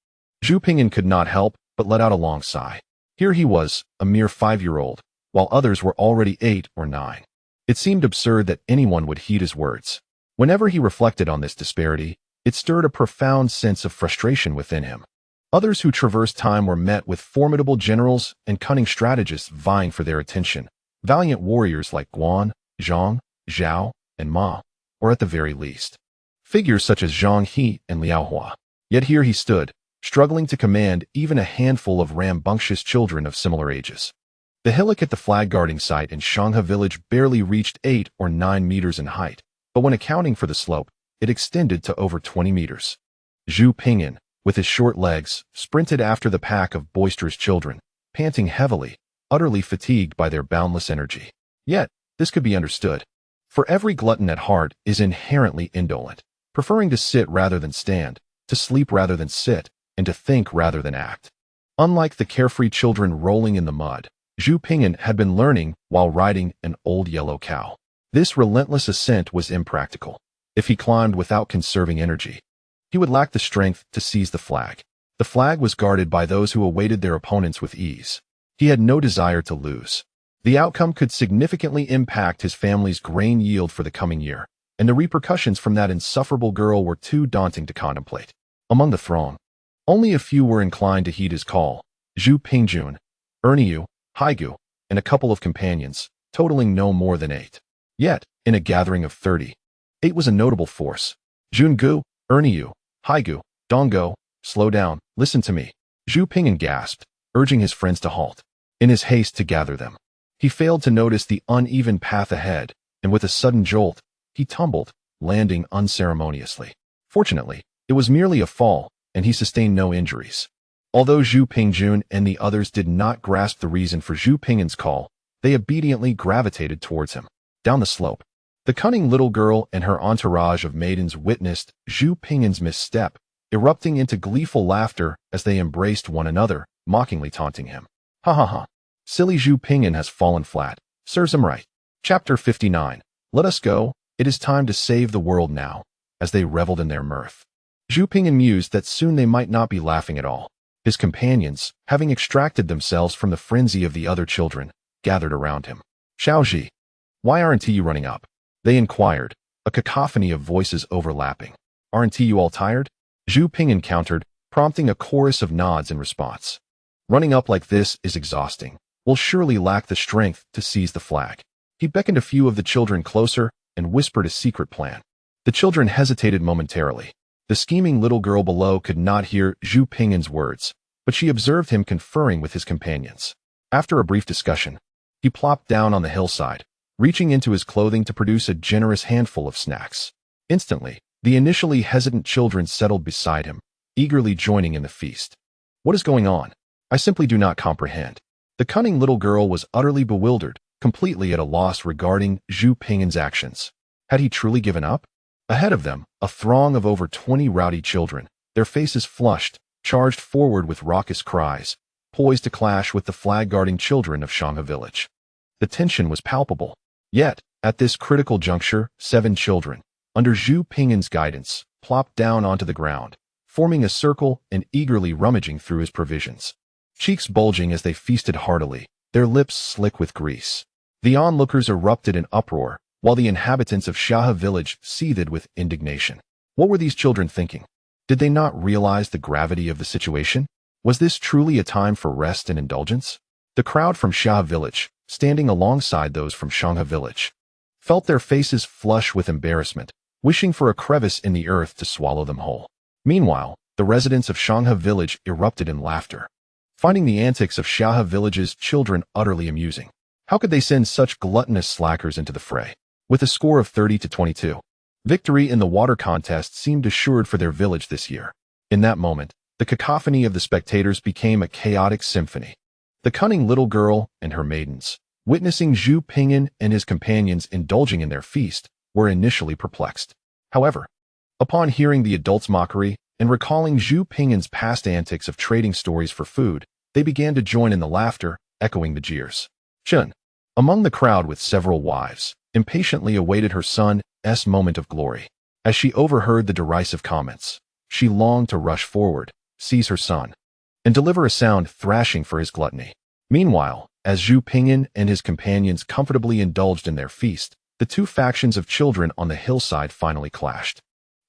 A: Zhu Pingyan could not help but let out a long sigh. Here he was, a mere 5-year-old, while others were already 8 or 9. It seemed absurd that anyone would heed his words. Whenever he reflected on this disparity, it stirred a profound sense of frustration within him. Others who traversed time were met with formidable generals and cunning strategists vying for their attention, valiant warriors like Guan, Zhang, Zhao, and Ma, or at the very least, figures such as Zhang He and Liao Hua. Yet here he stood, struggling to command even a handful of rambunctious children of similar ages. The hillock at the flag-guarding site in Xiahe Village barely reached 8 or 9 meters in height, but when accounting for the slope, it extended to over 20 meters. Zhu Pingyan, with his short legs, sprinted after the pack of boisterous children, panting heavily, utterly fatigued by their boundless energy. Yet, this could be understood. For every glutton at heart is inherently indolent, preferring to sit rather than stand, to sleep rather than sit, and to think rather than act. Unlike the carefree children rolling in the mud, Zhu Pingyan had been learning while riding an old yellow cow. This relentless ascent was impractical. If he climbed without conserving energy, he would lack the strength to seize the flag. The flag was guarded by those who awaited their opponents with ease. He had no desire to lose. The outcome could significantly impact his family's grain yield for the coming year, and the repercussions from that insufferable girl were too daunting to contemplate. Among the throng, only a few were inclined to heed his call. Zhu Pingjun, Erniu, Haigu, and a couple of companions, totaling no more than 8. Yet, in a gathering of 30, 8 was a notable force. Jungu, Erniu, Haigu, Dongo, slow down, listen to me. Zhu Pingyan gasped, urging his friends to halt. In his haste to gather them, he failed to notice the uneven path ahead, and with a sudden jolt, he tumbled, landing unceremoniously. Fortunately, it was merely a fall, and he sustained no injuries. Although Zhu Pingjun and the others did not grasp the reason for Zhu Pingyan's call, they obediently gravitated towards him. Down the slope, the cunning little girl and her entourage of maidens witnessed Zhu Pingyan's misstep, erupting into gleeful laughter as they embraced one another, mockingly taunting him. Ha ha ha. Silly Zhu Pingyan has fallen flat. Serves him right. Chapter 59. Let us go. It is time to save the world now. As they reveled in their mirth, Zhu Pingyan mused that soon they might not be laughing at all. His companions, having extracted themselves from the frenzy of the other children, gathered around him. Xiaozhi, why aren't you running up? They inquired, a cacophony of voices overlapping. Aren't you all tired? Zhu Pingyan countered, prompting a chorus of nods in response. Running up like this is exhausting. We'll surely lack the strength to seize the flag. He beckoned a few of the children closer and whispered a secret plan. The children hesitated momentarily. The scheming little girl below could not hear Zhu Pingyan's words, but she observed him conferring with his companions. After a brief discussion, he plopped down on the hillside, reaching into his clothing to produce a generous handful of snacks. Instantly, the initially hesitant children settled beside him, eagerly joining in the feast. What is going on? I simply do not comprehend. The cunning little girl was utterly bewildered, completely at a loss regarding Zhu Pingyan's actions. Had he truly given up? Ahead of them, a throng of over 20 rowdy children, their faces flushed, charged forward with raucous cries, poised to clash with the flag-guarding children of Xiahe Village. The tension was palpable. Yet, at this critical juncture, 7 children, under Zhu Pingyan's guidance, plopped down onto the ground, forming a circle and eagerly rummaging through his provisions. Cheeks bulging as they feasted heartily, their lips slick with grease. The onlookers erupted in uproar, while the inhabitants of Xiahe Village seethed with indignation. What were these children thinking? Did they not realize the gravity of the situation? Was this truly a time for rest and indulgence? The crowd from Xiahe Village, standing alongside those from Xiahe Village, felt their faces flush with embarrassment, wishing for a crevice in the earth to swallow them whole. Meanwhile, the residents of Xiahe Village erupted in laughter, finding the antics of Xiahe Village's children utterly amusing. How could they send such gluttonous slackers into the fray? With a score of 30-22, victory in the water contest seemed assured for their village this year. In that moment, the cacophony of the spectators became a chaotic symphony. The cunning little girl and her maidens, witnessing Zhu Pingyan and his companions indulging in their feast, were initially perplexed. However, upon hearing the adults' mockery and recalling Zhu Pingyan's past antics of trading stories for food, they began to join in the laughter, echoing the jeers. Chun, among the crowd with several wives, impatiently awaited her son's moment of glory. As she overheard the derisive comments, she longed to rush forward, seize her son, and deliver a sound thrashing for his gluttony. Meanwhile, as Zhu Pingyan and his companions comfortably indulged in their feast, the two factions of children on the hillside finally clashed.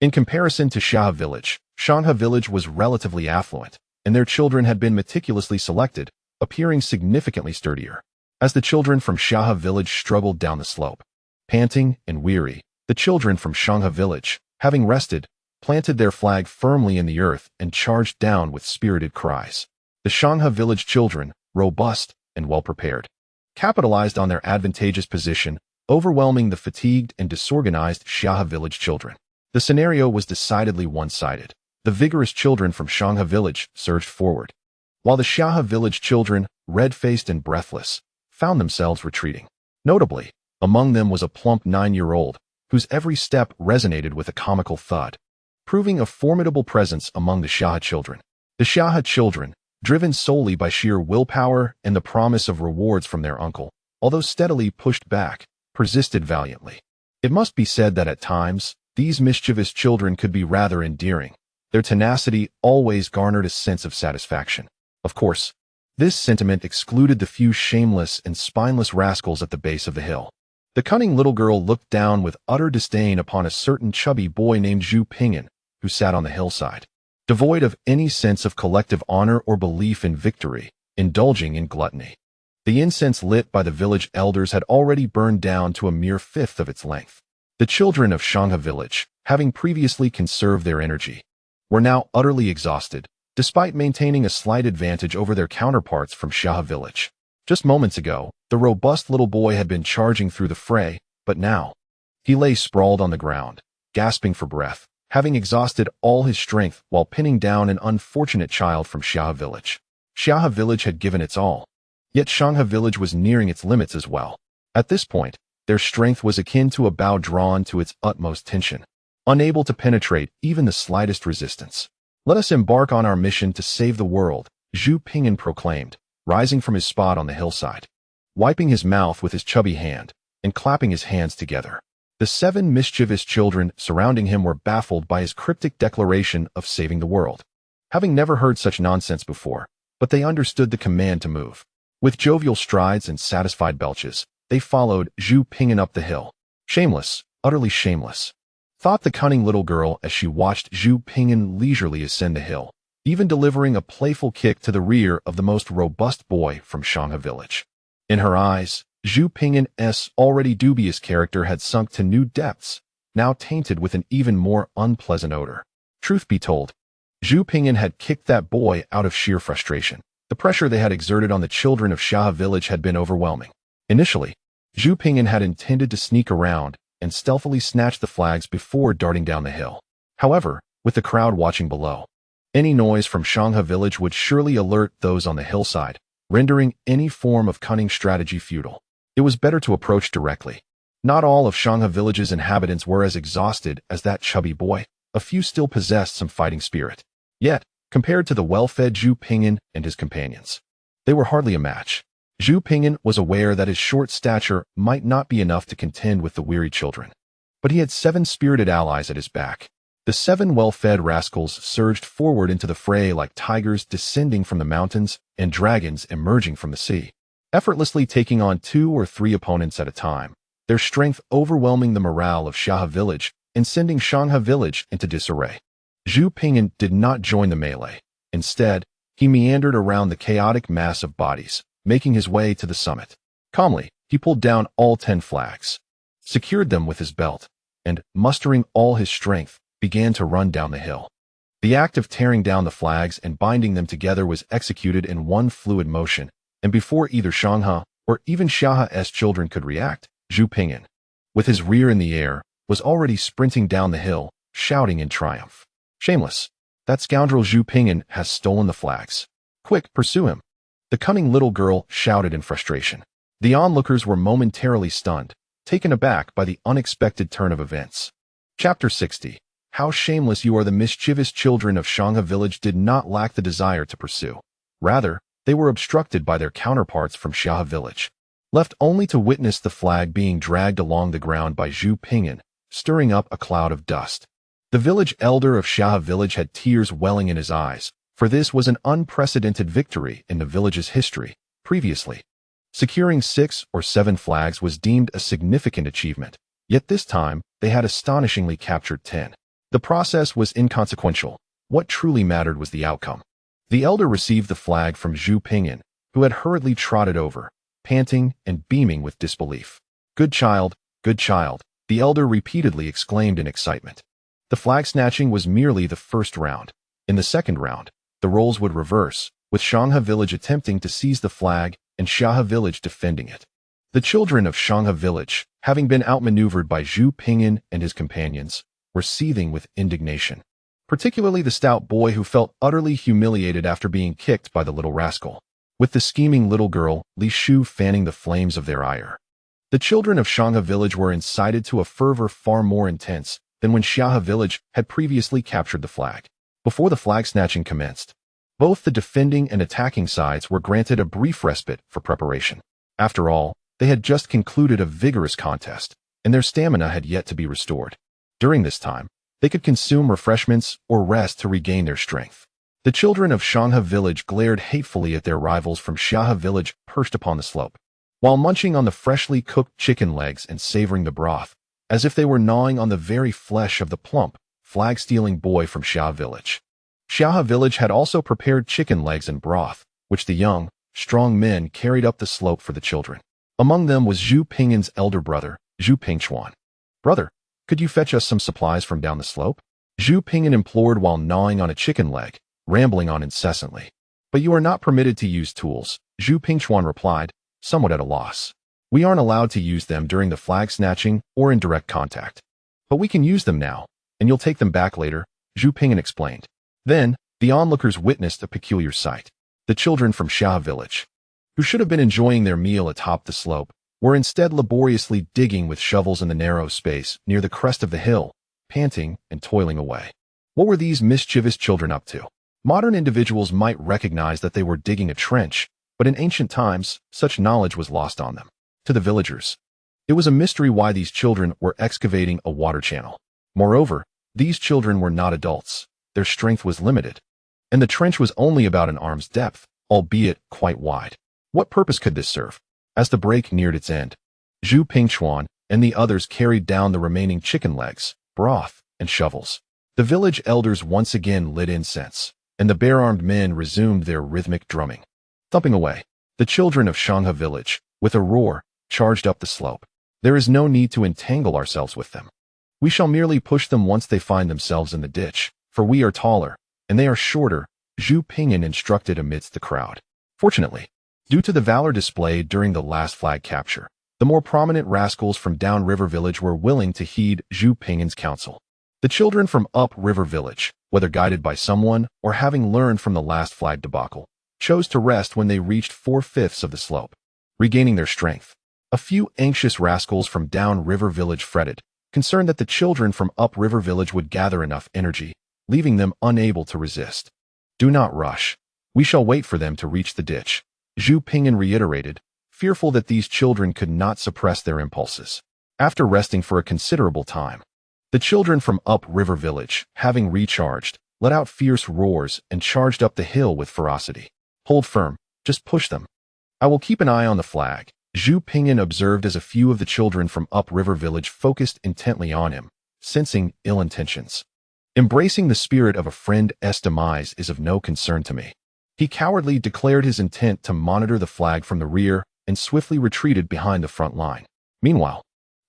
A: In comparison to Xiahe Village, Xiahe Village was relatively affluent, and their children had been meticulously selected, appearing significantly sturdier. As the children from Xiahe Village struggled down the slope, panting and weary, the children from Xiahe Village, having rested, planted their flag firmly in the earth and charged down with spirited cries. The Xiahe Village children, robust and well-prepared, capitalized on their advantageous position, overwhelming the fatigued and disorganized Xiahe Village children. The scenario was decidedly one-sided. The vigorous children from Xiahe Village surged forward, while the Xiahe Village children, red-faced and breathless, found themselves retreating. Notably, among them was a plump 9-year-old, whose every step resonated with a comical thud, proving a formidable presence among the Xiahe children. The Xiahe children, driven solely by sheer willpower and the promise of rewards from their uncle, although steadily pushed back, persisted valiantly. It must be said that at times, these mischievous children could be rather endearing. Their tenacity always garnered a sense of satisfaction. Of course, this sentiment excluded the few shameless and spineless rascals at the base of the hill. The cunning little girl looked down with utter disdain upon a certain chubby boy named Zhu Pingyan, who sat on the hillside, devoid of any sense of collective honor or belief in victory, indulging in gluttony. The incense lit by the village elders had already burned down to a mere fifth of its length. The children of Xiahe Village, having previously conserved their energy, were now utterly exhausted, despite maintaining a slight advantage over their counterparts from Xiahe Village. Just moments ago, the robust little boy had been charging through the fray, but now, he lay sprawled on the ground, gasping for breath, having exhausted all his strength while pinning down an unfortunate child from Xiahe Village. Xiahe Village had given its all, yet Xiahe Village was nearing its limits as well. At this point, their strength was akin to a bow drawn to its utmost tension, unable to penetrate even the slightest resistance. "Let us embark on our mission to save the world," Zhu Pingyan proclaimed, rising from his spot on the hillside, wiping his mouth with his chubby hand, and clapping his hands together. The 7 mischievous children surrounding him were baffled by his cryptic declaration of saving the world, having never heard such nonsense before, but they understood the command to move. With jovial strides and satisfied belches, they followed Zhu Pingyan up the hill. "Shameless, utterly shameless," thought the cunning little girl as she watched Zhu Pingyan leisurely ascend the hill, even delivering a playful kick to the rear of the most robust boy from Xiahe Village. In her eyes, Zhu Pingyan's already dubious character had sunk to new depths, now tainted with an even more unpleasant odor. Truth be told, Zhu Pingyan had kicked that boy out of sheer frustration. The pressure they had exerted on the children of Xiahe Village had been overwhelming. Initially, Zhu Pingyan had intended to sneak around and stealthily snatch the flags before darting down the hill. However, with the crowd watching below, any noise from Xiahe Village would surely alert those on the hillside, rendering any form of cunning strategy futile. It was better to approach directly. Not all of Xiahe Village's inhabitants were as exhausted as that chubby boy. A few still possessed some fighting spirit. Yet, compared to the well-fed Zhu Pingyan and his companions, they were hardly a match. Zhu Pingyan was aware that his short stature might not be enough to contend with the weary children, but he had 7 spirited allies at his back. The 7 well-fed rascals surged forward into the fray like tigers descending from the mountains and dragons emerging from the sea, effortlessly taking on 2 or 3 opponents at a time, their strength overwhelming the morale of Xiahe Village and sending Xiahe Village into disarray. Zhu Pingyan did not join the melee. Instead, he meandered around the chaotic mass of bodies, making his way to the summit. Calmly, he pulled down all 10 flags, secured them with his belt, and, mustering all his strength, began to run down the hill. The act of tearing down the flags and binding them together was executed in one fluid motion, and before either Xiahe or even Xiahe's children could react, Zhu Pingyan, with his rear in the air, was already sprinting down the hill, shouting in triumph. "Shameless! That scoundrel Zhu Pingyan has stolen the flags. Quick, pursue him!" The cunning little girl shouted in frustration. The onlookers were momentarily stunned, taken aback by the unexpected turn of events. Chapter 60. How shameless you are! The mischievous children of Xiahe Village did not lack the desire to pursue. Rather, they were obstructed by their counterparts from Xiahe Village. left only to witness the flag being dragged along the ground by Zhu Ping'an, stirring up a cloud of dust. The village elder of Xiahe Village had tears welling in his eyes, for this was an unprecedented victory in the village's history. Previously, securing 6 or 7 flags was deemed a significant achievement, yet this time they had astonishingly captured 10. The process was inconsequential. What truly mattered was the outcome. The elder received the flag from Zhu Ping'an, who had hurriedly trotted over, panting and beaming with disbelief. Good child, the elder repeatedly exclaimed in excitement. The flag snatching was merely the first round. In the second round, the roles would reverse, with Xiahe Village attempting to seize the flag and Xiahe Village defending it. The children of Xiahe Village, having been outmaneuvered by Zhu Ping'an and his companions, were seething with indignation, particularly the stout boy who felt utterly humiliated after being kicked by the little rascal, with the scheming little girl, Li Shu, fanning the flames of their ire. The children of Xiahe Village were incited to a fervor far more intense than when Xiahe Village had previously captured the flag. Before the flag snatching commenced, both the defending and attacking sides were granted a brief respite for preparation. After all, they had just concluded a vigorous contest, and their stamina had yet to be restored. During this time, they could consume refreshments or rest to regain their strength. The children of Xiahe Village glared hatefully at their rivals from Xiahe Village perched upon the slope, while munching on the freshly cooked chicken legs and savoring the broth, as if they were gnawing on the very flesh of the plump, flag-stealing boy from Xiahe Village. Xiahe Village had also prepared chicken legs and broth, which the young, strong men carried up the slope for the children. Among them was Zhu Ping'an's elder brother, Zhu Pingchuan. "Brother, could you fetch us some supplies from down the slope?" Zhu Ping'an implored while gnawing on a chicken leg, rambling on incessantly. "But you are not permitted to use tools," Zhu Pingchuan replied, somewhat at a loss. "We aren't allowed to use them during the flag snatching or in direct contact. But we can use them now, and you'll take them back later," Zhu Ping'an explained. Then, the onlookers witnessed a peculiar sight. The children from Xiahe Village, who should have been enjoying their meal atop the slope, were instead laboriously digging with shovels in the narrow space near the crest of the hill, panting and toiling away. What were these mischievous children up to? Modern individuals might recognize that they were digging a trench, but in ancient times, such knowledge was lost on them. To the villagers, it was a mystery why these children were excavating a water channel. Moreover, these children were not adults. Their strength was limited, and the trench was only about an arm's depth, albeit quite wide. What purpose could this serve? As the break neared its end, Zhu Pingchuan and the others carried down the remaining chicken legs, broth, and shovels. The village elders once again lit incense, and the bare-armed men resumed their rhythmic drumming. Thumping away, the children of Xiahe Village, with a roar, charged up the slope. There is no need to entangle ourselves with them. We shall merely push them once they find themselves in the ditch, for we are taller, and they are shorter, Zhu Ping'an instructed amidst the crowd. Fortunately, due to the valor displayed during the last flag capture, the more prominent rascals from Downriver Village were willing to heed Zhu Ping'an's counsel. The children from Upriver Village, whether guided by someone or having learned from the last flag debacle, chose to rest when they reached 4/5 of the slope, regaining their strength. A few anxious rascals from Downriver Village fretted, concerned that the children from Upriver Village would gather enough energy, leaving them unable to resist. "Do not rush. We shall wait for them to reach the ditch," Zhu Ping'an reiterated, fearful that these children could not suppress their impulses. After resting for a considerable time, the children from Upriver Village, having recharged, let out fierce roars and charged up the hill with ferocity. "Hold firm, just push them. I will keep an eye on the flag," Zhu Ping'an observed as a few of the children from Upriver Village focused intently on him, sensing ill intentions. "Embracing the spirit of a friend's demise is of no concern to me." He cowardly declared his intent to monitor the flag from the rear and swiftly retreated behind the front line. Meanwhile,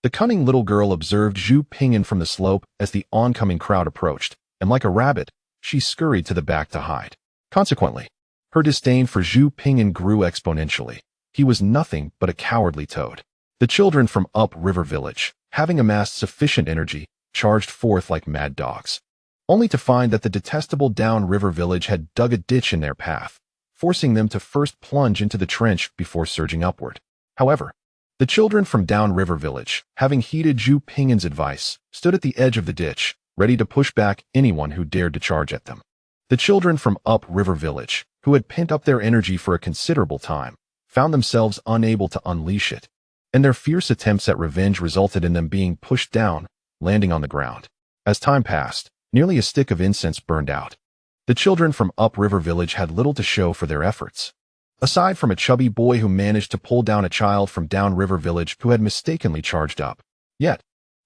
A: the cunning little girl observed Zhu Ping'an from the slope as the oncoming crowd approached, and like a rabbit, she scurried to the back to hide. Consequently, her disdain for Zhu Ping'an grew exponentially. He was nothing but a cowardly toad. The children from Upriver Village, having amassed sufficient energy, charged forth like mad dogs, only to find that the detestable Downriver Village had dug a ditch in their path, forcing them to first plunge into the trench before surging upward. However, the children from Downriver Village, having heeded Zhu Ping'an's advice, stood at the edge of the ditch, ready to push back anyone who dared to charge at them. The children from Upriver Village, who had pent up their energy for a considerable time, found themselves unable to unleash it, and their fierce attempts at revenge resulted in them being pushed down, landing on the ground. As time passed, nearly a stick of incense burned out. The children from Upriver Village had little to show for their efforts. Aside from a chubby boy who managed to pull down a child from Downriver Village who had mistakenly charged up. Yet,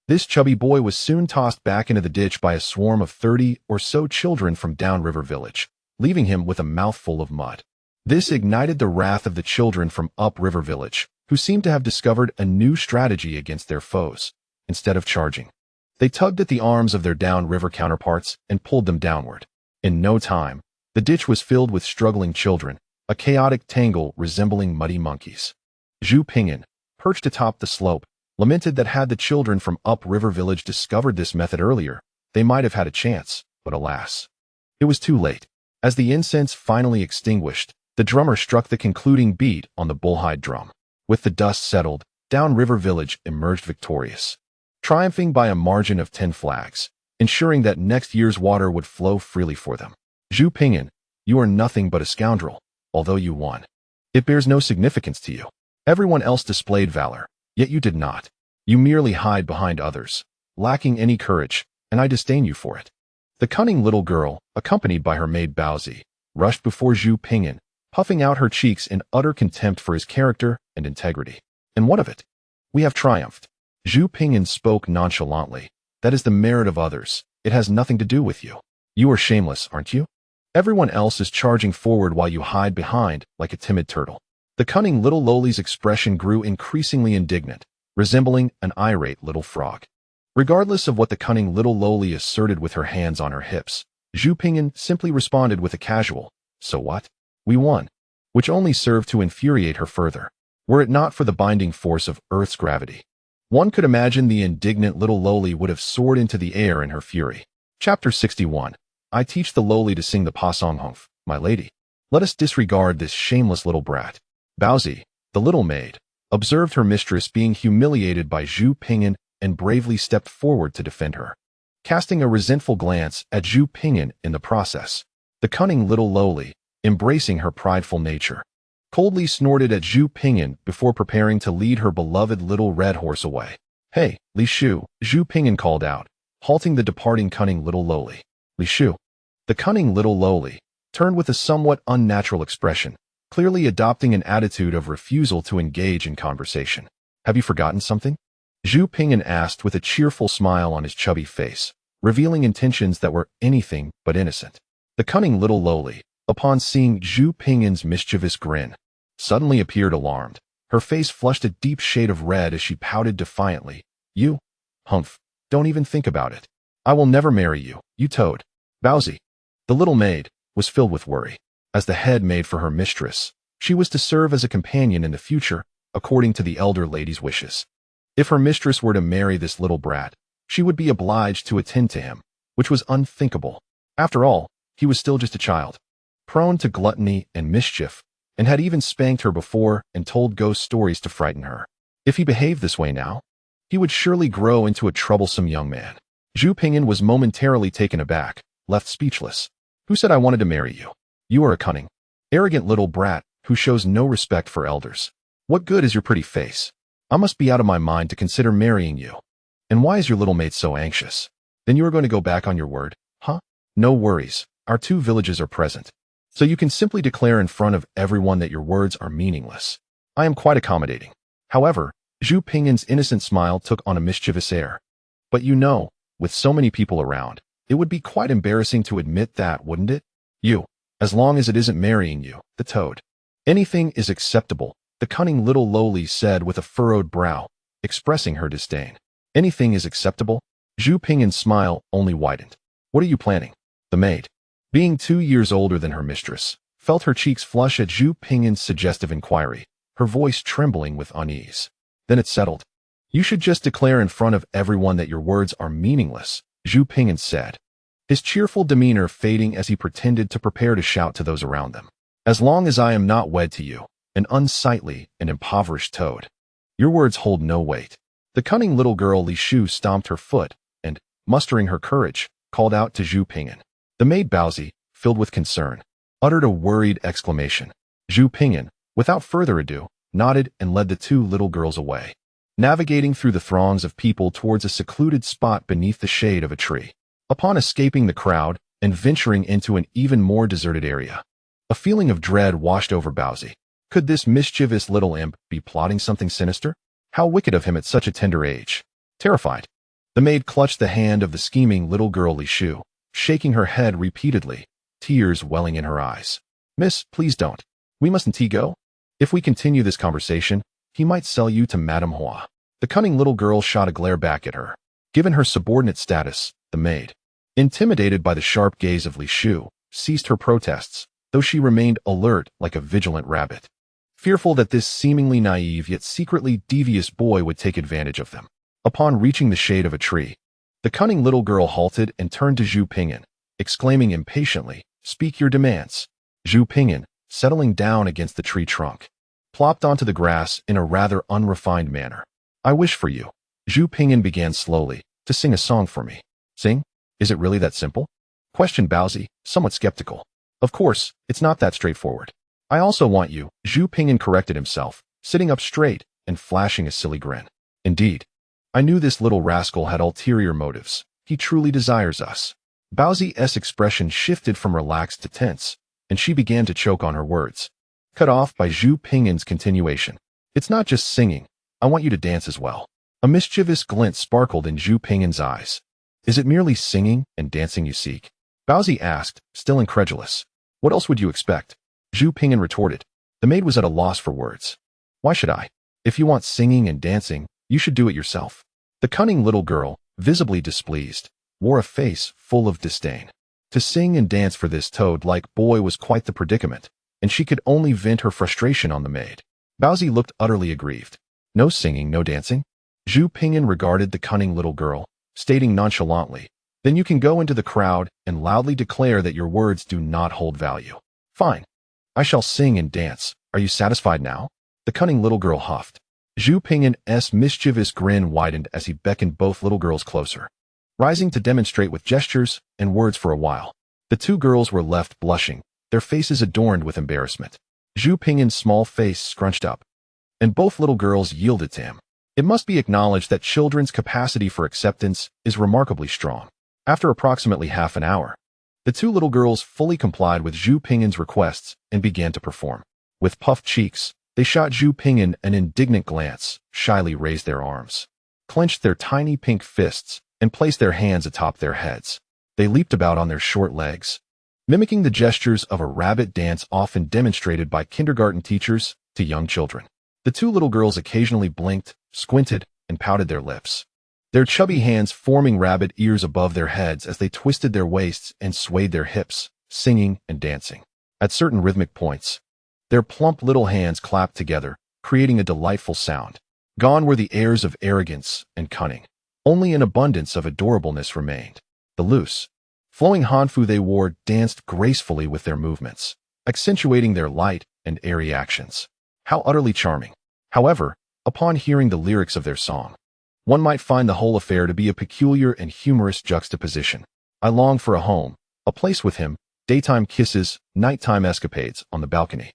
A: this chubby boy was soon tossed back into the ditch by a swarm of 30 or so children from Downriver Village, leaving him with a mouthful of mud. This ignited the wrath of the children from Upriver Village, who seemed to have discovered a new strategy against their foes. Instead of charging, they tugged at the arms of their downriver counterparts and pulled them downward. In no time, the ditch was filled with struggling children, a chaotic tangle resembling muddy monkeys. Zhu Pingyan, perched atop the slope, lamented that had the children from Upriver Village discovered this method earlier, they might have had a chance, but alas, it was too late. As the incense finally extinguished, the drummer struck the concluding beat on the bullhide drum. With the dust settled, Downriver Village emerged victorious, triumphing by a margin of 10 flags, ensuring that next year's water would flow freely for them. Zhu Pingyan, you are nothing but a scoundrel, although you won. It bears no significance to you. Everyone else displayed valor, yet you did not. You merely hide behind others, lacking any courage, and I disdain you for it. The cunning little girl, accompanied by her maid Baozi, rushed before Zhu Pingyan, puffing out her cheeks in utter contempt for his character and integrity. And what of it? We have triumphed. Zhu Pingyan spoke nonchalantly. That is the merit of others. It has nothing to do with you. You are shameless, aren't you? Everyone else is charging forward while you hide behind like a timid turtle. The cunning little loli's expression grew increasingly indignant, resembling an irate little frog. Regardless of what the cunning little loli asserted with her hands on her hips, Zhu Pingyan simply responded with a casual, "So what? We won," which only served to infuriate her further. Were it not for the binding force of Earth's gravity, one could imagine the indignant little loli would have soared into the air in her fury. Chapter 61. I teach the loli to sing the Pasonghongf, my lady. Let us disregard this shameless little brat. Baozi, the little maid, observed her mistress being humiliated by Zhu Pingyan and bravely stepped forward to defend her, casting a resentful glance at Zhu Pingyan in the process. The cunning little loli, embracing her prideful nature, coldly snorted at Zhu Pingyan before preparing to lead her beloved little red horse away. "Hey, Li Shu," Zhu Pingyan called out, halting the departing cunning little loli. "Li Shu." The cunning little loli turned with a somewhat unnatural expression, clearly adopting an attitude of refusal to engage in conversation. "Have you forgotten something?" Zhu Pingyan asked with a cheerful smile on his chubby face, revealing intentions that were anything but innocent. The cunning little loli, upon seeing Zhu Pingyan's mischievous grin, suddenly appeared alarmed. Her face flushed a deep shade of red as she pouted defiantly. "You? Humph, don't even think about it. I will never marry you, you toad." Baozi, the little maid, was filled with worry. As the head maid for her mistress, she was to serve as a companion in the future, according to the elder lady's wishes. If her mistress were to marry this little brat, she would be obliged to attend to him, which was unthinkable. After all, he was still just a child, prone to gluttony and mischief, and had even spanked her before and told ghost stories to frighten her. If he behaved this way now, he would surely grow into a troublesome young man. Zhu Pingyan was momentarily taken aback, left speechless. "Who said I wanted to marry you? You are a cunning, arrogant little brat who shows no respect for elders. What good is your pretty face? I must be out of my mind to consider marrying you. And why is your little mate so anxious? Then you are going to go back on your word, huh? No worries, our 2 villages are present, so you can simply declare in front of everyone that your words are meaningless. I am quite accommodating." However, Zhu Pingyan's innocent smile took on a mischievous air. "But you know, with so many people around, it would be quite embarrassing to admit that, wouldn't it? You, as long as it isn't marrying you, the toad." "Anything is acceptable," the cunning little loli said with a furrowed brow, expressing her disdain. "Anything is acceptable?" Zhu Pingyan's smile only widened. "What are you planning?" The maid, being 2 years older than her mistress, felt her cheeks flush at Zhu Pingyan's suggestive inquiry, her voice trembling with unease. Then it settled. "You should just declare in front of everyone that your words are meaningless," Zhu Pingyan said, his cheerful demeanor fading as he pretended to prepare to shout to those around them. "As long as I am not wed to you, an unsightly and impoverished toad, your words hold no weight." The cunning little girl Li Shu stomped her foot and, mustering her courage, called out to Zhu Pingyan. The maid Baozi, filled with concern, uttered a worried exclamation. Zhu Pingyan, without further ado, nodded and led the two little girls away, navigating through the throngs of people towards a secluded spot beneath the shade of a tree. Upon escaping the crowd and venturing into an even more deserted area, a feeling of dread washed over Bowsy. Could this mischievous little imp be plotting something sinister? How wicked of him at such a tender age. Terrified, the maid clutched the hand of the scheming little girl Li Shu, shaking her head repeatedly, tears welling in her eyes. Miss, please don't. We mustn't go. If we continue this conversation, he might sell you to Madame Hua. The cunning little girl shot a glare back at her. Given her subordinate status, the maid, intimidated by the sharp gaze of Li Shu, ceased her protests, though she remained alert like a vigilant rabbit, fearful that this seemingly naive yet secretly devious boy would take advantage of them. Upon reaching the shade of a tree, the cunning little girl halted and turned to Zhu Pingyan, exclaiming impatiently, "Speak your demands." Zhu Pingyan, settling down against the tree trunk, plopped onto the grass in a rather unrefined manner. "I wish for you," Zhu Pingyan began slowly, "to sing a song for me." "Sing? Is it really that simple?" questioned Bowsy, somewhat skeptical. "Of course, it's not that straightforward. I also want you," Zhu Pingyan corrected himself, sitting up straight and flashing a silly grin. "Indeed. I knew this little rascal had ulterior motives. He truly desires us." Bowsy's expression shifted from relaxed to tense, and she began to choke on her words, cut off by Zhu Pingyan's continuation. "It's not just singing. I want you to dance as well." A mischievous glint sparkled in Zhu Pingyan's eyes. "Is it merely singing and dancing you seek?" Bowsy asked, still incredulous. "What else would you expect?" Zhu Pingyan retorted. The maid was at a loss for words. "Why should I? If you want singing and dancing, you should do it yourself." The cunning little girl, visibly displeased, wore a face full of disdain. To sing and dance for this toad-like boy was quite the predicament, and she could only vent her frustration on the maid. Bowsy looked utterly aggrieved. "No singing, no dancing?" Zhu Pingyan regarded the cunning little girl, stating nonchalantly, "Then you can go into the crowd and loudly declare that your words do not hold value." "Fine. I shall sing and dance. Are you satisfied now?" The cunning little girl huffed. Zhu Pingyan's mischievous grin widened as he beckoned both little girls closer, rising to demonstrate with gestures and words for a while. The two girls were left blushing, their faces adorned with embarrassment. Zhu Pingyan's small face scrunched up, and both little girls yielded to him. It must be acknowledged that children's capacity for acceptance is remarkably strong. After approximately half an hour, the two little girls fully complied with Zhu Pingyan's requests and began to perform. With puffed cheeks, they shot Zhu Pingyan an indignant glance, shyly raised their arms, clenched their tiny pink fists, and placed their hands atop their heads. They leaped about on their short legs, mimicking the gestures of a rabbit dance often demonstrated by kindergarten teachers to young children. The two little girls occasionally blinked, squinted, and pouted their lips, their chubby hands forming rabbit ears above their heads as they twisted their waists and swayed their hips, singing and dancing. At certain rhythmic points, their plump little hands clapped together, creating a delightful sound. Gone were the airs of arrogance and cunning. Only an abundance of adorableness remained. The loose, flowing hanfu they wore danced gracefully with their movements, accentuating their light and airy actions. How utterly charming. However, upon hearing the lyrics of their song, one might find the whole affair to be a peculiar and humorous juxtaposition. "I long for a home, a place with him, daytime kisses, nighttime escapades on the balcony.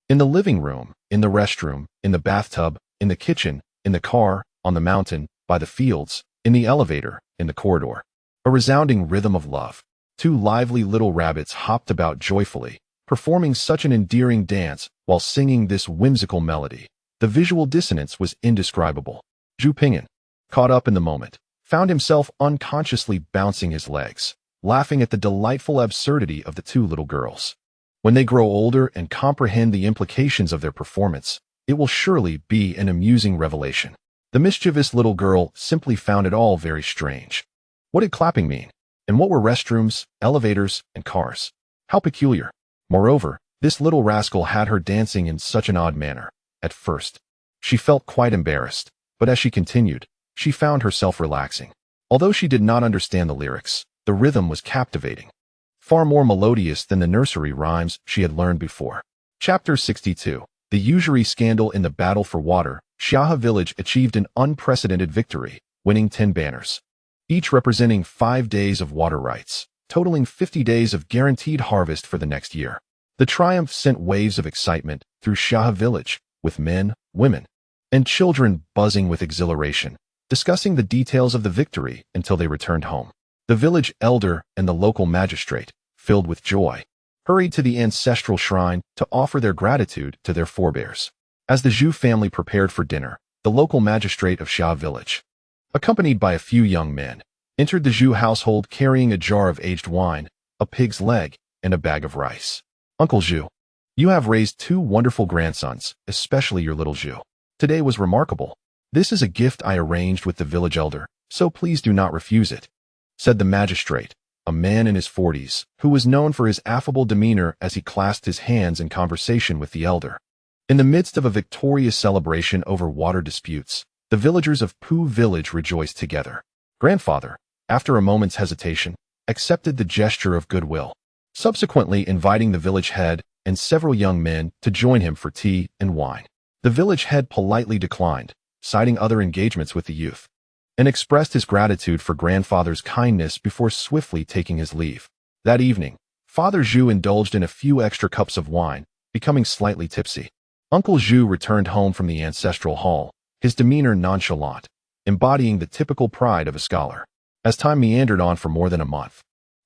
A: In the living room, in the restroom, in the bathtub, in the kitchen, in the car, on the mountain, by the fields, in the elevator, in the corridor." A resounding rhythm of love. Two lively little rabbits hopped about joyfully, performing such an endearing dance while singing this whimsical melody. The visual dissonance was indescribable. Zhu Pingyan, caught up in the moment, found himself unconsciously bouncing his legs, laughing at the delightful absurdity of the two little girls. When they grow older and comprehend the implications of their performance, it will surely be an amusing revelation. The mischievous little girl simply found it all very strange. What did clapping mean? And what were restrooms, elevators, and cars? How peculiar. Moreover, this little rascal had her dancing in such an odd manner. At first, she felt quite embarrassed, but as she continued, she found herself relaxing. Although she did not understand the lyrics, the rhythm was captivating, far more melodious than the nursery rhymes she had learned before. Chapter 62. The usury scandal in the battle for water. Xiahe Village achieved an unprecedented victory, winning 10 banners, each representing 5 days of water rights, totaling 50 days of guaranteed harvest for the next year. The triumph sent waves of excitement through Xiahe Village, with men, women, and children buzzing with exhilaration, discussing the details of the victory until they returned home. The village elder and the local magistrate, filled with joy, hurried to the ancestral shrine to offer their gratitude to their forebears. As the Zhu family prepared for dinner, the local magistrate of Xiahe Village, accompanied by a few young men, entered the Zhu household carrying a jar of aged wine, a pig's leg, and a bag of rice. "Uncle Zhu, you have raised two wonderful grandsons, especially your little Zhu. Today was remarkable. This is a gift I arranged with the village elder, so please do not refuse it," said the magistrate, a man in his 40s, who was known for his affable demeanor as he clasped his hands in conversation with the elder. In the midst of a victorious celebration over water disputes, the villagers of Pu village rejoiced together. Grandfather, after a moment's hesitation, accepted the gesture of goodwill, subsequently inviting the village head and several young men to join him for tea and wine. The village head politely declined, citing other engagements with the youth, and expressed his gratitude for grandfather's kindness before swiftly taking his leave. That evening, Father Zhu indulged in a few extra cups of wine, becoming slightly tipsy. Uncle Zhu returned home from the ancestral hall, his demeanor nonchalant, embodying the typical pride of a scholar. As time meandered on for more than a month,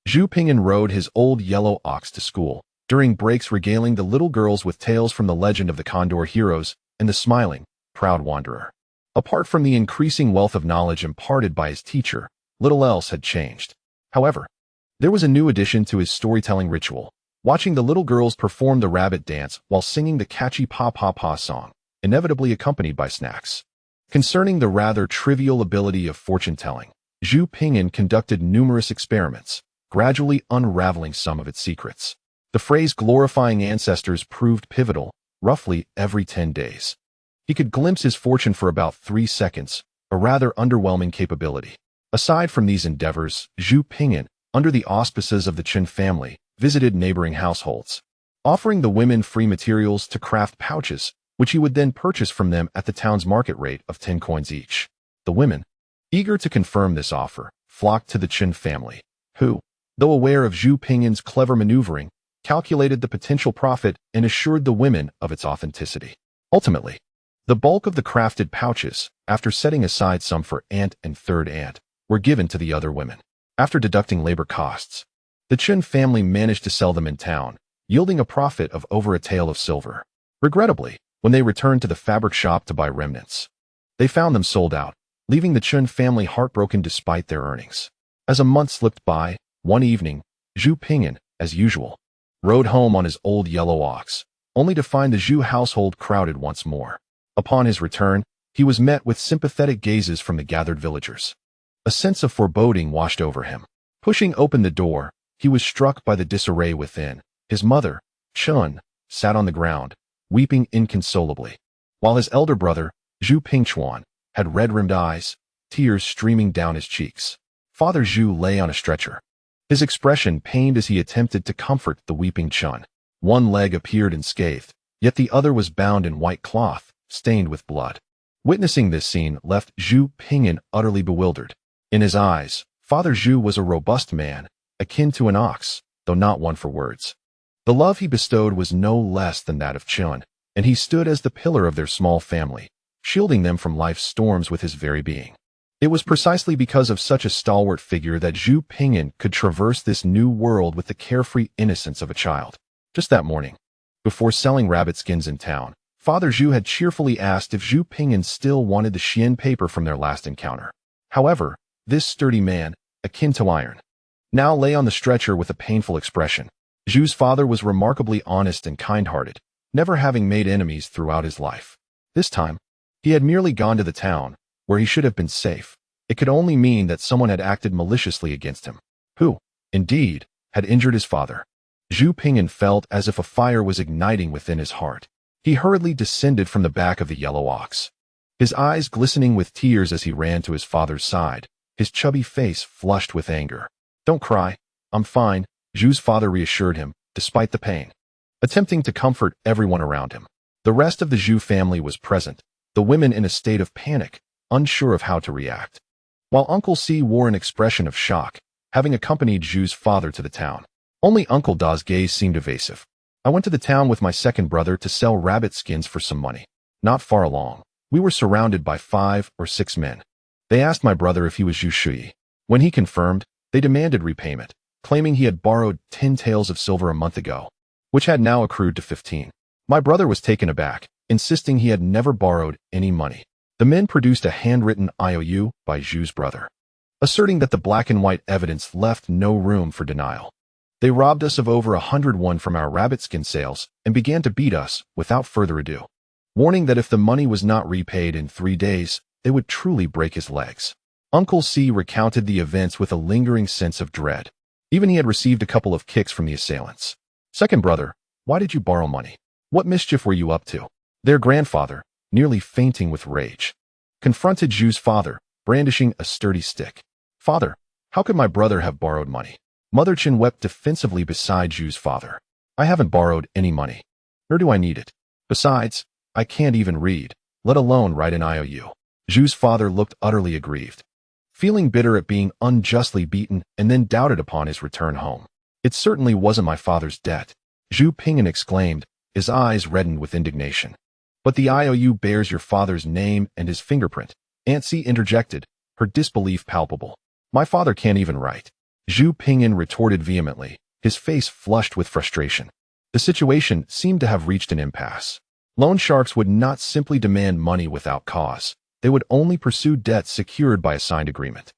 A: Zhu Ping'an rode his old yellow ox to school, during breaks regaling the little girls with tales from the legend of the Condor heroes and the smiling, proud wanderer. Apart from the increasing wealth of knowledge imparted by his teacher, little else had changed. However, there was a new addition to his storytelling ritual, watching the little girls perform the rabbit dance while singing the catchy pa-pa-pa song, inevitably accompanied by snacks. Concerning the rather trivial ability of fortune-telling, Zhu Ping'an conducted numerous experiments, gradually unraveling some of its secrets. The phrase glorifying ancestors proved pivotal, roughly every 10 days. He could glimpse his fortune for about 3 seconds, a rather underwhelming capability. Aside from these endeavors, Zhu Ping'an, under the auspices of the Chen family, visited neighboring households, offering the women free materials to craft pouches, which he would then purchase from them at the town's market rate of 10 coins each. The women, eager to confirm this offer, flocked to the Chen family, who, though aware of Zhu Ping'an's clever maneuvering, calculated the potential profit and assured the women of its authenticity. Ultimately, the bulk of the crafted pouches, after setting aside some for aunt and third aunt, were given to the other women. After deducting labor costs, the Chen family managed to sell them in town, yielding a profit of over a tael of silver. Regrettably, when they returned to the fabric shop to buy remnants, they found them sold out, leaving the Chen family heartbroken despite their earnings. As a month slipped by, one evening, Zhu Ping'an, as usual, rode home on his old yellow ox, only to find the Zhu household crowded once more. Upon his return, he was met with sympathetic gazes from the gathered villagers. A sense of foreboding washed over him. Pushing open the door, he was struck by the disarray within. His mother, Chun, sat on the ground, weeping inconsolably, while his elder brother, Zhu Pingchuan, had red-rimmed eyes, tears streaming down his cheeks. Father Zhu lay on a stretcher, his expression pained as he attempted to comfort the weeping Chun. One leg appeared unscathed, yet the other was bound in white cloth, stained with blood. Witnessing this scene left Zhu Ping'an utterly bewildered. In his eyes, Father Zhu was a robust man, akin to an ox, though not one for words. The love he bestowed was no less than that of Chun, and he stood as the pillar of their small family, shielding them from life's storms with his very being. It was precisely because of such a stalwart figure that Zhu Ping'an could traverse this new world with the carefree innocence of a child. Just that morning, before selling rabbit skins in town, Father Zhu had cheerfully asked if Zhu Ping'an still wanted the Xian paper from their last encounter. However, this sturdy man, akin to iron, now lay on the stretcher with a painful expression. Zhu's father was remarkably honest and kind-hearted, never having made enemies throughout his life. This time, he had merely gone to the town, where he should have been safe. It could only mean that someone had acted maliciously against him, who, indeed, had injured his father. Zhu Ping'an felt as if a fire was igniting within his heart. He hurriedly descended from the back of the yellow ox, his eyes glistening with tears as he ran to his father's side, his chubby face flushed with anger. "Don't cry, I'm fine," Zhu's father reassured him, despite the pain, attempting to comfort everyone around him. The rest of the Zhu family was present, the women in a state of panic, unsure of how to react, while Uncle Si wore an expression of shock, having accompanied Zhu's father to the town. Only Uncle Da's gaze seemed evasive. I went to the town with my second brother to sell rabbit skins for some money. Not far along, we were surrounded by 5 or 6 men. They asked my brother if he was Zhu Shui. When he confirmed, they demanded repayment, claiming he had borrowed 10 taels of silver a month ago, which had now accrued to 15. My brother was taken aback, insisting he had never borrowed any money. The men produced a handwritten IOU by Zhu's brother, asserting that the black and white evidence left no room for denial. They robbed us of over 101 from our rabbit skin sales and began to beat us without further ado, warning that if the money was not repaid in 3 days, they would truly break his legs. Uncle C recounted the events with a lingering sense of dread. Even he had received a couple of kicks from the assailants. Second brother, why did you borrow money? What mischief were you up to? Their grandfather, nearly fainting with rage, confronted Zhu's father, brandishing a sturdy stick. Father, how could my brother have borrowed money? Mother Chen wept defensively beside Zhu's father. I haven't borrowed any money, nor do I need it. Besides, I can't even read, let alone write an IOU. Zhu's father looked utterly aggrieved, feeling bitter at being unjustly beaten and then doubted upon his return home. It certainly wasn't my father's debt, Zhu Ping'an exclaimed, his eyes reddened with indignation. But the IOU bears your father's name and his fingerprint, Aunt C interjected, her disbelief palpable. My father can't even write, Zhu Ping'an retorted vehemently, his face flushed with frustration. The situation seemed to have reached an impasse. Loan sharks would not simply demand money without cause. They would only pursue debts secured by a signed agreement.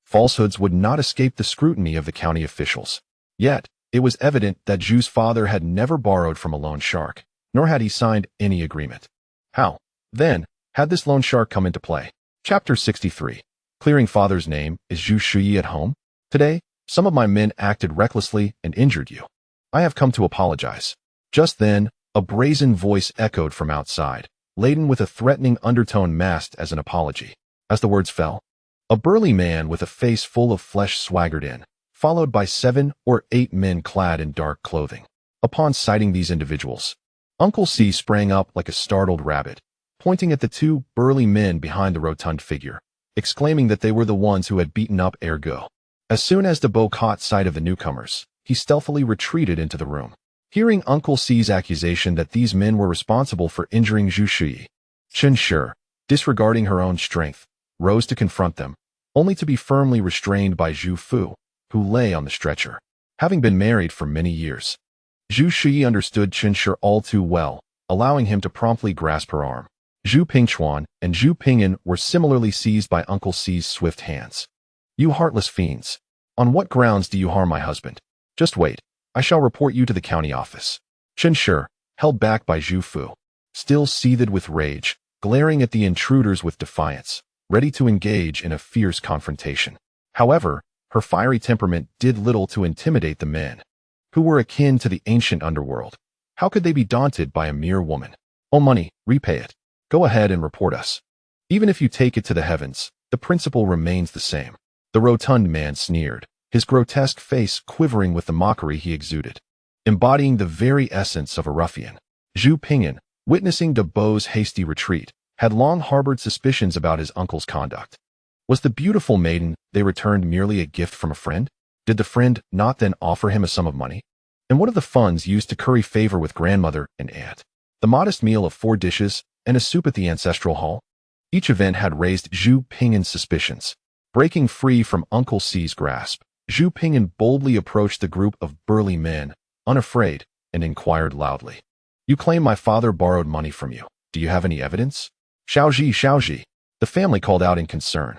A: Falsehoods would not escape the scrutiny of the county officials. Yet, it was evident that Zhu's father had never borrowed from a loan shark, nor had he signed any agreement. How, then, had this loan shark come into play? Chapter 63. Clearing father's name, is Zhu Shui at home? Today, some of my men acted recklessly and injured you. I have come to apologize. Just then, a brazen voice echoed from outside, laden with a threatening undertone masked as an apology. As the words fell, a burly man with a face full of flesh swaggered in, followed by 7 or 8 men clad in dark clothing. Upon sighting these individuals, Uncle C sprang up like a startled rabbit, pointing at the 2 burly men behind the rotund figure, exclaiming that they were the ones who had beaten up Ergo. As soon as Debo caught sight of the newcomers, he stealthily retreated into the room. Hearing Uncle C's accusation that these men were responsible for injuring Zhu Shui, Chen Shi, disregarding her own strength, rose to confront them, only to be firmly restrained by Zhu Fu, who lay on the stretcher. Having been married for many years, Zhu Shui understood Chen Shi all too well, allowing him to promptly grasp her arm. Zhu Pingchuan and Zhu Ping'an were similarly seized by Uncle C's swift hands. You heartless fiends! On what grounds do you harm my husband? Just wait. I shall report you to the county office. Chen Shi, held back by Zhu Fu, still seethed with rage, glaring at the intruders with defiance, ready to engage in a fierce confrontation. However, her fiery temperament did little to intimidate the men, who were akin to the ancient underworld. How could they be daunted by a mere woman? Oh money, repay it. Go ahead and report us. Even if you take it to the heavens, the principle remains the same. The rotund man sneered, his grotesque face quivering with the mockery he exuded, embodying the very essence of a ruffian. Zhu Ping'an, witnessing Debo's hasty retreat, had long harbored suspicions about his uncle's conduct. Was the beautiful maiden they returned merely a gift from a friend? Did the friend not then offer him a sum of money? And what of the funds used to curry favor with grandmother and aunt? The modest meal of 4 dishes and a soup at the ancestral hall? Each event had raised Zhu Ping'an's suspicions. Breaking free from Uncle C's grasp, Zhu Ping'an boldly approached the group of burly men, unafraid, and inquired loudly. You claim my father borrowed money from you. Do you have any evidence? Xiaoji, the family called out in concern.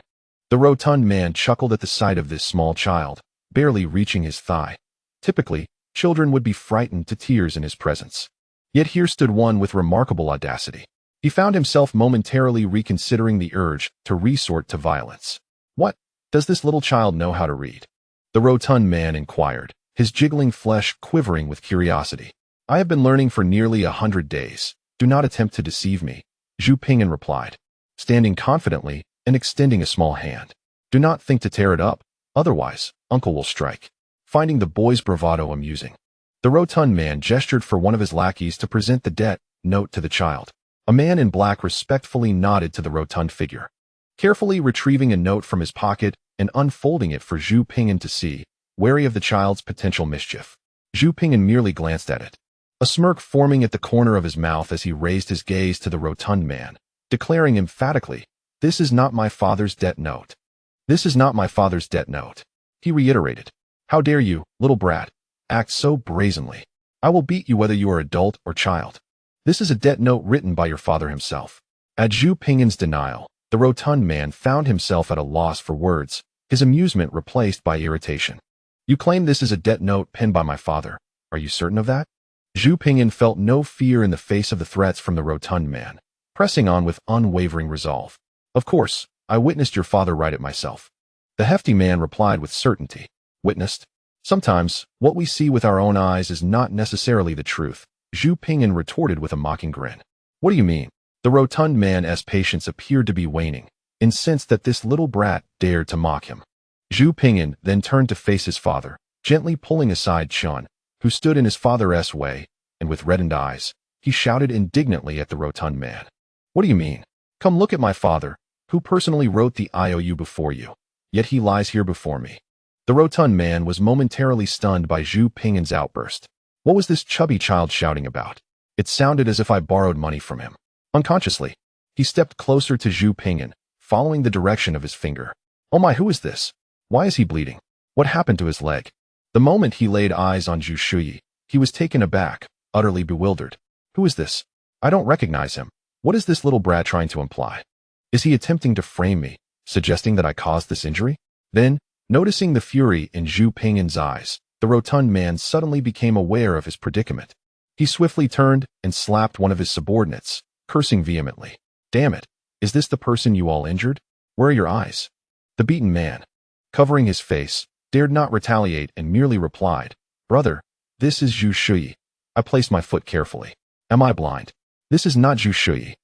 A: The rotund man chuckled at the sight of this small child, barely reaching his thigh. Typically, children would be frightened to tears in his presence. Yet here stood one with remarkable audacity. He found himself momentarily reconsidering the urge to resort to violence. What? Does this little child know how to read? The rotund man inquired, his jiggling flesh quivering with curiosity. I have been learning for nearly 100 days. Do not attempt to deceive me, Zhu Ping'an replied, standing confidently and extending a small hand. Do not think to tear it up, otherwise, Uncle will strike. Finding the boy's bravado amusing, the rotund man gestured for one of his lackeys to present the debt note to the child. A man in black respectfully nodded to the rotund figure, carefully retrieving a note from his pocket and unfolding it for Zhu Ping'an to see, wary of the child's potential mischief. Zhu Ping'an merely glanced at it, a smirk forming at the corner of his mouth as he raised his gaze to the rotund man, declaring emphatically, "This is not my father's debt note. This is not my father's debt note." He reiterated, "How dare you, little brat, act so brazenly? I will beat you whether you are adult or child. This is a debt note written by your father himself." At Zhu Ping'an's denial, the rotund man found himself at a loss for words, his amusement replaced by irritation. "You claim this is a debt note penned by my father. Are you certain of that?" Zhu Ping'an felt no fear in the face of the threats from the rotund man, pressing on with unwavering resolve. "Of course, I witnessed your father write it myself." The hefty man replied with certainty. "Witnessed? Sometimes, what we see with our own eyes is not necessarily the truth," Zhu Ping'an retorted with a mocking grin. "What do you mean?" The rotund man's patience appeared to be waning, incensed that this little brat dared to mock him. Zhu Ping'an then turned to face his father, gently pulling aside Chun, who stood in his father's way, and with reddened eyes, he shouted indignantly at the rotund man. "What do you mean? Come look at my father, who personally wrote the IOU before you, yet he lies here before me." The rotund man was momentarily stunned by Zhu Ping'an's outburst. What was this chubby child shouting about? It sounded as if I borrowed money from him. Unconsciously, he stepped closer to Zhu Ping'an, following the direction of his finger. "Oh my, who is this? Why is he bleeding? What happened to his leg?" The moment he laid eyes on Zhu Shuyi, he was taken aback, utterly bewildered. "Who is this? I don't recognize him. What is this little brat trying to imply? Is he attempting to frame me, suggesting that I caused this injury?" Then, noticing the fury in Zhu Ping'an's eyes, the rotund man suddenly became aware of his predicament. He swiftly turned and slapped one of his subordinates, cursing vehemently. "Damn it, is this the person you all injured? Where are your eyes?" The beaten man, covering his face, dared not retaliate and merely replied, "Brother, this is Zhu Shuyi. I placed my foot carefully. Am I blind? This is not Zhu Shuyi."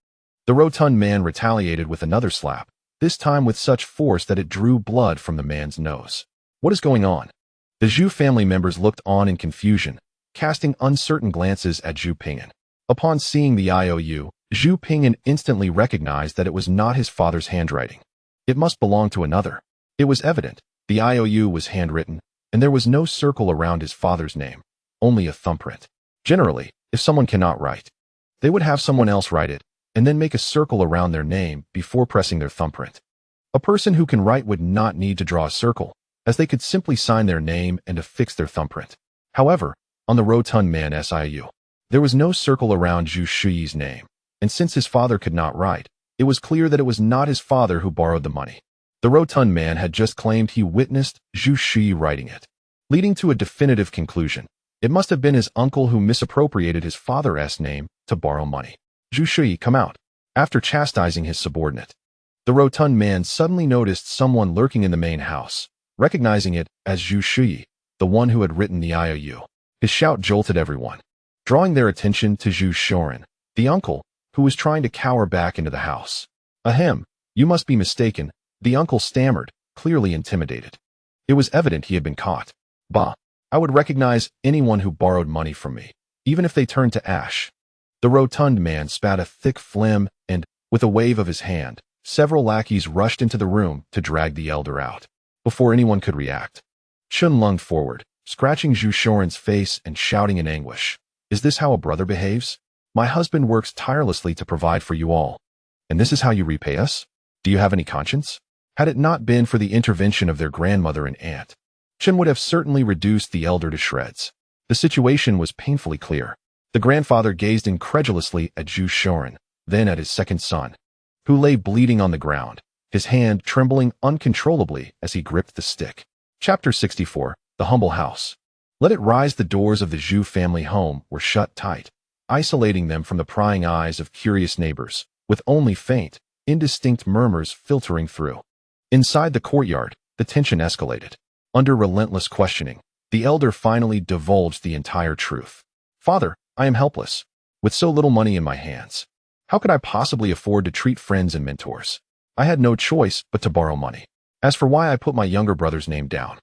A: The rotund man retaliated with another slap, this time with such force that it drew blood from the man's nose. "What is going on?" The Zhu family members looked on in confusion, casting uncertain glances at Zhu Ping'an. Upon seeing the IOU, Zhu Ping'an instantly recognized that it was not his father's handwriting. It must belong to another. It was evident. The IOU was handwritten, and there was no circle around his father's name, only a thumbprint. Generally, if someone cannot write, they would have someone else write it, and then make a circle around their name before pressing their thumbprint. A person who can write would not need to draw a circle, as they could simply sign their name and affix their thumbprint. However, on the rotund man's IOU, there was no circle around Zhu Shuyi's name, and since his father could not write, it was clear that it was not his father who borrowed the money. The rotund man had just claimed he witnessed Zhu Shuyi writing it, leading to a definitive conclusion. It must have been his uncle who misappropriated his father's name to borrow money. "Zhu Shuyi, come out." After chastising his subordinate, the rotund man suddenly noticed someone lurking in the main house, recognizing it as Zhu Shuyi, the one who had written the IOU. His shout jolted everyone, drawing their attention to Zhu Shoren, the uncle, who was trying to cower back into the house. "Ahem, you must be mistaken," the uncle stammered, clearly intimidated. It was evident he had been caught. "Bah, I would recognize anyone who borrowed money from me, even if they turned to ash." The rotund man spat a thick phlegm and, with a wave of his hand, several lackeys rushed into the room to drag the elder out. Before anyone could react, Chun lunged forward, scratching Zhu Shoren's face and shouting in anguish, "Is this how a brother behaves? My husband works tirelessly to provide for you all, and this is how you repay us? Do you have any conscience?" Had it not been for the intervention of their grandmother and aunt, Chun would have certainly reduced the elder to shreds. The situation was painfully clear. The grandfather gazed incredulously at Zhu Shoren, then at his second son, who lay bleeding on the ground, his hand trembling uncontrollably as he gripped the stick. Chapter 64, The Humble House. Let it rise. The doors of the Zhu family home were shut tight, isolating them from the prying eyes of curious neighbors, with only faint, indistinct murmurs filtering through. Inside the courtyard, the tension escalated. Under relentless questioning, the elder finally divulged the entire truth. "Father, I am helpless, with so little money in my hands. How could I possibly afford to treat friends and mentors? I had no choice but to borrow money. As for why I put my younger brother's name down,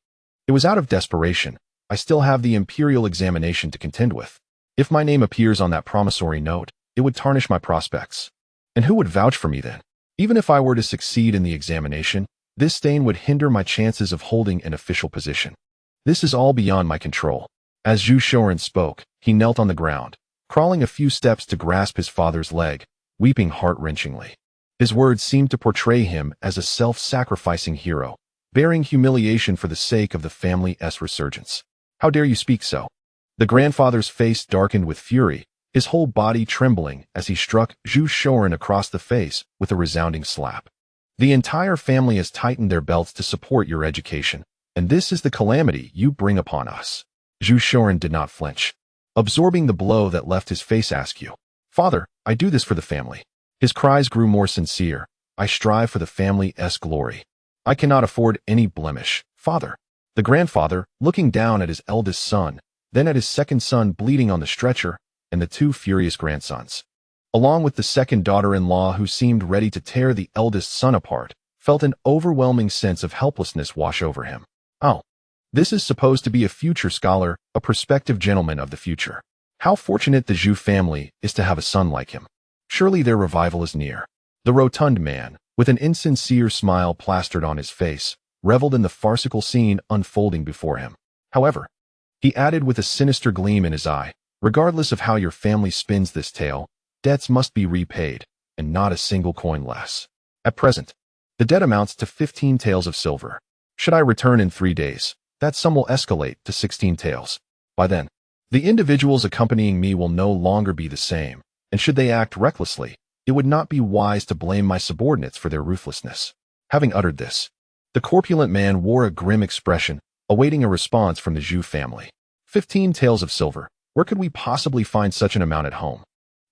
A: it was out of desperation. I still have the imperial examination to contend with. If my name appears on that promissory note, it would tarnish my prospects. And who would vouch for me then? Even if I were to succeed in the examination, this stain would hinder my chances of holding an official position. This is all beyond my control." As Zhu Shoren spoke, he knelt on the ground, crawling a few steps to grasp his father's leg, weeping heart-wrenchingly. His words seemed to portray him as a self-sacrificing hero, bearing humiliation for the sake of the family's resurgence. "How dare you speak so?" The grandfather's face darkened with fury, his whole body trembling as he struck Zhu Shoren across the face with a resounding slap. "The entire family has tightened their belts to support your education, and this is the calamity you bring upon us." Zhu Shoren did not flinch, absorbing the blow that left his face askew. "Father, I do this for the family." His cries grew more sincere. "I strive for the family's glory. I cannot afford any blemish, Father." The grandfather, looking down at his eldest son, then at his second son bleeding on the stretcher, and the two furious grandsons, along with the second daughter-in-law who seemed ready to tear the eldest son apart, felt an overwhelming sense of helplessness wash over him. Oh, this is supposed to be a future scholar, a prospective gentleman of the future. How fortunate the Zhu family is to have a son like him. Surely their revival is near. The rotund man, with an insincere smile plastered on his face, reveled in the farcical scene unfolding before him. However, he added with a sinister gleam in his eye, "Regardless of how your family spins this tale, debts must be repaid, and not a single coin less. At present, the debt amounts to 15 taels of silver. Should I return in 3 days, that sum will escalate to 16 taels. By then, the individuals accompanying me will no longer be the same, and should they act recklessly, it would not be wise to blame my subordinates for their ruthlessness." Having uttered this, the corpulent man wore a grim expression, awaiting a response from the Zhu family. 15 taels of silver. Where could we possibly find such an amount at home?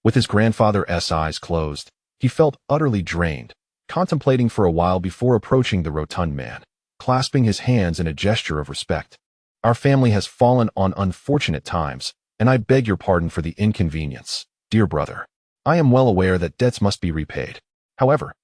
A: With his grandfather's eyes closed, he felt utterly drained, contemplating for a while before approaching the rotund man, clasping his hands in a gesture of respect. "Our family has fallen on unfortunate times, and I beg your pardon for the inconvenience, dear brother. I am well aware that debts must be repaid. However,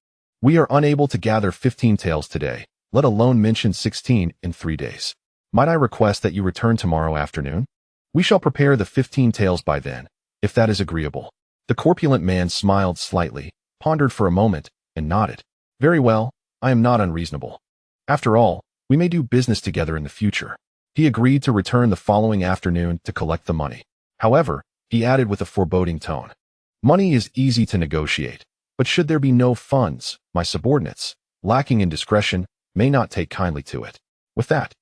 A: we are unable to gather 15 taels today, let alone mention 16 in 3 days. Might I request that you return tomorrow afternoon? We shall prepare the 15 taels by then, if that is agreeable." The corpulent man smiled slightly, pondered for a moment, and nodded. "Very well, I am not unreasonable. After all, we may do business together in the future." He agreed to return the following afternoon to collect the money. However, he added with a foreboding tone, "Money is easy to negotiate, but should there be no funds, my subordinates, lacking in discretion, may not take kindly to it." With that,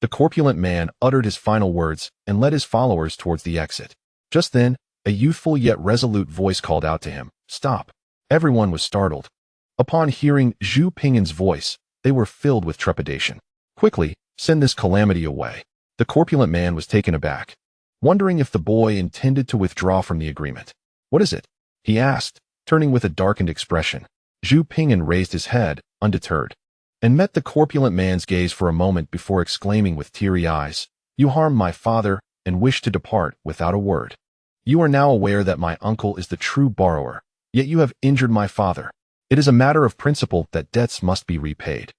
A: the corpulent man uttered his final words and led his followers towards the exit. Just then, a youthful yet resolute voice called out to him, "Stop." Everyone was startled. Upon hearing Zhu Pingin's voice, they were filled with trepidation. "Quickly, send this calamity away." The corpulent man was taken aback, wondering if the boy intended to withdraw from the agreement. "What is it?" he asked, turning with a darkened expression. Zhu Pingin raised his head, undeterred, and met the corpulent man's gaze for a moment before exclaiming with teary eyes, "You harmed my father and wished to depart without a word. You are now aware that my uncle is the true borrower, yet you have injured my father. It is a matter of principle that debts must be repaid.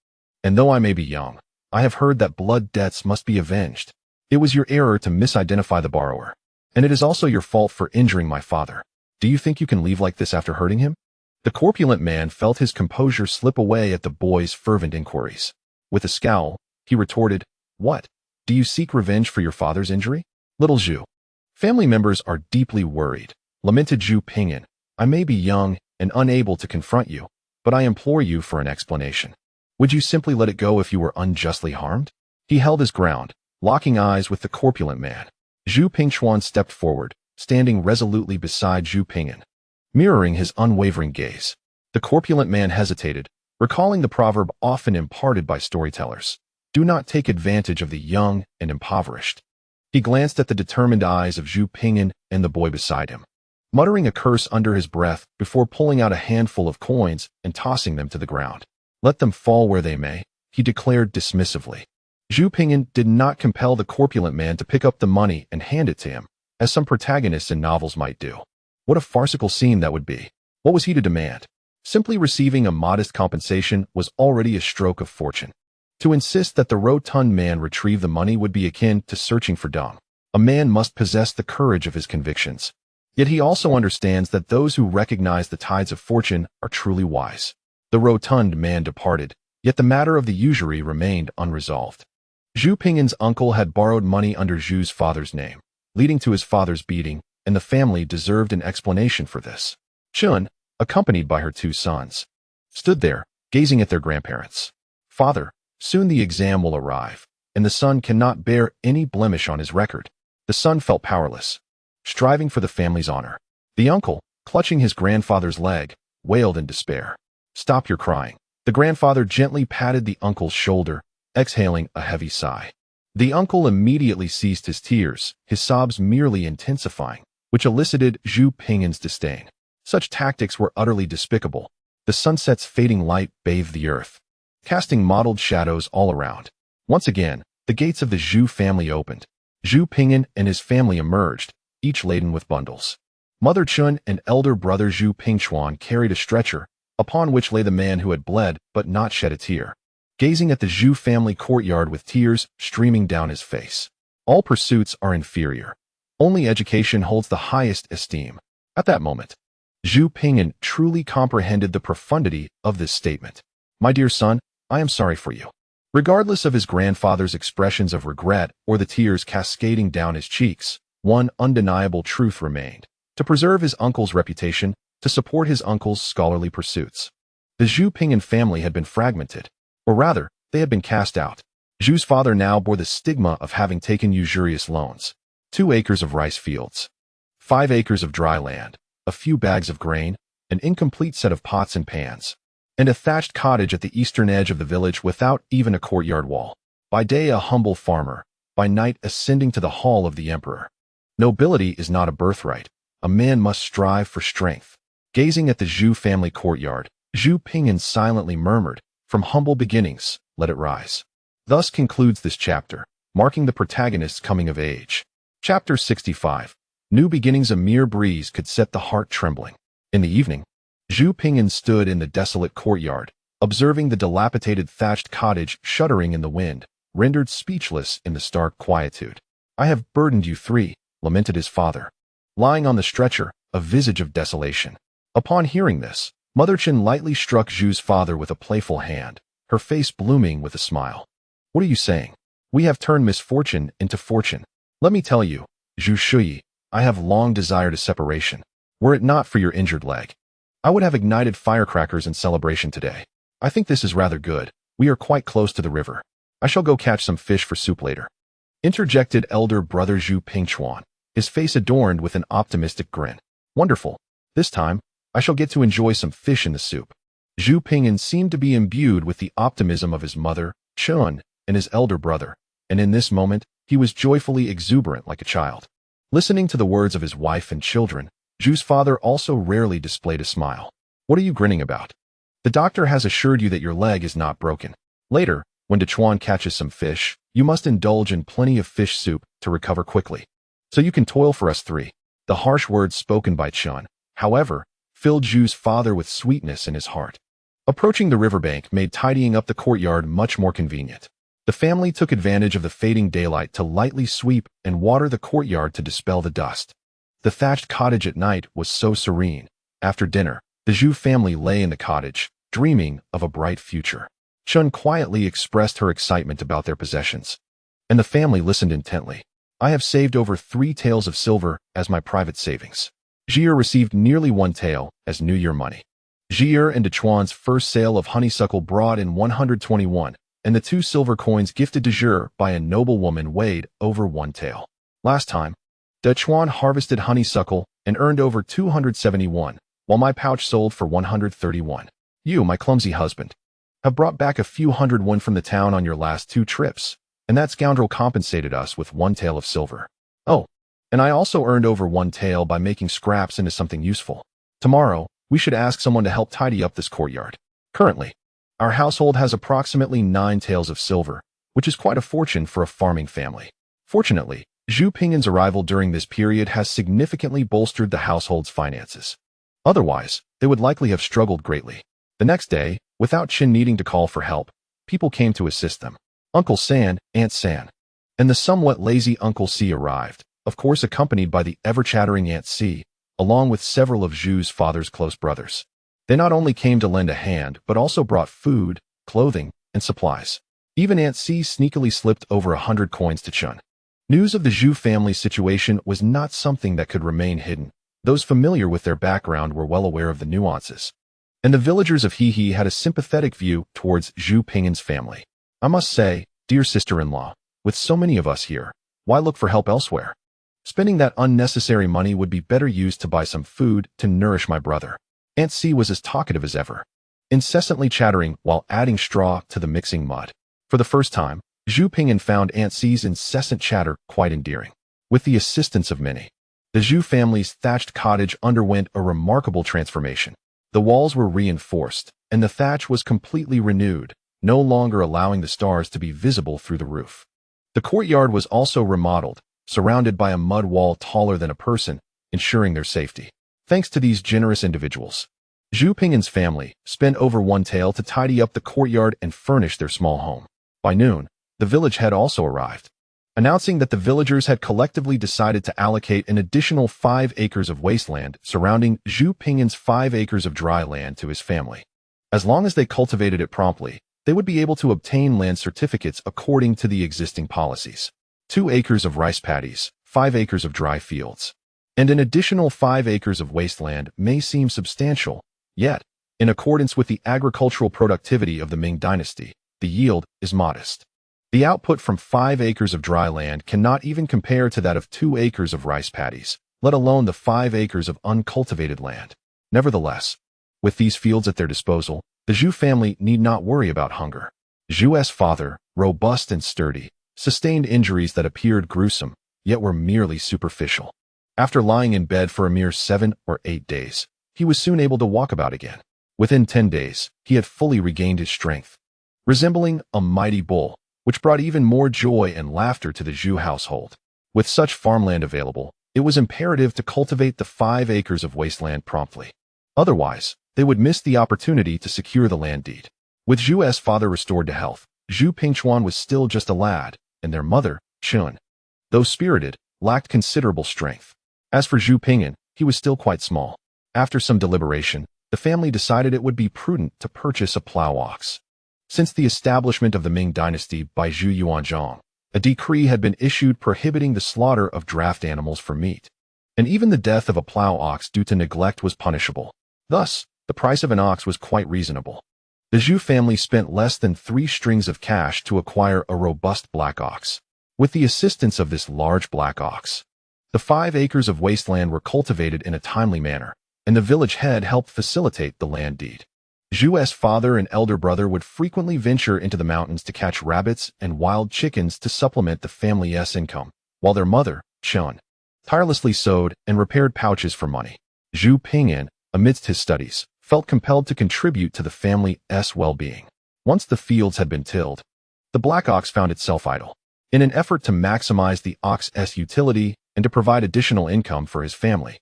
A: And though I may be young, I have heard that blood debts must be avenged. It was your error to misidentify the borrower, and it is also your fault for injuring my father. Do you think you can leave like this after hurting him?" The corpulent man felt his composure slip away at the boy's fervent inquiries. With a scowl, he retorted, "What? Do you seek revenge for your father's injury? Little Zhu, family members are deeply worried," lamented Zhu Pingin. "I may be young and unable to confront you, but I implore you for an explanation. Would you simply let it go if you were unjustly harmed?" He held his ground, locking eyes with the corpulent man. Zhu Pingchuan stepped forward, standing resolutely beside Zhu Pingin, mirroring his unwavering gaze. The corpulent man hesitated, recalling the proverb often imparted by storytellers, "Do not take advantage of the young and impoverished." He glanced at the determined eyes of Zhu Pingin and the boy beside him, muttering a curse under his breath before pulling out a handful of coins and tossing them to the ground. "Let them fall where they may," he declared dismissively. Zhu Pingin did not compel the corpulent man to pick up the money and hand it to him, as some protagonists in novels might do. What a farcical scene that would be. What was he to demand? Simply receiving a modest compensation was already a stroke of fortune. To insist that the rotund man retrieve the money would be akin to searching for dung. A man must possess the courage of his convictions. Yet he also understands that those who recognize the tides of fortune are truly wise. The rotund man departed, yet the matter of the usury remained unresolved. Zhu Pingin's uncle had borrowed money under Zhu's father's name, leading to his father's beating, and the family deserved an explanation for this. Chun, accompanied by her two sons, stood there, gazing at their grandparents. Father, soon the exam will arrive, and the son cannot bear any blemish on his record. The son felt powerless, striving for the family's honor. The uncle, clutching his grandfather's leg, wailed in despair. Stop your crying. The grandfather gently patted the uncle's shoulder, exhaling a heavy sigh. The uncle immediately ceased his tears, his sobs merely intensifying, which elicited Zhu Ping'an's disdain. Such tactics were utterly despicable. The sunset's fading light bathed the earth, casting mottled shadows all around. Once again, the gates of the Zhu family opened. Zhu Ping'an and his family emerged, each laden with bundles. Mother Chun and elder brother Zhu Pingchuan carried a stretcher, upon which lay the man who had bled but not shed a tear, gazing at the Zhu family courtyard with tears streaming down his face. All pursuits are inferior. Only education holds the highest esteem. At that moment, Zhu Ping'an truly comprehended the profundity of this statement. My dear son, I am sorry for you. Regardless of his grandfather's expressions of regret or the tears cascading down his cheeks, one undeniable truth remained: to preserve his uncle's reputation, to support his uncle's scholarly pursuits. The Zhu Ping'an family had been fragmented, or rather, they had been cast out. Zhu's father now bore the stigma of having taken usurious loans. 2 acres of rice fields, 5 acres of dry land, a few bags of grain, an incomplete set of pots and pans, and a thatched cottage at the eastern edge of the village without even a courtyard wall. By day a humble farmer, by night ascending to the hall of the emperor. Nobility is not a birthright. A man must strive for strength. Gazing at the Zhu family courtyard, Zhu Ping'an silently murmured, "From humble beginnings, let it rise." Thus concludes this chapter, marking the protagonist's coming of age. Chapter 65. New beginnings. A mere breeze could set the heart trembling. In the evening, Zhu Ping'an stood in the desolate courtyard, observing the dilapidated thatched cottage shuddering in the wind, rendered speechless in the stark quietude. "I have burdened you 3, lamented his father, lying on the stretcher, a visage of desolation. Upon hearing this, Mother Chen lightly struck Zhu's father with a playful hand, her face blooming with a smile. "What are you saying? We have turned misfortune into fortune. Let me tell you, Zhu Shuyi, I have long desired a separation. Were it not for your injured leg, I would have ignited firecrackers in celebration today. I think this is rather good. We are quite close to the river. I shall go catch some fish for soup later," interjected elder brother Zhu Pingchuan, his face adorned with an optimistic grin. "Wonderful. This time, I shall get to enjoy some fish in the soup." Zhu Ping'an seemed to be imbued with the optimism of his mother, Chun, and his elder brother, and in this moment, he was joyfully exuberant like a child. Listening to the words of his wife and children, Zhu's father also rarely displayed a smile. "What are you grinning about? The doctor has assured you that your leg is not broken. Later, when Dechuan catches some fish, you must indulge in plenty of fish soup to recover quickly, so you can toil for us 3. The harsh words spoken by Chun, however, filled Zhu's father with sweetness in his heart. Approaching the riverbank made tidying up the courtyard much more convenient. The family took advantage of the fading daylight to lightly sweep and water the courtyard to dispel the dust. The thatched cottage at night was so serene. After dinner, the Zhu family lay in the cottage, dreaming of a bright future. Chun quietly expressed her excitement about their possessions, and the family listened intently. "I have saved over 3 taels of silver as my private savings." Zhi'er received nearly 1 tael as New Year money. Zhi'er and Dechuan's first sale of honeysuckle brought in 121, and the 2 silver coins gifted to Zhi'er by a noblewoman weighed over 1 tael. Last time, Dechuan harvested honeysuckle and earned over 271, while my pouch sold for 131. You, my clumsy husband, have brought back a few hundred won from the town on your last 2 trips, and that scoundrel compensated us with 1 tael of silver. Oh, and I also earned over 1 tael by making scraps into something useful. Tomorrow, we should ask someone to help tidy up this courtyard. Currently, our household has approximately 9 taels of silver, which is quite a fortune for a farming family. Fortunately, Zhu Ping'an's arrival during this period has significantly bolstered the household's finances. Otherwise, they would likely have struggled greatly. The next day, without Chin needing to call for help, people came to assist them. Uncle San, Aunt San, and the somewhat lazy Uncle C arrived, of course accompanied by the ever-chattering Aunt C, along with several of Zhu's father's close brothers. They not only came to lend a hand, but also brought food, clothing, and supplies. Even Aunt C sneakily slipped over 100 coins to Chun. News of the Zhu family's situation was not something that could remain hidden. Those familiar with their background were well aware of the nuances. And the villagers of Hehe had a sympathetic view towards Zhu Ping'an's family. I must say, dear sister-in-law, with so many of us here, why look for help elsewhere? Spending that unnecessary money would be better used to buy some food to nourish my brother. Aunt C was as talkative as ever, incessantly chattering while adding straw to the mixing mud. For the first time, Zhu Ping'an found Aunt C's incessant chatter quite endearing. With the assistance of many, the Zhu family's thatched cottage underwent a remarkable transformation. The walls were reinforced, and the thatch was completely renewed, no longer allowing the stars to be visible through the roof. The courtyard was also remodeled, surrounded by a mud wall taller than a person, ensuring their safety. Thanks to these generous individuals, Zhu Ping'an's family spent over one tael to tidy up the courtyard and furnish their small home. By noon, the village head also arrived, announcing that the villagers had collectively decided to allocate an additional 5 acres of wasteland surrounding Zhu Ping'an's 5 acres of dry land to his family. As long as they cultivated it promptly, they would be able to obtain land certificates according to the existing policies. 2 acres of rice paddies, 5 acres of dry fields, and an additional 5 acres of wasteland may seem substantial, yet, in accordance with the agricultural productivity of the Ming dynasty, the yield is modest. The output from 5 acres of dry land cannot even compare to that of 2 acres of rice paddies, let alone the 5 acres of uncultivated land. Nevertheless, with these fields at their disposal, the Zhu family need not worry about hunger. Zhu's father, robust and sturdy, sustained injuries that appeared gruesome, yet were merely superficial. After lying in bed for a mere 7 or 8 days, he was soon able to walk about again. Within 10 days, he had fully regained his strength, resembling a mighty bull, which brought even more joy and laughter to the Zhu household. With such farmland available, it was imperative to cultivate the 5 acres of wasteland promptly. Otherwise, they would miss the opportunity to secure the land deed. With Zhu's father restored to health, Zhu Pingchuan was still just a lad, and their mother, Chun, though spirited, lacked considerable strength. As for Zhu Ping'an, he was still quite small. After some deliberation, the family decided it would be prudent to purchase a plow ox. Since the establishment of the Ming dynasty by Zhu Yuanzhang, a decree had been issued prohibiting the slaughter of draft animals for meat, and even the death of a plow ox due to neglect was punishable. Thus, the price of an ox was quite reasonable. The Zhu family spent less than 3 strings of cash to acquire a robust black ox. With the assistance of this large black ox, the 5 acres of wasteland were cultivated in a timely manner, and the village head helped facilitate the land deed. Zhu's father and elder brother would frequently venture into the mountains to catch rabbits and wild chickens to supplement the family's income, while their mother, Chun, tirelessly sewed and repaired pouches for money. Zhu Ping'an, amidst his studies, felt compelled to contribute to the family's well-being. Once the fields had been tilled, the black ox found itself idle. In an effort to maximize the ox's utility and to provide additional income for his family,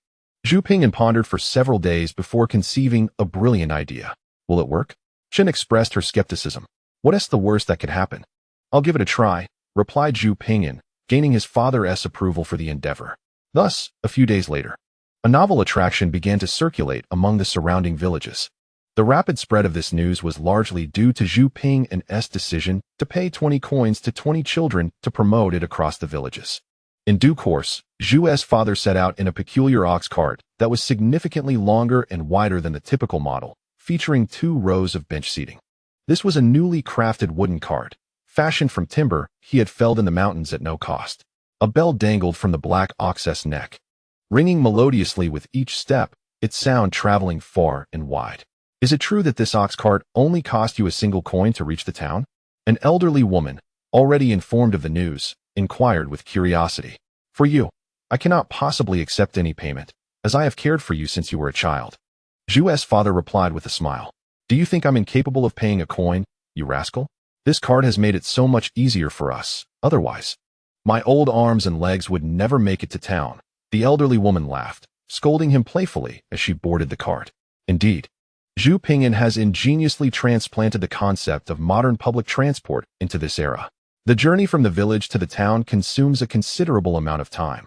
A: Zhu Ping'an pondered for several days before conceiving a brilliant idea. Will it work? Chen expressed her skepticism. What is the worst that could happen? I'll give it a try, replied Zhu Ping'an, gaining his father's approval for the endeavor. Thus, a few days later, a novel attraction began to circulate among the surrounding villages. The rapid spread of this news was largely due to Zhu Ping'an's decision to pay 20 coins to 20 children to promote it across the villages. In due course, Zhu's father set out in a peculiar ox cart that was significantly longer and wider than the typical model, featuring 2 rows of bench seating. This was a newly crafted wooden cart, fashioned from timber he had felled in the mountains at no cost. A bell dangled from the black ox's neck, ringing melodiously with each step, its sound traveling far and wide. Is it true that this ox cart only cost you a single coin to reach the town? An elderly woman, already informed of the news, inquired with curiosity. For you, I cannot possibly accept any payment, as I have cared for you since you were a child. Zhu's father replied with a smile. Do you think I'm incapable of paying a coin, you rascal? This cart has made it so much easier for us. Otherwise, my old arms and legs would never make it to town. The elderly woman laughed, scolding him playfully as she boarded the cart. Indeed, Zhu Ping'an has ingeniously transplanted the concept of modern public transport into this era. The journey from the village to the town consumes a considerable amount of time.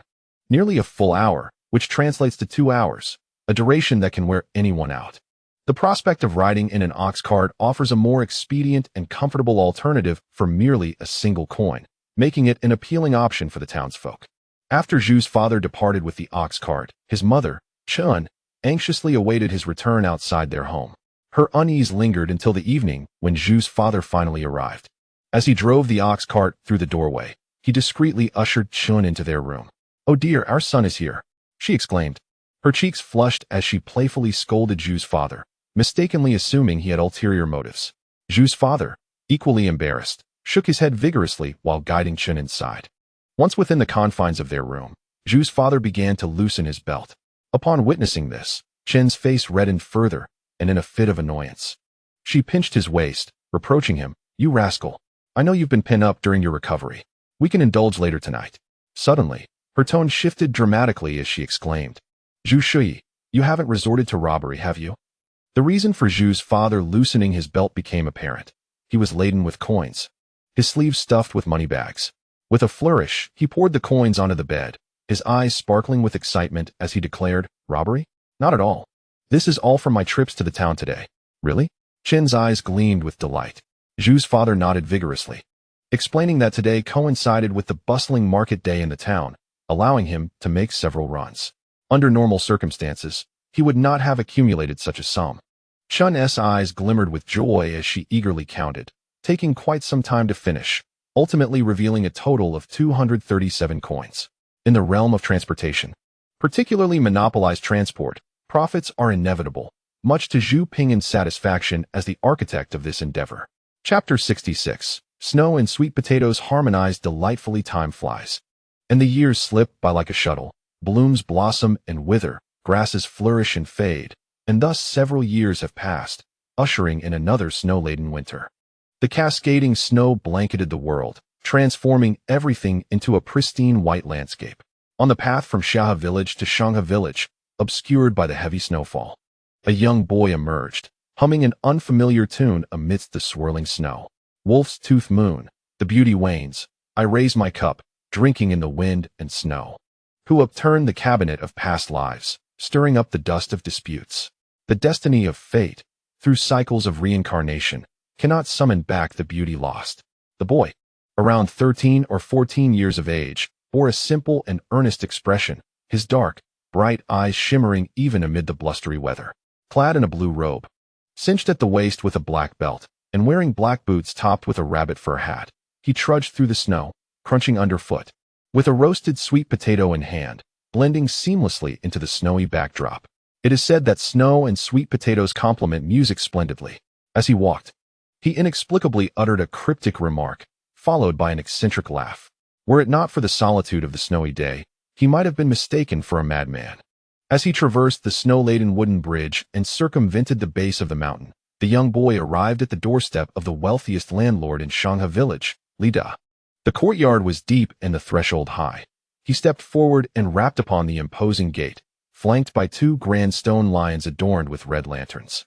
A: Nearly a full hour, which translates to 2 hours, a duration that can wear anyone out. The prospect of riding in an ox cart offers a more expedient and comfortable alternative for merely a single coin, making it an appealing option for the townsfolk. After Zhu's father departed with the ox cart, his mother, Chun, anxiously awaited his return outside their home. Her unease lingered until the evening when Zhu's father finally arrived. As he drove the ox cart through the doorway, he discreetly ushered Chun into their room. "Oh dear, our son is here," she exclaimed. Her cheeks flushed as she playfully scolded Zhu's father, mistakenly assuming he had ulterior motives. Zhu's father, equally embarrassed, shook his head vigorously while guiding Chun inside. Once within the confines of their room, Zhu's father began to loosen his belt. Upon witnessing this, Chen's face reddened further, and in a fit of annoyance, she pinched his waist, reproaching him, "You rascal. I know you've been pinned up during your recovery. We can indulge later tonight." Suddenly, her tone shifted dramatically as she exclaimed, "Zhu Shui, you haven't resorted to robbery, have you?" The reason for Zhu's father loosening his belt became apparent. He was laden with coins, his sleeves stuffed with money bags. With a flourish, he poured the coins onto the bed, his eyes sparkling with excitement as he declared, "Robbery? Not at all. This is all from my trips to the town today." "Really?" Chen's eyes gleamed with delight. Zhu's father nodded vigorously, explaining that today coincided with the bustling market day in the town, allowing him to make several runs. Under normal circumstances, he would not have accumulated such a sum. Chun's eyes glimmered with joy as she eagerly counted, taking quite some time to finish, ultimately revealing a total of 237 coins. In the realm of transportation, particularly monopolized transport, profits are inevitable, much to Zhu Ping'an's satisfaction as the architect of this endeavor. Chapter 66. Snow and sweet potatoes harmonize delightfully. Time flies, and the years slip by like a shuttle. Blooms blossom and wither, grasses flourish and fade, and thus several years have passed, ushering in another snow-laden winter. The cascading snow blanketed the world, transforming everything into a pristine white landscape. On the path from Xiahe Village to Xiahe Village, obscured by the heavy snowfall, a young boy emerged, humming an unfamiliar tune amidst the swirling snow. "Wolf's tooth moon, the beauty wanes, I raise my cup, drinking in the wind and snow." Who upturned the cabinet of past lives, stirring up the dust of disputes. The destiny of fate, through cycles of reincarnation, cannot summon back the beauty lost. The boy, around 13 or 14 years of age, bore a simple and earnest expression, his dark, bright eyes shimmering even amid the blustery weather. Clad in a blue robe, cinched at the waist with a black belt, and wearing black boots topped with a rabbit fur hat, he trudged through the snow, crunching underfoot, with a roasted sweet potato in hand, blending seamlessly into the snowy backdrop. It is said that snow and sweet potatoes complement music splendidly. As he walked, he inexplicably uttered a cryptic remark, followed by an eccentric laugh. Were it not for the solitude of the snowy day, he might have been mistaken for a madman. As he traversed the snow-laden wooden bridge and circumvented the base of the mountain, the young boy arrived at the doorstep of the wealthiest landlord in Xiahe Village, Li Da. The courtyard was deep and the threshold high. He stepped forward and rapped upon the imposing gate, flanked by two grand stone lions adorned with red lanterns.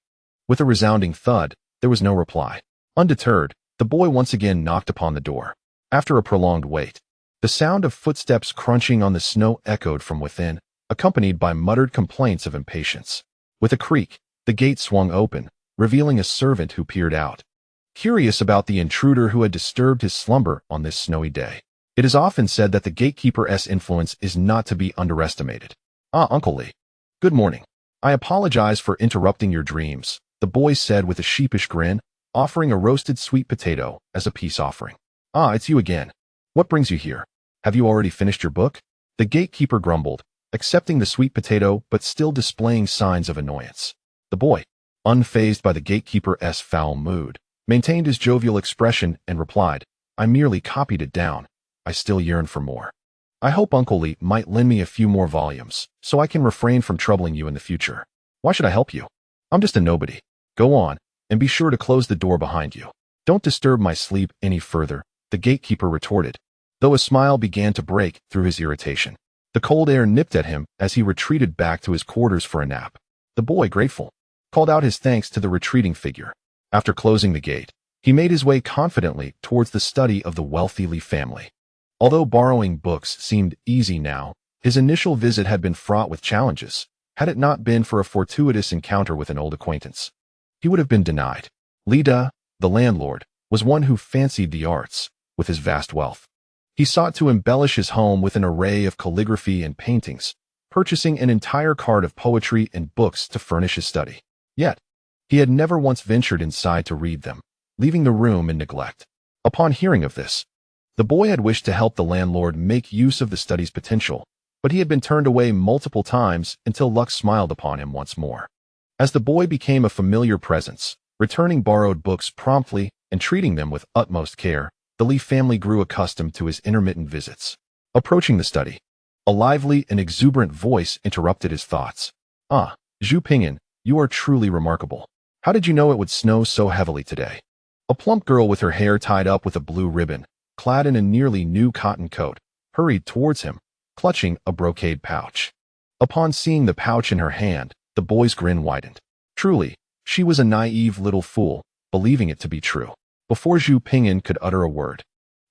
A: With a resounding thud, there was no reply. Undeterred, the boy once again knocked upon the door. After a prolonged wait, the sound of footsteps crunching on the snow echoed from within, accompanied by muttered complaints of impatience. With a creak, the gate swung open, revealing a servant who peered out, curious about the intruder who had disturbed his slumber on this snowy day. It is often said that the gatekeeper's influence is not to be underestimated. "Ah, Uncle Li. Good morning. I apologize for interrupting your dreams," the boy said with a sheepish grin, offering a roasted sweet potato as a peace offering. "Ah, it's you again. What brings you here? Have you already finished your book?" The gatekeeper grumbled, accepting the sweet potato but still displaying signs of annoyance. The boy, unfazed by the gatekeeper's foul mood, maintained his jovial expression and replied, "I merely copied it down. I still yearn for more. I hope Uncle Li might lend me a few more volumes, so I can refrain from troubling you in the future." "Why should I help you? I'm just a nobody. Go on, and be sure to close the door behind you." "Don't disturb my sleep any further," the gatekeeper retorted, though a smile began to break through his irritation. The cold air nipped at him as he retreated back to his quarters for a nap. The boy, grateful, called out his thanks to the retreating figure. After closing the gate, he made his way confidently towards the study of the wealthy Li family. Although borrowing books seemed easy now, his initial visit had been fraught with challenges. Had it not been for a fortuitous encounter with an old acquaintance, he would have been denied. Li Da, the landlord, was one who fancied the arts. With his vast wealth, He sought to embellish his home with an array of calligraphy and paintings, purchasing an entire cart of poetry and books to furnish his study. Yet, he had never once ventured inside to read them, leaving the room in neglect. Upon hearing of this, the boy had wished to help the landlord make use of the study's potential, but he had been turned away multiple times until luck smiled upon him once more. As the boy became a familiar presence, returning borrowed books promptly and treating them with utmost care, the Li family grew accustomed to his intermittent visits. Approaching the study, a lively and exuberant voice interrupted his thoughts. "Ah, Zhu Pingyan, you are truly remarkable. How did you know it would snow so heavily today?" A plump girl with her hair tied up with a blue ribbon, clad in a nearly new cotton coat, hurried towards him, clutching a brocade pouch. Upon seeing the pouch in her hand, the boy's grin widened. Truly, she was a naive little fool, believing it to be true. Before Zhu Pingyan could utter a word,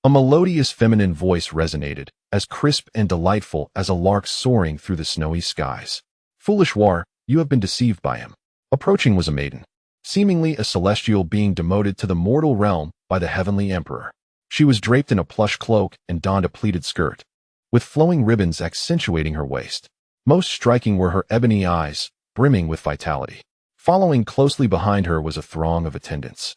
A: a melodious feminine voice resonated, as crisp and delightful as a lark soaring through the snowy skies. "Foolish war, you have been deceived by him." Approaching was a maiden, seemingly a celestial being demoted to the mortal realm by the heavenly emperor. She was draped in a plush cloak and donned a pleated skirt, with flowing ribbons accentuating her waist. Most striking were her ebony eyes, brimming with vitality. Following closely behind her was a throng of attendants,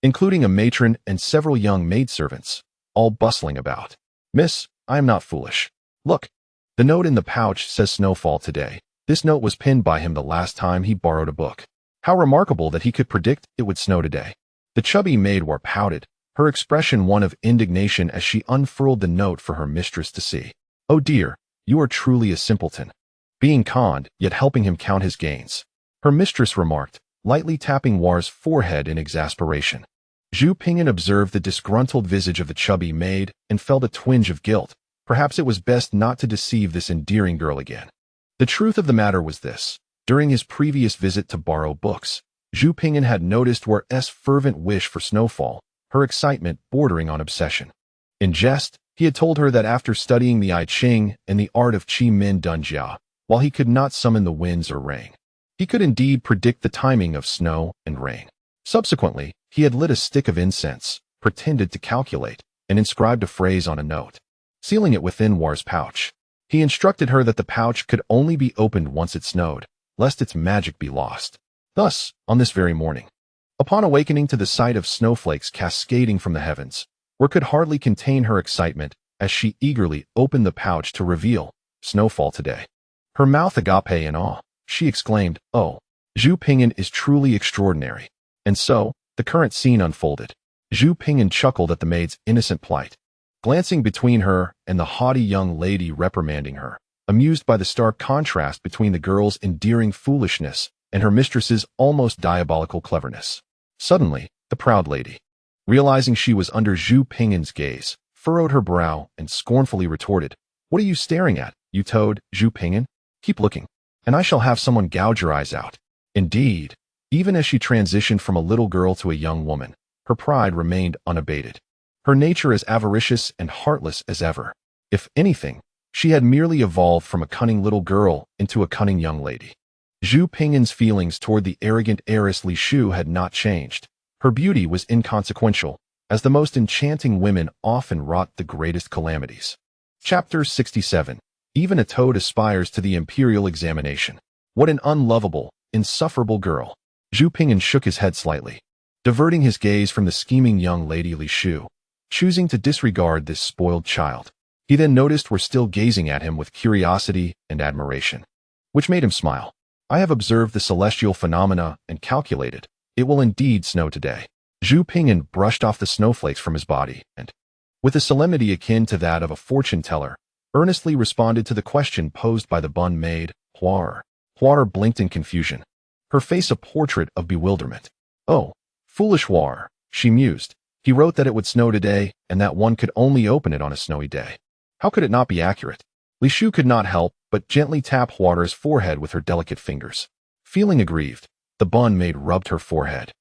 A: including a matron and several young maidservants, all bustling about. "Miss, I am not foolish. Look, the note in the pouch says snowfall today. This note was pinned by him the last time he borrowed a book. How remarkable that he could predict it would snow today." The chubby maid wore pouted, her expression one of indignation as she unfurled the note for her mistress to see. "Oh dear, you are truly a simpleton. Being conned, yet helping him count his gains," her mistress remarked, lightly tapping War's forehead in exasperation. Zhu Pingyan observed the disgruntled visage of the chubby maid and felt a twinge of guilt. Perhaps it was best not to deceive this endearing girl again. The truth of the matter was this. During his previous visit to borrow books, Zhu Pingyan had noticed War's fervent wish for snowfall, her excitement bordering on obsession. In jest, he had told her that after studying the I Ching and the art of Qi Min Dun Jia, while he could not summon the winds or rain, he could indeed predict the timing of snow and rain. Subsequently, he had lit a stick of incense, pretended to calculate, and inscribed a phrase on a note, sealing it within War's pouch. He instructed her that the pouch could only be opened once it snowed, lest its magic be lost. Thus, on this very morning, upon awakening to the sight of snowflakes cascading from the heavens, War could hardly contain her excitement as she eagerly opened the pouch to reveal snowfall today. Her mouth agape in awe, she exclaimed, "Oh, Zhu Pingyan is truly extraordinary." And so, the current scene unfolded. Zhu Pingyan chuckled at the maid's innocent plight, glancing between her and the haughty young lady reprimanding her, amused by the stark contrast between the girl's endearing foolishness and her mistress's almost diabolical cleverness. Suddenly, the proud lady, realizing she was under Zhu Pingyan's gaze, furrowed her brow and scornfully retorted, "What are you staring at, you toad, Zhu Pingyan? Keep looking, and I shall have someone gouge your eyes out." Indeed, even as she transitioned from a little girl to a young woman, her pride remained unabated, her nature as avaricious and heartless as ever. If anything, she had merely evolved from a cunning little girl into a cunning young lady. Zhu Pingyan's feelings toward the arrogant heiress Li Shu had not changed. Her beauty was inconsequential, as the most enchanting women often wrought the greatest calamities. Chapter 67. Even a toad aspires to the imperial examination. What an unlovable, insufferable girl. Zhu Pingyan shook his head slightly, diverting his gaze from the scheming young lady Li Shu, choosing to disregard this spoiled child. He then noticed we're still gazing at him with curiosity and admiration, which made him smile. "I have observed the celestial phenomena and calculated. It will indeed snow today." Zhu Pingyan brushed off the snowflakes from his body and, with a solemnity akin to that of a fortune teller, earnestly responded to the question posed by the bun maid, Huar. Huar blinked in confusion, her face a portrait of bewilderment. "Oh, foolish Huar," she mused. "He wrote that it would snow today and that one could only open it on a snowy day. How could it not be accurate?" Li Shu could not help but gently tap Huar's forehead with her delicate fingers. Feeling aggrieved, the bun maid rubbed her forehead,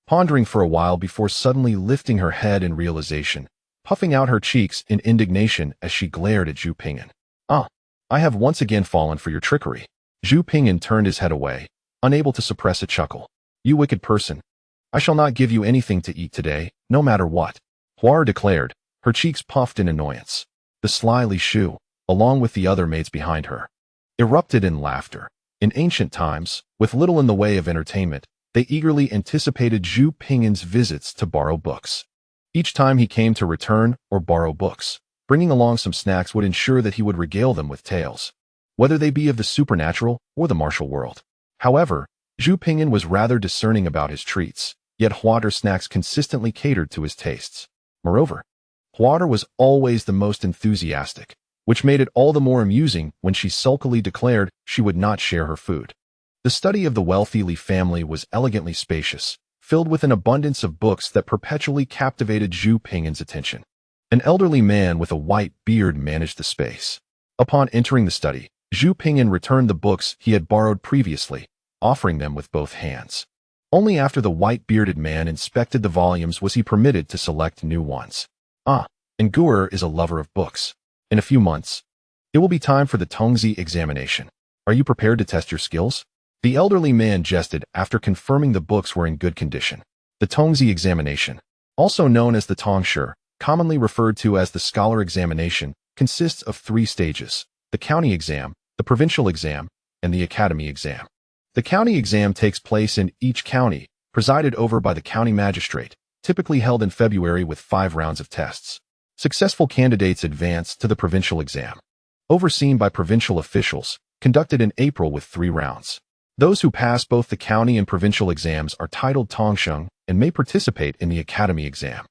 A: pondering for a while before suddenly lifting her head in realization, puffing out her cheeks in indignation as she glared at Zhu Pingyan. "Ah, I have once again fallen for your trickery." Zhu Pingyan turned his head away, unable to suppress a chuckle. "You wicked person. I shall not give you anything to eat today, no matter what," Huar declared, her cheeks puffed in annoyance. The sly Li Shu, along with the other maids behind her, erupted in laughter. In ancient times, with little in the way of entertainment, they eagerly anticipated Zhu Ping'an's visits to borrow books. Each time he came to return or borrow books, bringing along some snacks would ensure that he would regale them with tales, whether they be of the supernatural or the martial world. However, Zhu Ping'an was rather discerning about his treats, yet water snacks consistently catered to his tastes. Moreover, water was always the most enthusiastic, which made it all the more amusing when she sulkily declared she would not share her food. The study of the wealthy Li family was elegantly spacious, filled with an abundance of books that perpetually captivated Zhu Ping'an's attention. An elderly man with a white beard managed the space. Upon entering the study, Zhu Ping'an returned the books he had borrowed previously, offering them with both hands. Only after the white-bearded man inspected the volumes was he permitted to select new ones. And Guer is a lover of books. In a few months, it will be time for the Tongzi examination. Are you prepared to test your skills? The elderly man jested after confirming the books were in good condition. The Tongzi examination, also known as the Tongshi, commonly referred to as the scholar examination, consists of 3 stages: the county exam, the provincial exam, and the academy exam. The county exam takes place in each county, presided over by the county magistrate, typically held in February with 5 rounds of tests. Successful candidates advance to the provincial exam, overseen by provincial officials, conducted in April with 3 rounds. Those who pass both the county and provincial exams are titled Tongsheng and may participate in the academy exam,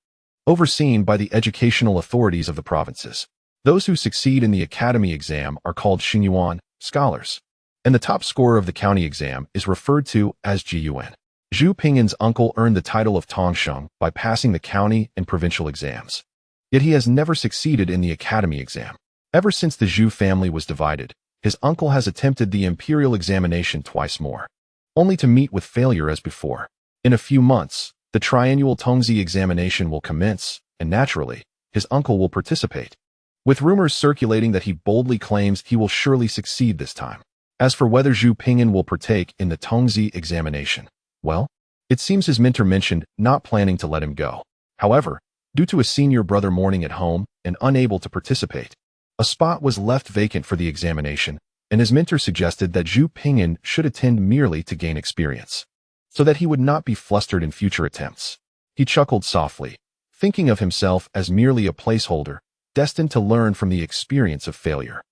A: overseen by the educational authorities of the provinces. Those who succeed in the academy exam are called Xingyuan, scholars, and the top scorer of the county exam is referred to as Jiyuan. Zhu Ping'an's uncle earned the title of Tongsheng by passing the county and provincial exams. Yet he has never succeeded in the academy exam. Ever since the Zhu family was divided, his uncle has attempted the imperial examination twice more, only to meet with failure as before. In a few months, the triennial Tongzi examination will commence, and naturally, his uncle will participate, with rumors circulating that he boldly claims he will surely succeed this time. As for whether Zhu Ping'an will partake in the Tongzi examination, well, it seems his mentor mentioned not planning to let him go. However, due to a senior brother mourning at home and unable to participate, a spot was left vacant for the examination, and his mentor suggested that Zhu Ping'an should attend merely to gain experience, so that he would not be flustered in future attempts. He chuckled softly, thinking of himself as merely a placeholder, destined to learn from the experience of failure.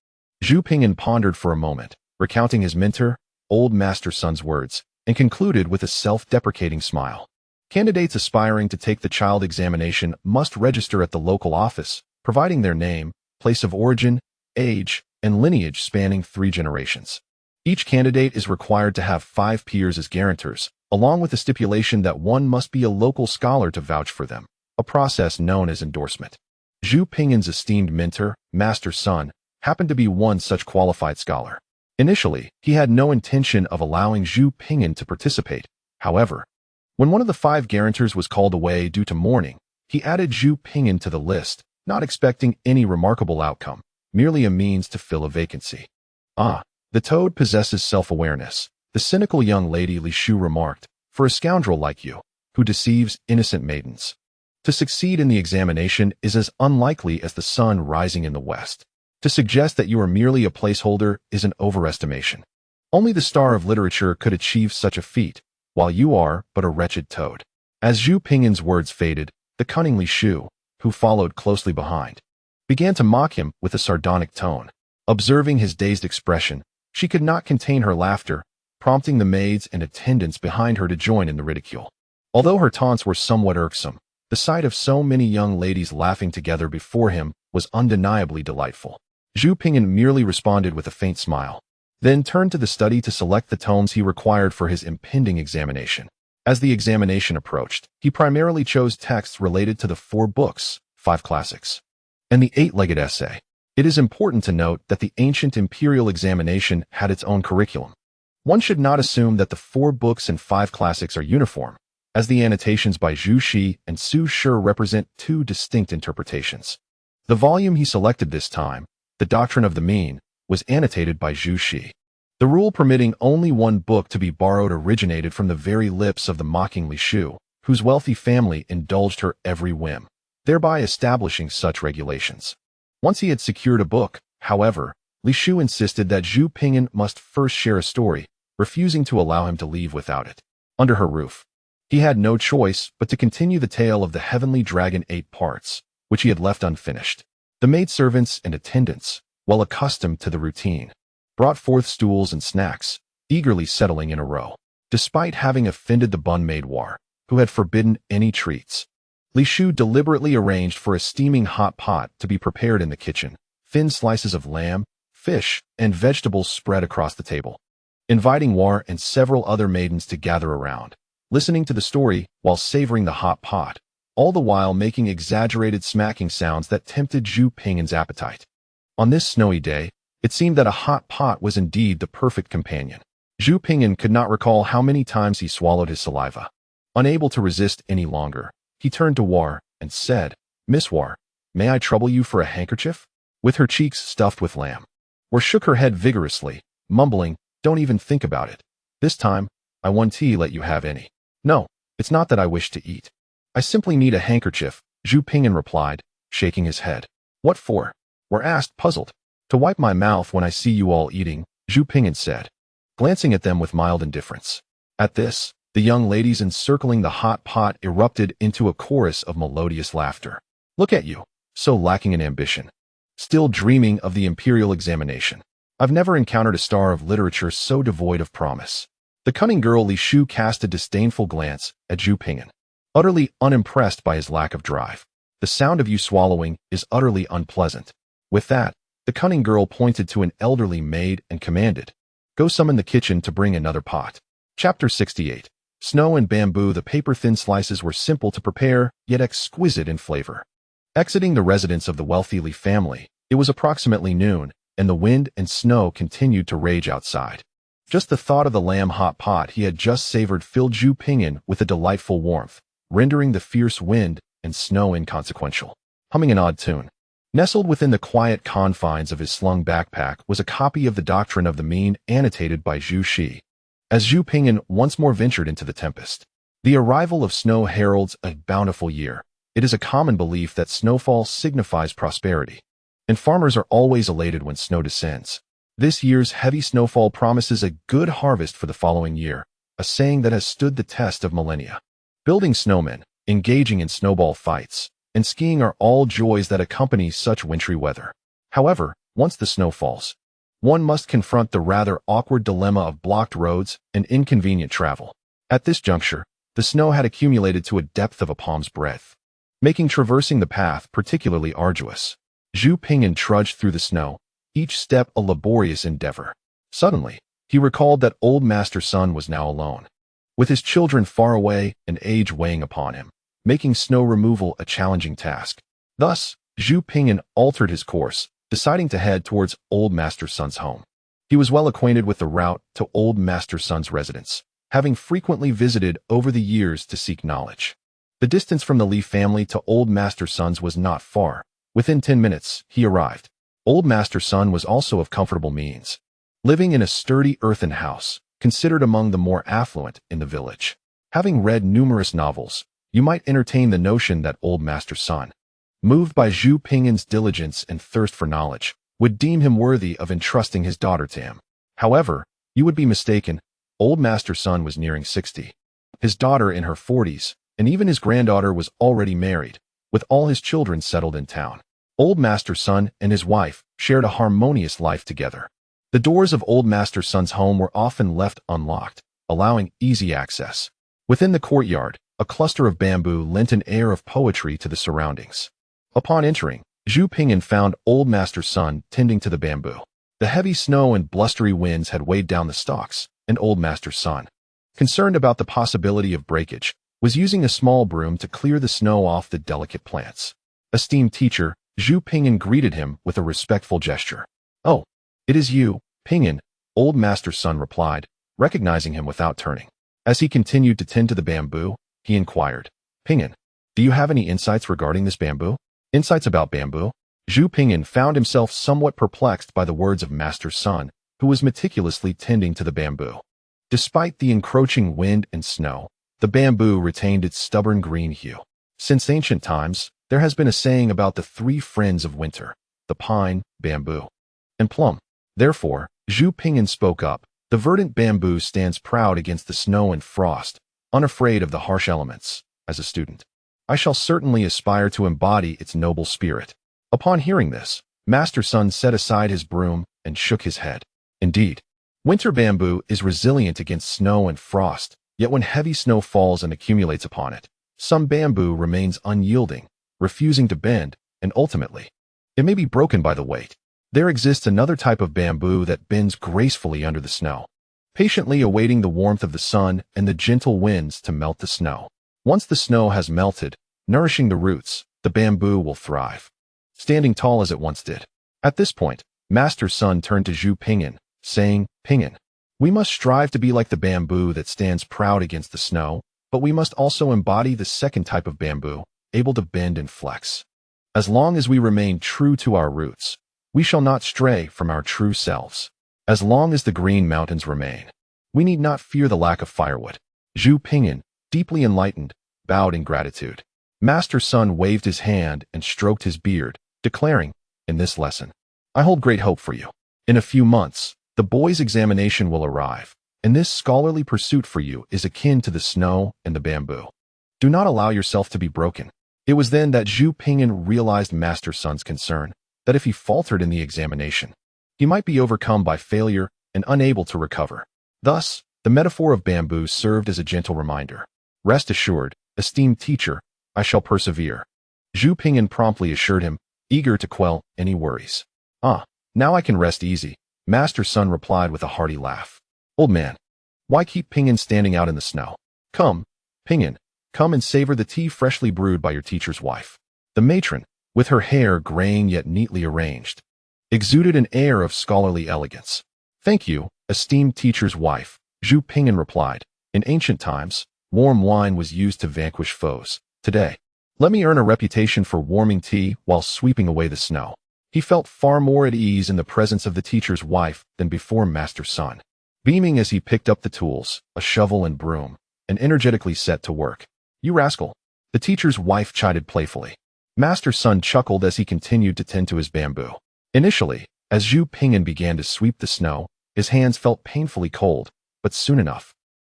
A: Zhu Ping'an pondered for a moment, recounting his mentor, old master son's words, and concluded with a self-deprecating smile. Candidates aspiring to take the child examination must register at the local office, providing their name, place of origin, age, and lineage spanning 3 generations. Each candidate is required to have 5 peers as guarantors, along with the stipulation that one must be a local scholar to vouch for them, a process known as endorsement. Zhu Ping'an's esteemed mentor, master son, happened to be one such qualified scholar. Initially, he had no intention of allowing Zhu Ping'an to participate. However, when one of the 5 guarantors was called away due to mourning, he added Zhu Ping'an to the list, not expecting any remarkable outcome, merely a means to fill a vacancy. The toad possesses self-awareness, the cynical young lady Li Shu remarked, for a scoundrel like you, who deceives innocent maidens. To succeed in the examination is as unlikely as the sun rising in the west. To suggest that you are merely a placeholder is an overestimation. Only the star of literature could achieve such a feat, while you are but a wretched toad. As Zhu Ping'an's words faded, the cunning Li Shu, who followed closely behind, began to mock him with a sardonic tone. Observing his dazed expression, she could not contain her laughter, prompting the maids and attendants behind her to join in the ridicule. Although her taunts were somewhat irksome, the sight of so many young ladies laughing together before him was undeniably delightful. Zhu Ping'an merely responded with a faint smile, then turned to the study to select the tomes he required for his impending examination. As the examination approached, he primarily chose texts related to the 4 books, 5 classics, and the 8-legged essay. It is important to note that the ancient imperial examination had its own curriculum. One should not assume that the 4 books and 5 classics are uniform, as the annotations by Zhu Xi and Su Shi represent 2 distinct interpretations. The volume he selected this time, The Doctrine of the Mean, was annotated by Zhu Xi. The rule permitting only one book to be borrowed originated from the very lips of the mocking Li Shu, whose wealthy family indulged her every whim, thereby establishing such regulations. Once he had secured a book, however, Li Shu insisted that Zhu Ping'an must first share a story, refusing to allow him to leave without it. Under her roof, he had no choice but to continue the tale of the heavenly dragon 8 parts, which he had left unfinished. The maidservants and attendants, well accustomed to the routine, brought forth stools and snacks, eagerly settling in a row. Despite having offended the bun maid War, who had forbidden any treats, Li Shu deliberately arranged for a steaming hot pot to be prepared in the kitchen, thin slices of lamb, fish, and vegetables spread across the table, inviting War and several other maidens to gather around, listening to the story while savoring the hot pot, all the while making exaggerated smacking sounds that tempted Zhu Ping'an's appetite. On this snowy day, it seemed that a hot pot was indeed the perfect companion. Zhu Ping'an could not recall how many times he swallowed his saliva. Unable to resist any longer, he turned to War and said, "Miss War, may I trouble you for a handkerchief?" With her cheeks stuffed with lamb, War shook her head vigorously, mumbling, "Don't even think about it. This time, I won't let you have any." "No, it's not that I wish to eat. I simply need a handkerchief," Zhu Ping'an replied, shaking his head. "What for?" War asked, puzzled. "To wipe my mouth when I see you all eating," Zhu Ping'an said, glancing at them with mild indifference. At this, the young ladies encircling the hot pot erupted into a chorus of melodious laughter. "Look at you, so lacking in ambition. Still dreaming of the imperial examination. I've never encountered a star of literature so devoid of promise." The cunning girl Li Shu cast a disdainful glance at Zhu Ping'an, utterly unimpressed by his lack of drive. "The sound of you swallowing is utterly unpleasant." With that, the cunning girl pointed to an elderly maid and commanded, "Go summon the kitchen to bring another pot." Chapter 68. Snow and bamboo. The paper-thin slices were simple to prepare, yet exquisite in flavor. Exiting the residence of the wealthy Li family, it was approximately noon, and the wind and snow continued to rage outside. Just the thought of the lamb hot pot he had just savored filled Zhu Ping'an with a delightful warmth, rendering the fierce wind and snow inconsequential. Humming an odd tune, nestled within the quiet confines of his slung backpack was a copy of the Doctrine of the Mean annotated by Zhu Xi. As Zhu Ping'an once more ventured into the tempest, the arrival of snow heralds a bountiful year. It is a common belief that snowfall signifies prosperity, and farmers are always elated when snow descends. This year's heavy snowfall promises a good harvest for the following year, a saying that has stood the test of millennia. Building snowmen, engaging in snowball fights, and skiing are all joys that accompany such wintry weather. However, once the snow falls, one must confront the rather awkward dilemma of blocked roads and inconvenient travel. At this juncture, the snow had accumulated to a depth of a palm's breadth, making traversing the path particularly arduous. Zhu Ping'an trudged through the snow, each step a laborious endeavor. Suddenly, he recalled that old Master Sun was now alone, with his children far away and age weighing upon him, making snow removal a challenging task. Thus, Zhu Ping'an altered his course, deciding to head towards old Master Sun's home. He was well acquainted with the route to old Master Sun's residence, having frequently visited over the years to seek knowledge. The distance from the Li family to old Master Sun's was not far. Within 10 minutes, he arrived. Old Master Sun was also of comfortable means, living in a sturdy earthen house, considered among the more affluent in the village. Having read numerous novels, you might entertain the notion that old Master Sun, moved by Zhu Ping'an's diligence and thirst for knowledge, would deem him worthy of entrusting his daughter to him. However, you would be mistaken. Old Master Sun was nearing 60. His daughter in her 40s, and even his granddaughter was already married, with all his children settled in town. Old Master Sun and his wife shared a harmonious life together. The doors of Old Master Sun's home were often left unlocked, allowing easy access. Within the courtyard, a cluster of bamboo lent an air of poetry to the surroundings. Upon entering, Zhu Ping'an found Old Master Sun tending to the bamboo. The heavy snow and blustery winds had weighed down the stalks, and Old Master Sun, concerned about the possibility of breakage, was using a small broom to clear the snow off the delicate plants. Esteemed teacher, Zhu Ping'an greeted him with a respectful gesture. "Oh, it is you, Ping'an," Old Master Sun replied, recognizing him without turning. As he continued to tend to the bamboo, he inquired, "Ping'an, do you have any insights regarding this bamboo?" Insights about bamboo? Zhu Ping'an found himself somewhat perplexed by the words of Master Sun, who was meticulously tending to the bamboo. Despite the encroaching wind and snow, the bamboo retained its stubborn green hue. Since ancient times, there has been a saying about the 3 friends of winter: the pine, bamboo, and plum. Therefore, Zhu Ping'an spoke up. The verdant bamboo stands proud against the snow and frost, unafraid of the harsh elements. As a student, I shall certainly aspire to embody its noble spirit. Upon hearing this, Master Sun set aside his broom and shook his head. Indeed, winter bamboo is resilient against snow and frost, yet when heavy snow falls and accumulates upon it, some bamboo remains unyielding, refusing to bend, and ultimately, it may be broken by the weight. There exists another type of bamboo that bends gracefully under the snow, patiently awaiting the warmth of the sun and the gentle winds to melt the snow. Once the snow has melted, nourishing the roots, the bamboo will thrive, standing tall as it once did. At this point, Master Sun turned to Zhu Ping'an, saying, "Ping'an, we must strive to be like the bamboo that stands proud against the snow, but we must also embody the second type of bamboo, able to bend and flex. As long as we remain true to our roots, we shall not stray from our true selves. As long as the green mountains remain, we need not fear the lack of firewood." Zhu Ping'an, deeply enlightened, bowed in gratitude. Master Sun waved his hand and stroked his beard, declaring, "In this lesson, I hold great hope for you. In a few months, the boys' examination will arrive, and this scholarly pursuit for you is akin to the snow and the bamboo. Do not allow yourself to be broken." It was then that Zhu Ping'an realized Master Sun's concern, that if he faltered in the examination, he might be overcome by failure and unable to recover. Thus, the metaphor of bamboo served as a gentle reminder. "Rest assured, esteemed teacher, I shall persevere." Zhu Ping'an promptly assured him, eager to quell any worries. "Ah, now I can rest easy," Master Sun replied with a hearty laugh. "Old man, why keep Ping'an standing out in the snow? Come, Ping'an, come and savor the tea freshly brewed by your teacher's wife." The matron, with her hair graying yet neatly arranged, exuded an air of scholarly elegance. "Thank you, esteemed teacher's wife," Zhu Ping'an replied. "In ancient times, warm wine was used to vanquish foes. Today, let me earn a reputation for warming tea while sweeping away the snow." He felt far more at ease in the presence of the teacher's wife than before Master Sun, beaming as he picked up the tools, a shovel and broom, and energetically set to work. "You rascal," the teacher's wife chided playfully. Master Sun chuckled as he continued to tend to his bamboo. Initially, as Zhu Ping'an began to sweep the snow, his hands felt painfully cold, but soon enough,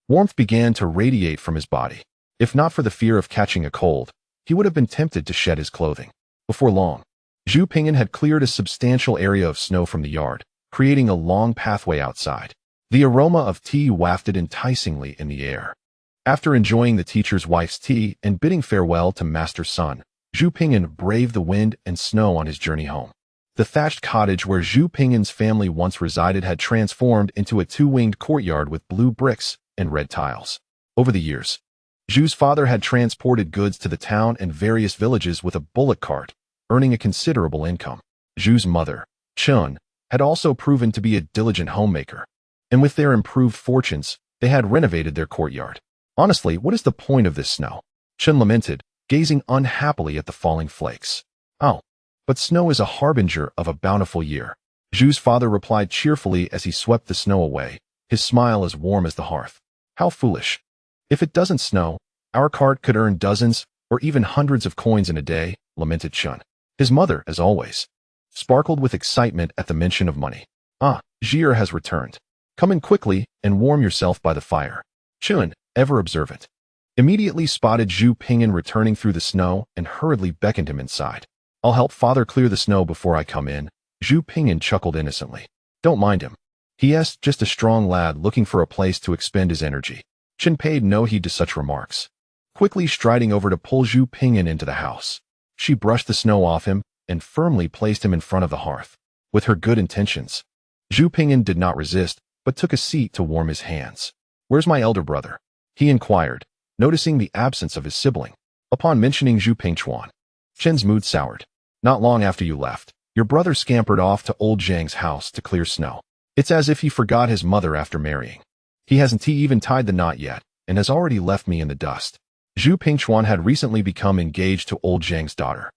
A: warmth began to radiate from his body. If not for the fear of catching a cold, he would have been tempted to shed his clothing. Before long, Zhu Ping'an had cleared a substantial area of snow from the yard, creating a long pathway outside. The aroma of tea wafted enticingly in the air. After enjoying the teacher's wife's tea and bidding farewell to Master Sun, Zhu Ping'an braved the wind and snow on his journey home. The thatched cottage where Zhu Ping'an's family once resided had transformed into a two-winged courtyard with blue bricks and red tiles. Over the years, Zhu's father had transported goods to the town and various villages with a bullock cart, earning a considerable income. Zhu's mother, Chun, had also proven to be a diligent homemaker, and with their improved fortunes, they had renovated their courtyard. "Honestly, what is the point of this snow?" Chun lamented, gazing unhappily at the falling flakes. "Oh, but snow is a harbinger of a bountiful year," Zhu's father replied cheerfully as he swept the snow away, his smile as warm as the hearth. "How foolish. If it doesn't snow, our cart could earn dozens or even hundreds of coins in a day," lamented Chun. His mother, as always, sparkled with excitement at the mention of money. "Ah, Zhi'er has returned. Come in quickly and warm yourself by the fire." Chun, ever observant, immediately spotted Zhu Ping'an returning through the snow and hurriedly beckoned him inside. "I'll help father clear the snow before I come in," Zhu Ping'an chuckled innocently. "Don't mind him. He is just a strong lad looking for a place to expend his energy." Chen paid no heed to such remarks, quickly striding over to pull Zhu Ping'an into the house. She brushed the snow off him and firmly placed him in front of the hearth. With her good intentions, Zhu Ping'an did not resist, but took a seat to warm his hands. "Where's my elder brother?" he inquired, noticing the absence of his sibling. Upon mentioning Zhu Pingchuan, Chen's mood soured. "Not long after you left, your brother scampered off to old Zhang's house to clear snow. It's as if he forgot his mother after marrying. He hasn't even tied the knot yet, and has already left me in the dust." Zhu Pingchuan had recently become engaged to old Zhang's daughter,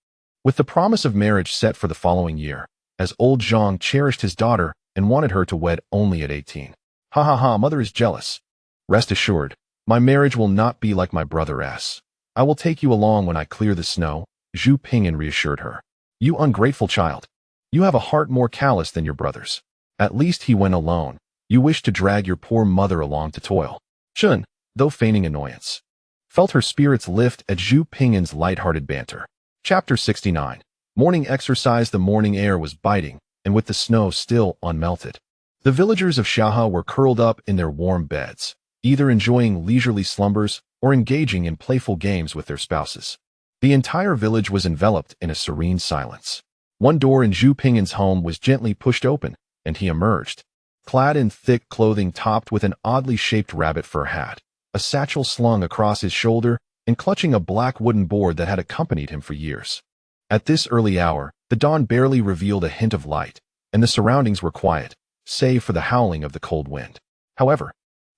A: with the promise of marriage set for the following year, as old Zhang cherished his daughter and wanted her to wed only at 18. "Ha ha ha, mother is jealous. Rest assured, my marriage will not be like my brother's. I will take you along when I clear the snow," Zhu Ping'an reassured her. "You ungrateful child. You have a heart more callous than your brother's. At least he went alone. You wish to drag your poor mother along to toil. Chun, though feigning annoyance, felt her spirits lift at Zhu Ping'an's light-hearted banter. Chapter 69. Morning exercise. The morning air was biting, and with the snow still unmelted, the villagers of Xiahe were curled up in their warm beds, either enjoying leisurely slumbers or engaging in playful games with their spouses. The entire village was enveloped in a serene silence. One door in Zhu Ping'an's home was gently pushed open, and he emerged, clad in thick clothing topped with an oddly shaped rabbit fur hat, a satchel slung across his shoulder, and clutching a black wooden board that had accompanied him for years. At this early hour, the dawn barely revealed a hint of light, and the surroundings were quiet, save for the howling of the cold wind. However,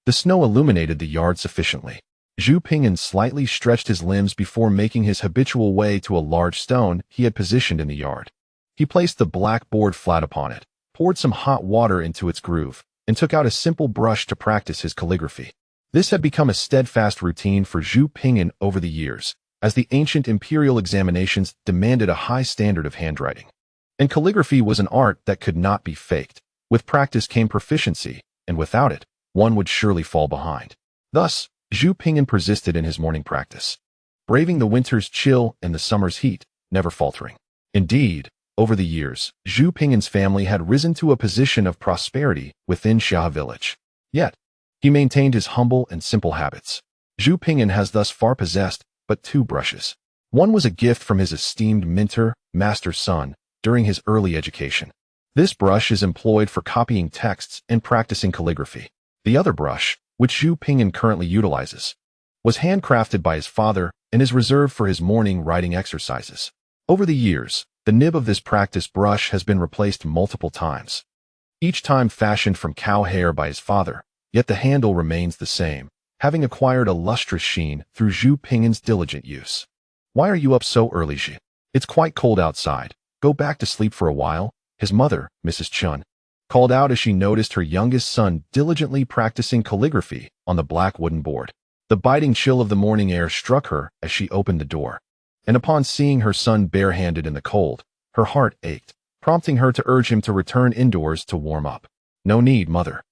A: the snow illuminated the yard sufficiently. Zhu Ping'an slightly stretched his limbs before making his habitual way to a large stone he had positioned in the yard. He placed the black board flat upon it, poured some hot water into its groove, and took out a simple brush to practice his calligraphy. This had become a steadfast routine for Zhu Ping'an over the years, as the ancient imperial examinations demanded a high standard of handwriting. And calligraphy was an art that could not be faked. With practice came proficiency, and without it, one would surely fall behind. Thus, Zhu Ping'an persisted in his morning practice, braving the winter's chill and the summer's heat, never faltering. Indeed, over the years, Zhu Ping'an's family had risen to a position of prosperity within Xiahe Village. Yet, he maintained his humble and simple habits. Zhu Ping'an has thus far possessed but 2 brushes. One was a gift from his esteemed mentor, Master Sun, during his early education. This brush is employed for copying texts and practicing calligraphy. The other brush, which Zhu Ping'an currently utilizes, was handcrafted by his father and is reserved for his morning writing exercises. Over the years, the nib of this practice brush has been replaced multiple times, each time fashioned from cow hair by his father, yet the handle remains the same, having acquired a lustrous sheen through Zhu Ping'an's diligent use. Why are you up so early, Zhi? It's quite cold outside. Go back to sleep for a while, his mother, Mrs. Chun, called out as she noticed her youngest son diligently practicing calligraphy on the black wooden board. The biting chill of the morning air struck her as she opened the door, and upon seeing her son barehanded in the cold, her heart ached, prompting her to urge him to return indoors to warm up. No need, mother.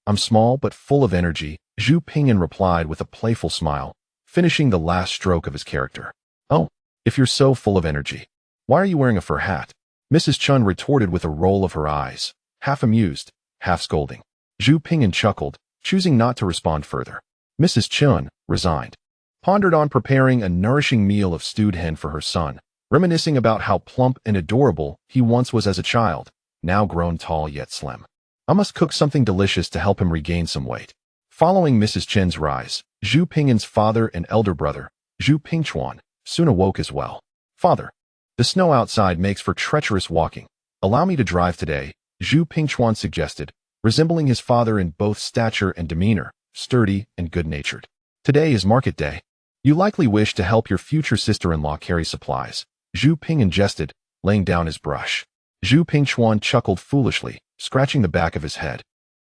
A: I'm small but full of energy, Zhu Ping'an replied with a playful smile, finishing the last stroke of his character. Oh, if you're so full of energy, why are you wearing a fur hat? Mrs. Chun retorted with a roll of her eyes, half amused, half scolding. Zhu Ping'an chuckled, choosing not to respond further. Mrs. Chun, resigned, pondered on preparing a nourishing meal of stewed hen for her son, reminiscing about how plump and adorable he once was as a child, now grown tall yet slim. I must cook something delicious to help him regain some weight. Following Mrs. Chen's rise, Zhu Ping'an's father and elder brother, Zhu Pingchuan, soon awoke as well. Father, the snow outside makes for treacherous walking. Allow me to drive today, Zhu Pingchuan suggested, resembling his father in both stature and demeanor, sturdy and good-natured. Today is market day. You likely wish to help your future sister-in-law carry supplies, Zhu Ping'an jested, laying down his brush. Zhu Pingchuan chuckled foolishly, scratching the back of his head.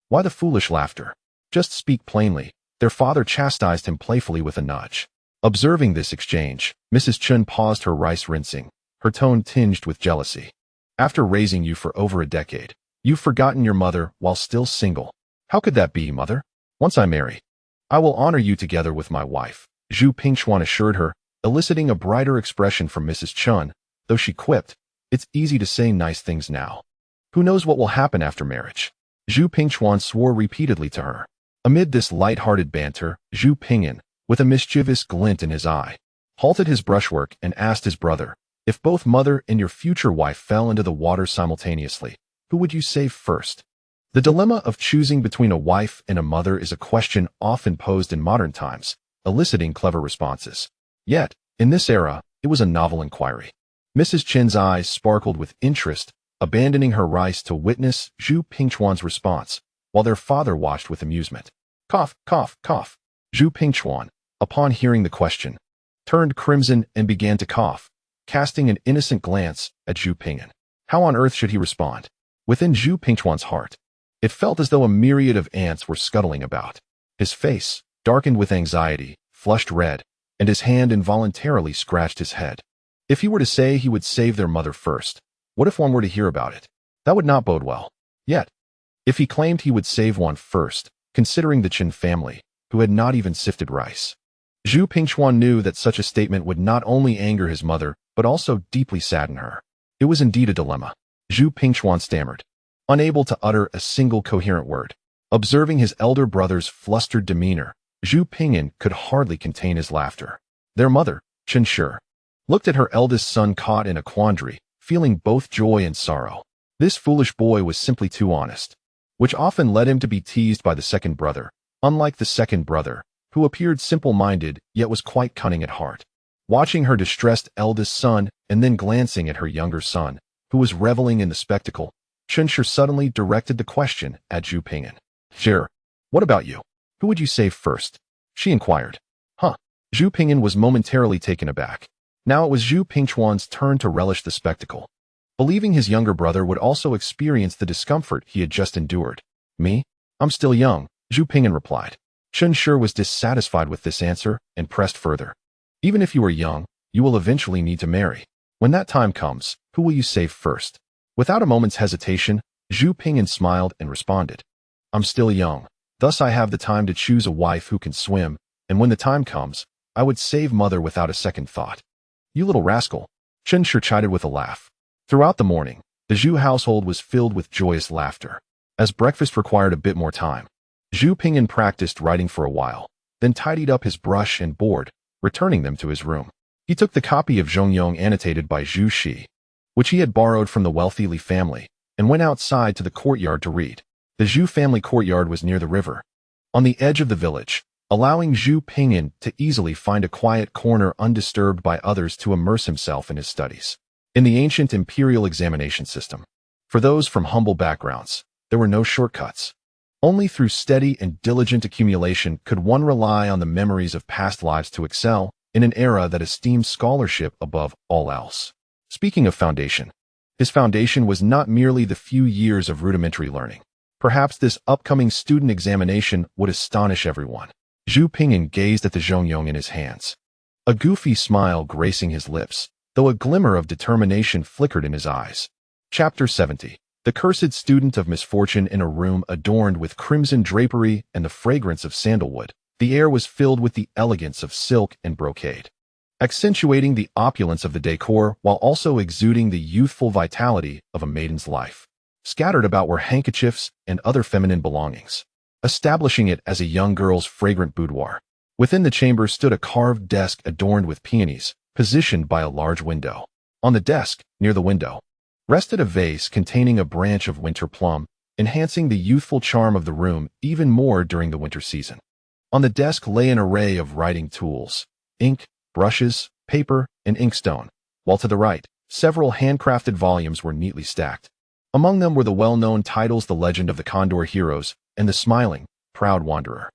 A: Why the foolish laughter? Just speak plainly. Their father chastised him playfully with a nudge. Observing this exchange, Mrs. Chun paused her rice rinsing, her tone tinged with jealousy. After raising you for over a decade, you've forgotten your mother while still single. How could that be, mother? Once I marry, I will honor you together with my wife, Zhu Pingchuan assured her, eliciting a brighter expression from Mrs. Chun, though she quipped, it's easy to say nice things now. Who knows what will happen after marriage? Zhu Pingchuan swore repeatedly to her. Amid this light-hearted banter, Zhu Ping'an, with a mischievous glint in his eye, halted his brushwork and asked his brother, if both mother and your future wife fell into the water simultaneously, who would you save first? The dilemma of choosing between a wife and a mother is a question often posed in modern times, eliciting clever responses. Yet, in this era, it was a novel inquiry. Mrs. Chen's eyes sparkled with interest, abandoning her rice to witness Zhu Pingchuan's response, while their father watched with amusement. Cough, cough, cough. Zhu Pingchuan, upon hearing the question, turned crimson and began to cough, casting an innocent glance at Zhu Ping'an. How on earth should he respond? Within Zhu Pingchuan's heart, it felt as though a myriad of ants were scuttling about. His face, darkened with anxiety, flushed red, and his hand involuntarily scratched his head. If he were to say he would save their mother first, What if one were to hear about it? That would not bode well. Yet, if he claimed he would save one first, considering the Qin family, who had not even sifted rice. Zhu Pingchuan knew that such a statement would not only anger his mother, but also deeply sadden her. It was indeed a dilemma. Zhu Pingchuan stammered, unable to utter a single coherent word. Observing his elder brother's flustered demeanor, Zhu Pingyan could hardly contain his laughter. Their mother, Chen Shi, looked at her eldest son caught in a quandary, feeling both joy and sorrow. This foolish boy was simply too honest, which often led him to be teased by the second brother, unlike the second brother, who appeared simple-minded yet was quite cunning at heart. Watching her distressed eldest son and then glancing at her younger son, who was reveling in the spectacle, Chen Shi suddenly directed the question at Zhu Pingyan. "Sure, what about you? Who would you save first?" she inquired. Huh. Zhu Pingyan was momentarily taken aback. Now it was Zhu Pingchuan's turn to relish the spectacle, believing his younger brother would also experience the discomfort he had just endured. "Me? I'm still young," Zhu Pingyan replied. Chen Shi was dissatisfied with this answer and pressed further. "Even if you are young, you will eventually need to marry. When that time comes, who will you save first?" Without a moment's hesitation, Zhu Pingyan smiled and responded, "I'm still young, thus I have the time to choose a wife who can swim, and when the time comes, I would save mother without a second thought." "You little rascal," Chen Shi chided with a laugh. Throughout the morning, the Zhu household was filled with joyous laughter. As breakfast required a bit more time, Zhu Pingyan practiced writing for a while, then tidied up his brush and board, returning them to his room. He took the copy of Zhongyong annotated by Zhu Shi, which he had borrowed from the wealthy Li family, and went outside to the courtyard to read. The Zhu family courtyard was near the river, on the edge of the village, allowing Zhu Pingyan to easily find a quiet corner undisturbed by others to immerse himself in his studies. In the ancient imperial examination system, for those from humble backgrounds, there were no shortcuts. Only through steady and diligent accumulation could one rely on the memories of past lives to excel in an era that esteemed scholarship above all else. Speaking of foundation, his foundation was not merely the few years of rudimentary learning. Perhaps this upcoming student examination would astonish everyone. Zhu Pingyan gazed at the Zhongyong in his hands, a goofy smile gracing his lips, though a glimmer of determination flickered in his eyes. Chapter 70. The cursed student of misfortune. In a room adorned with crimson drapery and the fragrance of sandalwood, the air was filled with the elegance of silk and brocade, accentuating the opulence of the decor while also exuding the youthful vitality of a maiden's life. Scattered about were handkerchiefs and other feminine belongings, establishing it as a young girl's fragrant boudoir. Within the chamber stood a carved desk adorned with peonies, positioned by a large window. On the desk, near the window, rested a vase containing a branch of winter plum, enhancing the youthful charm of the room even more during the winter season. On the desk lay an array of writing tools, ink, brushes, paper, and inkstone, while to the right, several handcrafted volumes were neatly stacked. Among them were the well-known titles The Legend of the Condor Heroes and The Smiling, Proud Wanderer.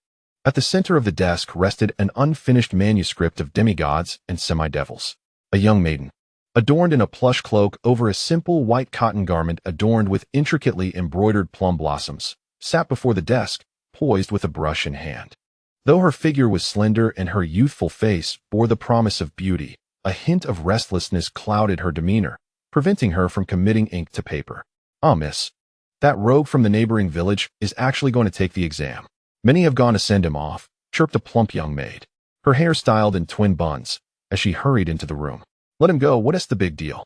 A: At the center of the desk rested an unfinished manuscript of demigods and semi-devils. A young maiden, adorned in a plush cloak over a simple white cotton garment adorned with intricately embroidered plum blossoms, sat before the desk, poised with a brush in hand. Though her figure was slender and her youthful face bore the promise of beauty, a hint of restlessness clouded her demeanor, preventing her from committing ink to paper. "Ah, miss, that rogue from the neighboring village is actually going to take the exam. Many have gone to send him off," chirped a plump young maid, her hair styled in twin buns, as she hurried into the room. "Let him go, what is the big deal?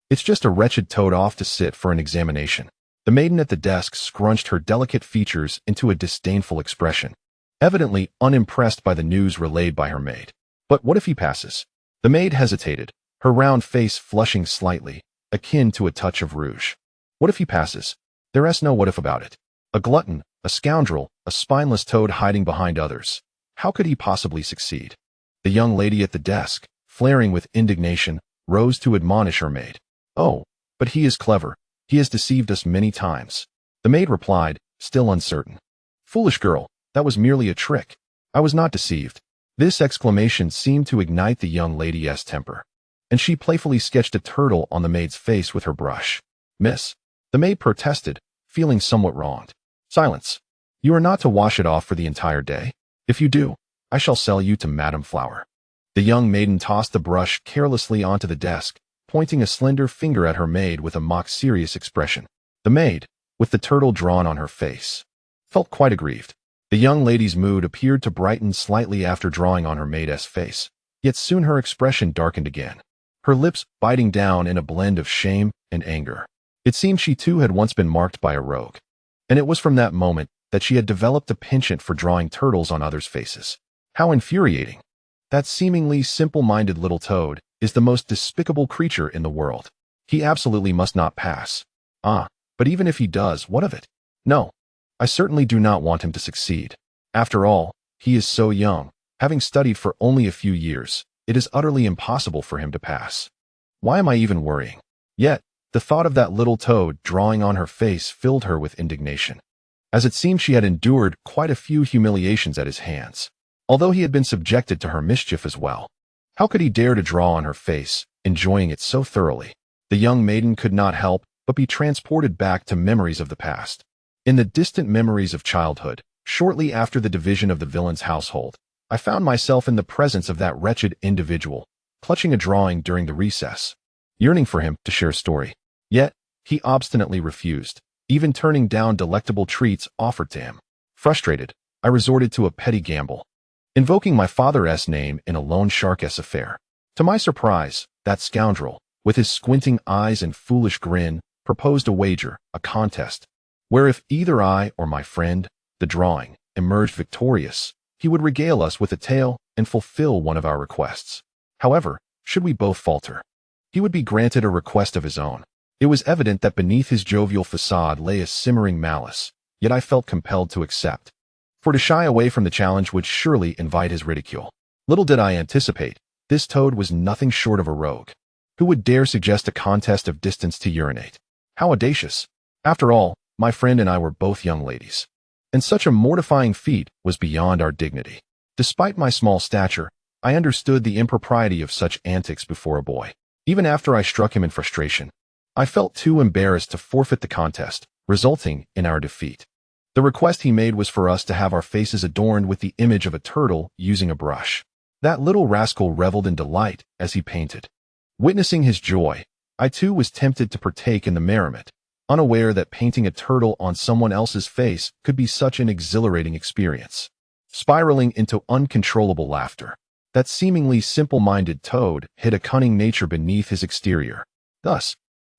A: It's just a wretched toad off to sit for an examination." The maiden at the desk scrunched her delicate features into a disdainful expression, evidently unimpressed by the news relayed by her maid. "But what if he passes?" The maid hesitated, her round face flushing slightly, akin to a touch of rouge. "What if he passes? There's no what if about it. A glutton, a scoundrel, a spineless toad hiding behind others. How could he possibly succeed?" The young lady at the desk, flaring with indignation, rose to admonish her maid. "Oh, but he is clever. He has deceived us many times." The maid replied, still uncertain. "Foolish girl, that was merely a trick. I was not deceived." This exclamation seemed to ignite the young lady's temper, and she playfully sketched a turtle on the maid's face with her brush. "Miss," the maid protested, feeling somewhat wronged. "Silence. You are not to wash it off for the entire day. If you do, I shall sell you to Madame Flower." The young maiden tossed the brush carelessly onto the desk, pointing a slender finger at her maid with a mock-serious expression. The maid, with the turtle drawn on her face, felt quite aggrieved. The young lady's mood appeared to brighten slightly after drawing on her maid's face, yet soon her expression darkened again, her lips biting down in a blend of shame and anger. It seemed she too had once been marked by a rogue, and it was from that moment that she had developed a penchant for drawing turtles on others' faces. How infuriating! That seemingly simple-minded little toad is the most despicable creature in the world. He absolutely must not pass. But even if he does, what of it? No, I certainly do not want him to succeed. After all, he is so young. Having studied for only a few years, it is utterly impossible for him to pass. Why am I even worrying? Yet, the thought of that little toad drawing on her face filled her with indignation, as it seemed she had endured quite a few humiliations at his hands, although he had been subjected to her mischief as well. How could he dare to draw on her face, enjoying it so thoroughly? The young maiden could not help but be transported back to memories of the past. In the distant memories of childhood, shortly after the division of the villain's household, I found myself in the presence of that wretched individual, clutching a drawing during the recess, yearning for him to share a story. Yet, he obstinately refused, even turning down delectable treats offered to him. Frustrated, I resorted to a petty gamble, invoking my father's name in a loan shark's affair. To my surprise, that scoundrel, with his squinting eyes and foolish grin, proposed a wager, a contest, where if either I or my friend, the drawing, emerged victorious, he would regale us with a tale and fulfill one of our requests. However, should we both falter, he would be granted a request of his own. It was evident that beneath his jovial facade lay a simmering malice, yet I felt compelled to accept, for to shy away from the challenge would surely invite his ridicule. Little did I anticipate, this toad was nothing short of a rogue. Who would dare suggest a contest of distance to urinate? How audacious! After all, my friend and I were both young ladies, and such a mortifying feat was beyond our dignity. Despite my small stature, I understood the impropriety of such antics before a boy. Even after I struck him in frustration, I felt too embarrassed to forfeit the contest, resulting in our defeat. The request he made was for us to have our faces adorned with the image of a turtle using a brush. That little rascal reveled in delight as he painted. Witnessing his joy, I too was tempted to partake in the merriment, unaware that painting a turtle on someone else's face could be such an exhilarating experience. Spiraling into uncontrollable laughter, that seemingly simple-minded toad hid a cunning nature beneath his exterior. Thus,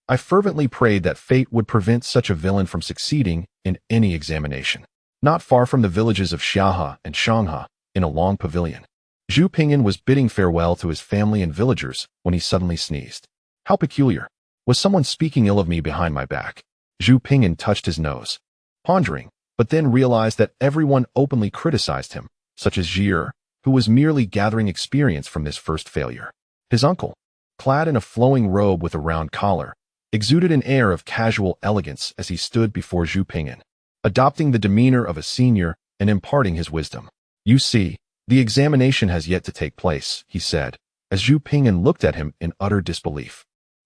A: I fervently prayed that fate would prevent such a villain from succeeding in any examination. Not far from the villages of Xiahe and Shanghe, in a long pavilion, Zhu Pingyan was bidding farewell to his family and villagers when he suddenly sneezed. How peculiar! Was someone speaking ill of me behind my back? Zhu Pingyan touched his nose, pondering, but then realized that everyone openly criticized him, such as Xihe, who was merely gathering experience from this first failure. His uncle, clad in a flowing robe with a round collar, exuded an air of casual elegance as he stood before Zhu Pingyan, adopting the demeanor of a senior and imparting his wisdom. You see, the examination has yet to take place, he said, as Zhu Pingyan looked at him in utter disbelief.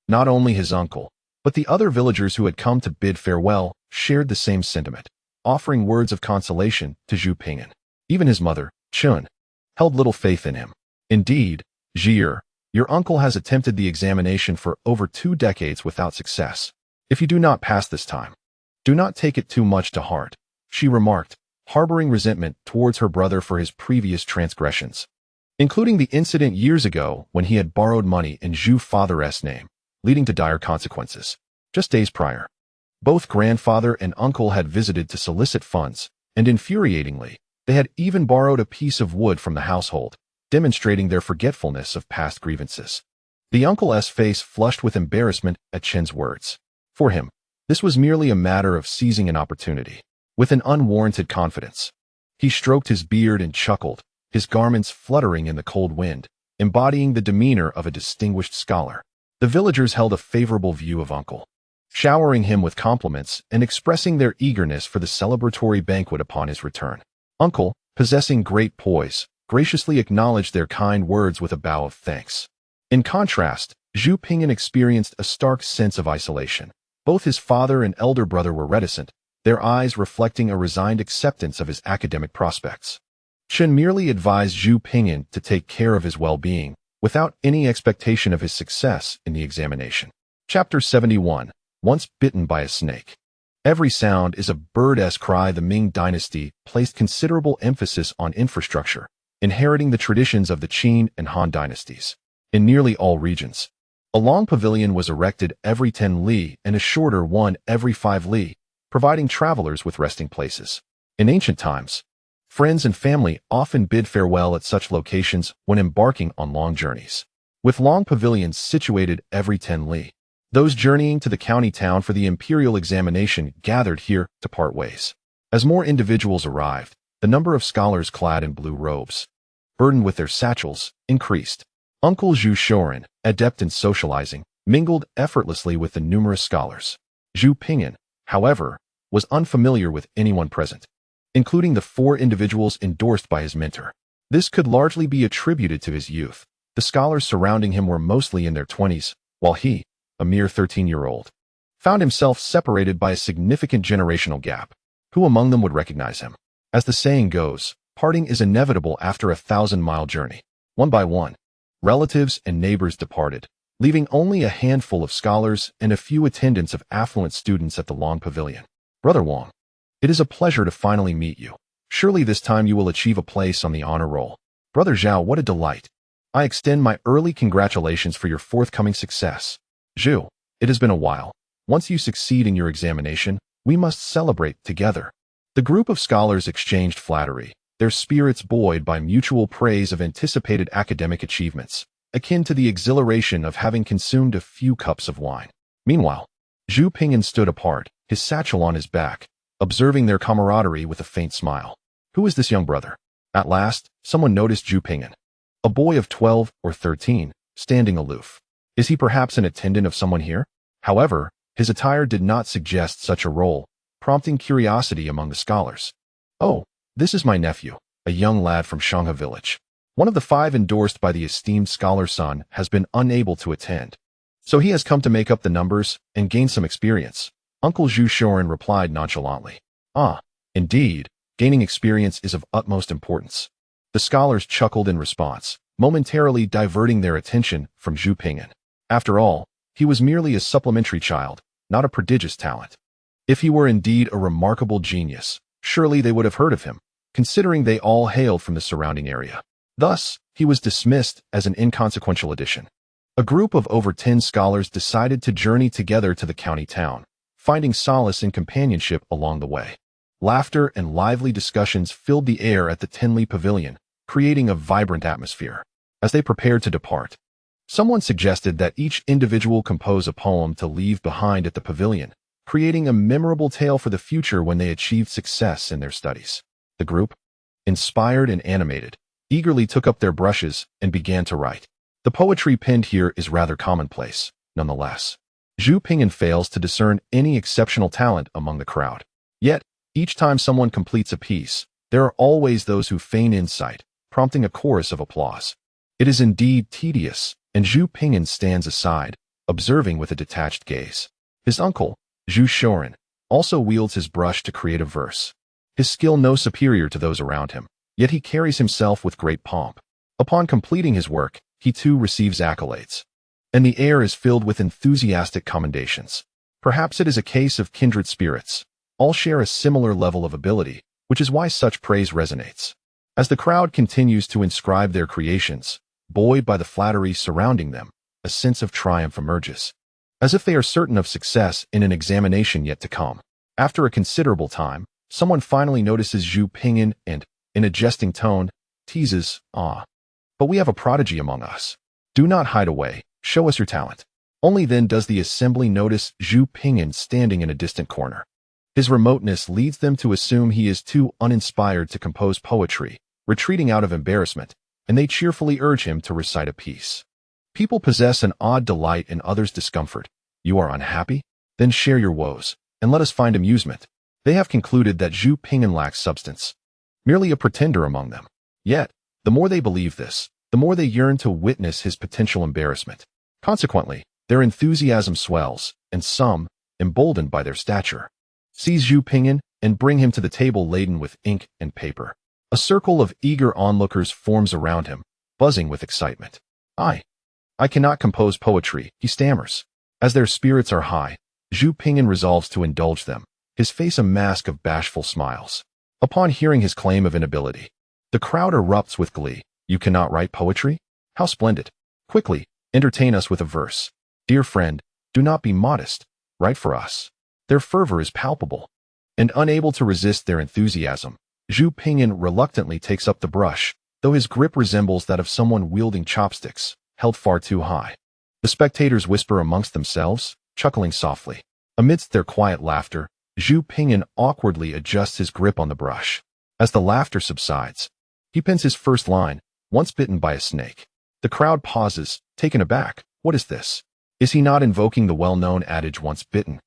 A: Not only his uncle, but the other villagers who had come to bid farewell shared the same sentiment, offering words of consolation to Zhu Pingyan. Even his mother, Chun, held little faith in him. Indeed, Xihe, your uncle has attempted the examination for over 2 decades without success. If you do not pass this time, do not take it too much to heart, she remarked, harboring resentment towards her brother for his previous transgressions, including the incident years ago when he had borrowed money in Zhu's father's name, leading to dire consequences. Just days prior, both grandfather and uncle had visited to solicit funds, and infuriatingly, they had even borrowed a piece of wood from the household, demonstrating their forgetfulness of past grievances. The uncle's face flushed with embarrassment at Chen's words. For him, this was merely a matter of seizing an opportunity. With an unwarranted confidence, he stroked his beard and chuckled, his garments fluttering in the cold wind, embodying the demeanor of a distinguished scholar. The villagers held a favorable view of Uncle, showering him with compliments and expressing their eagerness for the celebratory banquet upon his return. Uncle, possessing great poise, graciously acknowledged their kind words with a bow of thanks. In contrast, Zhu Pingyan experienced a stark sense of isolation. Both his father and elder brother were reticent, their eyes reflecting a resigned acceptance of his academic prospects. Chen merely advised Zhu Pingyan to take care of his well-being, without any expectation of his success in the examination. Chapter 71. Once bitten by a snake. Every sound is a bird-esque cry. The Ming dynasty placed considerable emphasis on infrastructure, inheriting the traditions of the Qin and Han dynasties. In nearly all regions, a long pavilion was erected every 10 li and a shorter one every 5 li, providing travelers with resting places. In ancient times, friends and family often bid farewell at such locations when embarking on long journeys. With long pavilions situated every 10 li, those journeying to the county town for the imperial examination gathered here to part ways. As more individuals arrived, the number of scholars clad in blue robes, burdened with their satchels, increased. Uncle Zhu Shoren, adept in socializing, mingled effortlessly with the numerous scholars. Zhu Pingyan, however, was unfamiliar with anyone present, including the 4 individuals endorsed by his mentor. This could largely be attributed to his youth. The scholars surrounding him were mostly in their 20s, while he, a mere 13-year-old, found himself separated by a significant generational gap. Who among them would recognize him? As the saying goes, parting is inevitable after a 1,000-mile journey. One by one, relatives and neighbors departed, leaving only a handful of scholars and a few attendants of affluent students at the long pavilion. Brother Wang, it is a pleasure to finally meet you. Surely this time you will achieve a place on the honor roll. Brother Zhao, what a delight. I extend my early congratulations for your forthcoming success. Zhu, it has been a while. Once you succeed in your examination, we must celebrate together. The group of scholars exchanged flattery, their spirits buoyed by mutual praise of anticipated academic achievements, akin to the exhilaration of having consumed a few cups of wine. Meanwhile, Zhu Pingyan stood apart, his satchel on his back, observing their camaraderie with a faint smile. Who is this young brother? At last, someone noticed Zhu Pingyan, a boy of 12 or 13, standing aloof. Is he perhaps an attendant of someone here? However, his attire did not suggest such a role, prompting curiosity among the scholars. Oh, this is my nephew, a young lad from Xiahe Village. One of the 5 endorsed by the esteemed scholar's son has been unable to attend, so he has come to make up the numbers and gain some experience. Uncle Zhu Shoren replied nonchalantly. Ah, indeed, gaining experience is of utmost importance. The scholars chuckled in response, momentarily diverting their attention from Zhu Pingyan. After all, he was merely a supplementary child, not a prodigious talent. If he were indeed a remarkable genius, surely they would have heard of him, considering they all hailed from the surrounding area. Thus, he was dismissed as an inconsequential addition. A group of over 10 scholars decided to journey together to the county town, finding solace in companionship along the way. Laughter and lively discussions filled the air at the Tenli Pavilion, creating a vibrant atmosphere. As they prepared to depart, someone suggested that each individual compose a poem to leave behind at the pavilion, creating a memorable tale for the future when they achieved success in their studies. The group, inspired and animated, eagerly took up their brushes and began to write. The poetry penned here is rather commonplace, nonetheless. Zhu Pingyan fails to discern any exceptional talent among the crowd. Yet, each time someone completes a piece, there are always those who feign insight, prompting a chorus of applause. It is indeed tedious, and Zhu Pingyan stands aside, observing with a detached gaze. His uncle, Zhu Shoren, also wields his brush to create a verse. His skill no superior to those around him, yet he carries himself with great pomp. Upon completing his work, he too receives accolades, and the air is filled with enthusiastic commendations. Perhaps it is a case of kindred spirits. All share a similar level of ability, which is why such praise resonates. As the crowd continues to inscribe their creations, buoyed by the flattery surrounding them, a sense of triumph emerges, as if they are certain of success in an examination yet to come. After a considerable time, someone finally notices Zhu Pingyan and, in a jesting tone, teases, "Ah, but we have a prodigy among us. Do not hide away, show us your talent." Only then does the assembly notice Zhu Pingyan standing in a distant corner. His remoteness leads them to assume he is too uninspired to compose poetry, retreating out of embarrassment, and they cheerfully urge him to recite a piece. People possess an odd delight in others' discomfort. You are unhappy? Then share your woes, and let us find amusement. They have concluded that Zhu Pingyan lacks substance, merely a pretender among them. Yet, the more they believe this, the more they yearn to witness his potential embarrassment. Consequently, their enthusiasm swells, and some, emboldened by their stature, seize Zhu Pingyan and bring him to the table laden with ink and paper. A circle of eager onlookers forms around him, buzzing with excitement. I cannot compose poetry, he stammers. As their spirits are high, Zhu Ping'an resolves to indulge them, his face a mask of bashful smiles. Upon hearing his claim of inability, the crowd erupts with glee. You cannot write poetry? How splendid! Quickly, entertain us with a verse. Dear friend, do not be modest. Write for us. Their fervor is palpable. And unable to resist their enthusiasm, Zhu Ping'an reluctantly takes up the brush, though his grip resembles that of someone wielding chopsticks, held far too high. The spectators whisper amongst themselves, chuckling softly. Amidst their quiet laughter, Zhu Ping'an awkwardly adjusts his grip on the brush. As the laughter subsides, he pens his first line, once bitten by a snake. The crowd pauses, taken aback. What is this? Is he not invoking the well-known adage once bitten,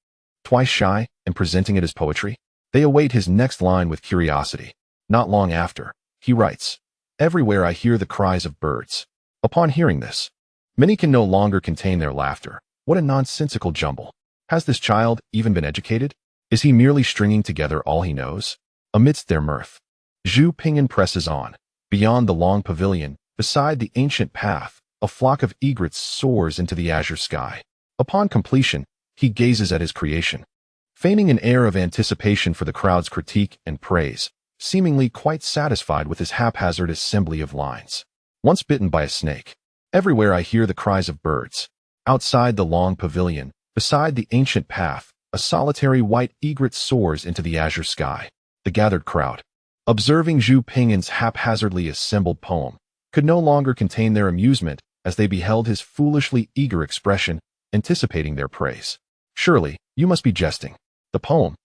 A: twice shy, and presenting it as poetry? They await his next line with curiosity. Not long after, he writes, Everywhere I hear the cries of birds. Upon hearing this, many can no longer contain their laughter. What a nonsensical jumble. Has this child even been educated? Is he merely stringing together all he knows? Amidst their mirth, Zhu Ping'an presses on. Beyond the long pavilion, beside the ancient path, a flock of egrets soars into the azure sky. Upon completion, he gazes at his creation, feigning an air of anticipation for the crowd's critique and praise, seemingly quite satisfied with his haphazard assembly of lines. Once bitten by a snake. Everywhere I hear the cries of birds. Outside the long pavilion, beside the ancient path, a solitary white egret soars into the azure sky. The gathered crowd, observing Zhu Ping'an's haphazardly assembled poem, could no longer contain their amusement as they beheld his foolishly eager expression, anticipating their praise. Surely, you must be jesting. The poem,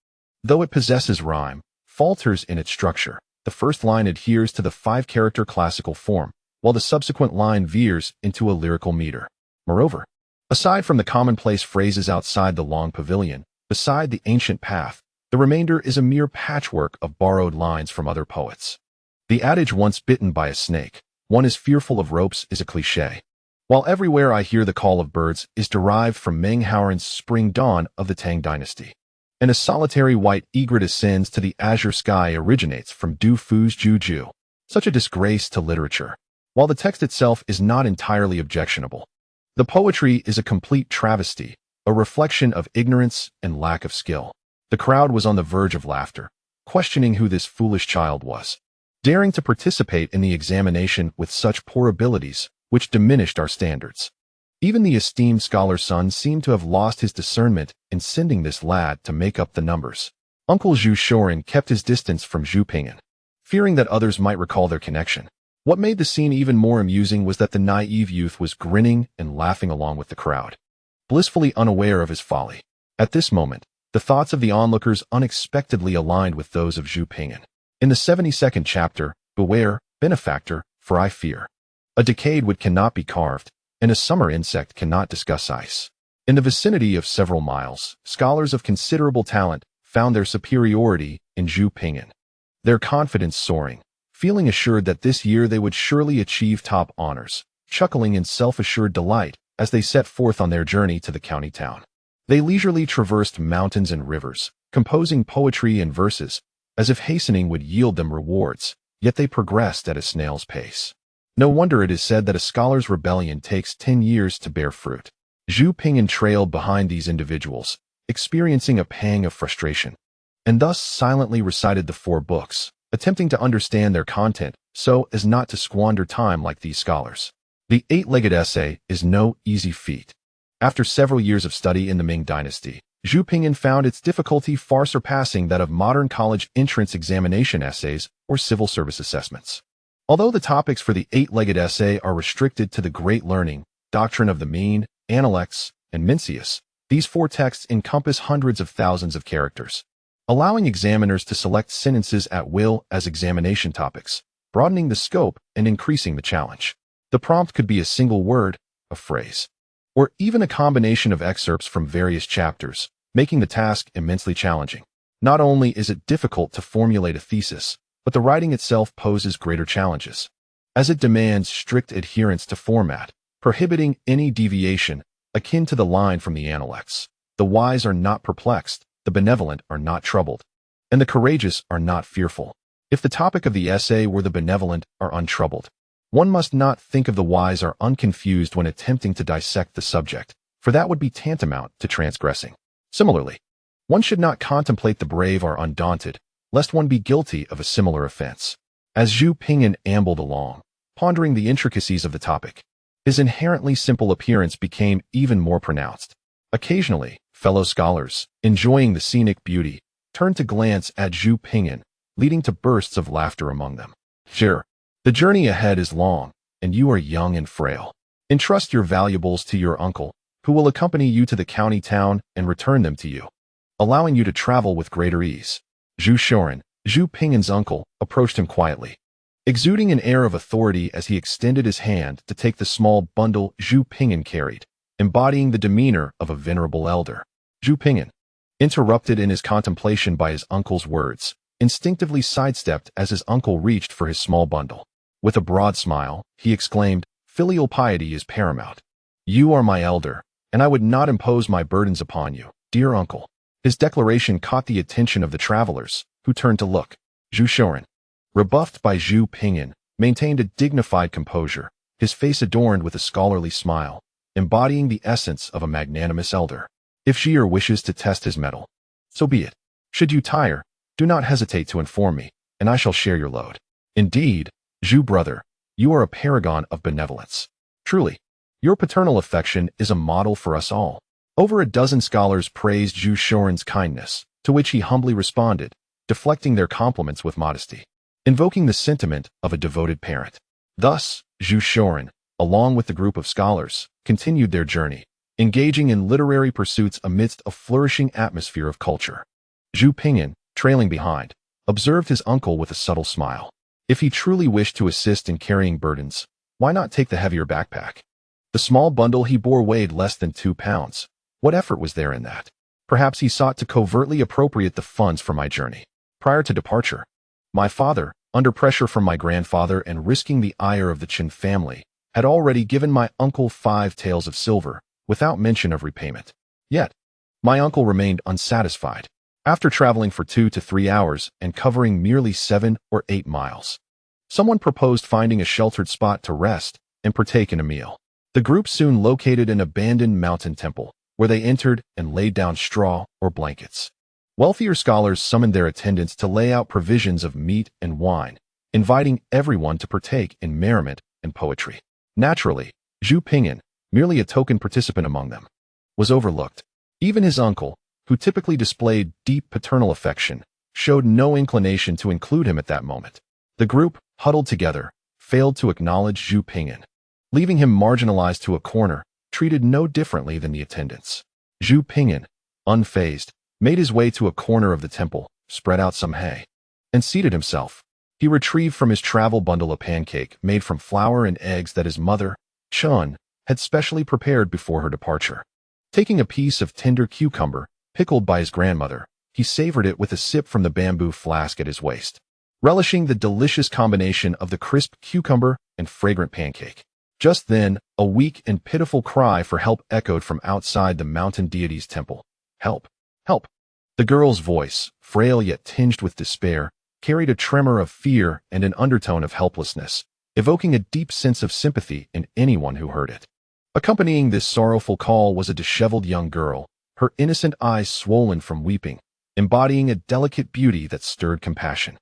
A: though it possesses rhyme, falters in its structure. The first line adheres to the 5-character classical form, while the subsequent line veers into a lyrical meter. Moreover, aside from the commonplace phrases outside the long pavilion, beside the ancient path, the remainder is a mere patchwork of borrowed lines from other poets. The adage once bitten by a snake, one is fearful of ropes is a cliché, while everywhere I hear the call of birds is derived from Meng Haoran's spring dawn of the Tang dynasty. And a solitary white egret ascends to the azure sky originates from Du Fu's Juju. Such a disgrace to literature. While the text itself is not entirely objectionable, the poetry is a complete travesty, a reflection of ignorance and lack of skill. The crowd was on the verge of laughter, questioning who this foolish child was, daring to participate in the examination with such poor abilities, which diminished our standards. Even the esteemed scholar's son seemed to have lost his discernment in sending this lad to make up the numbers. Uncle Zhu Shorin kept his distance from Zhu Ping'an, fearing that others might recall their connection. What made the scene even more amusing was that the naive youth was grinning and laughing along with the crowd, blissfully unaware of his folly. At this moment, the thoughts of the onlookers unexpectedly aligned with those of Zhu Ping'an. In the 72nd chapter, beware, benefactor, for I fear. A decayed wood cannot be carved, and a summer insect cannot discuss ice. In the vicinity of several miles, scholars of considerable talent found their superiority in Zhu Ping'an, their confidence soaring, feeling assured that this year they would surely achieve top honors, chuckling in self-assured delight as they set forth on their journey to the county town. They leisurely traversed mountains and rivers, composing poetry and verses, as if hastening would yield them rewards, yet they progressed at a snail's pace. No wonder it is said that a scholar's rebellion takes 10 years to bear fruit. Zhu Ping'an trailed behind these individuals, experiencing a pang of frustration, and thus silently recited the 4 books, attempting to understand their content so as not to squander time like these scholars. The 8-legged essay is no easy feat. After several years of study in the Ming dynasty, Zhu Ping'an found its difficulty far surpassing that of modern college entrance examination essays or civil service assessments. Although the topics for the 8-legged essay are restricted to the great learning, doctrine of the mean, analects, and Mencius, these 4 texts encompass hundreds of thousands of characters, allowing examiners to select sentences at will as examination topics, broadening the scope and increasing the challenge. The prompt could be a single word, a phrase, or even a combination of excerpts from various chapters, making the task immensely challenging. Not only is it difficult to formulate a thesis, but the writing itself poses greater challenges, as it demands strict adherence to format, prohibiting any deviation, akin to the line from the Analects. The wise are not perplexed, the benevolent are not troubled, and the courageous are not fearful. If the topic of the essay were the benevolent are untroubled, One must not think of the wise or unconfused when attempting to dissect the subject, for that would be tantamount to transgressing. Similarly, one should not contemplate the brave or undaunted, lest one be guilty of a similar offense. As Zhu Pingyan ambled along, pondering the intricacies of the topic, his inherently simple appearance became even more pronounced. Occasionally, fellow scholars, enjoying the scenic beauty, turned to glance at Zhu Pingyan, leading to bursts of laughter among them. Sure, the journey ahead is long, and you are young and frail. Entrust your valuables to your uncle, who will accompany you to the county town and return them to you, allowing you to travel with greater ease. Zhu Shoren, Zhu Pingyan's uncle, approached him quietly, exuding an air of authority as he extended his hand to take the small bundle Zhu Pingyan carried, embodying the demeanor of a venerable elder. Zhu Pingyan, interrupted in his contemplation by his uncle's words, instinctively sidestepped as his uncle reached for his small bundle. With a broad smile, he exclaimed, "Filial piety is paramount. You are my elder, and I would not impose my burdens upon you, dear uncle." His declaration caught the attention of the travelers, who turned to look. Zhu Shoren, rebuffed by Zhu Pingyan, maintained a dignified composure, his face adorned with a scholarly smile, embodying the essence of a magnanimous elder. If Xihe wishes to test his mettle, so be it. Should you tire, do not hesitate to inform me, and I shall share your load. Indeed, Zhu brother, you are a paragon of benevolence. Truly, your paternal affection is a model for us all. Over a dozen scholars praised Zhu Shoren's kindness, to which he humbly responded, deflecting their compliments with modesty, invoking the sentiment of a devoted parent. Thus, Zhu Shoren, along with the group of scholars, continued their journey, engaging in literary pursuits amidst a flourishing atmosphere of culture. Zhu Pingyan, trailing behind, observed his uncle with a subtle smile. If he truly wished to assist in carrying burdens, why not take the heavier backpack? The small bundle he bore weighed less than 2 pounds. What effort was there in that? Perhaps he sought to covertly appropriate the funds for my journey. Prior to departure, my father, under pressure from my grandfather and risking the ire of the Chen family, had already given my uncle 5 taels of silver, without mention of repayment. Yet, my uncle remained unsatisfied. After traveling for 2 to 3 hours and covering merely 7 or 8 miles, someone proposed finding a sheltered spot to rest and partake in a meal. The group soon located an abandoned mountain temple, where they entered and laid down straw or blankets. Wealthier scholars summoned their attendants to lay out provisions of meat and wine, inviting everyone to partake in merriment and poetry. Naturally, Zhu Pingyan, merely a token participant among them, was overlooked. Even his uncle, who typically displayed deep paternal affection, showed no inclination to include him at that moment. The group, huddled together, failed to acknowledge Zhu Pingyan, leaving him marginalized to a corner, treated no differently than the attendants. Zhu Pingyan, unfazed, made his way to a corner of the temple, spread out some hay, and seated himself. He retrieved from his travel bundle a pancake made from flour and eggs that his mother, Chun, had specially prepared before her departure. Taking a piece of tender cucumber, pickled by his grandmother, he savored it with a sip from the bamboo flask at his waist, relishing the delicious combination of the crisp cucumber and fragrant pancake. Just then, a weak and pitiful cry for help echoed from outside the mountain deity's temple. "Help! Help!" The girl's voice, frail yet tinged with despair, carried a tremor of fear and an undertone of helplessness, evoking a deep sense of sympathy in anyone who heard it. Accompanying this sorrowful call was a disheveled young girl, her innocent eyes swollen from weeping, embodying a delicate beauty that stirred compassion.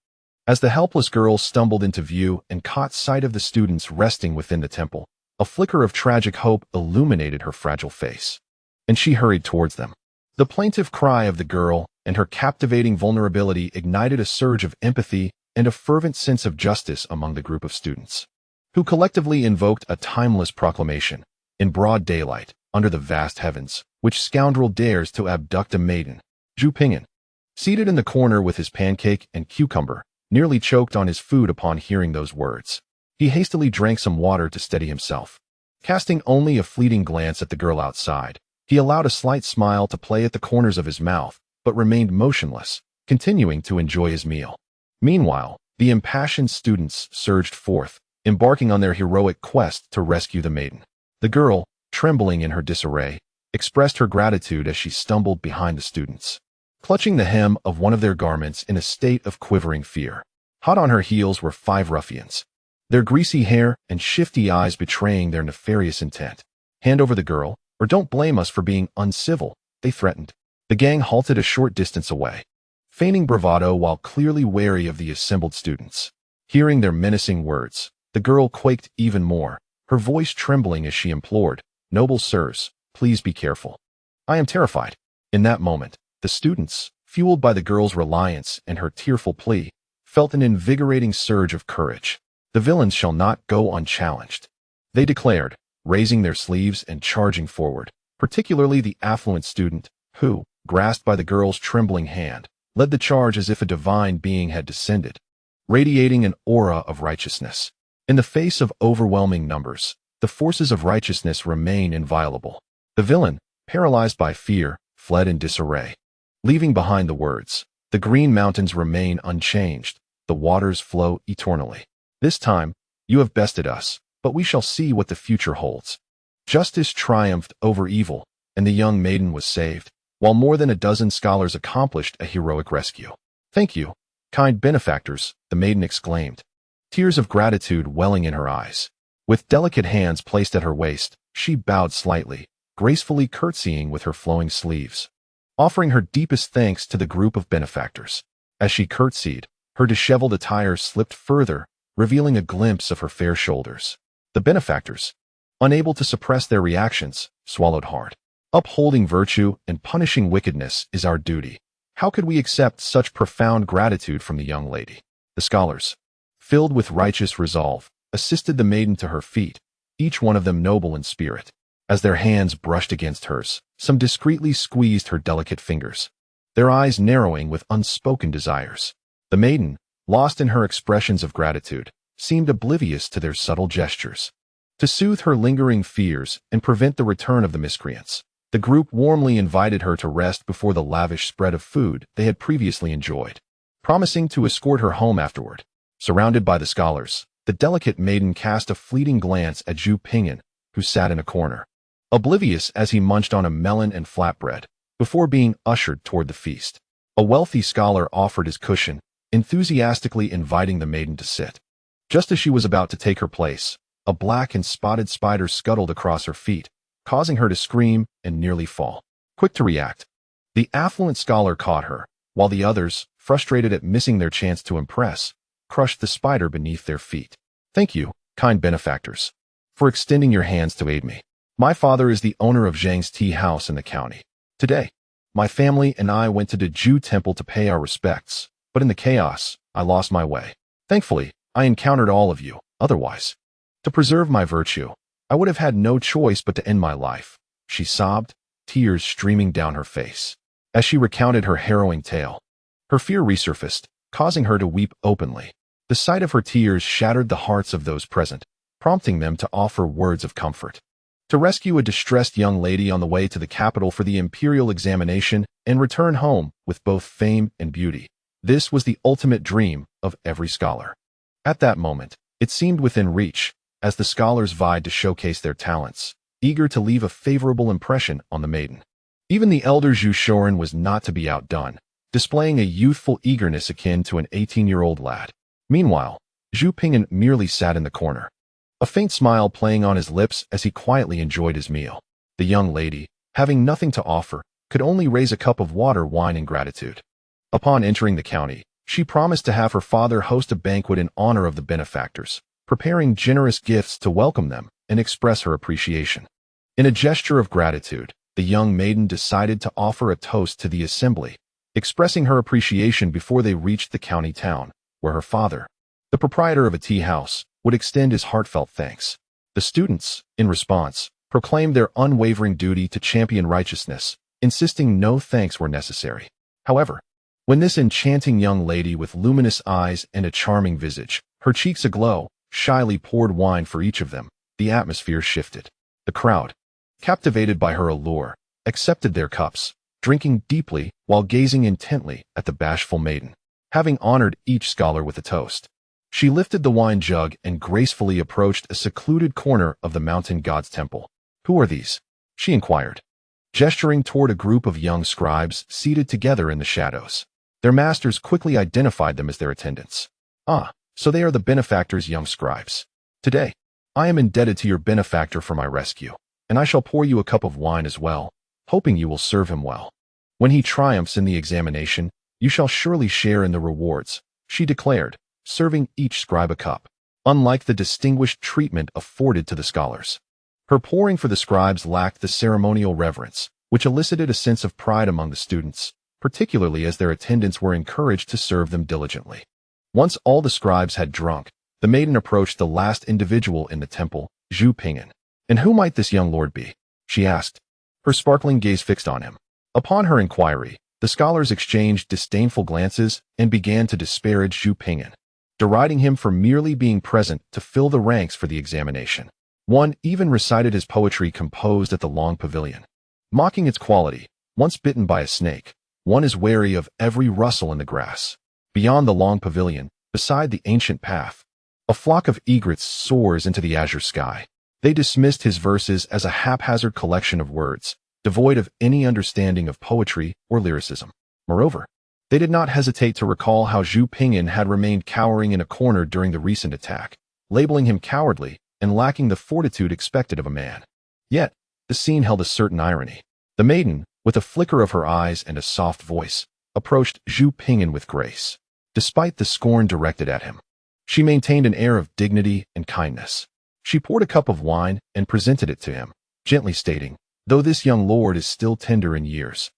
A: As the helpless girl stumbled into view and caught sight of the students resting within the temple, a flicker of tragic hope illuminated her fragile face, and she hurried towards them. The plaintive cry of the girl and her captivating vulnerability ignited a surge of empathy and a fervent sense of justice among the group of students, who collectively invoked a timeless proclamation. In broad daylight, under the vast heavens, which scoundrel dares to abduct a maiden? Zhu Pingyan, seated in the corner with his pancake and cucumber, nearly choked on his food upon hearing those words. He hastily drank some water to steady himself. Casting only a fleeting glance at the girl outside, he allowed a slight smile to play at the corners of his mouth, but remained motionless, continuing to enjoy his meal. Meanwhile, the impassioned students surged forth, embarking on their heroic quest to rescue the maiden. The girl, trembling in her disarray, expressed her gratitude as she stumbled behind the students, clutching the hem of one of their garments in a state of quivering fear. Hot on her heels were 5 ruffians. their greasy hair and shifty eyes betraying their nefarious intent. "Hand over the girl, or don't blame us for being uncivil," they threatened. The gang halted a short distance away, feigning bravado while clearly wary of the assembled students. Hearing their menacing words, the girl quaked even more, her voice trembling as she implored, "Noble sirs, please be careful. I am terrified." In that moment, the students, fueled by the girl's reliance and her tearful plea, felt an invigorating surge of courage. "The villains shall not go unchallenged," they declared, raising their sleeves and charging forward, particularly the affluent student, who, grasped by the girl's trembling hand, led the charge as if a divine being had descended, radiating an aura of righteousness. In the face of overwhelming numbers, the forces of righteousness remain inviolable. The villain, paralyzed by fear, fled in disarray. Leaving behind the words, "The green mountains remain unchanged, the waters flow eternally. This time, you have bested us, but we shall see what the future holds." Justice triumphed over evil, and the young maiden was saved, while more than a dozen scholars accomplished a heroic rescue. "Thank you, kind benefactors," the maiden exclaimed, tears of gratitude welling in her eyes. With delicate hands placed at her waist, she bowed slightly, gracefully curtsying with her flowing sleeves, offering her deepest thanks to the group of benefactors. As she curtsied, her disheveled attire slipped further, revealing a glimpse of her fair shoulders. The benefactors, unable to suppress their reactions, swallowed hard. "Upholding virtue and punishing wickedness is our duty. How could we accept such profound gratitude from the young lady?" The scholars, filled with righteous resolve, assisted the maiden to her feet, each one of them noble in spirit. As their hands brushed against hers, some discreetly squeezed her delicate fingers, their eyes narrowing with unspoken desires. The maiden, lost in her expressions of gratitude, seemed oblivious to their subtle gestures. To soothe her lingering fears and prevent the return of the miscreants, the group warmly invited her to rest before the lavish spread of food they had previously enjoyed, promising to escort her home afterward. Surrounded by the scholars, the delicate maiden cast a fleeting glance at Zhu Ping'an, who sat in a corner, oblivious as he munched on a melon and flatbread, before being ushered toward the feast. A wealthy scholar offered his cushion, enthusiastically inviting the maiden to sit. Just as she was about to take her place, a black and spotted spider scuttled across her feet, causing her to scream and nearly fall. Quick to react, the affluent scholar caught her, while the others, frustrated at missing their chance to impress, crushed the spider beneath their feet. "Thank you, kind benefactors, for extending your hands to aid me. My father is the owner of Zhang's tea house in the county. Today, my family and I went to the Zhu temple to pay our respects, but in the chaos, I lost my way. Thankfully, I encountered all of you. Otherwise, to preserve my virtue, I would have had no choice but to end my life," she sobbed, tears streaming down her face. As she recounted her harrowing tale, her fear resurfaced, causing her to weep openly. The sight of her tears shattered the hearts of those present, prompting them to offer words of comfort. To rescue a distressed young lady on the way to the capital for the imperial examination and return home with both fame and beauty. This was the ultimate dream of every scholar. At that moment, it seemed within reach, as the scholars vied to showcase their talents, eager to leave a favorable impression on the maiden. Even the elder Zhu Shoren was not to be outdone, displaying a youthful eagerness akin to an 18-year-old lad. Meanwhile, Zhu Ping'an merely sat in the corner, a faint smile playing on his lips as he quietly enjoyed his meal. The young lady, having nothing to offer, could only raise a cup of water wine in gratitude. Upon entering the county, she promised to have her father host a banquet in honor of the benefactors, preparing generous gifts to welcome them and express her appreciation. In a gesture of gratitude, the young maiden decided to offer a toast to the assembly, expressing her appreciation before they reached the county town, where her father, the proprietor of a tea house, would extend his heartfelt thanks. The students, in response, proclaimed their unwavering duty to champion righteousness, insisting no thanks were necessary. However, when this enchanting young lady with luminous eyes and a charming visage, her cheeks aglow, shyly poured wine for each of them, the atmosphere shifted. The crowd, captivated by her allure, accepted their cups, drinking deeply while gazing intently at the bashful maiden. Having honored each scholar with a toast, she lifted the wine jug and gracefully approached a secluded corner of the mountain god's temple. "Who are these?" she inquired, gesturing toward a group of young scribes seated together in the shadows. Their masters quickly identified them as their attendants. "Ah, so they are the benefactors' young scribes. Today, I am indebted to your benefactor for my rescue, and I shall pour you a cup of wine as well, hoping you will serve him well. When he triumphs in the examination, you shall surely share in the rewards, she declared, serving each scribe a cup, unlike the distinguished treatment afforded to the scholars. Her pouring for the scribes lacked the ceremonial reverence, which elicited a sense of pride among the students, particularly as their attendants were encouraged to serve them diligently. Once all the scribes had drunk, the maiden approached the last individual in the temple, Zhu Ping'an. "And who might this young lord be?" she asked, her sparkling gaze fixed on him. Upon her inquiry, the scholars exchanged disdainful glances and began to disparage Zhu Ping'an, deriding him for merely being present to fill the ranks for the examination. One even recited his poetry composed at the long pavilion, mocking its quality. Once bitten by a snake, one is wary of every rustle in the grass. Beyond the long pavilion, beside the ancient path, a flock of egrets soars into the azure sky. They dismissed his verses as a haphazard collection of words, devoid of any understanding of poetry or lyricism. Moreover, they did not hesitate to recall how Zhu Ping'an had remained cowering in a corner during the recent attack, labeling him cowardly and lacking the fortitude expected of a man. Yet, the scene held a certain irony. The maiden, with a flicker of her eyes and a soft voice, approached Zhu Ping'an with grace. Despite the scorn directed at him, she maintained an air of dignity and kindness. She poured a cup of wine and presented it to him, gently stating, "Though this young lord is still tender in years,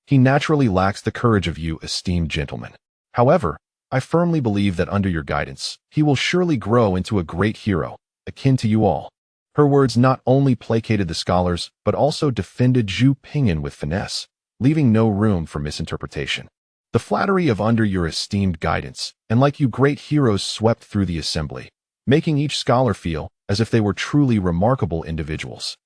A: he naturally lacks the courage of you esteemed gentlemen. However, I firmly believe that under your guidance, he will surely grow into a great hero, akin to you all." Her words not only placated the scholars, but also defended Zhu Ping'an with finesse, leaving no room for misinterpretation. The flattery of "under your esteemed guidance," and "like you great heroes" swept through the assembly, making each scholar feel as if they were truly remarkable individuals.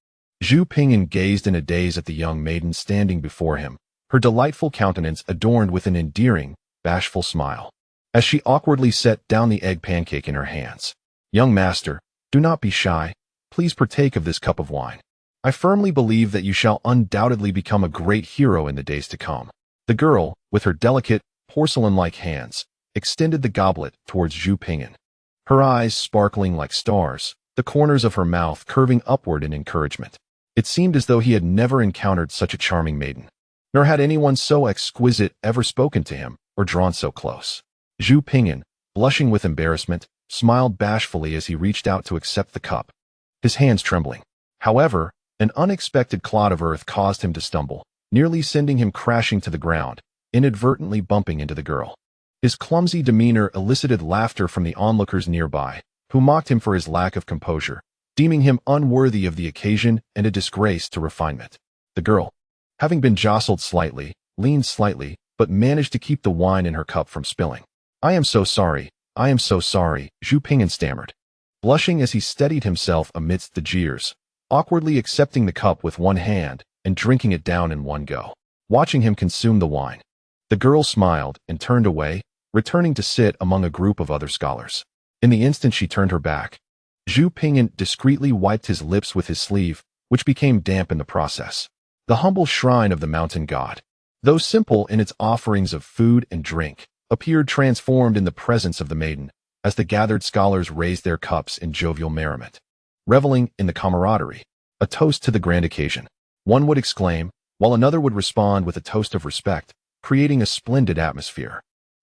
A: Zhu Ping'an gazed in a daze at the young maiden standing before him, her delightful countenance adorned with an endearing, bashful smile, as she awkwardly set down the egg pancake in her hands. "Young master, do not be shy. Please partake of this cup of wine. I firmly believe that you shall undoubtedly become a great hero in the days to come." The girl, with her delicate, porcelain-like hands, extended the goblet towards Zhu Ping'an, her eyes sparkling like stars, the corners of her mouth curving upward in encouragement. It seemed as though he had never encountered such a charming maiden, nor had anyone so exquisite ever spoken to him or drawn so close. Zhu Ping'an, blushing with embarrassment, smiled bashfully as he reached out to accept the cup, his hands trembling. However, an unexpected clod of earth caused him to stumble, nearly sending him crashing to the ground, inadvertently bumping into the girl. His clumsy demeanor elicited laughter from the onlookers nearby, who mocked him for his lack of composure, deeming him unworthy of the occasion and a disgrace to refinement. The girl, having been jostled slightly, leaned slightly, but managed to keep the wine in her cup from spilling. I am so sorry, Zhu Ping'an stammered, blushing as he steadied himself amidst the jeers, awkwardly accepting the cup with one hand and drinking it down in one go. Watching him consume the wine, the girl smiled and turned away, returning to sit among a group of other scholars. In the instant she turned her back, Zhu Ping'an discreetly wiped his lips with his sleeve, which became damp in the process. The humble shrine of the mountain god, though simple in its offerings of food and drink, appeared transformed in the presence of the maiden, as the gathered scholars raised their cups in jovial merriment, reveling in the camaraderie, a toast to the grand occasion. One would exclaim, while another would respond with a toast of respect, creating a splendid atmosphere.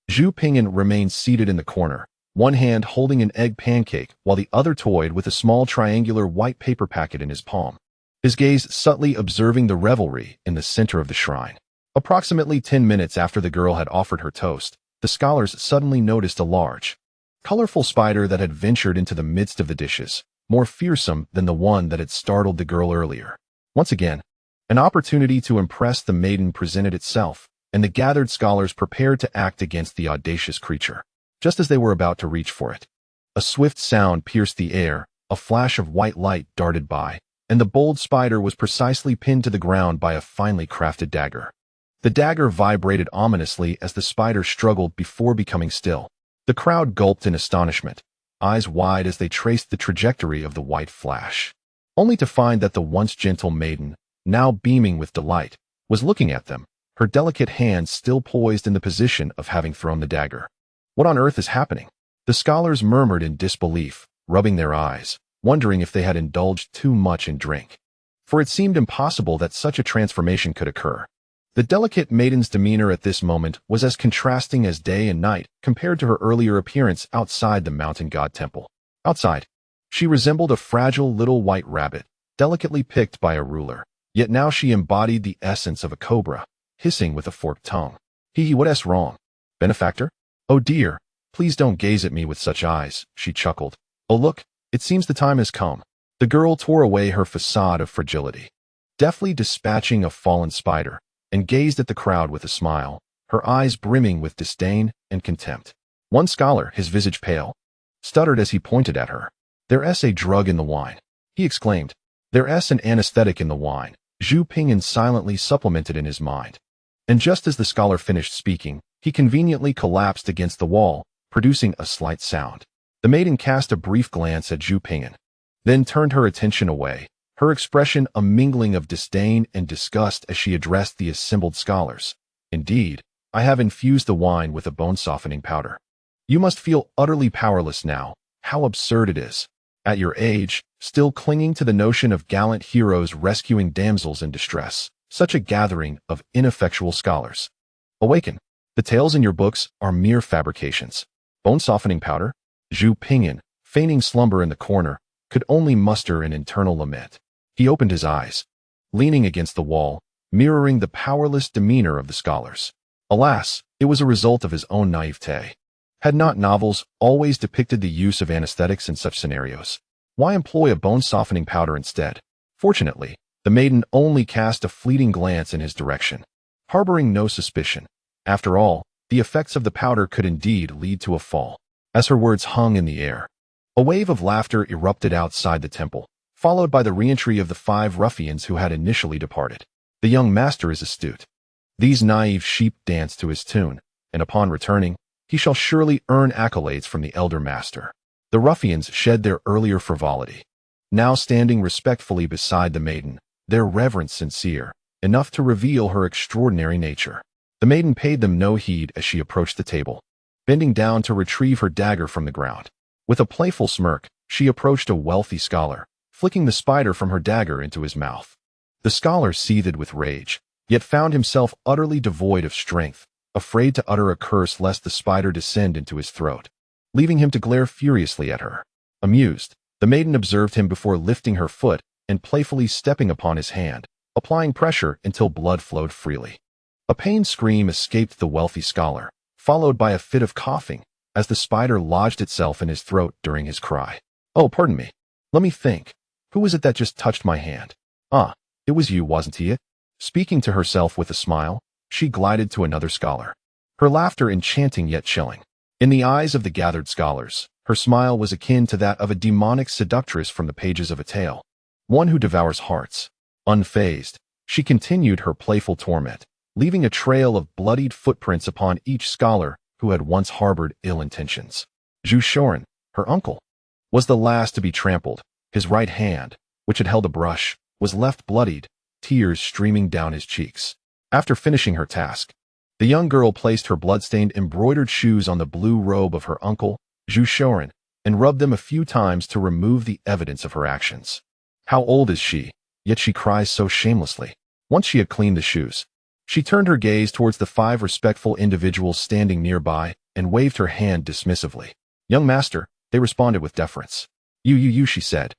A: Zhu Ping'an remained seated in the corner, one hand holding an egg pancake while the other toyed with a small triangular white paper packet in his palm, his gaze subtly observing the revelry in the center of the shrine. Approximately 10 minutes after the girl had offered her toast, the scholars suddenly noticed a large, colorful spider that had ventured into the midst of the dishes, more fearsome than the one that had startled the girl earlier. Once again, an opportunity to impress the maiden presented itself, and the gathered scholars prepared to act against the audacious creature. Just as they were about to reach for it, a swift sound pierced the air, a flash of white light darted by, and the bold spider was precisely pinned to the ground by a finely crafted dagger. The dagger vibrated ominously as the spider struggled before becoming still. The crowd gulped in astonishment, eyes wide as they traced the trajectory of the white flash, only to find that the once gentle maiden, now beaming with delight, was looking at them, her delicate hand still poised in the position of having thrown the dagger. What on earth is happening? The scholars murmured in disbelief, rubbing their eyes, wondering if they had indulged too much in drink. For it seemed impossible that such a transformation could occur. The delicate maiden's demeanor at this moment was as contrasting as day and night compared to her earlier appearance outside the mountain god temple. Outside, she resembled a fragile little white rabbit, delicately picked by a ruler, yet now she embodied the essence of a cobra, hissing with a forked tongue. What's wrong? Benefactor? Oh dear, please don't gaze at me with such eyes, she chuckled. Oh look, it seems the time has come. The girl tore away her facade of fragility, deftly dispatching a fallen spider, and gazed at the crowd with a smile, her eyes brimming with disdain and contempt. One scholar, his visage pale, stuttered as he pointed at her. There's a drug in the wine, he exclaimed. There's an anesthetic in the wine, Zhu Pingyan silently supplemented in his mind. And just as the scholar finished speaking, he conveniently collapsed against the wall, producing a slight sound. The maiden cast a brief glance at Zhu Pingyan, then turned her attention away, her expression a mingling of disdain and disgust as she addressed the assembled scholars. Indeed, I have infused the wine with a bone-softening powder. You must feel utterly powerless now. How absurd it is. At your age, still clinging to the notion of gallant heroes rescuing damsels in distress, such a gathering of ineffectual scholars. Awaken. The tales in your books are mere fabrications. Bone-softening powder? Zhu Pingyan, feigning slumber in the corner, could only muster an internal lament. He opened his eyes, leaning against the wall, mirroring the powerless demeanor of the scholars. Alas, it was a result of his own naivete. Had not novels always depicted the use of anesthetics in such scenarios? Why employ a bone-softening powder instead? Fortunately, the maiden only cast a fleeting glance in his direction, harboring no suspicion. After all, the effects of the powder could indeed lead to a fall. As her words hung in the air, a wave of laughter erupted outside the temple, followed by the re-entry of the 5 ruffians who had initially departed. The young master is astute. These naive sheep dance to his tune, and upon returning, he shall surely earn accolades from the elder master. The ruffians shed their earlier frivolity, now standing respectfully beside the maiden, their reverence sincere, enough to reveal her extraordinary nature. The maiden paid them no heed as she approached the table, bending down to retrieve her dagger from the ground. With a playful smirk, she approached a wealthy scholar, flicking the spider from her dagger into his mouth. The scholar seethed with rage, yet found himself utterly devoid of strength, afraid to utter a curse lest the spider descend into his throat, leaving him to glare furiously at her. Amused, the maiden observed him before lifting her foot and playfully stepping upon his hand, applying pressure until blood flowed freely. A pained scream escaped the wealthy scholar, followed by a fit of coughing, as the spider lodged itself in his throat during his cry. Oh, pardon me. Let me think. Who was it that just touched my hand? Ah, it was you, wasn't it? Speaking to herself with a smile, she glided to another scholar, her laughter enchanting yet chilling. In the eyes of the gathered scholars, her smile was akin to that of a demonic seductress from the pages of a tale, one who devours hearts. Unfazed, she continued her playful torment, leaving a trail of bloodied footprints upon each scholar who had once harbored ill intentions. Zhu Shoren, her uncle, was the last to be trampled. His right hand, which had held a brush, was left bloodied, tears streaming down his cheeks. After finishing her task, the young girl placed her blood-stained embroidered shoes on the blue robe of her uncle, Zhu Shoren, and rubbed them a few times to remove the evidence of her actions. How old is she? Yet she cries so shamelessly. Once she had cleaned the shoes, she turned her gaze towards the 5 respectful individuals standing nearby and waved her hand dismissively. Young master, they responded with deference. You, she said,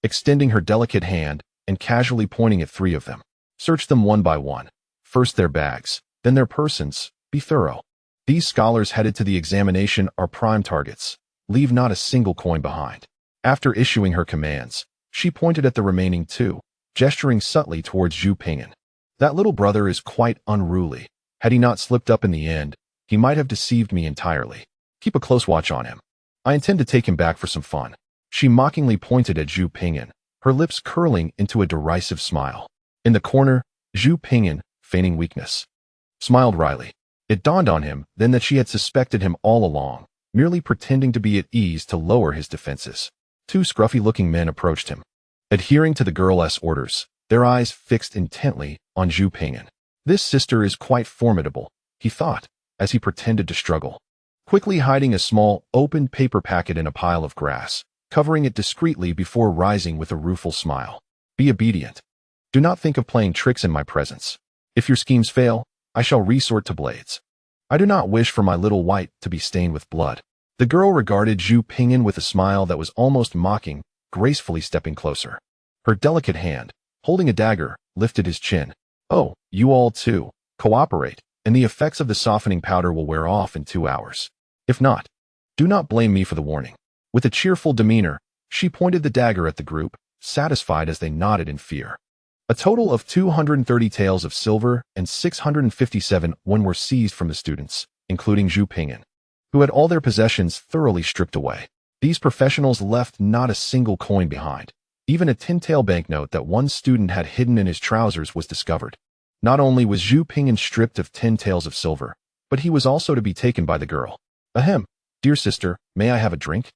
A: extending her delicate hand and casually pointing at 3 of them. Search them one by one. First their bags, then their persons. Be thorough. These scholars headed to the examination are prime targets. Leave not a single coin behind. After issuing her commands, she pointed at the remaining 2, gesturing subtly towards Zhu Pingyan. That little brother is quite unruly. Had he not slipped up in the end, he might have deceived me entirely. Keep a close watch on him. I intend to take him back for some fun. She mockingly pointed at Zhu Pingyan, her lips curling into a derisive smile. In the corner, Zhu Pingyan, feigning weakness, smiled wryly. It dawned on him then that she had suspected him all along, merely pretending to be at ease to lower his defenses. 2 scruffy-looking men approached him, adhering to the girl's orders, their eyes fixed intently on Zhu Pingyan. This sister is quite formidable, he thought, as he pretended to struggle. Quickly hiding a small, open paper packet in a pile of grass, covering it discreetly before rising with a rueful smile. Be obedient. Do not think of playing tricks in my presence. If your schemes fail, I shall resort to blades. I do not wish for my little white to be stained with blood. The girl regarded Zhu Pingyan with a smile that was almost mocking, gracefully stepping closer. Her delicate hand, holding a dagger, lifted his chin. Oh, you all too. Cooperate, and the effects of the softening powder will wear off in 2 hours. If not, do not blame me for the warning. With a cheerful demeanor, she pointed the dagger at the group, satisfied as they nodded in fear. A total of 230 taels of silver and 657 were seized from the students, including Zhu Pingyan, who had all their possessions thoroughly stripped away. These professionals left not a single coin behind. Even a 10-tael banknote that one student had hidden in his trousers was discovered. Not only was Zhu Pingyan stripped of 10 taels of silver, but he was also to be taken by the girl. Ahem, dear sister, may I have a drink?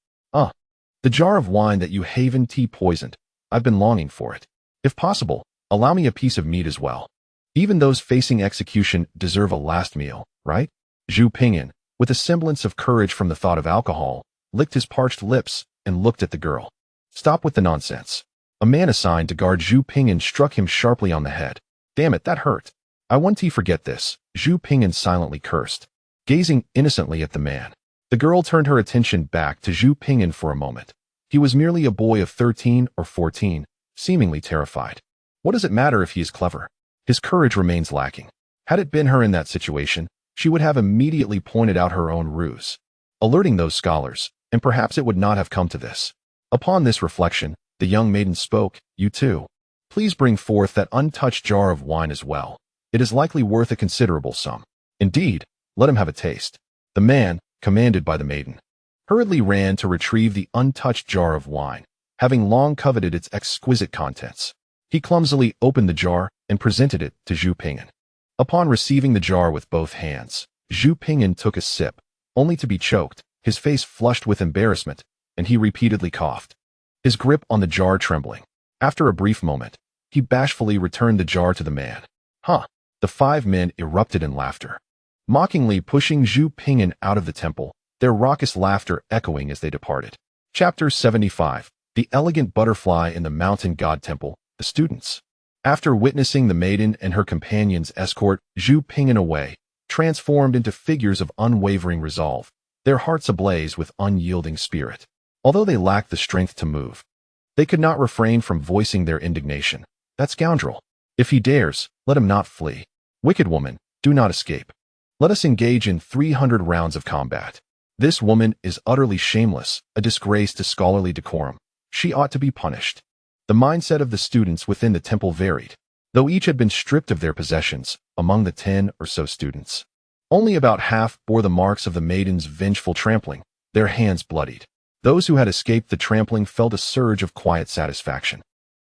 A: The jar of wine that you haven tea poisoned. I've been longing for it. If possible, allow me a piece of meat as well. Even those facing execution deserve a last meal, right? Zhu Pingyan, with a semblance of courage from the thought of alcohol, licked his parched lips and looked at the girl. Stop with the nonsense. A man assigned to guard Zhu Pingyan struck him sharply on the head. Damn it, that hurt. I won't forget this, Zhu Pingyan silently cursed, gazing innocently at the man. The girl turned her attention back to Zhu Pingyan for a moment. He was merely a boy of 13 or 14, seemingly terrified. What does it matter if he is clever? His courage remains lacking. Had it been her in that situation, she would have immediately pointed out her own ruse, alerting those scholars, and perhaps it would not have come to this. Upon this reflection, the young maiden spoke, You too. Please bring forth that untouched jar of wine as well. It is likely worth a considerable sum. Indeed, let him have a taste. The man, commanded by the maiden, hurriedly ran to retrieve the untouched jar of wine, having long coveted its exquisite contents. He clumsily opened the jar and presented it to Zhu Pingyan. Upon receiving the jar with both hands, Zhu Pingyan took a sip, only to be choked, his face flushed with embarrassment, and he repeatedly coughed, his grip on the jar trembling. After a brief moment, he bashfully returned the jar to the man. The 5 men erupted in laughter, mockingly pushing Zhu Pingyan out of the temple, their raucous laughter echoing as they departed. Chapter 75. The Elegant Butterfly in the Mountain God Temple, the Students. After witnessing the maiden and her companions escort Zhu Pingyan away, transformed into figures of unwavering resolve, their hearts ablaze with unyielding spirit. Although they lacked the strength to move, they could not refrain from voicing their indignation. That scoundrel! If he dares, let him not flee. Wicked woman, do not escape. Let us engage in 300 rounds of combat. This woman is utterly shameless, a disgrace to scholarly decorum. She ought to be punished. The mindset of the students within the temple varied. Though each had been stripped of their possessions, among the 10 or so students, only about half bore the marks of the maiden's vengeful trampling, their hands bloodied. Those who had escaped the trampling felt a surge of quiet satisfaction.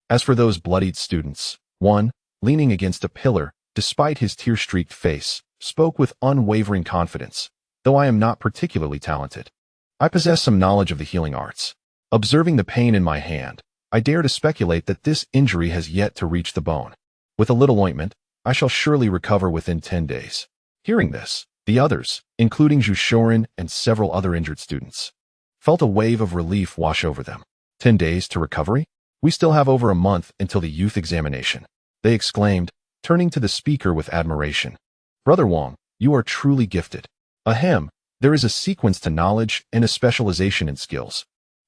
A: As for those bloodied students, one, leaning against a pillar, despite his tear-streaked face, spoke with unwavering confidence. Though I am not particularly talented, I possess some knowledge of the healing arts. Observing the pain in my hand, I dare to speculate that this injury has yet to reach the bone. With a little ointment, I shall surely recover within 10 days. Hearing this, the others, including Zhu Shoren and several other injured students, felt a wave of relief wash over them. 10 days to recovery? We still have over a month until the youth examination, they exclaimed, turning to the speaker with admiration. Brother Wang, you are truly gifted. Ahem, there is a sequence to knowledge and a specialization in skills.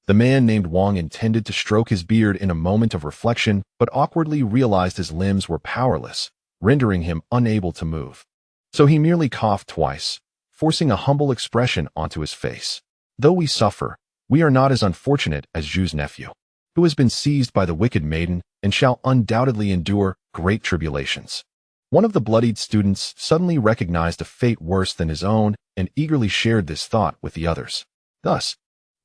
A: The man named Wang intended to stroke his beard in a moment of reflection, but awkwardly realized his limbs were powerless, rendering him unable to move. So he merely coughed twice, forcing a humble expression onto his face. Though we suffer, we are not as unfortunate as Zhu's nephew, who has been seized by the wicked maiden and shall undoubtedly endure great tribulations. One of the bloodied students suddenly recognized a fate worse than his own and eagerly shared this thought with the others. Thus,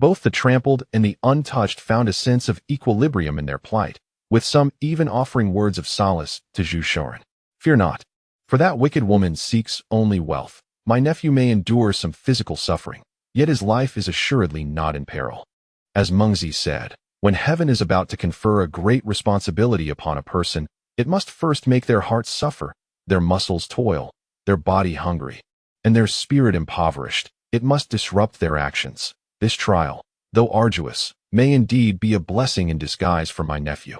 A: both the trampled and the untouched found a sense of equilibrium in their plight, with some even offering words of solace to Zhu Shoren. Fear not, for that wicked woman seeks only wealth. My nephew may endure some physical suffering, yet his life is assuredly not in peril. As Mengzi said, when heaven is about to confer a great responsibility upon a person, it must first make their hearts suffer, their muscles toil, their body hungry, and their spirit impoverished. It must disrupt their actions. This trial, though arduous, may indeed be a blessing in disguise for my nephew.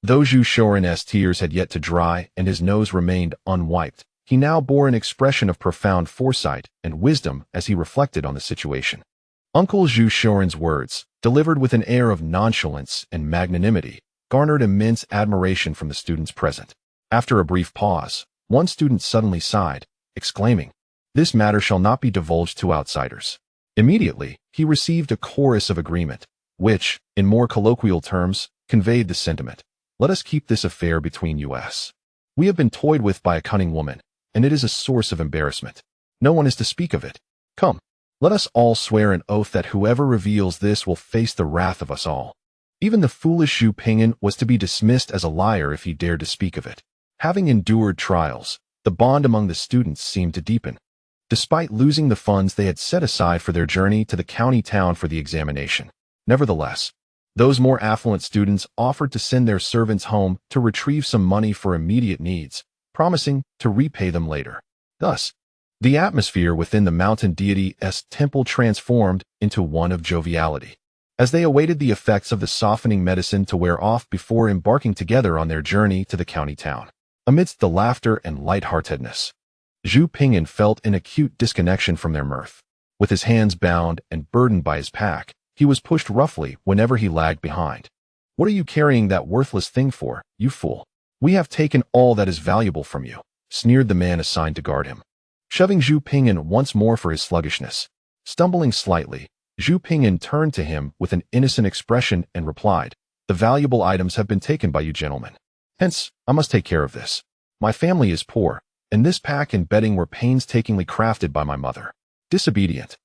A: Though Zhu Shoren's tears had yet to dry and his nose remained unwiped, he now bore an expression of profound foresight and wisdom as he reflected on the situation. Uncle Zhu Shoren's words, delivered with an air of nonchalance and magnanimity, garnered immense admiration from the students present. After a brief pause, one student suddenly sighed, exclaiming, "This matter shall not be divulged to outsiders." Immediately, he received a chorus of agreement, which, in more colloquial terms, conveyed the sentiment, "Let us keep this affair between us. We have been toyed with by a cunning woman, and it is a source of embarrassment. No one is to speak of it. Come, let us all swear an oath that whoever reveals this will face the wrath of us all." Even the foolish Zhu Ping'an was to be dismissed as a liar if he dared to speak of it. Having endured trials, the bond among the students seemed to deepen. Despite losing the funds they had set aside for their journey to the county town for the examination. Nevertheless, those more affluent students offered to send their servants home to retrieve some money for immediate needs, promising to repay them later. Thus, the atmosphere within the mountain deity's temple transformed into one of joviality. As they awaited the effects of the softening medicine to wear off before embarking together on their journey to the county town. Amidst the laughter and lightheartedness, Zhu Ping'an felt an acute disconnection from their mirth. With his hands bound and burdened by his pack, he was pushed roughly whenever he lagged behind. "What are you carrying that worthless thing for, you fool? We have taken all that is valuable from you," sneered the man assigned to guard him, shoving Zhu Ping'an once more for his sluggishness. Stumbling slightly, Zhu Ping'an turned to him with an innocent expression and replied, "The valuable items have been taken by you gentlemen. Hence, I must take care of this. My family is poor, and this pack and bedding were painstakingly crafted by my mother. Disobedient.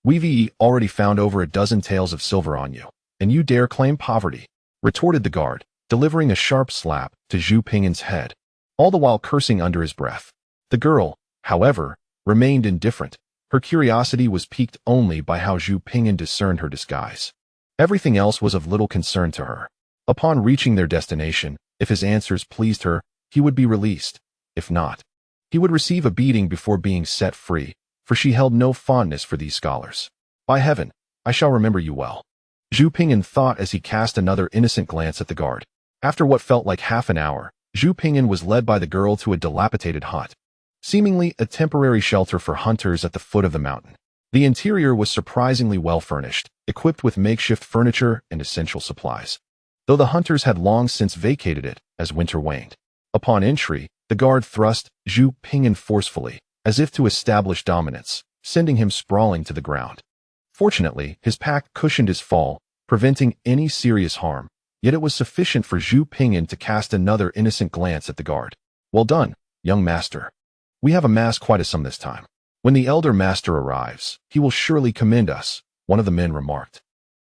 A: We've already found over a dozen taels of silver on you, and you dare claim poverty," retorted the guard, delivering a sharp slap to Zhu Ping'an's head, all the while cursing under his breath. The girl, however, remained indifferent. Her curiosity was piqued only by how Zhu Ping'an discerned her disguise. Everything else was of little concern to her. Upon reaching their destination, if his answers pleased her, he would be released. If not, he would receive a beating before being set free, for she held no fondness for these scholars. "By heaven, I shall remember you well," Zhu Ping'an thought as he cast another innocent glance at the guard. After what felt like half an hour, Zhu Ping'an was led by the girl to a dilapidated hut, seemingly a temporary shelter for hunters at the foot of the mountain. The interior was surprisingly well furnished, equipped with makeshift furniture and essential supplies, though the hunters had long since vacated it as winter waned. Upon entry, the guard thrust Zhu Ping'an forcefully, as if to establish dominance, sending him sprawling to the ground. Fortunately, his pack cushioned his fall, preventing any serious harm, yet it was sufficient for Zhu Ping'an to cast another innocent glance at the guard. "Well done, young master. We have amassed quite a sum this time. When the elder master arrives, he will surely commend us," one of the men remarked,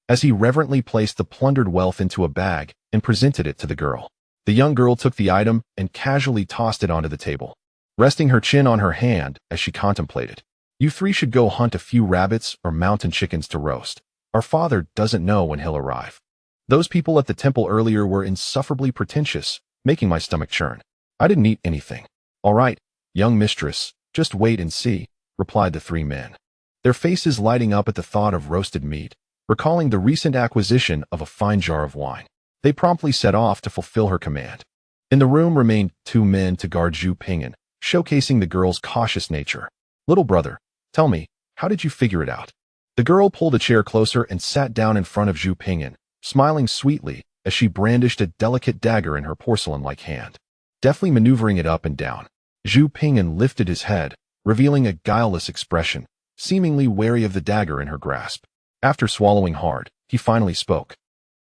A: as he reverently placed the plundered wealth into a bag and presented it to the girl. The young girl took the item and casually tossed it onto the table, resting her chin on her hand as she contemplated. "You three should go hunt a few rabbits or mountain chickens to roast. Our father doesn't know when he'll arrive. Those people at the temple earlier were insufferably pretentious, making my stomach churn. I didn't eat anything." "All right, young mistress, just wait and see," replied the three men, their faces lighting up at the thought of roasted meat, recalling the recent acquisition of a fine jar of wine. They promptly set off to fulfill her command. In the room remained two men to guard Zhu Ping'an, showcasing the girl's cautious nature. "Little brother, tell me, how did you figure it out?" The girl pulled a chair closer and sat down in front of Zhu Ping'an, smiling sweetly as she brandished a delicate dagger in her porcelain-like hand. Deftly maneuvering it up and down, Zhu Ping'an lifted his head, revealing a guileless expression, seemingly wary of the dagger in her grasp. After swallowing hard, he finally spoke.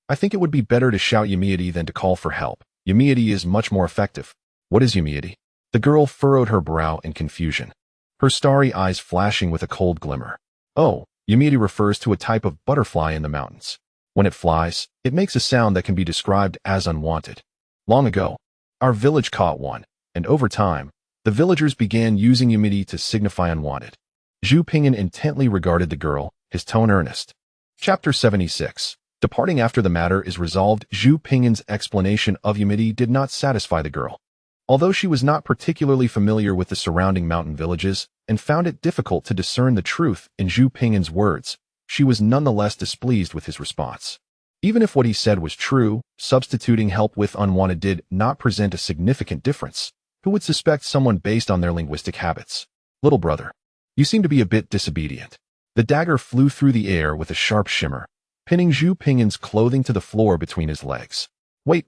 A: "I think it would be better to shout Yamiadi than to call for help. Yamiadi is much more effective." "What is Yamiadi?" The girl furrowed her brow in confusion, her starry eyes flashing with a cold glimmer. "Oh, Yamiadi refers to a type of butterfly in the mountains. When it flies, it makes a sound that can be described as unwanted. Long ago, our village caught one, and over time, the villagers began using Yamiadi to signify unwanted." Zhu Ping'an intently regarded the girl, his tone earnest. Chapter 76. Departing after the matter is resolved. Zhu Ping'an's explanation of Yamiadi did not satisfy the girl. Although she was not particularly familiar with the surrounding mountain villages and found it difficult to discern the truth in Zhu Ping'an's words, she was nonetheless displeased with his response. Even if what he said was true, substituting help with unwanted did not present a significant difference. Who would suspect someone based on their linguistic habits? Little brother, you seem to be a bit disobedient. The dagger flew through the air with a sharp shimmer, pinning Zhu Ping'an's clothing to the floor between his legs. Wait.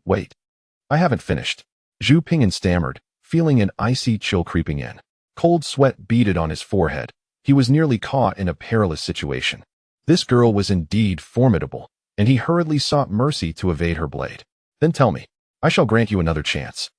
A: I haven't finished. Zhu Ping'an stammered, feeling an icy chill creeping in. Cold sweat beaded on his forehead. He was nearly caught in a perilous situation. This girl was indeed formidable, and he hurriedly sought mercy to evade her blade. Then tell me, I shall grant you another chance.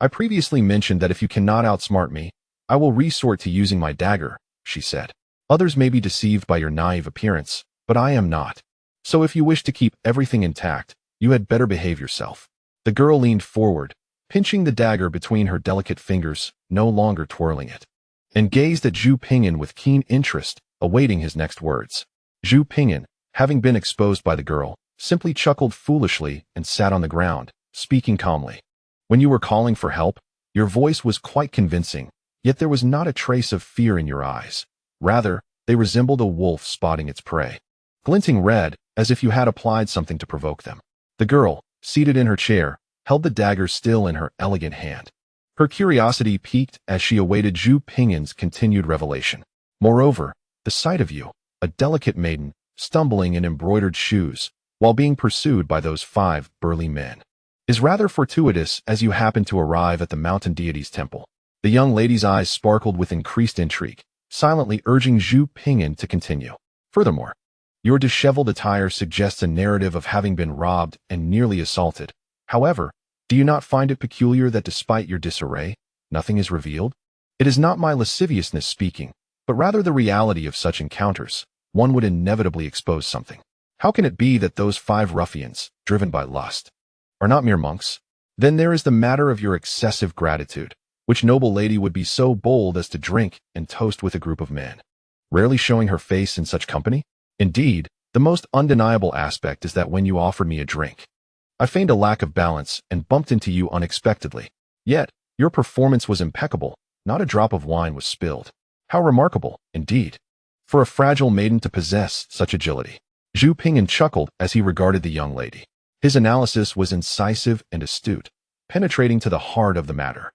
A: I previously mentioned that if you cannot outsmart me, I will resort to using my dagger, she said. Others may be deceived by your naive appearance, but I am not. So if you wish to keep everything intact, you had better behave yourself. The girl leaned forward, pinching the dagger between her delicate fingers, no longer twirling it, and gazed at Zhu Ping'an with keen interest, awaiting his next words. Zhu Ping'an, having been exposed by the girl, simply chuckled foolishly and sat on the ground, speaking calmly. When you were calling for help, your voice was quite convincing, yet there was not a trace of fear in your eyes. Rather, they resembled a wolf spotting its prey, glinting red, as if you had applied something to provoke them. The girl, seated in her chair, held the dagger still in her elegant hand. Her curiosity piqued as she awaited Zhu Ping'an's continued revelation. Moreover, the sight of you, a delicate maiden, stumbling in embroidered shoes, while being pursued by those 5 burly men, is rather fortuitous as you happen to arrive at the mountain deity's temple. The young lady's eyes sparkled with increased intrigue, silently urging Zhu Ping'an to continue. Furthermore, your disheveled attire suggests a narrative of having been robbed and nearly assaulted. However, do you not find it peculiar that despite your disarray, nothing is revealed? It is not my lasciviousness speaking, but rather the reality of such encounters. One would inevitably expose something. How can it be that those 5 ruffians, driven by lust, are not mere monks? Then there is the matter of your excessive gratitude. Which noble lady would be so bold as to drink and toast with a group of men, rarely showing her face in such company? Indeed, the most undeniable aspect is that when you offered me a drink, I feigned a lack of balance and bumped into you unexpectedly. Yet, your performance was impeccable. Not a drop of wine was spilled. How remarkable, indeed, for a fragile maiden to possess such agility. Zhu Ping'an chuckled as he regarded the young lady. His analysis was incisive and astute, penetrating to the heart of the matter.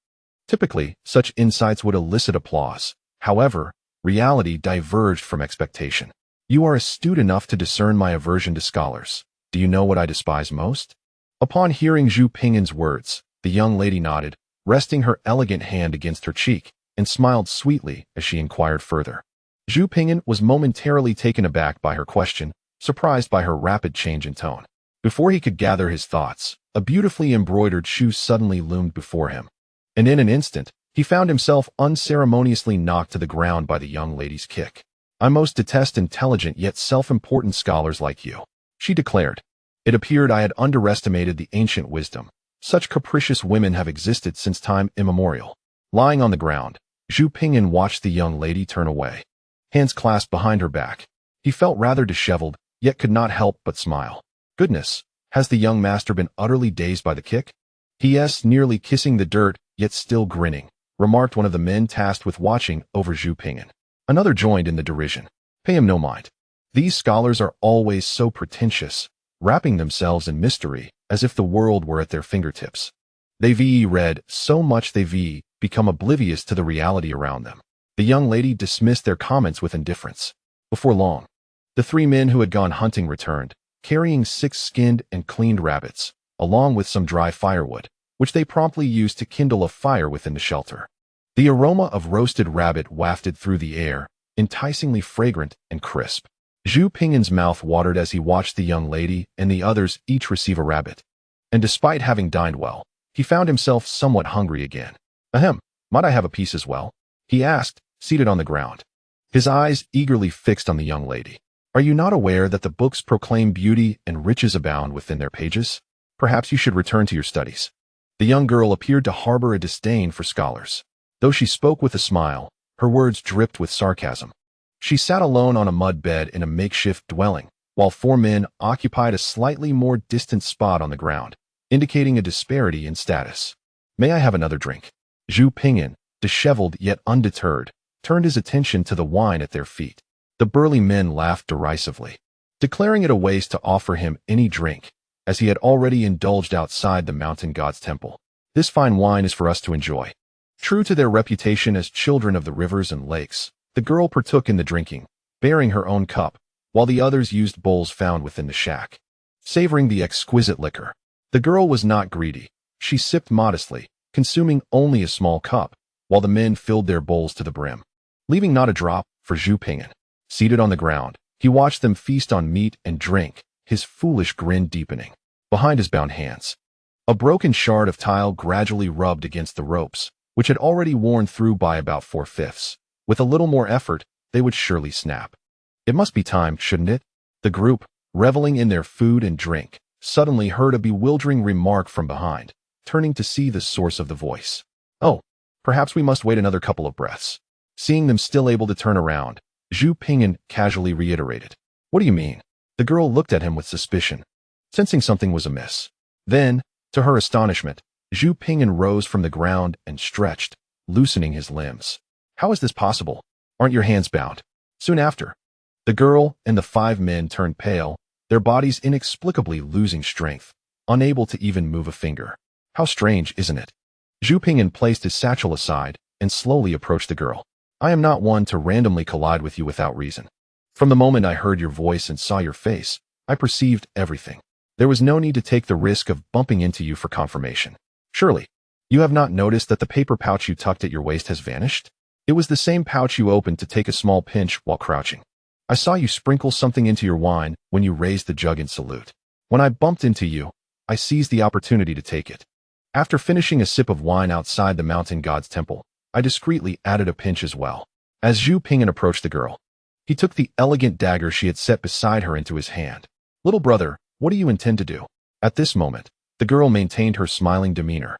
A: Typically, such insights would elicit applause. However, reality diverged from expectation. You are astute enough to discern my aversion to scholars. Do you know what I despise most? Upon hearing Zhu Ping'an's words, the young lady nodded, resting her elegant hand against her cheek, and smiled sweetly as she inquired further. Zhu Ping'an was momentarily taken aback by her question, surprised by her rapid change in tone. Before he could gather his thoughts, a beautifully embroidered shoe suddenly loomed before him, and in an instant, he found himself unceremoniously knocked to the ground by the young lady's kick. I most detest intelligent yet self-important scholars like you, she declared. It appeared I had underestimated the ancient wisdom. Such capricious women have existed since time immemorial. Lying on the ground, Zhu Ping'an watched the young lady turn away, hands clasped behind her back. He felt rather disheveled, yet could not help but smile. Goodness, has the young master been utterly dazed by the kick? He nearly kissing the dirt, yet still grinning, remarked one of the men tasked with watching over Zhu Ping'an. Another joined in the derision. Pay him no mind. These scholars are always so pretentious, wrapping themselves in mystery, as if the world were at their fingertips. They've read so much they've become oblivious to the reality around them. The young lady dismissed their comments with indifference. Before long, the 3 men who had gone hunting returned, carrying 6 skinned and cleaned rabbits, along with some dry firewood, which they promptly used to kindle a fire within the shelter. The aroma of roasted rabbit wafted through the air, enticingly fragrant and crisp. Zhu Ping'an's mouth watered as he watched the young lady and the others each receive a rabbit. And despite having dined well, he found himself somewhat hungry again. Ahem, might I have a piece as well? He asked, seated on the ground, his eyes eagerly fixed on the young lady. Are you not aware that the books proclaim beauty and riches abound within their pages? Perhaps you should return to your studies. The young girl appeared to harbor a disdain for scholars. Though she spoke with a smile, her words dripped with sarcasm. She sat alone on a mud bed in a makeshift dwelling, while 4 men occupied a slightly more distant spot on the ground, indicating a disparity in status. May I have another drink? Zhu Ping'an, disheveled yet undeterred, turned his attention to the wine at their feet. The burly men laughed derisively. declaring it a waste to offer him any drink, as he had already indulged outside the mountain god's temple. This fine wine is for us to enjoy. True to their reputation as children of the rivers and lakes, the girl partook in the drinking, bearing her own cup, while the others used bowls found within the shack. Savoring the exquisite liquor, the girl was not greedy. She sipped modestly, consuming only a small cup, while the men filled their bowls to the brim, leaving not a drop for Zhu Ping'an. Seated on the ground, he watched them feast on meat and drink, his foolish grin deepening. Behind his bound hands, a broken shard of tile gradually rubbed against the ropes, which had already worn through by about 4/5. With a little more effort, they would surely snap. It must be time, shouldn't it? The group, reveling in their food and drink, suddenly heard a bewildering remark from behind, turning to see the source of the voice. Oh, perhaps we must wait another couple of breaths. Seeing them still able to turn around, Zhu Ping'an casually reiterated. What do you mean? The girl looked at him with suspicion, sensing something was amiss. Then, to her astonishment, Zhu Ping'an rose from the ground and stretched, loosening his limbs. How is this possible? Aren't your hands bound? Soon after, the girl and the 5 men turned pale, their bodies inexplicably losing strength, unable to even move a finger. How strange, isn't it? Zhu Ping'an placed his satchel aside and slowly approached the girl. I am not one to randomly collide with you without reason. From the moment I heard your voice and saw your face, I perceived everything. There was no need to take the risk of bumping into you for confirmation. Surely, you have not noticed that the paper pouch you tucked at your waist has vanished? It was the same pouch you opened to take a small pinch while crouching. I saw you sprinkle something into your wine when you raised the jug in salute. When I bumped into you, I seized the opportunity to take it. After finishing a sip of wine outside the mountain god's temple, I discreetly added a pinch as well. As Zhu Ping'an approached the girl, he took the elegant dagger she had set beside her into his hand. Little brother, what do you intend to do? At this moment, the girl maintained her smiling demeanor,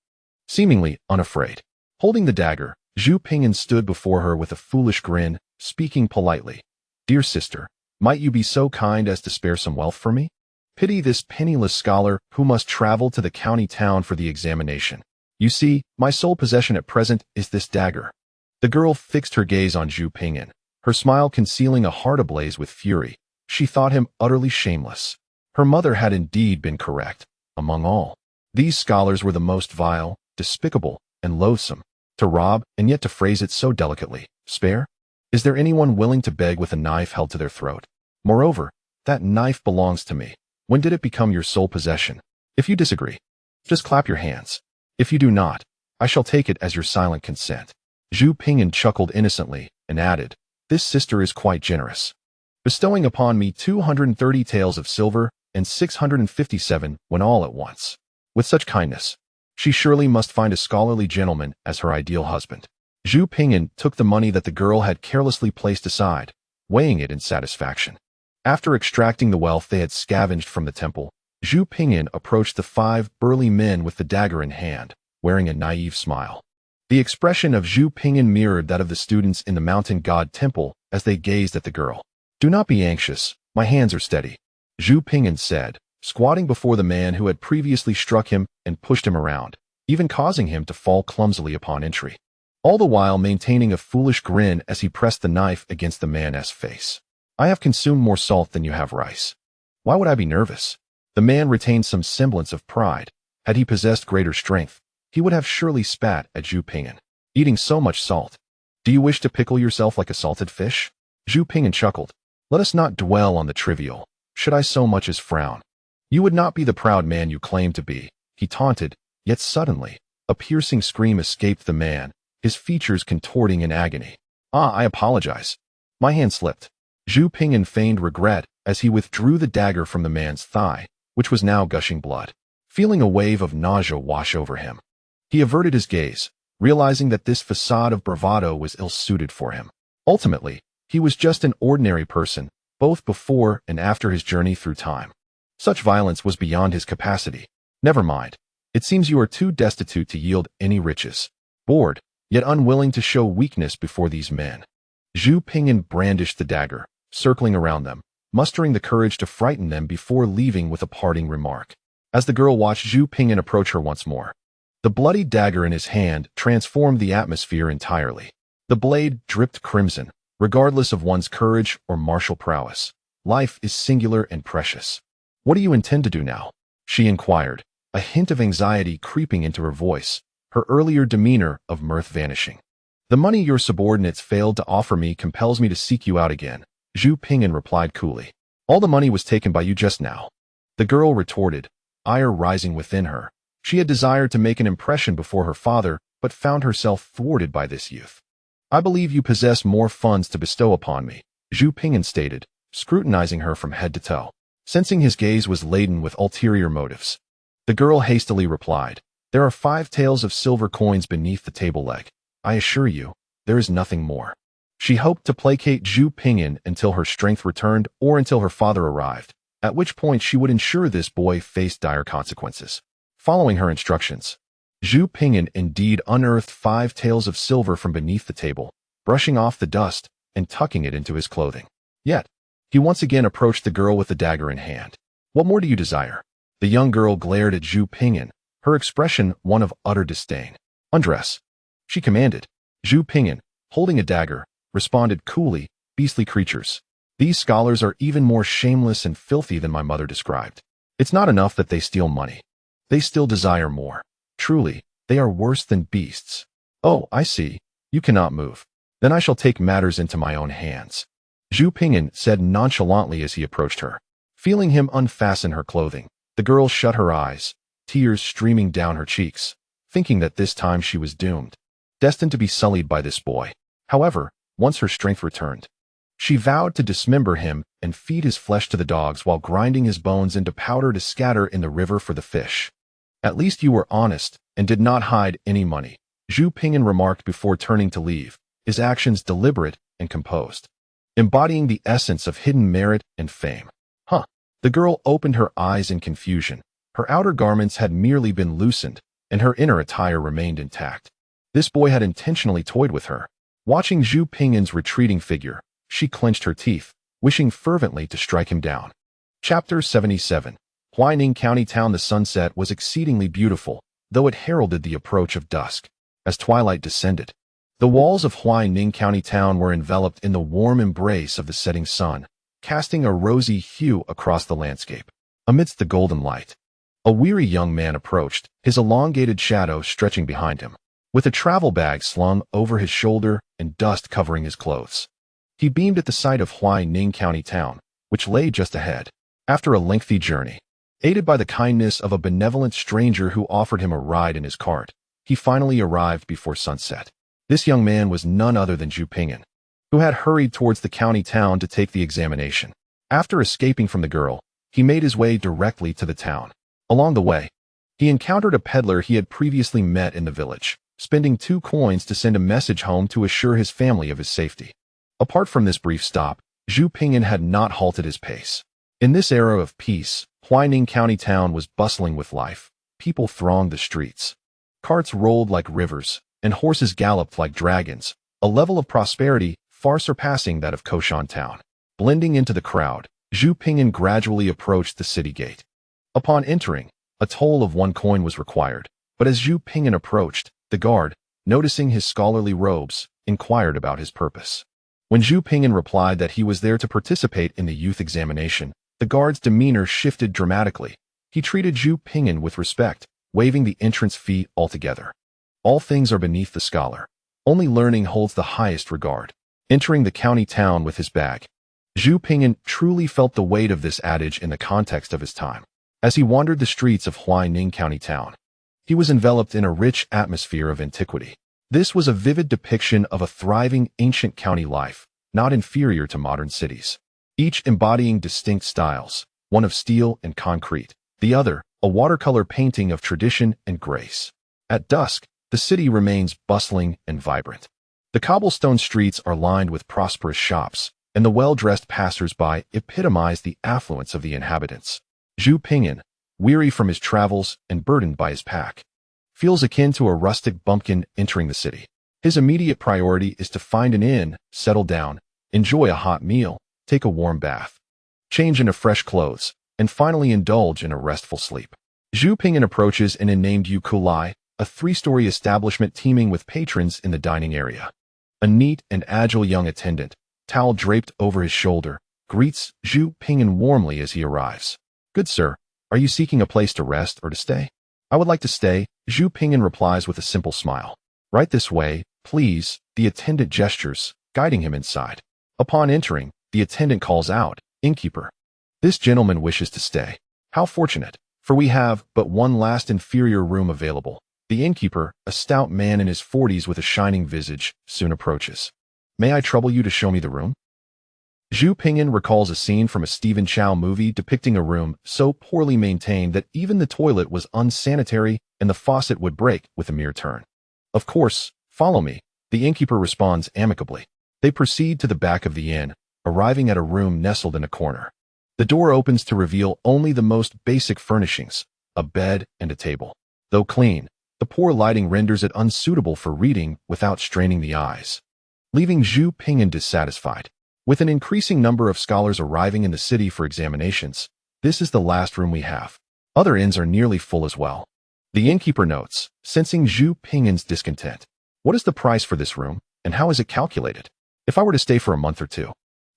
A: seemingly unafraid. Holding the dagger, Zhu Ping'an stood before her with a foolish grin, speaking politely. Dear sister, might you be so kind as to spare some wealth for me? Pity this penniless scholar who must travel to the county town for the examination. You see, my sole possession at present is this dagger. The girl fixed her gaze on Zhu Ping'an, her smile concealing a heart ablaze with fury. She thought him utterly shameless. Her mother had indeed been correct. Among all, these scholars were the most vile, despicable, and loathsome. To rob, and yet to phrase it so delicately. Spare? Is there anyone willing to beg with a knife held to their throat? Moreover, that knife belongs to me. When did it become your sole possession? If you disagree, just clap your hands. If you do not, I shall take it as your silent consent. Zhu Ping'an chuckled innocently and added, This sister is quite generous, bestowing upon me 230 taels of silver and 657 when all at once. With such kindness, she surely must find a scholarly gentleman as her ideal husband. Zhu Ping'an took the money that the girl had carelessly placed aside, weighing it in satisfaction. After extracting the wealth they had scavenged from the temple, Zhu Ping'an approached the 5 burly men with the dagger in hand, wearing a naive smile. The expression of Zhu Ping'an mirrored that of the students in the mountain god temple as they gazed at the girl. Do not be anxious, my hands are steady, Zhu Ping'an said, squatting before the man who had previously struck him and pushed him around, even causing him to fall clumsily upon entry, all the while maintaining a foolish grin as he pressed the knife against the man's face. I have consumed more salt than you have rice. Why would I be nervous? The man retained some semblance of pride. Had he possessed greater strength, he would have surely spat at Zhu Ping'an. Eating so much salt. Do you wish to pickle yourself like a salted fish? Zhu Ping'an chuckled. Let us not dwell on the trivial. Should I so much as frown? You would not be the proud man you claim to be, he taunted, yet suddenly, a piercing scream escaped the man, his features contorting in agony. I apologize. My hand slipped. Zhu Ping'an feigned regret as he withdrew the dagger from the man's thigh, which was now gushing blood. Feeling a wave of nausea wash over him, he averted his gaze, realizing that this facade of bravado was ill-suited for him. Ultimately, he was just an ordinary person, both before and after his journey through time. Such violence was beyond his capacity. Never mind. It seems you are too destitute to yield any riches. Bored, yet unwilling to show weakness before these men. Zhu Ping'an brandished the dagger, circling around them, mustering the courage to frighten them before leaving with a parting remark. As the girl watched Zhu Ping'an approach her once more, the bloody dagger in his hand transformed the atmosphere entirely. The blade dripped crimson, regardless of one's courage or martial prowess. Life is singular and precious. What do you intend to do now? She inquired, a hint of anxiety creeping into her voice, her earlier demeanor of mirth vanishing. The money your subordinates failed to offer me compels me to seek you out again, Zhu Ping'an replied coolly. All the money was taken by you just now. The girl retorted, ire rising within her. She had desired to make an impression before her father, but found herself thwarted by this youth. I believe you possess more funds to bestow upon me, Zhu Ping'an stated, scrutinizing her from head to toe. Sensing his gaze was laden with ulterior motives. The girl hastily replied, there are 5 taels of silver coins beneath the table leg. I assure you, there is nothing more. She hoped to placate Zhu Ping'an until her strength returned or until her father arrived, at which point she would ensure this boy faced dire consequences. Following her instructions, Zhu Ping'an indeed unearthed 5 taels of silver from beneath the table, brushing off the dust and tucking it into his clothing. Yet, he once again approached the girl with the dagger in hand. What more do you desire? The young girl glared at Zhu Ping'an, her expression one of utter disdain. Undress, she commanded. Zhu Ping'an, holding a dagger, responded coolly, beastly creatures. These scholars are even more shameless and filthy than my mother described. It's not enough that they steal money. They still desire more. Truly, they are worse than beasts. Oh, I see. You cannot move. Then I shall take matters into my own hands. Zhu Ping'an said nonchalantly as he approached her. Feeling him unfasten her clothing, the girl shut her eyes, tears streaming down her cheeks, thinking that this time she was doomed, destined to be sullied by this boy. However, once her strength returned, she vowed to dismember him and feed his flesh to the dogs while grinding his bones into powder to scatter in the river for the fish. At least you were honest and did not hide any money, Zhu Ping'an remarked before turning to leave, his actions deliberate and composed, embodying the essence of hidden merit and fame. Huh. The girl opened her eyes in confusion. Her outer garments had merely been loosened, and her inner attire remained intact. This boy had intentionally toyed with her. Watching Zhu Ping'an's retreating figure, she clenched her teeth, wishing fervently to strike him down. Chapter 77. Huaining County Town. The sunset was exceedingly beautiful, though it heralded the approach of dusk. As twilight descended, the walls of Huaining County Town were enveloped in the warm embrace of the setting sun, casting a rosy hue across the landscape. Amidst the golden light, a weary young man approached, his elongated shadow stretching behind him, with a travel bag slung over his shoulder and dust covering his clothes. He beamed at the sight of Huaining County Town, which lay just ahead. After a lengthy journey, aided by the kindness of a benevolent stranger who offered him a ride in his cart, he finally arrived before sunset. This young man was none other than Zhu Ping'an, who had hurried towards the county town to take the examination. After escaping from the girl, he made his way directly to the town. Along the way, he encountered a peddler he had previously met in the village, spending 2 coins to send a message home to assure his family of his safety. Apart from this brief stop, Zhu Ping'an had not halted his pace. In this era of peace, Huaining County Town was bustling with life. People thronged the streets. Carts rolled like rivers, and horses galloped like dragons, a level of prosperity far surpassing that of Koshan Town. Blending into the crowd, Zhu Ping'an gradually approached the city gate. Upon entering, a toll of 1 coin was required, but as Zhu Ping'an approached, the guard, noticing his scholarly robes, inquired about his purpose. When Zhu Ping'an replied that he was there to participate in the youth examination, the guard's demeanor shifted dramatically. He treated Zhu Ping'an with respect, waiving the entrance fee altogether. All things are beneath the scholar. Only learning holds the highest regard. Entering the county town with his bag, Zhu Ping'an truly felt the weight of this adage in the context of his time. As he wandered the streets of Huaining County Town, he was enveloped in a rich atmosphere of antiquity. This was a vivid depiction of a thriving ancient county life, not inferior to modern cities, each embodying distinct styles, one of steel and concrete, the other a watercolor painting of tradition and grace. At dusk, the city remains bustling and vibrant. The cobblestone streets are lined with prosperous shops, and the well-dressed passers-by epitomize the affluence of the inhabitants. Zhu Ping'an, weary from his travels and burdened by his pack, feels akin to a rustic bumpkin entering the city. His immediate priority is to find an inn, settle down, enjoy a hot meal, take a warm bath, change into fresh clothes, and finally indulge in a restful sleep. Zhu Ping'an approaches an inn named Yu Kulai, a 3-story establishment teeming with patrons in the dining area. A neat and agile young attendant, towel draped over his shoulder, greets Zhu Ping'an warmly as he arrives. "Good sir, are you seeking a place to rest or to stay?" "I would like to stay," Zhu Ping'an replies with a simple smile. "Right this way, please," the attendant gestures, guiding him inside. Upon entering, the attendant calls out, "Innkeeper, this gentleman wishes to stay." "How fortunate, for we have but one last inferior room available." The innkeeper, a stout man in his 40s with a shining visage, soon approaches. "May I trouble you to show me the room?" Zhu Ping'an recalls a scene from a Stephen Chow movie depicting a room so poorly maintained that even the toilet was unsanitary and the faucet would break with a mere turn. "Of course, follow me," the innkeeper responds amicably. They proceed to the back of the inn, arriving at a room nestled in a corner. The door opens to reveal only the most basic furnishings, a bed and a table. Though clean, the poor lighting renders it unsuitable for reading without straining the eyes, leaving Zhu Ping'an dissatisfied. With an increasing number of scholars arriving in the city for examinations, this is the last room we have. Other inns are nearly full as well. The innkeeper notes, sensing Zhu Ping'an's discontent. "What is the price for this room, and how is it calculated? If I were to stay for a month or two?"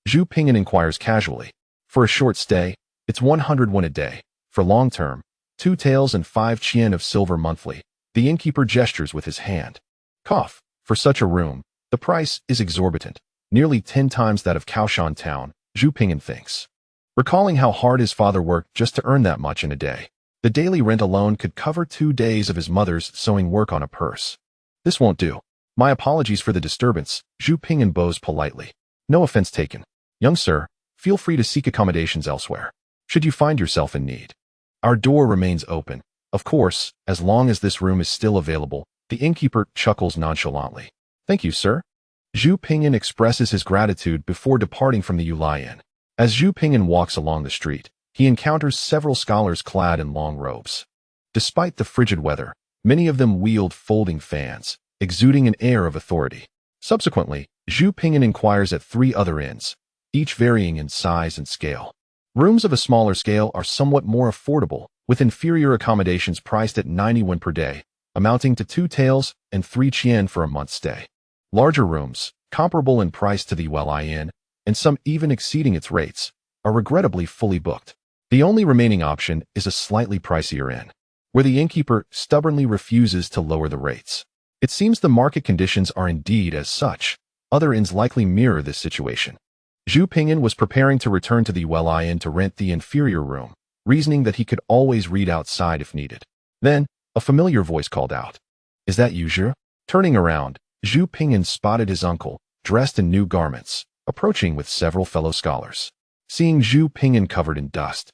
A: Zhu Ping'an inquires casually. "For a short stay, it's 101 a day. For long term, 2 taels and 5 chien of silver monthly." The innkeeper gestures with his hand. Cough. "For such a room, the price is exorbitant. Nearly 10 times that of Kaohsian town," Zhu Ping'an thinks. Recalling how hard his father worked just to earn that much in a day. The daily rent alone could cover 2 days of his mother's sewing work on a purse. "This won't do. My apologies for the disturbance," Zhu Ping'an bows politely. "No offense taken. Young sir, feel free to seek accommodations elsewhere, should you find yourself in need. Our door remains open. Of course, as long as this room is still available," the innkeeper chuckles nonchalantly. "Thank you, sir." Zhu Ping'an expresses his gratitude before departing from the Yulai Inn. As Zhu Ping'an walks along the street, he encounters several scholars clad in long robes. Despite the frigid weather, many of them wield folding fans, exuding an air of authority. Subsequently, Zhu Ping'an inquires at 3 other inns, each varying in size and scale. Rooms of a smaller scale are somewhat more affordable, with inferior accommodations priced at 91 per day, amounting to 2 taels and 3 chien for a month's stay. Larger rooms, comparable in price to the Yulai Inn, and some even exceeding its rates, are regrettably fully booked. The only remaining option is a slightly pricier inn, where the innkeeper stubbornly refuses to lower the rates. It seems the market conditions are indeed as such. Other inns likely mirror this situation. Zhu Ping'an was preparing to return to the Yulai Inn to rent the inferior room, reasoning that he could always read outside if needed. Then, a familiar voice called out, "Is that you, Zhu?" Turning around, Zhu Ping'an spotted his uncle, dressed in new garments, approaching with several fellow scholars. Seeing Zhu Ping'an covered in dust,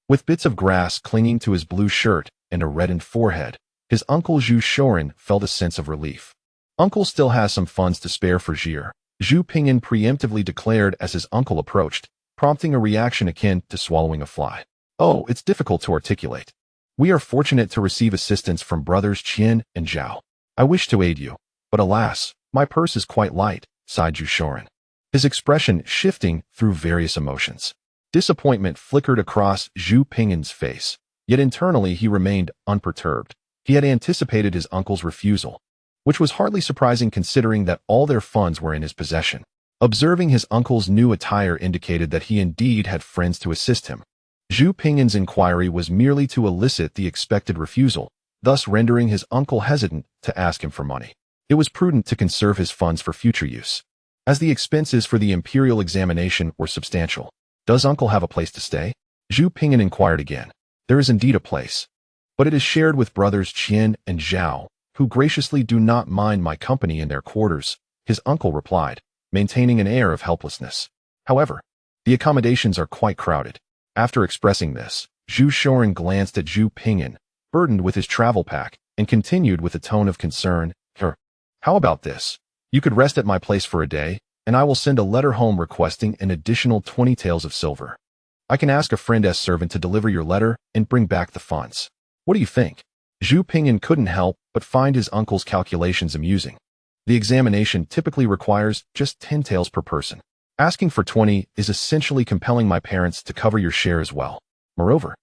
A: with bits of grass clinging to his blue shirt and a reddened forehead, his uncle Zhu Shoren felt a sense of relief. "Uncle still has some funds to spare for Zhu," Zhu Ping'an preemptively declared as his uncle approached, prompting a reaction akin to swallowing a fly. "Oh, it's difficult to articulate. We are fortunate to receive assistance from brothers Qian and Zhao. I wish to aid you, but alas, my purse is quite light," sighed Zhu Shoren, his expression shifting through various emotions. Disappointment flickered across Zhu Ping'an's face, yet internally he remained unperturbed. He had anticipated his uncle's refusal, which was hardly surprising considering that all their funds were in his possession. Observing his uncle's new attire indicated that he indeed had friends to assist him. Zhu Ping'an's inquiry was merely to elicit the expected refusal, thus rendering his uncle hesitant to ask him for money. It was prudent to conserve his funds for future use, as the expenses for the imperial examination were substantial. "Does uncle have a place to stay?" Zhu Ping'an inquired again. "There is indeed a place, but it is shared with brothers Qian and Zhao, who graciously do not mind my company in their quarters," his uncle replied, maintaining an air of helplessness. "However, the accommodations are quite crowded." After expressing this, Zhu Shoren glanced at Zhu Ping'an, burdened with his travel pack, and continued with a tone of concern, "How about this? You could rest at my place for a day, and I will send a letter home requesting an additional 20 taels of silver. I can ask a friend's servant to deliver your letter and bring back the funds. What do you think?" Zhu Ping'an couldn't help but find his uncle's calculations amusing. The examination typically requires just 10 taels per person. Asking for 20 is essentially compelling my parents to cover your share as well. Moreover,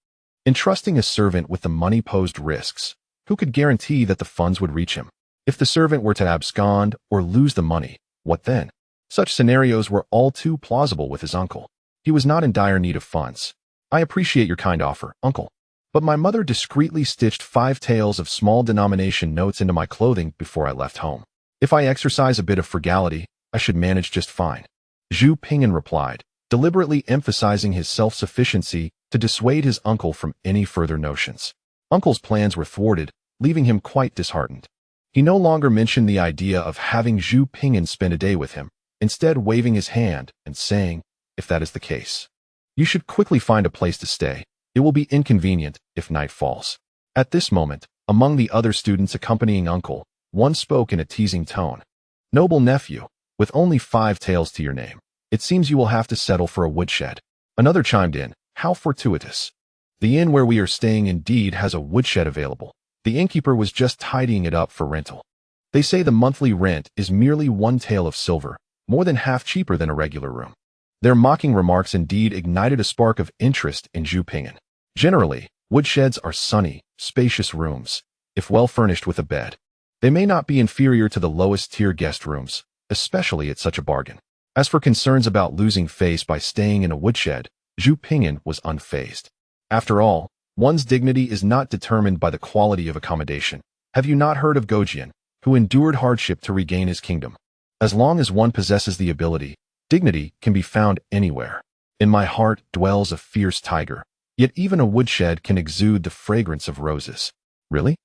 A: entrusting a servant with the money posed risks. Who could guarantee that the funds would reach him? If the servant were to abscond or lose the money, what then? Such scenarios were all too plausible with his uncle. He was not in dire need of funds. "I appreciate your kind offer, uncle. But my mother discreetly stitched 5 taels of small denomination notes into my clothing before I left home. If I exercise a bit of frugality, I should manage just fine." Zhu Ping'an replied, deliberately emphasizing his self-sufficiency to dissuade his uncle from any further notions. Uncle's plans were thwarted, leaving him quite disheartened. He no longer mentioned the idea of having Zhu Ping'an spend a day with him, instead waving his hand and saying, "If that is the case, you should quickly find a place to stay. It will be inconvenient if night falls." At this moment, among the other students accompanying uncle, one spoke in a teasing tone. "Noble nephew, with only 5 taels to your name, it seems you will have to settle for a woodshed." Another chimed in, "How fortuitous. The inn where we are staying indeed has a woodshed available. The innkeeper was just tidying it up for rental. They say the monthly rent is merely 1 tael of silver, more than half cheaper than a regular room." Their mocking remarks indeed ignited a spark of interest in Zhu Ping'an. Generally, woodsheds are sunny, spacious rooms, if well furnished with a bed. They may not be inferior to the lowest-tier guest rooms, especially at such a bargain. As for concerns about losing face by staying in a woodshed, Zhu Ping'an was unfazed. After all, one's dignity is not determined by the quality of accommodation. Have you not heard of Gojian, who endured hardship to regain his kingdom? As long as one possesses the ability, dignity can be found anywhere. In my heart dwells a fierce tiger, yet even a woodshed can exude the fragrance of roses. Really?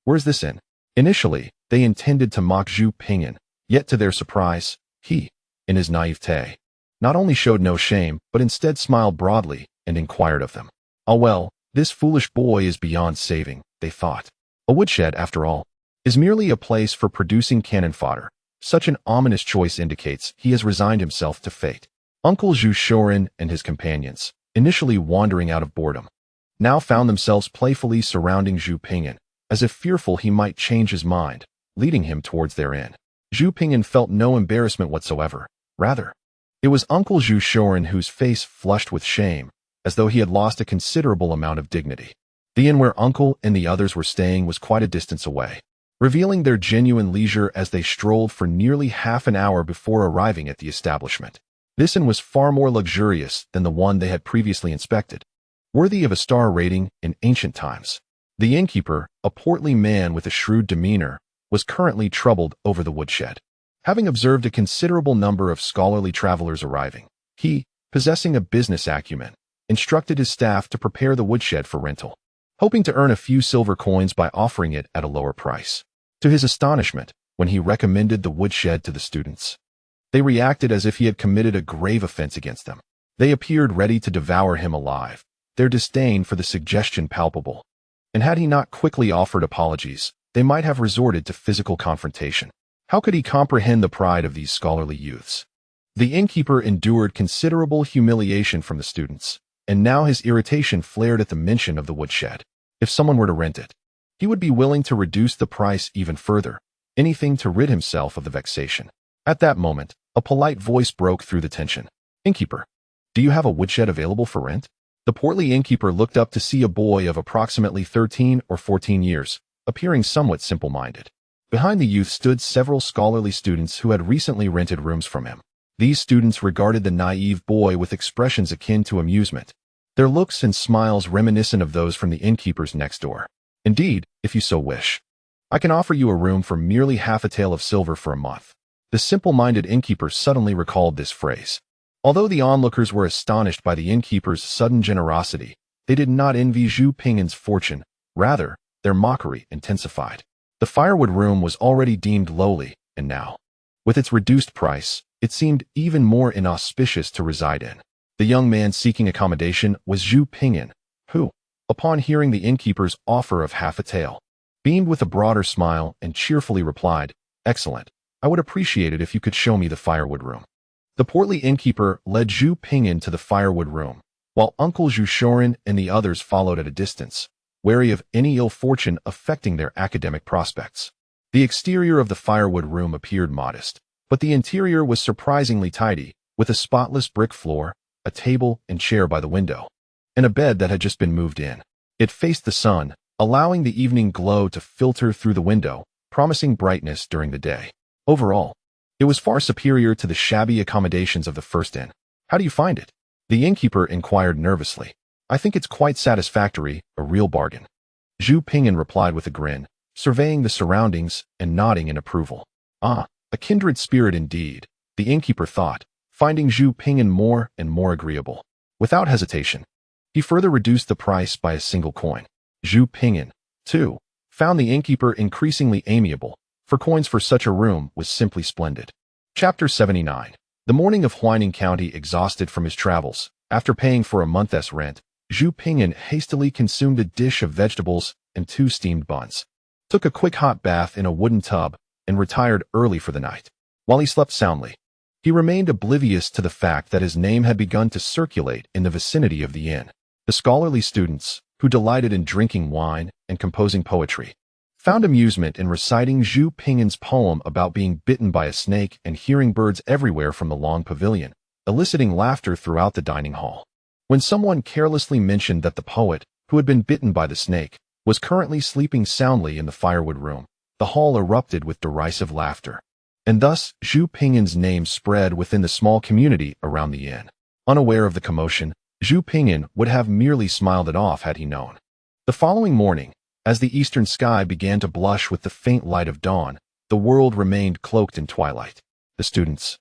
A: Where's this inn? Initially, they intended to mock Zhu Ping'an, yet to their surprise, he, in his naivete, not only showed no shame, but instead smiled broadly and inquired of them. "Ah well, this foolish boy is beyond saving," they thought. A woodshed, after all, is merely a place for producing cannon fodder. Such an ominous choice indicates he has resigned himself to fate. Uncle Zhu Shoren and his companions, initially wandering out of boredom, now found themselves playfully surrounding Zhu Ping'an, as if fearful he might change his mind, leading him towards their inn. Zhu Ping'an felt no embarrassment whatsoever. Rather, it was Uncle Zhu Shoren whose face flushed with shame, as though he had lost a considerable amount of dignity. The inn where Uncle and the others were staying was quite a distance away, revealing their genuine leisure as they strolled for nearly half an hour before arriving at the establishment. This inn was far more luxurious than the one they had previously inspected, worthy of a star rating in ancient times. The innkeeper, a portly man with a shrewd demeanor, was currently troubled over the woodshed. Having observed a considerable number of scholarly travelers arriving, he, possessing a business acumen, instructed his staff to prepare the woodshed for rental, hoping to earn a few silver coins by offering it at a lower price. To his astonishment, when he recommended the woodshed to the students, they reacted as if he had committed a grave offense against them. They appeared ready to devour him alive, their disdain for the suggestion palpable. And had he not quickly offered apologies, they might have resorted to physical confrontation. How could he comprehend the pride of these scholarly youths? The innkeeper endured considerable humiliation from the students, and now his irritation flared at the mention of the woodshed. If someone were to rent it, he would be willing to reduce the price even further, anything to rid himself of the vexation. At that moment, a polite voice broke through the tension. "Innkeeper, do you have a woodshed available for rent?" The portly innkeeper looked up to see a boy of approximately 13 or 14 years, appearing somewhat simple-minded. Behind the youth stood several scholarly students who had recently rented rooms from him. These students regarded the naive boy with expressions akin to amusement, their looks and smiles reminiscent of those from the innkeepers next door. "Indeed, if you so wish, I can offer you a room for merely half a tael of silver for a month." The simple-minded innkeeper suddenly recalled this phrase. Although the onlookers were astonished by the innkeeper's sudden generosity, they did not envy Zhu Ping'an's fortune. Rather, their mockery intensified. The firewood room was already deemed lowly, and now, with its reduced price, it seemed even more inauspicious to reside in. The young man seeking accommodation was Zhu Ping'an, who, upon hearing the innkeeper's offer of half a tael, beamed with a broader smile and cheerfully replied, "Excellent. I would appreciate it if you could show me the firewood room." The portly innkeeper led Zhu Ping'an to the firewood room, while Uncle Zhu Shoren and the others followed at a distance, wary of any ill fortune affecting their academic prospects. The exterior of the firewood room appeared modest, but the interior was surprisingly tidy, with a spotless brick floor, a table and chair by the window, and a bed that had just been moved in. It faced the sun, allowing the evening glow to filter through the window, promising brightness during the day. Overall, it was far superior to the shabby accommodations of the first inn. "How do you find it?" The innkeeper inquired nervously. I think it's quite satisfactory, a real bargain. Zhu Ping'an replied with a grin, surveying the surroundings and nodding in approval. Ah, a kindred spirit indeed, the innkeeper thought, finding Zhu Ping'an more and more agreeable. Without hesitation, he further reduced the price by a single coin. Zhu Ping'an, too, found the innkeeper increasingly amiable, for coins for such a room was simply splendid. Chapter 79. The morning of Huaining County, exhausted from his travels, after paying for a month's rent, Zhu Ping'an hastily consumed a dish of vegetables and 2 steamed buns, took a quick hot bath in a wooden tub, and retired early for the night. While he slept soundly, he remained oblivious to the fact that his name had begun to circulate in the vicinity of the inn. The scholarly students, who delighted in drinking wine and composing poetry, found amusement in reciting Zhu Ping'an's poem about being bitten by a snake and hearing birds everywhere from the long pavilion, eliciting laughter throughout the dining hall. When someone carelessly mentioned that the poet, who had been bitten by the snake, was currently sleeping soundly in the firewood room, the hall erupted with derisive laughter. And thus Zhu Ping'an's name spread within the small community around the inn. Unaware of the commotion, Zhu Ping'an would have merely smiled it off had he known. The following morning, as the eastern sky began to blush with the faint light of dawn, the world remained cloaked in twilight. The students,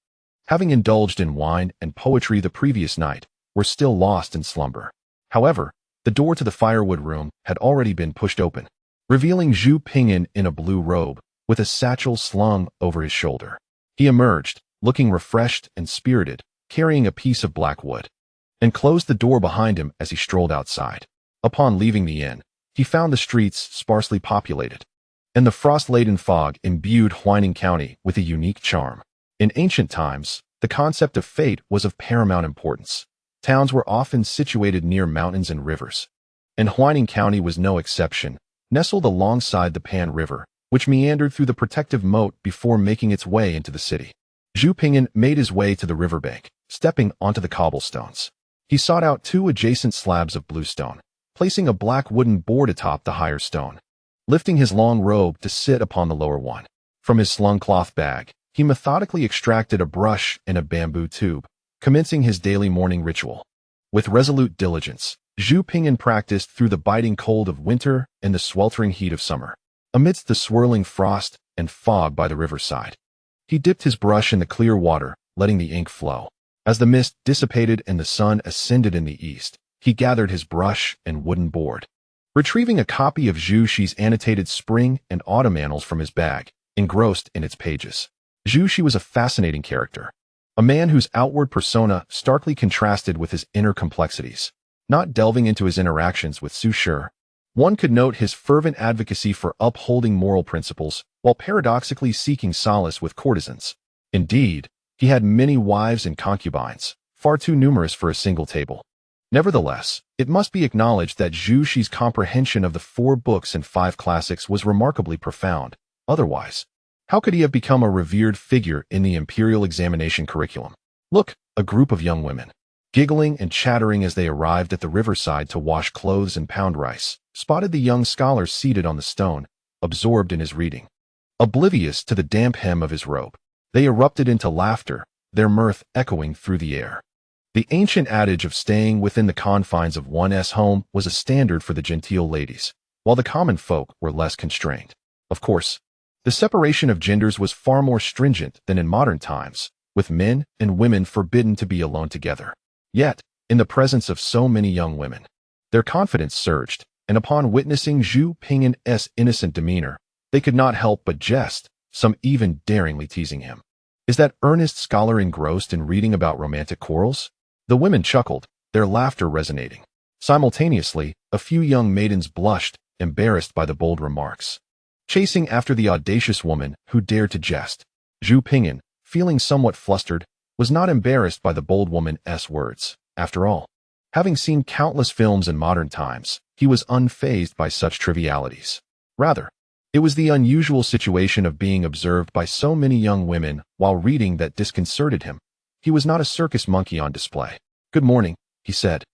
A: having indulged in wine and poetry the previous night, were still lost in slumber. However, the door to the firewood room had already been pushed open, revealing Zhu Ping'an in a blue robe, with a satchel slung over his shoulder. He emerged, looking refreshed and spirited, carrying a piece of black wood, and closed the door behind him as he strolled outside. Upon leaving the inn, he found the streets sparsely populated, and the frost-laden fog imbued Huaining County with a unique charm. In ancient times, the concept of fate was of paramount importance. Towns were often situated near mountains and rivers, and Huaining County was no exception, nestled alongside the Pan River, which meandered through the protective moat before making its way into the city. Zhu Ping'an made his way to the riverbank, stepping onto the cobblestones. He sought out 2 adjacent slabs of bluestone, placing a black wooden board atop the higher stone, lifting his long robe to sit upon the lower one. From his slung cloth bag, he methodically extracted a brush and a bamboo tube, commencing his daily morning ritual. With resolute diligence, Zhu Ping'an practiced through the biting cold of winter and the sweltering heat of summer. Amidst the swirling frost and fog by the riverside, he dipped his brush in the clear water, letting the ink flow. As the mist dissipated and the sun ascended in the east, he gathered his brush and wooden board. Retrieving a copy of Zhu Xi's annotated spring and autumn annals from his bag, engrossed in its pages. Zhu Xi was a fascinating character, a man whose outward persona starkly contrasted with his inner complexities. Not delving into his interactions with Su Shi, one could note his fervent advocacy for upholding moral principles while paradoxically seeking solace with courtesans. Indeed, he had many wives and concubines, far too numerous for a single table. Nevertheless, it must be acknowledged that Zhu Xi's comprehension of the 4 books and 5 classics was remarkably profound. Otherwise, how could he have become a revered figure in the imperial examination curriculum? Look, a group of young women, giggling and chattering as they arrived at the riverside to wash clothes and pound rice, spotted the young scholar seated on the stone, absorbed in his reading. Oblivious to the damp hem of his robe, they erupted into laughter, their mirth echoing through the air. The ancient adage of staying within the confines of one's home was a standard for the genteel ladies, while the common folk were less constrained. Of course, the separation of genders was far more stringent than in modern times, with men and women forbidden to be alone together. Yet, in the presence of so many young women, their confidence surged, and upon witnessing Zhu Ping'an's innocent demeanor, they could not help but jest, some even daringly teasing him. Is that earnest scholar engrossed in reading about romantic quarrels? The women chuckled, their laughter resonating. Simultaneously, a few young maidens blushed, embarrassed by the bold remarks, chasing after the audacious woman who dared to jest. Zhu Ping'an, feeling somewhat flustered, was not embarrassed by the bold woman's words. After all, having seen countless films in modern times, he was unfazed by such trivialities. Rather, it was the unusual situation of being observed by so many young women while reading that disconcerted him. He was not a circus monkey on display. "Good morning," he said,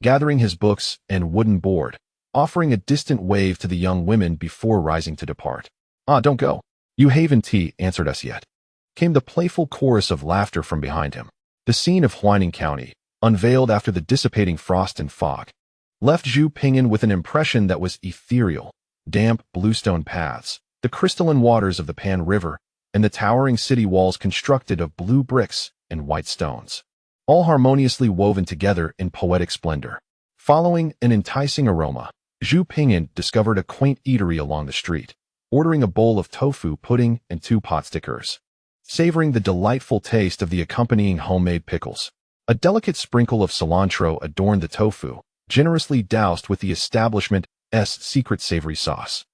A: gathering his books and wooden board, offering a distant wave to the young women before rising to depart. "Ah, don't go. You haven't tea answered us yet," came the playful chorus of laughter from behind him. The scene of Huaining County, unveiled after the dissipating frost and fog, left Zhu Ping'an with an impression that was ethereal: damp, bluestone paths, the crystalline waters of the Pan River, and the towering city walls constructed of blue bricks and white stones, all harmoniously woven together in poetic splendor. Following an enticing aroma, Zhu Ping'an discovered a quaint eatery along the street, ordering a bowl of tofu pudding and 2 pot stickers, savoring the delightful taste of the accompanying homemade pickles. A delicate sprinkle of cilantro adorned the tofu, generously doused with the establishment's secret savory sauce,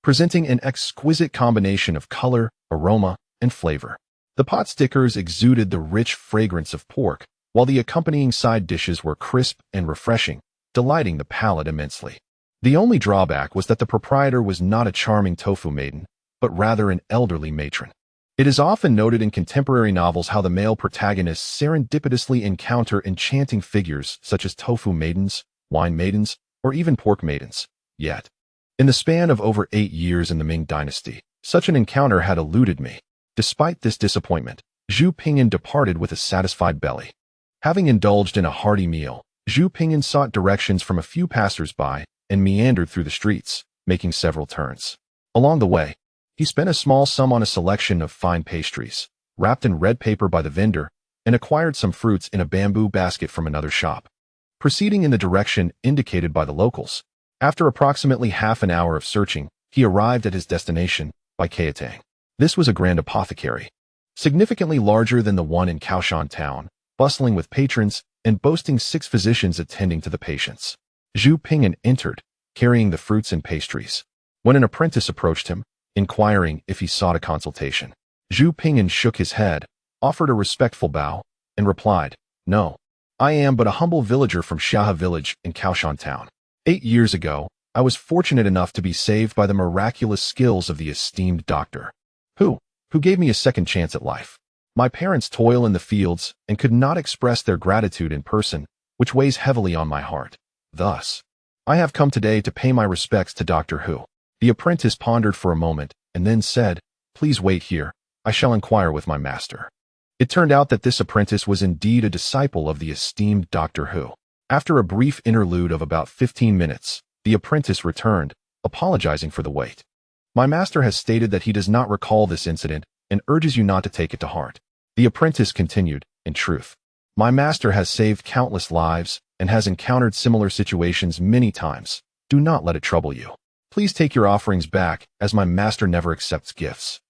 A: presenting an exquisite combination of color, aroma, and flavor. The pot stickers exuded the rich fragrance of pork, while the accompanying side dishes were crisp and refreshing, delighting the palate immensely. The only drawback was that the proprietor was not a charming tofu maiden, but rather an elderly matron. It is often noted in contemporary novels how the male protagonists serendipitously encounter enchanting figures such as tofu maidens, wine maidens, or even pork maidens. Yet, in the span of over 8 years in the Ming Dynasty, such an encounter had eluded me. Despite this disappointment, Zhu Ping'an departed with a satisfied belly. Having indulged in a hearty meal, Zhu Ping'an sought directions from a few passers-by and meandered through the streets, making several turns. Along the way, he spent a small sum on a selection of fine pastries, wrapped in red paper by the vendor, and acquired some fruits in a bamboo basket from another shop. Proceeding in the direction indicated by the locals, after approximately half an hour of searching, he arrived at his destination, Baikatang. This was a grand apothecary, significantly larger than the one in Kaohsiung town, bustling with patrons and boasting 6 physicians attending to the patients. Zhu Ping'an entered, carrying the fruits and pastries, when an apprentice approached him, inquiring if he sought a consultation. Zhu Ping'an shook his head, offered a respectful bow, and replied, "No, I am but a humble villager from Xiahe Village in Kaohsiung town. 8 years ago, I was fortunate enough to be saved by the miraculous skills of the esteemed doctor, who gave me a second chance at life. My parents toil in the fields and could not express their gratitude in person, which weighs heavily on my heart. Thus, I have come today to pay my respects to Dr. Hu." The apprentice pondered for a moment and then said, "Please wait here. I shall inquire with my master." It turned out that this apprentice was indeed a disciple of the esteemed Dr. Hu. After a brief interlude of about 15 minutes, the apprentice returned, apologizing for the wait. "My master has stated that he does not recall this incident and urges you not to take it to heart." The apprentice continued, "In truth, my master has saved countless lives and has encountered similar situations many times. Do not let it trouble you. Please take your offerings back, as my master never accepts gifts."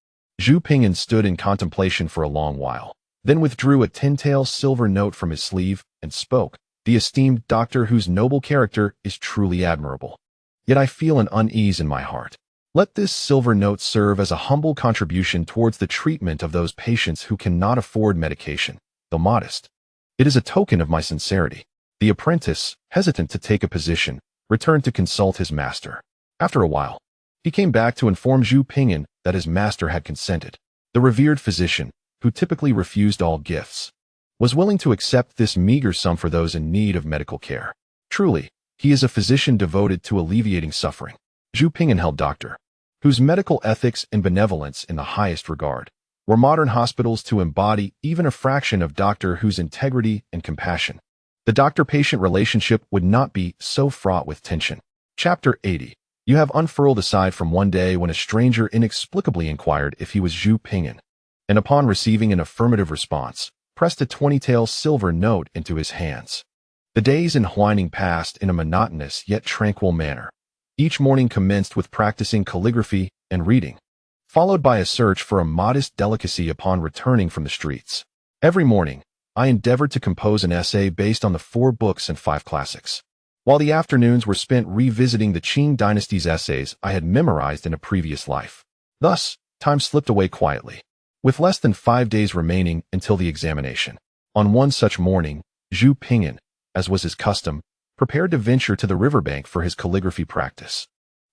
A: Zhu Ping'an stood in contemplation for a long while, then withdrew a 10-tael silver note from his sleeve and spoke. "The esteemed doctor whose noble character is truly admirable. Yet I feel an unease in my heart. Let this silver note serve as a humble contribution towards the treatment of those patients who cannot afford medication, though modest. It is a token of my sincerity." The apprentice, hesitant to take a position, returned to consult his master. After a while, he came back to inform Zhu Ping'an that his master had consented. The revered physician, who typically refused all gifts, was willing to accept this meager sum for those in need of medical care. Truly, he is a physician devoted to alleviating suffering. Zhu Ping'an held Dr. Hu's medical ethics and benevolence in the highest regard. Were modern hospitals to embody even a fraction of Dr. Hu's integrity and compassion, the doctor-patient relationship would not be so fraught with tension. Chapter 80. You have unfurled aside from one day when a stranger inexplicably inquired if he was Zhu Ping'an, and upon receiving an affirmative response, pressed a 20-tael silver note into his hands. The days in Huaining passed in a monotonous yet tranquil manner. Each morning commenced with practicing calligraphy and reading, followed by a search for a modest delicacy upon returning from the streets. Every morning, I endeavored to compose an essay based on the 4 books and 5 classics, while the afternoons were spent revisiting the Qing dynasty's essays I had memorized in a previous life. Thus, time slipped away quietly, with less than 5 days remaining until the examination. On one such morning, Zhu Ping'an, as was his custom, prepared to venture to the riverbank for his calligraphy practice.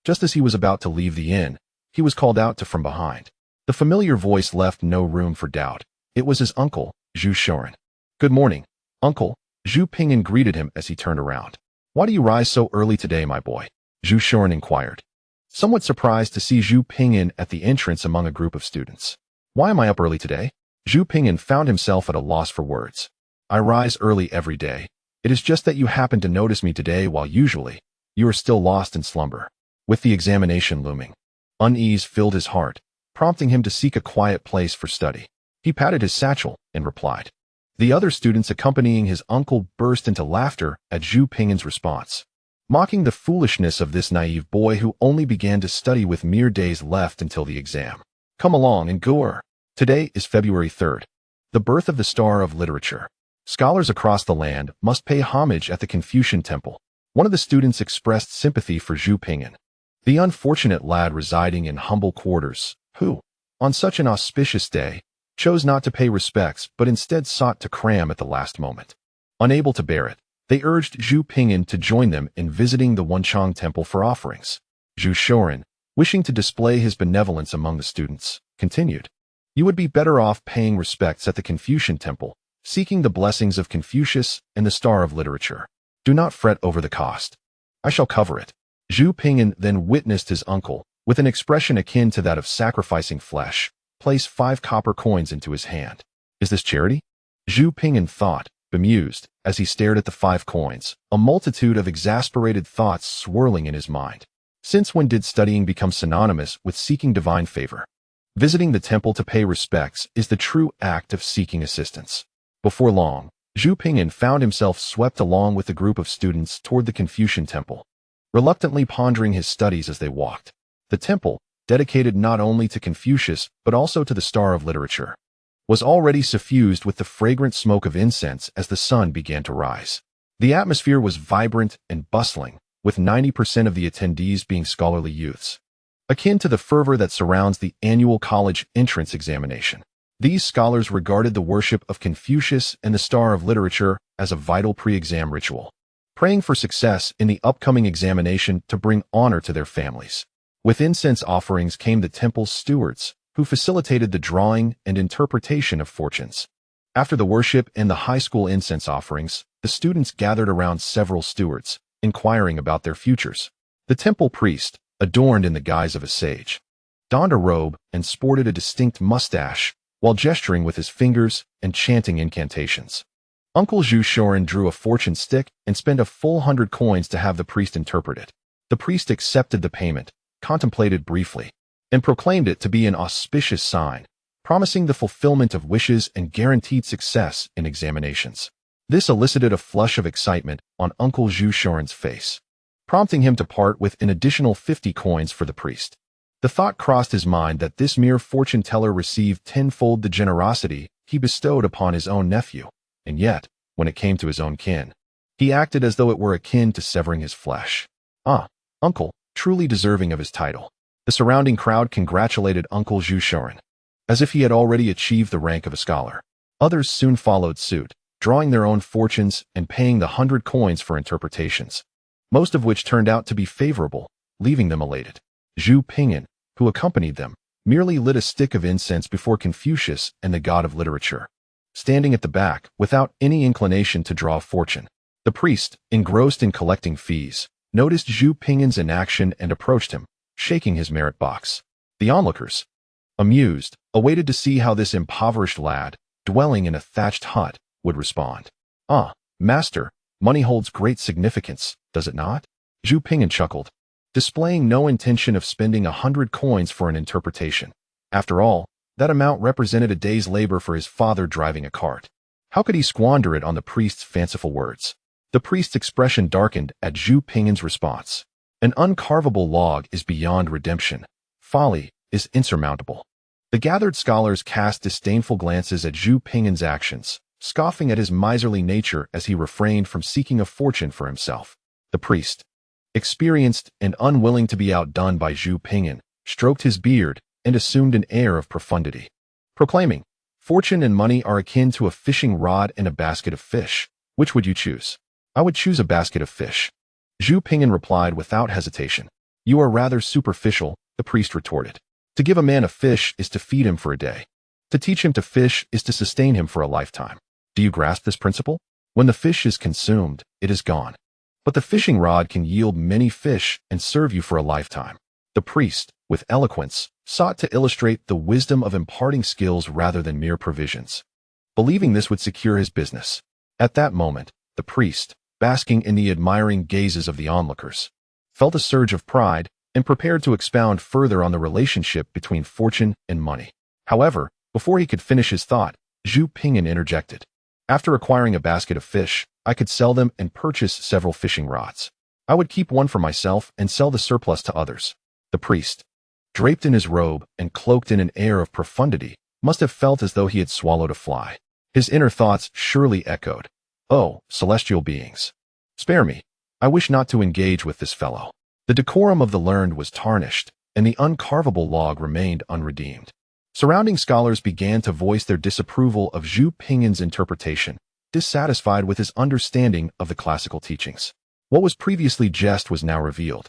A: Just as he was about to leave the inn, he was called out from behind. The familiar voice left no room for doubt. It was his uncle, Zhu Shoren. "Good morning, uncle," Zhu Ping'an greeted him as he turned around. "Why do you rise so early today, my boy?" Zhu Shoren inquired, somewhat surprised to see Zhu Ping'an at the entrance among a group of students. "Why am I up early today?" Zhu Ping'an found himself at a loss for words. I rise early every day. It is just that you happen to notice me today while usually you are still lost in slumber. With the examination looming, unease filled his heart, prompting him to seek a quiet place for study. He patted his satchel and replied. The other students accompanying his uncle burst into laughter at Zhu Ping'an's response, mocking the foolishness of this naive boy who only began to study with mere days left until the exam. Come along and go. Today is February 3rd, the birth of the star of literature. Scholars across the land must pay homage at the Confucian temple. One of the students expressed sympathy for Zhu Ping'an, the unfortunate lad residing in humble quarters, who, on such an auspicious day, chose not to pay respects but instead sought to cram at the last moment. Unable to bear it, they urged Zhu Ping'an to join them in visiting the Wenchang temple for offerings. Zhu Shoren, wishing to display his benevolence among the students, continued, You would be better off paying respects at the Confucian temple, seeking the blessings of Confucius and the star of literature. Do not fret over the cost. I shall cover it. Zhu Ping'an then witnessed his uncle, with an expression akin to that of sacrificing flesh, place 5 copper coins into his hand. Is this charity? Zhu Ping'an thought, bemused, as he stared at the 5 coins, a multitude of exasperated thoughts swirling in his mind. Since when did studying become synonymous with seeking divine favor? Visiting the temple to pay respects is the true act of seeking assistance. Before long, Zhu Ping'an found himself swept along with a group of students toward the Confucian temple, reluctantly pondering his studies as they walked. The temple, dedicated not only to Confucius but also to the star of literature, was already suffused with the fragrant smoke of incense as the sun began to rise. The atmosphere was vibrant and bustling, with 90% of the attendees being scholarly youths, akin to the fervor that surrounds the annual college entrance examination. These scholars regarded the worship of Confucius and the star of literature as a vital pre-exam ritual, praying for success in the upcoming examination to bring honor to their families. With incense offerings came the temple's stewards, who facilitated the drawing and interpretation of fortunes. After the worship and the high school incense offerings, the students gathered around several stewards, inquiring about their futures. The temple priest, adorned in the guise of a sage, donned a robe and sported a distinct mustache, while gesturing with his fingers and chanting incantations. Uncle Zhu Shoren drew a fortune stick and spent a full 100 coins to have the priest interpret it. The priest accepted the payment, contemplated briefly, and proclaimed it to be an auspicious sign, promising the fulfillment of wishes and guaranteed success in examinations. This elicited a flush of excitement on Uncle Zhu Shoren's face, prompting him to part with an additional 50 coins for the priest. The thought crossed his mind that this mere fortune teller received tenfold the generosity he bestowed upon his own nephew, and yet, when it came to his own kin, he acted as though it were akin to severing his flesh. Ah, uncle, truly deserving of his title. The surrounding crowd congratulated Uncle Zhu Shoren, as if he had already achieved the rank of a scholar. Others soon followed suit, drawing their own fortunes and paying the 100 coins for interpretations, most of which turned out to be favorable, leaving them elated. Zhu Ping'an, who accompanied them, merely lit a stick of incense before Confucius and the god of literature, standing at the back without any inclination to draw a fortune. The priest, engrossed in collecting fees, noticed Zhu Ping'an's inaction and approached him, shaking his merit box. The onlookers, amused, awaited to see how this impoverished lad, dwelling in a thatched hut, would respond. Ah, master, money holds great significance, does it not? Zhu Ping'an chuckled, displaying no intention of spending 100 coins for an interpretation. After all, that amount represented a day's labor for his father driving a cart. How could he squander it on the priest's fanciful words? The priest's expression darkened at Zhu Ping'an's response. An uncarvable log is beyond redemption. Folly is insurmountable. The gathered scholars cast disdainful glances at Zhu Ping'an's actions, scoffing at his miserly nature as he refrained from seeking a fortune for himself. The priest, experienced and unwilling to be outdone by Zhu Ping'an, stroked his beard and assumed an air of profundity, proclaiming, Fortune and money are akin to a fishing rod and a basket of fish. Which would you choose? I would choose a basket of fish. Zhu Ping'an replied without hesitation. You are rather superficial, the priest retorted. To give a man a fish is to feed him for a day. To teach him to fish is to sustain him for a lifetime. Do you grasp this principle? When the fish is consumed, it is gone. But the fishing rod can yield many fish and serve you for a lifetime. The priest, with eloquence, sought to illustrate the wisdom of imparting skills rather than mere provisions, believing this would secure his business. At that moment, the priest, basking in the admiring gazes of the onlookers, felt a surge of pride and prepared to expound further on the relationship between fortune and money. However, before he could finish his thought, Zhu Pingyan interjected. After acquiring a basket of fish, I could sell them and purchase several fishing rods. I would keep one for myself and sell the surplus to others. The priest, draped in his robe and cloaked in an air of profundity, must have felt as though he had swallowed a fly. His inner thoughts surely echoed, "Oh, celestial beings, spare me. I wish not to engage with this fellow." The decorum of the learned was tarnished, and the uncarvable log remained unredeemed. Surrounding scholars began to voice their disapproval of Zhu Pingyan's interpretation, dissatisfied with his understanding of the classical teachings. What was previously jest was now revealed.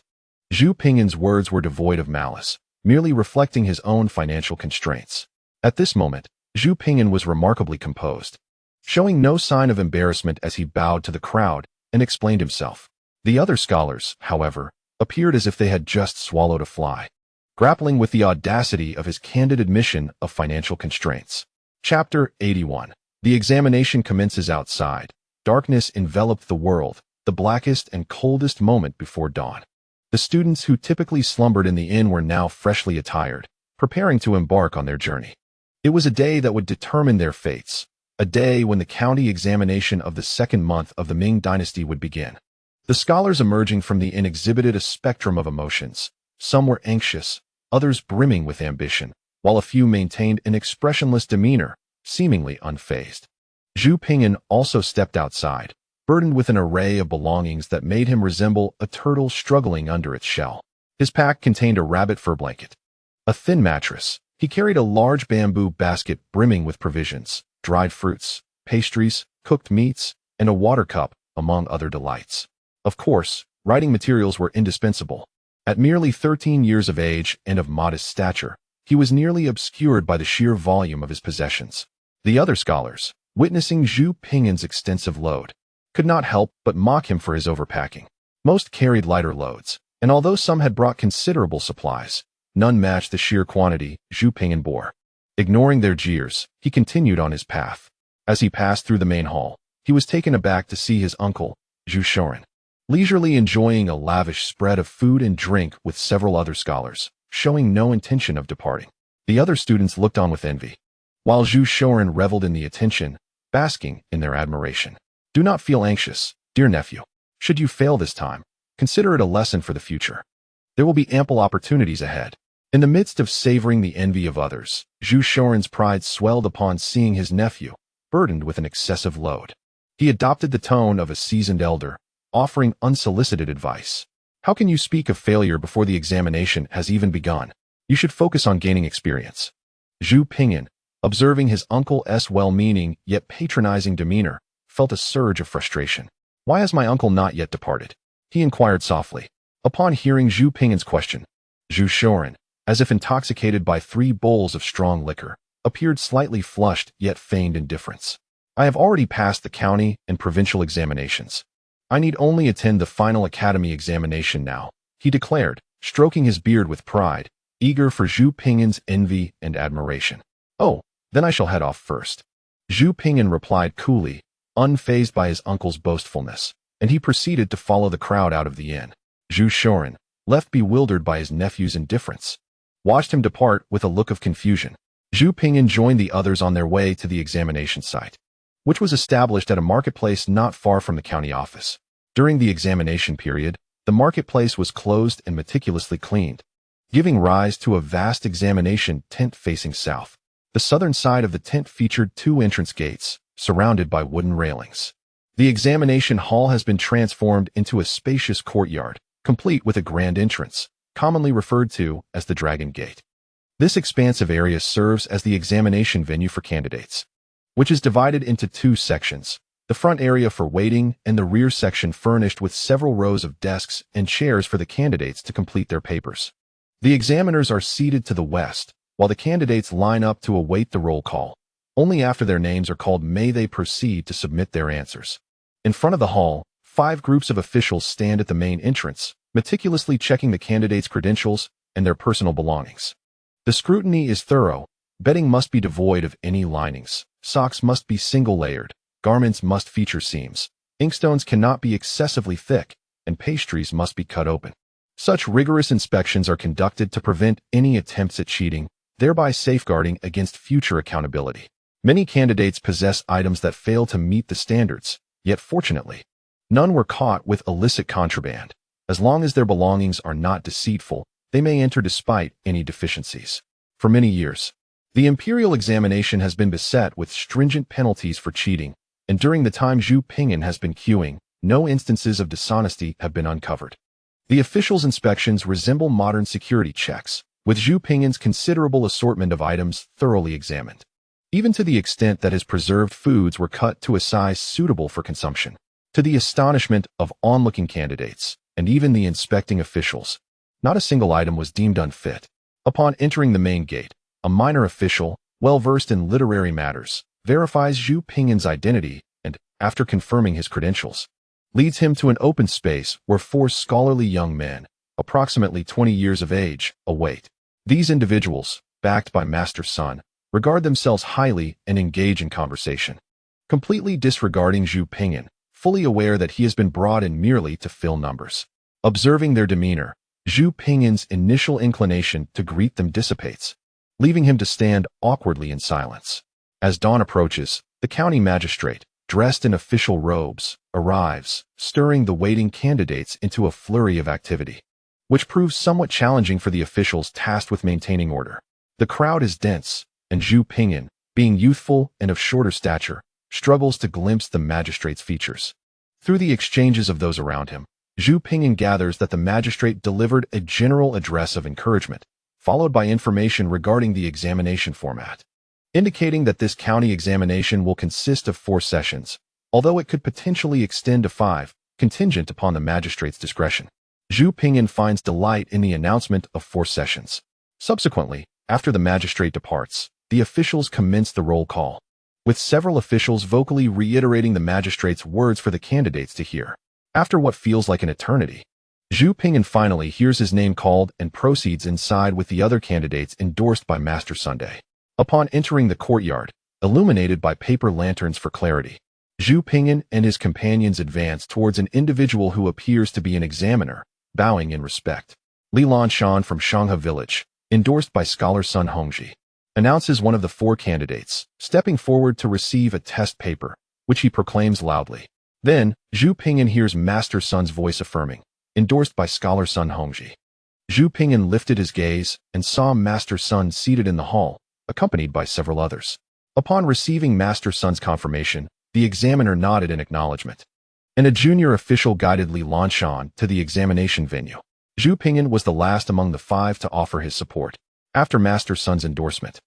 A: Zhu Pingyan's words were devoid of malice, merely reflecting his own financial constraints. At this moment, Zhu Pingyan was remarkably composed, showing no sign of embarrassment as he bowed to the crowd and explained himself. The other scholars, however, appeared as if they had just swallowed a fly, grappling with the audacity of his candid admission of financial constraints. Chapter 81. The examination commences outside. Darkness enveloped the world, the blackest and coldest moment before dawn. The students who typically slumbered in the inn were now freshly attired, preparing to embark on their journey. It was a day that would determine their fates, a day when the county examination of the second month of the Ming dynasty would begin. The scholars emerging from the inn exhibited a spectrum of emotions. Some were anxious, others brimming with ambition, while a few maintained an expressionless demeanor, seemingly unfazed. Zhu Pingyan also stepped outside, burdened with an array of belongings that made him resemble a turtle struggling under its shell. His pack contained a rabbit fur blanket, a thin mattress. He carried a large bamboo basket brimming with provisions, dried fruits, pastries, cooked meats, and a water cup, among other delights. Of course, writing materials were indispensable. At merely 13 years of age and of modest stature, he was nearly obscured by the sheer volume of his possessions. The other scholars, witnessing Zhu Pingyan's extensive load, could not help but mock him for his overpacking. Most carried lighter loads, and although some had brought considerable supplies, none matched the sheer quantity Zhu Pingyan bore. Ignoring their jeers, he continued on his path. As he passed through the main hall, he was taken aback to see his uncle, Zhu Shoren, leisurely enjoying a lavish spread of food and drink with several other scholars, showing no intention of departing. The other students looked on with envy, while Zhu Shoren reveled in the attention, basking in their admiration. Do not feel anxious, dear nephew. Should you fail this time, consider it a lesson for the future. There will be ample opportunities ahead. In the midst of savoring the envy of others, Zhu Shoren's pride swelled upon seeing his nephew, burdened with an excessive load. He adopted the tone of a seasoned elder, offering unsolicited advice. How can you speak of failure before the examination has even begun? You should focus on gaining experience. Zhu Pingyan, observing his uncle's well-meaning yet patronizing demeanor, felt a surge of frustration. Why has my uncle not yet departed? He inquired softly. Upon hearing Zhu Pingyan's question, Zhu Shoren, as if intoxicated by 3 bowls of strong liquor, appeared slightly flushed yet feigned indifference. I have already passed the county and provincial examinations. I need only attend the final academy examination now, he declared, stroking his beard with pride, eager for Zhu Pingyan's envy and admiration. Oh, then I shall head off first. Zhu Pingyan replied coolly, unfazed by his uncle's boastfulness, and he proceeded to follow the crowd out of the inn. Zhu Shoren, left bewildered by his nephew's indifference, watched him depart with a look of confusion. Zhu Pingyan joined the others on their way to the examination site, which was established at a marketplace not far from the county office. During the examination period, the marketplace was closed and meticulously cleaned, giving rise to a vast examination tent facing south. The southern side of the tent featured 2 entrance gates, surrounded by wooden railings. The examination hall has been transformed into a spacious courtyard, complete with a grand entrance, commonly referred to as the Dragon Gate. This expansive area serves as the examination venue for candidates, which is divided into 2 sections, the front area for waiting and the rear section furnished with several rows of desks and chairs for the candidates to complete their papers. The examiners are seated to the west, while the candidates line up to await the roll call. Only after their names are called may they proceed to submit their answers. In front of the hall, 5 groups of officials stand at the main entrance, meticulously checking the candidates' credentials and their personal belongings. The scrutiny is thorough. Bedding must be devoid of any linings. Socks must be single-layered. Garments must feature seams. Inkstones cannot be excessively thick, and pastries must be cut open. Such rigorous inspections are conducted to prevent any attempts at cheating, thereby safeguarding against future accountability. Many candidates possess items that fail to meet the standards, yet fortunately, none were caught with illicit contraband. As long as their belongings are not deceitful, they may enter despite any deficiencies. For many years, the imperial examination has been beset with stringent penalties for cheating, and during the time Zhu Ping'an has been queuing, no instances of dishonesty have been uncovered. The officials' inspections resemble modern security checks, with Zhu Ping'an's considerable assortment of items thoroughly examined, even to the extent that his preserved foods were cut to a size suitable for consumption. To the astonishment of onlooking candidates, and even the inspecting officials, not a single item was deemed unfit. Upon entering the main gate, a minor official, well-versed in literary matters, verifies Zhu Ping'an's identity and, after confirming his credentials, leads him to an open space where four scholarly young men, approximately 20 years of age, await. These individuals, backed by Master Sun, regard themselves highly and engage in conversation, completely disregarding Zhu Ping'an, fully aware that he has been brought in merely to fill numbers. Observing their demeanor, Zhu Ping'an's initial inclination to greet them dissipates, leaving him to stand awkwardly in silence. As dawn approaches, the county magistrate, dressed in official robes, arrives, stirring the waiting candidates into a flurry of activity, which proves somewhat challenging for the officials tasked with maintaining order. The crowd is dense, and Zhu Ping'an, being youthful and of shorter stature, struggles to glimpse the magistrate's features. Through the exchanges of those around him, Zhu Ping'an gathers that the magistrate delivered a general address of encouragement, followed by information regarding the examination format, indicating that this county examination will consist of 4 sessions, although it could potentially extend to 5, contingent upon the magistrate's discretion. Zhu Ping'an finds delight in the announcement of 4 sessions. Subsequently, after the magistrate departs, the officials commence the roll call, with several officials vocally reiterating the magistrate's words for the candidates to hear. After what feels like an eternity, Zhu Ping'an finally hears his name called and proceeds inside with the other candidates endorsed by Master Sunday. Upon entering the courtyard, illuminated by paper lanterns for clarity, Zhu Ping'an and his companions advance towards an individual who appears to be an examiner, bowing in respect. Li Lanshan from Xiahe Village, endorsed by Scholar Sun Hongji, announces one of the 4 candidates, stepping forward to receive a test paper, which he proclaims loudly. Then, Zhu Ping'an hears Master Sun's voice affirming, endorsed by Scholar Sun Hongji. Zhu Ping'an lifted his gaze and saw Master Sun seated in the hall, accompanied by several others. Upon receiving Master Sun's confirmation, the examiner nodded in acknowledgement, and a junior official guided Li Lanshan to the examination venue. Zhu Ping'an was the last among the 5 to offer his support. After Master Sun's endorsement,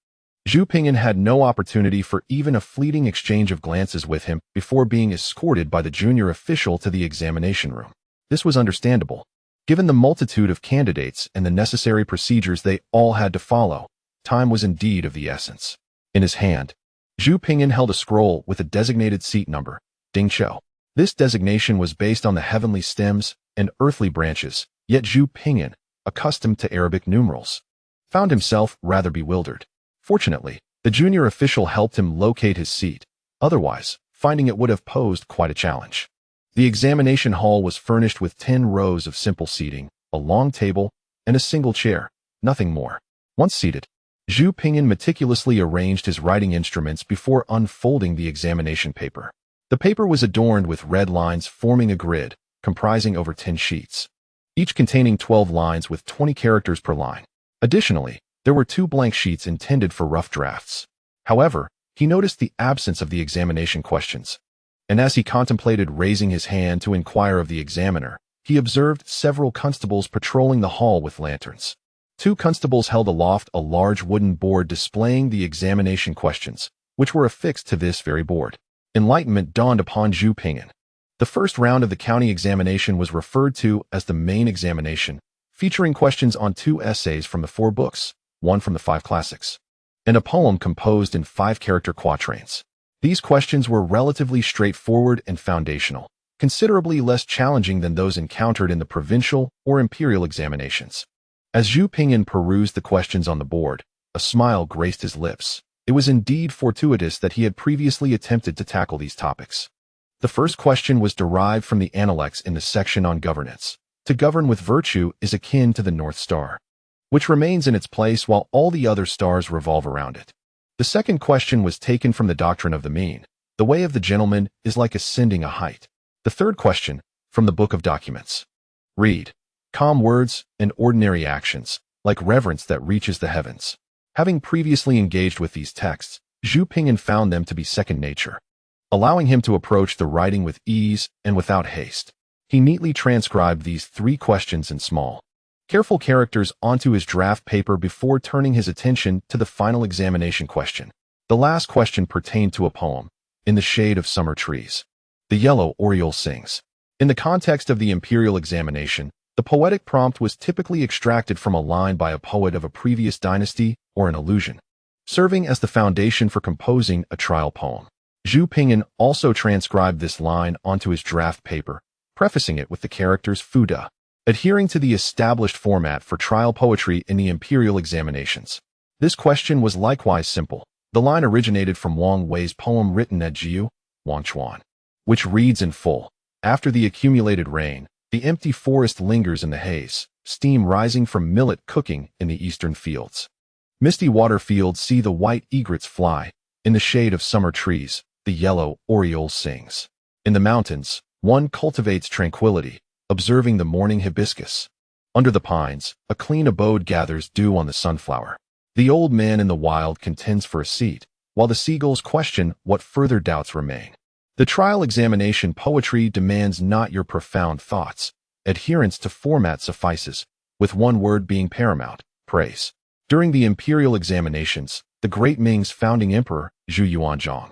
A: Zhu Ping'an had no opportunity for even a fleeting exchange of glances with him before being escorted by the junior official to the examination room. This was understandable, given the multitude of candidates and the necessary procedures they all had to follow. Time was indeed of the essence. In his hand, Zhu Ping'an held a scroll with a designated seat number, Ding Chou. This designation was based on the heavenly stems and earthly branches, yet Zhu Ping'an, accustomed to Arabic numerals, found himself rather bewildered. Fortunately, the junior official helped him locate his seat. Otherwise, finding it would have posed quite a challenge. The examination hall was furnished with 10 rows of simple seating, a long table, and a single chair, nothing more. Once seated, Zhu Ping'an meticulously arranged his writing instruments before unfolding the examination paper. The paper was adorned with red lines forming a grid, comprising over 10 sheets, each containing 12 lines with 20 characters per line. Additionally, there were 2 blank sheets intended for rough drafts. However, he noticed the absence of the examination questions, and as he contemplated raising his hand to inquire of the examiner, he observed several constables patrolling the hall with lanterns. 2 constables held aloft a large wooden board displaying the examination questions, which were affixed to this very board. Enlightenment dawned upon Zhu Ping'an. The first round of the county examination was referred to as the main examination, featuring questions on 2 essays from the 4 books, 1 from the 5 classics, and a poem composed in 5-character quatrains. These questions were relatively straightforward and foundational, considerably less challenging than those encountered in the provincial or imperial examinations. As Zhu Ping'an perused the questions on the board, a smile graced his lips, It was indeed fortuitous that he had previously attempted to tackle these topics. The first question was derived from the analects in the section on governance. To govern with virtue is akin to the North Star, which remains in its place while all the other stars revolve around it. The second question was taken from the doctrine of the mean. The way of the gentleman is like ascending a height. The third question, from the Book of Documents. Read. Calm words and ordinary actions, like reverence that reaches the heavens. Having previously engaged with these texts, Zhu Ping'an found them to be second nature, allowing him to approach the writing with ease and without haste. He neatly transcribed these three questions in small, careful characters onto his draft paper before turning his attention to the final examination question. The last question pertained to a poem, In the Shade of Summer Trees. The Yellow Oriole Sings. In the context of the imperial examination, the poetic prompt was typically extracted from a line by a poet of a previous dynasty or an allusion, serving as the foundation for composing a trial poem. Zhu Ping'an also transcribed this line onto his draft paper, prefacing it with the characters Fuda, adhering to the established format for trial poetry in the imperial examinations. This question was likewise simple. The line originated from Wang Wei's poem written at Jiu, Wangchuan, which reads in full, After the accumulated rain, the empty forest lingers in the haze, steam rising from millet cooking in the eastern fields. Misty water fields see the white egrets fly. In the shade of summer trees, the yellow oriole sings. In the mountains, one cultivates tranquility, observing the morning hibiscus. Under the pines, a clean abode gathers dew on the sunflower. The old man in the wild contends for a seat, while the seagulls question what further doubts remain. The trial examination poetry demands not your profound thoughts. Adherence to format suffices, with one word being paramount, praise. During the imperial examinations, the great Ming's founding emperor, Zhu Yuanzhang,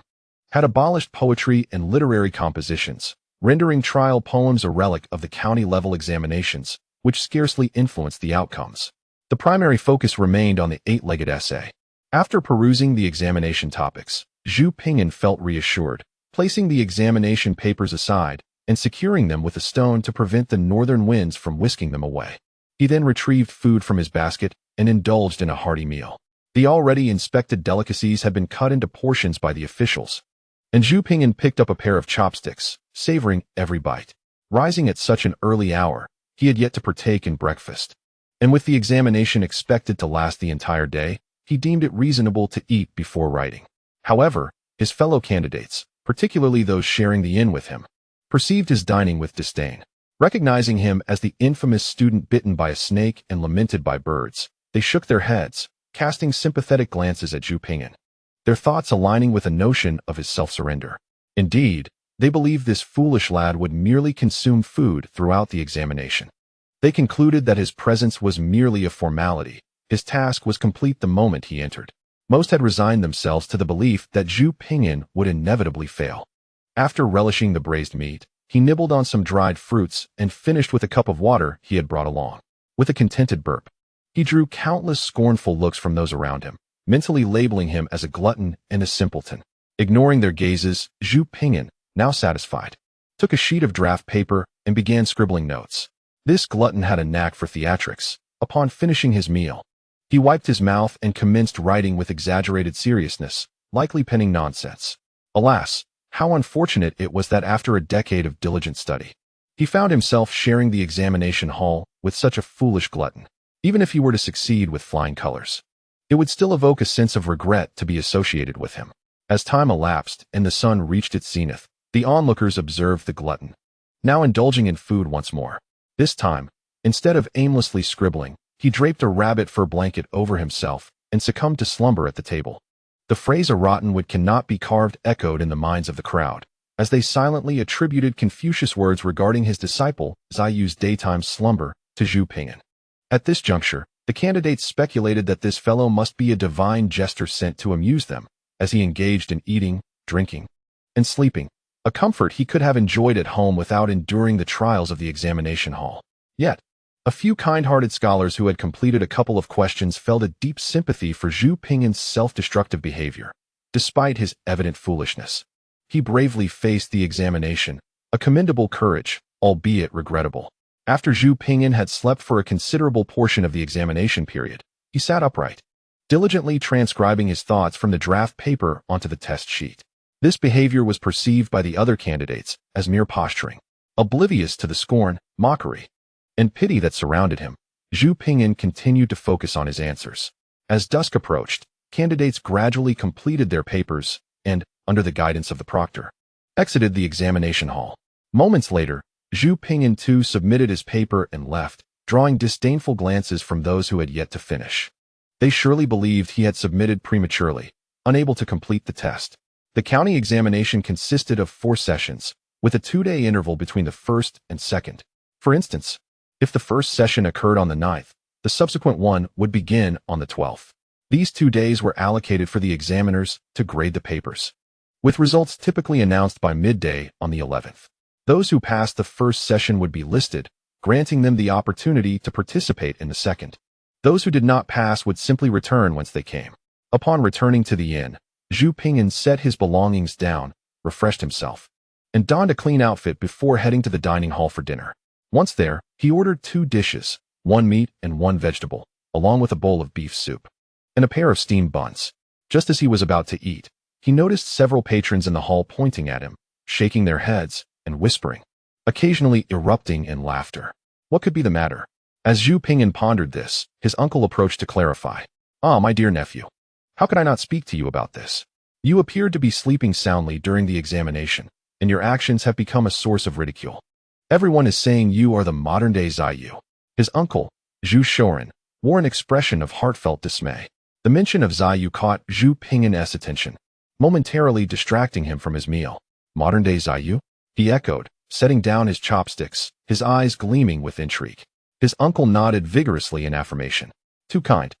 A: had abolished poetry and literary compositions, rendering trial poems a relic of the county-level examinations, which scarcely influenced the outcomes. The primary focus remained on the eight-legged essay. After perusing the examination topics, Zhu Ping'an felt reassured, placing the examination papers aside and securing them with a stone to prevent the northern winds from whisking them away. He then retrieved food from his basket and indulged in a hearty meal. The already inspected delicacies had been cut into portions by the officials, and Zhu Ping'an picked up a pair of chopsticks, savoring every bite. Rising at such an early hour, he had yet to partake in breakfast, and with the examination expected to last the entire day, he deemed it reasonable to eat before writing. However, his fellow candidates, particularly those sharing the inn with him, perceived his dining with disdain. Recognizing him as the infamous student bitten by a snake and lamented by birds, they shook their heads, casting sympathetic glances at Zhu Ping'an, their thoughts aligning with a notion of his self-surrender. Indeed, they believed this foolish lad would merely consume food throughout the examination. They concluded that his presence was merely a formality. His task was complete the moment he entered. Most had resigned themselves to the belief that Zhu Ping'an would inevitably fail. After relishing the braised meat, he nibbled on some dried fruits and finished with a cup of water he had brought along. With a contented burp, he drew countless scornful looks from those around him, mentally labeling him as a glutton and a simpleton. Ignoring their gazes, Zhu Ping'an, now satisfied, took a sheet of draft paper and began scribbling notes. This glutton had a knack for theatrics. Upon finishing his meal, he wiped his mouth and commenced writing with exaggerated seriousness, likely penning nonsense. Alas, how unfortunate it was that after a decade of diligent study, he found himself sharing the examination hall with such a foolish glutton. Even if he were to succeed with flying colors, it would still evoke a sense of regret to be associated with him. As time elapsed and the sun reached its zenith, the onlookers observed the glutton, now indulging in food once more. This time, instead of aimlessly scribbling, he draped a rabbit fur blanket over himself and succumbed to slumber at the table. The phrase "a rotten wood cannot be carved" echoed in the minds of the crowd, as they silently attributed Confucius' words regarding his disciple Ziyu's daytime slumber to Zhu Ping'an. At this juncture, the candidates speculated that this fellow must be a divine jester sent to amuse them, as he engaged in eating, drinking, and sleeping, a comfort he could have enjoyed at home without enduring the trials of the examination hall. Yet, a few kind-hearted scholars who had completed a couple of questions felt a deep sympathy for Zhu Ping'an's self-destructive behavior. Despite his evident foolishness, he bravely faced the examination, a commendable courage, albeit regrettable. After Zhu Ping'an had slept for a considerable portion of the examination period, he sat upright, diligently transcribing his thoughts from the draft paper onto the test sheet. This behavior was perceived by the other candidates as mere posturing, oblivious to the scorn, mockery, and pity that surrounded him. Zhu Pingyan continued to focus on his answers. As dusk approached, candidates gradually completed their papers and, under the guidance of the proctor, exited the examination hall. Moments later, Zhu Pingyan too submitted his paper and left, drawing disdainful glances from those who had yet to finish. They surely believed he had submitted prematurely, unable to complete the test. The county examination consisted of 4 sessions, with a 2-day interval between the first and second. For instance, if the first session occurred on the 9th, the subsequent one would begin on the 12th. These 2 days were allocated for the examiners to grade the papers, with results typically announced by midday on the 11th. Those who passed the first session would be listed, granting them the opportunity to participate in the second. Those who did not pass would simply return whence they came. Upon returning to the inn, Zhu Pingyan set his belongings down, refreshed himself, and donned a clean outfit before heading to the dining hall for dinner. Once there, he ordered 2 dishes, 1 meat and 1 vegetable, along with a bowl of beef soup, and a pair of steamed buns. Just as he was about to eat, he noticed several patrons in the hall pointing at him, shaking their heads and whispering, occasionally erupting in laughter. What could be the matter? As Zhu Pingyan pondered this, his uncle approached to clarify. "Ah, my dear nephew, how could I not speak to you about this? You appeared to be sleeping soundly during the examination, and your actions have become a source of ridicule. Everyone is saying you are the modern-day Xiahe." His uncle, Zhu Shoren, wore an expression of heartfelt dismay. The mention of Xiahe caught Zhu Pingyan's attention, momentarily distracting him from his meal. "Modern-day Xiahe?" he echoed, setting down his chopsticks, his eyes gleaming with intrigue. His uncle nodded vigorously in affirmation. "Too kind,"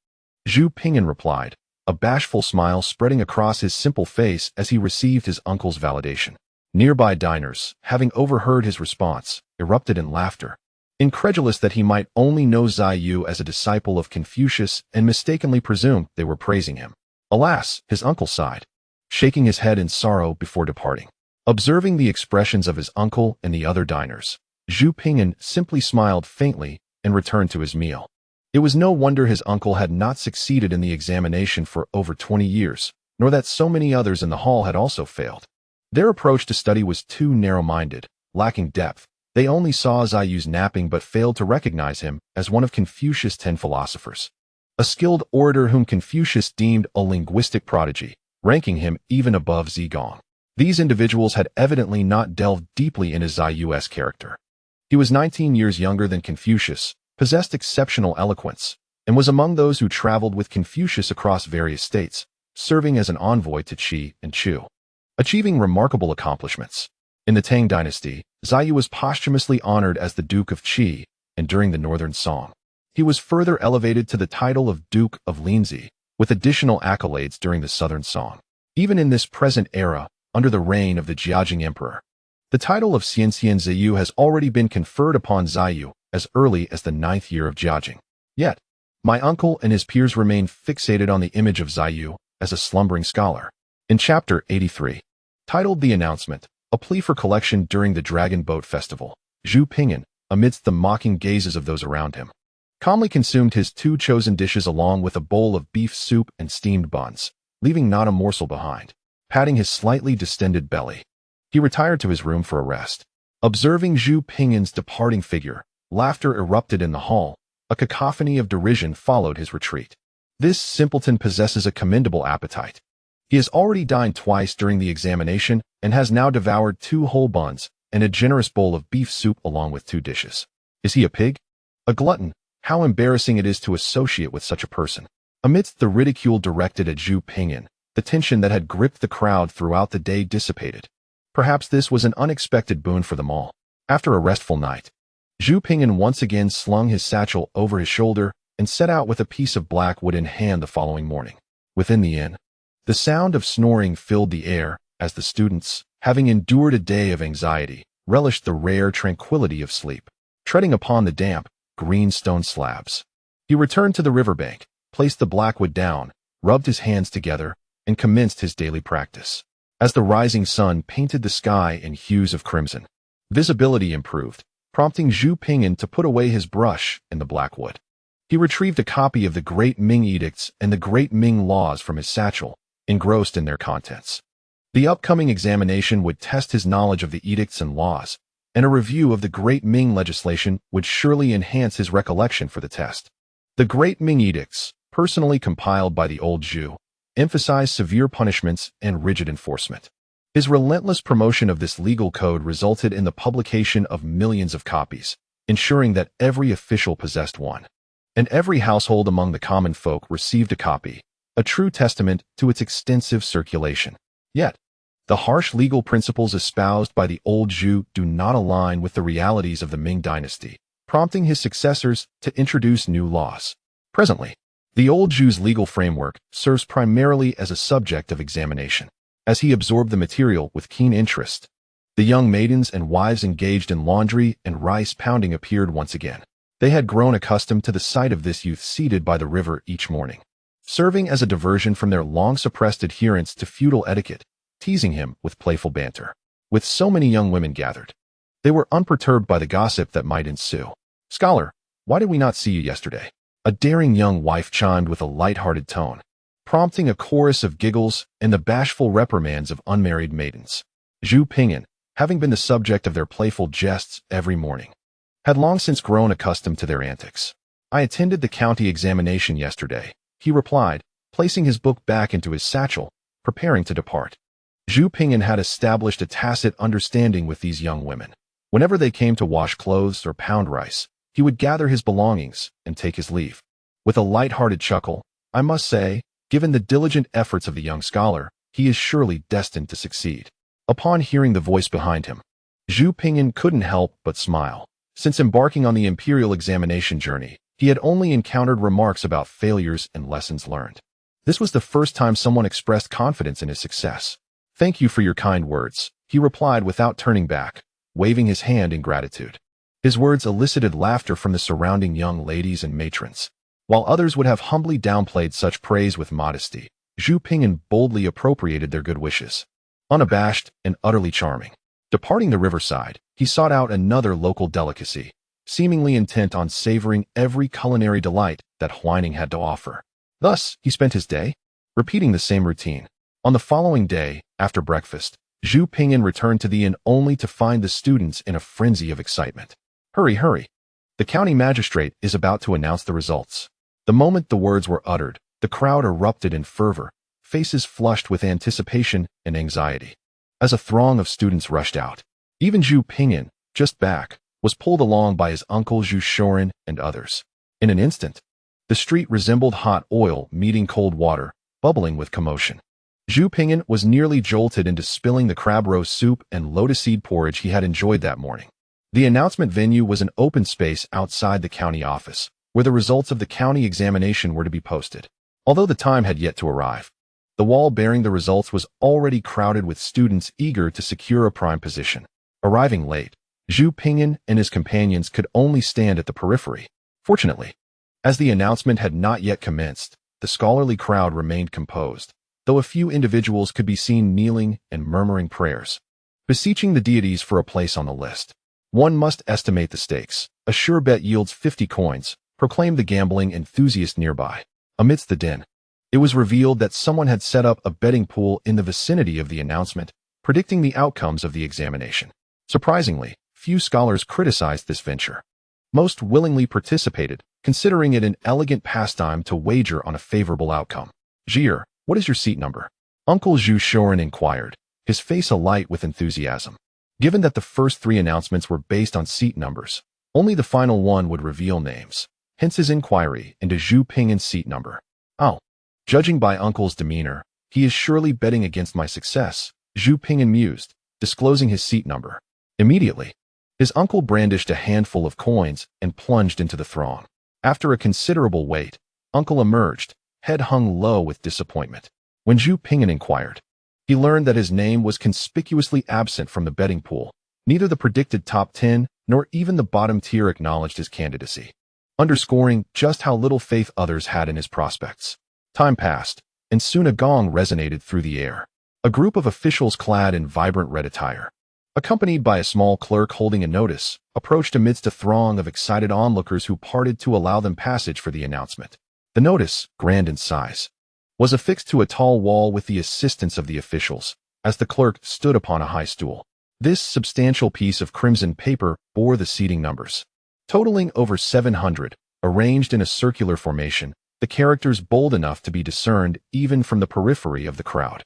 A: Zhu Pingyan replied, a bashful smile spreading across his simple face as he received his uncle's validation. Nearby diners, having overheard his response, erupted in laughter, incredulous that he might only know Xiahe as a disciple of Confucius and mistakenly presumed they were praising him. Alas, his uncle sighed, shaking his head in sorrow before departing. Observing the expressions of his uncle and the other diners, Zhu Pingyan simply smiled faintly and returned to his meal. It was no wonder his uncle had not succeeded in the examination for over 20 years, nor that so many others in the hall had also failed. Their approach to study was too narrow-minded, lacking depth. They only saw Xiahe's napping but failed to recognize him as one of Confucius' 10 philosophers, a skilled orator whom Confucius deemed a linguistic prodigy, ranking him even above Zigong. These individuals had evidently not delved deeply into Xiahe's character. He was 19 years younger than Confucius, possessed exceptional eloquence, and was among those who traveled with Confucius across various states, serving as an envoy to Qi and Chu, achieving remarkable accomplishments. In the Tang dynasty, Xiahe was posthumously honored as the Duke of Qi, and during the Northern Song, he was further elevated to the title of Duke of Linzi, with additional accolades during the Southern Song. Even in this present era, under the reign of the Jiajing Emperor, the title of Xianxian Ziyu has already been conferred upon Xiahe as early as the 9th year of Jiajing. Yet, my uncle and his peers remain fixated on the image of Xiahe as a slumbering scholar. In Chapter 83, titled The Announcement, a plea for collection during the Dragon Boat Festival, Zhu Pingyan, amidst the mocking gazes of those around him, calmly consumed his 2 chosen dishes along with a bowl of beef soup and steamed buns, leaving not a morsel behind. Patting his slightly distended belly, he retired to his room for a rest. Observing Zhu Pingyan's departing figure, laughter erupted in the hall. A cacophony of derision followed his retreat. This simpleton possesses a commendable appetite. He has already dined twice during the examination and has now devoured 2 whole buns and a generous bowl of beef soup along with 2 dishes. Is he a pig? A glutton? How embarrassing it is to associate with such a person. Amidst the ridicule directed at Zhu Pingyan, the tension that had gripped the crowd throughout the day dissipated. Perhaps this was an unexpected boon for them all. After a restful night, Zhu Pingyan once again slung his satchel over his shoulder and set out with a piece of black wood in hand the following morning. Within the inn, the sound of snoring filled the air as the students, having endured a day of anxiety, relished the rare tranquility of sleep. Treading upon the damp, green stone slabs, he returned to the riverbank, placed the black wood down, rubbed his hands together, and commenced his daily practice. As the rising sun painted the sky in hues of crimson, visibility improved, prompting Zhu Pingyan to put away his brush and the black wood. He He retrieved a copy of the Great Ming Edicts and the Great Ming Laws from his satchel, engrossed in their contents. The upcoming examination would test his knowledge of the edicts and laws, and a review of the Great Ming legislation would surely enhance his recollection for the test. The Great Ming Edicts, personally compiled by the old Zhu, emphasized severe punishments and rigid enforcement. His relentless promotion of this legal code resulted in the publication of millions of copies, ensuring that every official possessed one, and every household among the common folk received a copy, a true testament to its extensive circulation. Yet, the harsh legal principles espoused by the old Zhu do not align with the realities of the Ming dynasty, prompting his successors to introduce new laws. Presently, the old Zhu's legal framework serves primarily as a subject of examination. As he absorbed the material with keen interest, the young maidens and wives engaged in laundry and rice pounding appeared once again. They had grown accustomed to the sight of this youth seated by the river each morning, serving as a diversion from their long-suppressed adherence to feudal etiquette, teasing him with playful banter. With so many young women gathered, they were unperturbed by the gossip that might ensue. "Scholar, why did we not see you yesterday?" A daring young wife chimed with a light-hearted tone, prompting a chorus of giggles and the bashful reprimands of unmarried maidens. Zhu Pingyan, having been the subject of their playful jests every morning, had long since grown accustomed to their antics. "I attended the county examination yesterday," he replied, placing his book back into his satchel, preparing to depart. Zhu Pingyan had established a tacit understanding with these young women. Whenever they came to wash clothes or pound rice, he would gather his belongings and take his leave. With a light-hearted chuckle, "I must say, given the diligent efforts of the young scholar, he is surely destined to succeed." Upon hearing the voice behind him, Zhu Pingyan couldn't help but smile. Since embarking on the imperial examination journey, he had only encountered remarks about failures and lessons learned. This was the first time someone expressed confidence in his success. "Thank you for your kind words," he replied without turning back, waving his hand in gratitude. His words elicited laughter from the surrounding young ladies and matrons. While others would have humbly downplayed such praise with modesty, Zhu Pingyan boldly appropriated their good wishes. Unabashed and utterly charming, departing the riverside, he sought out another local delicacy, seemingly intent on savoring every culinary delight that Huaining had to offer. Thus, he spent his day, repeating the same routine. On the following day, after breakfast, Zhu Pingyan returned to the inn only to find the students in a frenzy of excitement. "Hurry, hurry! The county magistrate is about to announce the results." The moment the words were uttered, the crowd erupted in fervor, faces flushed with anticipation and anxiety. As a throng of students rushed out, even Zhu Pingyan, just back, was pulled along by his uncle Zhu Shorin and others. In an instant, the street resembled hot oil meeting cold water, bubbling with commotion. Zhu Pingyan was nearly jolted into spilling the crab roast soup and lotus seed porridge he had enjoyed that morning. The announcement venue was an open space outside the county office, where the results of the county examination were to be posted. Although the time had yet to arrive, the wall bearing the results was already crowded with students eager to secure a prime position. Arriving late, Zhu Pingyan and his companions could only stand at the periphery. Fortunately, as the announcement had not yet commenced, the scholarly crowd remained composed, though a few individuals could be seen kneeling and murmuring prayers, beseeching the deities for a place on the list. "One must estimate the stakes. A sure bet yields 50 coins, proclaimed the gambling enthusiast nearby. Amidst the din, it was revealed that someone had set up a betting pool in the vicinity of the announcement, predicting the outcomes of the examination. Surprisingly, few scholars criticized this venture. Most willingly participated, considering it an elegant pastime to wager on a favorable outcome. "Zhier, what is your seat number?" Uncle Zhu Shorin inquired, his face alight with enthusiasm. Given that the first three announcements were based on seat numbers, only the final one would reveal names, hence his inquiry into Zhu Pingyan's seat number. "Oh, judging by Uncle's demeanor, he is surely betting against my success," Zhu Pingyan mused, disclosing his seat number. Immediately, his uncle brandished a handful of coins and plunged into the throng. After a considerable wait, Uncle emerged, head hung low with disappointment. When Zhu Pingyan inquired, he learned that his name was conspicuously absent from the betting pool. Neither the predicted top 10 nor even the bottom tier acknowledged his candidacy, underscoring just how little faith others had in his prospects. Time passed, and soon a gong resonated through the air. A group of officials clad in vibrant red attire, accompanied by a small clerk holding a notice, approached amidst a throng of excited onlookers who parted to allow them passage for the announcement. The notice, grand in size, was affixed to a tall wall with the assistance of the officials, as the clerk stood upon a high stool. This substantial piece of crimson paper bore the seating numbers, totaling over 700, arranged in a circular formation, the characters bold enough to be discerned even from the periphery of the crowd.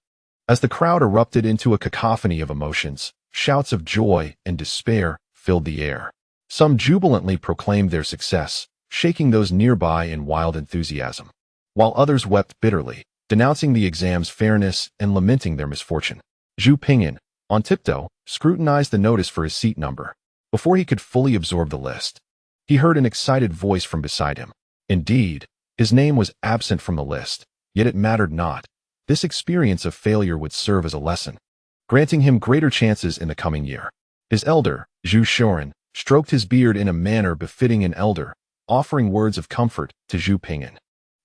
A: As the crowd erupted into a cacophony of emotions, shouts of joy and despair filled the air. Some jubilantly proclaimed their success, shaking those nearby in wild enthusiasm, while others wept bitterly, denouncing the exam's fairness and lamenting their misfortune. Zhu Pingyan, on tiptoe, scrutinized the notice for his seat number. Before he could fully absorb the list, he heard an excited voice from beside him. Indeed, his name was absent from the list, yet it mattered not. This experience of failure would serve as a lesson, granting him greater chances in the coming year. His elder, Zhu Shoren, stroked his beard in a manner befitting an elder, offering words of comfort to Zhu Pingyan,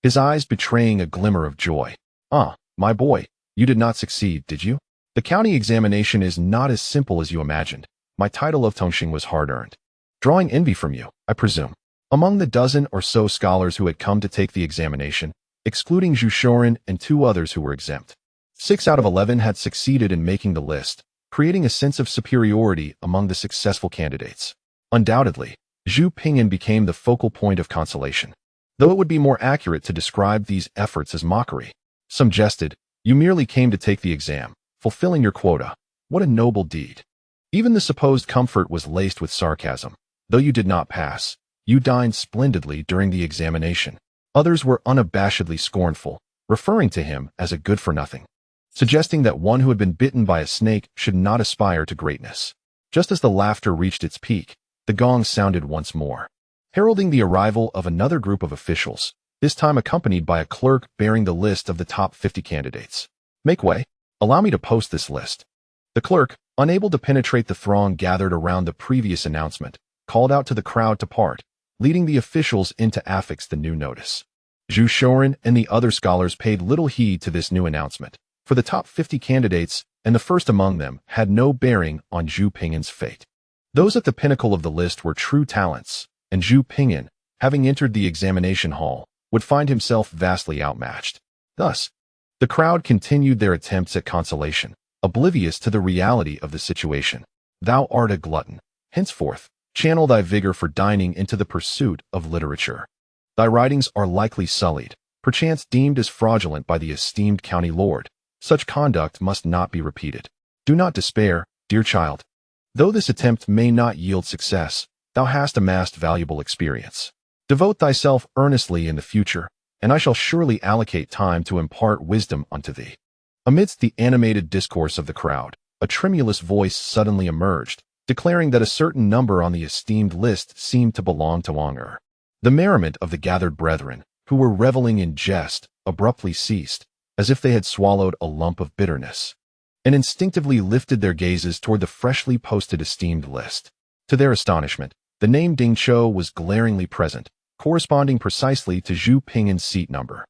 A: his eyes betraying a glimmer of joy. "Ah, my boy, you did not succeed, did you? The county examination is not as simple as you imagined. My title of Tongxing was hard-earned. Drawing envy from you, I presume." Among the dozen or so scholars who had come to take the examination, excluding Zhu Shoren and 2 others who were exempt, 6 out of 11 had succeeded in making the list, creating a sense of superiority among the successful candidates. Undoubtedly, Zhu Pingyan became the focal point of consolation, though it would be more accurate to describe these efforts as mockery. Some jested, "You merely came to take the exam, fulfilling your quota. What a noble deed." Even the supposed comfort was laced with sarcasm. "Though you did not pass, you dined splendidly during the examination." Others were unabashedly scornful, referring to him as a good-for-nothing, suggesting that one who had been bitten by a snake should not aspire to greatness. Just as the laughter reached its peak, the gong sounded once more, heralding the arrival of another group of officials, this time accompanied by a clerk bearing the list of the top 50 candidates. "Make way. Allow me to post this list." The clerk, unable to penetrate the throng gathered around the previous announcement, called out to the crowd to part, leading the officials in to affix the new notice. Zhu Shoren and the other scholars paid little heed to this new announcement, for the top 50 candidates, and the first among them, had no bearing on Zhu Pingyan's fate. Those at the pinnacle of the list were true talents, and Zhu Pingyan, having entered the examination hall, would find himself vastly outmatched. Thus, the crowd continued their attempts at consolation, oblivious to the reality of the situation. "Thou art a glutton. Henceforth, channel thy vigor for dining into the pursuit of literature. Thy writings are likely sullied, perchance deemed as fraudulent by the esteemed county lord. Such conduct must not be repeated. Do not despair, dear child. Though this attempt may not yield success, thou hast amassed valuable experience. Devote thyself earnestly in the future, and I shall surely allocate time to impart wisdom unto thee." Amidst the animated discourse of the crowd, a tremulous voice suddenly emerged, declaring that a certain number on the esteemed list seemed to belong to Wang. The merriment of the gathered brethren, who were reveling in jest, abruptly ceased, as if they had swallowed a lump of bitterness, and instinctively lifted their gazes toward the freshly posted esteemed list. To their astonishment, the name Ding Chou was glaringly present, corresponding precisely to Zhu Pingyan's seat number.